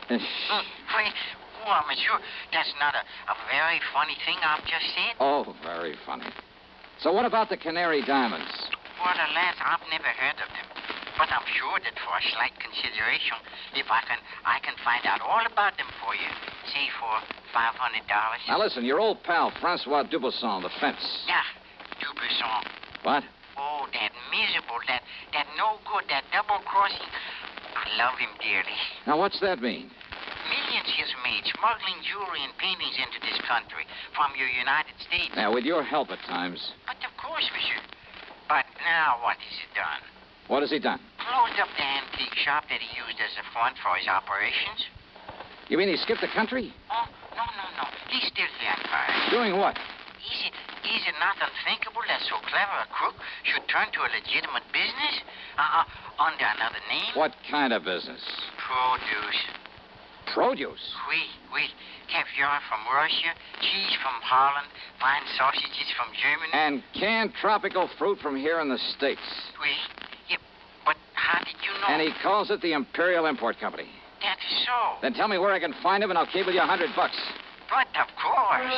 Wait, well, monsieur, that's not a very funny thing I've just said. Oh, very funny. So what about the Canary diamonds? Well, alas, I've never heard of them. But I'm sure that for a slight consideration, if I can find out all about them for you, say for $500. Now listen, your old pal, Francois Dubuisson, the fence. Yeah, Dubuisson. What? Oh, that miserable, that no good, that double-crossing. I love him dearly. Now, what's that mean? Millions he's made smuggling jewelry and paintings into this country from your United States. Now, with your help at times. But of course, monsieur. But now what has he done? What has he done? Closed up the antique shop that he used as a front for his operations. You mean he skipped the country? Oh, no. He's still here in Paris. Doing what? Is it not unthinkable that so clever a crook should turn to a legitimate business? Under another name? What kind of business? Produce. Produce? Oui. Caviar from Russia, cheese from Holland, fine sausages from Germany. And canned tropical fruit from here in the States. Oui. Yeah, but how did you know? And he calls it the Imperial Import Company. That is so. Then tell me where I can find him and I'll cable you $100. But of course.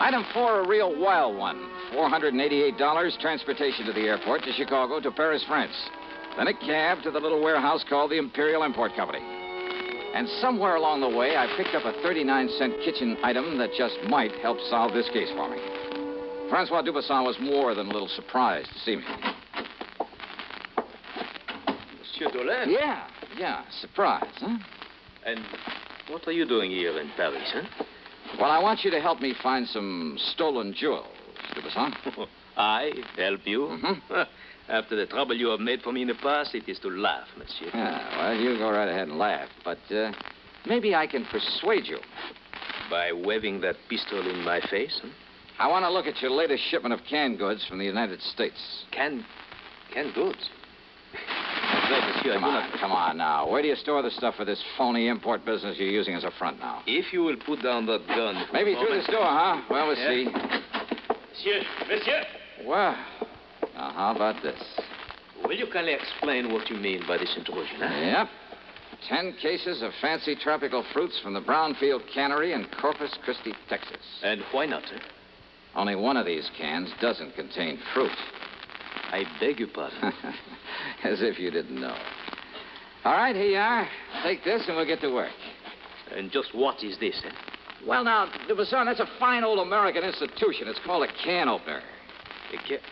Item 4, a real wild one. $488, transportation to the airport, to Chicago, to Paris, France. Then a cab to the little warehouse called the Imperial Import Company. And somewhere along the way, I picked up a 39-cent kitchen item that just might help solve this case for me. Francois Dubuisson was more than a little surprised to see me. Monsieur Dolar? Yeah, surprise, huh? And what are you doing here in Paris, huh? Well, I want you to help me find some stolen jewels, Dubuisson. I help you? Mm-hmm. After the trouble you have made for me in the past, it is to laugh, monsieur. Yeah, well, you go right ahead and laugh. But maybe I can persuade you. By waving that pistol in my face, huh? I want to look at your latest shipment of canned goods from the United States. Canned goods? Monsieur, Come on now. Where do you store the stuff for this phony import business you're using as a front now? If you will put down that gun... Maybe through this door, huh? Well, we'll see. Monsieur! Well, Now, how about this? Will you kindly explain what you mean by this intrusion, huh? Yep. 10 cases of fancy tropical fruits from the brownfield cannery in Corpus Christi, Texas. And why not, eh? Only one of these cans doesn't contain fruit. I beg your pardon. As if you didn't know. All right, here you are. Take this and we'll get to work. And just what is this, eh? Well, now, Dubasson, that's a fine old American institution. It's called a can opener.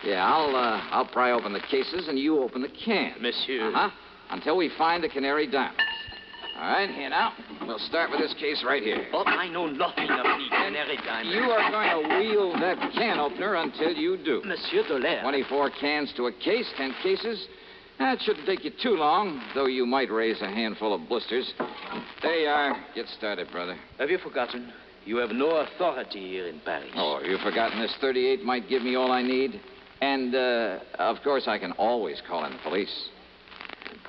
Yeah, I'll pry open the cases and you open the can. Monsieur. Uh-huh. Until we find the Canary diamonds. All right, here now. We'll start with this case right here. Oh, I know nothing of the Canary diamonds. You are going to wield that can opener until you do. Monsieur Dolar. 24 cans to a case, 10 cases. That shouldn't take you too long, though you might raise a handful of blisters. There you are. Get started, brother. Have you forgotten? You have no authority here in Paris. Oh, you've forgotten this 38 might give me all I need? And, of course, I can always call in the police.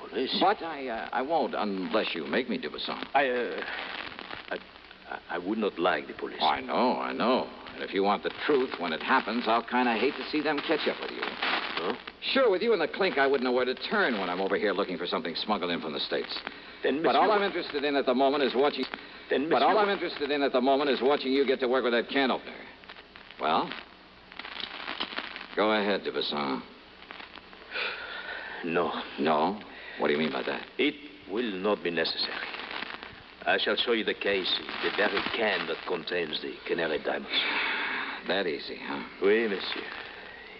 Police? But I won't unless you make me, Dubasson. I would not like the police. Oh, I know. And if you want the truth, when it happens, I'll kind of hate to see them catch up with you. Huh? Sure, with you and the clink, I wouldn't know where to turn when I'm over here looking for something smuggled in from the States. Then, but all I'm interested in at the moment is watching... But all I'm interested in at the moment is watching you get to work with that can opener. Well? Go ahead, Dubasson. No. No? What do you mean by that? It will not be necessary. I shall show you the case, the very can that contains the Canary diamonds. That easy, huh? Oui, monsieur.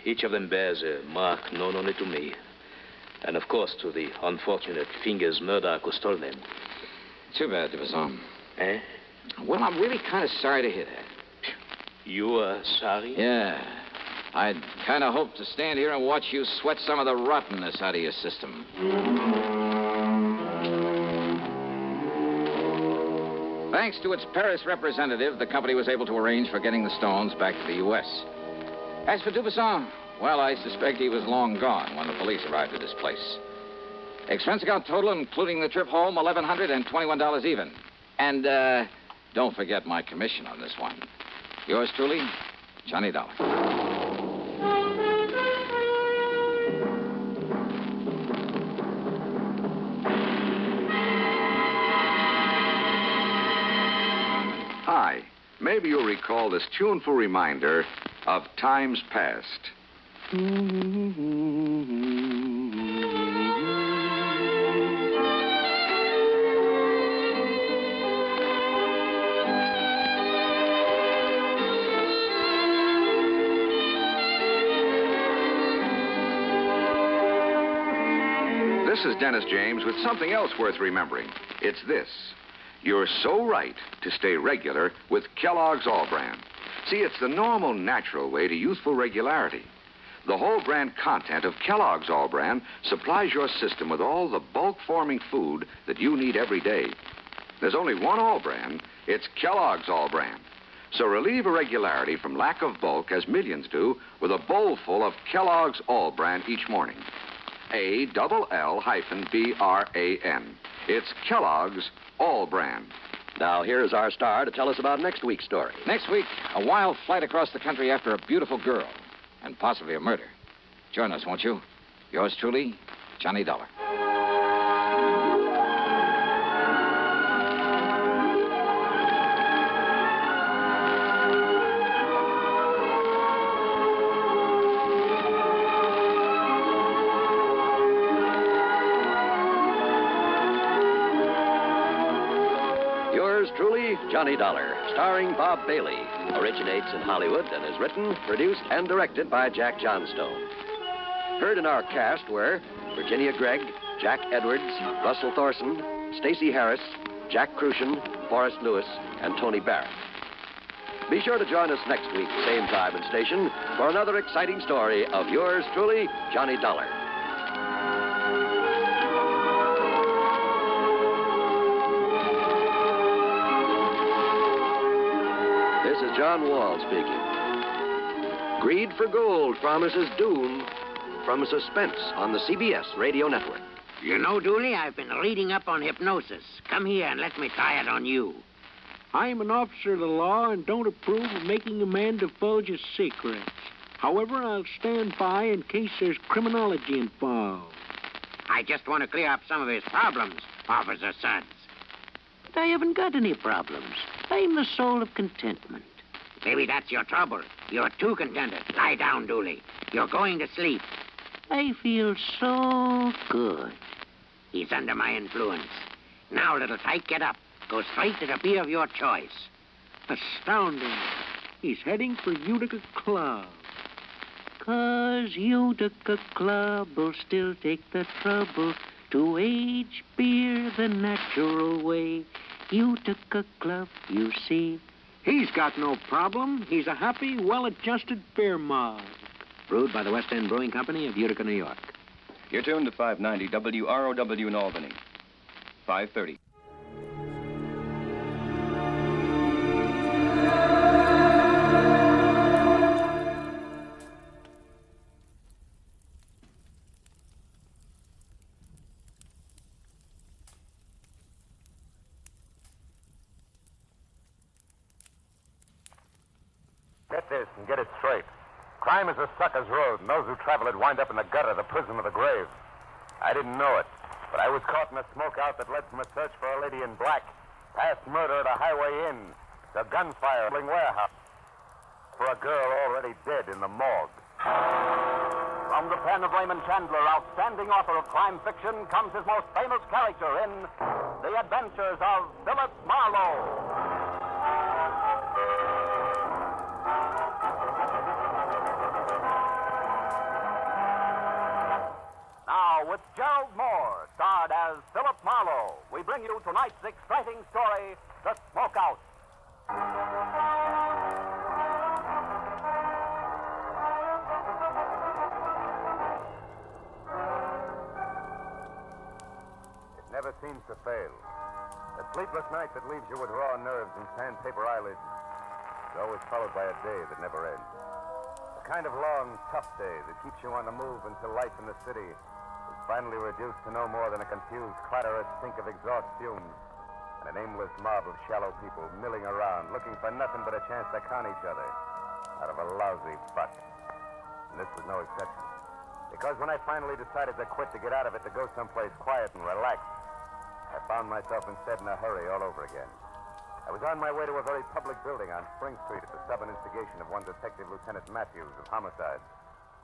Each of them bears a mark known only to me. And, of course, to the unfortunate fingers Murdoch who stole them. Too bad, Dubasson. Eh? Well, I'm really kind of sorry to hear that. You are sorry? Yeah. I'd kind of hoped to stand here and watch you sweat some of the rottenness out of your system. Thanks to its Paris representative, the company was able to arrange for getting the stones back to the U.S. As for Dubasson, well, I suspect he was long gone when the police arrived at his place. Expense account total, including the trip home, $1,121 even. And, don't forget my commission on this one. Yours truly, Johnny Dollar. Hi. Maybe you'll recall this tuneful reminder of times past. This is Dennis James with something else worth remembering. It's this. You're so right to stay regular with Kellogg's All Brand. See, it's the normal, natural way to youthful regularity. The whole brand content of Kellogg's All Brand supplies your system with all the bulk-forming food that you need every day. There's only one All Brand. It's Kellogg's All Brand. So relieve irregularity from lack of bulk, as millions do, with a bowl full of Kellogg's All Brand each morning. ALL-BRAN. It's Kellogg's All Brand. Now, here's our star to tell us about next week's story. Next week, a wild flight across the country after a beautiful girl, and possibly a murder. Join us, won't you? Yours truly, Johnny Dollar. Truly, Johnny Dollar, starring Bob Bailey, originates in Hollywood and is written, produced, and directed by Jack Johnstone. Heard in our cast were Virginia Gregg, Jack Edwards, Russell Thorson, Stacey Harris, Jack Crucian, Forrest Lewis, and Tony Barrett. Be sure to join us next week, same time and station, for another exciting story of yours truly, Johnny Dollar. This is John Wall speaking. Greed for gold promises doom from Suspense on the CBS radio network. You know, Dooley, I've been reading up on hypnosis. Come here and let me try it on you. I'm an officer of the law and don't approve of making a man divulge his secrets. However, I'll stand by in case there's criminology involved. I just want to clear up some of his problems, Officer Suds. But I haven't got any problems. I'm the soul of contentment. Maybe that's your trouble. You're too contented. Lie down, Dooley. You're going to sleep. I feel so good. He's under my influence. Now, little tyke, get up. Go straight to the beer of your choice. Astounding. He's heading for Utica Club. 'Cause Utica Club will still take the trouble to age beer the natural way. Utica Club, you see. He's got no problem. He's a happy, well-adjusted beer mug. Brewed by the West End Brewing Company of Utica, New York. You're tuned to 590 WROW in Albany. 5:30. Get this and get it straight. Crime is a sucker's road, and those who travel it wind up in the gutter, the prison, or the grave. I didn't know it, but I was caught in a smokeout that led from a search for a lady in black, past murder at a highway inn, to gunfire at a warehouse, for a girl already dead in the morgue. From the pen of Raymond Chandler, outstanding author of crime fiction, comes his most famous character in The Adventures of Philip Marlowe. Now, with Gerald Moore, starred as Philip Marlowe, we bring you tonight's exciting story, The Smokeout. It never seems to fail. A sleepless night that leaves you with raw nerves and sandpaper eyelids is always followed by a day that never ends. A kind of long, tough day that keeps you on the move until life in the city is finally reduced to no more than a confused clatter stink of exhaust fumes and an aimless mob of shallow people milling around, looking for nothing but a chance to con each other out of a lousy butt. And this was no exception. Because when I finally decided to quit, to get out of it, to go someplace quiet and relaxed, I found myself instead in a hurry all over again. I was on my way to a very public building on Spring Street at the stubborn instigation of one Detective Lieutenant Matthews of Homicide,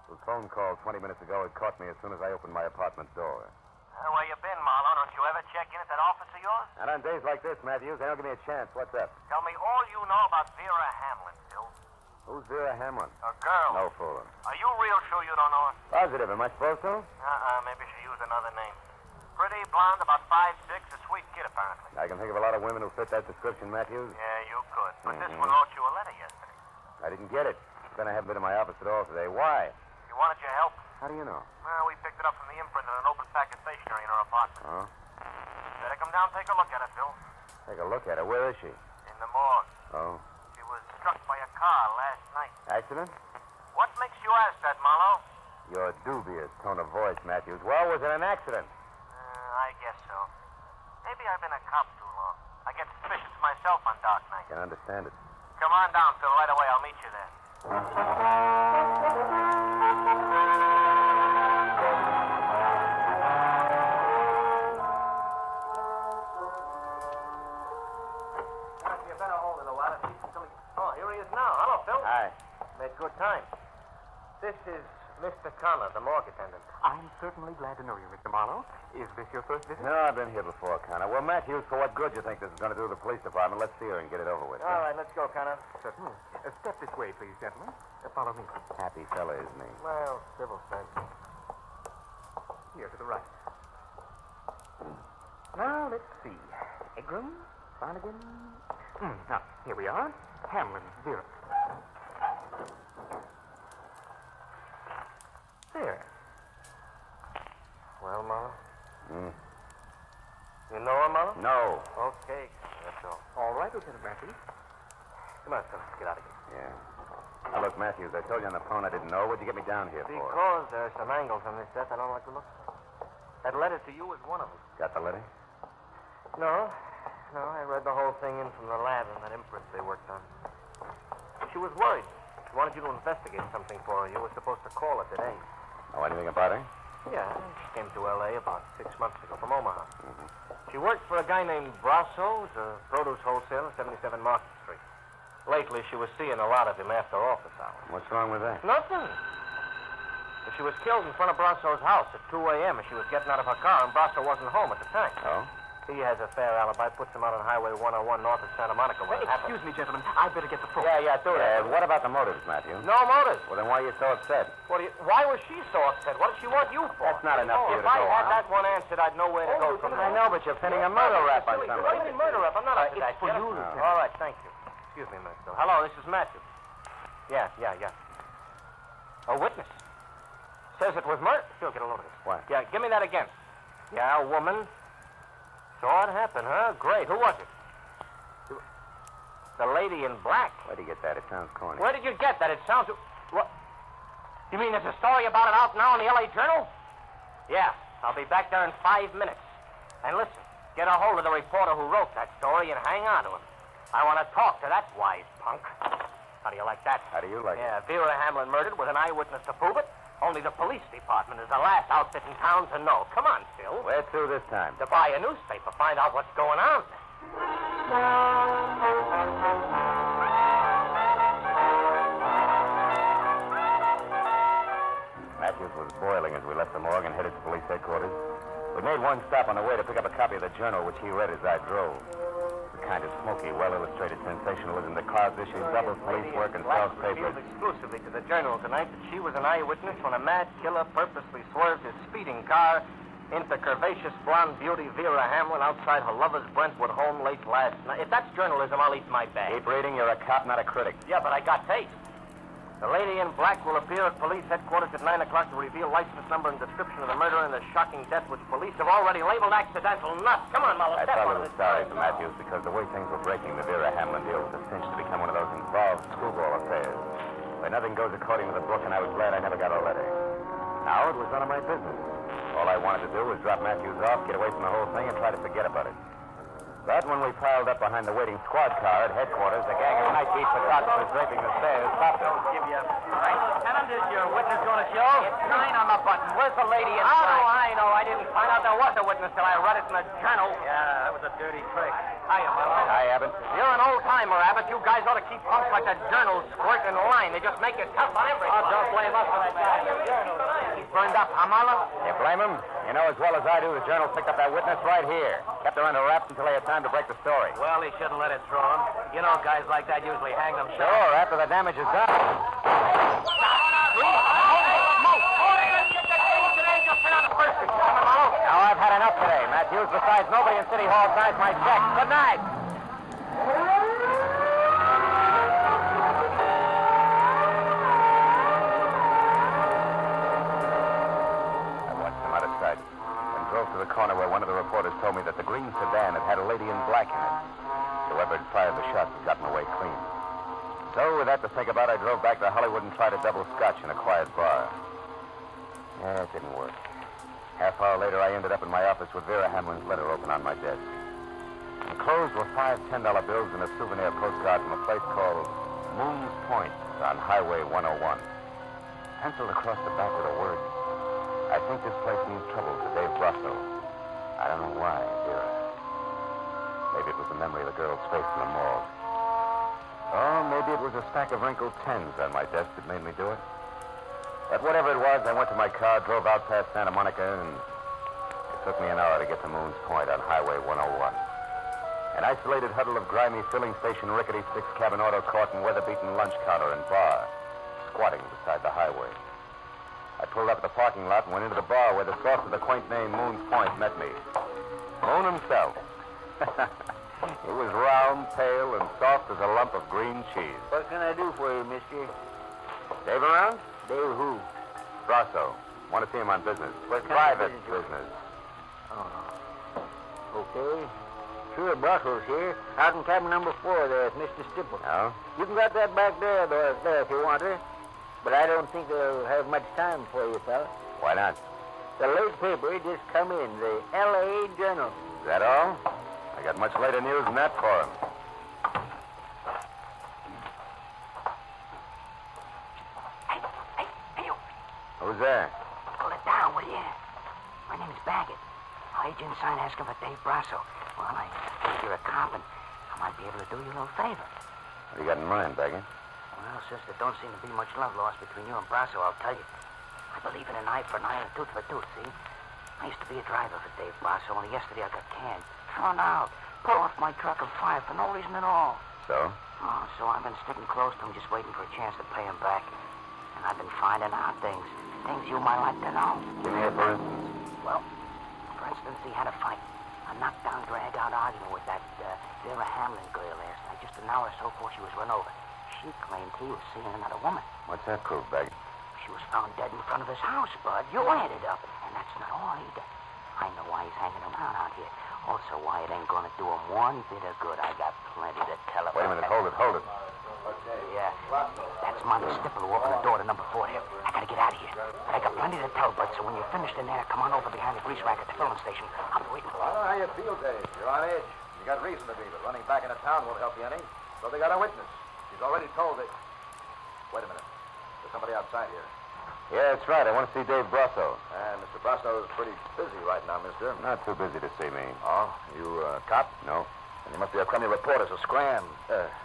whose phone call 20 minutes ago had caught me as soon as I opened my apartment door. Where you been, Marlowe? Don't you ever check in at that office of yours? And on days like this, Matthews, they don't give me a chance. What's up? Tell me all you know about Vera Hamlin, Phil. Who's Vera Hamlin? A girl. No fooling. Are you real sure you don't know her? Positive. Am I supposed to? Maybe she used another name. Pretty, blonde, about 5'6", a sweet kid, apparently. I can think of a lot of women who fit that description, Matthews. Yeah, you could. But this one wrote you a letter yesterday. I didn't get it. Then I haven't been to my office at all today. Why? She wanted your help. How do you know? Well, we picked it up from the imprint in an open pack of stationery in her apartment. Oh? Better come down and take a look at her, Phil. Take a look at her. Where is she? In the morgue. Oh. She was struck by a car last night. Accident? What makes you ask that, Marlowe? Your dubious tone of voice, Matthews. Well, was it an accident? I guess so. Maybe I've been a cop too long. I get suspicious myself on dark nights. Can understand it. Come on down, Phil. Right away. I'll meet you there. You better hold it a while. Oh, here he is now. Hello, Phil. Hi. Made good time. This is Mr. Connor, the morgue attendant. I'm certainly glad to know you, Mr. Marlowe. Is this your first visit? No, I've been here before, Connor. Well, Matthews, for what good do you think this is going to do to the police department? Let's see her and get it over with. All right, let's go, Connor. Certainly. Step this way, please, gentlemen. Follow me. Happy fella, isn't he? Well, civil sense. Here to the right. Now, let's see. Egram, Barnigan. Now, here we are. Hamlin, Vera. There. Well, Marlowe? Hmm. You know her, Marlowe? No. Okay, that's all. All right, Lieutenant Matthews. Come on, Phil. Let's get out of here. Yeah. Now, look, Matthews, I told you on the phone I didn't know. What'd you get me down here for? Because there are some angles on this death I don't like to look at. That letter to you is one of them. Got the letter? No, I read the whole thing in from the lab and that imprint they worked on. She was worried. She wanted you to investigate something for her. You were supposed to call her today. Know anything about her? Yeah, she came to L.A. about 6 months ago from Omaha. She worked for a guy named Brasso, who's a produce wholesaler, 77 Market Street. Lately, she was seeing a lot of him after office hours. What's wrong with that? Nothing. She was killed in front of Brasso's house at 2 a.m. as she was getting out of her car, and Brasso wasn't home at the time. Oh? He has a fair alibi, puts him out on Highway 101 north of Santa Monica when it happened. Excuse me, gentlemen. I'd better get the phone. Yeah, do that. What about the motives, Matthew? No motives. Well, then why are you so upset? Why was she so upset? What did she want you for? That's not enough for you If to I go had on. that one answered, I'd know where to go from there. I know, but you're pinning a murder rap on What somebody. do you mean murder rap? I'm not up to that. It's for you, Lieutenant. All right, thank you. Excuse me a minute, Phil. Hello, this is Matthew. Yeah. A witness. Says it was murder. Phil, get a load of this. What? Yeah, give me that again. Yeah, a woman. Saw it happen, huh? Great. Who was it? The lady in black. Where'd you get that? It sounds corny. Where did you get that? It sounds... What? You mean there's a story about it out now in the L.A. Journal? Yeah, I'll be back there in 5 minutes. And listen, get a hold of the reporter who wrote that story and hang on to him. I want to talk to that wise punk. How do you like that? How do you like it? Yeah, Vera Hamlin murdered with an eyewitness to prove it. Only the police department is the last outfit in town to know. Come on, Phil. Where to this time? To buy a newspaper, find out what's going on. Matthews was boiling as we left the morgue and headed to police headquarters. We made one stop on the way to pick up a copy of the Journal, which he read as I drove. The kind of smoky, well-illustrated sensationalism that clouds issues, doubles police work, and sells papers. Exclusively to the Journal tonight that she was an eyewitness when a mad killer purposely swerved his speeding car into curvaceous blonde beauty Vera Hamlin outside her lover's Brentwood home late last night. If that's journalism, I'll eat my bag. Keep reading. You're a cop, not a critic. Yeah, but I got taste. The lady in black will appear at police headquarters at 9 o'clock to reveal license number and description of the murder and the shocking death which police have already labeled accidental. Nuts. Come on, Marlowe. I felt a little sorry for Matthews because the way things were breaking, the Vera Hamlin deal was a cinch to become one of those involved screwball affairs. Where nothing goes according to the book, and I was glad I never got a letter. Now it was none of my business. All I wanted to do was drop Matthews off, get away from the whole thing, and try to forget about it. But when we piled up behind the waiting squad car at headquarters, a gang of high-key photographers draping the stairs stopped us. Right, Lieutenant, is your witness going to show? It's 9 on the button. Where's the lady in black? How do I know? I didn't find out there was a witness till I read it in the Journal. Yeah, that was a dirty trick. Hiya, Marlowe. Hi, Abbott. You're an old-timer, Abbott. You guys ought to keep punks like the Journal squirt in line. They just make it tough on everybody. Oh, don't blame us for that guy. He's burned up, huh, Marlowe? You blame him? You know as well as I do, the Journal picked up that witness right here. Kept her under wraps until they had time to break the story. Well, he shouldn't let it throw him. You know, guys like that usually hang themselves. Sure, after the damage is done. Now, I've had enough today, Matthews. Besides, nobody in City Hall signs my check. Good night. I watched him out of sight and drove to the corner where one of the reporters told me that the green sedan had a lady in black in it. Whoever had fired the shots had gotten away clean. So, with that to think about, I drove back to Hollywood and tried a double scotch in a quiet bar. Yeah, it didn't work. Half hour later, I ended up in my office with Vera Hamlin's letter open on my desk. Enclosed were 5 $10 bills and a souvenir postcard from a place called Moon's Point on Highway 101. Penciled across the back with a word. I think this place means trouble to Dave Brasso. I don't know why, Vera. Maybe it was the memory of the girl's face in the morgue. Or maybe it was a stack of wrinkled tens on my desk that made me do it. But whatever it was, I went to my car, drove out past Santa Monica, and it took me an hour to get to Moon's Point on Highway 101. An isolated huddle of grimy filling station, rickety six-cabin auto court, and weather-beaten lunch counter and bar, squatting beside the highway. I pulled up at the parking lot and went into the bar where the source of the quaint name Moon's Point met me. Moon himself. He was round, pale, and soft as a lump of green cheese. What can I do for you, mister? Dave around? Dave who? Brasso. Want to see him on business. What kind Private of business. Oh. Okay. Sure, Brasso's here. Out in cabin number 4 there with Mr. Stipple. Oh? You can get that back there, there if you want her. But I don't think they'll have much time for you, fella. Why not? The late paper just come in, the L.A. Journal. Is that all? I got much later news than that for him. Who's there? Pull it down, will you? My name's Baggett. I heard you inside asking for Dave Brasso. Well, I think you're a cop, and I might be able to do you a little favor. What do you got in mind, Baggett? Well, since there don't seem to be much love lost between you and Brasso, I'll tell you. I believe in an eye for an eye and a tooth for a tooth, see? I used to be a driver for Dave Brasso, only yesterday I got canned. Thrown out. Pulled off my truck and fired for no reason at all. So? Oh, so I've been sticking close to him, just waiting for a chance to pay him back. And I've been finding out things you might like to know. Give me a for instance. Well, for instance, he had a fight. A knockdown, drag-out argument with that Vera Hamlin girl last night. Just an hour or so before she was run over. She claimed he was seeing another woman. What's that prove, Baggett? She was found dead in front of his house, Bud. You added up. And that's not all either. I know why he's hanging around out here. Also, why it ain't gonna do him one bit of good. I got plenty to tell him. Wait a minute. Hold it. Yeah. That's Monty Stipple who opened the door to number 4 here. I gotta get out of here. But I got plenty to tell, Bud, so when you're finished in there, come on over behind the grease rack at the filling station. I'll be waiting for you. I don't know how you feel, Dave. You're on edge. You got reason to be, but running back into town won't help you any. So they got a witness. She's already told it. Wait a minute. There's somebody outside here. Yeah, that's right. I want to see Dave Brasso. And Mr. Brasso's pretty busy right now, mister. Not too busy to see me. Oh, you cop? No. And you must be a crummy reporter, so scram.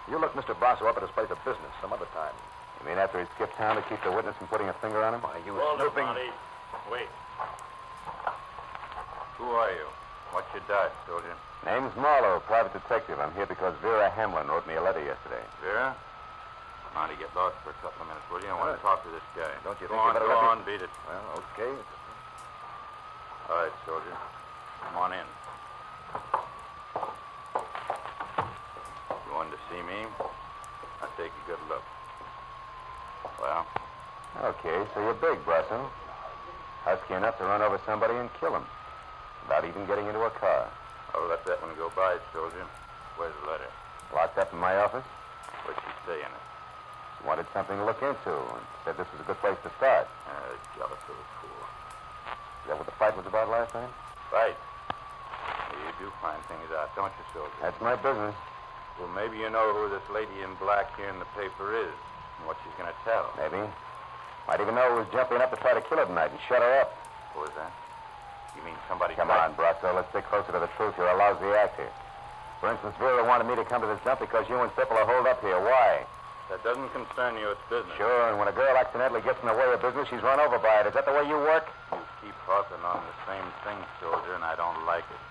You look Mr. Brasso up at his place of business some other time. You mean after he skipped town to keep the witness from putting a finger on him? Why, you Hold snooping... Wait. Who are you? What's your dice, soldier? Name's Marlowe, private detective. I'm here because Vera Hamlin wrote me a letter yesterday. Vera? Come on, you get lost for a couple of minutes, will you? I want to talk to this guy. Don't you go think you on, better go let me... on, beat it. Well, okay. All right, soldier. Come on in. You wanted to see me? I'll take a good look. Well? Okay, so you're big, Brasso. Husky enough to run over somebody and kill him without even getting into a car. I'll let that one go by, soldier. Where's the letter? Locked up in my office? What'd she say in it? She wanted something to look into and said this was a good place to start. Jealous little fool. Is that what the fight was about last night? Fight? Well, you do find things out, don't you, soldier? That's my business. Well, maybe you know who this lady in black here in the paper is and what she's going to tell. Maybe. Might even know who was jumping up to try to kill her tonight and shut her up. Who was that? You mean somebody... Come on, Brasso. Let's stick closer to the truth. You're a lousy actor. For instance, Vera wanted me to come to this dump because you and Stipple are holed up here. Why? That doesn't concern you. It's business. Sure, and when a girl accidentally gets in the way of business, she's run over by it. Is that the way you work? You keep harping on the same thing, soldier, and I don't like it.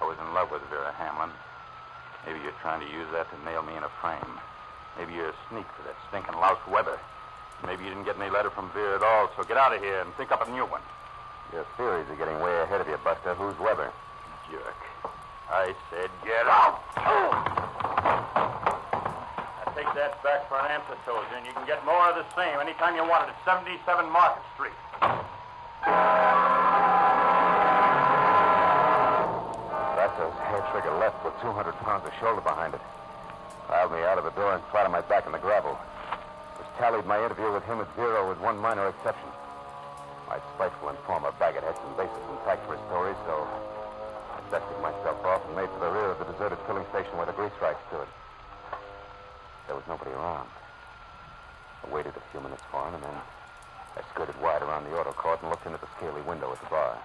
I was in love with Vera Hamlin. Maybe you're trying to use that to nail me in a frame. Maybe you're a sneak for that stinking louse Weber. Maybe you didn't get any letter from Vera at all, so get out of here and think up a new one. Your theories are getting way ahead of you, Buster. Who's Weber? Jerk. I said get out. Now take that back for an answer, soldier, and you can get more of the same anytime you want it at 77 Market Street. Brasso's hair trigger left with 200 pounds of shoulder behind it. Piled me out of the door and flat on my back in the gravel. Tallied my interview with him at 0 with one minor exception. My spiteful informer, Baggett, had some basis intact for his story, so I dusted myself off and made for the rear of the deserted filling station where the grease rack stood. There was nobody around. I waited a few minutes for him, and then I skirted wide around the auto court and looked in at the scaly window at the bar.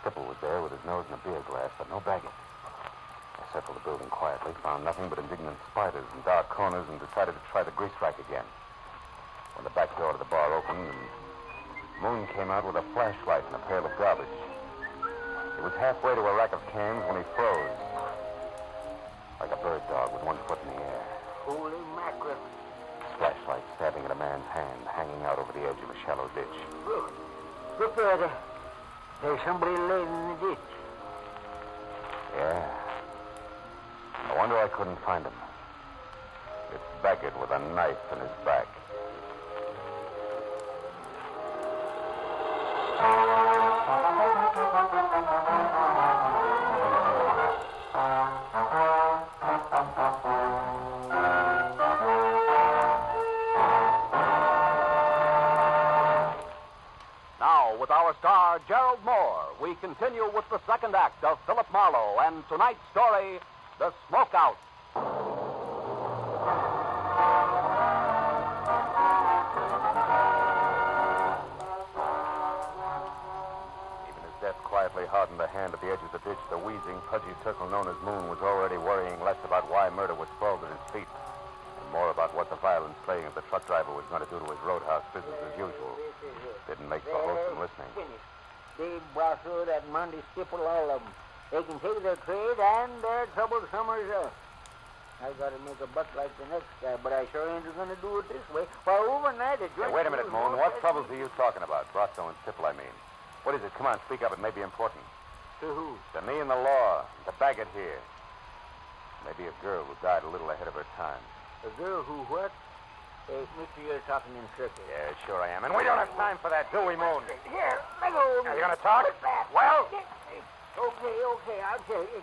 Stipple was there with his nose in a beer glass, but no Baggett. I circled the building quietly, found nothing but indignant spiders and dark corners, and decided to try the grease rack again. When the back door to the bar opened, and Moon came out with a flashlight and a pail of garbage. He was halfway to a rack of cans when he froze, like a bird dog with one foot in the air. Holy mackerel. His flashlight stabbing at a man's hand, hanging out over the edge of a shallow ditch. Look there. There's somebody laid in the ditch. Yeah. No wonder I couldn't find him. It's Baggett with a knife in his back. Now, with our star, Gerald Moore, we continue with the second act of Philip Marlowe and tonight's story, The Smokeout. slightly hardened the hand at the edge of the ditch, the wheezing, pudgy circle known as Moon was already worrying less about why murder was sprawled at his feet and more about what the violent slaying of the truck driver was going to do to his roadhouse business as usual. Didn't make for wholesome listening. Dave Brasso, that Monday Stipple, all of them. They can take their trade and their trouble summers up. I got to make a buck like the next guy, but I sure ain't going to do it this way. Why, overnight it Hey, wait a minute, Moon. What troubles are you talking about? Brasso and Stipple, I mean. What is it? Come on, speak up. It may be important. To who? To me and the law. To Baggett here. Maybe a girl who died a little ahead of her time. A girl who what? Hey, mister, you're talking in circles. Yeah, sure I am. And we don't have time for that, do we, Moon? Here, let go. Are you going to talk? What's that? Well? Okay, I'll tell you.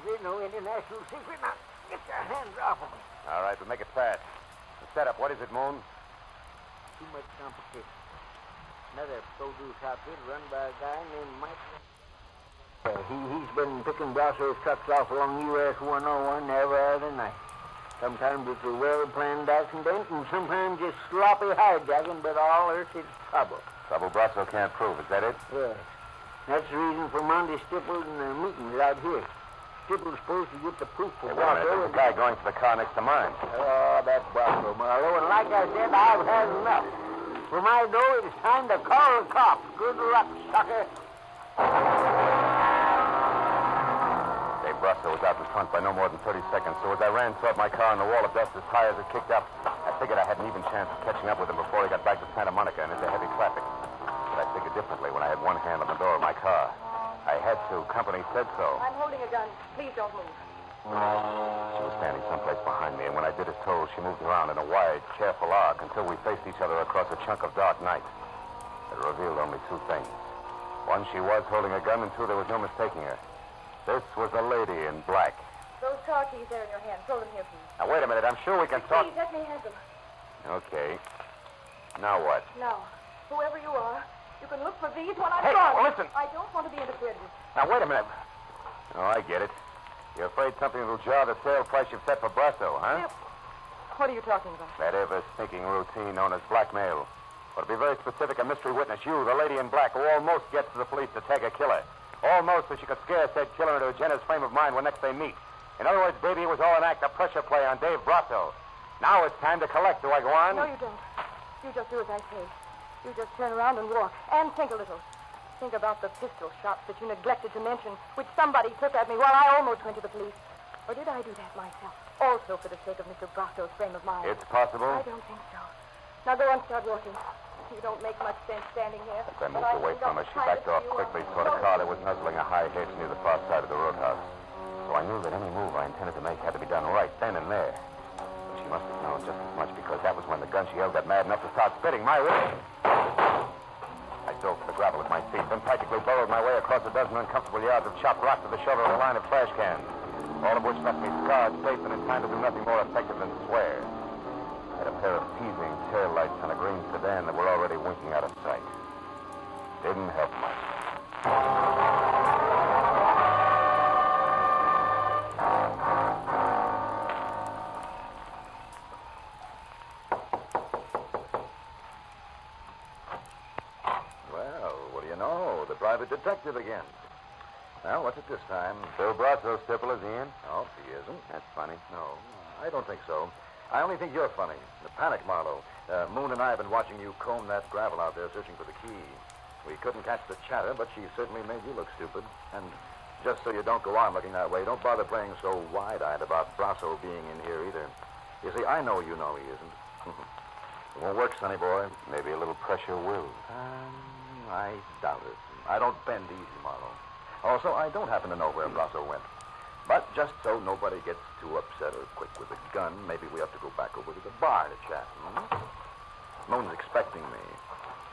There's no international secret. Now, get your hands off of me. All right, but make it fast. The setup, what is it, Moon? Too much competition. Another produce outfit run by a guy named Mike. He's been picking Brasso's trucks off along US 101 every other night. Sometimes it's a well-planned accident, and sometimes just sloppy hijacking, but all earth is trouble. Trouble Brasso can't prove, is that it? Yes. That's the reason for Monday Stipple and the meetings out here. Stipple's supposed to get the proof for Brasso. There's a guy going to the car next to mine. Oh, that's Brasso, Marlowe. And like I said, I've had enough. For my dough, it's time to call the cops. Good luck, sucker. Dave Brasso was out in front by no more than 30 seconds, so as I ran toward my car and the wall of dust his tires had kicked up, I figured I had an even chance of catching up with him before he got back to Santa Monica and into heavy traffic. But I figured differently when I had one hand on the door of my car. I had to. Company said so. I'm holding a gun. Please don't move. She was standing someplace behind me, and when I did as told, she moved around in a wide, careful arc until we faced each other across a chunk of dark night. It revealed only two things. One, she was holding a gun, and two, there was no mistaking her. This was a lady in black. Those car keys there in your hand. Throw them here, please. Now, wait a minute. I'm sure we can talk. Please, let me have them. Okay. Now what? Now, whoever you are, you can look for these when I'm Hey, gone. listen. I don't want to be interfered with. Now, wait a minute. Oh, I get it. You're afraid something will jar the sale price you've set for Brasso, huh? Yep. What are you talking about? That ever-sneaking routine known as blackmail. Or to be very specific, a mystery witness, you, the lady in black, who almost gets to the police to tag a killer. Almost so she could scare said killer into Jenna's frame of mind when next they meet. In other words, baby, it was all an act of pressure play on Dave Brasso. Now it's time to collect. Do I go on? No, you don't. You just do as I say. You just turn around and walk. And think a little. Think about the pistol shots that you neglected to mention, which somebody took at me while I almost went to the police. Or did I do that myself? Also for the sake of Mr. Brasso's frame of mind. It's possible. I don't think so. Now go on, start walking. You don't make much sense standing here. As I moved away from her, she backed off quickly toward a car that was nuzzling a high hedge near the far side of the roadhouse. So I knew that any move I intended to make had to be done right then and there. But she must have known just as much because that was when the gun she held got mad enough to start spitting my way. I dove for the gravel at my feet, then practically burrowed my way across a dozen uncomfortable yards of chopped rock to the shoulder of a line of trash cans, all of which left me scarred, safe, and in time to do nothing more effective than swear. I had a pair of teasing tail lights on a green sedan that were already winking out of sight. Didn't help much. Well, what do you know? The private detective again. Well, what's it this time? Bill Brasso, Stipple, is he in? Oh, he isn't. That's funny. No, I don't think so. I only think you're funny. The panic, Marlowe. Moon and I have been watching you comb that gravel out there searching for the key. We couldn't catch the chatter, but she certainly made you look stupid. And just so you don't go on looking that way, don't bother playing so wide-eyed about Brasso being in here either. You see, I know you know he isn't. It won't work, sonny boy. Maybe a little pressure will. I doubt it. I don't bend easy, Marlowe. Also, I don't happen to know where Brasso went. But just so nobody gets too upset or quick with a gun, maybe we have to go back over to the bar to chat. Moon's expecting me.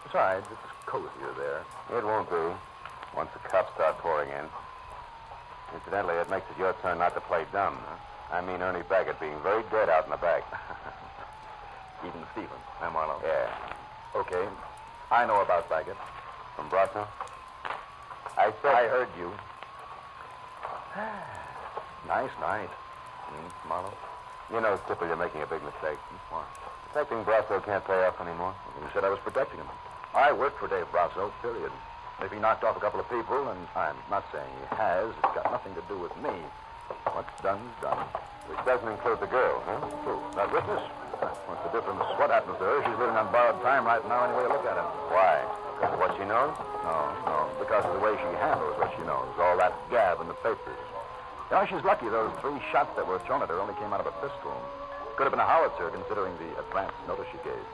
Besides, it's cozier there. It won't be. Once the cops start pouring in. Incidentally, it makes it your turn not to play dumb. Huh? I mean Ernie Baggett being very dead out in the back. Even Stephen, huh, Marlowe? Yeah. Okay. I know about Baggett. From Brasso? I heard you. Nice night. Marlowe? You know, Stipple, you're making a big mistake. What? Protecting Brasso can't pay off anymore. You said I was protecting him. I worked for Dave Brasso, period. If he knocked off a couple of people, and I'm not saying he has, it's got nothing to do with me. What's done's done. Which doesn't include the girl, huh? Who? That witness? What's the difference? What happens to her? She's living on borrowed time right now, any way you look at it. Why? Because of what she knows? No. Because of the way she handles what she knows. All that gab in the papers. You know, she's lucky those 3 shots that were thrown at her only came out of a pistol. Could have been a howitzer, considering the advance notice she gave.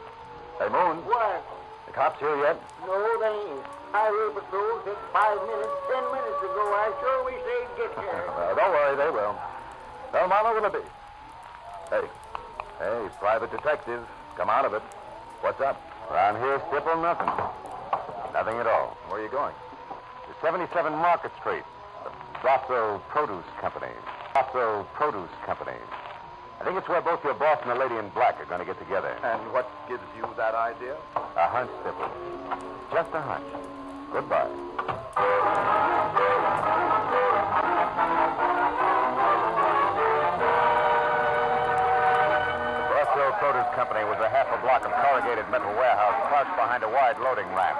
Hey, Moon. What? The cops here yet? No, they ain't. Highway patrol took 5 minutes, 10 minutes ago. I sure wish they'd get here. Don't worry, they will. Tell Marlowe will it be. Hey, private detective. Come out of it. What's up? Around here, Stipple, nothing. Nothing at all. Where are you going? To 77 Market Street. The Brasso Produce Company. Brasso Produce Company. I think it's where both your boss and the lady in black are going to get together. And what gives you that idea? A hunch, Stipple. Just a hunch. Goodbye. Produce Company was a half a block of corrugated metal warehouse crouched behind a wide loading ramp,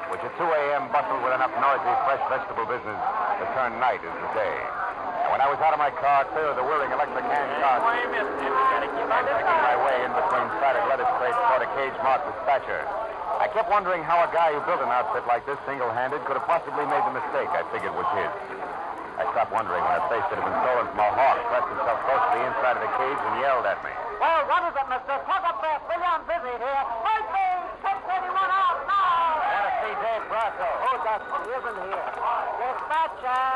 which at 2 a.m. bustled with enough noisy, fresh vegetable business to turn night into day. And when I was out of my car, clear of the whirring electric hand cart, and picking my way in between sided lettuce crates toward a cage marked dispatcher, I kept wondering how a guy who built an outfit like this single-handed could have possibly made the mistake I figured was his. I stopped wondering when a face that had been stolen from a hawk pressed itself close to the inside of the cage and yelled at me. Well, what is it, mister? Talk up there, will you? I'm busy here. Wait, please. 681 out now. I want to see Dave Brasso. Who's that? He isn't here. Dispatcher.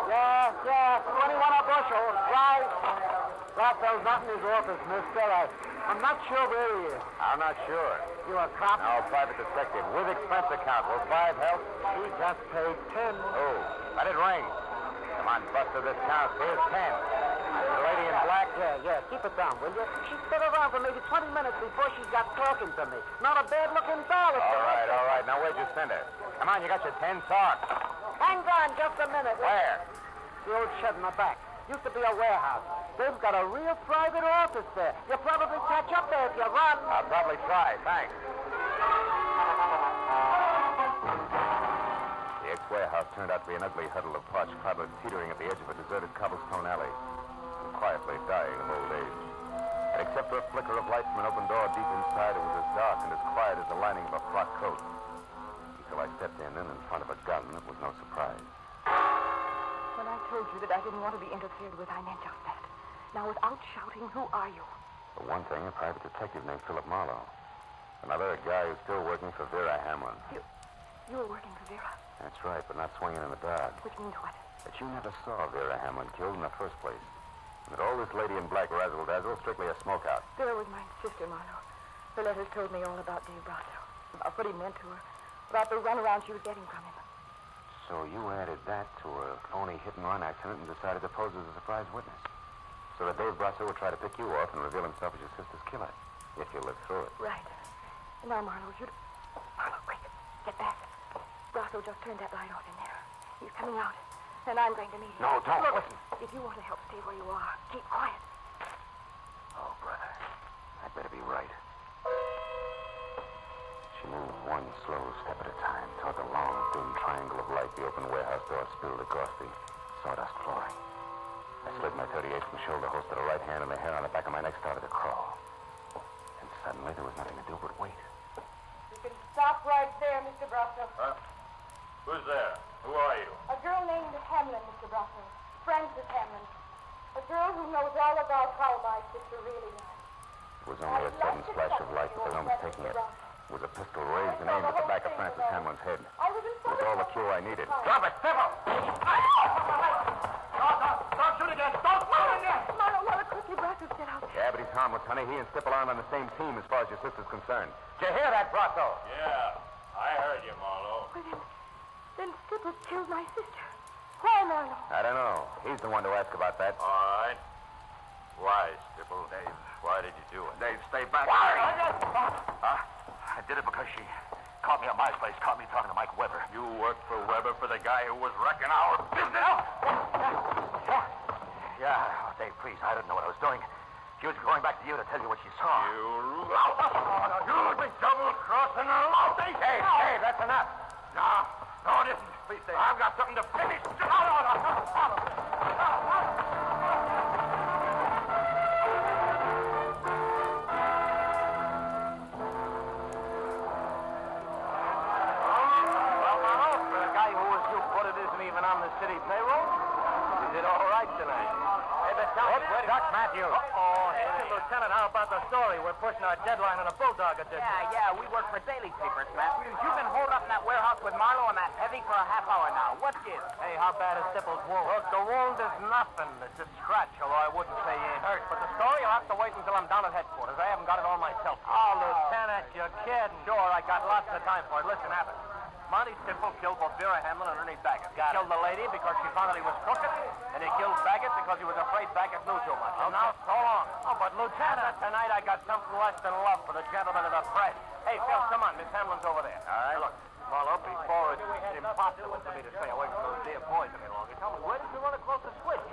Yes. 21 a bushel. Right. Brasso's not in his office, mister. I'm not sure where he is. I'm not sure. You a cop? No, private detective. With expense account. Will 5 help? He just paid 10. Oh, let it ring. Come on, Buster, this counts. Here's 10. The lady in black? Yeah. Keep it down, will you? She stood around for maybe 20 minutes before she got talking to me. Not a bad-looking doll. All right. Now, where'd you send her? Come on, you got your 10 talk. Hang on just a minute. Where? The old shed in the back. Used to be a warehouse. They've got a real private office there. You'll probably catch up there if you run. I'll probably try. Thanks. The ex-warehouse turned out to be an ugly huddle of parched cobblers teetering at the edge of a deserted cobblestone alley, and quietly dying of old age. And except for a flicker of light from an open door deep inside, it was as dark and as quiet as the lining of a frock coat. Until I stepped in front of a gun, it was no surprise. When I told you that I didn't want to be interfered with, I meant just that. Now, without shouting, who are you? For one thing, a private detective named Philip Marlowe. Another, a guy who's still working for Vera Hamlin. You were working for Vera? That's right, but not swinging in the dark. Which means what? That you never saw Vera Hamlin killed in the first place. And that all this lady in black razzle-dazzle strictly a smokeout. Vera was my sister, Marlowe. Her letters told me all about Dave Brasso, about what he meant to her, about the runaround she was getting from him. So you added that to a phony hit-and-run accident and decided to pose as a surprise witness. So that Dave Brasso would try to pick you off and reveal himself as your sister's killer, if you lived through it. Right. Now, Marlowe, Marlowe, quick. Get back. Brasso just turned that light off in there. He's coming out, and I'm going to meet him. No, don't. Look, Listen. If you want to help, stay where you are. Keep quiet. Oh, brother. I'd better be right. She moved one slow step at a time toward the long, thin triangle of light the open warehouse door spilled across the sawdust flooring. I slid my .38 from shoulder holster to the right hand, and the hair on the back of my neck started to crawl. And suddenly there was nothing to do but wait. You can stop right there, Mr. Brasso. Huh? Who's there? Who are you? A girl named Hamlin, Mr. Brasso. Frances Hamlin. A girl who knows all about how my sister really died. It was only a sudden flash of light, but the gun was taking it. It was a pistol raised and aimed at the back of Frances Hamlin's head. It was all the cue I needed. Drop it, Sybil! Don't shoot again! Don't shoot again! Marlowe, quickly, Brasso's get out. Yeah, but he's harmless, honey. He and Stipple aren't on the same team as far as your sister's concerned. Did you hear that, Brasso? Yeah, I heard you, Marlowe. Well, then Stipple killed my sister. Why, Marlowe? I don't know. He's the one to ask about that. All right. Why, Stipple? Dave, why did you do it? Dave, stay back. Why? I did it because she caught me at my place, caught me talking to Mike Weber. You worked for Weber for the guy who was wrecking our business? Yeah, Dave, please, I didn't know what I was doing. She was going back to you to tell you what she saw. You big double-crossing lousy! Hey, that's enough. No, No, it isn't. Please stay. I've got something to finish. On the city payroll? You did all right tonight. Hey, Duck Matthews. Uh-oh. Hey, Lieutenant, how about the story? We're pushing our deadline on a bulldog edition. Yeah, we work for daily papers, Matthews. You've been holed up in that warehouse with Marlowe and that heavy for a half hour now. What gives? Hey, how bad is Stipple's wound? Look, the wound is nothing. It's a scratch, although I wouldn't say he ain't hurt. But the story, you'll have to wait until I'm down at headquarters. I haven't got it all myself. Oh, Lieutenant, you're kidding. Sure, I got lots of time for it. Listen, Abbott. Monty Stipple killed both Vera Hamlin and Ernie Baggett. He killed the lady because she found out he was crooked, and he killed Baggett because he was afraid Baggett knew too much. And now, so long. Oh, but Lieutenant, tonight I got something less than love for the gentleman of the press. Hey, Phil, come on. Miss Hamlin's over there. All right. Now, look, Marlowe, before it's impossible for me to stay away from those dear boys any longer, tell me, where did you run across the switch?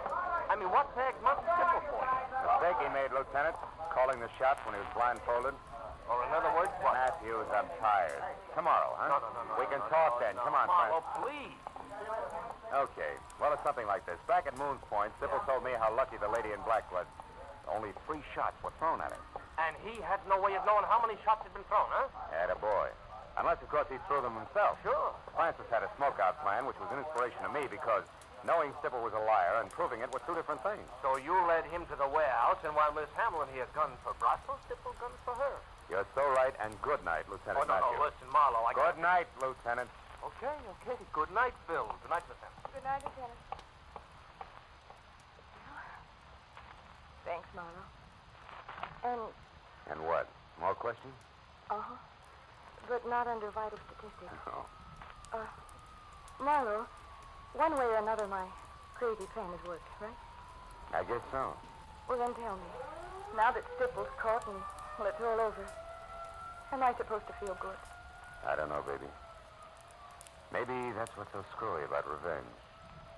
I mean, what tagged Monty Stipple for? Mistake he made, Lieutenant, calling the shots when he was blindfolded. Or in other words, what? Matthews, I'm tired. Tomorrow, huh? No. We can talk then. Come on, Marlowe, friend. please. Okay. Well, it's something like this. Back at Moon's Point, Stipple told me how lucky the lady in black was. Only 3 shots were thrown at him. And he had no way of knowing how many shots had been thrown, huh? Attaboy. Unless, of course, he threw them himself. Sure. Francis had a smokeout plan, which was an inspiration to me because knowing Stipple was a liar and proving it were 2 different things. So you led him to the warehouse, and while Miss Hamlin here gunned for Brosco, Stipple gunned for her. You're so right, and good night, Lieutenant Matthews. Listen, Marlowe, Good night, Lieutenant. Okay. Good night, Phil. Good night, Lieutenant. Good night, Lieutenant. Thanks, Marlowe. And what? More questions? Uh-huh. But not under vital statistics. No. Marlowe, one way or another, my crazy plan has worked, right? I guess so. Well, then tell me. Now that Stipple's caught and, well, it's all over, am I supposed to feel good? I don't know, baby. Maybe that's what's so screwy about revenge.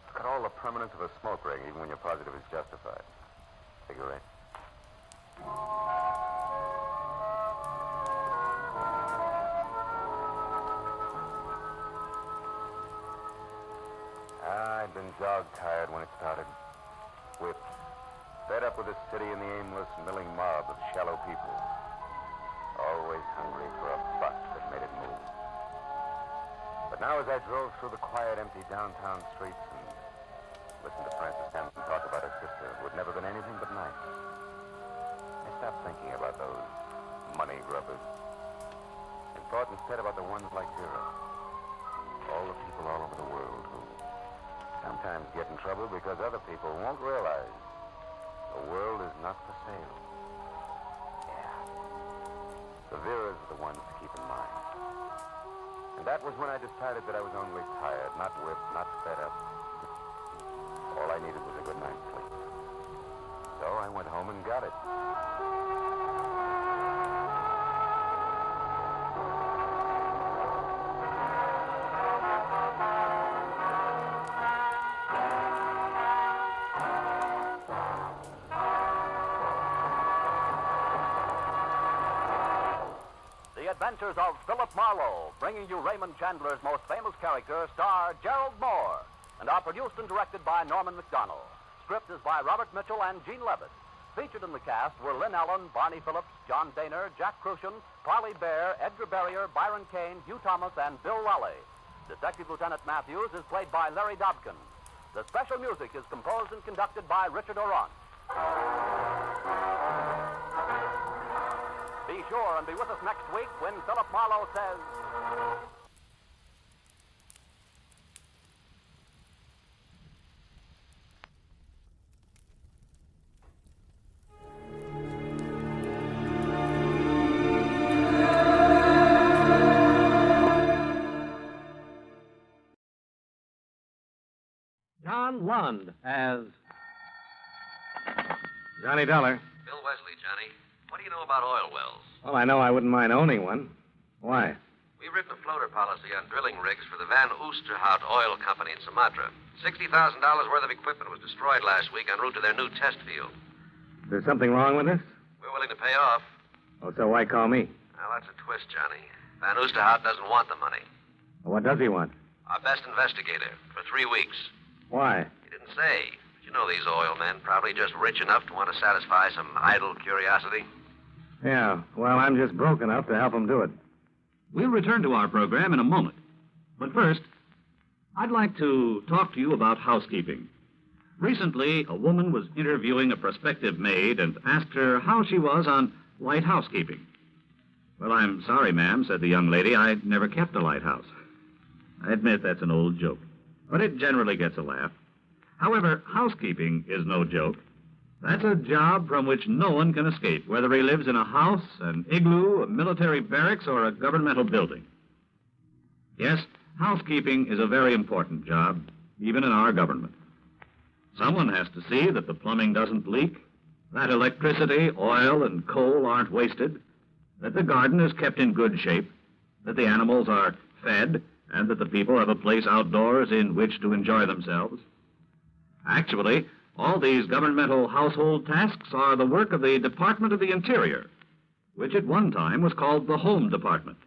It's got all the permanence of a smoke ring, even when you're positive it's justified. Cigarette? I'd been dog-tired when it started. Whipped. Fed up with the city and the aimless, milling mob of shallow people. Always hungry for a buck that made it move. But now as I drove through the quiet, empty downtown streets and listened to Francis Hamlin talk about her sister, who had never been anything but nice, I stopped thinking about those money grubbers and thought instead about the ones like Vera. All the people all over the world who sometimes get in trouble because other people won't realize the world is not for sale. Yeah. The Veras are the ones to keep in mind. And that was when I decided that I was only tired, not whipped, not fed up. All I needed was a good night's sleep. So I went home and got it. The Adventures of Philip Marlowe, bringing you Raymond Chandler's most famous character, star Gerald Moore, and are produced and directed by Norman McDonald. Script is by Robert Mitchell and Gene Levitt. Featured in the cast were Lynn Allen, Barney Phillips, John Daner, Jack Crucian, Parley Bear, Edgar Barrier, Byron Kane, Hugh Thomas, and Bill Raleigh. Detective Lieutenant Matthews is played by Larry Dobkin. The special music is composed and conducted by Richard Oron. Be sure and be with us next week when Philip Marlowe says... John Lund as Johnny Dollar. Bill Wesley, Johnny. What do you know about oil wells? Well, I know I wouldn't mind owning one. Why? We've written a floater policy on drilling rigs for the Van Oosterhout Oil Company in Sumatra. $60,000 worth of equipment was destroyed last week en route to their new test field. Is there something wrong with this? We're willing to pay off. Oh, so why call me? Well, that's a twist, Johnny. Van Oosterhout doesn't want the money. Well, what does he want? Our best investigator for 3 weeks. Why? He didn't say. But you know these oil men, probably just rich enough to want to satisfy some idle curiosity. Yeah, well, I'm just broke enough to help him do it. We'll return to our program in a moment. But first, I'd like to talk to you about housekeeping. Recently, a woman was interviewing a prospective maid and asked her how she was on light housekeeping. Well, I'm sorry, ma'am, said the young lady. I never kept a lighthouse. I admit that's an old joke, but it generally gets a laugh. However, housekeeping is no joke. That's a job from which no one can escape, whether he lives in a house, an igloo, a military barracks, or a governmental building. Yes, housekeeping is a very important job, even in our government. Someone has to see that the plumbing doesn't leak, that electricity, oil, and coal aren't wasted, that the garden is kept in good shape, that the animals are fed, and that the people have a place outdoors in which to enjoy themselves. Actually, all these governmental household tasks are the work of the Department of the Interior, which at one time was called the Home Department.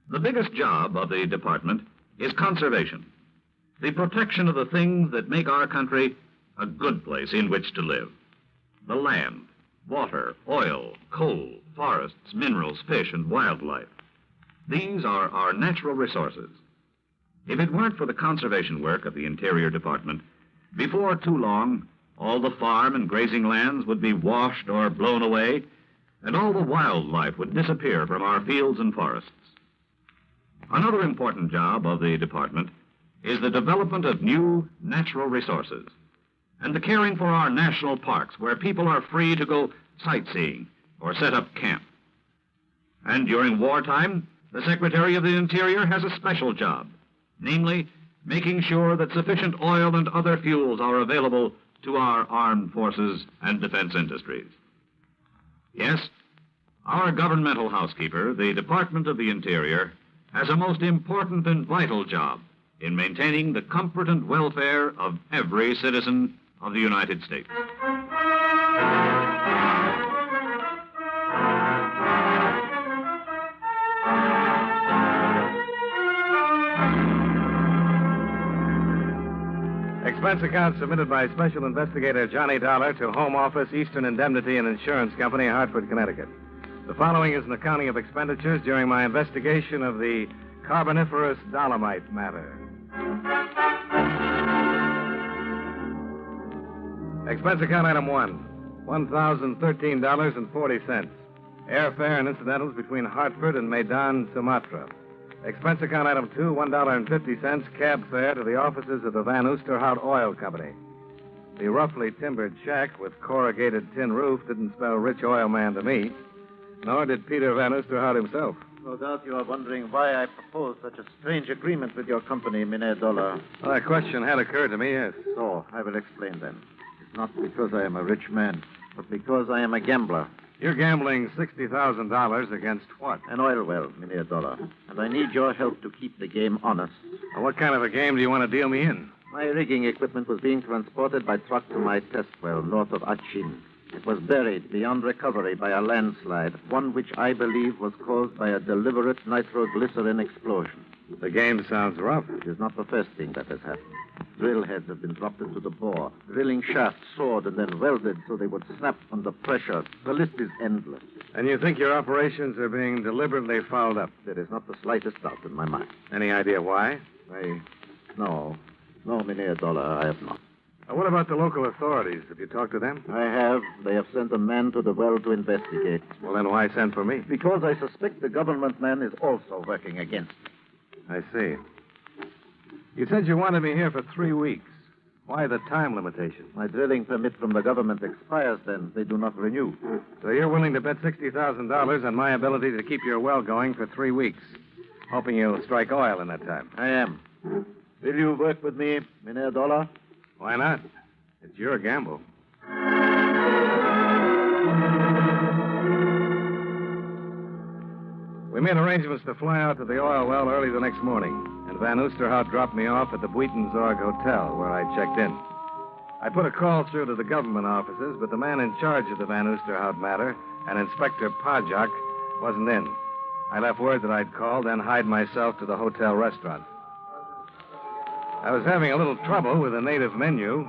The biggest job of the department is conservation, the protection of the things that make our country a good place in which to live. The land, water, oil, coal, forests, minerals, fish, and wildlife. These are our natural resources. If it weren't for the conservation work of the Interior Department, before too long, all the farm and grazing lands would be washed or blown away, and all the wildlife would disappear from our fields and forests. Another important job of the department is the development of new natural resources and the caring for our national parks where people are free to go sightseeing or set up camp. And during wartime, the Secretary of the Interior has a special job, namely, making sure that sufficient oil and other fuels are available to our armed forces and defense industries. Yes, our governmental housekeeper, the Department of the Interior, has a most important and vital job in maintaining the comfort and welfare of every citizen of the United States. Expense account submitted by Special Investigator Johnny Dolar to Home Office, Eastern Indemnity and Insurance Company, Hartford, Connecticut. The following is an accounting of expenditures during my investigation of the Carboniferous Dolomite matter. Expense account item 1, $1,013.40. Airfare and incidentals between Hartford and Medan, Sumatra. Expense account item 2, $1.50, cab fare to the offices of the Van Oosterhout Oil Company. The roughly timbered shack with corrugated tin roof didn't spell rich oil man to me, nor did Peter Van Oosterhout himself. No doubt you are wondering why I proposed such a strange agreement with your company, Millionaire Dolar. Well, that question had occurred to me, yes. So, I will explain then. It's not because I am a rich man, but because I am a gambler. You're gambling $60,000 against what? An oil well, Millionaire Dolar. And I need your help to keep the game honest. Well, what kind of a game do you want to deal me in? My rigging equipment was being transported by truck to my test well north of Achin. It was buried beyond recovery by a landslide, one which I believe was caused by a deliberate nitroglycerin explosion. The game sounds rough. It is not the first thing that has happened. Drill heads have been dropped into the bore, drilling shafts sawed and then welded so they would snap under pressure. The list is endless. And you think your operations are being deliberately fouled up? There is not the slightest doubt in my mind. Any idea why? No, Millionaire Dolar, I have not. What about the local authorities? Have you talked to them? I have. They have sent a man to the well to investigate. Well, then why send for me? Because I suspect the government man is also working against me. I see. You said you wanted me here for 3 weeks. Why the time limitation? My drilling permit from the government expires then. They do not renew. So you're willing to bet $60,000 on my ability to keep your well going for 3 weeks, hoping you'll strike oil in that time? I am. Will you work with me, Millionaire Dolar? Why not? It's your gamble. We made arrangements to fly out to the oil well early the next morning, and Van Oosterhout dropped me off at the Buitenzorg Hotel, where I checked in. I put a call through to the government offices, but the man in charge of the Van Oosterhout matter, an Inspector Pajak, wasn't in. I left word that I'd called, then hied myself to the hotel restaurant. I was having a little trouble with a native menu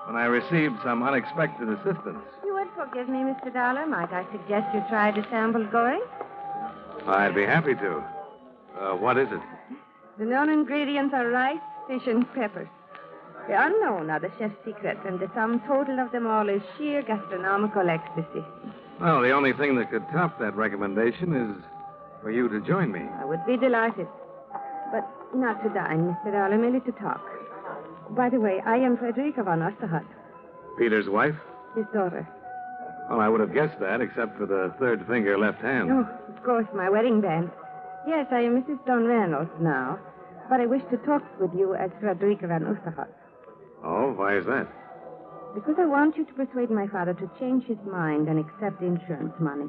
when I received some unexpected assistance. You would forgive me, Mr. Dollar. Might I suggest you try the sample going? I'd be happy to. What is it? The known ingredients are rice, fish, and peppers. The unknown are the chef's secret, and the sum total of them all is sheer gastronomical ecstasy. Well, the only thing that could top that recommendation is for you to join me. I would be delighted. But not to dine, Mr. Dollar, merely to talk. By the way, I am Frederica von Osterhut, Peter's wife? his daughter. Well, I would have guessed that, except for the third finger left hand. Oh, of course, my wedding band. Yes, I am Mrs. Don Reynolds now, but I wish to talk with you as Frederica von Osterhut. Oh, why is that? Because I want you to persuade my father to change his mind and accept insurance money.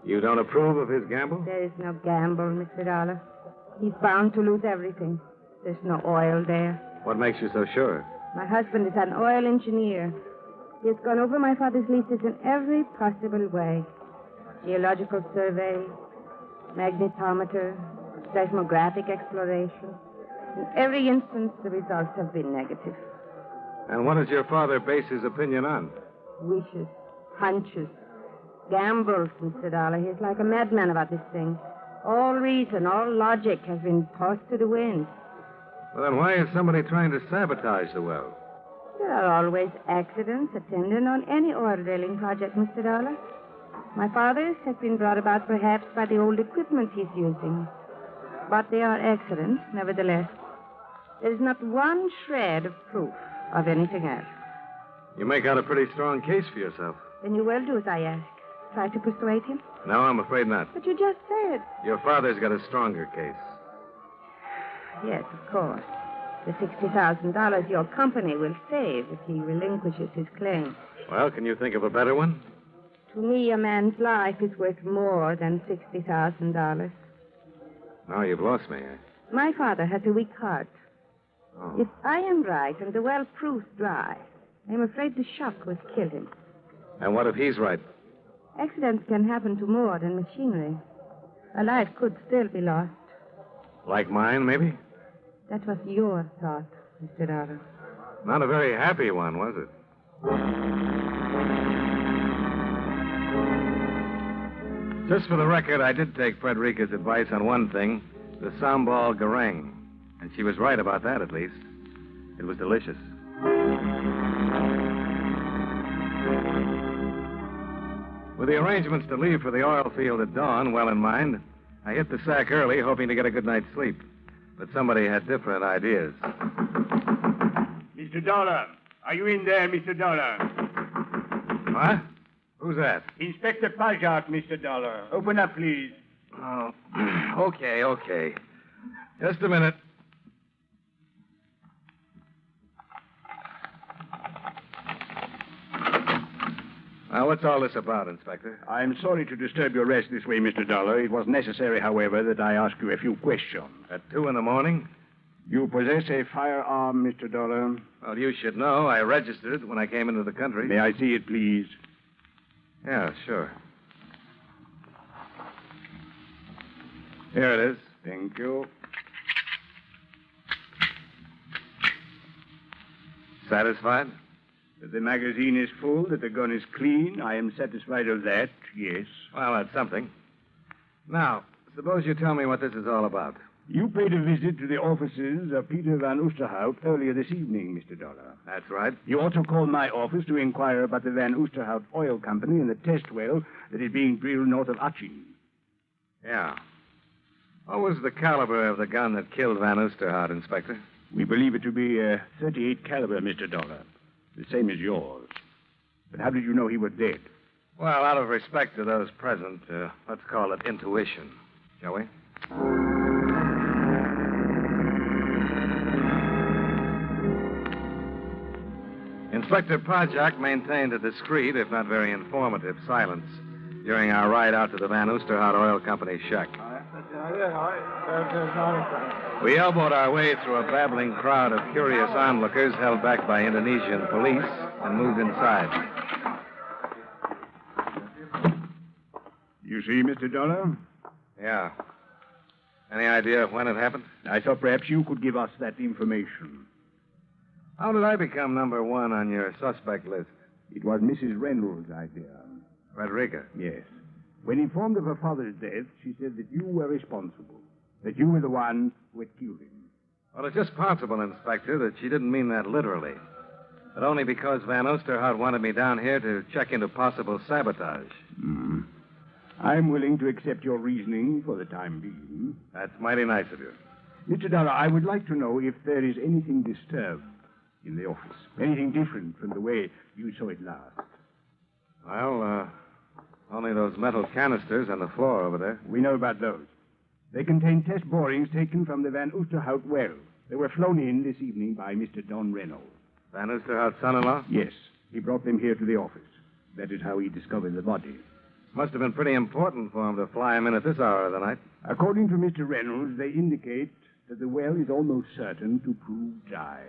You don't approve of his gamble? There is no gamble, Mr. Dollar. He's bound to lose everything. There's no oil there. What makes you so sure? My husband is an oil engineer. He has gone over my father's leases in every possible way. Geological survey, magnetometer, seismographic exploration. In every instance, the results have been negative. And what does your father base his opinion on? Wishes, hunches, gambles, Mr. Dollar. He's like a madman about this thing. All reason, all logic has been tossed to the wind. Well, then why is somebody trying to sabotage the well? There are always accidents attendant on any oil drilling project, Mr. Dollar. My father's has been brought about perhaps by the old equipment he's using. But they are accidents, nevertheless. There is not one shred of proof of anything else. You make out a pretty strong case for yourself. Then you will do as I ask. Try to persuade him. No, I'm afraid not. But you just said. Your father's got a stronger case. Yes, of course. The $60,000 your company will save if he relinquishes his claim. Well, can you think of a better one? To me, a man's life is worth more than $60,000. Now you've lost me. My father has a weak heart. Oh. If I am right and the well proves dry, I'm afraid the shock will kill him. And what if he's right? Accidents can happen to more than machinery. A life could still be lost. Like mine, maybe? That was your thought, Mr. Dollar. Not a very happy one, was it? Just for the record, I did take Frederica's advice on one thing, the sambal goreng. And she was right about that, at least. It was delicious. With the arrangements to leave for the oil field at dawn well in mind, I hit the sack early, hoping to get a good night's sleep. But somebody had different ideas. Mr. Dollar, are you in there, Mr. Dollar? What? Who's that? Inspector Pajak, Mr. Dollar. Open up, please. Oh, okay. Just a minute. Now, what's all this about, Inspector? I'm sorry to disturb your rest this way, Mr. Dollar. It was necessary, however, that I ask you a few questions. At 2 a.m? You possess a firearm, Mr. Dollar? Well, you should know. I registered it when I came into the country. May I see it, please? Yeah, sure. Here it is. Thank you. Satisfied? That the magazine is full, that the gun is clean. I am satisfied of that, yes. Well, that's something. Now, suppose you tell me what this is all about. You paid a visit to the offices of Peter Van Oosterhout earlier this evening, Mr. Dollar. That's right. You also called my office to inquire about the Van Oosterhout Oil Company and the test well that is being drilled north of Achin. Yeah. What was the caliber of the gun that killed Van Oosterhout, Inspector? We believe it to be a .38 caliber, Mr. Dollar. The same as yours. But how did you know he was dead? Well, out of respect to those present, let's call it intuition, shall we? Inspector Pajak maintained a discreet, if not very informative, silence during our ride out to the Van Oosterhout Oil Company shack. We elbowed our way through a babbling crowd of curious onlookers held back by Indonesian police and moved inside. You see, Mr. Dollar? Yeah. Any idea of when it happened? I thought perhaps you could give us that information. How did I become number one on your suspect list? It was Mrs. Reynolds' idea. Frederica? Yes. When informed of her father's death, she said that you were responsible, that you were the one who had killed him. Well, it's just possible, Inspector, that she didn't mean that literally. But only because Van Oosterhout wanted me down here to check into possible sabotage. I'm willing to accept your reasoning for the time being. That's mighty nice of you. Mr. Dollar, I would like to know if there is anything disturbed in the office. Anything different from the way you saw it last. Well, only those metal canisters on the floor over there. We know about those. They contain test borings taken from the Van Oosterhout well. They were flown in this evening by Mr. Don Reynolds. Van Oosterhout's son-in-law? Yes. He brought them here to the office. That is how he discovered the body. Must have been pretty important for him to fly him in at this hour of the night. According to Mr. Reynolds, they indicate that the well is almost certain to prove dry.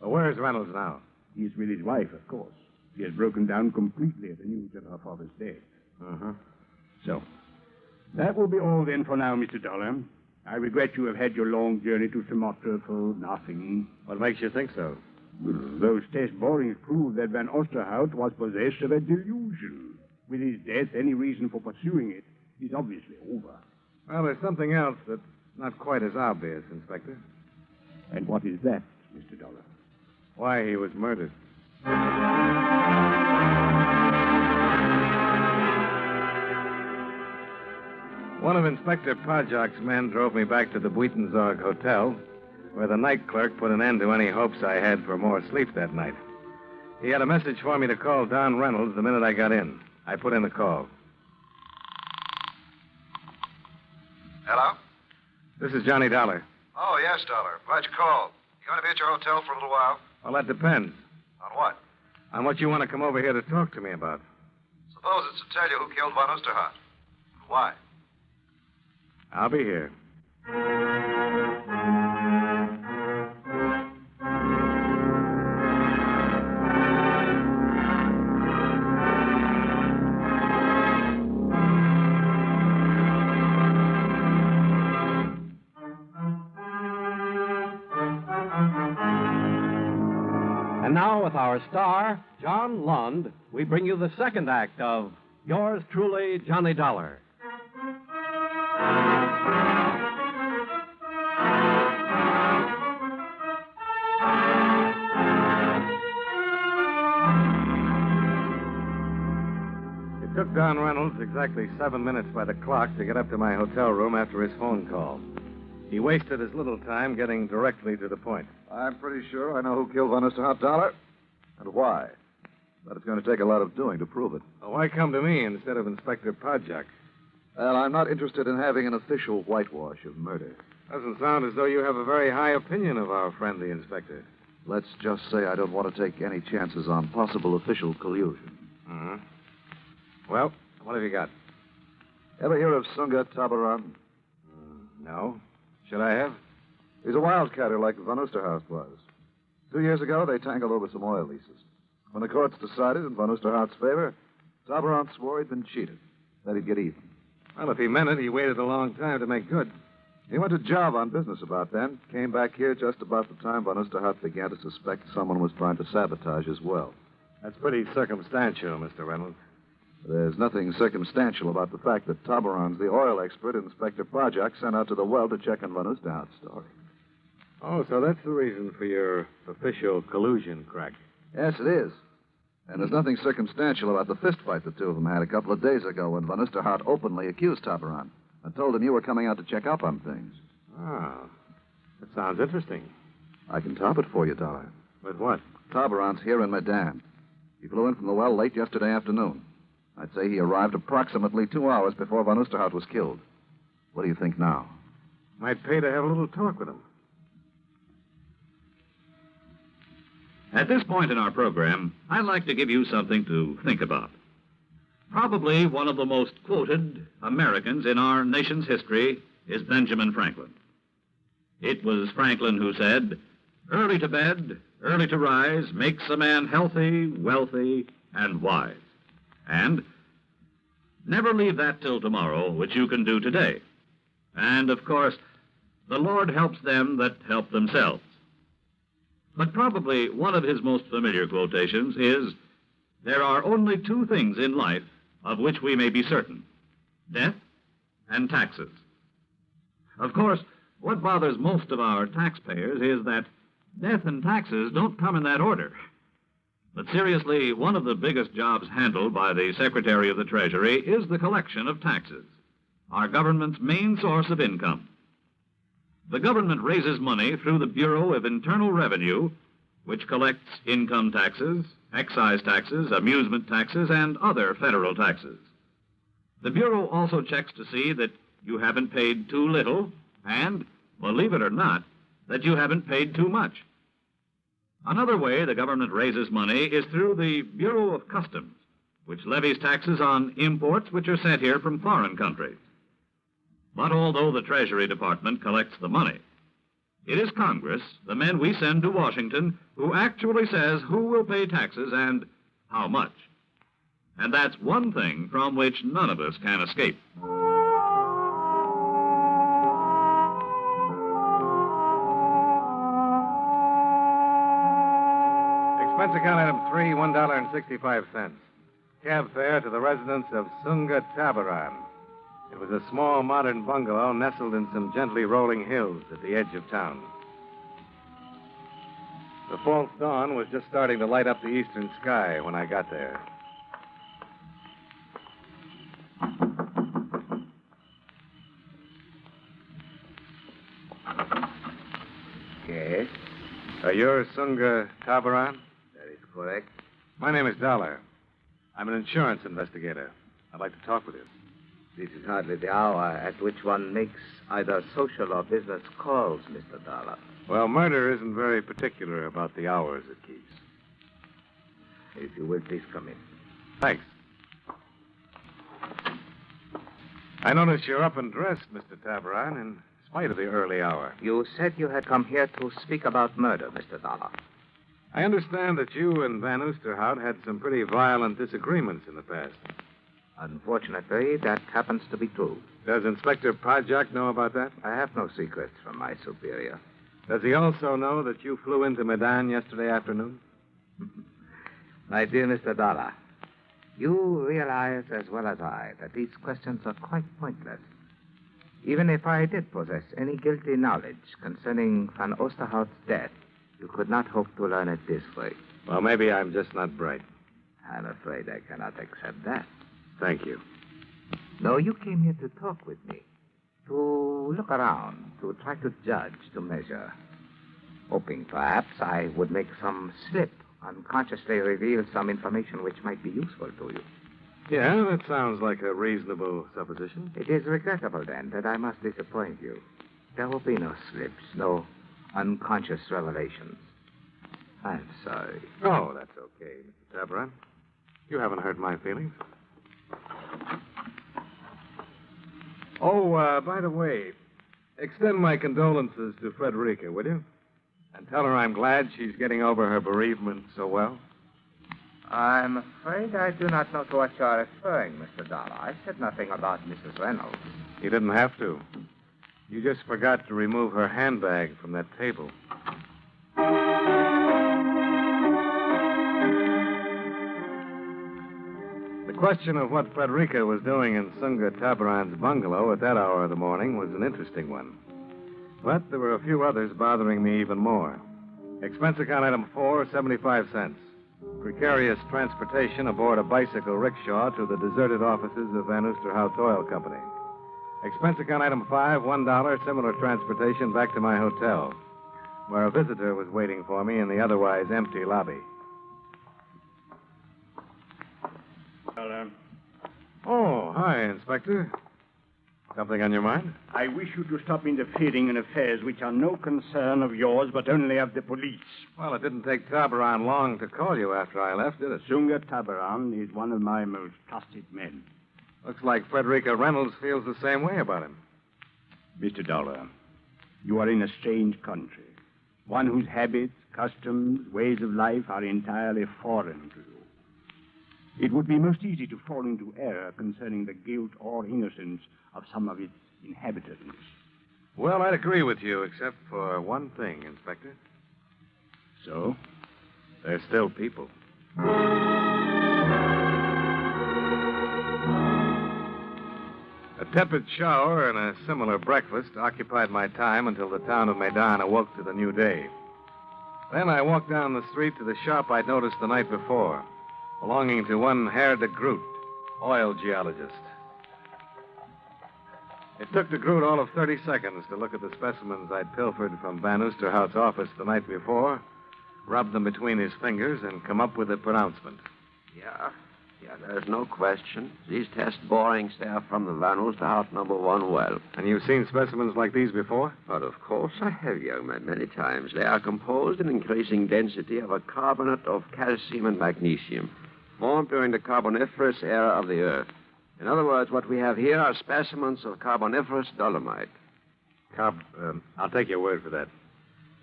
Well, where's Reynolds now? He is with his wife, of course. She has broken down completely at the news of her father's death. So, that will be all then for now, Mr. Dollar. I regret you have had your long journey to Sumatra for nothing. What makes you think so? Well, those test borings prove that Van Oosterhout was possessed of a delusion. With his death, any reason for pursuing it is obviously over. Well, there's something else that's not quite as obvious, Inspector. And what is that, Mr. Dollar? Why he was murdered. One of Inspector Pajok's men drove me back to the Buitenzorg Hotel, where the night clerk put an end to any hopes I had for more sleep that night. He had a message for me to call Don Reynolds the minute I got in. I put in the call. Hello? This is Johnny Dollar. Oh, yes, Dollar. Glad you called. You going to be at your hotel for a little while? Well, that depends. On what? On what you want to come over here to talk to me about. Suppose it's to tell you who killed Van Oosterhout. Why? I'll be here. And now, with our star, John Lund, we bring you the second act of Yours Truly, Johnny Dollar. It took Don Reynolds exactly 7 minutes by the clock to get up to my hotel room after his phone call. He wasted as little time getting directly to the point. I'm pretty sure I know who killed Van Oosterhout, Dollar, and why. But it's going to take a lot of doing to prove it. Well, why come to me instead of Inspector Pajok? Well, I'm not interested in having an official whitewash of murder. Doesn't sound as though you have a very high opinion of our friend, the inspector. Let's just say I don't want to take any chances on possible official collusion. Well, what have you got? Ever hear of Sunga Tabaran? No. Should I have? He's a wildcatter like Van Oosterhout was. 2 years ago, they tangled over some oil leases. When the courts decided in Van Oosterhout's favor, Tabaran swore he'd been cheated, that he'd get even. Well, if he meant it, he waited a long time to make good. He went to Java on business about then, came back here just about the time Van Oosterhout began to suspect someone was trying to sabotage his well. That's pretty circumstantial, Mr. Reynolds. There's nothing circumstantial about the fact that Tabaran's the oil expert Inspector Pajok sent out to the well to check on Van Oosterhout's story. Oh, so that's the reason for your official collusion crack. Yes, it is. And there's nothing circumstantial about the fist fight the two of them had a couple of days ago when Van Oosterhout openly accused Tabaran and told him you were coming out to check up on things. Ah, that sounds interesting. I can top it for you, Dollar. With what? Tabaran's here in Medan. He flew in from the well late yesterday afternoon. I'd say he arrived approximately 2 hours before Van Oosterhout was killed. What do you think now? Might pay to have a little talk with him. At this point in our program, I'd like to give you something to think about. Probably one of the most quoted Americans in our nation's history is Benjamin Franklin. It was Franklin who said, "Early to bed, early to rise makes a man healthy, wealthy, and wise." And never leave that till tomorrow, which you can do today. And, of course, the Lord helps them that help themselves. But probably one of his most familiar quotations is, "There are only two things in life of which we may be certain: death and taxes." Of course, what bothers most of our taxpayers is that death and taxes don't come in that order. But seriously, one of the biggest jobs handled by the Secretary of the Treasury is the collection of taxes, our government's main source of income. The government raises money through the Bureau of Internal Revenue, which collects income taxes, excise taxes, amusement taxes, and other federal taxes. The Bureau also checks to see that you haven't paid too little and, believe it or not, that you haven't paid too much. Another way the government raises money is through the Bureau of Customs, which levies taxes on imports which are sent here from foreign countries. But although the Treasury Department collects the money, it is Congress, the men we send to Washington, who actually says who will pay taxes and how much. And that's one thing from which none of us can escape. Expense account item 3, $1.65. Cab fare to the residence of Sunga Tabaran. It was a small, modern bungalow nestled in some gently rolling hills at the edge of town. The false dawn was just starting to light up the eastern sky when I got there. Yes? Are you Sunga Tabaran? That is correct. My name is Dolar. I'm an insurance investigator. I'd like to talk with you. This is hardly the hour at which one makes either social or business calls, Mr. Dollar. Well, murder isn't very particular about the hours it keeps. If you will, please come in. Thanks. I notice you're up and dressed, Mr. Tabaran, in spite of the early hour. You said you had come here to speak about murder, Mr. Dollar. I understand that you and Van Oosterhout had some pretty violent disagreements in the past. Unfortunately, that happens to be true. Does Inspector Pajak know about that? I have no secrets from my superior. Does he also know that you flew into Medan yesterday afternoon? My dear Mr. Dollar, you realize as well as I that these questions are quite pointless. Even if I did possess any guilty knowledge concerning Van Oosterhout's death, you could not hope to learn it this way. Well, maybe I'm just not bright. I'm afraid I cannot accept that. Thank you. No, you came here to talk with me, to look around, to try to judge, to measure, hoping perhaps I would make some slip, unconsciously reveal some information which might be useful to you. Yeah, that sounds like a reasonable supposition. It is regrettable, then, that I must disappoint you. There will be no slips, no unconscious revelations. I'm sorry. Oh, that's okay, Mr. Tabaran. You haven't hurt my feelings. Oh, by the way, extend my condolences to Frederica, will you? And tell her I'm glad she's getting over her bereavement so well. I'm afraid I do not know to what you are referring, Mr. Dollar. I said nothing about Mrs. Reynolds. You didn't have to. You just forgot to remove her handbag from that table. The question of what Frederica was doing in Sunga Tabaran's bungalow at that hour of the morning was an interesting one. But there were a few others bothering me even more. Expense account item 4, 75 cents. Precarious transportation aboard a bicycle rickshaw to the deserted offices of Van Oosterhout Oil Company. Expense account item 5, $1, similar transportation back to my hotel, where a visitor was waiting for me in the otherwise empty lobby. Oh, hi, Inspector. Something on your mind? I wish you to stop interfering in affairs which are no concern of yours, but only of the police. Well, it didn't take Tabaran long to call you after I left, did it? Sunga Tabaran is one of my most trusted men. Looks like Frederica Reynolds feels the same way about him. Mr. Dollar, you are in a strange country, one whose habits, customs, ways of life are entirely foreign to you. It would be most easy to fall into error concerning the guilt or innocence of some of its inhabitants. Well, I'd agree with you, except for one thing, Inspector. So? They're still people. A tepid shower and a similar breakfast occupied my time until the town of Medan awoke to the new day. Then I walked down the street to the shop I'd noticed the night before, belonging to one Herr de Groot, oil geologist. It took de Groot all of 30 seconds to look at the specimens I'd pilfered from Van Oosterhout's office the night before, rub them between his fingers, and come up with a pronouncement. Yeah, there's no question. These test borings, they are from the Van Oosterhout number 1 well. And you've seen specimens like these before? But of course I have, young man, many times. They are composed in increasing density of a carbonate of calcium and magnesium, formed during the Carboniferous era of the Earth. In other words, what we have here are specimens of Carboniferous Dolomite. I'll take your word for that.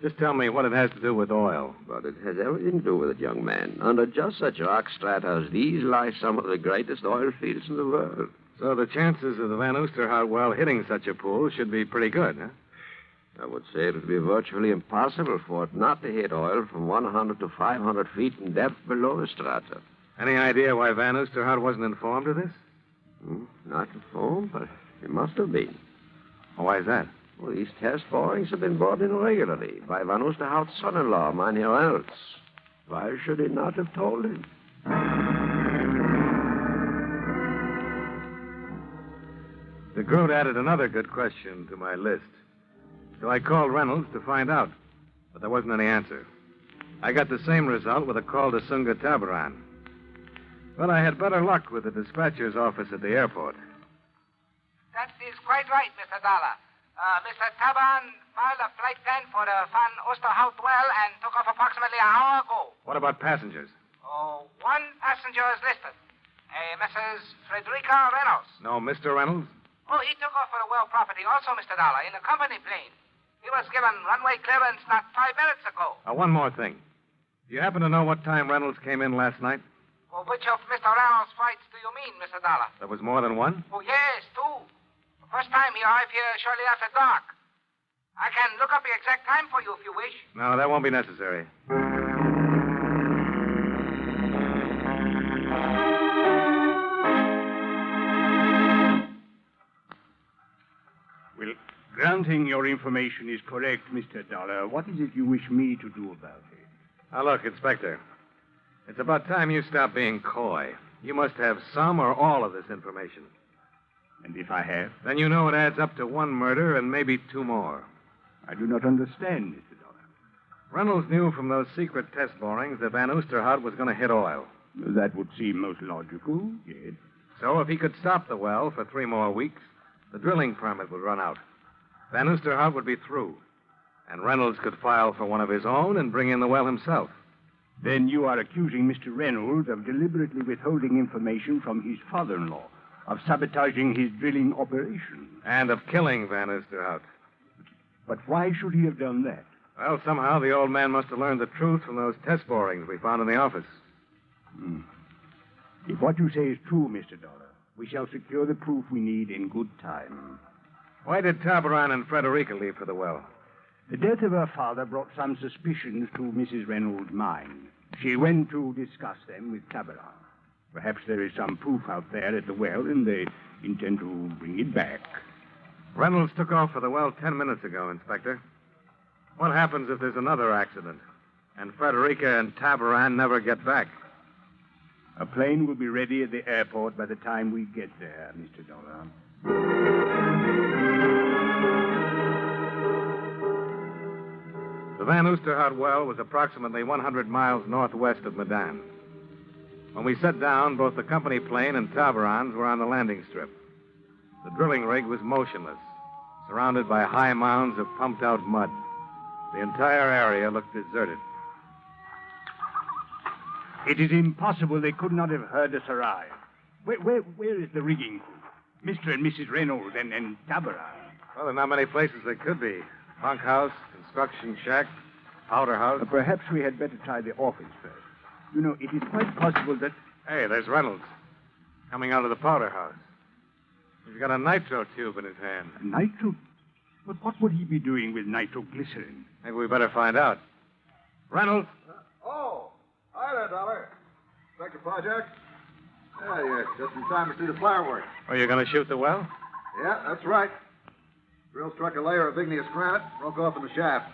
Just tell me what it has to do with oil. But it has everything to do with it, young man. Under just such rock strata as these lie some of the greatest oil fields in the world. So the chances of the Van Oosterhout well hitting such a pool should be pretty good, huh? I would say it would be virtually impossible for it not to hit oil from 100 to 500 feet in depth below the strata. Any idea why Van Oosterhout wasn't informed of this? Not informed, but he must have been. Oh, why is that? Well, these test borings have been brought in regularly by Van Oosterhout's son-in-law, Mynheer Reynolds. Why should he not have told him? De Groot added another good question to my list. So I called Reynolds to find out, but there wasn't any answer. I got the same result with a call to Sunga Tabaran. But I had better luck with the dispatcher's office at the airport. That is quite right, Mr. Dollar. Mr. Taban filed a flight 10 for the Van Oosterhout well and took off approximately an hour ago. What about passengers? Oh, one passenger is listed. Mrs. Frederica Reynolds. No, Mr. Reynolds? Oh, he took off for the well property also, Mr. Dollar, in a company plane. He was given runway clearance not 5 minutes ago. One more thing. Do you happen to know what time Reynolds came in last night? Well, which of Mr. Reynolds' flights do you mean, Mr. Dollar? There was more than one? Oh, yes, 2. The first time he arrived here shortly after dark. I can look up the exact time for you if you wish. No, that won't be necessary. Well, granting your information is correct, Mr. Dollar, what is it you wish me to do about it? Now, look, Inspector. It's about time you stop being coy. You must have some or all of this information. And if I have? Then you know it adds up to 1 murder and maybe 2 more. I do not understand, Mr. Dollar. Reynolds knew from those secret test borings that Van Oosterhout was going to hit oil. That would seem most logical, yes. So if he could stop the well for 3 more weeks, the drilling permit would run out. Van Oosterhout would be through. And Reynolds could file for one of his own and bring in the well himself. Then you are accusing Mr. Reynolds of deliberately withholding information from his father-in-law, of sabotaging his drilling operation. And of killing Van Oosterhout. But why should he have done that? Well, somehow the old man must have learned the truth from those test borings we found in the office. If what you say is true, Mr. Dollar, we shall secure the proof we need in good time. Why did Tabaran and Frederica leave for the well? The death of her father brought some suspicions to Mrs. Reynolds' mind. She went to discuss them with Tabaran. Perhaps there is some proof out there at the well, and they intend to bring it back. Reynolds took off for the well 10 minutes ago, Inspector. What happens if there's another accident, and Frederica and Tabaran never get back? A plane will be ready at the airport by the time we get there, Mr. Dollar. The Van Oosterhout well was approximately 100 miles northwest of Medan. When we set down, both the company plane and Tabaran's were on the landing strip. The drilling rig was motionless, surrounded by high mounds of pumped-out mud. The entire area looked deserted. It is impossible they could not have heard us arrive. Where is the rigging crew? Mr. and Mrs. Reynolds and Tabaran. Well, there are not many places they could be. Bunkhouse, construction shack, powder house. Perhaps we had better try the office first. You know, it is quite possible that... Hey, there's Reynolds, coming out of the powder house. He's got a nitro tube in his hand. Nitro? But what would he be doing with nitroglycerin? Maybe we better find out. Reynolds. Oh, hi there, Dollar. Inspector Project? Yeah, you're just in time to see the fireworks. Oh, you're going to shoot the well? Yeah, that's right. Drill struck a layer of igneous granite, broke off in the shaft.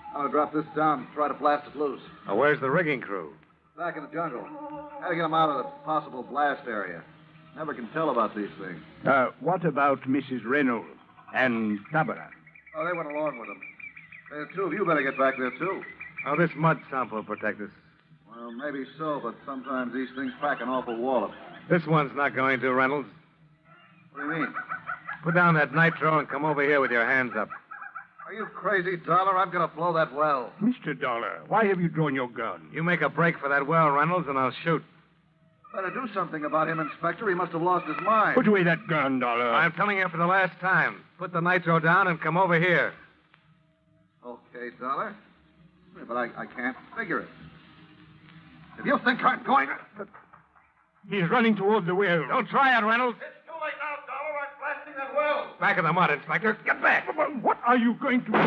I'm going to drop this down and try to blast it loose. Oh, where's the rigging crew? Back in the jungle. Had to get them out of the possible blast area. Never can tell about these things. What about Mrs. Reynolds and Tabara? Oh, they went along with them. The two of you better get back there, too. Oh, this mud sump will protect us. Well, maybe so, but sometimes these things pack an awful wallop. This one's not going to, Reynolds. What do you mean? Put down that nitro and come over here with your hands up. Are you crazy, Dollar? I'm going to blow that well. Mr. Dollar, why have you drawn your gun? You make a break for that well, Reynolds, and I'll shoot. Better do something about him, Inspector. He must have lost his mind. Put away that gun, Dollar. I'm telling you for the last time. Put the nitro down and come over here. Okay, Dollar. But I can't figure it. If you think I'm going to... He's running toward the well. Don't try it, Reynolds. It's too late now, Dollar. I'm blasting that well. Back in the mud, Inspector. Get back. What are you going to do?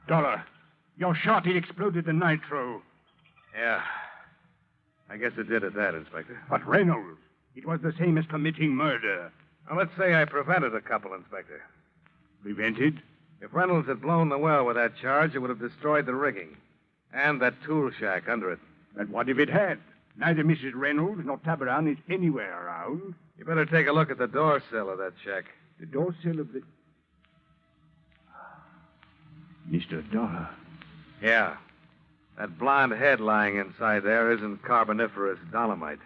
Dollar, your shot, it exploded the nitro. Yeah. I guess it did at that, Inspector. But Reynolds, it was the same as committing murder. Now, let's say I prevented a couple, Inspector. Prevented? If Reynolds had blown the well with that charge, it would have destroyed the rigging. And that tool shack under it. But what if it had? Neither Mrs. Reynolds nor Tabaran is anywhere around. You better take a look at the door sill of that shack. The door sill of the... Mr. Dollar. Yeah. That blonde head lying inside there isn't Carboniferous Dolomite.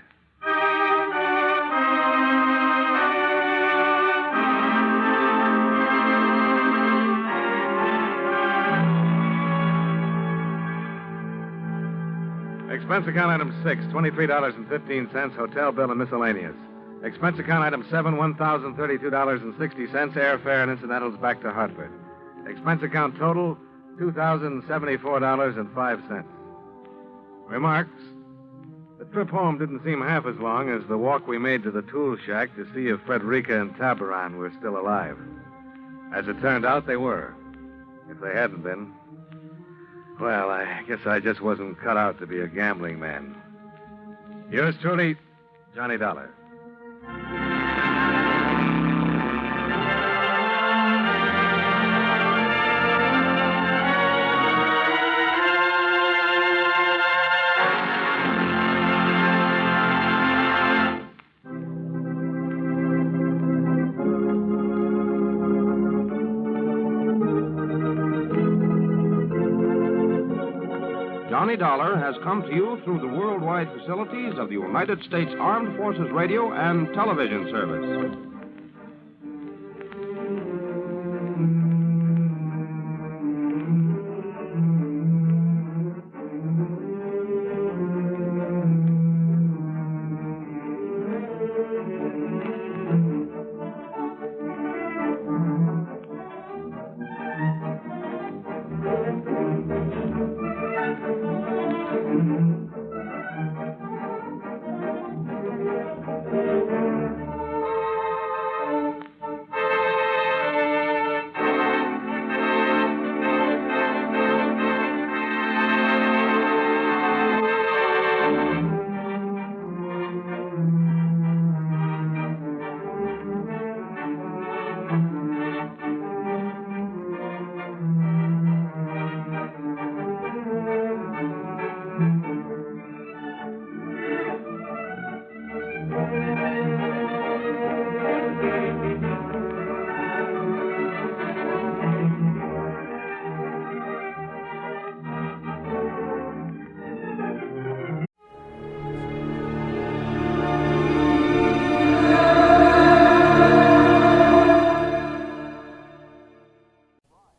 Expense account item 6, $23.15, hotel bill and miscellaneous. Expense account item 7, $1,032.60, airfare and incidentals back to Hartford. Expense account total, $2,074.05. Remarks. The trip home didn't seem half as long as the walk we made to the tool shack to see if Frederica and Tabaran were still alive. As it turned out, they were. If they hadn't been, well, I guess I just wasn't cut out to be a gambling man. Yours truly, Johnny Dollar. Johnny Dollar has come to you through the worldwide facilities of the United States Armed Forces Radio and Television Service.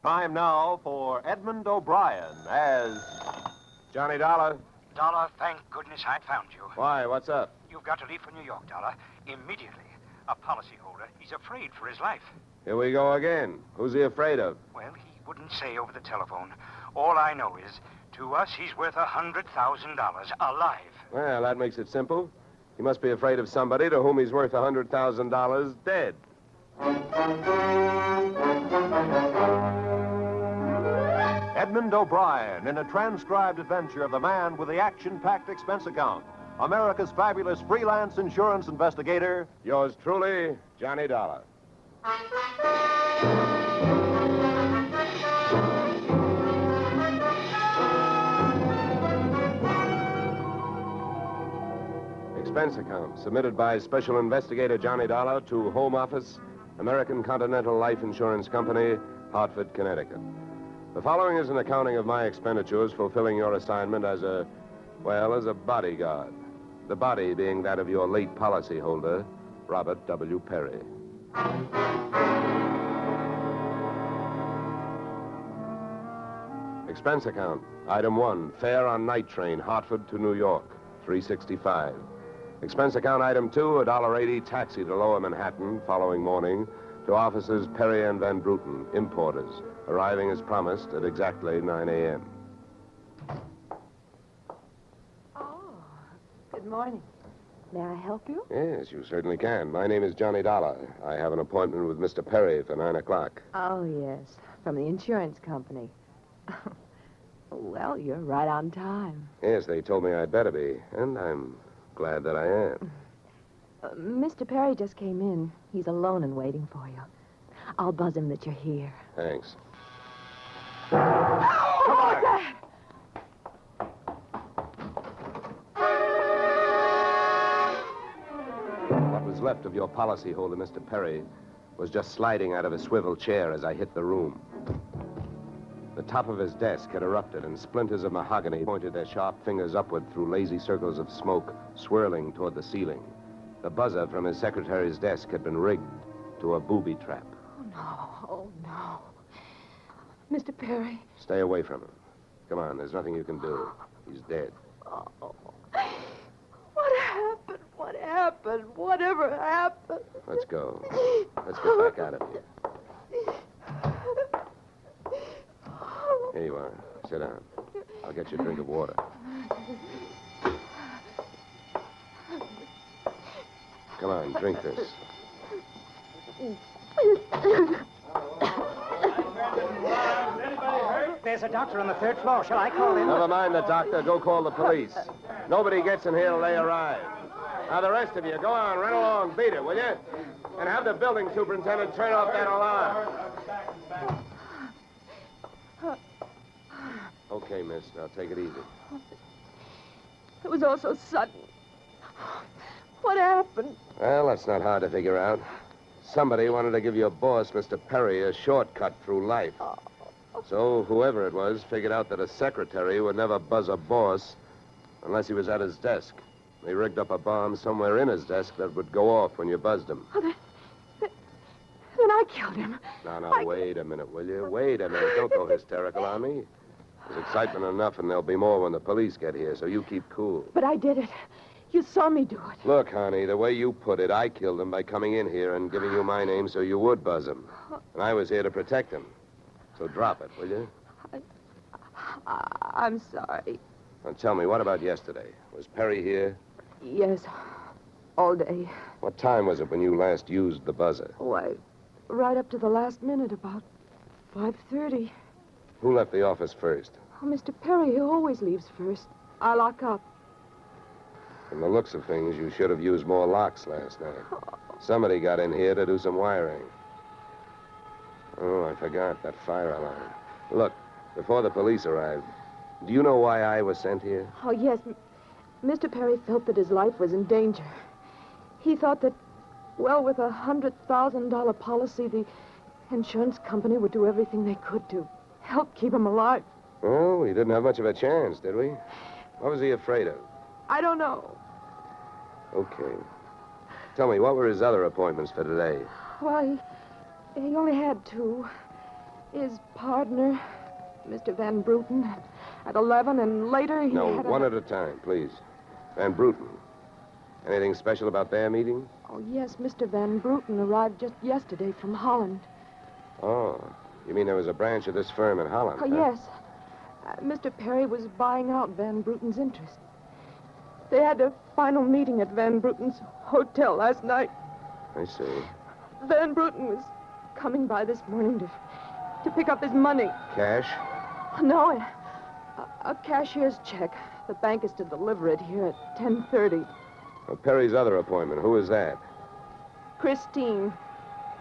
Time now for Edmund O'Brien as Johnny Dollar. Dollar, thank goodness I found you. Why, what's up? You've got to leave for New York, Dollar, immediately. A policyholder, he's afraid for his life. Here we go again. Who's he afraid of? Well, he wouldn't say over the telephone. All I know is, to us, he's worth $100,000 alive. Well, that makes it simple. He must be afraid of somebody to whom he's worth $100,000 dead. Edmund O'Brien in a transcribed adventure of the man with the action-packed expense account. America's fabulous freelance insurance investigator. Yours truly, Johnny Dollar. Expense account submitted by Special Investigator Johnny Dollar to Home Office, American Continental Life Insurance Company, Hartford, Connecticut. The following is an accounting of my expenditures fulfilling your assignment as a bodyguard. The body being that of your late policyholder, Robert W. Perry. Expense account. Item 1, fare on night train, Hartford to New York, $3.65. Expense account item 2, $1.80 taxi to Lower Manhattan following morning to offices Perry and Van Bruten, importers, arriving as promised at exactly 9 a.m. Good morning. May I help you? Yes, you certainly can. My name is Johnny Dollar. I have an appointment with Mr. Perry for 9 o'clock. Oh, yes. From the insurance company. Well, you're right on time. Yes, they told me I'd better be, and I'm glad that I am. Mr. Perry just came in. He's alone and waiting for you. I'll buzz him that you're here. Thanks. Oh, Dad! What was left of your policyholder, Mr. Perry, was just sliding out of a swivel chair as I hit the room. The top of his desk had erupted, and splinters of mahogany pointed their sharp fingers upward through lazy circles of smoke, swirling toward the ceiling. The buzzer from his secretary's desk had been rigged to a booby trap. Oh, no. Mr. Perry. Stay away from him. Come on, there's nothing you can do. He's dead. Oh. What happened? What happened? Whatever happened? Let's go. Let's get back out of here. Here you are. Sit down. I'll get you a drink of water. Come on, drink this. There's a doctor on the third floor. Shall I call him? Never mind the doctor. Go call the police. Nobody gets in here till they arrive. Now, the rest of you, go on, run along, beat it, will you? And have the building superintendent turn off that alarm. Okay, miss. Now, take it easy. It was all so sudden. What happened? Well, that's not hard to figure out. Somebody wanted to give your boss, Mr. Perry, a shortcut through life. So whoever it was figured out that a secretary would never buzz a boss unless he was at his desk. They rigged up a bomb somewhere in his desk that would go off when you buzzed him. Oh, then I killed him. Now, wait a minute, will you? Wait a minute. Don't go hysterical on me. There's excitement enough, and there'll be more when the police get here, so you keep cool. But I did it. You saw me do it. Look, honey, the way you put it, I killed him by coming in here and giving you my name so you would buzz him. And I was here to protect him. So drop it, will you? I'm sorry. Now, tell me, what about yesterday? Was Perry here? Yes, all day. What time was it when you last used the buzzer? Why, right up to the last minute, about 5:30. Who left the office first? Oh, Mr. Perry, he always leaves first. I lock up. From the looks of things, you should have used more locks last night. Somebody got in here to do some wiring. Oh, I forgot that fire alarm. Look, before the police arrived, do you know why I was sent here? Oh, yes. Mr. Perry felt that his life was in danger. He thought that, well, with a $100,000 policy, the insurance company would do everything they could to help keep him alive. Oh, we didn't have much of a chance, did we? What was he afraid of? I don't know. Okay. Tell me, what were his other appointments for today? Well, he only had two. His partner, Mr. Van Bruten, at 11, and later he No, had one at a time, please. Van Bruten. Anything special about their meeting? Oh, yes, Mr. Van Bruten arrived just yesterday from Holland. Oh, you mean there was a branch of this firm in Holland? Oh, huh? yes. Mr. Perry was buying out Van Bruten's interest. They had a final meeting at Van Bruten's hotel last night. I see. Van Bruten was coming by this morning to pick up his money. Cash? No, a cashier's check. The bank is to deliver it here at 10:30. Well, Perry's other appointment, who is that? Christine,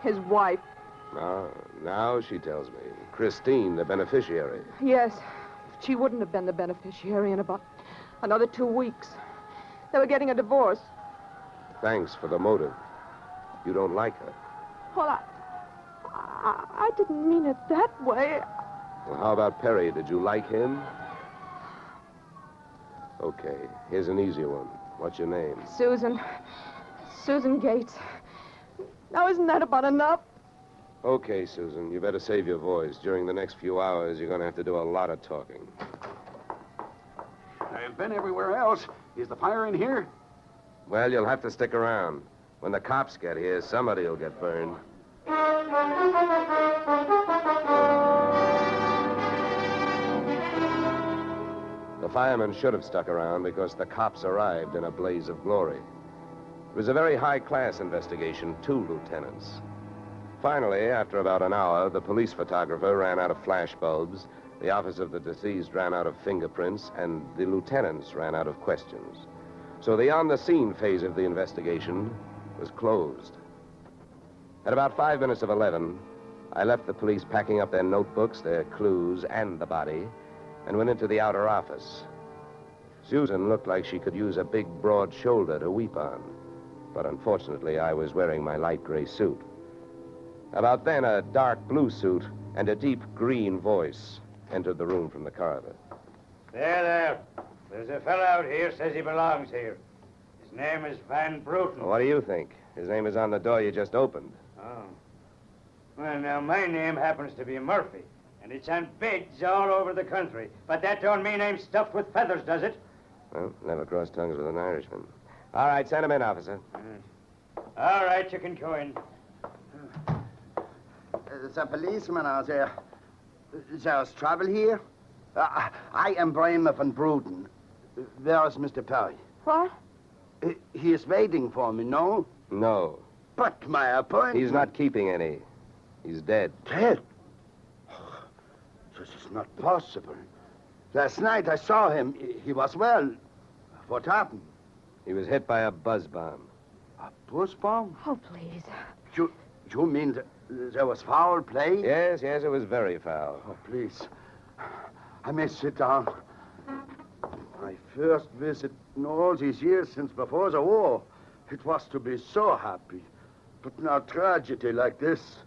his wife. Now she tells me. Christine, the beneficiary. Yes, she wouldn't have been the beneficiary in about another 2 weeks. They were getting a divorce. Thanks for the motive. You don't like her. Well, I didn't mean it that way. Well, how about Perry? Did you like him? Okay, here's an easy one. What's your name? Susan Gates. Now, isn't that about enough? Okay, Susan, you better save your voice. During the next few hours, you're going to have to do a lot of talking. I've been everywhere else. Is the fire in here? Well, you'll have to stick around. When the cops get here, somebody will get burned. The firemen should have stuck around because the cops arrived in a blaze of glory. It was a very high-class investigation, 2 lieutenants. Finally, after about an hour, the police photographer ran out of flash bulbs, the office of the deceased ran out of fingerprints, and the lieutenants ran out of questions. So the on-the-scene phase of the investigation was closed. At about 5 minutes of 11, I left the police packing up their notebooks, their clues, and the body, and went into the outer office. Susan looked like she could use a big, broad shoulder to weep on, but unfortunately, I was wearing my light gray suit. About then, a dark blue suit and a deep green voice entered the room from the corridor. There. There's a fellow out here says he belongs here. His name is Van Bruten. What do you think? His name is on the door you just opened. Oh. Well, now, my name happens to be Murphy, and it's on bids all over the country. But that don't mean I'm stuffed with feathers, does it? Well, never cross tongues with an Irishman. All right, send him in, officer. All right, you can go in. There's a policeman out there. There's trouble here? I am Bramer van Bruten. Where is Mr. Perry? What? He is waiting for me, no? No. But my appointment... He's not keeping any. He's dead. Dead? This is not possible. Last night I saw him. He was well. What happened? He was hit by a buzz bomb. A buzz bomb? Oh, please. You mean there was foul play? Yes, it was very foul. Oh, please. I may sit down. My first visit in all these years since before the war. It was to be so happy. But now tragedy like this.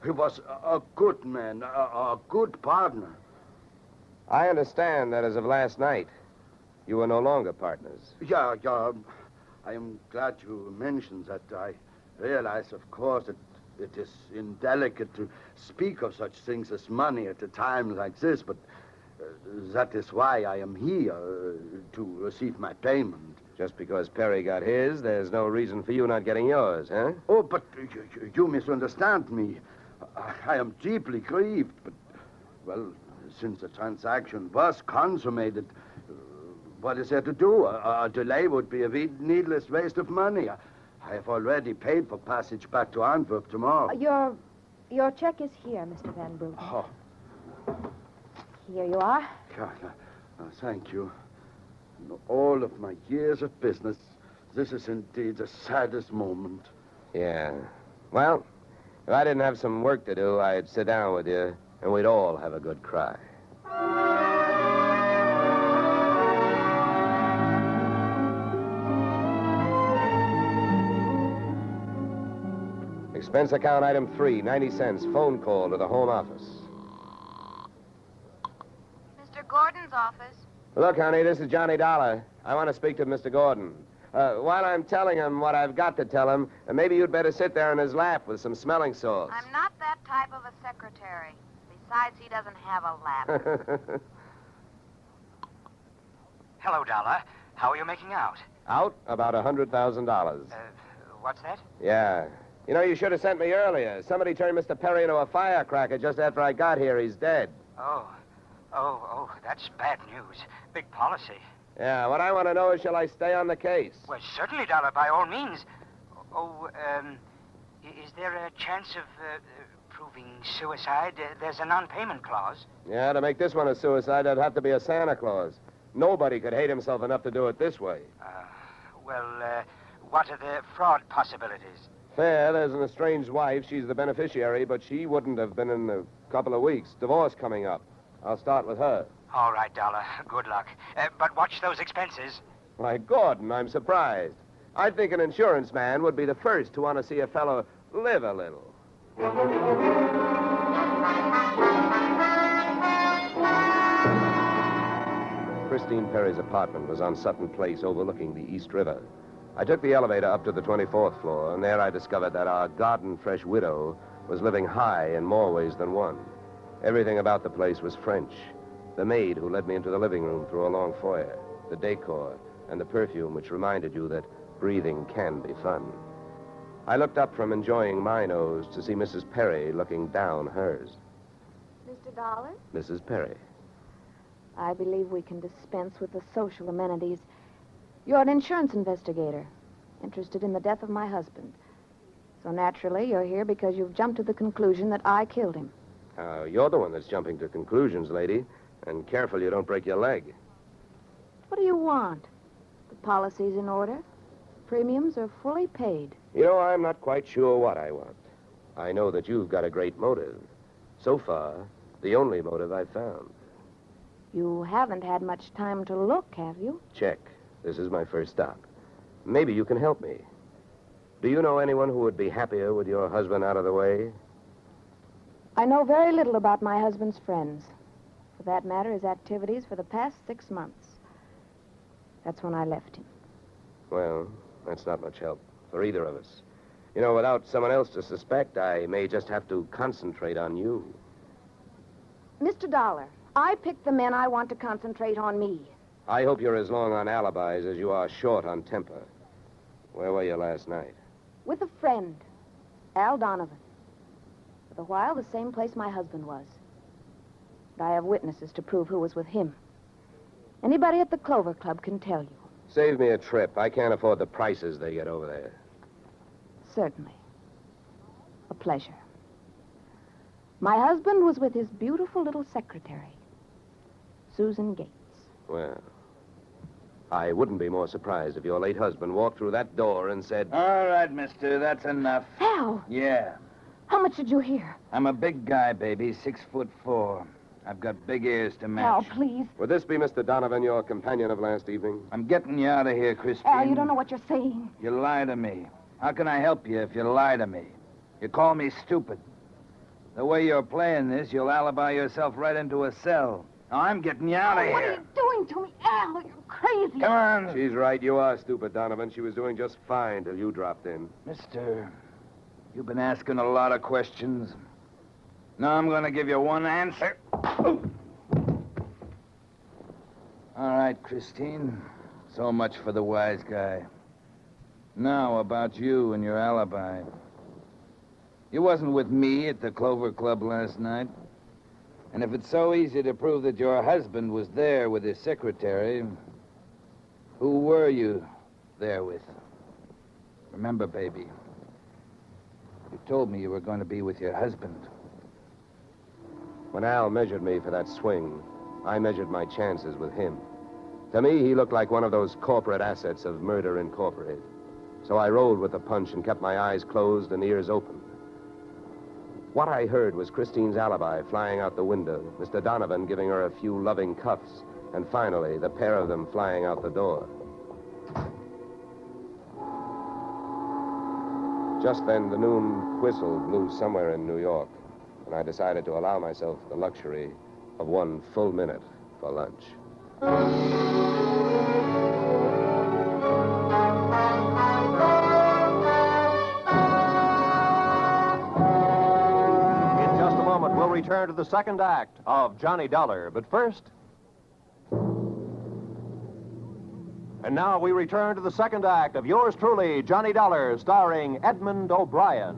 He was a good man, a good partner. I understand that as of last night, you were no longer partners. Yeah. I am glad you mentioned that. I realize, of course, that it is indelicate to speak of such things as money at a time like this, but that is why I am here, to receive my payment. Just because Perry got his, there's no reason for you not getting yours, huh? Oh, but you misunderstand me. I am deeply grieved, but, well, since the transaction was consummated, what is there to do? A delay would be a needless waste of money. I have already paid for passage back to Antwerp tomorrow. Your check is here, Mr. Van Bruten. Oh. Here you are. Thank you. In all of my years of business, this is indeed the saddest moment. Yeah. Well, if I didn't have some work to do, I'd sit down with you, and we'd all have a good cry. Expense account item 3, 90 cents, phone call to the home office. Mr. Gordon's office. Look, honey, this is Johnny Dollar. I want to speak to Mr. Gordon. While I'm telling him what I've got to tell him, maybe you'd better sit there in his lap with some smelling salts. I'm not that type of a secretary. Besides, he doesn't have a lap. Hello, Dollar. How are you making out? Out? About $100,000. What's that? Yeah. You know, you should have sent me earlier. Somebody turned Mr. Perry into a firecracker just after I got here. He's dead. Oh, that's bad news. Big policy. Yeah, what I want to know is, shall I stay on the case? Well, certainly, Dollar, by all means. Is there a chance of proving suicide? There's a non-payment clause. Yeah, to make this one a suicide, there'd have to be a Santa Claus. Nobody could hate himself enough to do it this way. What are the fraud possibilities? Fair, there's an estranged wife. She's the beneficiary, but she wouldn't have been in a couple of weeks. Divorce coming up. I'll start with her. All right, Dollar. Good luck. But watch those expenses. Why, Gordon, I'm surprised. I think an insurance man would be the first to want to see a fellow live a little. Christine Perry's apartment was on Sutton Place overlooking the East River. I took the elevator up to the 24th floor, and there I discovered that our garden-fresh widow was living high in more ways than one. Everything about the place was French. The maid who led me into the living room through a long foyer, the decor, and the perfume which reminded you that breathing can be fun. I looked up from enjoying my nose to see Mrs. Perry looking down hers. Mr. Dollar, Mrs. Perry. I believe we can dispense with the social amenities. You're an insurance investigator, interested in the death of my husband. So naturally, you're here because you've jumped to the conclusion that I killed him. You're the one that's jumping to conclusions, lady. And careful you don't break your leg. What do you want? The policy's in order. Premiums are fully paid. You know, I'm not quite sure what I want. I know that you've got a great motive. So far, the only motive I've found. You haven't had much time to look, have you? Check. This is my first stop. Maybe you can help me. Do you know anyone who would be happier with your husband out of the way? I know very little about my husband's friends. For that matter, his activities for the past 6 months. That's when I left him. Well, that's not much help for either of us. You know, without someone else to suspect, I may just have to concentrate on you. Mr. Dollar, I picked the men I want to concentrate on me. I hope you're as long on alibis as you are short on temper. Where were you last night? With a friend, Al Donovan. For the while, the same place my husband was. And I have witnesses to prove who was with him. Anybody at the Clover Club can tell you. Save me a trip. I can't afford the prices they get over there. Certainly. A pleasure. My husband was with his beautiful little secretary, Susan Gates. Well, I wouldn't be more surprised if your late husband walked through that door and said... All right, mister, that's enough. Al! Yeah. How much did you hear? I'm a big guy, baby, 6'4". I've got big ears to match. Al, please. Would this be Mr. Donovan, your companion of last evening? I'm getting you out of here, Christine. Al, you don't know what you're saying. You lie to me. How can I help you if you lie to me? You call me stupid. The way you're playing this, you'll alibi yourself right into a cell. Now, I'm getting you out of What are here. you doing to me, Al? You're crazy. Come on. She's right. You are stupid, Donovan. She was doing just fine till you dropped in. Mister, you've been asking a lot of questions. Now I'm going to give you one answer. All right, Christine. So much for the wise guy. Now, about you and your alibi. You wasn't with me at the Clover Club last night. And if it's so easy to prove that your husband was there with his secretary, who were you there with? Remember, baby, you told me you were going to be with your husband. When Al measured me for that swing, I measured my chances with him. To me, he looked like one of those corporate assets of Murder Incorporated. So I rolled with the punch and kept my eyes closed and ears open. What I heard was Christine's alibi flying out the window, Mr. Donovan giving her a few loving cuffs, and finally, the pair of them flying out the door. Just then, the noon whistle blew somewhere in New York, and I decided to allow myself the luxury of 1 full minute for lunch. In just a moment, we'll return to the second act of Johnny Dollar. But first... And now we return to the second act of yours truly, Johnny Dollar, starring Edmund O'Brien.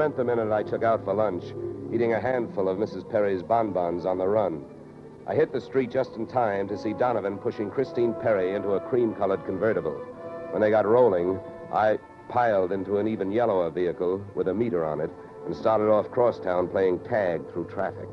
spent the minute I took out for lunch eating a handful of Mrs. Perry's bonbons on the run. I hit the street just in time to see Donovan pushing Christine Perry into a cream-colored convertible. When they got rolling, I piled into an even yellower vehicle with a meter on it and started off crosstown playing tag through traffic.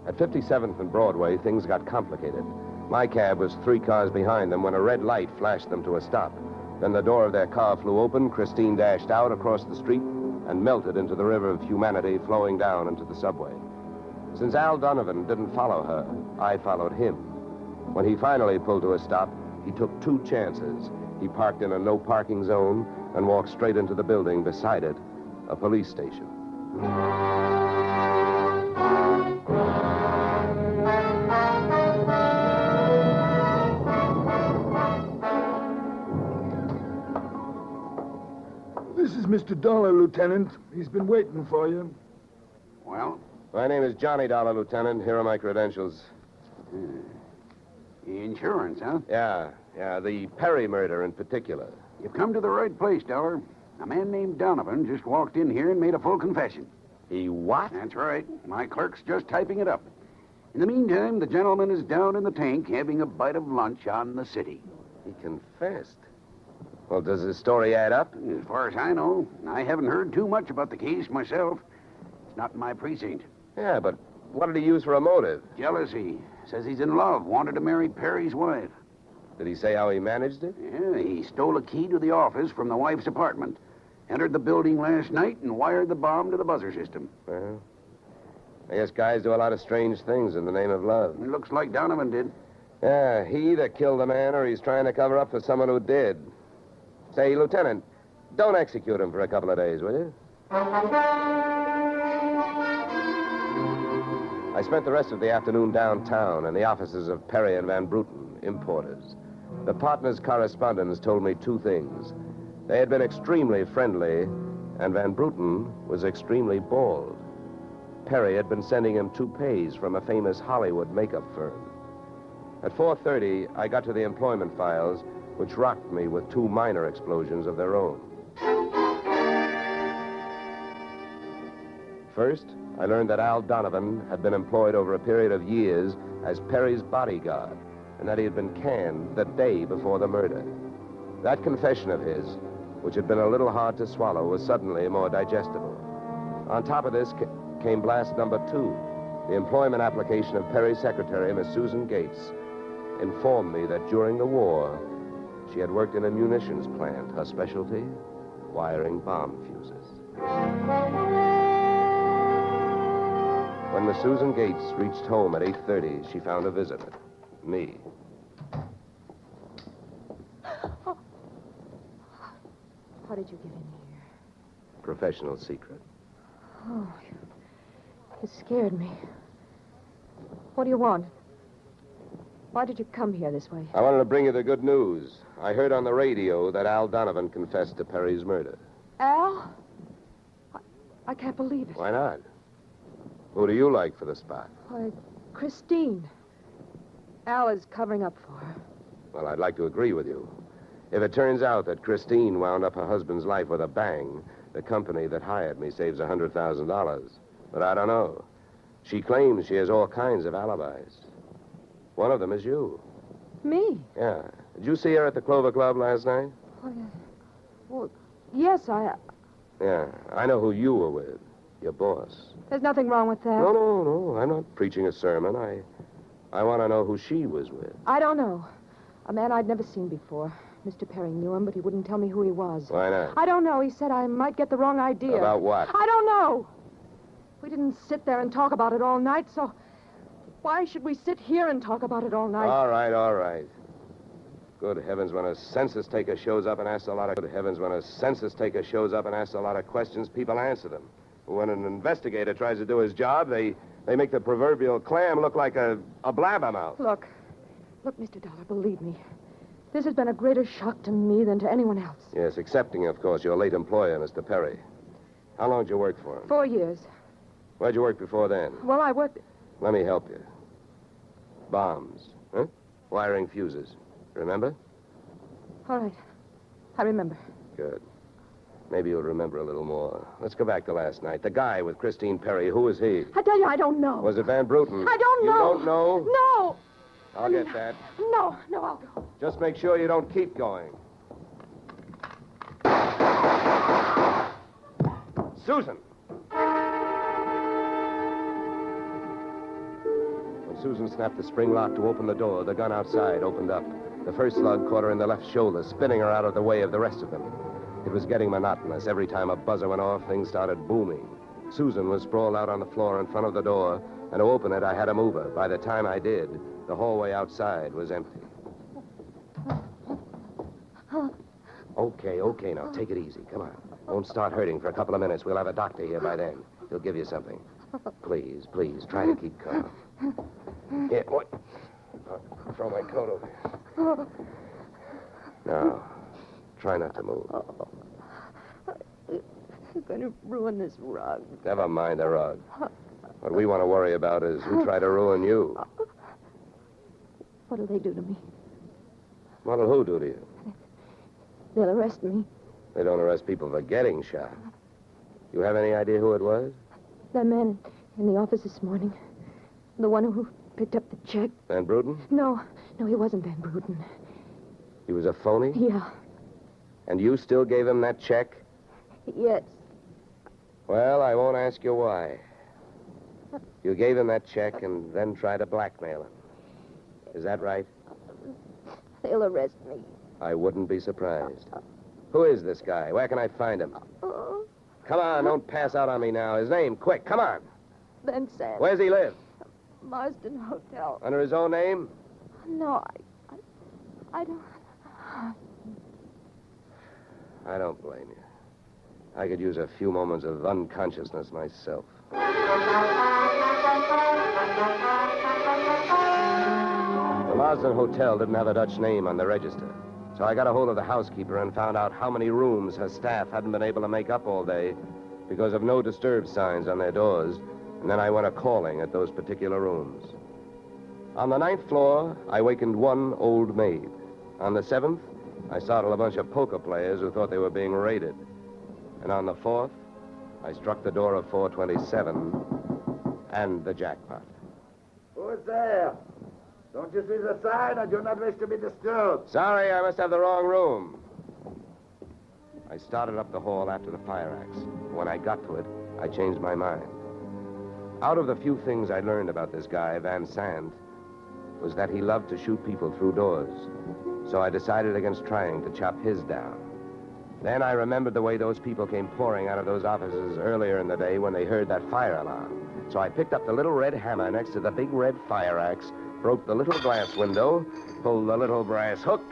At 57th and Broadway, things got complicated. My cab was 3 cars behind them when a red light flashed them to a stop. Then the door of their car flew open, Christine dashed out across the street, and melted into the river of humanity flowing down into the subway. Since Al Donovan didn't follow her, I followed him. When he finally pulled to a stop, he took 2 chances. He parked in a no-parking zone and walked straight into the building beside it, a police station. This is Mr. Dolar, Lieutenant. He's been waiting for you. Well? My name is Johnny Dollar, Lieutenant. Here are my credentials. Insurance, huh? Yeah, the Perry murder in particular. You've come to the right place, Dollar. A man named Donovan just walked in here and made a full confession. He what? That's right. My clerk's just typing it up. In the meantime, the gentleman is down in the tank having a bite of lunch on the city. He confessed. Well, does his story add up? As far as I know, I haven't heard too much about the case myself. It's not in my precinct. Yeah, but what did he use for a motive? Jealousy. Says he's in love, wanted to marry Perry's wife. Did he say how he managed it? Yeah, he stole a key to the office from the wife's apartment, entered the building last night, and wired the bomb to the buzzer system. Well, I guess guys do a lot of strange things in the name of love. It looks like Donovan did. Yeah, he either killed the man or he's trying to cover up for someone who did. Say, Lieutenant, don't execute him for a couple of days, will you? I spent the rest of the afternoon downtown in the offices of Perry and Van Bruten, importers. The partners' correspondents told me 2 things. They had been extremely friendly, and Van Bruten was extremely bald. Perry had been sending him toupees from a famous Hollywood makeup firm. At 4:30, I got to the employment files, which rocked me with 2 minor explosions of their own. First, I learned that Al Donovan had been employed over a period of years as Perry's bodyguard, and that he had been canned the day before the murder. That confession of his, which had been a little hard to swallow, was suddenly more digestible. On top of this came blast number 2. The employment application of Perry's secretary, Miss Susan Gates, informed me that during the war, she had worked in a munitions plant, her specialty, wiring bomb fuses. When Miss Susan Gates reached home at 8:30, she found a visitor, me. How did you get in here? Professional secret. Oh, you scared me. What do you want? Why did you come here this way? I wanted to bring you the good news. I heard on the radio that Al Donovan confessed to Perry's murder. Al? I can't believe it. Why not? Who do you like for the spot? Why, Christine. Al is covering up for her. Well, I'd like to agree with you. If it turns out that Christine wound up her husband's life with a bang, the company that hired me saves $100,000. But I don't know. She claims she has all kinds of alibis. One of them is you. Me? Yeah. Did you see her at the Clover Club last night? Well, yes, Yeah. I know who you were with. Your boss. There's nothing wrong with that. No. I'm not preaching a sermon. I want to know who she was with. I don't know. A man I'd never seen before. Mr. Perry knew him, but he wouldn't tell me who he was. Why not? I don't know. He said I might get the wrong idea. About what? I don't know. We didn't sit there and talk about it all night, so why should we sit here and talk about it all night? All right. Good heavens, when a census taker shows up and asks a lot of questions, people answer them. When an investigator tries to do his job, they make the proverbial clam look like a blabbermouth. Look, Mr. Dollar, believe me. This has been a greater shock to me than to anyone else. Yes, excepting, of course, your late employer, Mr. Perry. How long did you work for him? 4 years. Where'd you work before then? Well, I worked... Let me help you. Bombs, huh? Wiring fuses. Remember? All right. I remember. Good. Maybe you'll remember a little more. Let's go back to last night. The guy with Christine Perry, who was he? I tell you, I don't know. Was it Van Bruten? I don't know. You don't know? No. I'll get that. No, I'll go. Just make sure you don't keep going. Susan! When Susan snapped the spring lock to open the door, the gun outside opened up. The first slug caught her in the left shoulder, spinning her out of the way of the rest of them. It was getting monotonous. Every time a buzzer went off, things started booming. Susan was sprawled out on the floor in front of the door, and to open it, I had to move her. By the time I did, the hallway outside was empty. Okay, now take it easy. Come on. Don't start hurting for a couple of minutes. We'll have a doctor here by then. He'll give you something. Please, try to keep calm. Here, what? I'll throw my coat over here. Now, try not to move. You're going to ruin this rug. Never mind the rug. What we want to worry about is who tried to ruin you. What'll they do to me? What'll who do to you? They'll arrest me. They don't arrest people for getting shot. You have any idea who it was? That man in the office this morning. The one who picked up the check. Van Bruten? No, he wasn't Van Bruten. He was a phony? Yeah. And you still gave him that check? Yes. Well, I won't ask you why. You gave him that check and then tried to blackmail him. Is that right? They'll arrest me. I wouldn't be surprised. Who is this guy? Where can I find him? Come on, don't pass out on me now. His name, quick, come on. Ben Sands. Where's he live? Marsden Hotel. Under his own name? No, I don't... I don't blame you. I could use a few moments of unconsciousness myself. The Marsden Hotel didn't have a Dutch name on the register, so I got a hold of the housekeeper and found out how many rooms her staff hadn't been able to make up all day because of no disturb signs on their doors, and then I went a-calling at those particular rooms. On the 9th floor, I wakened one old maid. On the 7th, I startled a bunch of poker players who thought they were being raided. And on the 4th, I struck the door of 427 and the jackpot. Who's there? Don't you see the sign? I do not wish to be disturbed. Sorry, I must have the wrong room. I started up the hall after the fire axe. When I got to it, I changed my mind. Out of the few things I learned about this guy, Van Sant, was that he loved to shoot people through doors. So I decided against trying to chop his down. Then I remembered the way those people came pouring out of those offices earlier in the day when they heard that fire alarm. So I picked up the little red hammer next to the big red fire axe, broke the little glass window, pulled the little brass hook,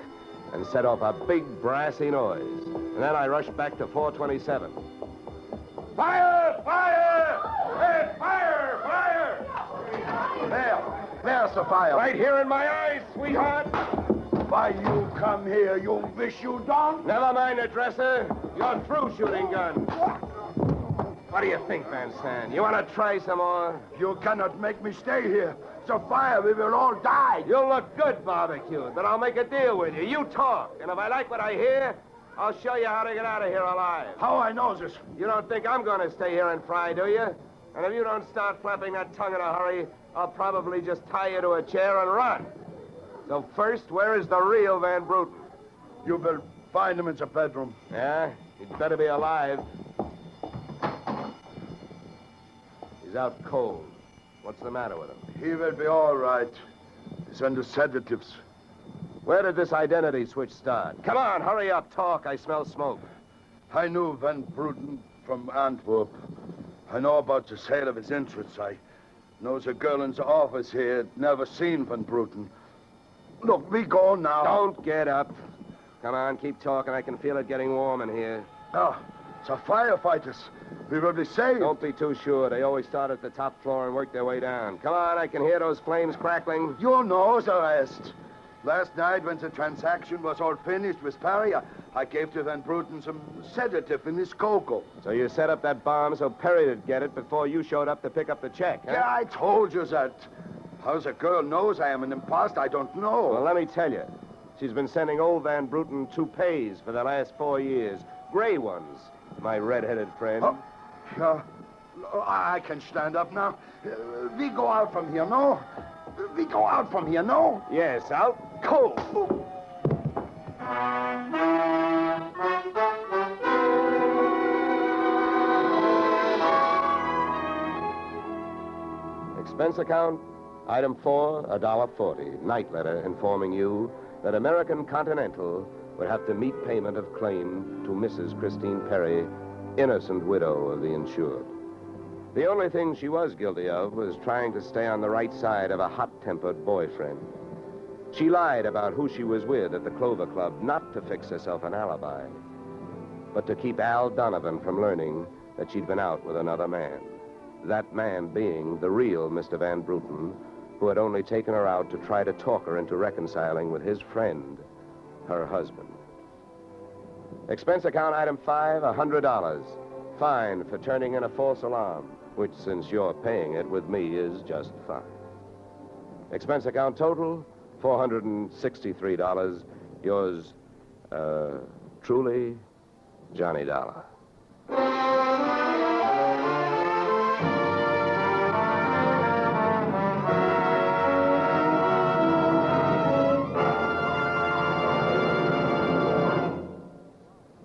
and set off a big brassy noise. And then I rushed back to 427. Fire! Fire! Hey, fire! Fire! There's the fire. Right here in my eyes, sweetheart. Why you come here? You wish you don't? Never mind the dresser. You're through shooting guns. What do you think, Van Sant? You want to try some more? You cannot make me stay here. It's a fire. We will all die. You'll look good barbecued, but I'll make a deal with you. You talk, and if I like what I hear, I'll show you how to get out of here alive. How I know this? You don't think I'm going to stay here and fry, do you? And if you don't start flapping that tongue in a hurry, I'll probably just tie you to a chair and run. So first, where is the real Van Bruten? You will find him in the bedroom. Yeah? He'd better be alive. He's out cold. What's the matter with him? He will be all right. He's under sedatives. Where did this identity switch start? Come on, hurry up, talk. I smell smoke. I knew Van Bruten from Antwerp. I know about the sale of his interests. I know the girl in the office here had never seen Van Bruten. Look, we go now. Don't get up. Come on, keep talking. I can feel it getting warm in here. Oh, the firefighters. We will be saved. Don't be too sure. They always start at the top floor and work their way down. Come on, I can hear those flames crackling. You know the rest. Last night, when the transaction was all finished with Perry, I gave to Van Bruten some sedative in his cocoa. So you set up that bomb so Perry'd get it before you showed up to pick up the check, huh? Yeah, I told you that. How the girl knows I am an imposter, I don't know. Well, let me tell you. She's been sending old Van Bruten toupees for the last 4 years. Gray ones, my red-headed friend. Oh, sure. I can stand up now. We go out from here, no? We go out from here, no? Yes, out cold. Expense account, item 4, $1.40. Night letter informing you that American Continental would have to meet payment of claim to Mrs. Christine Perry, innocent widow of the insured. The only thing she was guilty of was trying to stay on the right side of a hot-tempered boyfriend. She lied about who she was with at the Clover Club, not to fix herself an alibi, but to keep Al Donovan from learning that she'd been out with another man. That man being the real Mr. Van Bruten, who had only taken her out to try to talk her into reconciling with his friend, her husband. Expense account item 5, $100. Fine for turning in a false alarm, which, since you're paying it with me, is just fine. Expense account total, $463. Yours, truly, Johnny Dollar.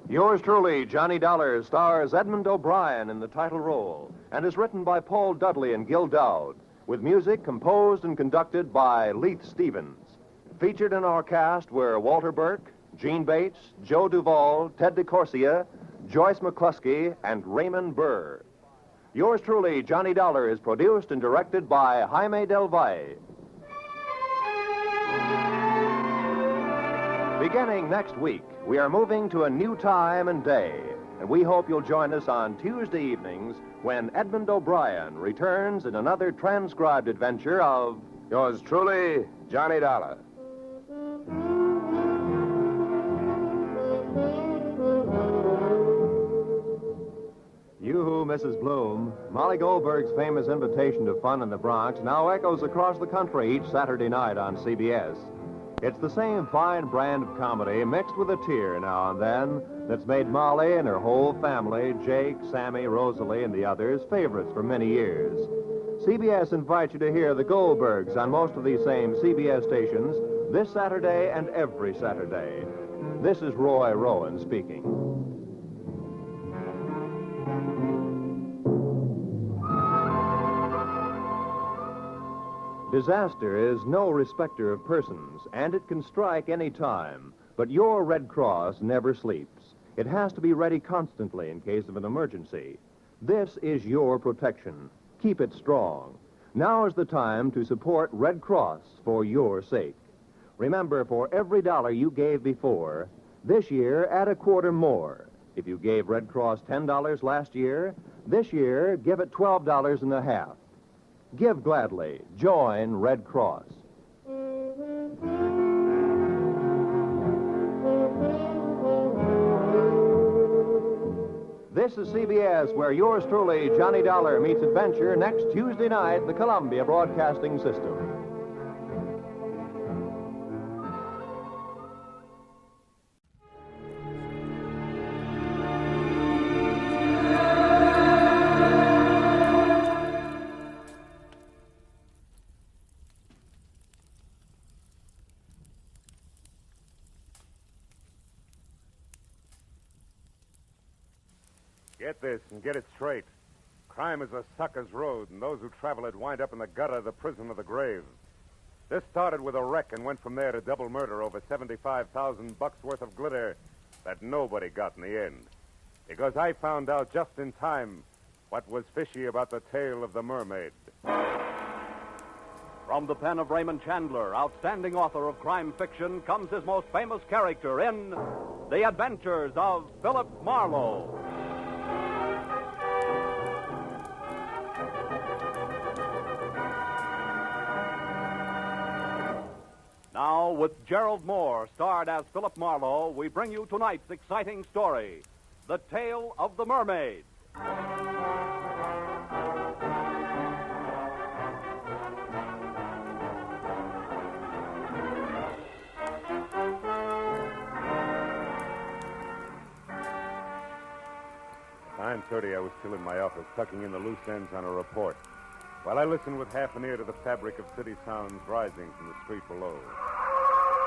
Yours truly, Johnny Dollar, stars Edmund O'Brien in the title role and is written by Paul Dudley and Gil Dowd, with music composed and conducted by Leith Stevens. Featured in our cast were Walter Burke, Gene Bates, Joe Duvall, Ted DeCorsia, Joyce McCluskey, and Raymond Burr. Yours truly, Johnny Dollar, is produced and directed by Jaime Del Valle. Beginning next week, we are moving to a new time and day, and we hope you'll join us on Tuesday evenings when Edmund O'Brien returns in another transcribed adventure of... Yours truly, Johnny Dollar. You, Mrs. Bloom, Molly Goldberg's famous invitation to fun in the Bronx now echoes across the country each Saturday night on CBS. It's the same fine brand of comedy mixed with a tear now and then that's made Molly and her whole family, Jake, Sammy, Rosalie, and the others, favorites for many years. CBS invites you to hear the Goldbergs on most of these same CBS stations this Saturday and every Saturday. This is Roy Rowan speaking. Disaster is no respecter of persons, and it can strike any time. But your Red Cross never sleeps. It has to be ready constantly in case of an emergency. This is your protection. Keep it strong. Now is the time to support Red Cross for your sake. Remember, for every dollar you gave before, this year add a quarter more. If you gave Red Cross $10 last year, this year give it $12.50. Give gladly. Join Red Cross. This is CBS, where yours truly, Johnny Dollar, meets adventure next Tuesday night, the Columbia Broadcasting System. Get this and get it straight. Crime is a sucker's road, and those who travel it wind up in the gutter, the prison, or the grave. This started with a wreck and went from there to double murder over $75,000 worth of glitter that nobody got in the end. Because I found out just in time what was fishy about the tale of the mermaid. From the pen of Raymond Chandler, outstanding author of crime fiction, comes his most famous character in The Adventures of Philip Marlowe. Now, with Gerald Moore, starred as Philip Marlowe, we bring you tonight's exciting story, The Tale of the Mermaid. 9:30, I was still in my office, tucking in the loose ends on a report, while I listened with half an ear to the fabric of city sounds rising from the street below.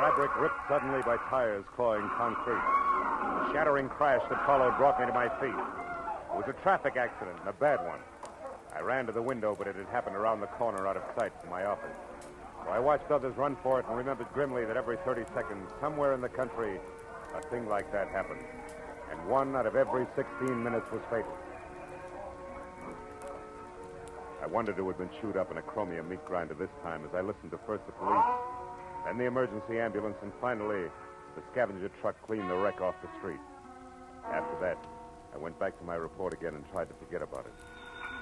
Fabric ripped suddenly by tires clawing concrete. The shattering crash that followed brought me to my feet. It was a traffic accident, and a bad one. I ran to the window, but it had happened around the corner out of sight from my office. So I watched others run for it and remembered grimly that every 30 seconds, somewhere in the country, a thing like that happened. And 1 out of every 16 minutes was fatal. I wondered who had been chewed up in a chromium meat grinder this time as I listened to first the police, then the emergency ambulance, and finally the scavenger truck cleaned the wreck off the street. After that, I went back to my report again and tried to forget about it.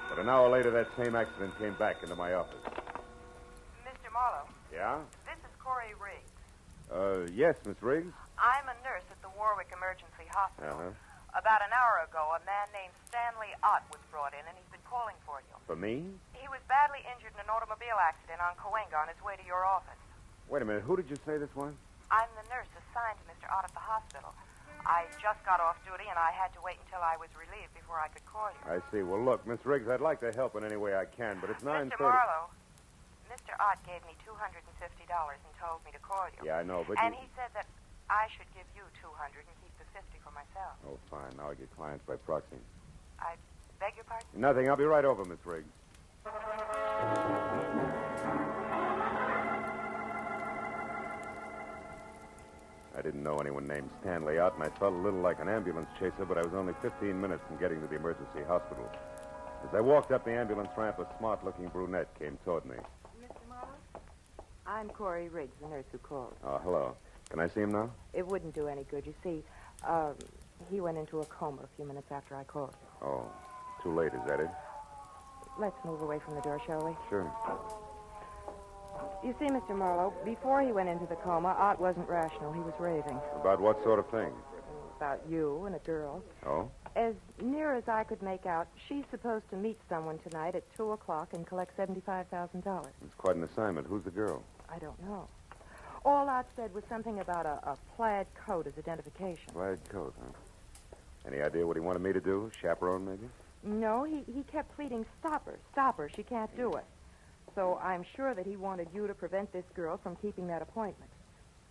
But an hour later, that same accident came back into my office. Mr. Marlowe. Yeah? This is Corey Riggs. Yes, Miss Riggs? I'm a nurse at the Warwick Emergency Hospital. Uh-huh. About an hour ago, a man named Stanley Ott was brought in, and he's been calling for you. For me? He was badly injured in an automobile accident on Cahuenga on his way to your office. Wait a minute. Who did you say this was? I'm the nurse assigned to Mr. Ott at the hospital. I just got off duty, and I had to wait until I was relieved before I could call you. I see. Well, look, Miss Riggs, I'd like to help in any way I can, but it's 9:30. Mr. Marlowe, Mr. Ott gave me $250 and told me to call you. Yeah, I know, but And he said that I should give you $200 and keep the $50 for myself. Oh, fine. Now I get clients by proxy. I beg your pardon? Nothing. I'll be right over, Miss Riggs. I didn't know anyone named Stanley Ott, and I felt a little like an ambulance chaser, but I was only 15 minutes from getting to the emergency hospital. As I walked up the ambulance ramp, a smart-looking brunette came toward me. Mr. Marlowe? I'm Corey Riggs, the nurse who called. Oh, hello. Can I see him now? It wouldn't do any good. You see, he went into a coma a few minutes after I called. Oh, too late, is that it? Let's move away from the door, shall we? Sure. You see, Mr. Marlowe, before he went into the coma, Ott wasn't rational. He was raving. About what sort of thing? About you and a girl. Oh? As near as I could make out, she's supposed to meet someone tonight at 2 o'clock and collect $75,000. It's quite an assignment. Who's the girl? I don't know. All Ott said was something about a plaid coat as identification. Plaid coat, huh? Any idea what he wanted me to do? Chaperone, maybe? No, he kept pleading, stop her, she can't do it. So I'm sure that he wanted you to prevent this girl from keeping that appointment.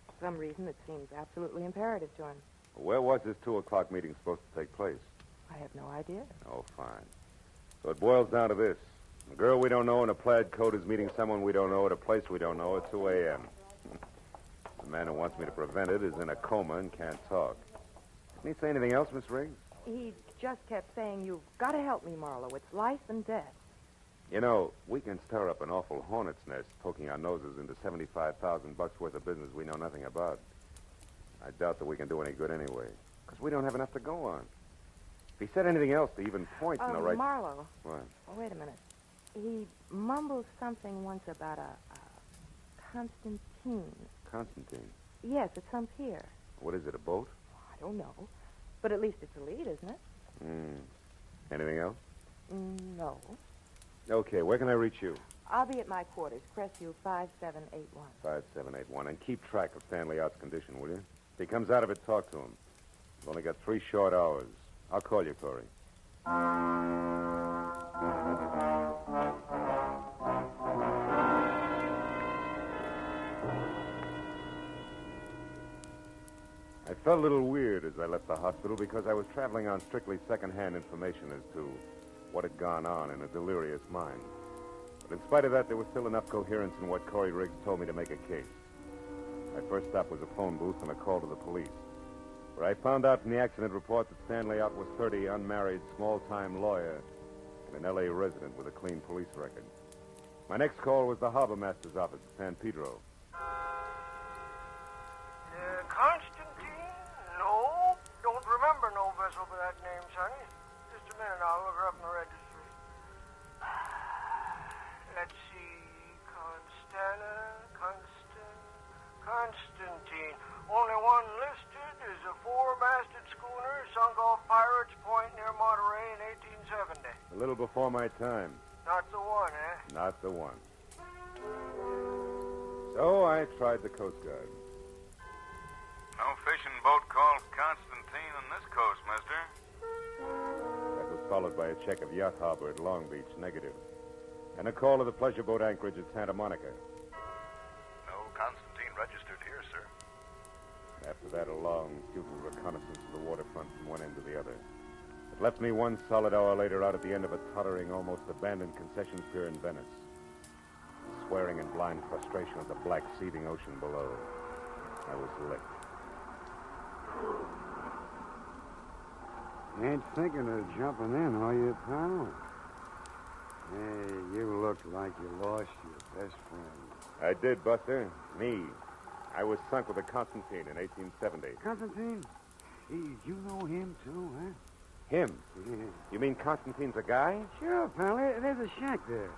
For some reason that seems absolutely imperative to him. Where was this 2 o'clock meeting supposed to take place? I have no idea. Oh, fine. So it boils down to this. A girl we don't know in a plaid coat is meeting someone we don't know at a place we don't know at 2 a.m. The man who wants me to prevent it is in a coma and can't talk. Didn't he say anything else, Miss Riggs? He just kept saying, you've got to help me, Marlowe. It's life and death. You know, we can stir up an awful hornet's nest poking our noses into $75,000 worth of business we know nothing about. I doubt that we can do any good anyway, because we don't have enough to go on. If he said anything else to even point in the right... Marlowe. What? Oh, wait a minute. He mumbled something once about a Constantine. Constantine? Yes, it's some pier. What is it, a boat? I don't know. But at least it's a lead, isn't it? Anything else? No. Okay, where can I reach you? I'll be at my quarters, Crestview 5781. 5781. And keep track of Stanley Ott's condition, will you? If he comes out of it, talk to him. We've only got 3 short hours. I'll call you, Corey. I felt a little weird as I left the hospital because I was traveling on strictly second-hand information as to what had gone on in a delirious mind. But in spite of that, there was still enough coherence in what Corey Riggs told me to make a case. My first stop was a phone booth and a call to the police, where I found out from the accident report that Stanley Ott was 30, unmarried, small-time lawyer, and an L.A. resident with a clean police record. My next call was the harbor master's office at San Pedro. Constantine? No, don't remember no vessel by that name, Sonny. Just a minute, I'll look her up in the registry. Let's see, Constantine. Only one listed is a 4-masted schooner sunk off Pirates Point near Monterey in 1870. A little before my time. Not the one, eh? Not the one. So I tried the Coast Guard. No fishing boat called Constantine on this coast, mister. That was followed by a check of yacht harbor at Long Beach, negative. And a call to the pleasure boat anchorage at Santa Monica. No Constantine registered here, sir. After that, a long, futile reconnaissance of the waterfront from one end to the other. It left me 1 solid hour later out at the end of a tottering, almost abandoned concessions pier in Venice, swearing in blind frustration at the black seething ocean below. I was licked. You ain't thinking of jumping in, are you, pal? Hey, you look like you lost your best friend. I did, Buster. Me. I was sunk with a Constantine in 1870. Constantine? You know him, too, huh? Him? Yeah. You mean Constantine's a guy? Sure, pal. There's a shack there.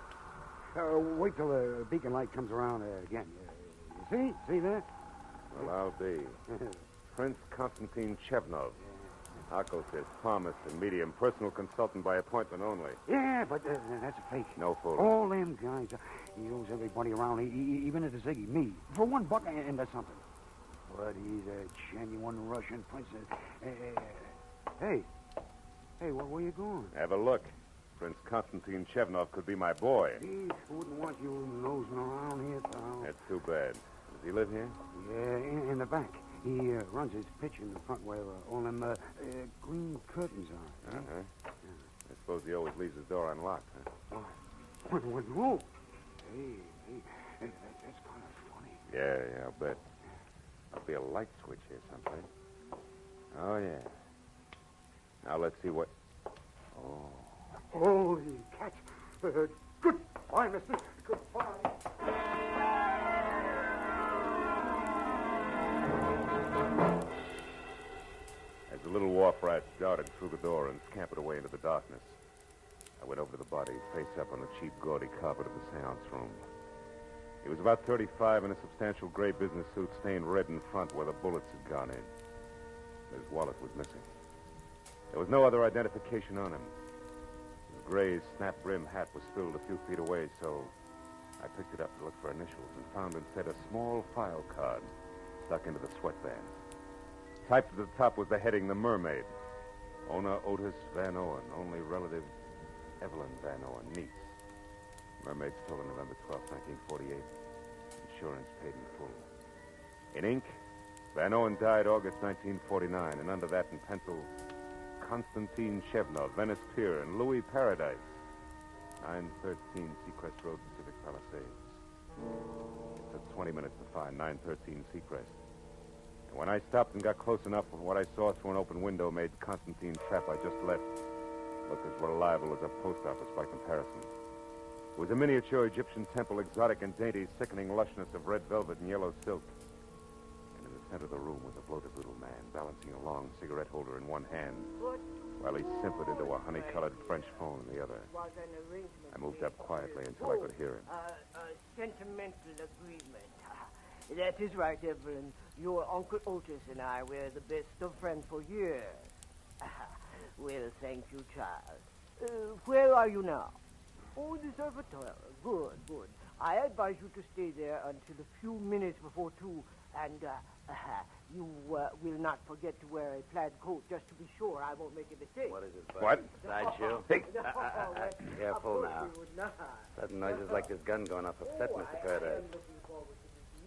Wait till the beacon light comes around again. You see? See that? Well, I'll be. Prince Constantine Chevnov. Occultist, palmist, and medium. Personal consultant by appointment only. Yeah, but that's a fake. No fool. All them guys. He owes everybody around, even at the Ziggy, me. For $1, and that's something. But he's a genuine Russian princess. Hey, where are you going? Have a look. Prince Constantine Chevnov could be my boy. He wouldn't want you nosing around here, pal. That's too bad. Does he live here? Yeah, in the back. He runs his pitch in the front where all them green curtains are. Uh-huh. Yeah. I suppose he always leaves his door unlocked, huh? What? No. Hey, that's kind of funny. Yeah, I'll bet. There'll be a light switch here someplace. Oh, yeah. Now, let's see what... Oh. Holy cat. Goodbye, mister. Goodbye. As the little wharf rat darted through the door and scampered away into the darkness, I went over to the body, face up on the cheap, gaudy carpet of the seance room. He was about 35 in a substantial gray business suit stained red in front where the bullets had gone in. His wallet was missing. There was no other identification on him. His gray, snap-brim hat was spilled a few feet away, so I picked it up to look for initials and found instead a small file card stuck into the sweatband. Typed at the top was the heading, The Mermaid. Owner Otis Van Owen, only relative Evelyn Van Owen, niece. Mermaid stolen November 12, 1948. Insurance paid in full. In ink, Van Owen died August 1949, and under that in pencil, Constantine Chevnov, Venice Pier, and Louis Paradise, 913 Seacrest Road, Pacific Palisades. It took 20 minutes to find 913 Seacrest. And when I stopped and got close enough, what I saw through an open window made Constantine's trap I just left look as reliable as a post office by comparison. It was a miniature Egyptian temple, exotic and dainty, sickening lushness of red velvet and yellow silk. And in the center of the room was a bloated little man, balancing a long cigarette holder in one hand, while he simpered into a honey-colored French phone in the other. I moved up quietly until I could hear him. Sentimental agreement. That is right, Evelyn. Your Uncle Otis and I were the best of friends for years. Well, thank you, child. Where are you now? Oh, the observatory. Good. I advise you to stay there until a few minutes before 2, and you will not forget to wear a plaid coat, just to be sure I won't make a mistake. What is it, Bud? What? Sideshow? Hey. Careful now. Sudden noises like this gun going off upset Mr. Paradise.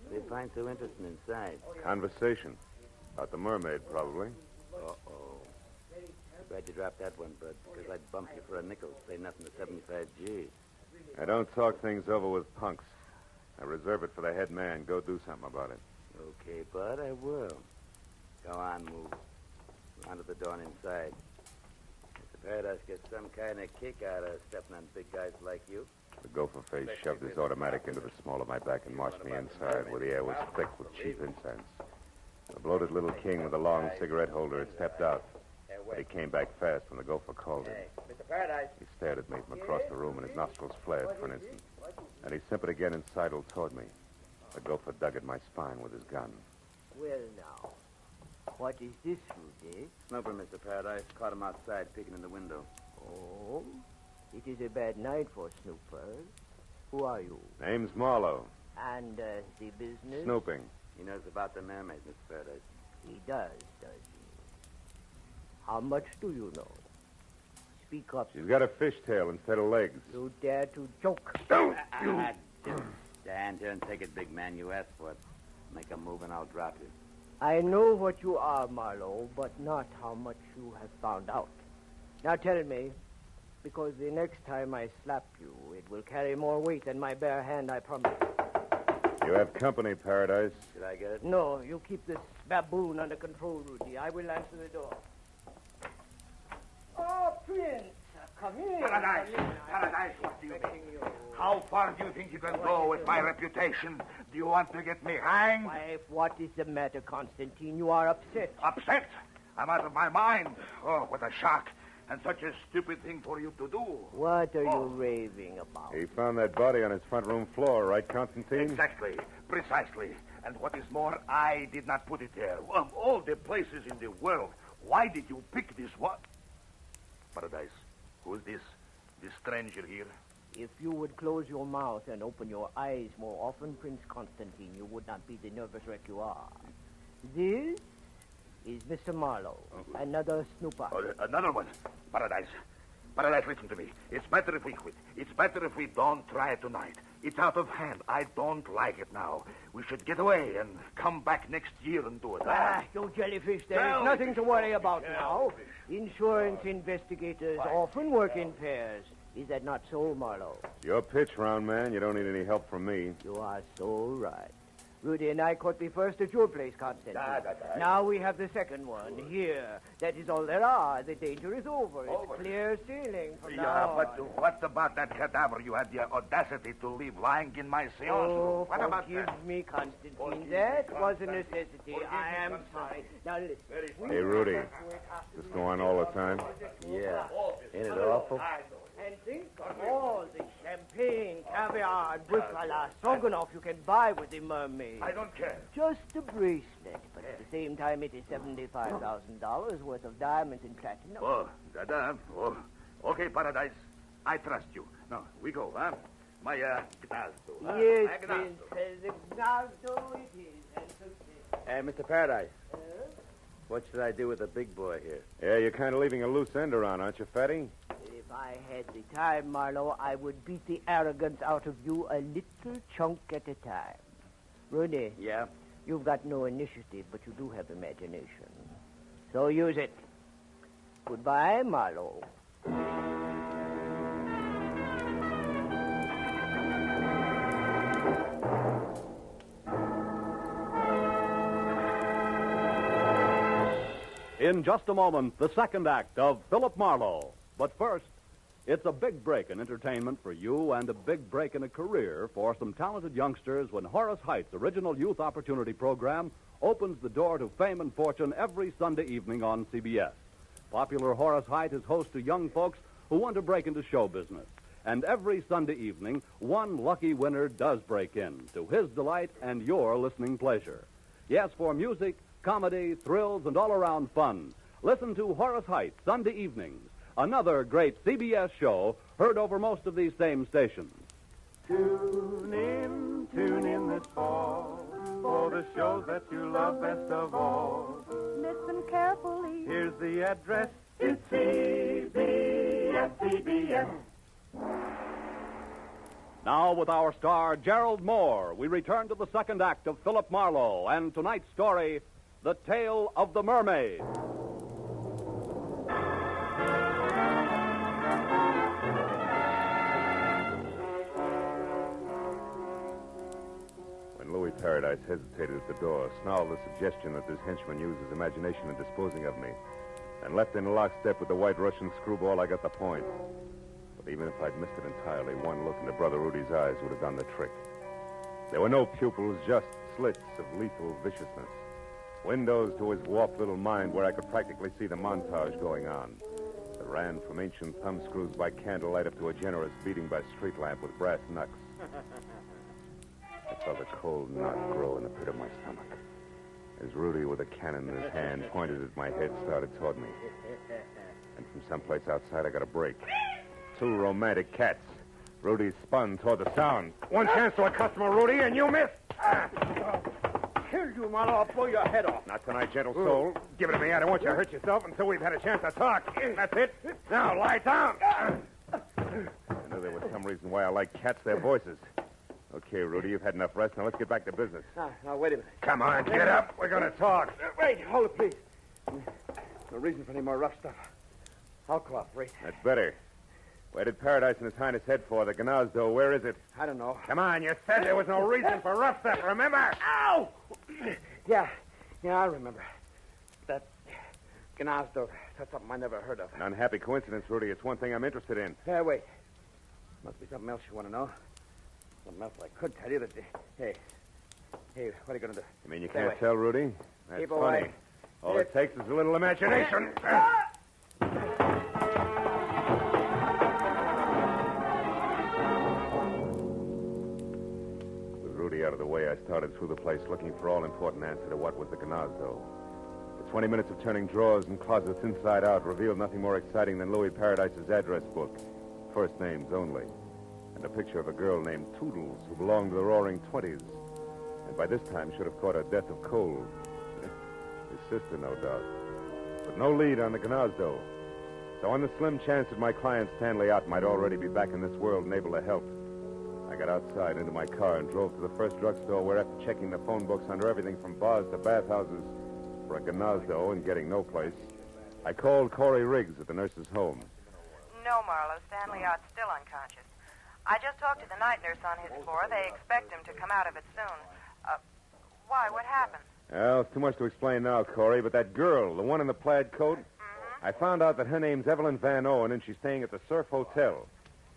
What do you find so interesting inside? Conversation. About the mermaid, probably. Uh-oh. Glad you dropped that one, Bud, because I'd bump you for a nickel. Say nothing to 75G. I don't talk things over with punks. I reserve it for the head man. Go do something about it. Okay, Bud, I will. Go on, move. Round to the door and inside. Mr. Paradise gets some kind of kick out of stepping on big guys like you. The gopher face shoved his automatic into the small of my back and marched me inside, where the air was thick with cheap incense. The bloated little king with a long cigarette holder had stepped out, but he came back fast when the gopher called him. Mr. Paradise. He stared at me from across the room, and his nostrils flared for an instant. And he simpered again and sidled toward me. The gopher dug at my spine with his gun. Well, now, what is this food, eh? Snooper, Mr. Paradise. Caught him outside peeking in the window. Oh? It is a bad night for snoopers. Who are you? Name's Marlowe. And the business? Snooping. He knows about the mermaid, Mr. Paradise. He does he? How much do you know? speak up. She's got a fishtail instead of legs. You dare to joke. Just stand here and take it, big man. You asked for it. Make a move and I'll drop you. I know what you are, Marlowe, but not how much you have found out. Now tell me, because the next time I slap you, it will carry more weight than my bare hand, I promise. You have company, Paradise. Should I get it? No, you keep this baboon under control, Rudy. I will answer the door. Oh, Prince, come in. Paradise, what do you mean? How far do you think you can go with my reputation? Do you want to get me hanged? Wife, what is the matter, Constantine? You are upset. Upset? I'm out of my mind. Oh, what a shock. And such a stupid thing for you to do. What are you raving about? He found that body on his front room floor, right, Constantine? Exactly. Precisely. And what is more, I did not put it there. Of all the places in the world, why did you pick this one? Paradise, who's this? This stranger here? If you would close your mouth and open your eyes more often, Prince Constantine, you would not be the nervous wreck you are. This is Mr. Marlowe, another snooper. Oh, another one. Paradise. Paradise, listen to me. It's better if we quit. It's better if we don't try it tonight. It's out of hand. I don't like it now. We should get away and come back next year and do it. You jellyfish, there is nothing to worry about now. Insurance investigators often work in pairs. Is that not so, Marlowe? Your pitch, round man. You don't need any help from me. You are so right. Rudy and I caught the first at your place, Constantine. Now we have the second one here. That is all there are. The danger is over. It's clear sailing from now but what about that cadaver you had the audacity to leave lying in my seance? Oh, what about forgive that? me, Constantine. That was a necessity. I am sorry. Now listen. Hey, Rudy. Does this go on all the time? Yeah. Ain't it awful? And think of all the champagne, caviar, and buffalo stroganoff you can buy with the Mermaid. I don't care. Just a bracelet, but at the same time it is $75,000 worth of diamonds and platinum. Oh, oh. Okay, Paradise. I trust you. Now, we go, huh? My, Gnazdo. Yes, Prince. The Gnazdo it is, and success. Hey, Mr. Paradise. What should I do with the big boy here? Yeah, you're kind of leaving a loose end around, aren't you, Fatty? If I had the time, Marlowe, I would beat the arrogance out of you a little chunk at a time. Rudy. Yeah? You've got no initiative, but you do have imagination. So use it. Goodbye, Marlowe. In just a moment, the second act of Philip Marlowe. But first, it's a big break in entertainment for you and a big break in a career for some talented youngsters when Horace Height's original youth opportunity program opens the door to fame and fortune every Sunday evening on CBS. Popular Horace Height is host to young folks who want to break into show business. And every Sunday evening, one lucky winner does break in, to his delight and your listening pleasure. Yes, for music, comedy, thrills, and all-around fun, listen to Horace Height Sunday evenings, another great CBS show heard over most of these same stations. Tune in this fall for the shows that you love best of all. Listen carefully. Here's the address. It's CBS. Now, with our star, Gerald Moore, we return to the second act of Philip Marlowe and tonight's story, The Tale of the Mermaid. When Louis Paradise hesitated at the door, snarled the suggestion that this henchman used his imagination in disposing of me, and left in lockstep with the white Russian screwball, I got the point. But even if I'd missed it entirely, one look into Brother Rudy's eyes would have done the trick. There were no pupils, just slits of lethal viciousness. Windows to his warped little mind where I could practically see the montage going on. That ran from ancient thumbscrews by candlelight up to a generous beating by street lamp with brass knucks. I felt a cold knot grow in the pit of my stomach as Rudy, with a cannon in his hand, pointed at my head, started toward me. And from someplace outside, I got a break. Two romantic cats. Rudy spun toward the sound. One chance to a customer, Rudy, and you missed. kill you, Marlowe. I'll blow your head off. Not tonight, gentle soul. Give it to me. I don't want you to hurt yourself until we've had a chance to talk. That's it. Now, lie down. I knew there was some reason why I like cats, their voices. Okay, Rudy, you've had enough rest. Now let's get back to business. Now, wait a minute. Come on, get up. We're going to talk. Wait, hold it, please. No reason for any more rough stuff. I'll cooperate. That's better. Where did Paradise and His Highness head for? The Gnazdo, where is it? I don't know. Come on, you said there was no reason for rough stuff, remember? Ow! Yeah, I remember. That Gnazdo, that's something I never heard of. An unhappy coincidence, Rudy. It's one thing I'm interested in. Wait. Must be something else you want to know. Something else I could tell you that... Hey, what are you going to do? You mean you can't tell, Rudy? That's Keep funny. away. All it takes is a little imagination. With Rudy out of the way, I started through the place looking for all-important answer to what was the Gnazdo. The 20 minutes of turning drawers and closets inside out revealed nothing more exciting than Louis Paradise's address book. First names only. And a picture of a girl named Toodles who belonged to the Roaring Twenties. And by this time should have caught a death of cold. His sister, no doubt. But no lead on the Gnazdo. So on the slim chance that my client Stanley Ott might already be back in this world and able to help, I got outside into my car and drove to the first drugstore where, after checking the phone books under everything from bars to bathhouses for a Gnazdo and getting no place, I called Corey Riggs at the nurse's home. No, Marlowe. Stanley Ott's still unconscious. I just talked to the night nurse on his floor. They expect him to come out of it soon. Why? What happened? Well, it's too much to explain now, Corey, but that girl, the one in the plaid coat, I found out that her name's Evelyn Van Owen, and she's staying at the Surf Hotel.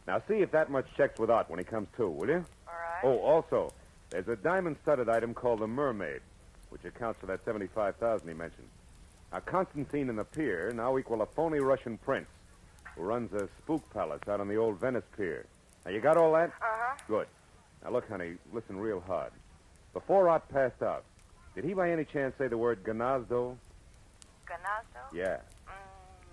Now, see if that much checks with Ott when he comes to, will you? All right. Oh, also, there's a diamond-studded item called the Mermaid, which accounts for that $75,000 he mentioned. Now, Constantine and the pier now equal a phony Russian prince who runs a spook palace out on the old Venice pier. Now, you got all that? Uh-huh. Good. Now, look, honey, listen real hard. Before Ott passed out, did he by any chance say the word Gnazdo? Gnazdo? Yeah.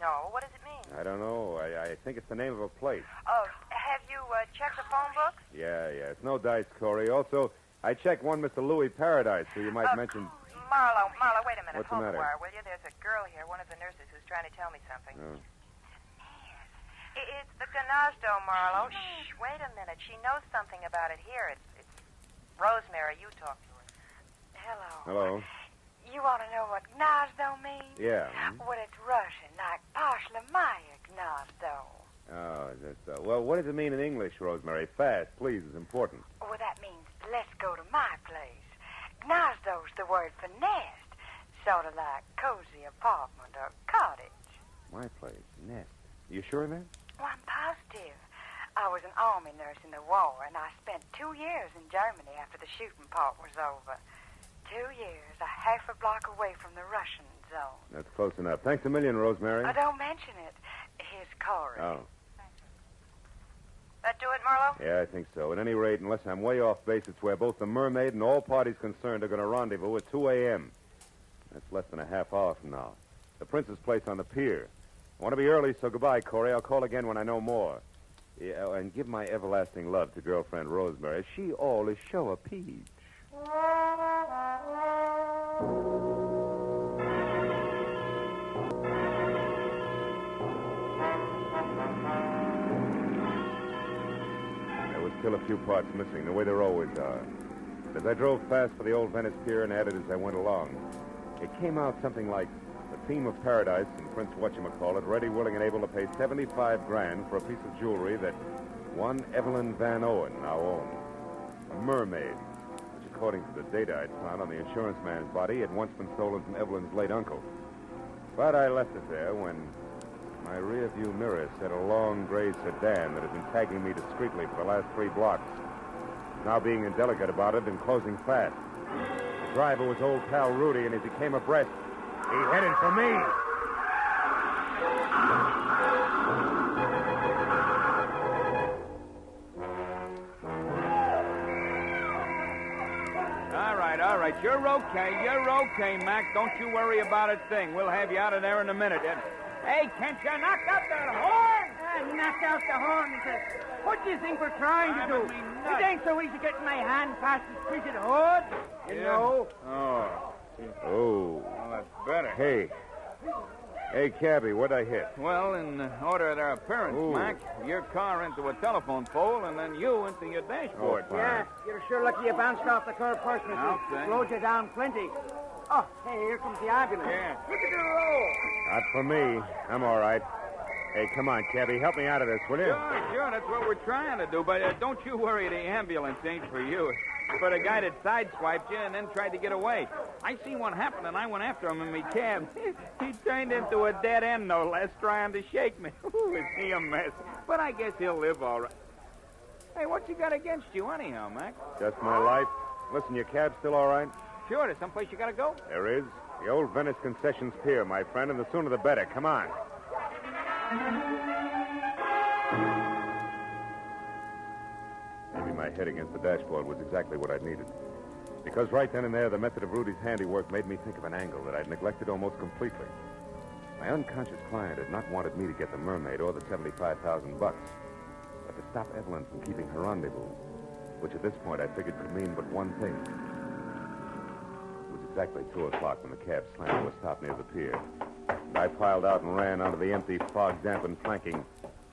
No. What does it mean? I don't know. I think it's the name of a place. Oh, have you checked the phone books? Yeah. It's no dice, Corey. Also, I checked one Mr. Louis Paradise, who you might mention... Marlowe, wait a minute. What's the Hold matter? the wire, will you? There's a girl here, one of the nurses, who's trying to tell me something. Oh. It's the Gnazdo, Marlowe. Shh, wait a minute. She knows something about it here. It's Rosemary. You talk to her. Hello. You want to know what Gnazdo means? Yeah. Well, it's Russian, like Pashlamaya Gnazdo. Oh, well, what does it mean in English, Rosemary? Fast, please, is important. Well, that means let's go to my place. Gnazdo's the word for nest, sort of like cozy apartment or cottage. My place, nest. You sure of that? Well, I'm positive. I was an army nurse in the war, and I spent 2 years in Germany after the shooting part was over. 2 years, a half a block away from the Russian zone. That's close enough. Thanks a million, Rosemary. Don't mention it. Here's Corey. Oh. That do it, Marlowe? Yeah, I think so. At any rate, unless I'm way off base, it's where both the Mermaid and all parties concerned are going to rendezvous at 2 a.m. That's less than a half hour from now. The Prince's place on the pier. I want to be early, so goodbye, Corey. I'll call again when I know more. Yeah, and give my everlasting love to girlfriend Rosemary. She all is show a peach. There was still a few parts missing, the way there always are. As I drove fast for the old Venice pier and added as I went along, it came out something like the theme of Paradise and Prince Whatchamacallit ready, willing, and able to pay $75,000 for a piece of jewelry that one Evelyn Van Owen now owned. A mermaid, which, according to the data I'd found on the insurance man's body, had once been stolen from Evelyn's late uncle. But I left it there when my rear-view mirror said a long gray sedan that had been tagging me discreetly for the last 3 blocks. Now being indelicate about it and closing fast. The driver was old pal Rudy, and as he came abreast, he headed for me. All right. You're okay, Mac. Don't you worry about a thing. We'll have you out of there in a minute. Hey, can't you knock out that horn? He knocked out the horn. What do you think we're trying to do? It ain't so easy getting my hand past the squeezed hood. You know. Oh. Well, that's better. Hey, cabbie, what'd I hit? Well, in order of their appearance, Ooh. Mac, your car into a telephone pole, and then you into your dashboard. Oh, fine. Yeah, you're sure lucky you bounced off the curb first, Missy. Okay. Slowed you down plenty. Oh, hey, here comes the ambulance. Yeah. Look at the roll. Not for me. I'm all right. Hey, come on, cabbie. Help me out of this, will you? Sure, that's what we're trying to do, but don't you worry, the ambulance ain't for you. It's for the guy that sideswiped you and then tried to get away. I seen what happened, and I went after him in my cab. He turned into a dead end, no less, trying to shake me. Ooh, is he a mess? But I guess he'll live all right. Hey, what you got against you anyhow, Mac? Just my life. Listen, your cab's still all right? Sure, there's someplace you gotta go. There is. The old Venice Concessions Pier, my friend, and the sooner the better. Come on. Maybe my head against the dashboard was exactly what I needed. Because right then and there, the method of Rudy's handiwork made me think of an angle that I'd neglected almost completely. My unconscious client had not wanted me to get the Mermaid or the $75,000, but to stop Evelyn from keeping her rendezvous, which at this point I figured could mean but one thing. It was exactly 2 o'clock when the cab slammed to a stop near the pier. And I piled out and ran onto the empty, fog-dampened flanking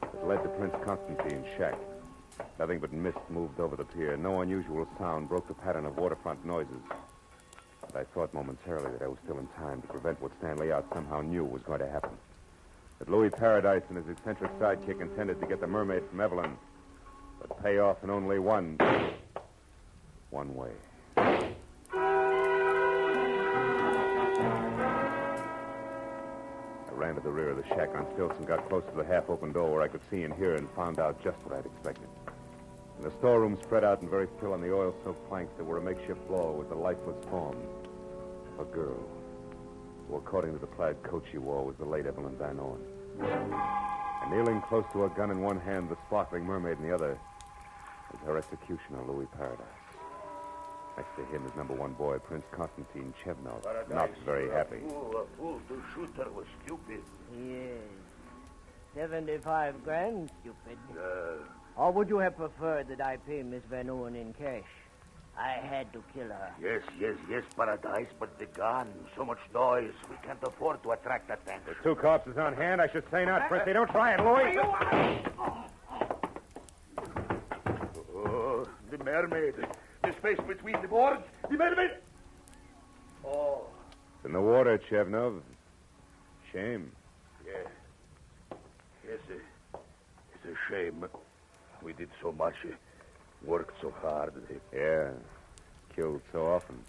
that led to Prince Constantine's shack. Nothing but mist moved over the pier. No unusual sound broke the pattern of waterfront noises. But I thought momentarily that I was still in time to prevent what Stanley Out somehow knew was going to happen. That Louis Paradise and his eccentric sidekick intended to get the Mermaid from Evelyn, but pay off in only one way. I ran to the rear of the shack on stilts and got close to the half-open door where I could see and hear and found out just what I'd expected. In the storeroom, spread out and very still on the oil-soaked planks that were a makeshift floor, was the lifeless form of a girl, who, according to the plaid coat she wore, was the late Evelyn Van Orn. And kneeling close to a gun in one hand, the sparkling mermaid in the other, was her executioner, Louis Paradise. Next to him, his number 1 boy, Prince Constantine Chevnov, not very happy. A fool to shoot her was stupid. Yes. 75 grand, stupid. Or would you have preferred that I pay Miss Van Owen in cash? I had to kill her. Yes, Paradise, but the gun, so much noise. We can't afford to attract attention. With 2 corpses on hand, I should say not, Princey. Don't try it, Louis. Oh, the Mermaid. The space between the boards. The Mermaid. Oh. It's in the water, Chevnov. Shame. Yeah. Yes, it's a shame. We did so much, worked so hard. Yeah, killed so often.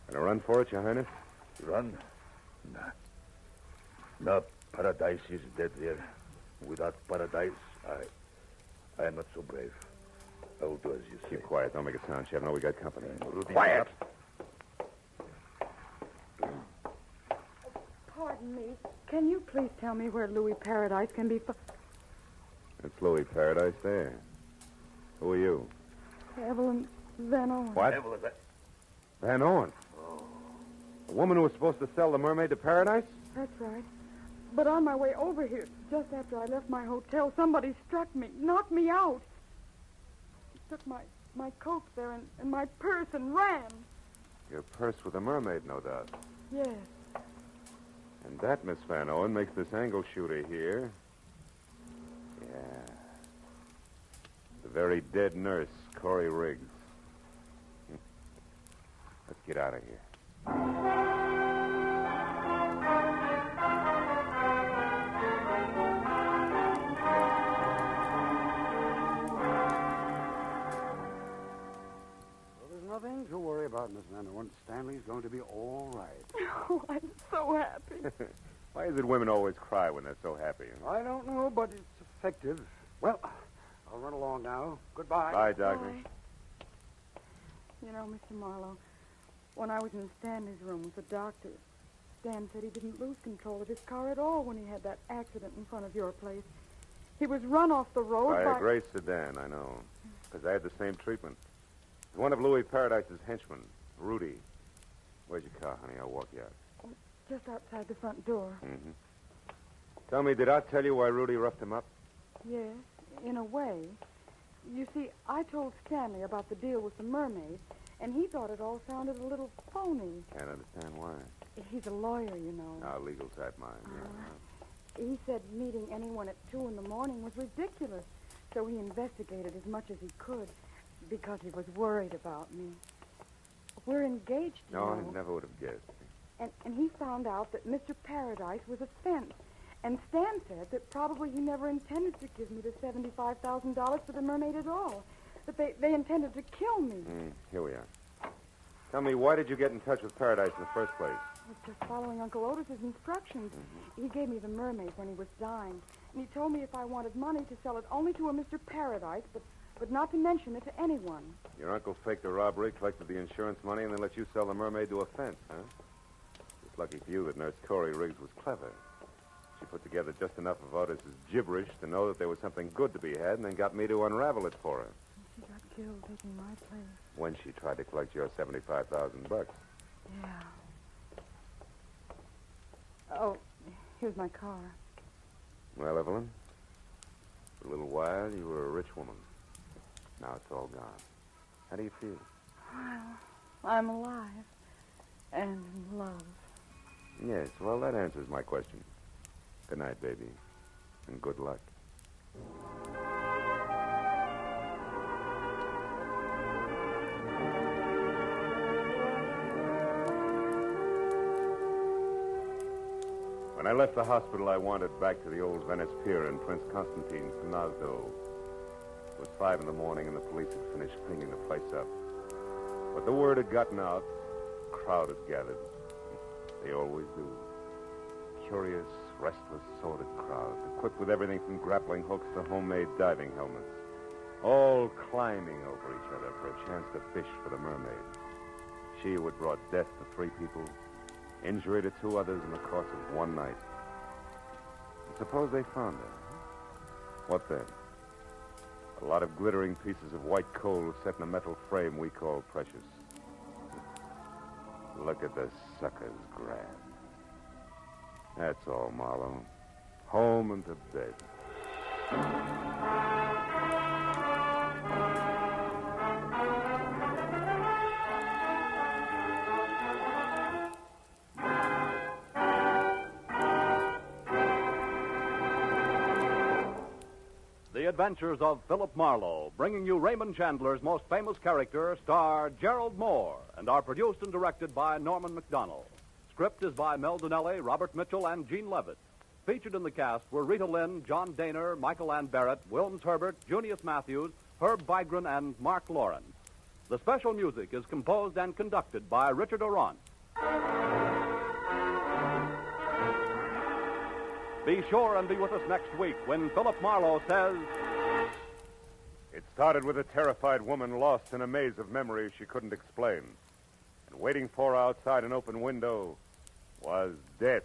Gonna run for it, Your Highness? Run? Nah. No, Paradise is dead there. Without Paradise, I am not so brave. I will do as you say. Keep quiet. Don't make a sound, Chevnov. We got company. Quiet! Pardon me. Can you please tell me where Louis Paradise can be found? It's Louis Paradise there. Who are you? Evelyn Van Owen. What? Van Owen. Oh. The woman who was supposed to sell the Mermaid to Paradise? That's right. But on my way over here, just after I left my hotel, somebody struck me, knocked me out. He took my coat there and my purse and ran. Your purse with the Mermaid, no doubt. Yes. And that, Miss Van Owen, makes this angle shooter here. Yeah. The very dead nurse, Corey Riggs. Let's get out of here. Nothing to worry about, Miss Van Owen. Stanley's going to be all right. Oh, I'm so happy. Why is it women always cry when they're so happy? I don't know, but it's effective. Well, I'll run along now. Goodbye. Bye, Dagger. You know, Mr. Marlowe, when I was in Stanley's room with the doctor, Stan said he didn't lose control of his car at all when he had that accident in front of your place. He was run off the road By a gray sedan, I know. Because I had the same treatment. One of Louis Paradise's henchmen, Rudy. Where's your car, honey? I'll walk you out. Just outside the front door. Mm-hmm. Tell me, did I tell you why Rudy roughed him up? Yes, in a way. You see, I told Stanley about the deal with the Mermaid, and he thought it all sounded a little phony. Can't understand why. He's a lawyer, you know. No, legal type mind. Yeah. He said meeting anyone at 2 in the morning was ridiculous, so he investigated as much as he could because he was worried about me. We're engaged, you No, know. I never would have guessed. And he found out that Mr. Paradise was a fence. And Stan said that probably he never intended to give me the $75,000 for the Mermaid at all. That they intended to kill me. Here we are. Tell me, why did you get in touch with Paradise in the first place? I was just following Uncle Otis's instructions. He gave me the Mermaid when he was dying. And he told me if I wanted money to sell it only to a Mr. Paradise, but not to mention it to anyone. Your uncle faked a robbery, collected the insurance money, and then let you sell the Mermaid to a fence, huh? It's lucky for you that Nurse Corey Riggs was clever. She put together just enough of Otis's gibberish to know that there was something good to be had, and then got me to unravel it for her. She got killed taking my place. When she tried to collect your $75,000. Yeah. Oh, here's my car. Well, Evelyn, for a little while, you were a rich woman. Now it's all gone. How do you feel? Well, I'm alive. And in love. Yes, well, that answers my question. Good night, baby. And good luck. When I left the hospital, I wandered back to the old Venice Pier in Prince Constantine's Nazdo. It was 5 in the morning, and the police had finished cleaning the place up. But the word had gotten out. A crowd had gathered. They always do. Curious, restless, sordid crowd, equipped with everything from grappling hooks to homemade diving helmets, all climbing over each other for a chance to fish for the Mermaid. She who had brought death to 3 people, injury to 2 others in the course of one night. And suppose they found her. What then? A lot of glittering pieces of white coal set in a metal frame we call precious. Look at the suckers grab. That's all, Marlowe. Home and to bed. The Adventures of Philip Marlowe, bringing you Raymond Chandler's most famous character, star Gerald Moore, and are produced and directed by Norman MacDonald. Script is by Mel Donnelly, Robert Mitchell, and Gene Levitt. Featured in the cast were Rita Lynn, John Daner, Michael Ann Barrett, Wilms Herbert, Junius Matthews, Herb Vigran, and Mark Lawrence. The special music is composed and conducted by Richard Orant. Be sure and be with us next week when Philip Marlowe says... It started with a terrified woman lost in a maze of memories she couldn't explain. And waiting for her outside an open window was death.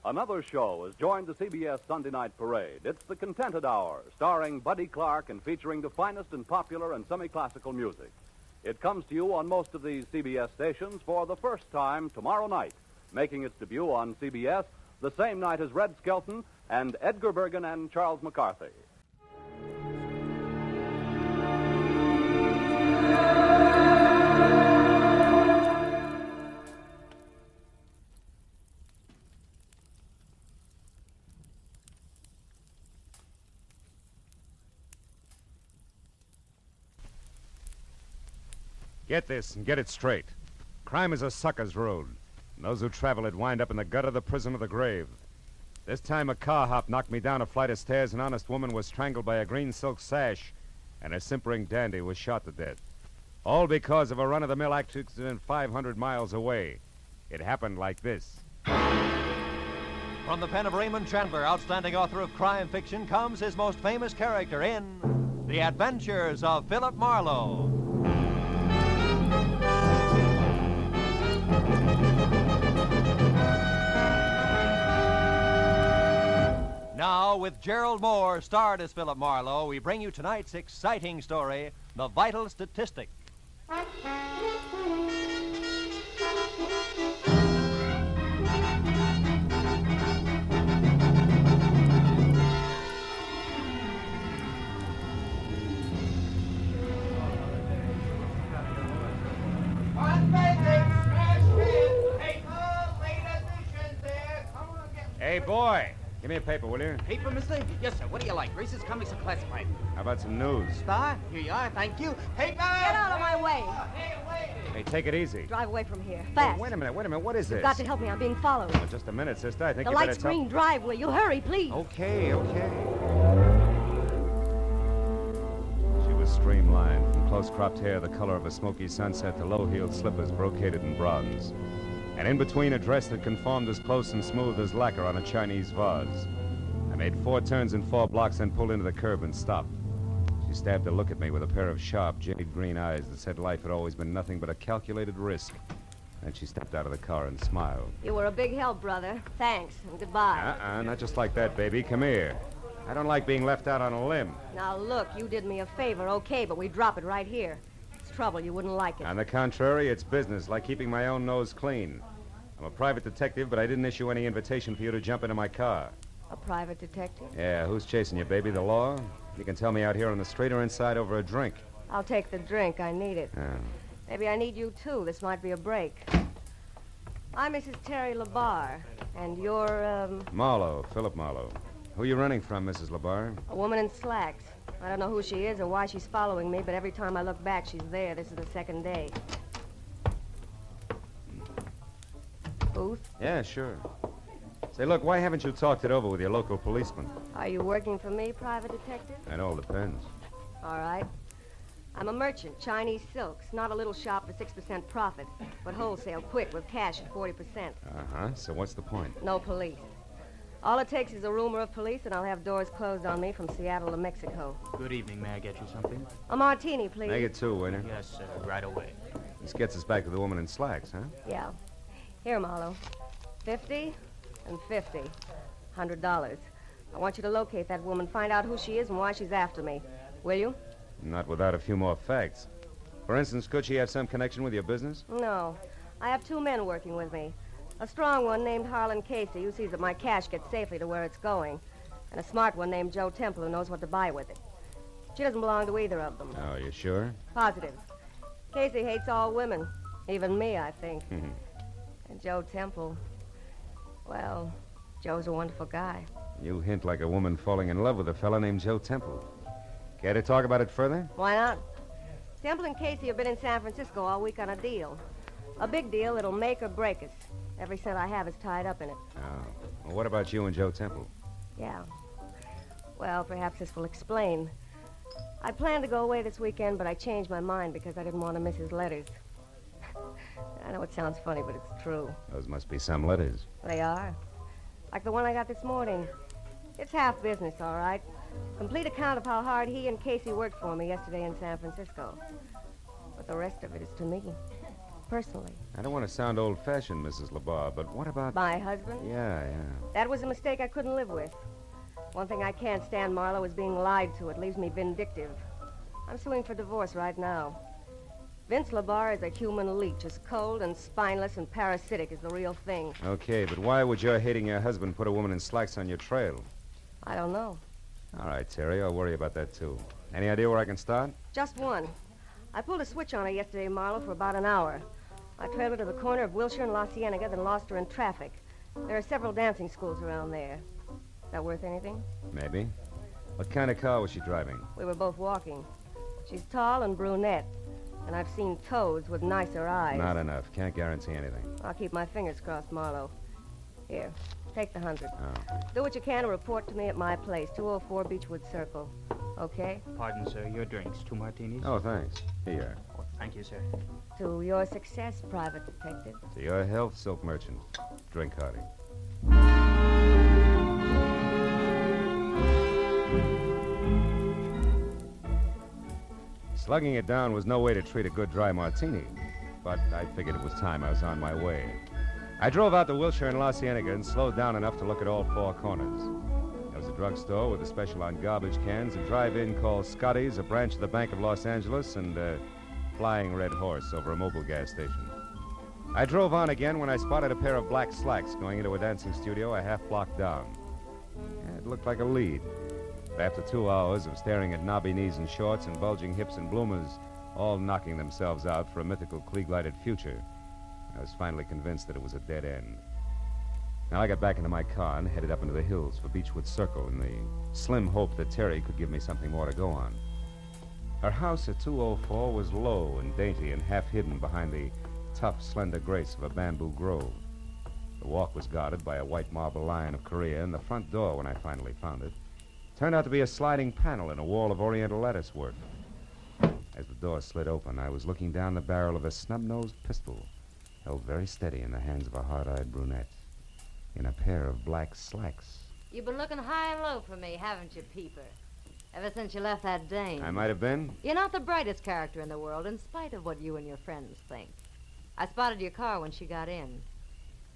Another show has joined the CBS Sunday Night Parade. It's The Contented Hour, starring Buddy Clark and featuring the finest in popular and semi-classical music. It comes to you on most of these CBS stations for the first time tomorrow night, making its debut on CBS the same night as Red Skelton and Edgar Bergen and Charles McCarthy. Get this and get it straight. Crime is a sucker's road. And those who travel it wind up in the gutter, the prison, or the grave. This time a car hop knocked me down a flight of stairs. An honest woman was strangled by a green silk sash. And a simpering dandy was shot to death. All because of a run-of-the-mill accident 500 miles away. It happened like this. From the pen of Raymond Chandler, outstanding author of crime fiction, comes his most famous character in The Adventures of Philip Marlowe. Now, with Gerald Moore starred as Philip Marlowe, we bring you tonight's exciting story, The Vital Statistic. Hey, boy. Give me a paper, will you? Paper, mister? Yes, sir. What do you like? Races, comics, or classified? How about some news? Star? Here you are. Thank you. Paper! Get out of my way. Hey, take it easy. Drive away from here. Fast. Wait a minute. What is this? You've got to help me. I'm being followed. Oh, just a minute, sister. I think The you better lights green. Drive, will you? Hurry, please. Okay. She was streamlined, from close-cropped hair the color of a smoky sunset to low-heeled slippers brocaded in bronze. And in between, a dress that conformed as close and smooth as lacquer on a Chinese vase. I made 4 turns in 4 blocks, then pulled into the curb and stopped. She stabbed a look at me with a pair of sharp, jade green eyes that said life had always been nothing but a calculated risk. Then she stepped out of the car and smiled. You were a big help, brother. Thanks, and goodbye. Not just like that, baby. Come here. I don't like being left out on a limb. Now, look, you did me a favor, okay, but we drop it right here. It's trouble. You wouldn't like it. On the contrary, it's business, like keeping my own nose clean. I'm a private detective, but I didn't issue any invitation for you to jump into my car. A private detective? Yeah, who's chasing you, baby? The law? You can tell me out here on the street or inside over a drink. I'll take the drink. I need it. Oh. Maybe I need you, too. This might be a break. I'm Mrs. Terry LaBarre, and you're, Marlowe, Philip Marlowe. Who are you running from, Mrs. LaBarre? a woman in slacks. I don't know who she is or why she's following me, but every time I look back, she's there. This is the second day. Booth? Yeah, sure. Say, look, why haven't you talked it over with your local policeman? Are you working for me, private detective? It all depends. All right. I'm a merchant, Chinese silks. Not a little shop for 6% profit, but wholesale, quick, with cash at 40%. Uh-huh. So what's the point? No police. All it takes is a rumor of police, and I'll have doors closed on me from Seattle to Mexico. Good evening. May I get you something? A martini, please. Make it 2, waiter. Yes, sir. Right away. This gets us back to the woman in slacks, huh? Yeah. Here, Marlowe. 50 and 50. $100. I want you to locate that woman, find out who she is and why she's after me. Will you? Not without a few more facts. For instance, could she have some connection with your business? No. I have 2 men working with me. A strong one named Harlan Casey, who sees that my cash gets safely to where it's going. And a smart one named Joe Temple, who knows what to buy with it. She doesn't belong to either of them. Oh, you sure? Positive. Casey hates all women. Even me, I think. And Joe Temple, well, Joe's a wonderful guy. You hint like a woman falling in love with a fella named Joe Temple. Care to talk about it further? Why not? Temple and Casey have been in San Francisco all week on a deal. A big deal that'll make or break us. Every cent I have is tied up in it. Oh. Well, what about you and Joe Temple? Yeah. Well, perhaps this will explain. I planned to go away this weekend, but I changed my mind because I didn't want to miss his letters. I know it sounds funny, but it's true. Those must be some letters. They are. Like the one I got this morning. It's half business, all right. Complete account of how hard he and Casey worked for me yesterday in San Francisco. But the rest of it is to me, personally. I don't want to sound old-fashioned, Mrs. LaBarre, but what about... My husband? Yeah. That was a mistake I couldn't live with. One thing I can't stand, Marlowe, is being lied to. It leaves me vindictive. I'm suing for divorce right now. Vince LaBarre is a human leech, as cold and spineless and parasitic as the real thing. Okay, but why would your hating your husband put a woman in slacks on your trail? I don't know. All right, Terry, I'll worry about that, too. Any idea where I can start? Just one. I pulled a switch on her yesterday, Marlowe, for about an hour. I trailed her to the corner of Wilshire and La Cienega, then lost her in traffic. There are several dancing schools around there. Is that worth anything? Maybe. What kind of car was she driving? We were both walking. She's tall and brunette. And I've seen toads with nicer eyes. Not enough. Can't guarantee anything. I'll keep my fingers crossed, Marlowe. Here, take the 100. Oh. Do what you can to report to me at my place, 204 Beechwood Circle. Okay? Pardon, sir. Your drinks. 2 martinis? Oh, thanks. Here. Oh, thank you, sir. To your success, private detective. To your health, silk merchant. Drink hearty. Slugging it down was no way to treat a good dry martini, but I figured it was time I was on my way. I drove out to Wilshire and La Cienega and slowed down enough to look at all 4 corners. There was a drugstore with a special on garbage cans, a drive-in called Scotty's, a branch of the Bank of Los Angeles, and flying red horse over a mobile gas station. I drove on again when I spotted a pair of black slacks going into a dancing studio a half block down. Yeah, it looked like a lead. But after 2 hours of staring at knobby knees and shorts and bulging hips and bloomers, all knocking themselves out for a mythical Klieg-lighted future, I was finally convinced that it was a dead end. Now I got back into my car and headed up into the hills for Beechwood Circle in the slim hope that Terry could give me something more to go on. Her house at 204 was low and dainty and half hidden behind the tough, slender grace of a bamboo grove. The walk was guarded by a white marble lion of Korea, and the front door, when I finally found it, turned out to be a sliding panel in a wall of oriental lattice work. As the door slid open, I was looking down the barrel of a snub-nosed pistol, held very steady in the hands of a hard-eyed brunette, in a pair of black slacks. You've been looking high and low for me, haven't you, Peeper? Ever since you left that dame. I might have been. You're not the brightest character in the world, in spite of what you and your friends think. I spotted your car when she got in.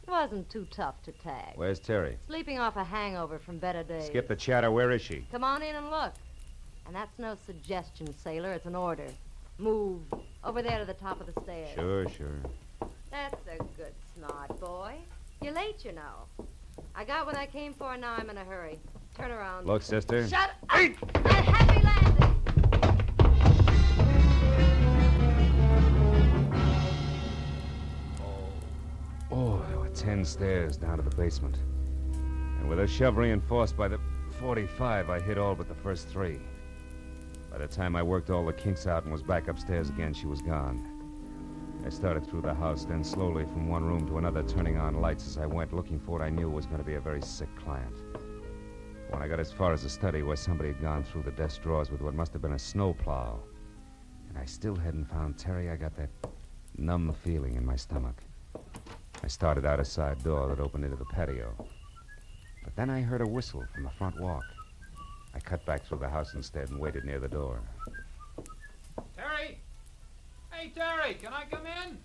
It wasn't too tough to tag. Where's Terry? Sleeping off a hangover from better days. Skip the chatter. Where is she? Come on in and look. And that's no suggestion, sailor. It's an order. Move. Over there to the top of the stairs. Sure. That's a good smart boy. You're late, you know. I got what I came for, and now I'm in a hurry. Turn around. Look, sister. Shut up! And happy landing! Oh, there were 10 stairs down to the basement. And with a shove reinforced by the 45, I hit all but the first 3. By the time I worked all the kinks out and was back upstairs again, she was gone. I started through the house, then slowly from one room to another, turning on lights as I went, looking for what I knew was going to be a very sick client. When I got as far as the study where somebody had gone through the desk drawers with what must have been a snowplow, and I still hadn't found Terry, I got that numb feeling in my stomach. I started out a side door that opened into the patio. But then I heard a whistle from the front walk. I cut back through the house instead and waited near the door. Terry! Hey, Terry, can I come in?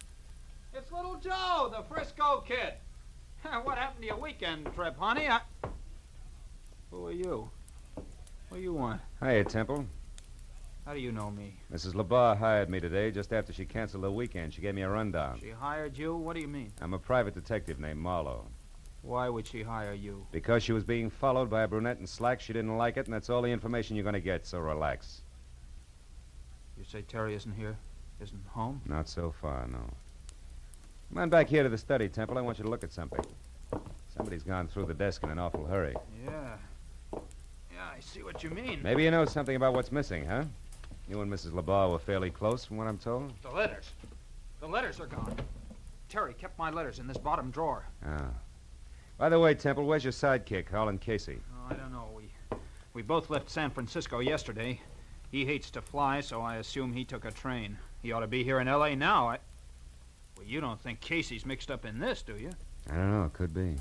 It's little Joe, the Frisco kid. What happened to your weekend trip, honey? Who are you? What do you want? Hiya, Temple. How do you know me? Mrs. LeBar hired me today just after she canceled the weekend. She gave me a rundown. She hired you? What do you mean? I'm a private detective named Marlowe. Why would she hire you? Because she was being followed by a brunette in slacks. She didn't like it, and that's all the information you're going to get, so relax. You say Terry isn't here? Isn't home? Not so far, no. Come on back here to the study, Temple. I want you to look at something. Somebody's gone through the desk in an awful hurry. Yeah, I see what you mean. Maybe you know something about what's missing, huh? You and Mrs. LeBar were fairly close, from what I'm told. The letters. The letters are gone. Terry kept my letters in this bottom drawer. Ah. By the way, Temple, where's your sidekick, Harlan Casey? Oh, I don't know. We both left San Francisco yesterday. He hates to fly, so I assume he took a train. He ought to be here in L.A. now. Well, you don't think Casey's mixed up in this, do you? I don't know. It could be.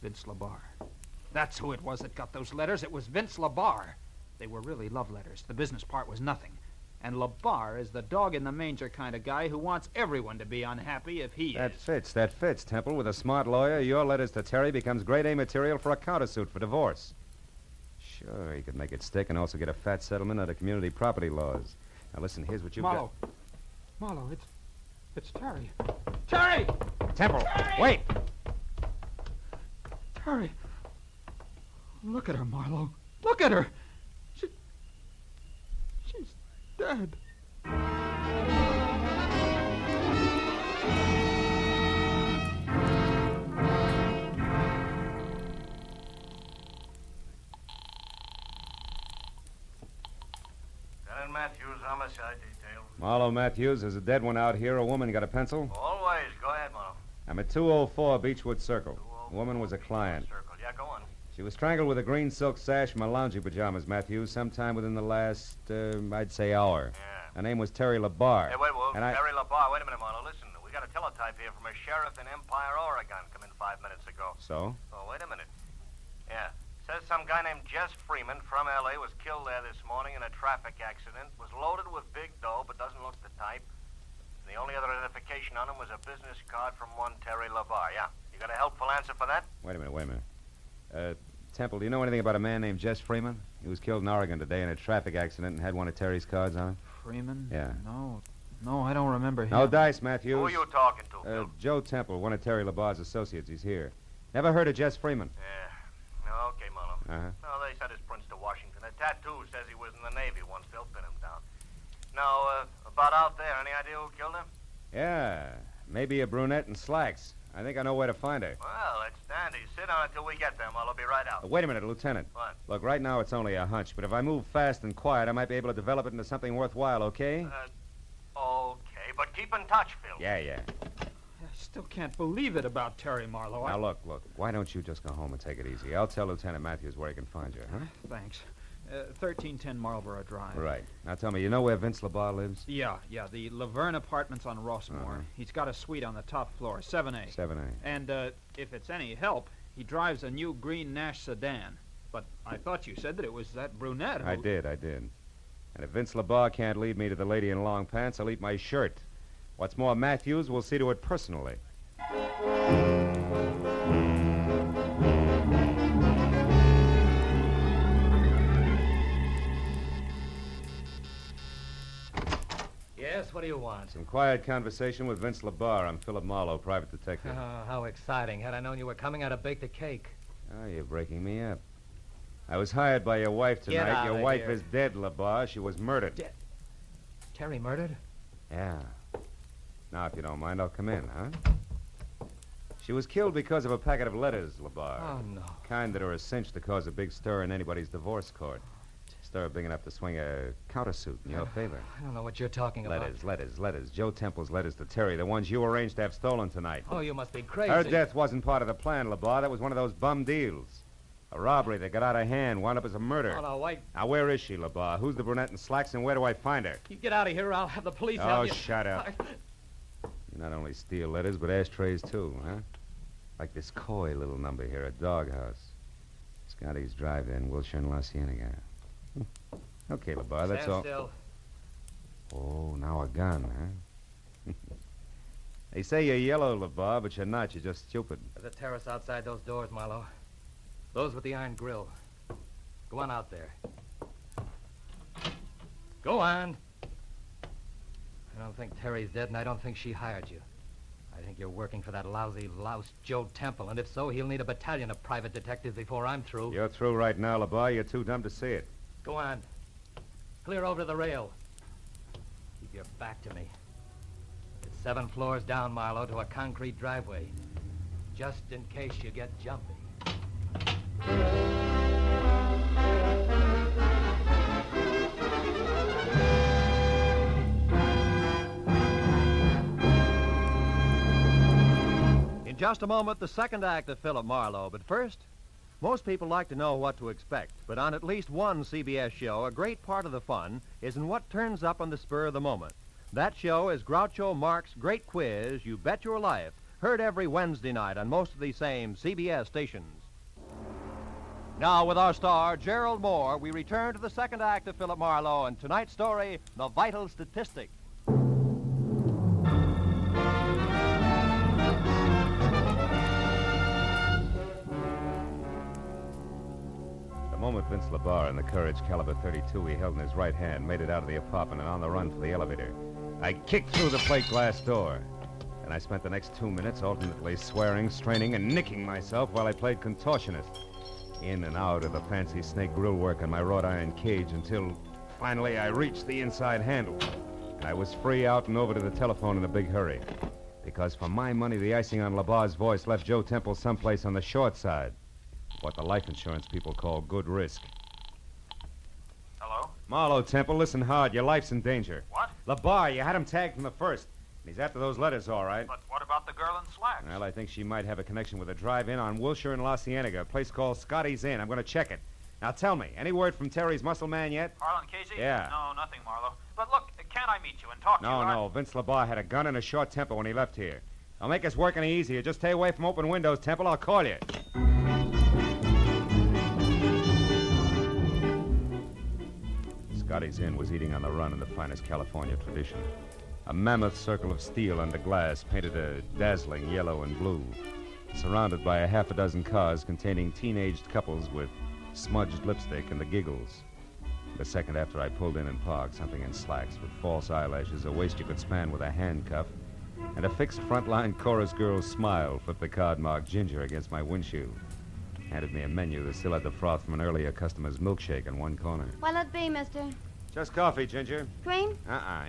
Vince LeBar. That's who it was that got those letters. It was Vince LeBar. They were really love letters. The business part was nothing. And LeBar is the dog-in-the-manger kind of guy who wants everyone to be unhappy if he is. That fits, Temple. With a smart lawyer, your letters to Terry becomes grade A material for a countersuit for divorce. Sure, he could make it stick and also get a fat settlement under community property laws. Now, listen, here's what you've Marlowe. got. Marlowe, it's Terry. Terry! Temple, Terry! wait! Terry. Look at her, Marlowe. Look at her. She's dead. Lieutenant Matthews, homicide detail. Marlowe Matthews, there's a dead one out here. A woman got a pencil? Always. Go ahead, Marlowe. I'm at 204 Beechwood Circle. The woman was a client. Circle. Yeah, go on. She was strangled with a green silk sash from her lounging pajamas, Matthews, sometime within the last, I'd say, hour. Yeah. Her name was Terry LeBar. Hey, wait, And I... Terry LeBar. Wait a minute, Marlowe. Listen, we got a teletype here from a sheriff in Empire, Oregon. Come in 5 minutes ago. So? Oh, wait a minute. Yeah. Says some guy named Jess Freeman from L.A. was killed there this morning in a traffic accident. Was loaded with big dough, but doesn't look the type. The only other identification on him was a business card from one Terry LeBar. Yeah. You got a helpful answer for that? Wait a minute. Temple, do you know anything about a man named Jess Freeman? He was killed in Oregon today in a traffic accident and had one of Terry's cards on him. Freeman? Yeah. No. No, I don't remember him. No dice, Matthews. Who are you talking to, Phil? Joe Temple, one of Terry LaBar's associates. He's here. Never heard of Jess Freeman? Yeah. No, okay, Marlowe. Uh-huh. No, they sent his prints to Washington. A tattoo says he was in the Navy once. They'll pin him down. Now, about out there, any idea who killed him? Yeah, maybe a brunette in slacks. I think I know where to find her. Well, that's dandy. Sit down until we get there, Marlowe. Be right out. Wait a minute, Lieutenant. What? Look, right now it's only a hunch, but if I move fast and quiet, I might be able to develop it into something worthwhile, okay? Okay, but keep in touch, Phil. Yeah. I still can't believe it about Terry Marlowe. Now, look. Why don't you just go home and take it easy? I'll tell Lieutenant Matthews where he can find you, huh? Thanks. 1310 Marlborough Drive. Right. Now, tell me, you know where Vince LaBar lives? Yeah, the Laverne Apartments on Rossmore. Uh-huh. He's got a suite on the top floor, 7A. 7A. And if it's any help, he drives a new green Nash sedan. But I thought you said that it was that brunette who... I did. And if Vince LaBar can't lead me to the lady in long pants, I'll eat my shirt. What's more, Matthews will see to it personally. Yes, what do you want? Some quiet conversation with Vince LaBar. I'm Philip Marlowe, private detective. Oh, how exciting. Had I known you were coming, I'd have baked a cake. Oh, you're breaking me up. I was hired by your wife Get tonight. out Your of wife here. is dead, LaBar. She was murdered. Terry murdered? Yeah. Now, if you don't mind, I'll come in, huh? She was killed because of a packet of letters, LaBar. Oh, no. Kind that are a cinch to cause a big stir in anybody's divorce court. Stir big enough to swing a countersuit in your favor. I don't know what you're talking about. Letters. Joe Temple's letters to Terry, the ones you arranged to have stolen tonight. Oh, you must be crazy. Her death wasn't part of the plan, LaBar. That was one of those bum deals. A robbery that got out of hand, wound up as a murder. Oh, no, wait. Now, where is she, LaBar? Who's the brunette in slacks, and where do I find her? You get out of here, or I'll have the police Oh, have you. shut up. You not only steal letters, but ashtrays, too, huh? Like this coy little number here, a doghouse. Scotty's Drive-In, Wilshire and La Cienega. Okay, LaBar, that's all. Still. Oh, now a gun, huh? They say you're yellow, LaBar, but you're not. You're just stupid. There's a terrace outside those doors, Marlowe. Those with the iron grill. Go on out there. Go on. I don't think Terry's dead, and I don't think she hired you. I think you're working for that lousy louse Joe Temple, and if so, he'll need a battalion of private detectives before I'm through. You're through right now, LaBar. You're too dumb to see it. Go on. Clear over to the rail. Keep your back to me. It's 7 floors down, Marlowe, to a concrete driveway. Just in case you get jumpy. In just a moment, the second act of Philip Marlowe. But first, most people like to know what to expect. But on at least one CBS show, a great part of the fun is in what turns up on the spur of the moment. That show is Groucho Marx's Great Quiz, You Bet Your Life, heard every Wednesday night on most of these same CBS stations. Now, with our star, Gerald Moore, we return to the second act of Philip Marlowe and tonight's story, The Vital Statistic. The moment Vince LaBar and the Courage caliber .32 he held in his right hand made it out of the apartment and on the run for the elevator, I kicked through the plate glass door. And I spent the next 2 minutes alternately swearing, straining, and nicking myself while I played contortionist. In and out of the fancy snake grill work on my wrought iron cage until finally I reached the inside handle. And I was free out and over to the telephone in a big hurry. Because for my money, the icing on LaBar's voice left Joe Temple someplace on the short side. What the life insurance people call good risk. Hello? Marlowe, Temple, listen hard. Your life's in danger. What? LaBar, you had him tagged from the first. And he's after those letters, all right. But what about the girl in slacks? Well, I think she might have a connection with a drive-in on Wilshire and La Cienega, a place called Scotty's Inn. I'm going to check it. Now, tell me, any word from Terry's muscle man yet? Harlan Casey? Yeah. No, nothing, Marlowe. But look, can't I meet you and talk to you? No. Vince LaBar had a gun and a short temper when he left here. I'll make us work any easier. Just stay away from open windows, Temple. I'll call you. Scotty's Inn was eating on the run in the finest California tradition. A mammoth circle of steel under glass painted a dazzling yellow and blue, surrounded by a half a dozen cars containing teenaged couples with smudged lipstick and the giggles. The second after I pulled in and parked, something in slacks with false eyelashes, a waist you could span with a handcuff, and a fixed frontline chorus girl's smile flipped the card marked Ginger against my windshield. Handed me a menu that still had the froth from an earlier customer's milkshake in one corner. What'll it be, mister? Just coffee, Ginger. Cream?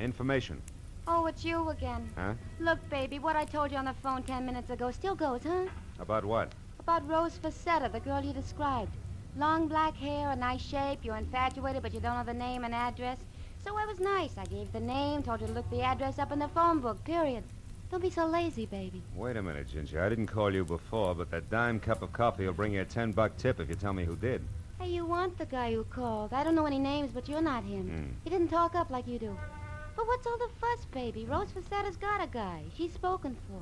Information. Oh, it's you again. Huh? Look, baby, what I told you on the phone 10 minutes ago still goes, huh? About what? About Rose Facetta, the girl you described. Long black hair, a nice shape. You're infatuated, but you don't know the name and address. So I was nice. I gave the name, told you to look the address up in the phone book, period. Don't be so lazy, baby. Wait a minute, Ginger. I didn't call you before, but that dime cup of coffee will bring you a $10 tip if you tell me who did. Hey, you want the guy who called. I don't know any names, but you're not him. He didn't talk up like you do. But what's all the fuss, baby? Rose Facetta's got a guy. She's spoken for.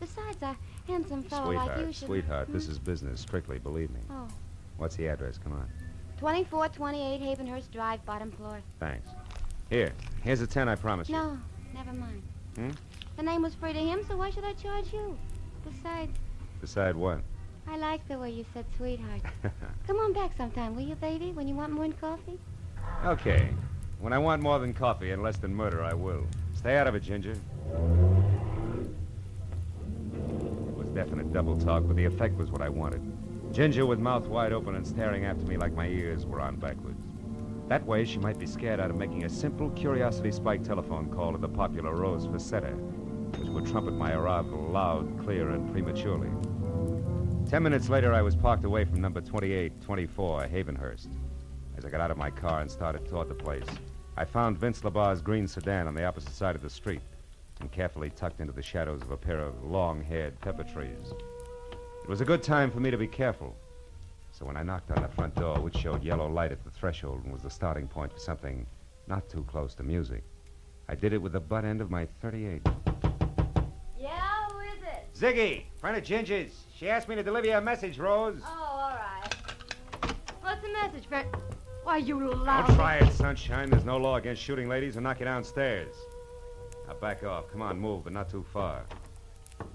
Besides, a handsome fellow like you should... Sweetheart, this is business, strictly, believe me. Oh. What's the address? Come on. 2428 Havenhurst Drive, bottom floor. Thanks. Here's a 10 I promised you. No, never mind. Hmm? The name was free to him, so why should I charge you? Besides, Decide what? I like the way you said sweetheart. Come on back sometime, will you, baby, when you want more than coffee? Okay. When I want more than coffee and less than murder, I will. Stay out of it, Ginger. It was definite double talk, but the effect was what I wanted. Ginger with mouth wide open and staring after me like my ears were on backwards. That way, she might be scared out of making a simple curiosity-spike telephone call to the popular Rose Facetta, which would trumpet my arrival loud, clear, and prematurely. 10 minutes later, I was parked away from number 2824 Havenhurst. As I got out of my car and started toward the place, I found Vince LaBar's green sedan on the opposite side of the street and carefully tucked into the shadows of a pair of long-haired pepper trees. It was a good time for me to be careful. So when I knocked on the front door, which showed yellow light at the threshold and was the starting point for something not too close to music, I did it with the butt end of my .38. Yeah, who is it? Ziggy, friend of Ginger's. She asked me to deliver you a message, Rose. Oh, all right. What's the message, friend? Why, you loud... Don't try it, sunshine. There's no law against shooting ladies and knock you downstairs. Now back off. Come on, move, but not too far.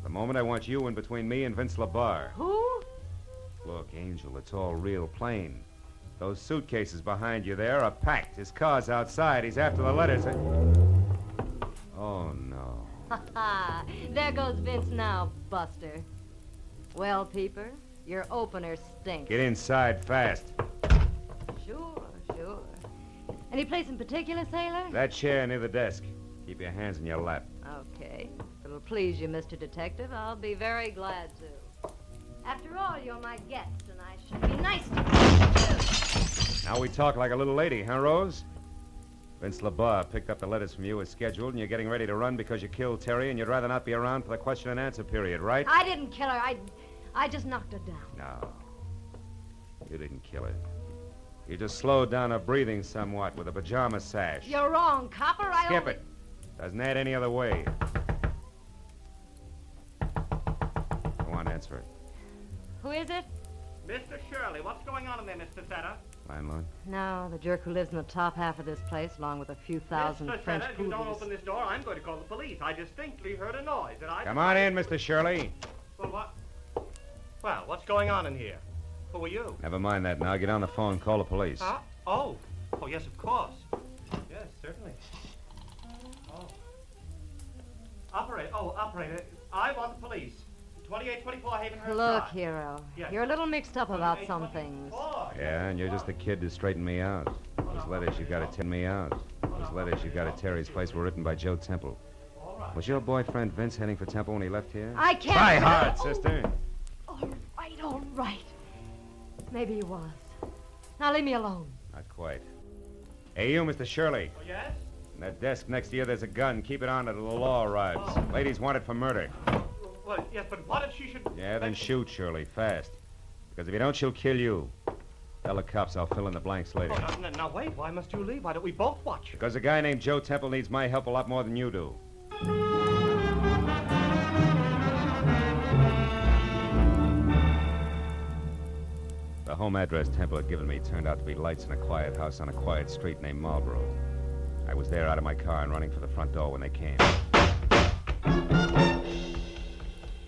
The moment I want you in between me and Vince LaBar. Who? Look, Angel, it's all real plain. Those suitcases behind you there are packed. His car's outside. He's after the letters. Oh, no. Ha ha! There goes Vince now, Buster. Well, Peeper, your opener stinks. Get inside fast. Sure. Any place in particular, sailor? That chair near the desk. Keep your hands in your lap. Okay. If it'll please you, Mr. Detective, I'll be very glad to. After all, you're my guest, and I should be nice to you. Now we talk like a little lady, huh, Rose? Vince LaBar picked up the letters from you as scheduled, and you're getting ready to run because you killed Terry, and you'd rather not be around for the question and answer period, right? I didn't kill her. I just knocked her down. No. You didn't kill her. You just slowed down her breathing somewhat with a pajama sash. You're wrong, copper. Skip it. Doesn't add any other way. Go on, answer it. Who is it? Mr. Shirley, what's going on in there, Miss Facetta? Landlord? No, the jerk who lives in the top half of this place, along with a few thousand Miss French Facetta, if you don't poodles. open this door, I'm going to call the police. I distinctly heard a noise, and I... Come on in, Mr. Shirley. Well, what? Well, what's going on in here? Who are you? Never mind that now. Get on the phone and call the police. Huh? Oh, yes, of course. Yes, certainly. Oh. Operator, I want the police. 2824 Havenhurst Look, Drive. hero, Yes. you're a little mixed up about some things. Yeah, and you're just a kid to straighten me out. Those letters you got at Terry's place were written by Joe Temple. Was your boyfriend Vince heading for Temple when he left here? I can't... Try hard, sister. All right. Maybe he was. Now leave me alone. Not quite. Hey, you, Mr. Shirley. Oh, yes? In that desk next to you, there's a gun. Keep it on until the law arrives. Oh. Ladies wanted for murder. Well, yes, but what if she should... Yeah, then shoot, Shirley, fast. Because if you don't, she'll kill you. Tell the cops I'll fill in the blanks later. Oh, now, wait. Why must you leave? Why don't we both watch her? Because a guy named Joe Temple needs my help a lot more than you do. The home address Temple had given me turned out to be lights in a quiet house on a quiet street named Marlboro. I was there out of my car and running for the front door when they came.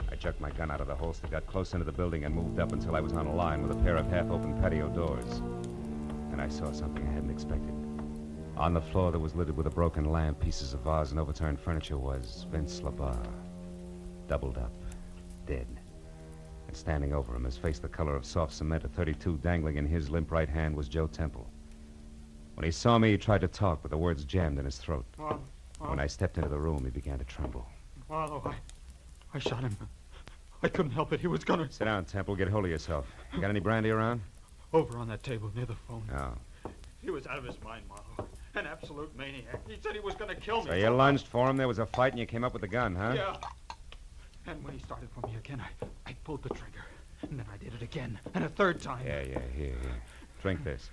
I jerked my gun out of the holster, got close into the building, and moved up until I was on a line with a pair of half-open patio doors. and I saw something I hadn't expected. On the floor that was littered with a broken lamp, pieces of vase, and overturned furniture was Vince LaBarre, doubled up, dead. And standing over him, his face the color of soft cement, a .32 dangling in his limp right hand, was Joe Temple. When he saw me, he tried to talk, but the words jammed in his throat. When I stepped into the room, he began to tremble. Marlowe, I shot him. I couldn't help it. He was gonna... Sit down, Temple. Get hold of yourself. You got any brandy around? Over on that table near the phone. Oh. He was out of his mind, Marlowe. An absolute maniac. He said he was gonna kill me. So you lunged for him, there was a fight, and you came up with the gun, huh? Yeah. And when he started for me again, I pulled the trigger. And then I did it again. And a third time. Yeah, here. Drink this.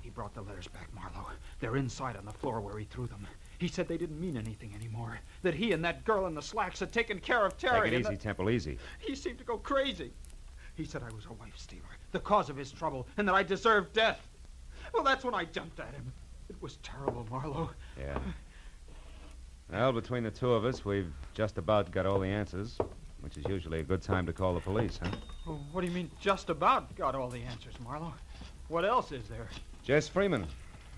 He brought the letters back, Marlowe. They're inside on the floor where he threw them. He said they didn't mean anything anymore. That he and that girl in the slacks had taken care of Terry. Take it easy, Temple, easy. He seemed to go crazy. He said I was a wife stealer, the cause of his trouble, and that I deserved death. Well, that's when I jumped at him. It was terrible, Marlowe. Yeah. Well, between the two of us, we've just about got all the answers, which is usually a good time to call the police, huh? Oh, what do you mean, just about got all the answers, Marlowe? What else is there? Jess Freeman,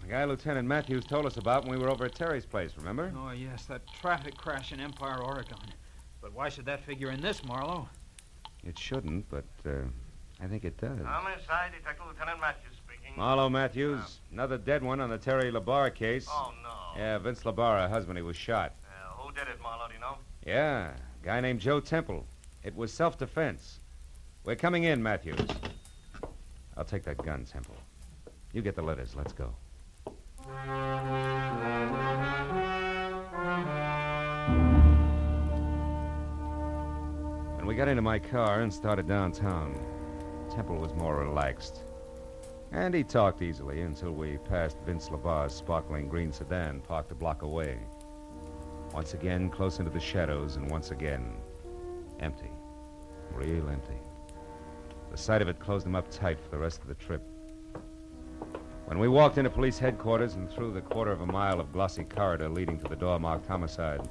the guy Lieutenant Matthews told us about when we were over at Terry's place, remember? Oh, yes, that traffic crash in Empire, Oregon. But why should that figure in this, Marlowe? It shouldn't, but I think it does. Homicide, Detective Lieutenant Matthews speaking. Marlowe Matthews, another dead one on the Terry LaBarre case. Oh, no. Yeah, Vince LaBarre, her husband, he was shot. Who did it, Marlowe, do you know? Yeah, a guy named Joe Temple. It was self-defense. We're coming in, Matthews. I'll take that gun, Temple. You get the letters. Let's go. When we got into my car and started downtown, Temple was more relaxed. And he talked easily until we passed Vince LaBarre's sparkling green sedan parked a block away. Once again, close into the shadows, and once again, empty. Real empty. The sight of it closed him up tight for the rest of the trip. When we walked into police headquarters and through the quarter of a mile of glossy corridor leading to the door marked homicide,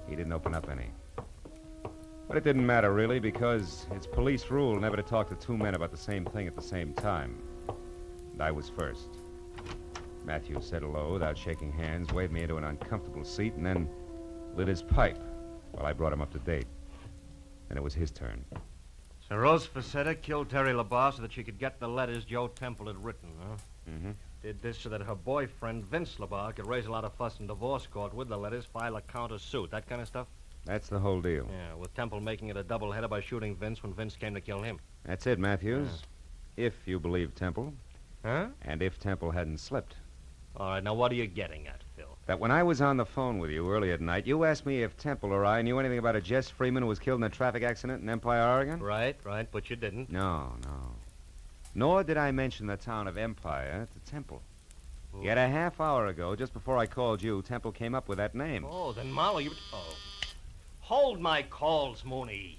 he didn't open up any. But it didn't matter, really, because it's police rule never to talk to two men about the same thing at the same time. And I was first. Matthews said hello without shaking hands, waved me into an uncomfortable seat, and then lit his pipe while I brought him up to date. Then it was his turn. So Rose Facetta killed Terry LaBarre so that she could get the letters Joe Temple had written, huh? Mm-hmm. Did this so that her boyfriend, Vince LaBarre, could raise a lot of fuss in divorce court with the letters, file a counter-suit, that kind of stuff? That's the whole deal. Yeah, with Temple making it a double-header by shooting Vince when Vince came to kill him. That's it, Matthews. If you believe Temple. Huh? And if Temple hadn't slipped. All right, now what are you getting at, Phil? That when I was on the phone with you earlier tonight, you asked me if Temple or I knew anything about a Jess Freeman who was killed in a traffic accident in Empire, Oregon? Right, but you didn't. No. Nor did I mention the town of Empire to Temple. Yet a half hour ago, just before I called you, Temple came up with that name. Oh, then Marlowe, you... Oh. Hold my calls, Mooney.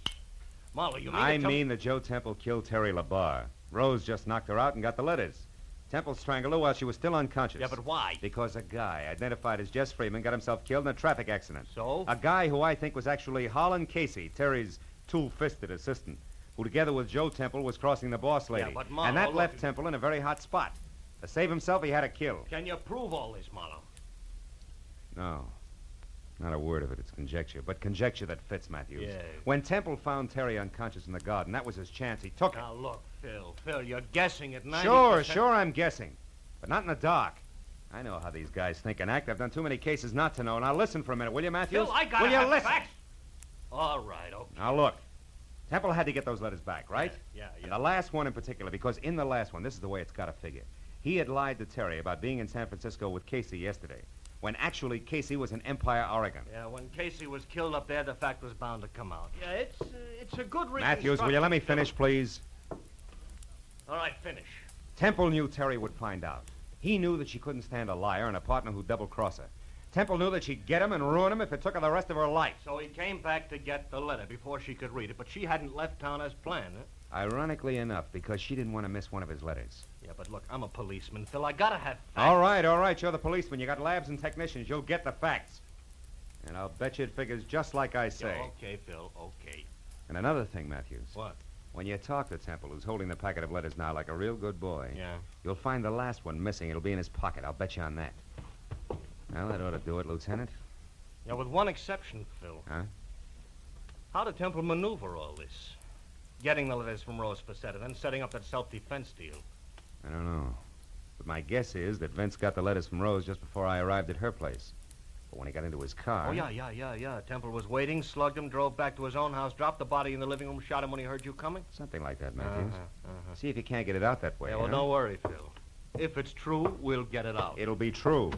Marlowe, you mean... I mean that Joe Temple killed Terry LaBarre. Rose just knocked her out and got the letters. Temple strangled her while she was still unconscious. Yeah, but why? Because a guy identified as Jess Freeman got himself killed in a traffic accident. So? A guy who I think was actually Holland Casey, Terry's tool-fisted assistant, who together with Joe Temple was crossing the boss lady. Yeah, but Marlowe... And that left Temple in a very hot spot. To save himself, he had to kill. Can you prove all this, Marlowe? No. Not a word of it. It's conjecture. But conjecture that fits, Matthews. Yeah. When Temple found Terry unconscious in the garden, that was his chance. He took it. Now, look, Phil, you're guessing at 90%. Sure, I'm guessing. But not in the dark. I know how these guys think and act. I've done too many cases not to know. Now, listen for a minute, will you, Matthews? Phil, I gotta will you have listen? facts. All right, okay. Now, look. Temple had to get those letters back, right? Yeah. The last one in particular, because in the last one, this is the way it's got to figure. He had lied to Terry about being in San Francisco with Casey yesterday, when actually Casey was in Empire, Oregon. Yeah, when Casey was killed up there, the fact was bound to come out. Yeah, it's a good reason. Matthews, will you let me finish, please? All right, finish. Temple knew Terry would find out. He knew that she couldn't stand a liar and a partner who'd double-cross her. Temple knew that she'd get him and ruin him if it took her the rest of her life. So he came back to get the letter before she could read it, but she hadn't left town as planned, huh? Ironically enough, because she didn't want to miss one of his letters. Yeah, but look, I'm a policeman, Phil. I gotta have facts. All right. You're the policeman. You got labs and technicians. You'll get the facts. And I'll bet you it figures just like I say. Yeah, okay, Phil, okay. And another thing, Matthews. What? When you talk to Temple, who's holding the packet of letters now like a real good boy, Yeah. you'll find the last one missing. It'll be in his pocket. I'll bet you on that. Well, that ought to do it, Lieutenant. Yeah, with one exception, Phil. Huh? How did Temple maneuver all this? Getting the letters from Rose Facetta, then setting up that self-defense deal. I don't know. But my guess is that Vince got the letters from Rose just before I arrived at her place. But when he got into his car... Oh, yeah. Temple was waiting, slugged him, drove back to his own house, dropped the body in the living room, shot him when he heard you coming? Something like that, Matthews. See if you can't get it out that way. Yeah, well, huh? don't worry, Phil. If it's true, we'll get it out. It'll be true.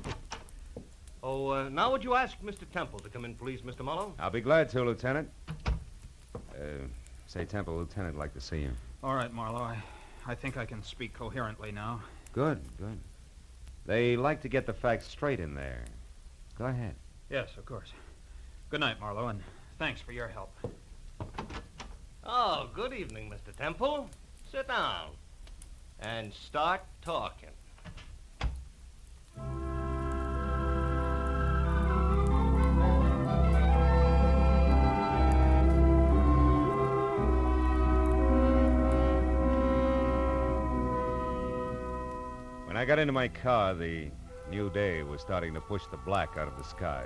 Oh, now would you ask Mr. Temple to come in, please, Mr. Marlowe? I'll be glad to, Lieutenant. Say, Temple, Lieutenant would like to see you. All right, Marlowe. I think I can speak coherently now. Good. They like to get the facts straight in there. Go ahead. Yes, of course. Good night, Marlowe, and thanks for your help. Oh, good evening, Mr. Temple. Sit down and start talking. When I got into my car, the new day was starting to push the black out of the sky.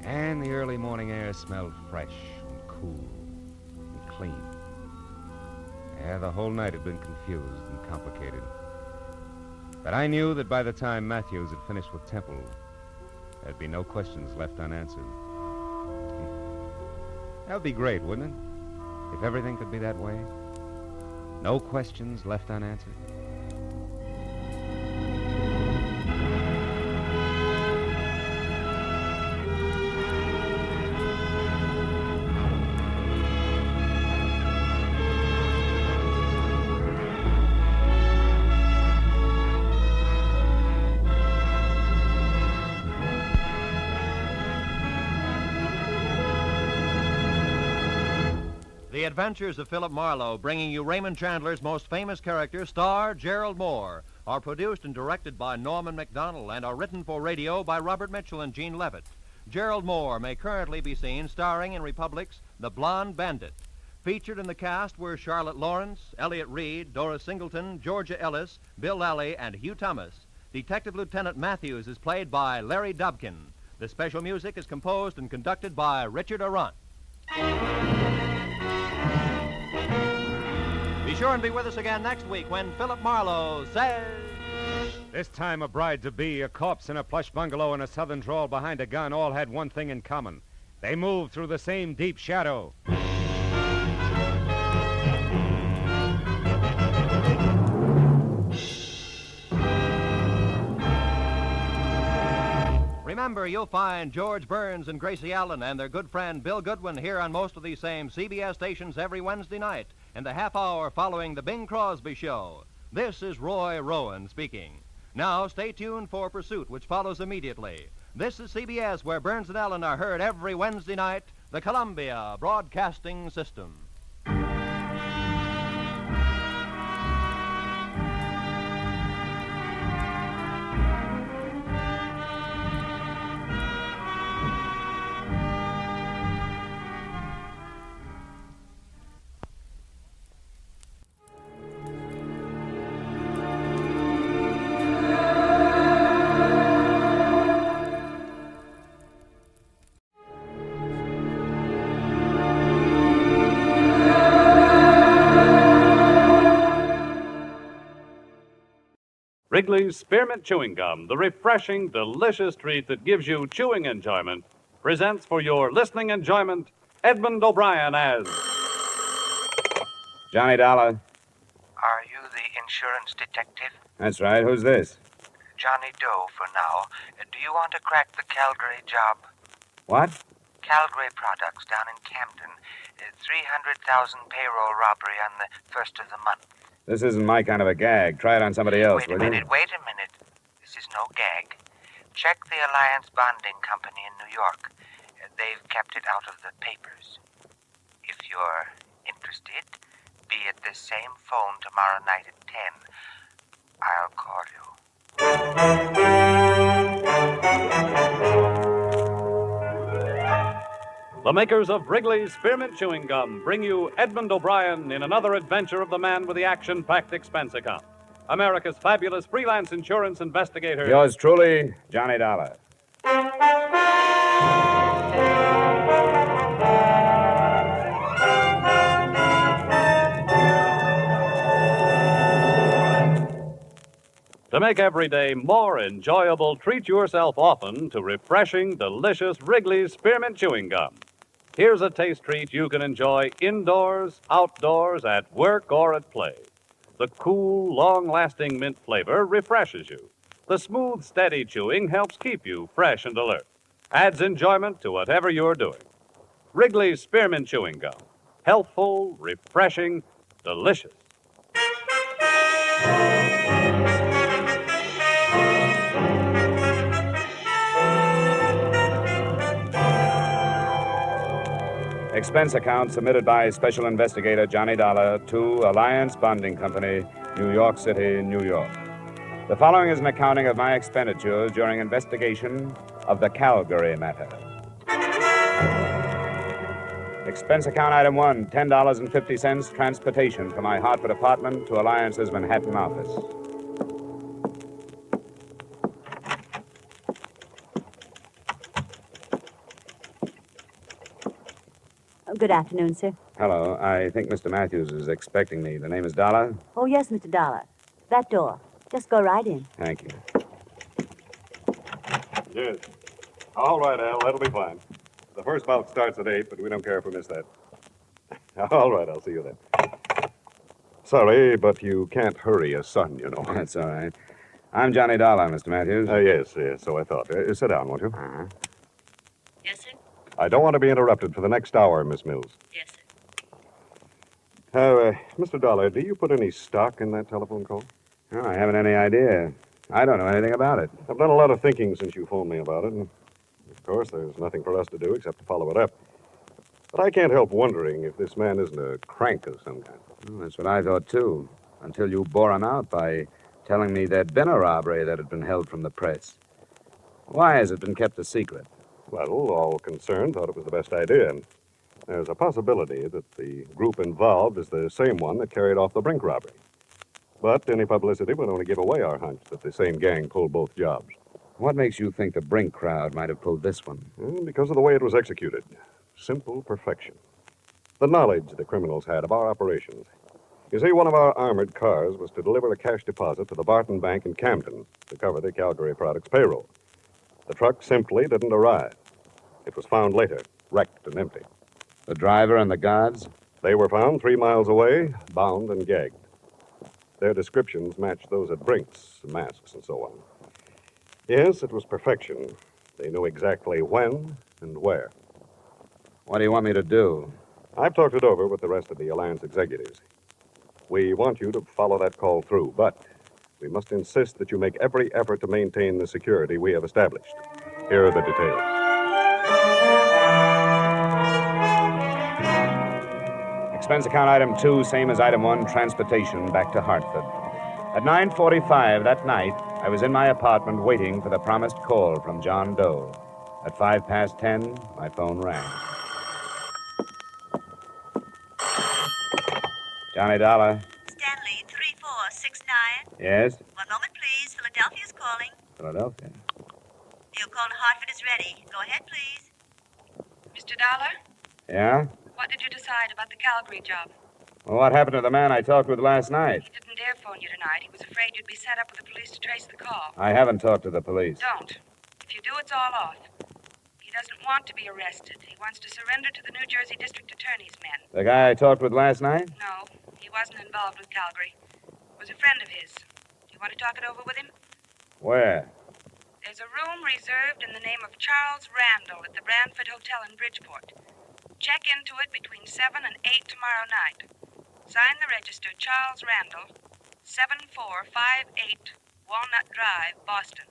And the early morning air smelled fresh and cool and clean. Yeah, the whole night had been confused and complicated. But I knew that by the time Matthews had finished with Temple, there'd be no questions left unanswered. That would be great, wouldn't it? If everything could be that way. No questions left unanswered. The Adventures of Philip Marlowe, bringing you Raymond Chandler's most famous character, star Gerald Moore, are produced and directed by Norman MacDonald and are written for radio by Robert Mitchell and Gene Levitt. Gerald Moore may currently be seen starring in Republic's The Blonde Bandit. Featured in the cast were Charlotte Lawrence, Elliot Reed, Dora Singleton, Georgia Ellis, Bill Lally, and Hugh Thomas. Detective Lieutenant Matthews is played by Larry Dobkin. The special music is composed and conducted by Richard Arant. Be sure and be with us again next week when Philip Marlowe says... This time a bride-to-be, a corpse in a plush bungalow, and a southern drawl behind a gun all had one thing in common. They moved through the same deep shadow. Remember, you'll find George Burns and Gracie Allen and their good friend Bill Goodwin here on most of these same CBS stations every Wednesday night in the half hour following the Bing Crosby Show. This is Roy Rowan speaking. Now, stay tuned for Pursuit, which follows immediately. This is CBS, where Burns and Allen are heard every Wednesday night, the Columbia Broadcasting System. Wrigley's Spearmint Chewing Gum, the refreshing, delicious treat that gives you chewing enjoyment, presents for your listening enjoyment Edmund O'Brien as... Johnny Dollar. Are you the insurance detective? That's right. Who's this? Johnny Doe for now. Do you want to crack the Calgary job? What? Calgary Products down in Camden. 300,000 payroll robbery on the first of the month. This isn't my kind of a gag. Try it on somebody else, Wait a minute. This is no gag. Check the Alliance Bonding Company in New York. They've kept it out of the papers. If you're interested, be at this same phone tomorrow night at 10. I'll call you. The makers of Wrigley's Spearmint Chewing Gum bring you Edmund O'Brien in another adventure of the man with the action-packed expense account. America's fabulous freelance insurance investigator. Yours truly, Johnny Dollar. To make every day more enjoyable, treat yourself often to refreshing, delicious Wrigley's Spearmint Chewing Gum. Here's a taste treat you can enjoy indoors, outdoors, at work, or at play. The cool, long-lasting mint flavor refreshes you. The smooth, steady chewing helps keep you fresh and alert. Adds enjoyment to whatever you're doing. Wrigley's Spearmint Chewing Gum. Healthful, refreshing, delicious. Expense account submitted by Special Investigator Johnny Dollar to Alliance Bonding Company, New York City, New York. The following is an accounting of my expenditures during investigation of the Calgary matter. Expense account item 1, $10.50 transportation from my Hartford apartment to Alliance's Manhattan office. Good afternoon, sir. Hello. I think Mr. Matthews is expecting me. The name is Dollar? Oh, yes, Mr. Dollar. That door. Just go right in. Thank you. Yes. All right, Al. That'll be fine. The first bout starts at 8, but we don't care if we miss that. All right, I'll see you then. Sorry, but you can't hurry a son, you know. That's all right. I'm Johnny Dollar, Mr. Matthews. Yes, so I thought. Sit down, won't you? Uh-huh. Yes, sir? I don't want to be interrupted for the next hour, Miss Mills. Yes, sir. Mr. Dollar, do you put any stock in that telephone call? Oh, I haven't any idea. I don't know anything about it. I've done a lot of thinking since you phoned me about it, and of course there's nothing for us to do except to follow it up. But I can't help wondering if this man isn't a crank of some kind. Well, that's what I thought, too, until you bore him out by telling me there'd been a robbery that had been held from the press. Why has it been kept a secret? Well, all concerned thought it was the best idea, and there's a possibility that the group involved is the same one that carried off the Brink robbery. But any publicity would only give away our hunch that the same gang pulled both jobs. What makes you think the Brink crowd might have pulled this one? Because of the way it was executed. Simple perfection. The knowledge the criminals had of our operations. You see, one of our armored cars was to deliver a cash deposit to the Barton Bank in Camden to cover the Calgary Products payroll. The truck simply didn't arrive. It was found later, wrecked and empty. The driver and the guards? They were found 3 miles away, bound and gagged. Their descriptions matched those at Brink's, masks and so on. Yes, it was perfection. They knew exactly when and where. What do you want me to do? I've talked it over with the rest of the Alliance executives. We want you to follow that call through, but we must insist that you make every effort to maintain the security we have established. Here are the details. Expense account item 2, same as item 1, transportation back to Hartford. At 9:45 that night, I was in my apartment waiting for the promised call from John Doe. At 10:05, my phone rang. Johnny Dollar. Stanley, 3469. Yes? 1 moment, please. Philadelphia's calling. Philadelphia. Your call to Hartford is ready. Go ahead, please. Mr. Dollar, Yeah? what did you decide about the Calgary job? Well, what happened to the man I talked with last night? He didn't dare phone you tonight. He was afraid you'd be set up with the police to trace the call. I haven't talked to the police. Don't. If you do, it's all off. He doesn't want to be arrested. He wants to surrender to the New Jersey District Attorney's men. The guy I talked with last night? No, he wasn't involved with Calgary. It was a friend of his. You want to talk it over with him? Where? There's a room reserved in the name of Charles Randall at the Branford Hotel in Bridgeport. Check into it between 7 and 8 tomorrow night. Sign the register, Charles Randall, 7458 Walnut Drive, Boston.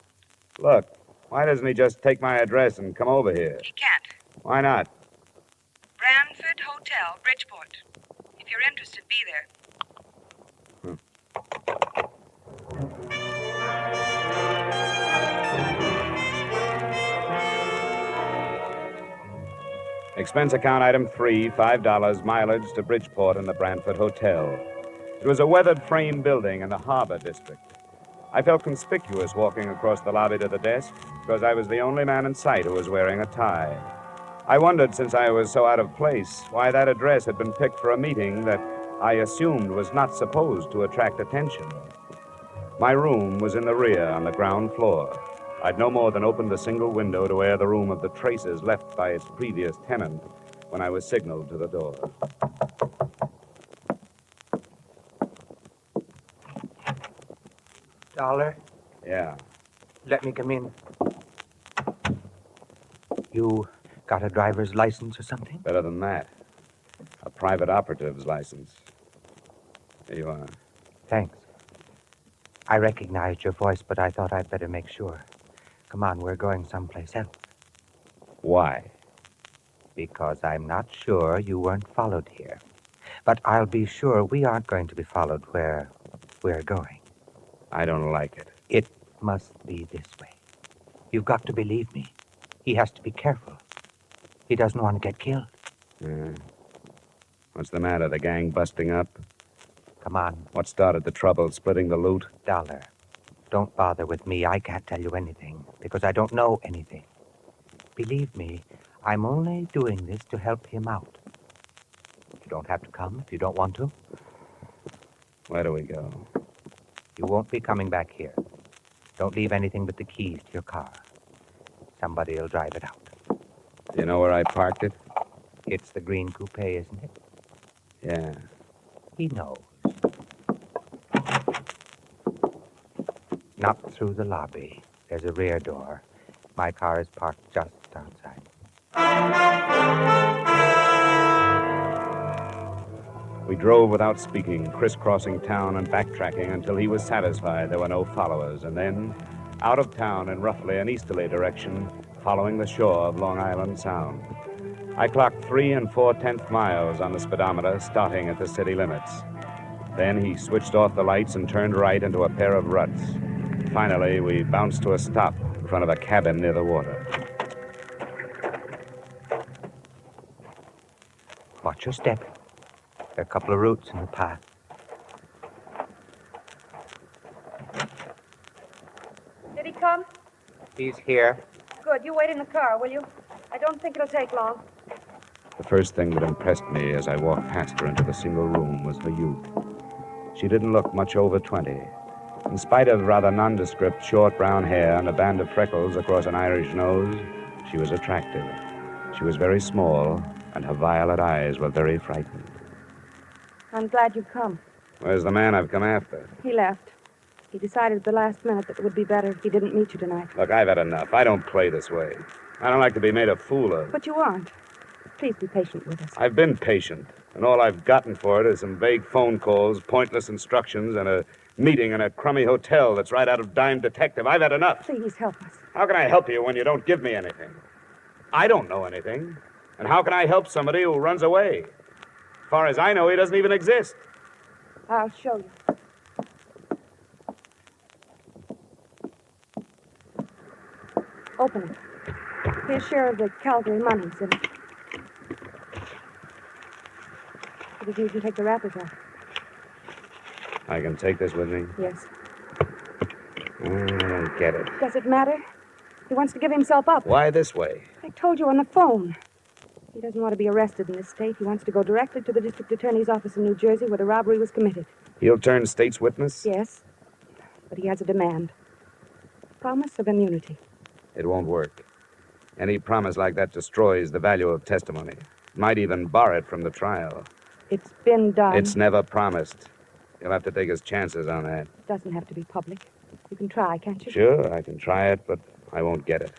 Look, why doesn't he just take my address and come over here? He can't. Why not? Branford Hotel, Bridgeport. If you're interested, be there. Expense account item 3, $5, mileage to Bridgeport and the Brantford Hotel. It was a weathered frame building in the Harbor District. I felt conspicuous walking across the lobby to the desk because I was the only man in sight who was wearing a tie. I wondered, since I was so out of place, why that address had been picked for a meeting that I assumed was not supposed to attract attention. My room was in the rear on the ground floor. I'd no more than opened a single window to air the room of the traces left by its previous tenant when I was signaled to the door. Dollar, Yeah. let me come in. You got a driver's license or something? Better than that. A private operative's license. Here you are. Thanks. I recognized your voice, but I thought I'd better make sure. Come on, we're going someplace else. Why? Because I'm not sure you weren't followed here. But I'll be sure we aren't going to be followed where we're going. I don't like it. It must be this way. You've got to believe me. He has to be careful. He doesn't want to get killed. Yeah. What's the matter? The gang busting up? Come on. What started the trouble? Splitting the loot? Dollar, don't bother with me. I can't tell you anything because I don't know anything. Believe me, I'm only doing this to help him out. You don't have to come if you don't want to. Where do we go? You won't be coming back here. Don't leave anything but the keys to your car. Somebody will drive it out. Do you know where I parked it? It's the green coupe, isn't it? Yeah. He knows. Not through the lobby. There's a rear door. My car is parked just outside. We drove without speaking, crisscrossing town and backtracking until he was satisfied there were no followers, and then out of town in roughly an easterly direction, following the shore of Long Island Sound. I clocked 3 4/10 miles on the speedometer, starting at the city limits. Then he switched off the lights and turned right into a pair of ruts. Finally, we bounced to a stop in front of a cabin near the water. Watch your step. There are a couple of roots in the path. Did he come? He's here. Good. You wait in the car, will you? I don't think it'll take long. The first thing that impressed me as I walked past her into the single room was her youth. She didn't look much over 20. In spite of rather nondescript short brown hair and a band of freckles across an Irish nose, she was attractive. She was very small, and her violet eyes were very frightened. I'm glad you've come. Where's the man I've come after? He left. He decided at the last minute that it would be better if he didn't meet you tonight. Look, I've had enough. I don't play this way. I don't like to be made a fool of. But you aren't. Please be patient with us. I've been patient, and all I've gotten for it is some vague phone calls, pointless instructions, and a meeting in a crummy hotel that's right out of Dime Detective. I've had enough. Please help us. How can I help you when you don't give me anything? I don't know anything. And how can I help somebody who runs away? As far as I know, he doesn't even exist. I'll show you. Open it. His share of the Calgary money's in it. Could you can take the wrappers off? I can take this with me? Yes. I don't get it. Does it matter? He wants to give himself up. Why this way? I told you on the phone. He doesn't want to be arrested in this state. He wants to go directly to the district attorney's office in New Jersey where the robbery was committed. He'll turn state's witness? Yes. But he has a demand. Promise of immunity. It won't work. Any promise like that destroys the value of testimony. Might even bar it from the trial. It's been done. It's never promised. He'll have to take his chances on that. It doesn't have to be public. You can try, can't you? Sure, I can try it, but I won't get it.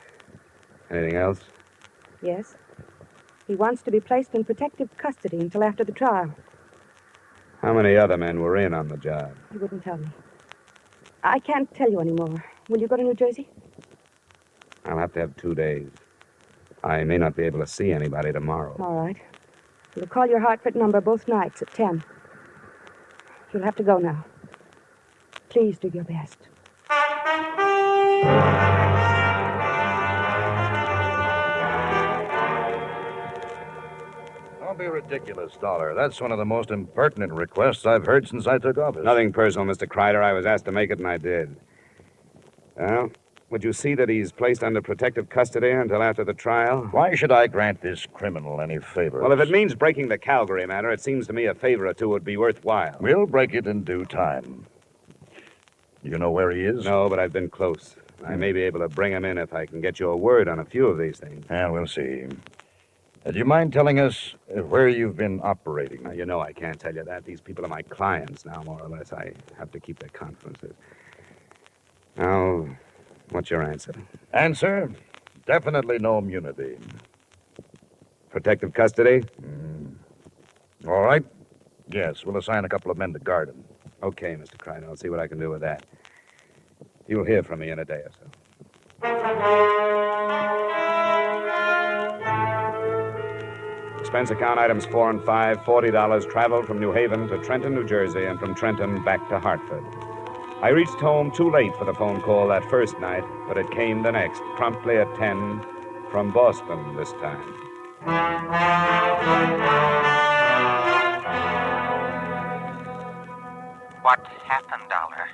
Anything else? Yes. He wants to be placed in protective custody until after the trial. How many other men were in on the job? He wouldn't tell me. I can't tell you anymore. Will you go to New Jersey? I'll have to have 2 days. I may not be able to see anybody tomorrow. All right. We'll call your Hartford number both nights at 10. You'll have to go now. Please do your best. Don't be ridiculous, Dollar. That's one of the most impertinent requests I've heard since I took office. Nothing personal, Mr. Kreider. I was asked to make it, and I did. Well, would you see that he's placed under protective custody until after the trial? Why should I grant this criminal any favors? Well, if it means breaking the Calgary matter, it seems to me a favor or two would be worthwhile. We'll break it in due time. You know where he is? No, but I've been close. I may be able to bring him in if I can get you a word on a few of these things. Yeah, we'll see. Do you mind telling us where you've been operating? Now, you know I can't tell you that. These people are my clients now, more or less. I have to keep their confidences. Now, what's your answer? Answer? Definitely no immunity. Protective custody? All right. Yes, we'll assign a couple of men to guard him. Okay, Mr. Kreider. I'll see what I can do with that. You'll hear from me in a day or so. Expense account items 4 and 5, $40 traveled from New Haven to Trenton, New Jersey, and from Trenton back to Hartford. I reached home too late for the phone call that first night, but it came the next, promptly at 10, from Boston this time. What happened, Dollar?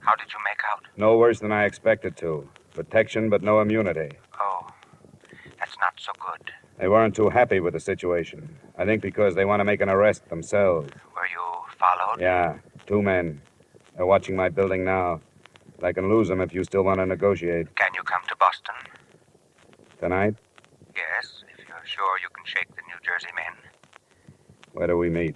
How did you make out? No worse than I expected to. Protection, but no immunity. Oh, that's not so good. They weren't too happy with the situation. I think because they want to make an arrest themselves. Were you followed? Yeah, 2 men. They're watching my building now. I can lose them if you still want to negotiate. Can you come to Boston? Tonight? Yes, if you're sure you can shake the New Jersey men. Where do we meet?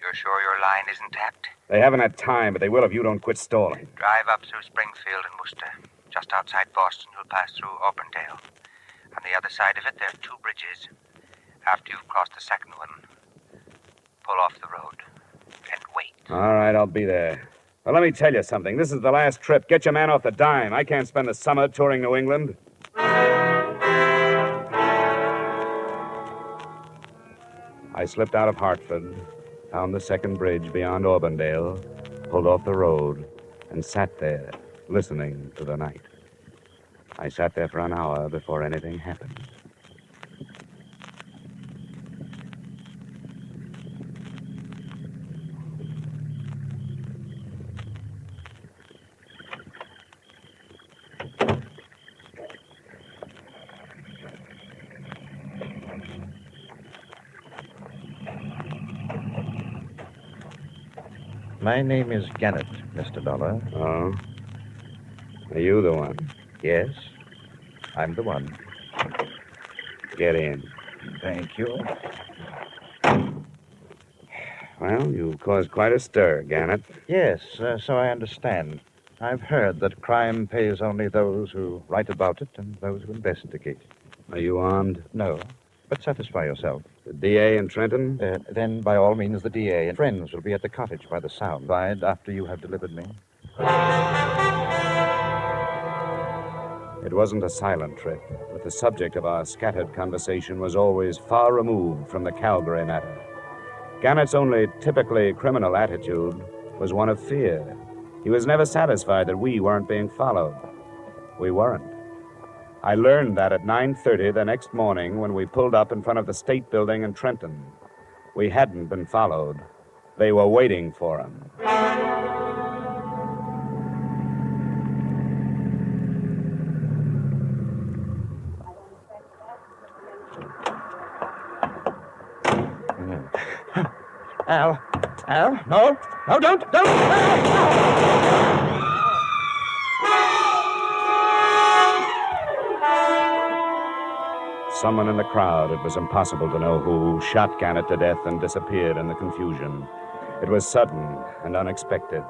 You're sure your line isn't tapped? They haven't had time, but they will if you don't quit stalling. Drive up through Springfield and Worcester. Just outside Boston, you'll pass through Auburndale. On the other side of it, there are 2 bridges. After you've crossed the second one, pull off the road and wait. All right, I'll be there. Well, let me tell you something. This is the last trip. Get your man off the dime. I can't spend the summer touring New England. I slipped out of Hartford, found the second bridge beyond Auburndale, pulled off the road, and sat there, listening to the night. I sat there for an hour before anything happened. My name is Gannett, Mr. Dollar. Oh? Are you the one? Yes, I'm the one. Get in. Thank you. Well, you caused quite a stir, Gannett. Yes, so I understand. I've heard that crime pays only those who write about it and those who investigate. Are you armed? No, but satisfy yourself. The DA in Trenton? Then, by all means, the DA and friends will be at the cottage by the sound. Ride after you have delivered me. It wasn't a silent trip, but the subject of our scattered conversation was always far removed from the Calgary matter. Gannett's only typically criminal attitude was one of fear. He was never satisfied that we weren't being followed. We weren't. I learned that at 9:30 the next morning when we pulled up in front of the State Building in Trenton. We hadn't been followed. They were waiting for him. Al, no, don't! Someone in the crowd, it was impossible to know who, shot Gannett to death and disappeared in the confusion. It was sudden and unexpected.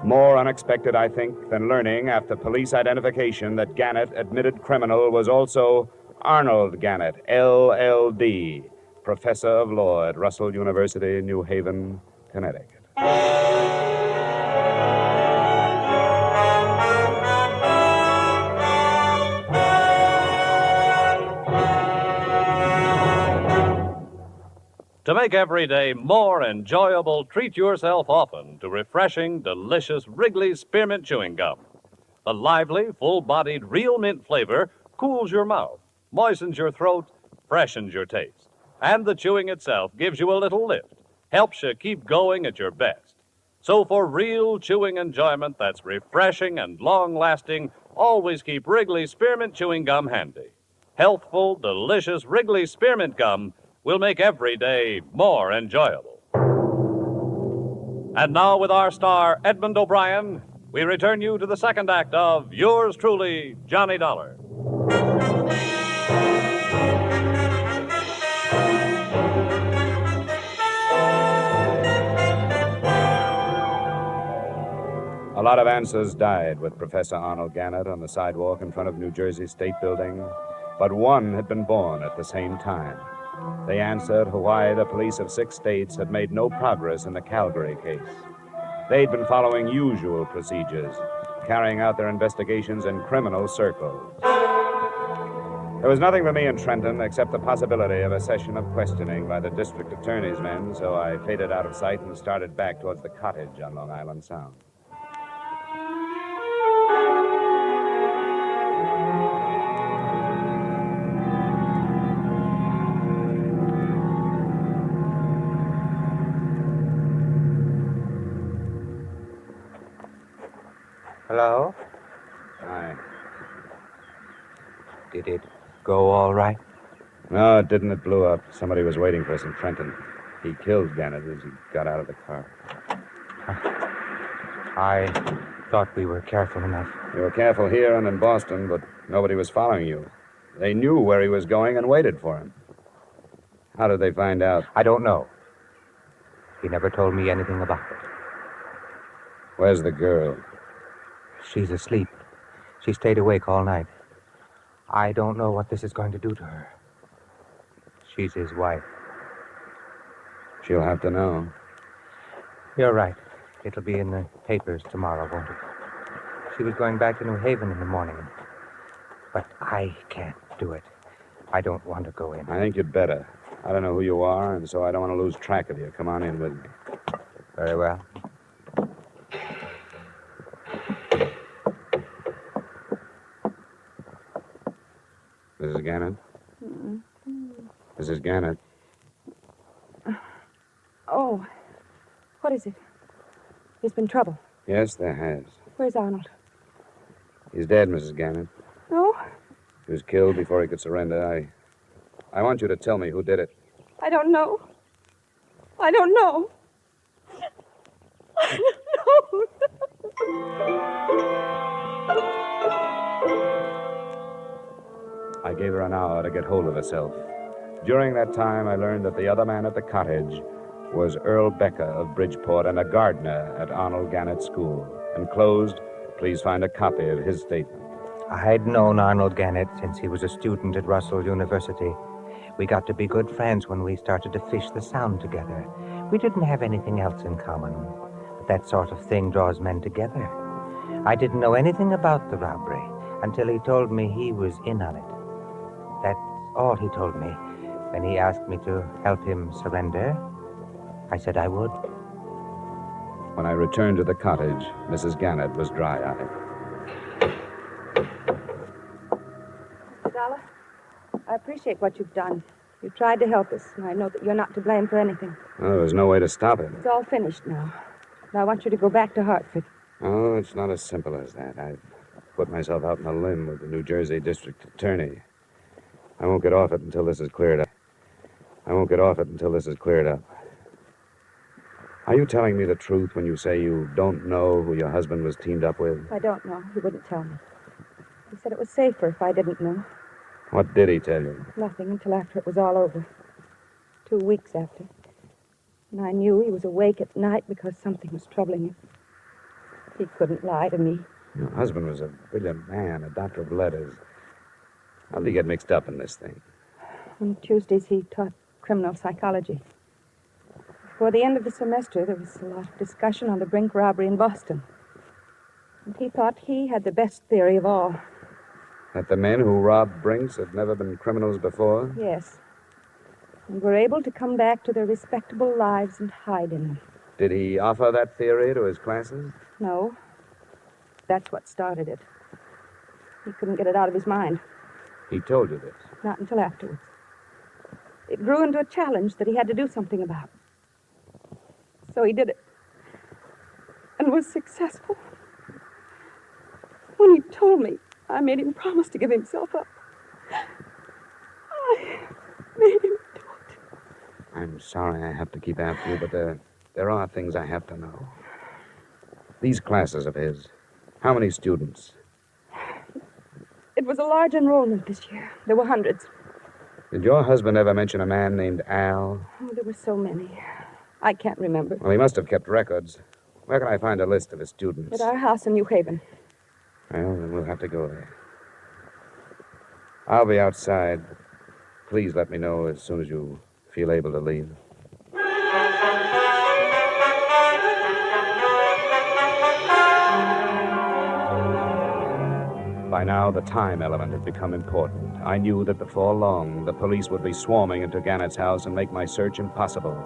More unexpected, I think, than learning after police identification that Gannett, admitted criminal, was also Arnold Gannett, LLD, professor of law at Russell University, New Haven, Connecticut. To make every day more enjoyable, treat yourself often to refreshing, delicious Wrigley's Spearmint Chewing Gum. The lively, full-bodied, real mint flavor cools your mouth, moistens your throat, freshens your taste. And the chewing itself gives you a little lift, helps you keep going at your best. So for real chewing enjoyment that's refreshing and long-lasting, always keep Wrigley Spearmint Chewing Gum handy. Healthful, delicious Wrigley Spearmint Gum will make every day more enjoyable. And now, with our star, Edmund O'Brien, we return you to the second act of yours truly, Johnny Dollar. A lot of answers died with Professor Arnold Gannett on the sidewalk in front of New Jersey State Building, but one had been born at the same time. They answered why the police of 6 states had made no progress in the Calgary case. They'd been following usual procedures, carrying out their investigations in criminal circles. There was nothing for me in Trenton except the possibility of a session of questioning by the district attorney's men, so I faded out of sight and started back towards the cottage on Long Island Sound. Hello? Hi. Did it go all right? No, it didn't. It blew up. Somebody was waiting for us in Trenton. He killed Gannett as he got out of the car. I thought we were careful enough. You were careful here and in Boston, but nobody was following you. They knew where he was going and waited for him. How did they find out? I don't know. He never told me anything about it. Where's the girl? She's asleep. She stayed awake all night. I don't know what this is going to do to her. She's his wife. She'll have to know. You're right. It'll be in the papers tomorrow, won't it? She was going back to New Haven in the morning. But I can't do it. I don't want to go in. I think you'd better. I don't know who you are, and so I don't want to lose track of you. Come on in with me. Very well. Mrs. Gannett? Mrs. Gannett? Oh, what is it? There's been trouble. Yes, there has. Where's Arnold? He's dead, Mrs. Gannett. No, He was killed before he could surrender. I want you to tell me who did it. I don't know. I don't know. I don't know. I gave her an hour to get hold of herself. During that time, I learned that the other man at the cottage was Earl Becker of Bridgeport and a gardener at Arnold Gannett School. Enclosed, please find a copy of his statement. I'd known Arnold Gannett since he was a student at Russell University. We got to be good friends when we started to fish the Sound together. We didn't have anything else in common, but that sort of thing draws men together. I didn't know anything about the robbery until he told me he was in on it. That's all he told me. When he asked me to help him surrender, I said I would. When I returned to the cottage, Mrs. Gannett was dry-eyed. Dollar, I appreciate what you've done. You tried to help us, and I know that you're not to blame for anything. Well, there was no way to stop it. It's all finished now. Now I want you to go back to Hartford. Oh, it's not as simple as that. I've put myself out on a limb with the New Jersey District Attorney. I won't get off it until this is cleared up. Are you telling me the truth when you say you don't know who your husband was teamed up with? I don't know. He wouldn't tell me. He said it was safer if I didn't know. What did he tell you? Nothing until after it was all over. 2 weeks after. And I knew he was awake at night because something was troubling him. He couldn't lie to me. Your husband was a brilliant man, a doctor of letters. How did he get mixed up in this thing? On Tuesdays, he taught criminal psychology. Before the end of the semester, there was a lot of discussion on the Brink robbery in Boston. And he thought he had the best theory of all. That the men who robbed Brinks had never been criminals before? Yes. And were able to come back to their respectable lives and hide in them. Did he offer that theory to his classes? No. That's what started it. He couldn't get it out of his mind. He told you this. Not until afterwards. It grew into a challenge that he had to do something about. So he did it. And was successful. When he told me, I made him promise to give himself up. I made him do it. I'm sorry I have to keep after you, but there are things I have to know. These classes of his, how many students? It was a large enrollment this year. There were hundreds. Did your husband ever mention a man named Al? Oh, there were so many. I can't remember. Well, he must have kept records. Where can I find a list of his students? At our house in New Haven. Well, then we'll have to go there. I'll be outside. Please let me know as soon as you feel able to leave. By now, the time element had become important. I knew that before long, the police would be swarming into Gannett's house and make my search impossible.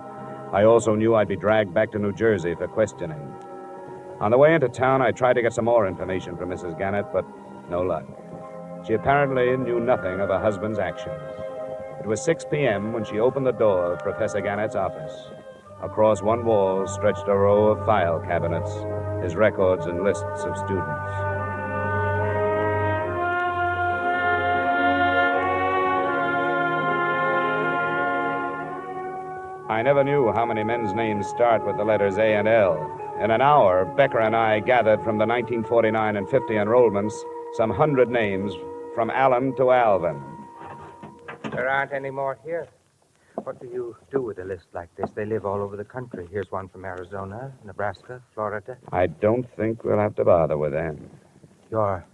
I also knew I'd be dragged back to New Jersey for questioning. On the way into town, I tried to get some more information from Mrs. Gannett, but no luck. She apparently knew nothing of her husband's actions. It was 6 p.m. when she opened the door of Professor Gannett's office. Across one wall stretched a row of file cabinets, his records and lists of students. I never knew how many men's names start with the letters A and L. In an hour, Becker and I gathered from the 1949 and 50 enrollments some 100 names from Allen to Alvin. There aren't any more here. What do you do with a list like this? They live all over the country. Here's one from Arizona, Nebraska, Florida. I don't think we'll have to bother with them. You're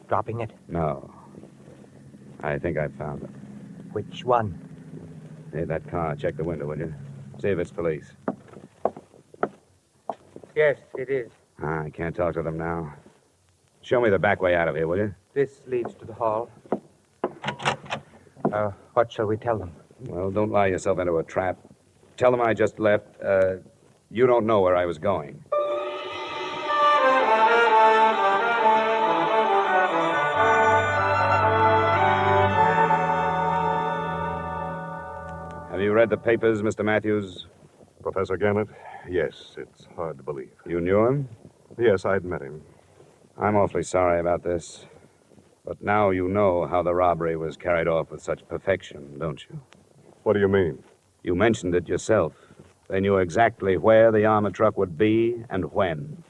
dropping it? No. I think I found it. Which one? Hey, that car. Check the window, will you? See if it's police. Yes, it is. I can't talk to them now. Show me the back way out of here, will you? This leads to the hall. What shall we tell them? Well, don't lie yourself into a trap. Tell them I just left. You don't know where I was going. Have you read the papers, Mr. Matthews? Professor Gannett? Yes, it's hard to believe. You knew him? Yes, I'd met him. I'm awfully sorry about this. But now you know how the robbery was carried off with such perfection, don't you? What do you mean? You mentioned it yourself. They knew exactly where the armored truck would be and when.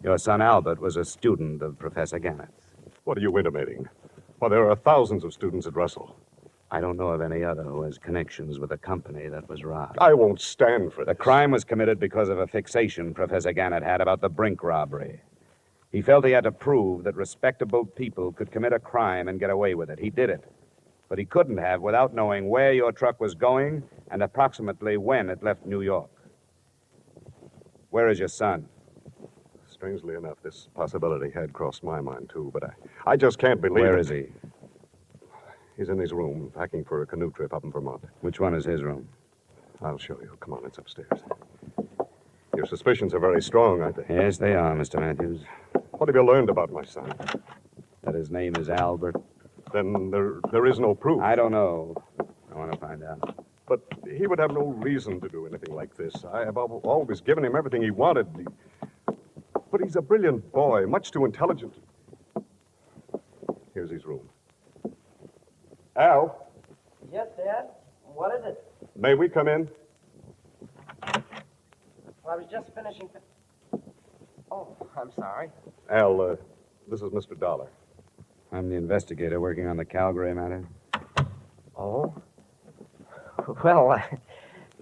Your son Albert was a student of Professor Gannett's. What are you intimating? Well, there are thousands of students at Russell. I don't know of any other who has connections with the company that was robbed. I won't stand for this. The crime was committed because of a fixation Professor Gannett had about the Brink robbery. He felt he had to prove that respectable people could commit a crime and get away with it. He did it. But he couldn't have without knowing where your truck was going and approximately when it left New York. Where is your son? Strangely enough, this possibility had crossed my mind, too, but I just can't believe Where it. is he? He's in his room, packing for a canoe trip up in Vermont. Which one is his room? I'll show you. Come on, it's upstairs. Your suspicions are very strong, aren't they? Yes, they are, Mr. Matthews. What have you learned about my son? That his name is Albert. Then there is no proof. I don't know. I want to find out. But he would have no reason to do anything like this. I have always given him everything he wanted. But he's a brilliant boy, much too intelligent. Here's his room. Al, Yes, Dad? What is it? may we come in? Well, I was just finishing... Oh, I'm sorry. Al, this is Mr. Dolar. I'm the investigator working on the Calgary matter. Oh? Well,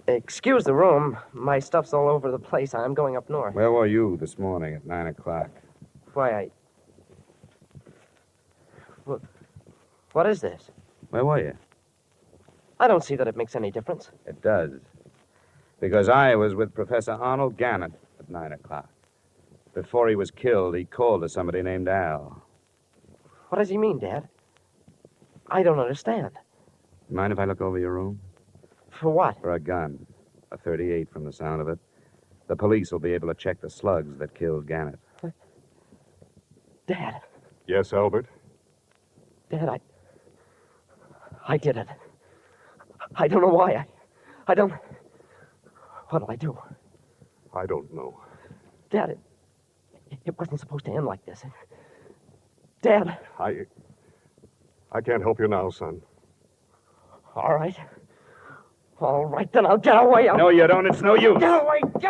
excuse the room. My stuff's all over the place. I'm going up north. Where were you this morning at 9 o'clock? Why, What is this? Where were you? I don't see that it makes any difference. It does. Because I was with Professor Arnold Gannett at 9 o'clock. Before he was killed, he called to somebody named Al. What does he mean, Dad? I don't understand. Mind if I look over your room? For what? For a gun. A .38 from the sound of it. The police will be able to check the slugs that killed Gannett. Dad. Yes, Albert? Dad, I did it. I don't know why. I don't... What'll I do? I don't know. Dad, it wasn't supposed to end like this. Dad. I can't help you now, son. All right. All right, then I'll get away. No, you don't. It's no use. Get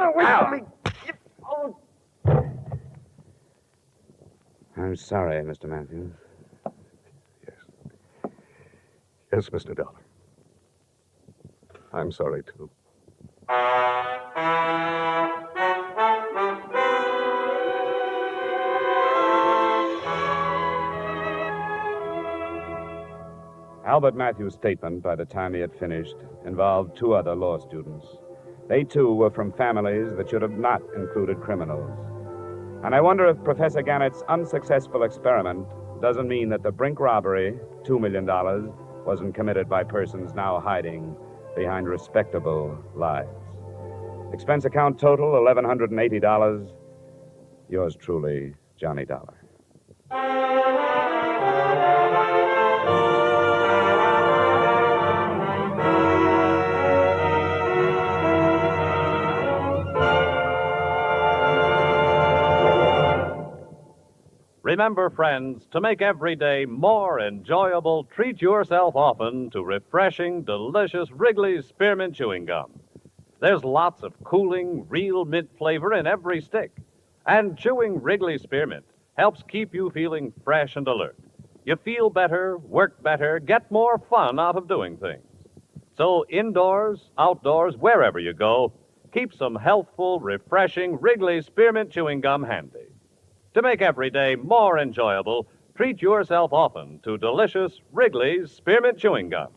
away from me. Oh. I'm sorry, Mr. Matthews. Yes, Mr. Dollar. I'm sorry, too. Albert Matthews' statement, by the time he had finished, involved two other law students. They, too, were from families that should have not included criminals. And I wonder if Professor Gannett's unsuccessful experiment doesn't mean that the Brink robbery, $2 million, wasn't committed by persons now hiding behind respectable lies. Expense account total, $1,180. Yours truly, Johnny Dollar. Remember, friends, to make every day more enjoyable, treat yourself often to refreshing, delicious Wrigley's Spearmint Chewing Gum. There's lots of cooling, real mint flavor in every stick. And chewing Wrigley's Spearmint helps keep you feeling fresh and alert. You feel better, work better, get more fun out of doing things. So indoors, outdoors, wherever you go, keep some healthful, refreshing Wrigley's Spearmint Chewing Gum handy. To make every day more enjoyable, treat yourself often to delicious Wrigley's Spearmint Chewing Gum.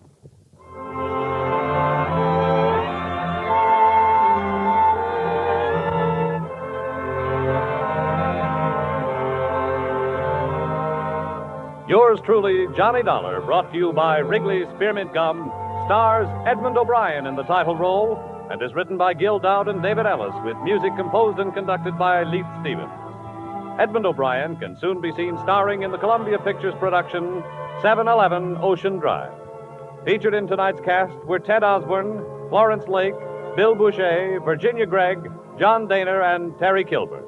Yours truly, Johnny Dollar, brought to you by Wrigley's Spearmint Gum, stars Edmund O'Brien in the title role, and is written by Gil Dowd and David Ellis, with music composed and conducted by Leith Stevens. Edmund O'Brien can soon be seen starring in the Columbia Pictures production 711 Ocean Drive. Featured in tonight's cast were Ted Osborne, Florence Lake, Bill Boucher, Virginia Gregg, John Daner, and Terry Kilburn.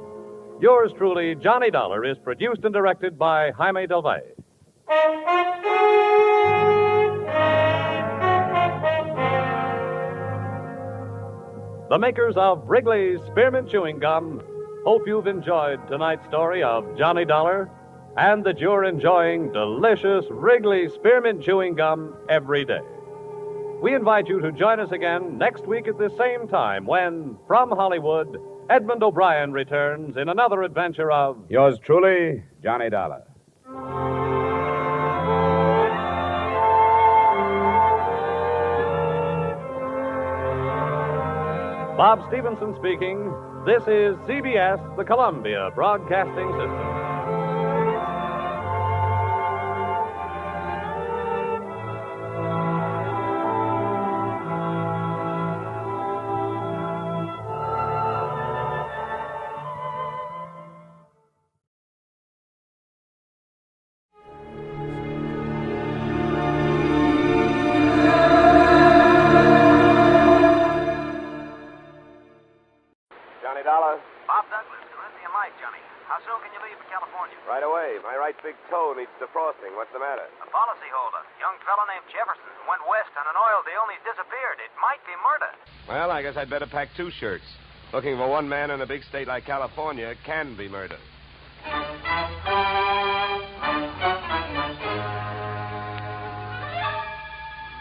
Yours truly, Johnny Dollar, is produced and directed by Jaime Del Valle. The makers of Wrigley's Spearmint Chewing Gum hope you've enjoyed tonight's story of Johnny Dollar and that you're enjoying delicious Wrigley's Spearmint Chewing Gum every day. We invite you to join us again next week at this same time when, from Hollywood, Edmund O'Brien returns in another adventure of... Yours truly, Johnny Dollar. Bob Stevenson speaking. This is CBS, the Columbia Broadcasting System. Johnny Dollar? Bob Douglas, Corinthian Light, Johnny. How soon can you leave for California? Right away. My right big toe needs defrosting. What's the matter? A policyholder, young fellow named Jefferson, went west on an oil deal and he's disappeared. It might be murder. Well, I guess I'd better pack two shirts. Looking for one man in a big state like California can be murder.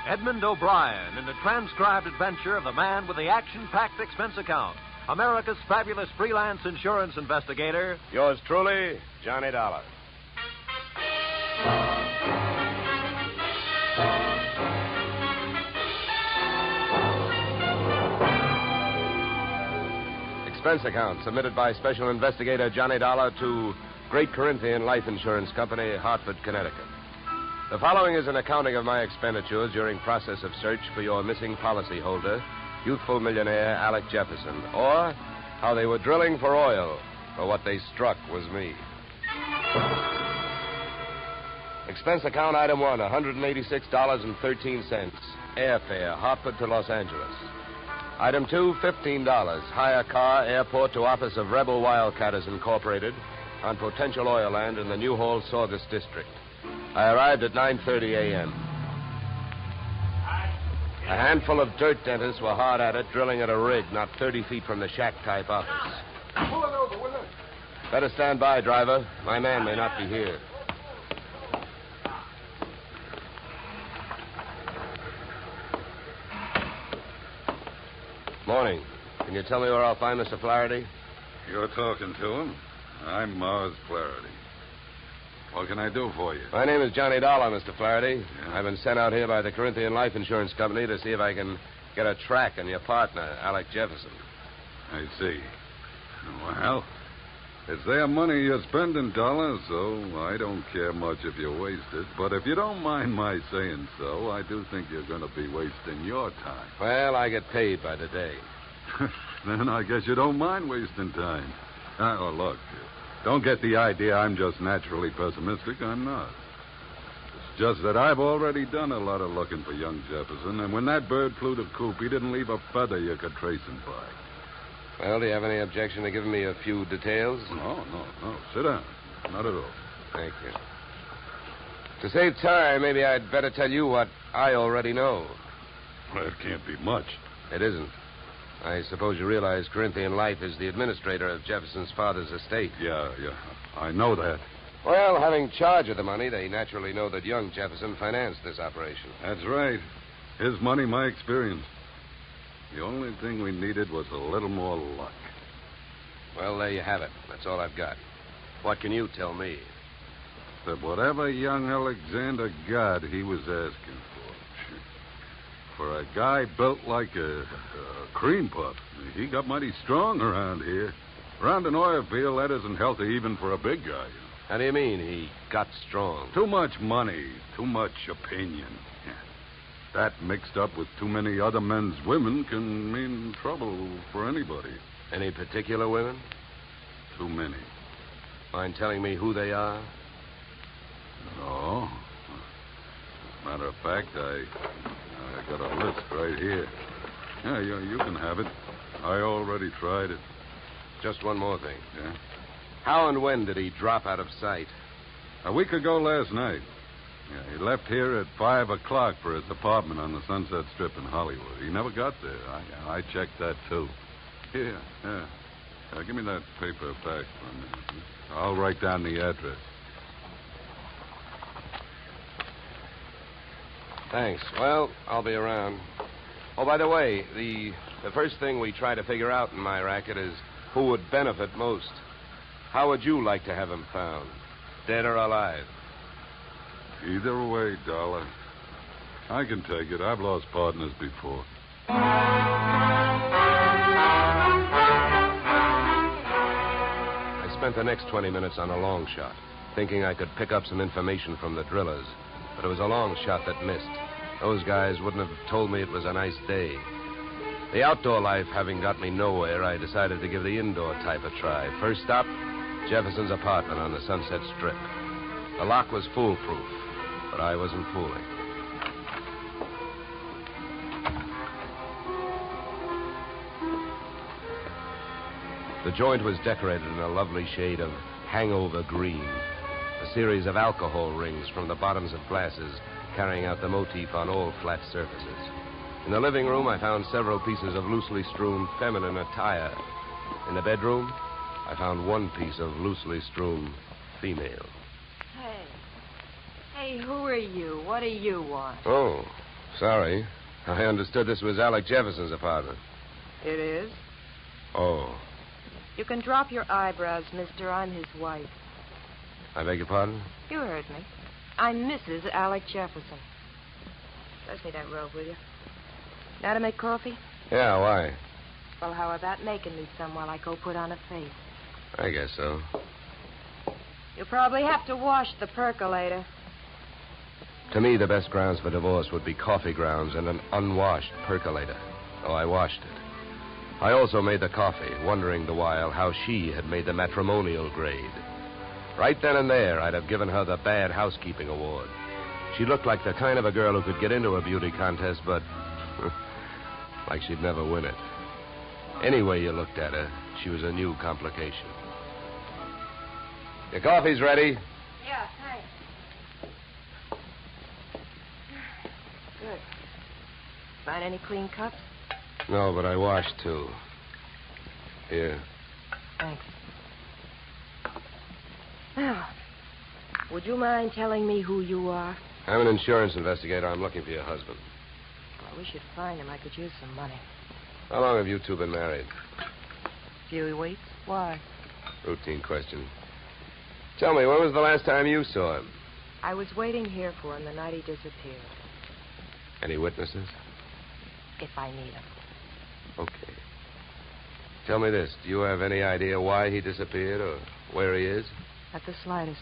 Edmund O'Brien in the transcribed adventure of the man with the action-packed expense account. America's fabulous freelance insurance investigator. Yours truly, Johnny Dollar. Expense account submitted by Special Investigator Johnny Dollar to Great Corinthian Life Insurance Company, Hartford, Connecticut. The following is an accounting of my expenditures during process of search for your missing policyholder, Youthful Millionaire Alec Jefferson, or how they were drilling for oil, for what they struck was me. Expense account item 1, $186.13. Airfare, Hartford to Los Angeles. Item 2, $15. Hire car, airport to office of Rebel Wildcatters Incorporated on potential oil land in the New Hall, Saugus district. I arrived at 9:30 a.m. A handful of dirt dentists were hard at it, drilling at a rig not 30 feet from the shack-type office. Pull it over, will you? Better stand by, driver. My man may not be here. Morning. Can you tell me where I'll find Mr. Flaherty? You're talking to him. I'm Mars Flaherty. What can I do for you? My name is Johnny Dollar, Mr. Flaherty. Yeah. I've been sent out here by the Corinthian Life Insurance Company to see if I can get a track on your partner, Alec Jefferson. I see. Well, it's their money you're spending, Dollar, so I don't care much if you waste it. But if you don't mind my saying so, I do think you're going to be wasting your time. Well, I get paid by the day. Then I guess you don't mind wasting time. Oh, look, don't get the idea I'm just naturally pessimistic. I'm not. It's just that I've already done a lot of looking for young Jefferson, and when that bird flew the coop, he didn't leave a feather you could trace him by. Well, do you have any objection to giving me a few details? No. Sit down. Not at all. Thank you. To save time, maybe I'd better tell you what I already know. Well, it can't be much. It isn't. I suppose you realize Corinthian Life is the administrator of Jefferson's father's estate. Yeah. I know that. Well, having charge of the money, they naturally know that young Jefferson financed this operation. That's right. His money, my experience. The only thing we needed was a little more luck. Well, there you have it. That's all I've got. What can you tell me? That whatever young Alexander got, he was asking for. For a guy built like a cream puff, he got mighty strong around here. Around an oil field, that isn't healthy even for a big guy. How do you mean he got strong? Too much money, too much opinion. That mixed up with too many other men's women can mean trouble for anybody. Any particular women? Too many. Mind telling me who they are? No. Matter of fact, I got a list right here. Yeah, you can have it. I already tried it. Just one more thing. Yeah? How and when did he drop out of sight? A week ago last night. Yeah, he left here at 5 o'clock for his apartment on the Sunset Strip in Hollywood. He never got there. I checked that, too. Here. Give me that paper back for a minute. I'll write down the address. Thanks. Well, I'll be around. Oh, by the way, the first thing we try to figure out in my racket is who would benefit most. How would you like to have him found? Dead or alive? Either way, Dollar. I can take it. I've lost partners before. I spent the next 20 minutes on a long shot, thinking I could pick up some information from the drillers. But it was a long shot that missed. Those guys wouldn't have told me it was a nice day. The outdoor life having got me nowhere, I decided to give the indoor type a try. First stop, Jefferson's apartment on the Sunset Strip. The lock was foolproof, but I wasn't fooling. The joint was decorated in a lovely shade of hangover green. A series of alcohol rings from the bottoms of glasses carrying out the motif on all flat surfaces. In the living room, I found several pieces of loosely strewn feminine attire. In the bedroom, I found one piece of loosely strewn female. Hey, who are you? What do you want? Oh, sorry. I understood this was Alec Jefferson's apartment. It is? Oh. You can drop your eyebrows, mister. I'm his wife. I beg your pardon? You heard me. I'm Mrs. Alec Jefferson. Pass me that robe, will you? Now to make coffee? Yeah, why? Well, how about making me some while I go put on a face? I guess so. You'll probably have to wash the percolator. To me, the best grounds for divorce would be coffee grounds and an unwashed percolator. So I washed it. I also made the coffee, wondering the while how she had made the matrimonial grade. Right then and there, I'd have given her the Bad Housekeeping Award. She looked like the kind of a girl who could get into a beauty contest, but like she'd never win it. Any way you looked at her, she was a new complication. Your coffee's ready. Yeah, thanks. Good. Find any clean cups? No, but I washed, too. Here. Thanks. Now, would you mind telling me who you are? I'm an insurance investigator. I'm looking for your husband. Well, we should find him. I could use some money. How long have you two been married? Few weeks. Why? Routine question. Tell me, when was the last time you saw him? I was waiting here for him the night he disappeared. Any witnesses? If I need him. Okay. Tell me this. Do you have any idea why he disappeared or where he is? At the slightest.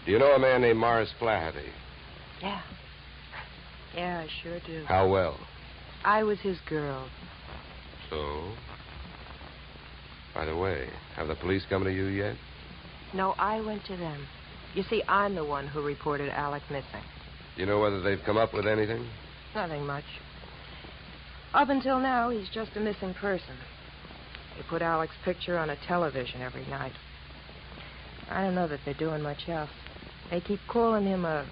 Do you know a man named Morris Flaherty? Yeah. Yeah, I sure do. How well? I was his girl. So? By the way, have the police come to you yet? No, I went to them. You see, I'm the one who reported Alec missing. Do you know whether they've come up with anything? Nothing much. Up until now, he's just a missing person. They put Alec's picture on a television every night. I don't know that they're doing much else. They keep calling him a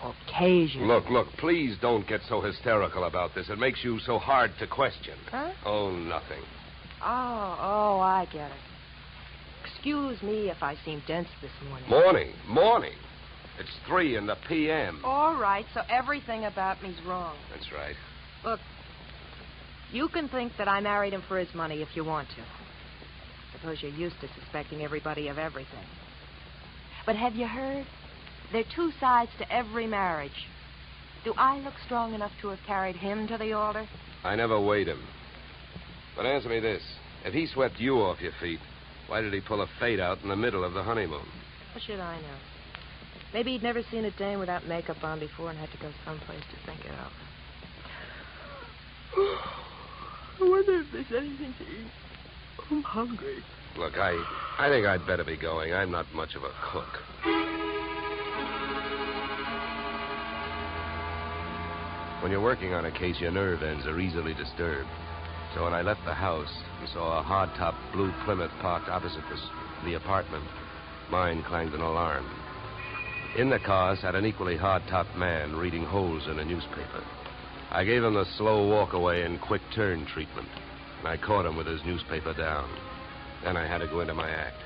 Caucasian. Look, please don't get so hysterical about this. It makes you so hard to question. Huh? Oh, nothing. Oh, I get it. Excuse me if I seem dense this morning. Morning. It's 3 in the p.m. All right, so everything about me's wrong. That's right. Look, you can think that I married him for his money if you want to. Suppose you're used to suspecting everybody of everything. But have you heard? There are two sides to every marriage. Do I look strong enough to have carried him to the altar? I never weighed him. But answer me this. If he swept you off your feet, why did he pull a fade out in the middle of the honeymoon? What should I know? Maybe he'd never seen a dame without makeup on before and had to go someplace to think it out. I wonder if there's anything to eat. I'm hungry. Look, I think I'd better be going. I'm not much of a cook. When you're working on a case, your nerve ends are easily disturbed. So when I left the house and saw a hard-top blue Plymouth parked opposite the apartment, mine clanged an alarm. In the car sat an equally hard-topped man reading holes in a newspaper. I gave him the slow walk-away and quick turn treatment, and I caught him with his newspaper down. Then I had to go into my act.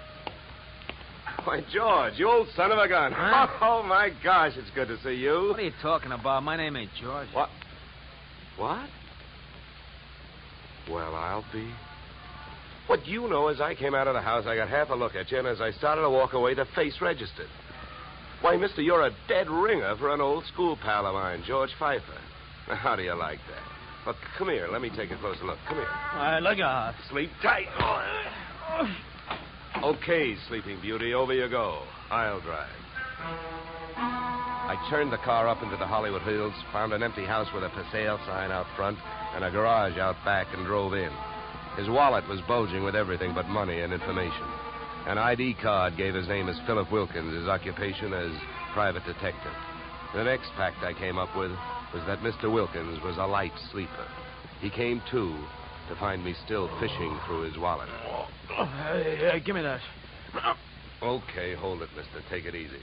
Why, George, you old son of a gun. Huh? Oh, my gosh, it's good to see you. What are you talking about? My name ain't George. What? Well, I'll be. What you know is I came out of the house, I got half a look at you, and as I started to walk away, the face registered. Why, mister, you're a dead ringer for an old school pal of mine, George Pfeiffer. Now, how do you like that? Well, come here. Let me take a closer look. Come here. All right, look out. Sleep tight. Okay, Sleeping Beauty, over you go. I'll drive. I turned the car up into the Hollywood Hills, found an empty house with a for sale sign out front and a garage out back, and drove in. His wallet was bulging with everything but money and information. An ID card gave his name as Philip Wilkins, his occupation as private detective. The next fact I came up with was that Mr. Wilkins was a light sleeper. He came to find me still fishing through his wallet. Hey, give me that. Okay, hold it, mister. Take it easy.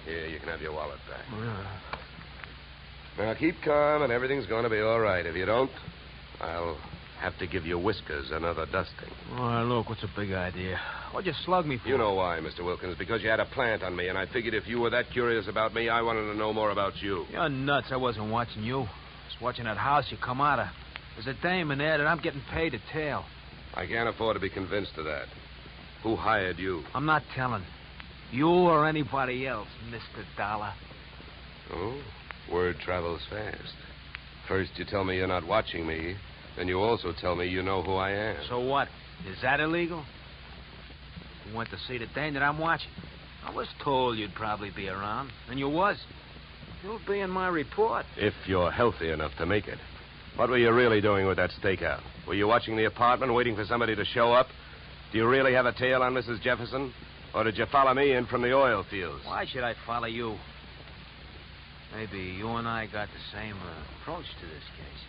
Here, you can have your wallet back. Now, keep calm, and everything's going to be all right. If you don't, I'll have to give your whiskers another dusting. All right, look, what's a big idea? What'd you slug me for? You know why, Mr. Wilkins, because you had a plant on me, and I figured if you were that curious about me, I wanted to know more about you. You're nuts. I wasn't watching you. I was watching that house you come out of. There's a dame in there that I'm getting paid to tail. I can't afford to be convinced of that. Who hired you? I'm not telling. You or anybody else, Mr. Dollar. Oh, word travels fast. First you tell me you're not watching me, then you also tell me you know who I am. So what? Is that illegal? You went to see the dame that I'm watching. I was told you'd probably be around, and you was. You'll be in my report. If you're healthy enough to make it. What were you really doing with that stakeout? Were you watching the apartment, waiting for somebody to show up? Do you really have a tail on Mrs. Jefferson? Or did you follow me in from the oil fields? Why should I follow you? Maybe you and I got the same approach to this case.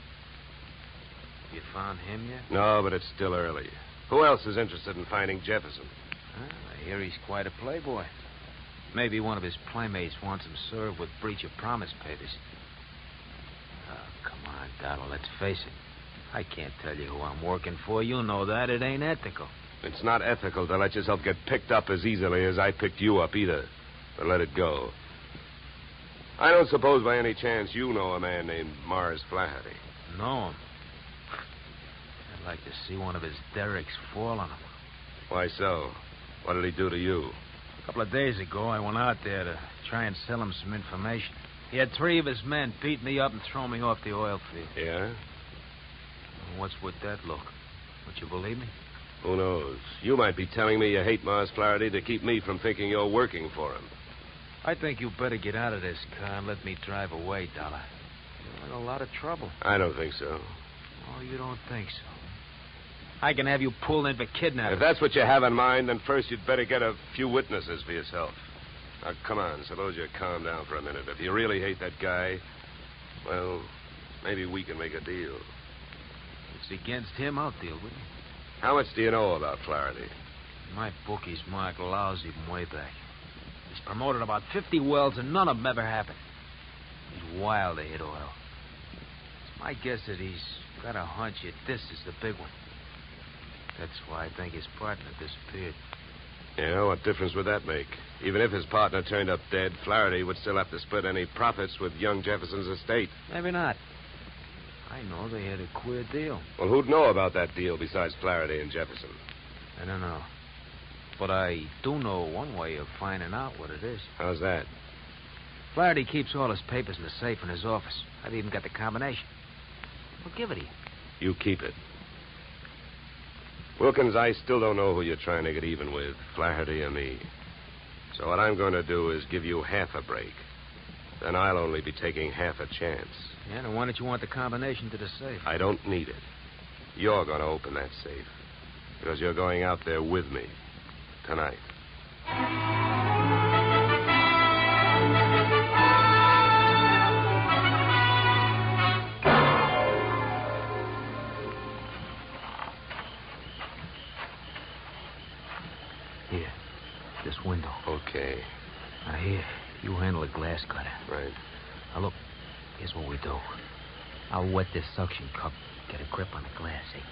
You found him yet? No, but it's still early. Who else is interested in finding Jefferson? Well, I hear he's quite a playboy. Maybe one of his playmates wants him served with breach of promise papers. Oh, come on, Dollar, let's face it. I can't tell you who I'm working for. You know that. It ain't ethical. It's not ethical to let yourself get picked up as easily as I picked you up either. But let it go. I don't suppose by any chance you know a man named Mars Flaherty. Know him? I'd like to see one of his derricks fall on him. Why so? What did he do to you? A couple of days ago, I went out there to try and sell him some information. He had 3 of his men beat me up and throw me off the oil field. Yeah? What's with that look? Would you believe me? Who knows? You might be telling me you hate Mars Flaherty to keep me from thinking you're working for him. I think you better get out of this car and let me drive away, Dollar. You're in a lot of trouble. I don't think so. Oh, you don't think so? I can have you pulled in for kidnapping. If that's what you have in mind, then first you'd better get a few witnesses for yourself. Now, come on, suppose you calm down for a minute. If you really hate that guy, well, maybe we can make a deal. If it's against him, I'll deal with it. How much do you know about Flaherty? My bookie's marked lousy from way back. He's promoted about 50 wells, and none of them ever happened. He's wild to hit oil. It's my guess that he's got a hunch that this is the big one. That's why I think his partner disappeared. Yeah, what difference would that make? Even if his partner turned up dead, Flaherty would still have to split any profits with young Jefferson's estate. Maybe not. I know they had a queer deal. Well, who'd know about that deal besides Flaherty and Jefferson? I don't know. But I do know one way of finding out what it is. How's that? Flaherty keeps all his papers in the safe in his office. I've even got the combination. I'll give it to you. You keep it. Wilkins, I still don't know who you're trying to get even with, Flaherty or me. So what I'm going to do is give you half a break. Then I'll only be taking half a chance. Yeah, then why don't you want the combination to the safe? I don't need it. You're going to open that safe. Because you're going out there with me. Tonight. Here. This window. Okay. Now, here. You handle the glass cutter. Right. Now, look. Here's what we do. I'll wet this suction cup. Get a grip on the glass, see?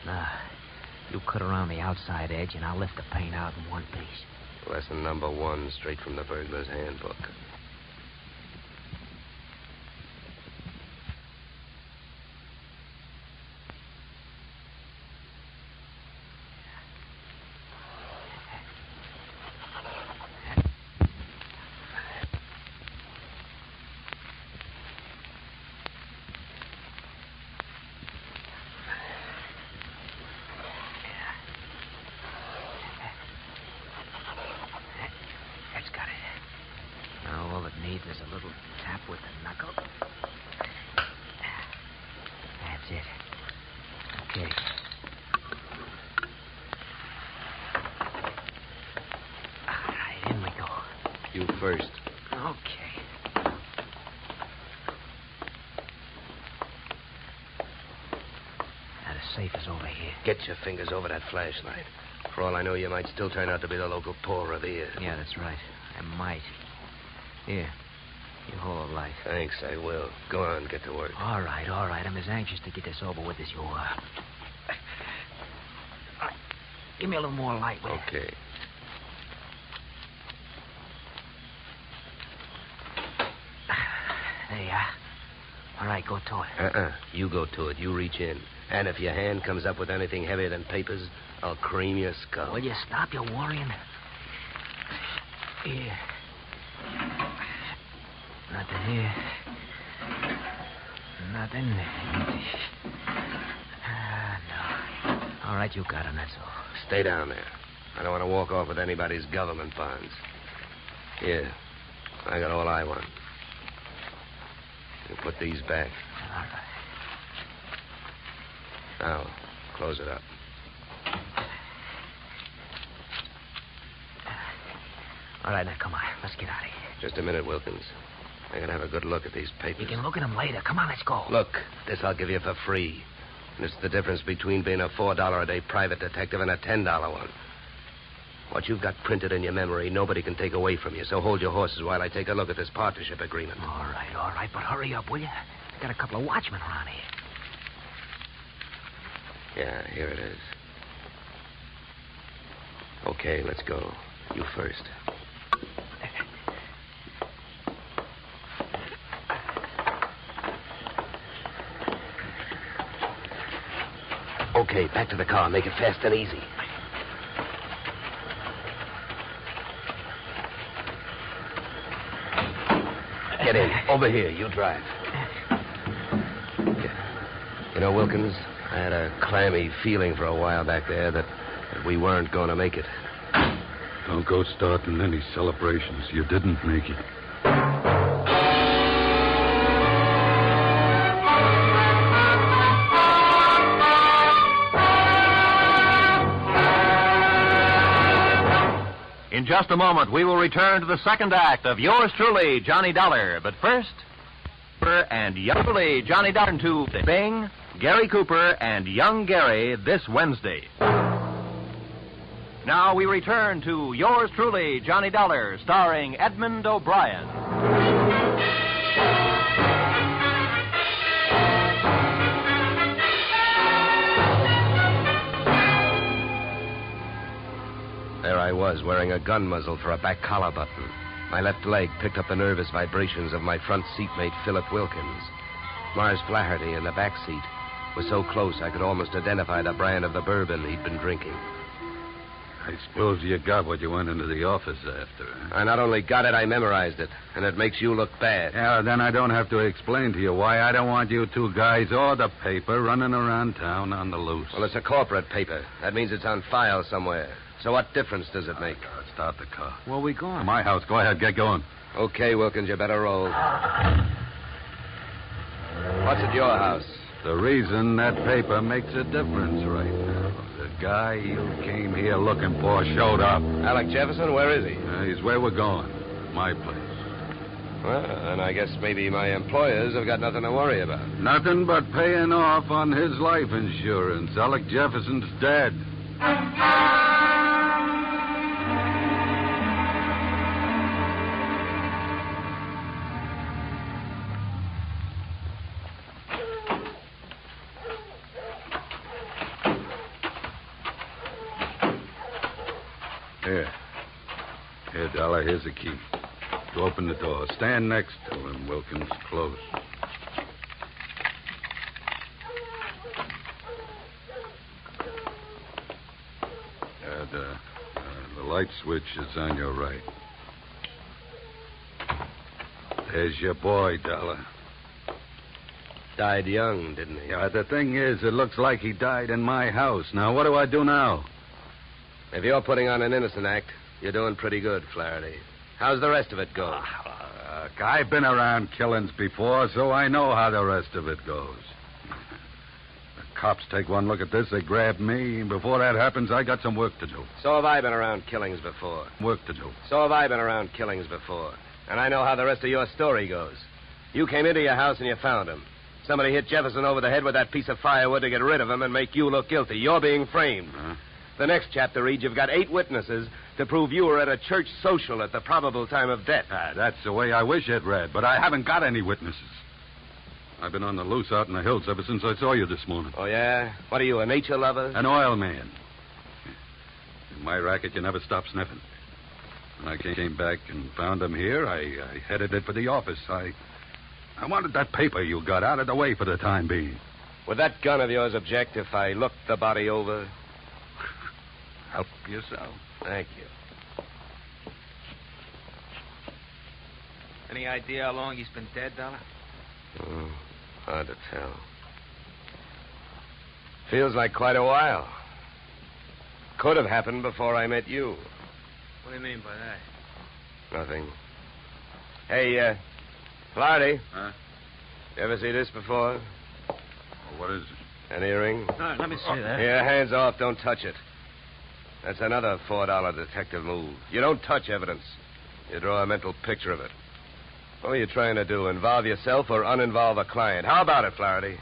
Now, you cut around the outside edge, and I'll lift the paint out in one piece. Lesson number 1, straight from the burglar's handbook. There's a little tap with the knuckle. That's it. Okay. All right, in we go. You first. Okay. Now, the safe is over here. Get your fingers over that flashlight. For all I know, you might still turn out to be the local Paul Revere. Yeah, that's right. I might. Here. You hold the light. Thanks, I will. Go on, get to work. All right. I'm as anxious to get this over with as you are. All right. Give me a little more light, will you? Okay. There you are. All right, go to it. You go to it. You reach in. And if your hand comes up with anything heavier than papers, I'll cream your skull. Will you stop your worrying? Here. Nothing here. Nothing. No. All right, you got him, that's all. Stay down there. I don't want to walk off with anybody's government bonds. Here. I got all I want. You put these back. All right. Now, close it up. All right, now, come on. Let's get out of here. Just a minute, Wilkins. I gotta have a good look at these papers. You can look at them later. Come on, let's go. Look, this I'll give you for free. And it's the difference between being a $4 a day private detective and a $10 one. What you've got printed in your memory, nobody can take away from you. So hold your horses while I take a look at this partnership agreement. All right. But hurry up, will you? I got a couple of watchmen around here. Yeah, here it is. Okay, let's go. You first. Okay, back to the car. Make it fast and easy. Get in. Over here. You drive. You know, Wilkins, I had a clammy feeling for a while back there that we weren't going to make it. Don't go starting any celebrations. You didn't make it. In just a moment, we will return to the second act of yours truly, Johnny Dollar. But first, and young truly, Johnny Dollar to Bing, Gary Cooper, and young Gary this Wednesday. Now we return to yours truly, Johnny Dollar, starring Edmund O'Brien. There I was, wearing a gun muzzle for a back collar button. My left leg picked up the nervous vibrations of my front seatmate, Philip Wilkins. Mars Flaherty in the back seat was so close I could almost identify the brand of the bourbon he'd been drinking. I suppose you got what you went into the office after. Huh? I not only got it, I memorized it. And it makes you look bad. Yeah, then I don't have to explain to you why I don't want you two guys or the paper running around town on the loose. Well, it's a corporate paper. That means it's on file somewhere. So what difference does it make? Start the car. Where we going? To my house. Go ahead, get going. Okay, Wilkins, you better roll. What's at your house? The reason that paper makes a difference right now. The guy you came here looking for showed up. Alec Jefferson, where is he? He's where we're going. My place. Well, and I guess maybe my employers have got nothing to worry about. Nothing but paying off on his life insurance. Alec Jefferson's dead. Here, Dollar, here's the key. To open the door. Stand next to him, Wilkins. Close. The light switch is on your right. There's your boy, Dollar. Died young, didn't he? Yeah, the thing is, it looks like he died in my house. Now, what do I do now? If you're putting on an innocent act, you're doing pretty good, Flaherty. How's the rest of it go? I've been around killings before, so I know how the rest of it goes. The cops take one look at this, they grab me, and before that happens, I got some work to do. So have I been around killings before. Work to do. So have I been around killings before. And I know how the rest of your story goes. You came into your house and you found him. Somebody hit Jefferson over the head with that piece of firewood to get rid of him and make you look guilty. You're being framed. Huh? The next chapter reads you've got 8 witnesses to prove you were at a church social at the probable time of death. That's the way I wish it read, but I haven't got any witnesses. I've been on the loose out in the hills ever since I saw you this morning. Oh, yeah? What are you, a nature lover? An oil man. In my racket, you never stop sniffing. When I came back and found him here, I headed it for the office. I wanted that paper you got out of the way for the time being. Would that gun of yours object if I looked the body over? Help yourself. Thank you. Any idea how long he's been dead, Dollar? Oh, hard to tell. Feels like quite a while. Could have happened before I met you. What do you mean by that? Nothing. Hey, Flaherty. Huh? You ever see this before? Well, what is it? An earring? No, let me see that. Here, hands off. Don't touch it. That's another $4 detective move. You don't touch evidence. You draw a mental picture of it. What are you trying to do? Involve yourself or uninvolve a client? How about it, Flaherty?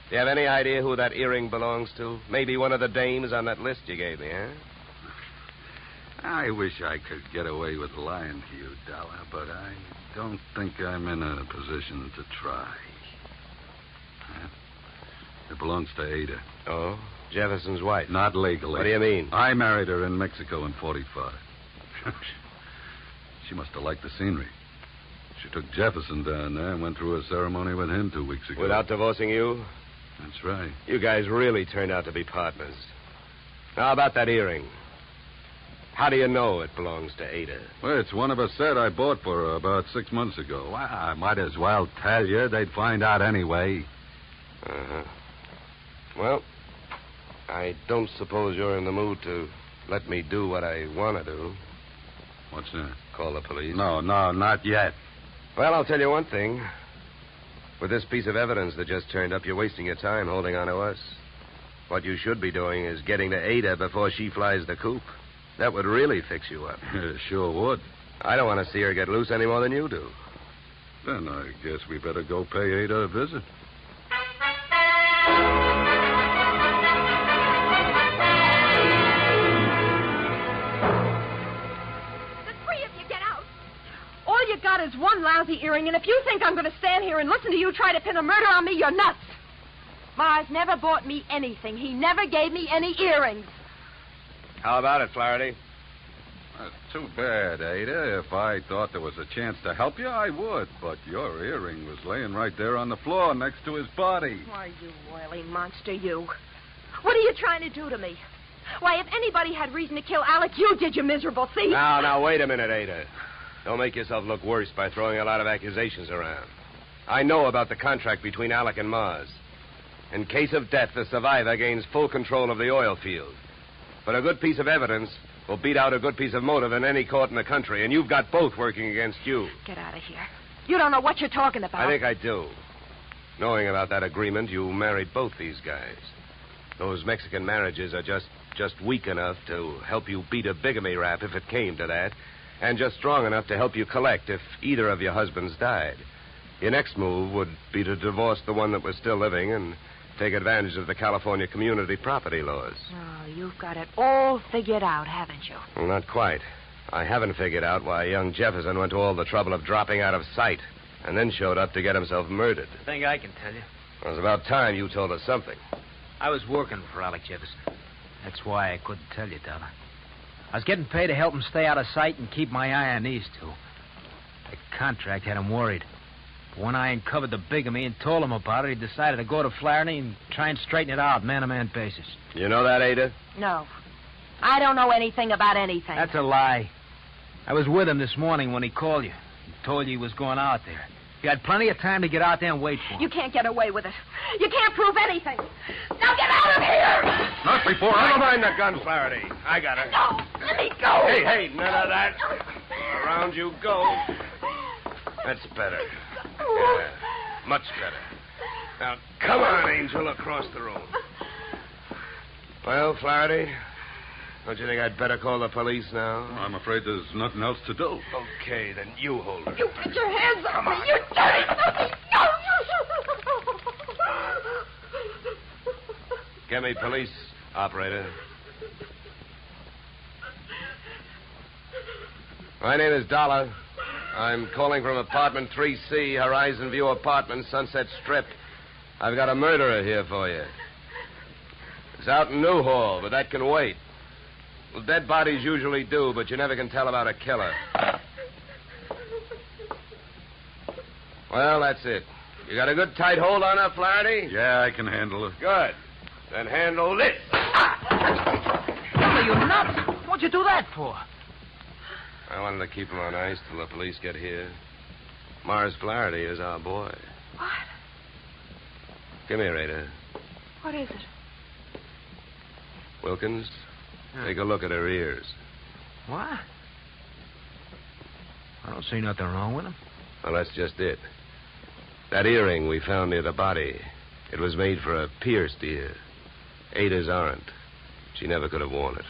Do you have any idea who that earring belongs to? Maybe one of the dames on that list you gave me, huh? I wish I could get away with lying to you, Dollar, but I don't think I'm in a position to try. Huh? It belongs to Ada. Oh? Jefferson's wife? Not legally. What do you mean? I married her in Mexico in 45. She must have liked the scenery. She took Jefferson down there and went through a ceremony with him 2 weeks ago. Without divorcing you? That's right. You guys really turned out to be partners. Now, how about that earring? How do you know it belongs to Ada? Well, it's one of a set I bought for her about 6 months ago. Well, I might as well tell you. They'd find out anyway. Uh-huh. Well, I don't suppose you're in the mood to let me do what I want to do. What's that? Call the police. No, not yet. Well, I'll tell you one thing. With this piece of evidence that just turned up, you're wasting your time holding on to us. What you should be doing is getting to Ada before she flies the coop. That would really fix you up. Sure would. I don't want to see her get loose any more than you do. Then I guess we better go pay Ada a visit. All you got is one lousy earring, and if you think I'm going to stand here and listen to you try to pin a murder on me, you're nuts. Mars never bought me anything. He never gave me any earrings. How about it, Flaherty? That's too bad, Ada. If I thought there was a chance to help you, I would. But your earring was laying right there on the floor next to his body. Why, you oily monster, you. What are you trying to do to me? Why, if anybody had reason to kill Alec, you did, you miserable thief. Now, wait a minute, Ada. Don't make yourself look worse by throwing a lot of accusations around. I know about the contract between Alec and Mars. In case of death, the survivor gains full control of the oil field. But a good piece of evidence will beat out a good piece of motive in any court in the country, and you've got both working against you. Get out of here. You don't know what you're talking about. I think I do. Knowing about that agreement, you married both these guys. Those Mexican marriages are just weak enough to help you beat a bigamy rap if it came to that, and just strong enough to help you collect if either of your husbands died. Your next move would be to divorce the one that was still living and take advantage of the California community property laws. Oh, you've got it all figured out, haven't you? Well, not quite. I haven't figured out why young Jefferson went to all the trouble of dropping out of sight and then showed up to get himself murdered. I think I can tell you. It was about time you told us something. I was working for Alec Jefferson. That's why I couldn't tell you, Dollar. I was getting paid to help him stay out of sight and keep my eye on these two. The contract had him worried. But when I uncovered the bigamy and told him about it, he decided to go to Flaherty and try and straighten it out, man-to-man basis. You know that, Ada? No. I don't know anything about anything. That's a lie. I was with him this morning when he called you. He told you he was going out there. You had plenty of time to get out there and wait for him. You can't get away with it. You can't prove anything. Now get out of here! Not before Never mind the gun, Flaherty. I got her. No, let me go. Hey, none of that. Around you go. That's better. Yeah, much better. Now, come on, Angel, across the room. Well, Flaherty, don't you think I'd better call the police now? I'm afraid there's nothing else to do. Okay, then you hold her. You get your hands off me, you dirty fucking... Get me police, operator. My name is Dollar. I'm calling from apartment 3C, Horizon View Apartment, Sunset Strip. I've got a murderer here for you. It's out in Newhall, but that can wait. Well, dead bodies usually do, but you never can tell about a killer. Well, that's it. You got a good tight hold on her, Flaherty? Yeah, I can handle it. Good. Then handle this. Are you nuts? What'd you do that for? I wanted to keep him on ice till the police get here. Mars Flaherty is our boy. What? Come here, Ada. What is it? Wilkins, take a look at her ears. What? I don't see nothing wrong with them. Well, that's just it. That earring we found near the body, it was made for a pierced ear. Ada's aren't. She never could have worn it.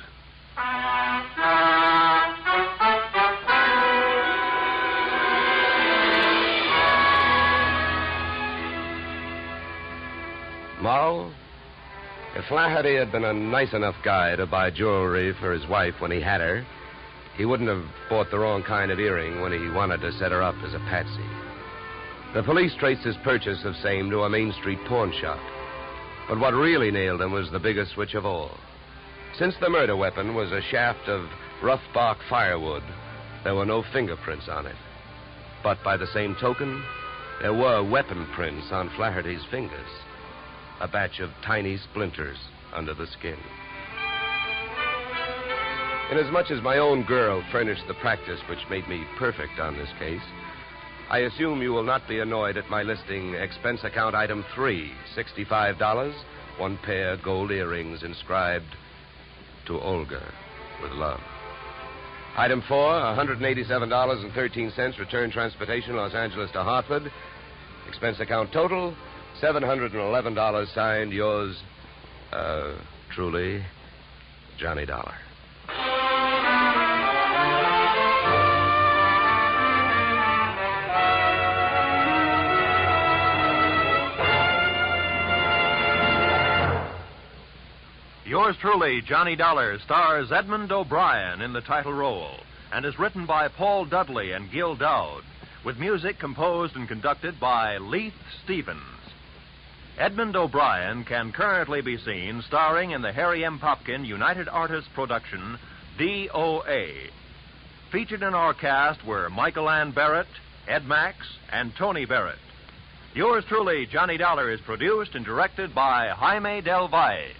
Morrow? If Flaherty had been a nice enough guy to buy jewelry for his wife when he had her, he wouldn't have bought the wrong kind of earring when he wanted to set her up as a patsy. The police traced his purchase of same to a Main Street pawn shop. But what really nailed him was the biggest switch of all. Since the murder weapon was a shaft of rough bark firewood, there were no fingerprints on it. But by the same token, there were weapon prints on Flaherty's fingers. A batch of tiny splinters under the skin. Inasmuch as my own girl furnished the practice which made me perfect on this case, I assume you will not be annoyed at my listing expense account item 3, $65, 1 pair gold earrings inscribed to Olga with love. Item 4, $187.13 return transportation Los Angeles to Hartford. Expense account total, $711 signed yours, truly, Johnny Dollar. Yours truly, Johnny Dollar, stars Edmund O'Brien in the title role and is written by Paul Dudley and Gil Dowd, with music composed and conducted by Leith Stevens. Edmund O'Brien can currently be seen starring in the Harry M. Popkin United Artists production, DOA. Featured in our cast were Michael Ann Barrett, Ed Max, and Tony Barrett. Yours truly, Johnny Dollar, is produced and directed by Jaime Del Valle.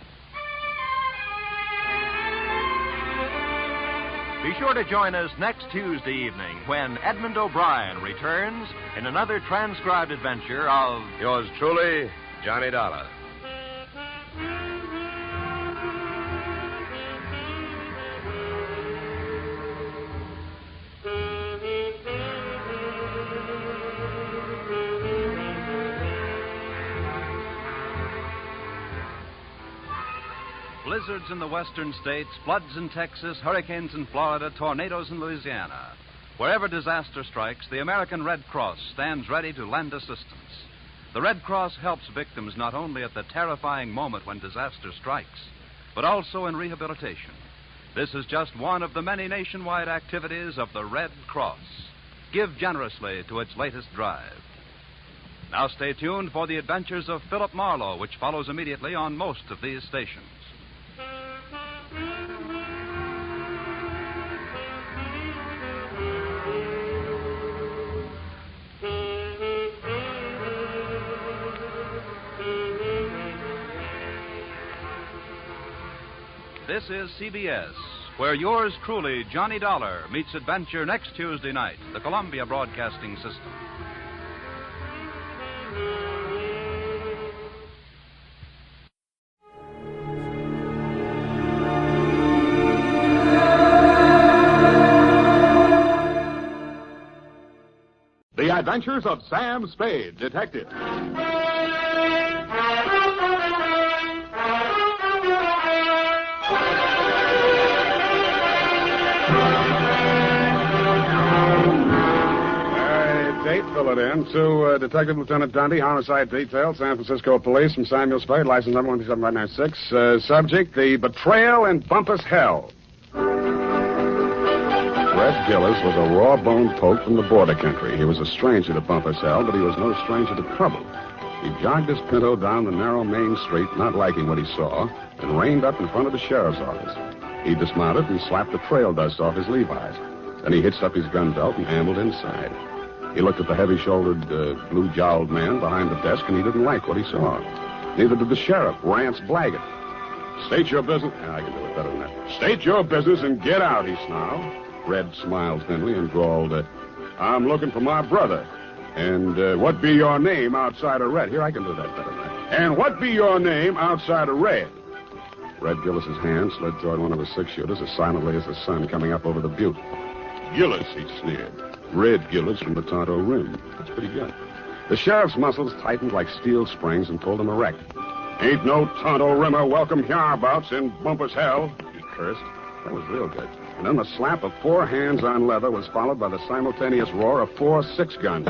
Be sure to join us next Tuesday evening when Edmund O'Brien returns in another transcribed adventure of yours truly, Johnny Dollar. Blizzards in the western states, floods in Texas, hurricanes in Florida, tornadoes in Louisiana. Wherever disaster strikes, the American Red Cross stands ready to lend assistance. The Red Cross helps victims not only at the terrifying moment when disaster strikes, but also in rehabilitation. This is just one of the many nationwide activities of the Red Cross. Give generously to its latest drive. Now stay tuned for the adventures of Philip Marlowe, which follows immediately on most of these stations. This is CBS, where yours truly, Johnny Dollar, meets adventure next Tuesday night, the Columbia Broadcasting System. The Adventures of Sam Spade, Detective. Date, fill it in. To Detective Lieutenant Dundee, Homicide Detail, San Francisco Police, from Samuel Spade, license number 17596. Subject, the Betrayal in Bumpus Hell. Red Gillis was a raw-boned poke from the border country. He was a stranger to Bumpus Hell, but he was no stranger to trouble. He jogged his Pinto down the narrow main street, not liking what he saw, and reined up in front of the sheriff's office. He dismounted and slapped the trail dust off his Levi's. Then he hitched up his gun belt and ambled inside. He looked at the heavy-shouldered, blue-jowled man behind the desk, and he didn't like what he saw. Neither did the sheriff, Rance Blaggett. State your business. I can do it better than that. State your business and get out, he snarled. Red smiled thinly and drawled, I'm looking for my brother. And what be your name outside of Red? Here, I can do that better than that. And what be your name outside of Red? Red Gillis's hand slid toward one of his six-shooters as silently as the sun coming up over the butte. Gillis, he sneered. Red Gillis from the Tonto Rim. That's pretty good. The sheriff's muscles tightened like steel springs and pulled him erect. Ain't no Tonto Rimmer welcome hereabouts in Bumpus Hell, he cursed. That was real good. And then the slap of 4 hands on leather was followed by the simultaneous roar of 4 6-guns.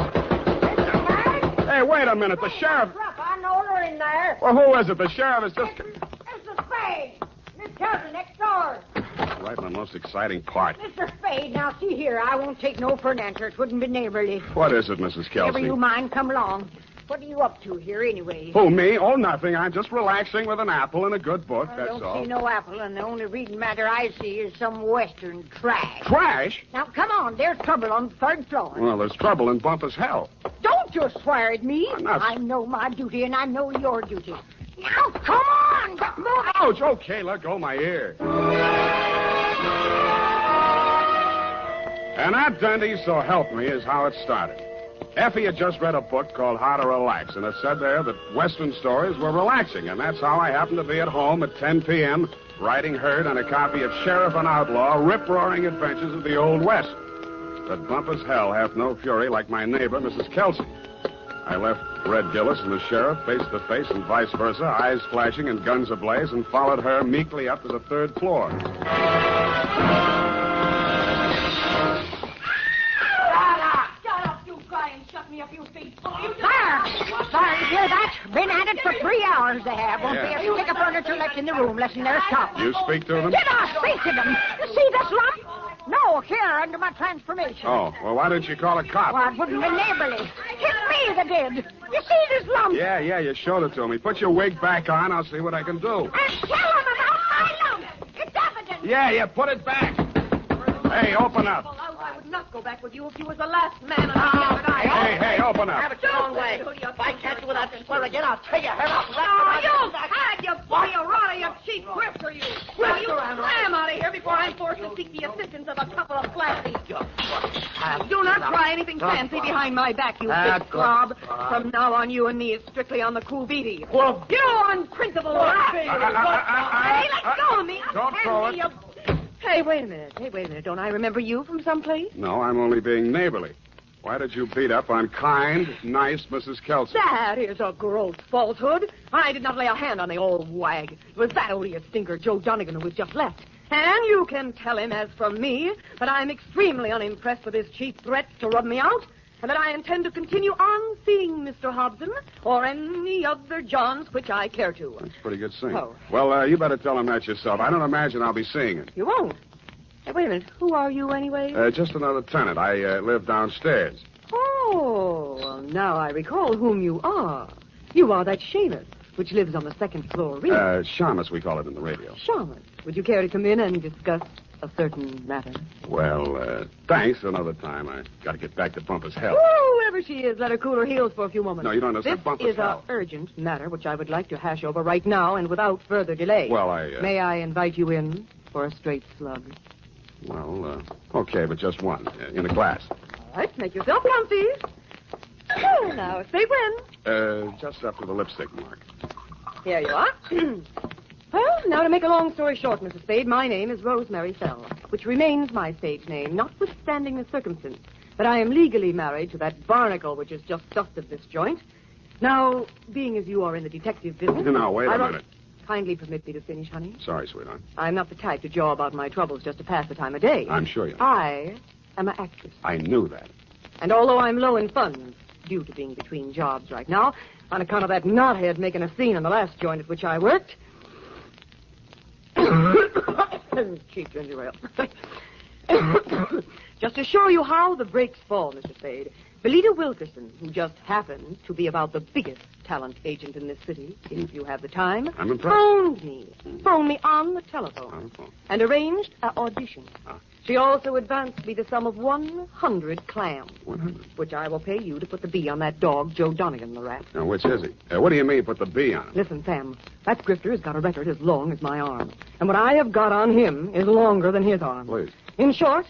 Hey, wait a minute. The sheriff... I know order in there. Well, who is it? The sheriff is just... Mr. Spade. Miss Kelson next door. Right in the most exciting part. Mr. Spade, now see here. I won't take no for an answer. It wouldn't be neighborly. What is it, Mrs. Kelsey? Never you mind, come along. What are you up to here, anyway? Who, me? Oh, nothing. I'm just relaxing with an apple and a good book, I that's don't all. see no apple, and the only reading matter I see is some Western trash. Trash? Now, come on. There's trouble on the third floor. Well, there's trouble in Bumpus hell. Don't you swear at me. I'm not- I know my duty, and I know your duty. Now, come on. Get moving. Ouch! Okay, let go my ear. And that, Dundee, so help me, is how it started. Effie had just read a book called How to Relax, and it said there that Western stories were relaxing, and that's how I happened to be at home at 10 p.m., writing herd on a copy of Sheriff and Outlaw, rip-roaring adventures of the Old West. But Bumpus hell hath no fury like my neighbor, Mrs. Kelsey. I left Red Gillis and the sheriff face to face and vice versa, eyes flashing and guns ablaze, and followed her meekly up to the third floor. There, you hear that? Been at it for 3 hours they have. Won't be a stick of furniture left in the room, less than their shop. You speak to them? Did I speak to them? You see this lump? No, here, under my transformation. Oh, well, why didn't you call a cop? Well, it wouldn't be neighborly. It's me that did. You see this lump? Yeah, you showed it to me. Put your wig back on. I'll see what I can do. And tell them about my lump. It's evidence. Yeah, put it back. Hey, open up. I would not go back with you if you was the last man on the Hey, open up. Have it your own way. If I catch you with that swear again, I'll tear your hair off. Oh, you had you bully, you rotter, you cheap grifter, you. Well, you slam out of here before I'm forced to seek the assistance of a couple of flashy. Do not try anything fancy behind my back, you big slob. From now on, you and me is strictly on the cool beady. Well, you unprincipled rat. Hey, let go of me. Don't throw it. Hey, wait a minute. Don't I remember you from someplace? No, I'm only being neighborly. Why did you beat up on kind, nice Mrs. Kelsey? That is a gross falsehood. I did not lay a hand on the old wag. It was that odious stinker, Joe Donegan, who was just left. And you can tell him, as from me, that I'm extremely unimpressed with his cheap threats to rub me out, and that I intend to continue on seeing Mr. Hobson or any other Johns which I care to. That's pretty good singing. Oh. Well, you better tell him that yourself. I don't imagine I'll be seeing it. You won't? Hey, wait a minute. Who are you, anyway? Just another tenant. I live downstairs. Oh, well, now I recall whom you are. You are that Seamus, which lives on the second floor rear. Shamus, we call it in the radio. Shamus, would you care to come in and discuss a certain matter? Well, thanks. Another time. I got to get back to Bumpus hell. Whoever she is, let her cool her heels for a few moments. No, you don't understand. This Bumpus is hell. an urgent matter which I would like to hash over right now and without further delay. Well, May I invite you in for a straight slug? Well, okay, but just one. In a glass. All right, make yourself comfy. Now, say when. Just up to the lipstick mark. Here you are. Well, now to make a long story short, Mrs. Spade, my name is Rosemary Fell, which remains my stage name, notwithstanding the circumstance that I am legally married to that barnacle which has just dusted this joint. Now, being as you are in the detective business... Now, wait a minute. Kindly permit me to finish, honey. Sorry, sweetheart. I'm not the type to jaw about my troubles just to pass the time of day. I'm sure you are. I am an actress. I knew that. And although I'm low in funds, due to being between jobs right now, on account of that knothead making a scene in the last joint at which I worked... Cheap ginger ale. Just to show you how the breaks fall, Mr. Spade, Belita Wilkerson, who just happens to be about the biggest talent agent in this city, if you have the time, I'm impressed. phoned me on the telephone, and arranged an audition. She also advanced me the sum of 100 clams, 100? Which I will pay you to put the bee on that dog, Joe Donegan, the rat. Now, which is he? What do you mean, put the B on him? Listen, Sam, that grifter has got a record as long as my arm, and what I have got on him is longer than his arm. Please. In short,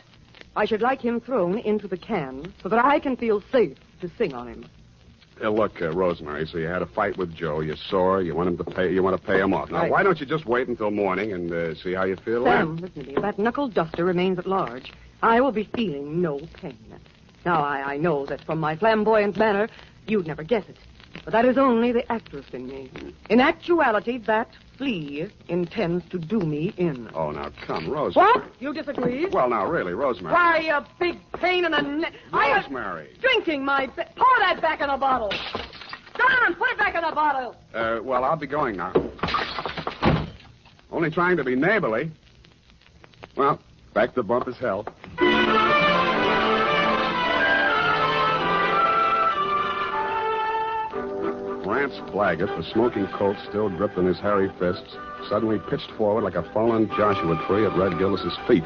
I should like him thrown into the can so that I can feel safe to sing on him. Look, Rosemary, so you had a fight with Joe. You're sore. You want him to pay. You want to pay him off. Now, Right. why don't you just wait until morning and see how you feel Sam, then? listen to me. If that knuckle duster remains at large, I will be feeling no pain. Now, I know that from my flamboyant manner, you'd never guess it. But that is only the actress in me. In actuality, that flea intends to do me in. Oh, now, come, Rosemary. What? You disagree? Well, now, really, Rosemary. Why, you big pain in the neck. Rosemary. Drinking my... Pour that back in a bottle. Don, put it back in the bottle. Well, I'll be going now. Only trying to be neighborly. Well, back to Bumpus hell. Rance Blaggett, the smoking Colt still gripped in his hairy fists, suddenly pitched forward like a fallen Joshua tree at Red Gillis's feet.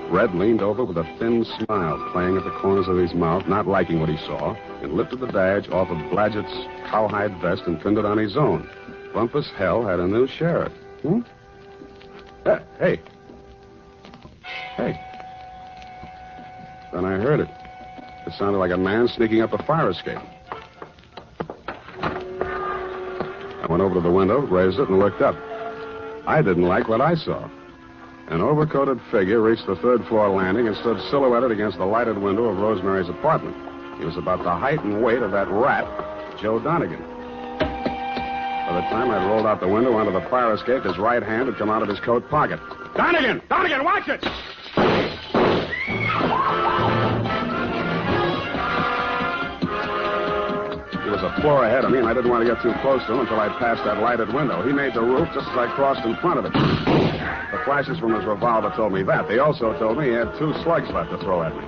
Red leaned over with a thin smile playing at the corners of his mouth, not liking what he saw, and lifted the badge off of Blaggett's cowhide vest and pinned it on his own. Bumpus hell had a new sheriff. Hey. Then I heard it. It sounded like a man sneaking up a fire escape. I went over to the window, raised it, and looked up. I didn't like what I saw. An overcoated figure reached the third-floor landing and stood silhouetted against the lighted window of Rosemary's apartment. He was about the height and weight of that rat, Joe Donegan. By the time I'd rolled out the window onto the fire escape, his right hand had come out of his coat pocket. Donegan! Donegan, watch it! He was a floor ahead of me, and I didn't want to get too close to him until I passed that lighted window. He made the roof just as I crossed in front of it. The flashes from his revolver told me that. They also told me he had 2 slugs left to throw at me.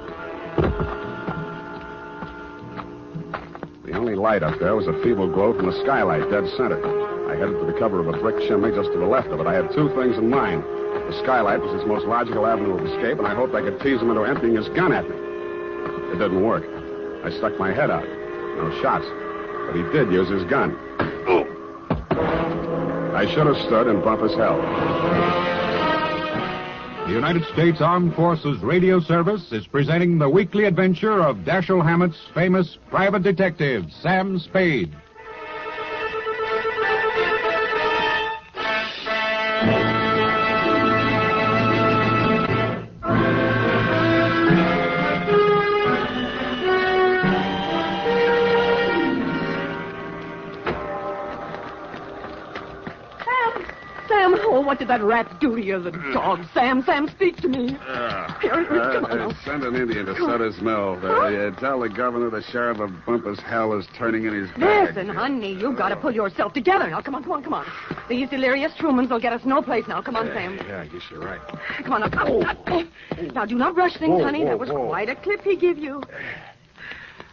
The only light up there was a feeble glow from the skylight, dead center. I headed for the cover of a brick chimney just to the left of it. I had 2 things in mind. The skylight was his most logical avenue of escape, and I hoped I could tease him into emptying his gun at me. It didn't work. I stuck my head out. No shots. But he did use his gun. I should have stood in Bumpus hell. The United States Armed Forces Radio Service is presenting the weekly adventure of Dashiell Hammett's famous private detective, Sam Spade. What did that rat do to you, the dog? Sam, speak to me. Here, come on. Send an Indian to Sutter's Mill. Tell the governor the sheriff of Bumpus hell is turning in his bag. Listen, honey, you got to pull yourself together. Now, come on. These delirious Trumans will get us no place now. Come on, Sam. Yeah, I guess you're right. Come on, now. Now, do not rush things, honey. That was quite a clip he gave you.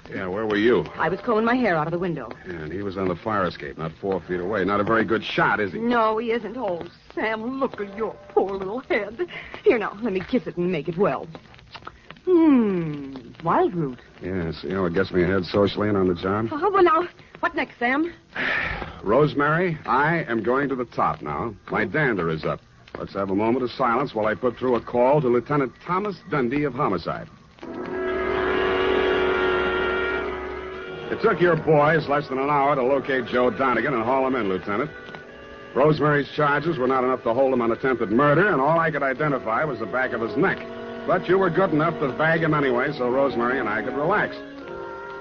Yeah, where were you? I was combing my hair out of the window. Yeah, and he was on the fire escape, not 4 feet away. Not a very good shot, is he? No, he isn't. Oh, Sam, look at your poor little head. Here, now, let me kiss it and make it well. Wild root. Yes, it gets me ahead socially and on the job. Oh, well, now, what next, Sam? Rosemary, I am going to the top now. My dander is up. Let's have a moment of silence while I put through a call to Lieutenant Thomas Dundee of Homicide. It took your boys less than an hour to locate Joe Donegan and haul him in, Lieutenant. Rosemary's charges were not enough to hold him on attempted murder, and all I could identify was the back of his neck. But you were good enough to bag him anyway, so Rosemary and I could relax.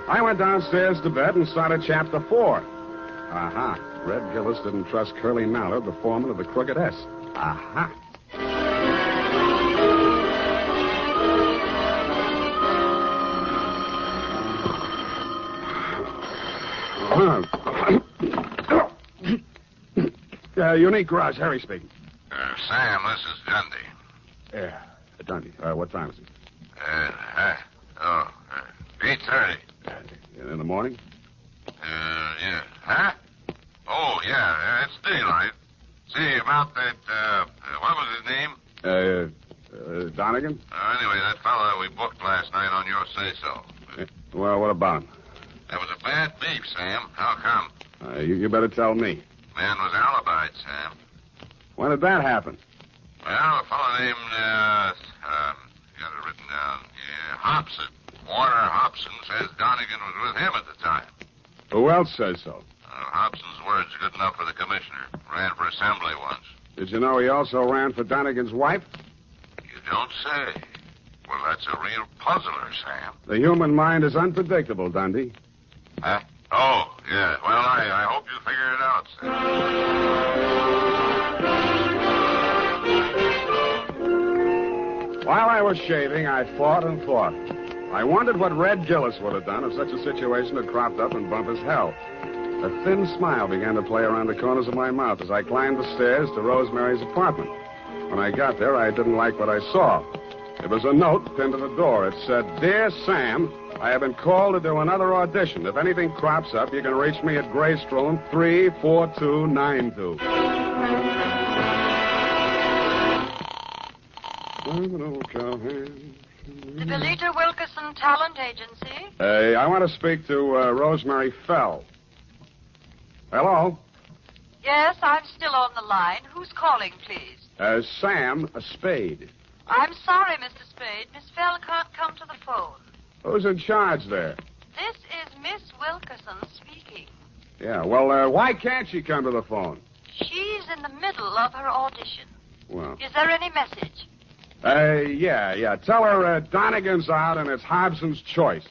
I went downstairs to bed and started Chapter 4. Aha. Red Gillis didn't trust Curly Mallard, the foreman of the Crooked S. Aha. Unique Garage, Harry speaking. Sam, this is Dundee. Yeah, Dundee. What time is it? 8:30. In the morning? Yeah. Huh? Oh, yeah, it's daylight. See, about that, what was his name? Donegan? Anyway, that fellow that we booked last night on your say-so. Well, what about him? That was a bad beef, Sam. How come? You better tell me. Man was alibied, Sam. When did that happen? Well, a fellow named, got it written down. Yeah, Hobson. Warner Hobson says Donegan was with him at the time. Who else says so? Hobson's word's good enough for the commissioner. Ran for assembly once. Did you know he also ran for Donegan's wife? You don't say. Well, that's a real puzzler, Sam. The human mind is unpredictable, Dundee. Huh? Oh, yeah. Well, I hope you figure it out, Sam. While I was shaving, I thought and thought. I wondered what Red Gillis would have done if such a situation had cropped up in Bumpus hell. A thin smile began to play around the corners of my mouth as I climbed the stairs to Rosemary's apartment. When I got there, I didn't like what I saw. It was a note pinned to the door. It said, "Dear Sam, I have been called to do another audition. If anything crops up, you can reach me at Grace Room 34292. The Belita Wilkerson Talent Agency? I want to speak to Rosemary Fell. Hello? Yes, I'm still on the line. Who's calling, please? Sam Spade. I'm sorry, Mr. Spade. Miss Fell can't come to the phone. Who's in charge there? This is Miss Wilkerson speaking. Yeah, well, why can't she come to the phone? She's in the middle of her audition. Well, Is there any message? yeah. Tell her Donegan's out and it's Hobson's choice.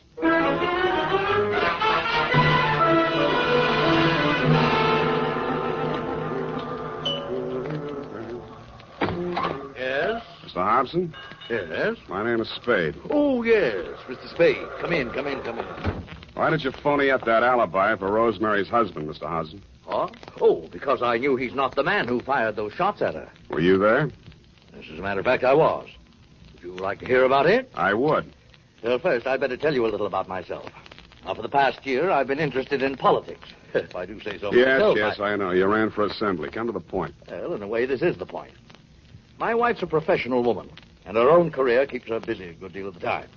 Yes? Mr. Hobson? Yes? My name is Spade. Oh, yes, Mr. Spade. Come in. Why did you phony up that alibi for Rosemary's husband, Mr. Hobson? Huh? Oh, because I knew he's not the man who fired those shots at her. Were you there? As a matter of fact, I was. Would you like to hear about it? I would. Well, first, I'd better tell you a little about myself. Now, for the past year, I've been interested in politics. If I do say so myself. Yes, I know. You ran for assembly. Come to the point. Well, in a way, this is the point. My wife's a professional woman, and her own career keeps her busy a good deal of the time.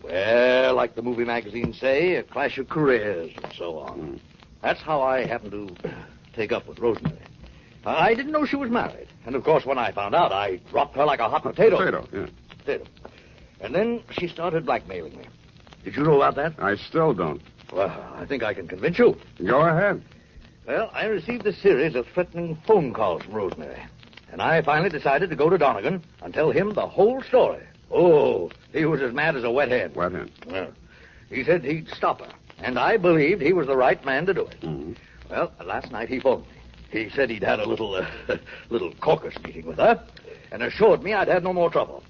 Well, like the movie magazines say, a clash of careers and so on. That's how I happened to take up with Rosemary. I didn't know she was married. And, of course, when I found out, I dropped her like a hot potato. Potato. And then she started blackmailing me. Did you know about that? I still don't. Well, I think I can convince you. Go ahead. Well, I received a series of threatening phone calls from Rosemary. And I finally decided to go to Donegan and tell him the whole story. Oh, he was as mad as a wet hen. Wet hen? Well, he said he'd stop her. And I believed he was the right man to do it. Well, last night he phoned me. He said he'd had a little caucus meeting with her and assured me I'd had no more trouble.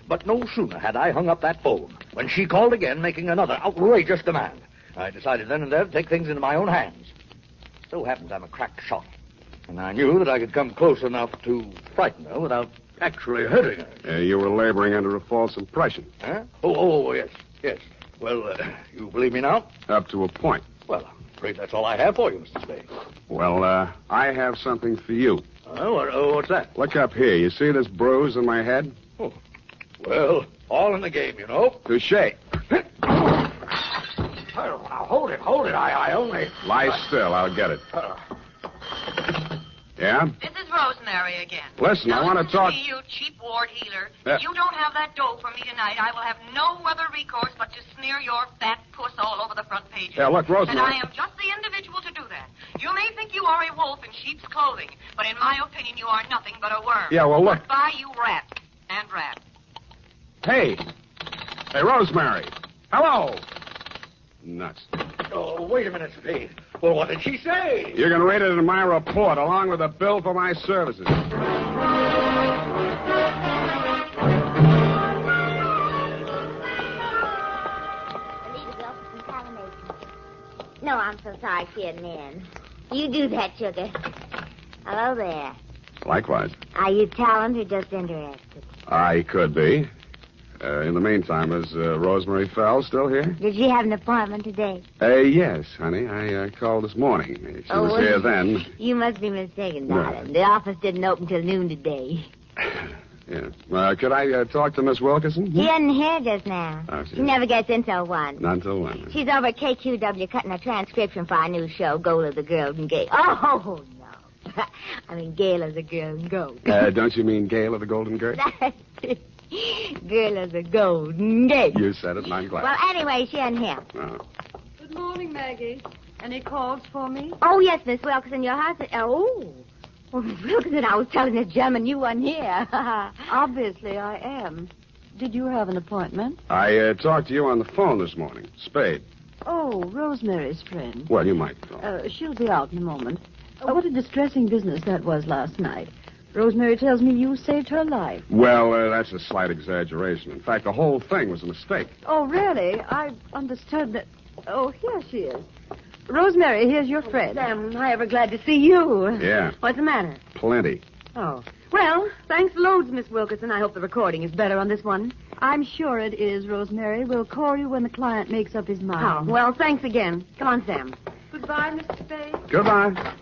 But no sooner had I hung up that phone when she called again, making another outrageous demand. I decided then and there to take things into my own hands. So happens I'm a crack shot. And I knew that I could come close enough to frighten her without actually hurting her. You were laboring under a false impression. Huh? Oh, yes. Well, you believe me now? Up to a point. Well, I'm afraid that's all I have for you, Mr. Spade. Well, I have something for you. What's that? Look up here. You see this bruise on my head? Oh. Well, all in the game, you know. Touché. Now, hold it. I only... Lie still. I'll get it. Yeah? This is Rosemary again. Listen, I want to talk... To me, you cheap ward healer. Yeah. If you don't have that dough for me tonight, I will have no other recourse but to smear your fat puss all over the front page. Yeah, look, Rosemary... And I am just the individual to do that. You may think you are a wolf in sheep's clothing, but in my opinion, you are nothing but a worm. Yeah, well, look... Goodbye, you rat. And rat. Hey, Rosemary. Hello. Nuts. Oh, wait a minute, Spade. Well, what did she say? You're going to read it in my report, along with a bill for my services. I need a bill for some Carnation. No, I'm so sorry she isn't in. You do that, sugar. Hello there. Likewise. Are you talent or just interested? I could be. In the meantime, is Rosemary Fell still here? Did she have an appointment today? Yes, honey. I called this morning. She was here then. You must be mistaken, darling. The office didn't open till noon today. Yeah. Could I talk to Miss Wilkerson? She isn't here just now. Oh, she never gets in till 1. Not till 1. She's over at KQW cutting a transcription for our new show, Goal of the Girls and Gay. Oh, no. I mean, Gale of the Girl and Gold. Don't you mean Gale of the Golden Girl? That's it. Girl of the Golden Gate. You said it, and I'm glad. Well, anyway, she isn't here. Oh. Good morning, Maggie. Any calls for me? Oh, yes, Miss Wilkerson, your husband. Oh, Miss Wilkerson, I was telling this gentleman you weren't here. Obviously, I am. Did you have an appointment? I talked to you on the phone this morning. Spade. Oh, Rosemary's friend. Well, you might. She'll be out in a moment. What a distressing business that was last night. Rosemary tells me you saved her life. Well, that's a slight exaggeration. In fact, the whole thing was a mistake. Oh, really? I understood that... Oh, here she is. Rosemary, here's your friend. Sam, I ever glad to see you. Yeah. What's the matter? Plenty. Oh. Well, thanks loads, Miss Wilkerson. I hope the recording is better on this one. I'm sure it is, Rosemary. We'll call you when the client makes up his mind. Oh, well, thanks again. Come on, Sam. Goodbye, Mr. Spade. Goodbye.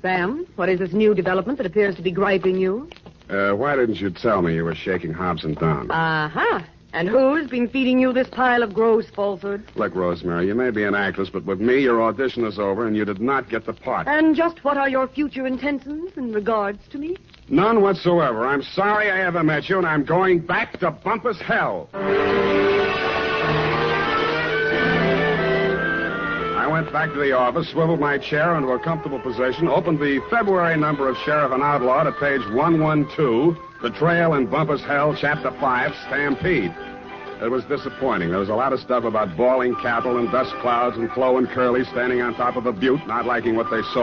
Sam, what is this new development that appears to be griping you? Why didn't you tell me you were shaking Hobson down? Uh-huh. And who's been feeding you this pile of gross falsehoods? Look, Rosemary, you may be an actress, but with me, your audition is over, and you did not get the part. And just what are your future intentions in regards to me? None whatsoever. I'm sorry I ever met you, and I'm going back to Bumpus hell. I went back to the office, swiveled my chair into a comfortable position, opened the February number of Sheriff and Outlaw to page 112, Betrayal in Bumpus Hell, Chapter 5, Stampede. It was disappointing. There was a lot of stuff about bawling cattle and dust clouds and Flo and Curly standing on top of a butte, not liking what they saw.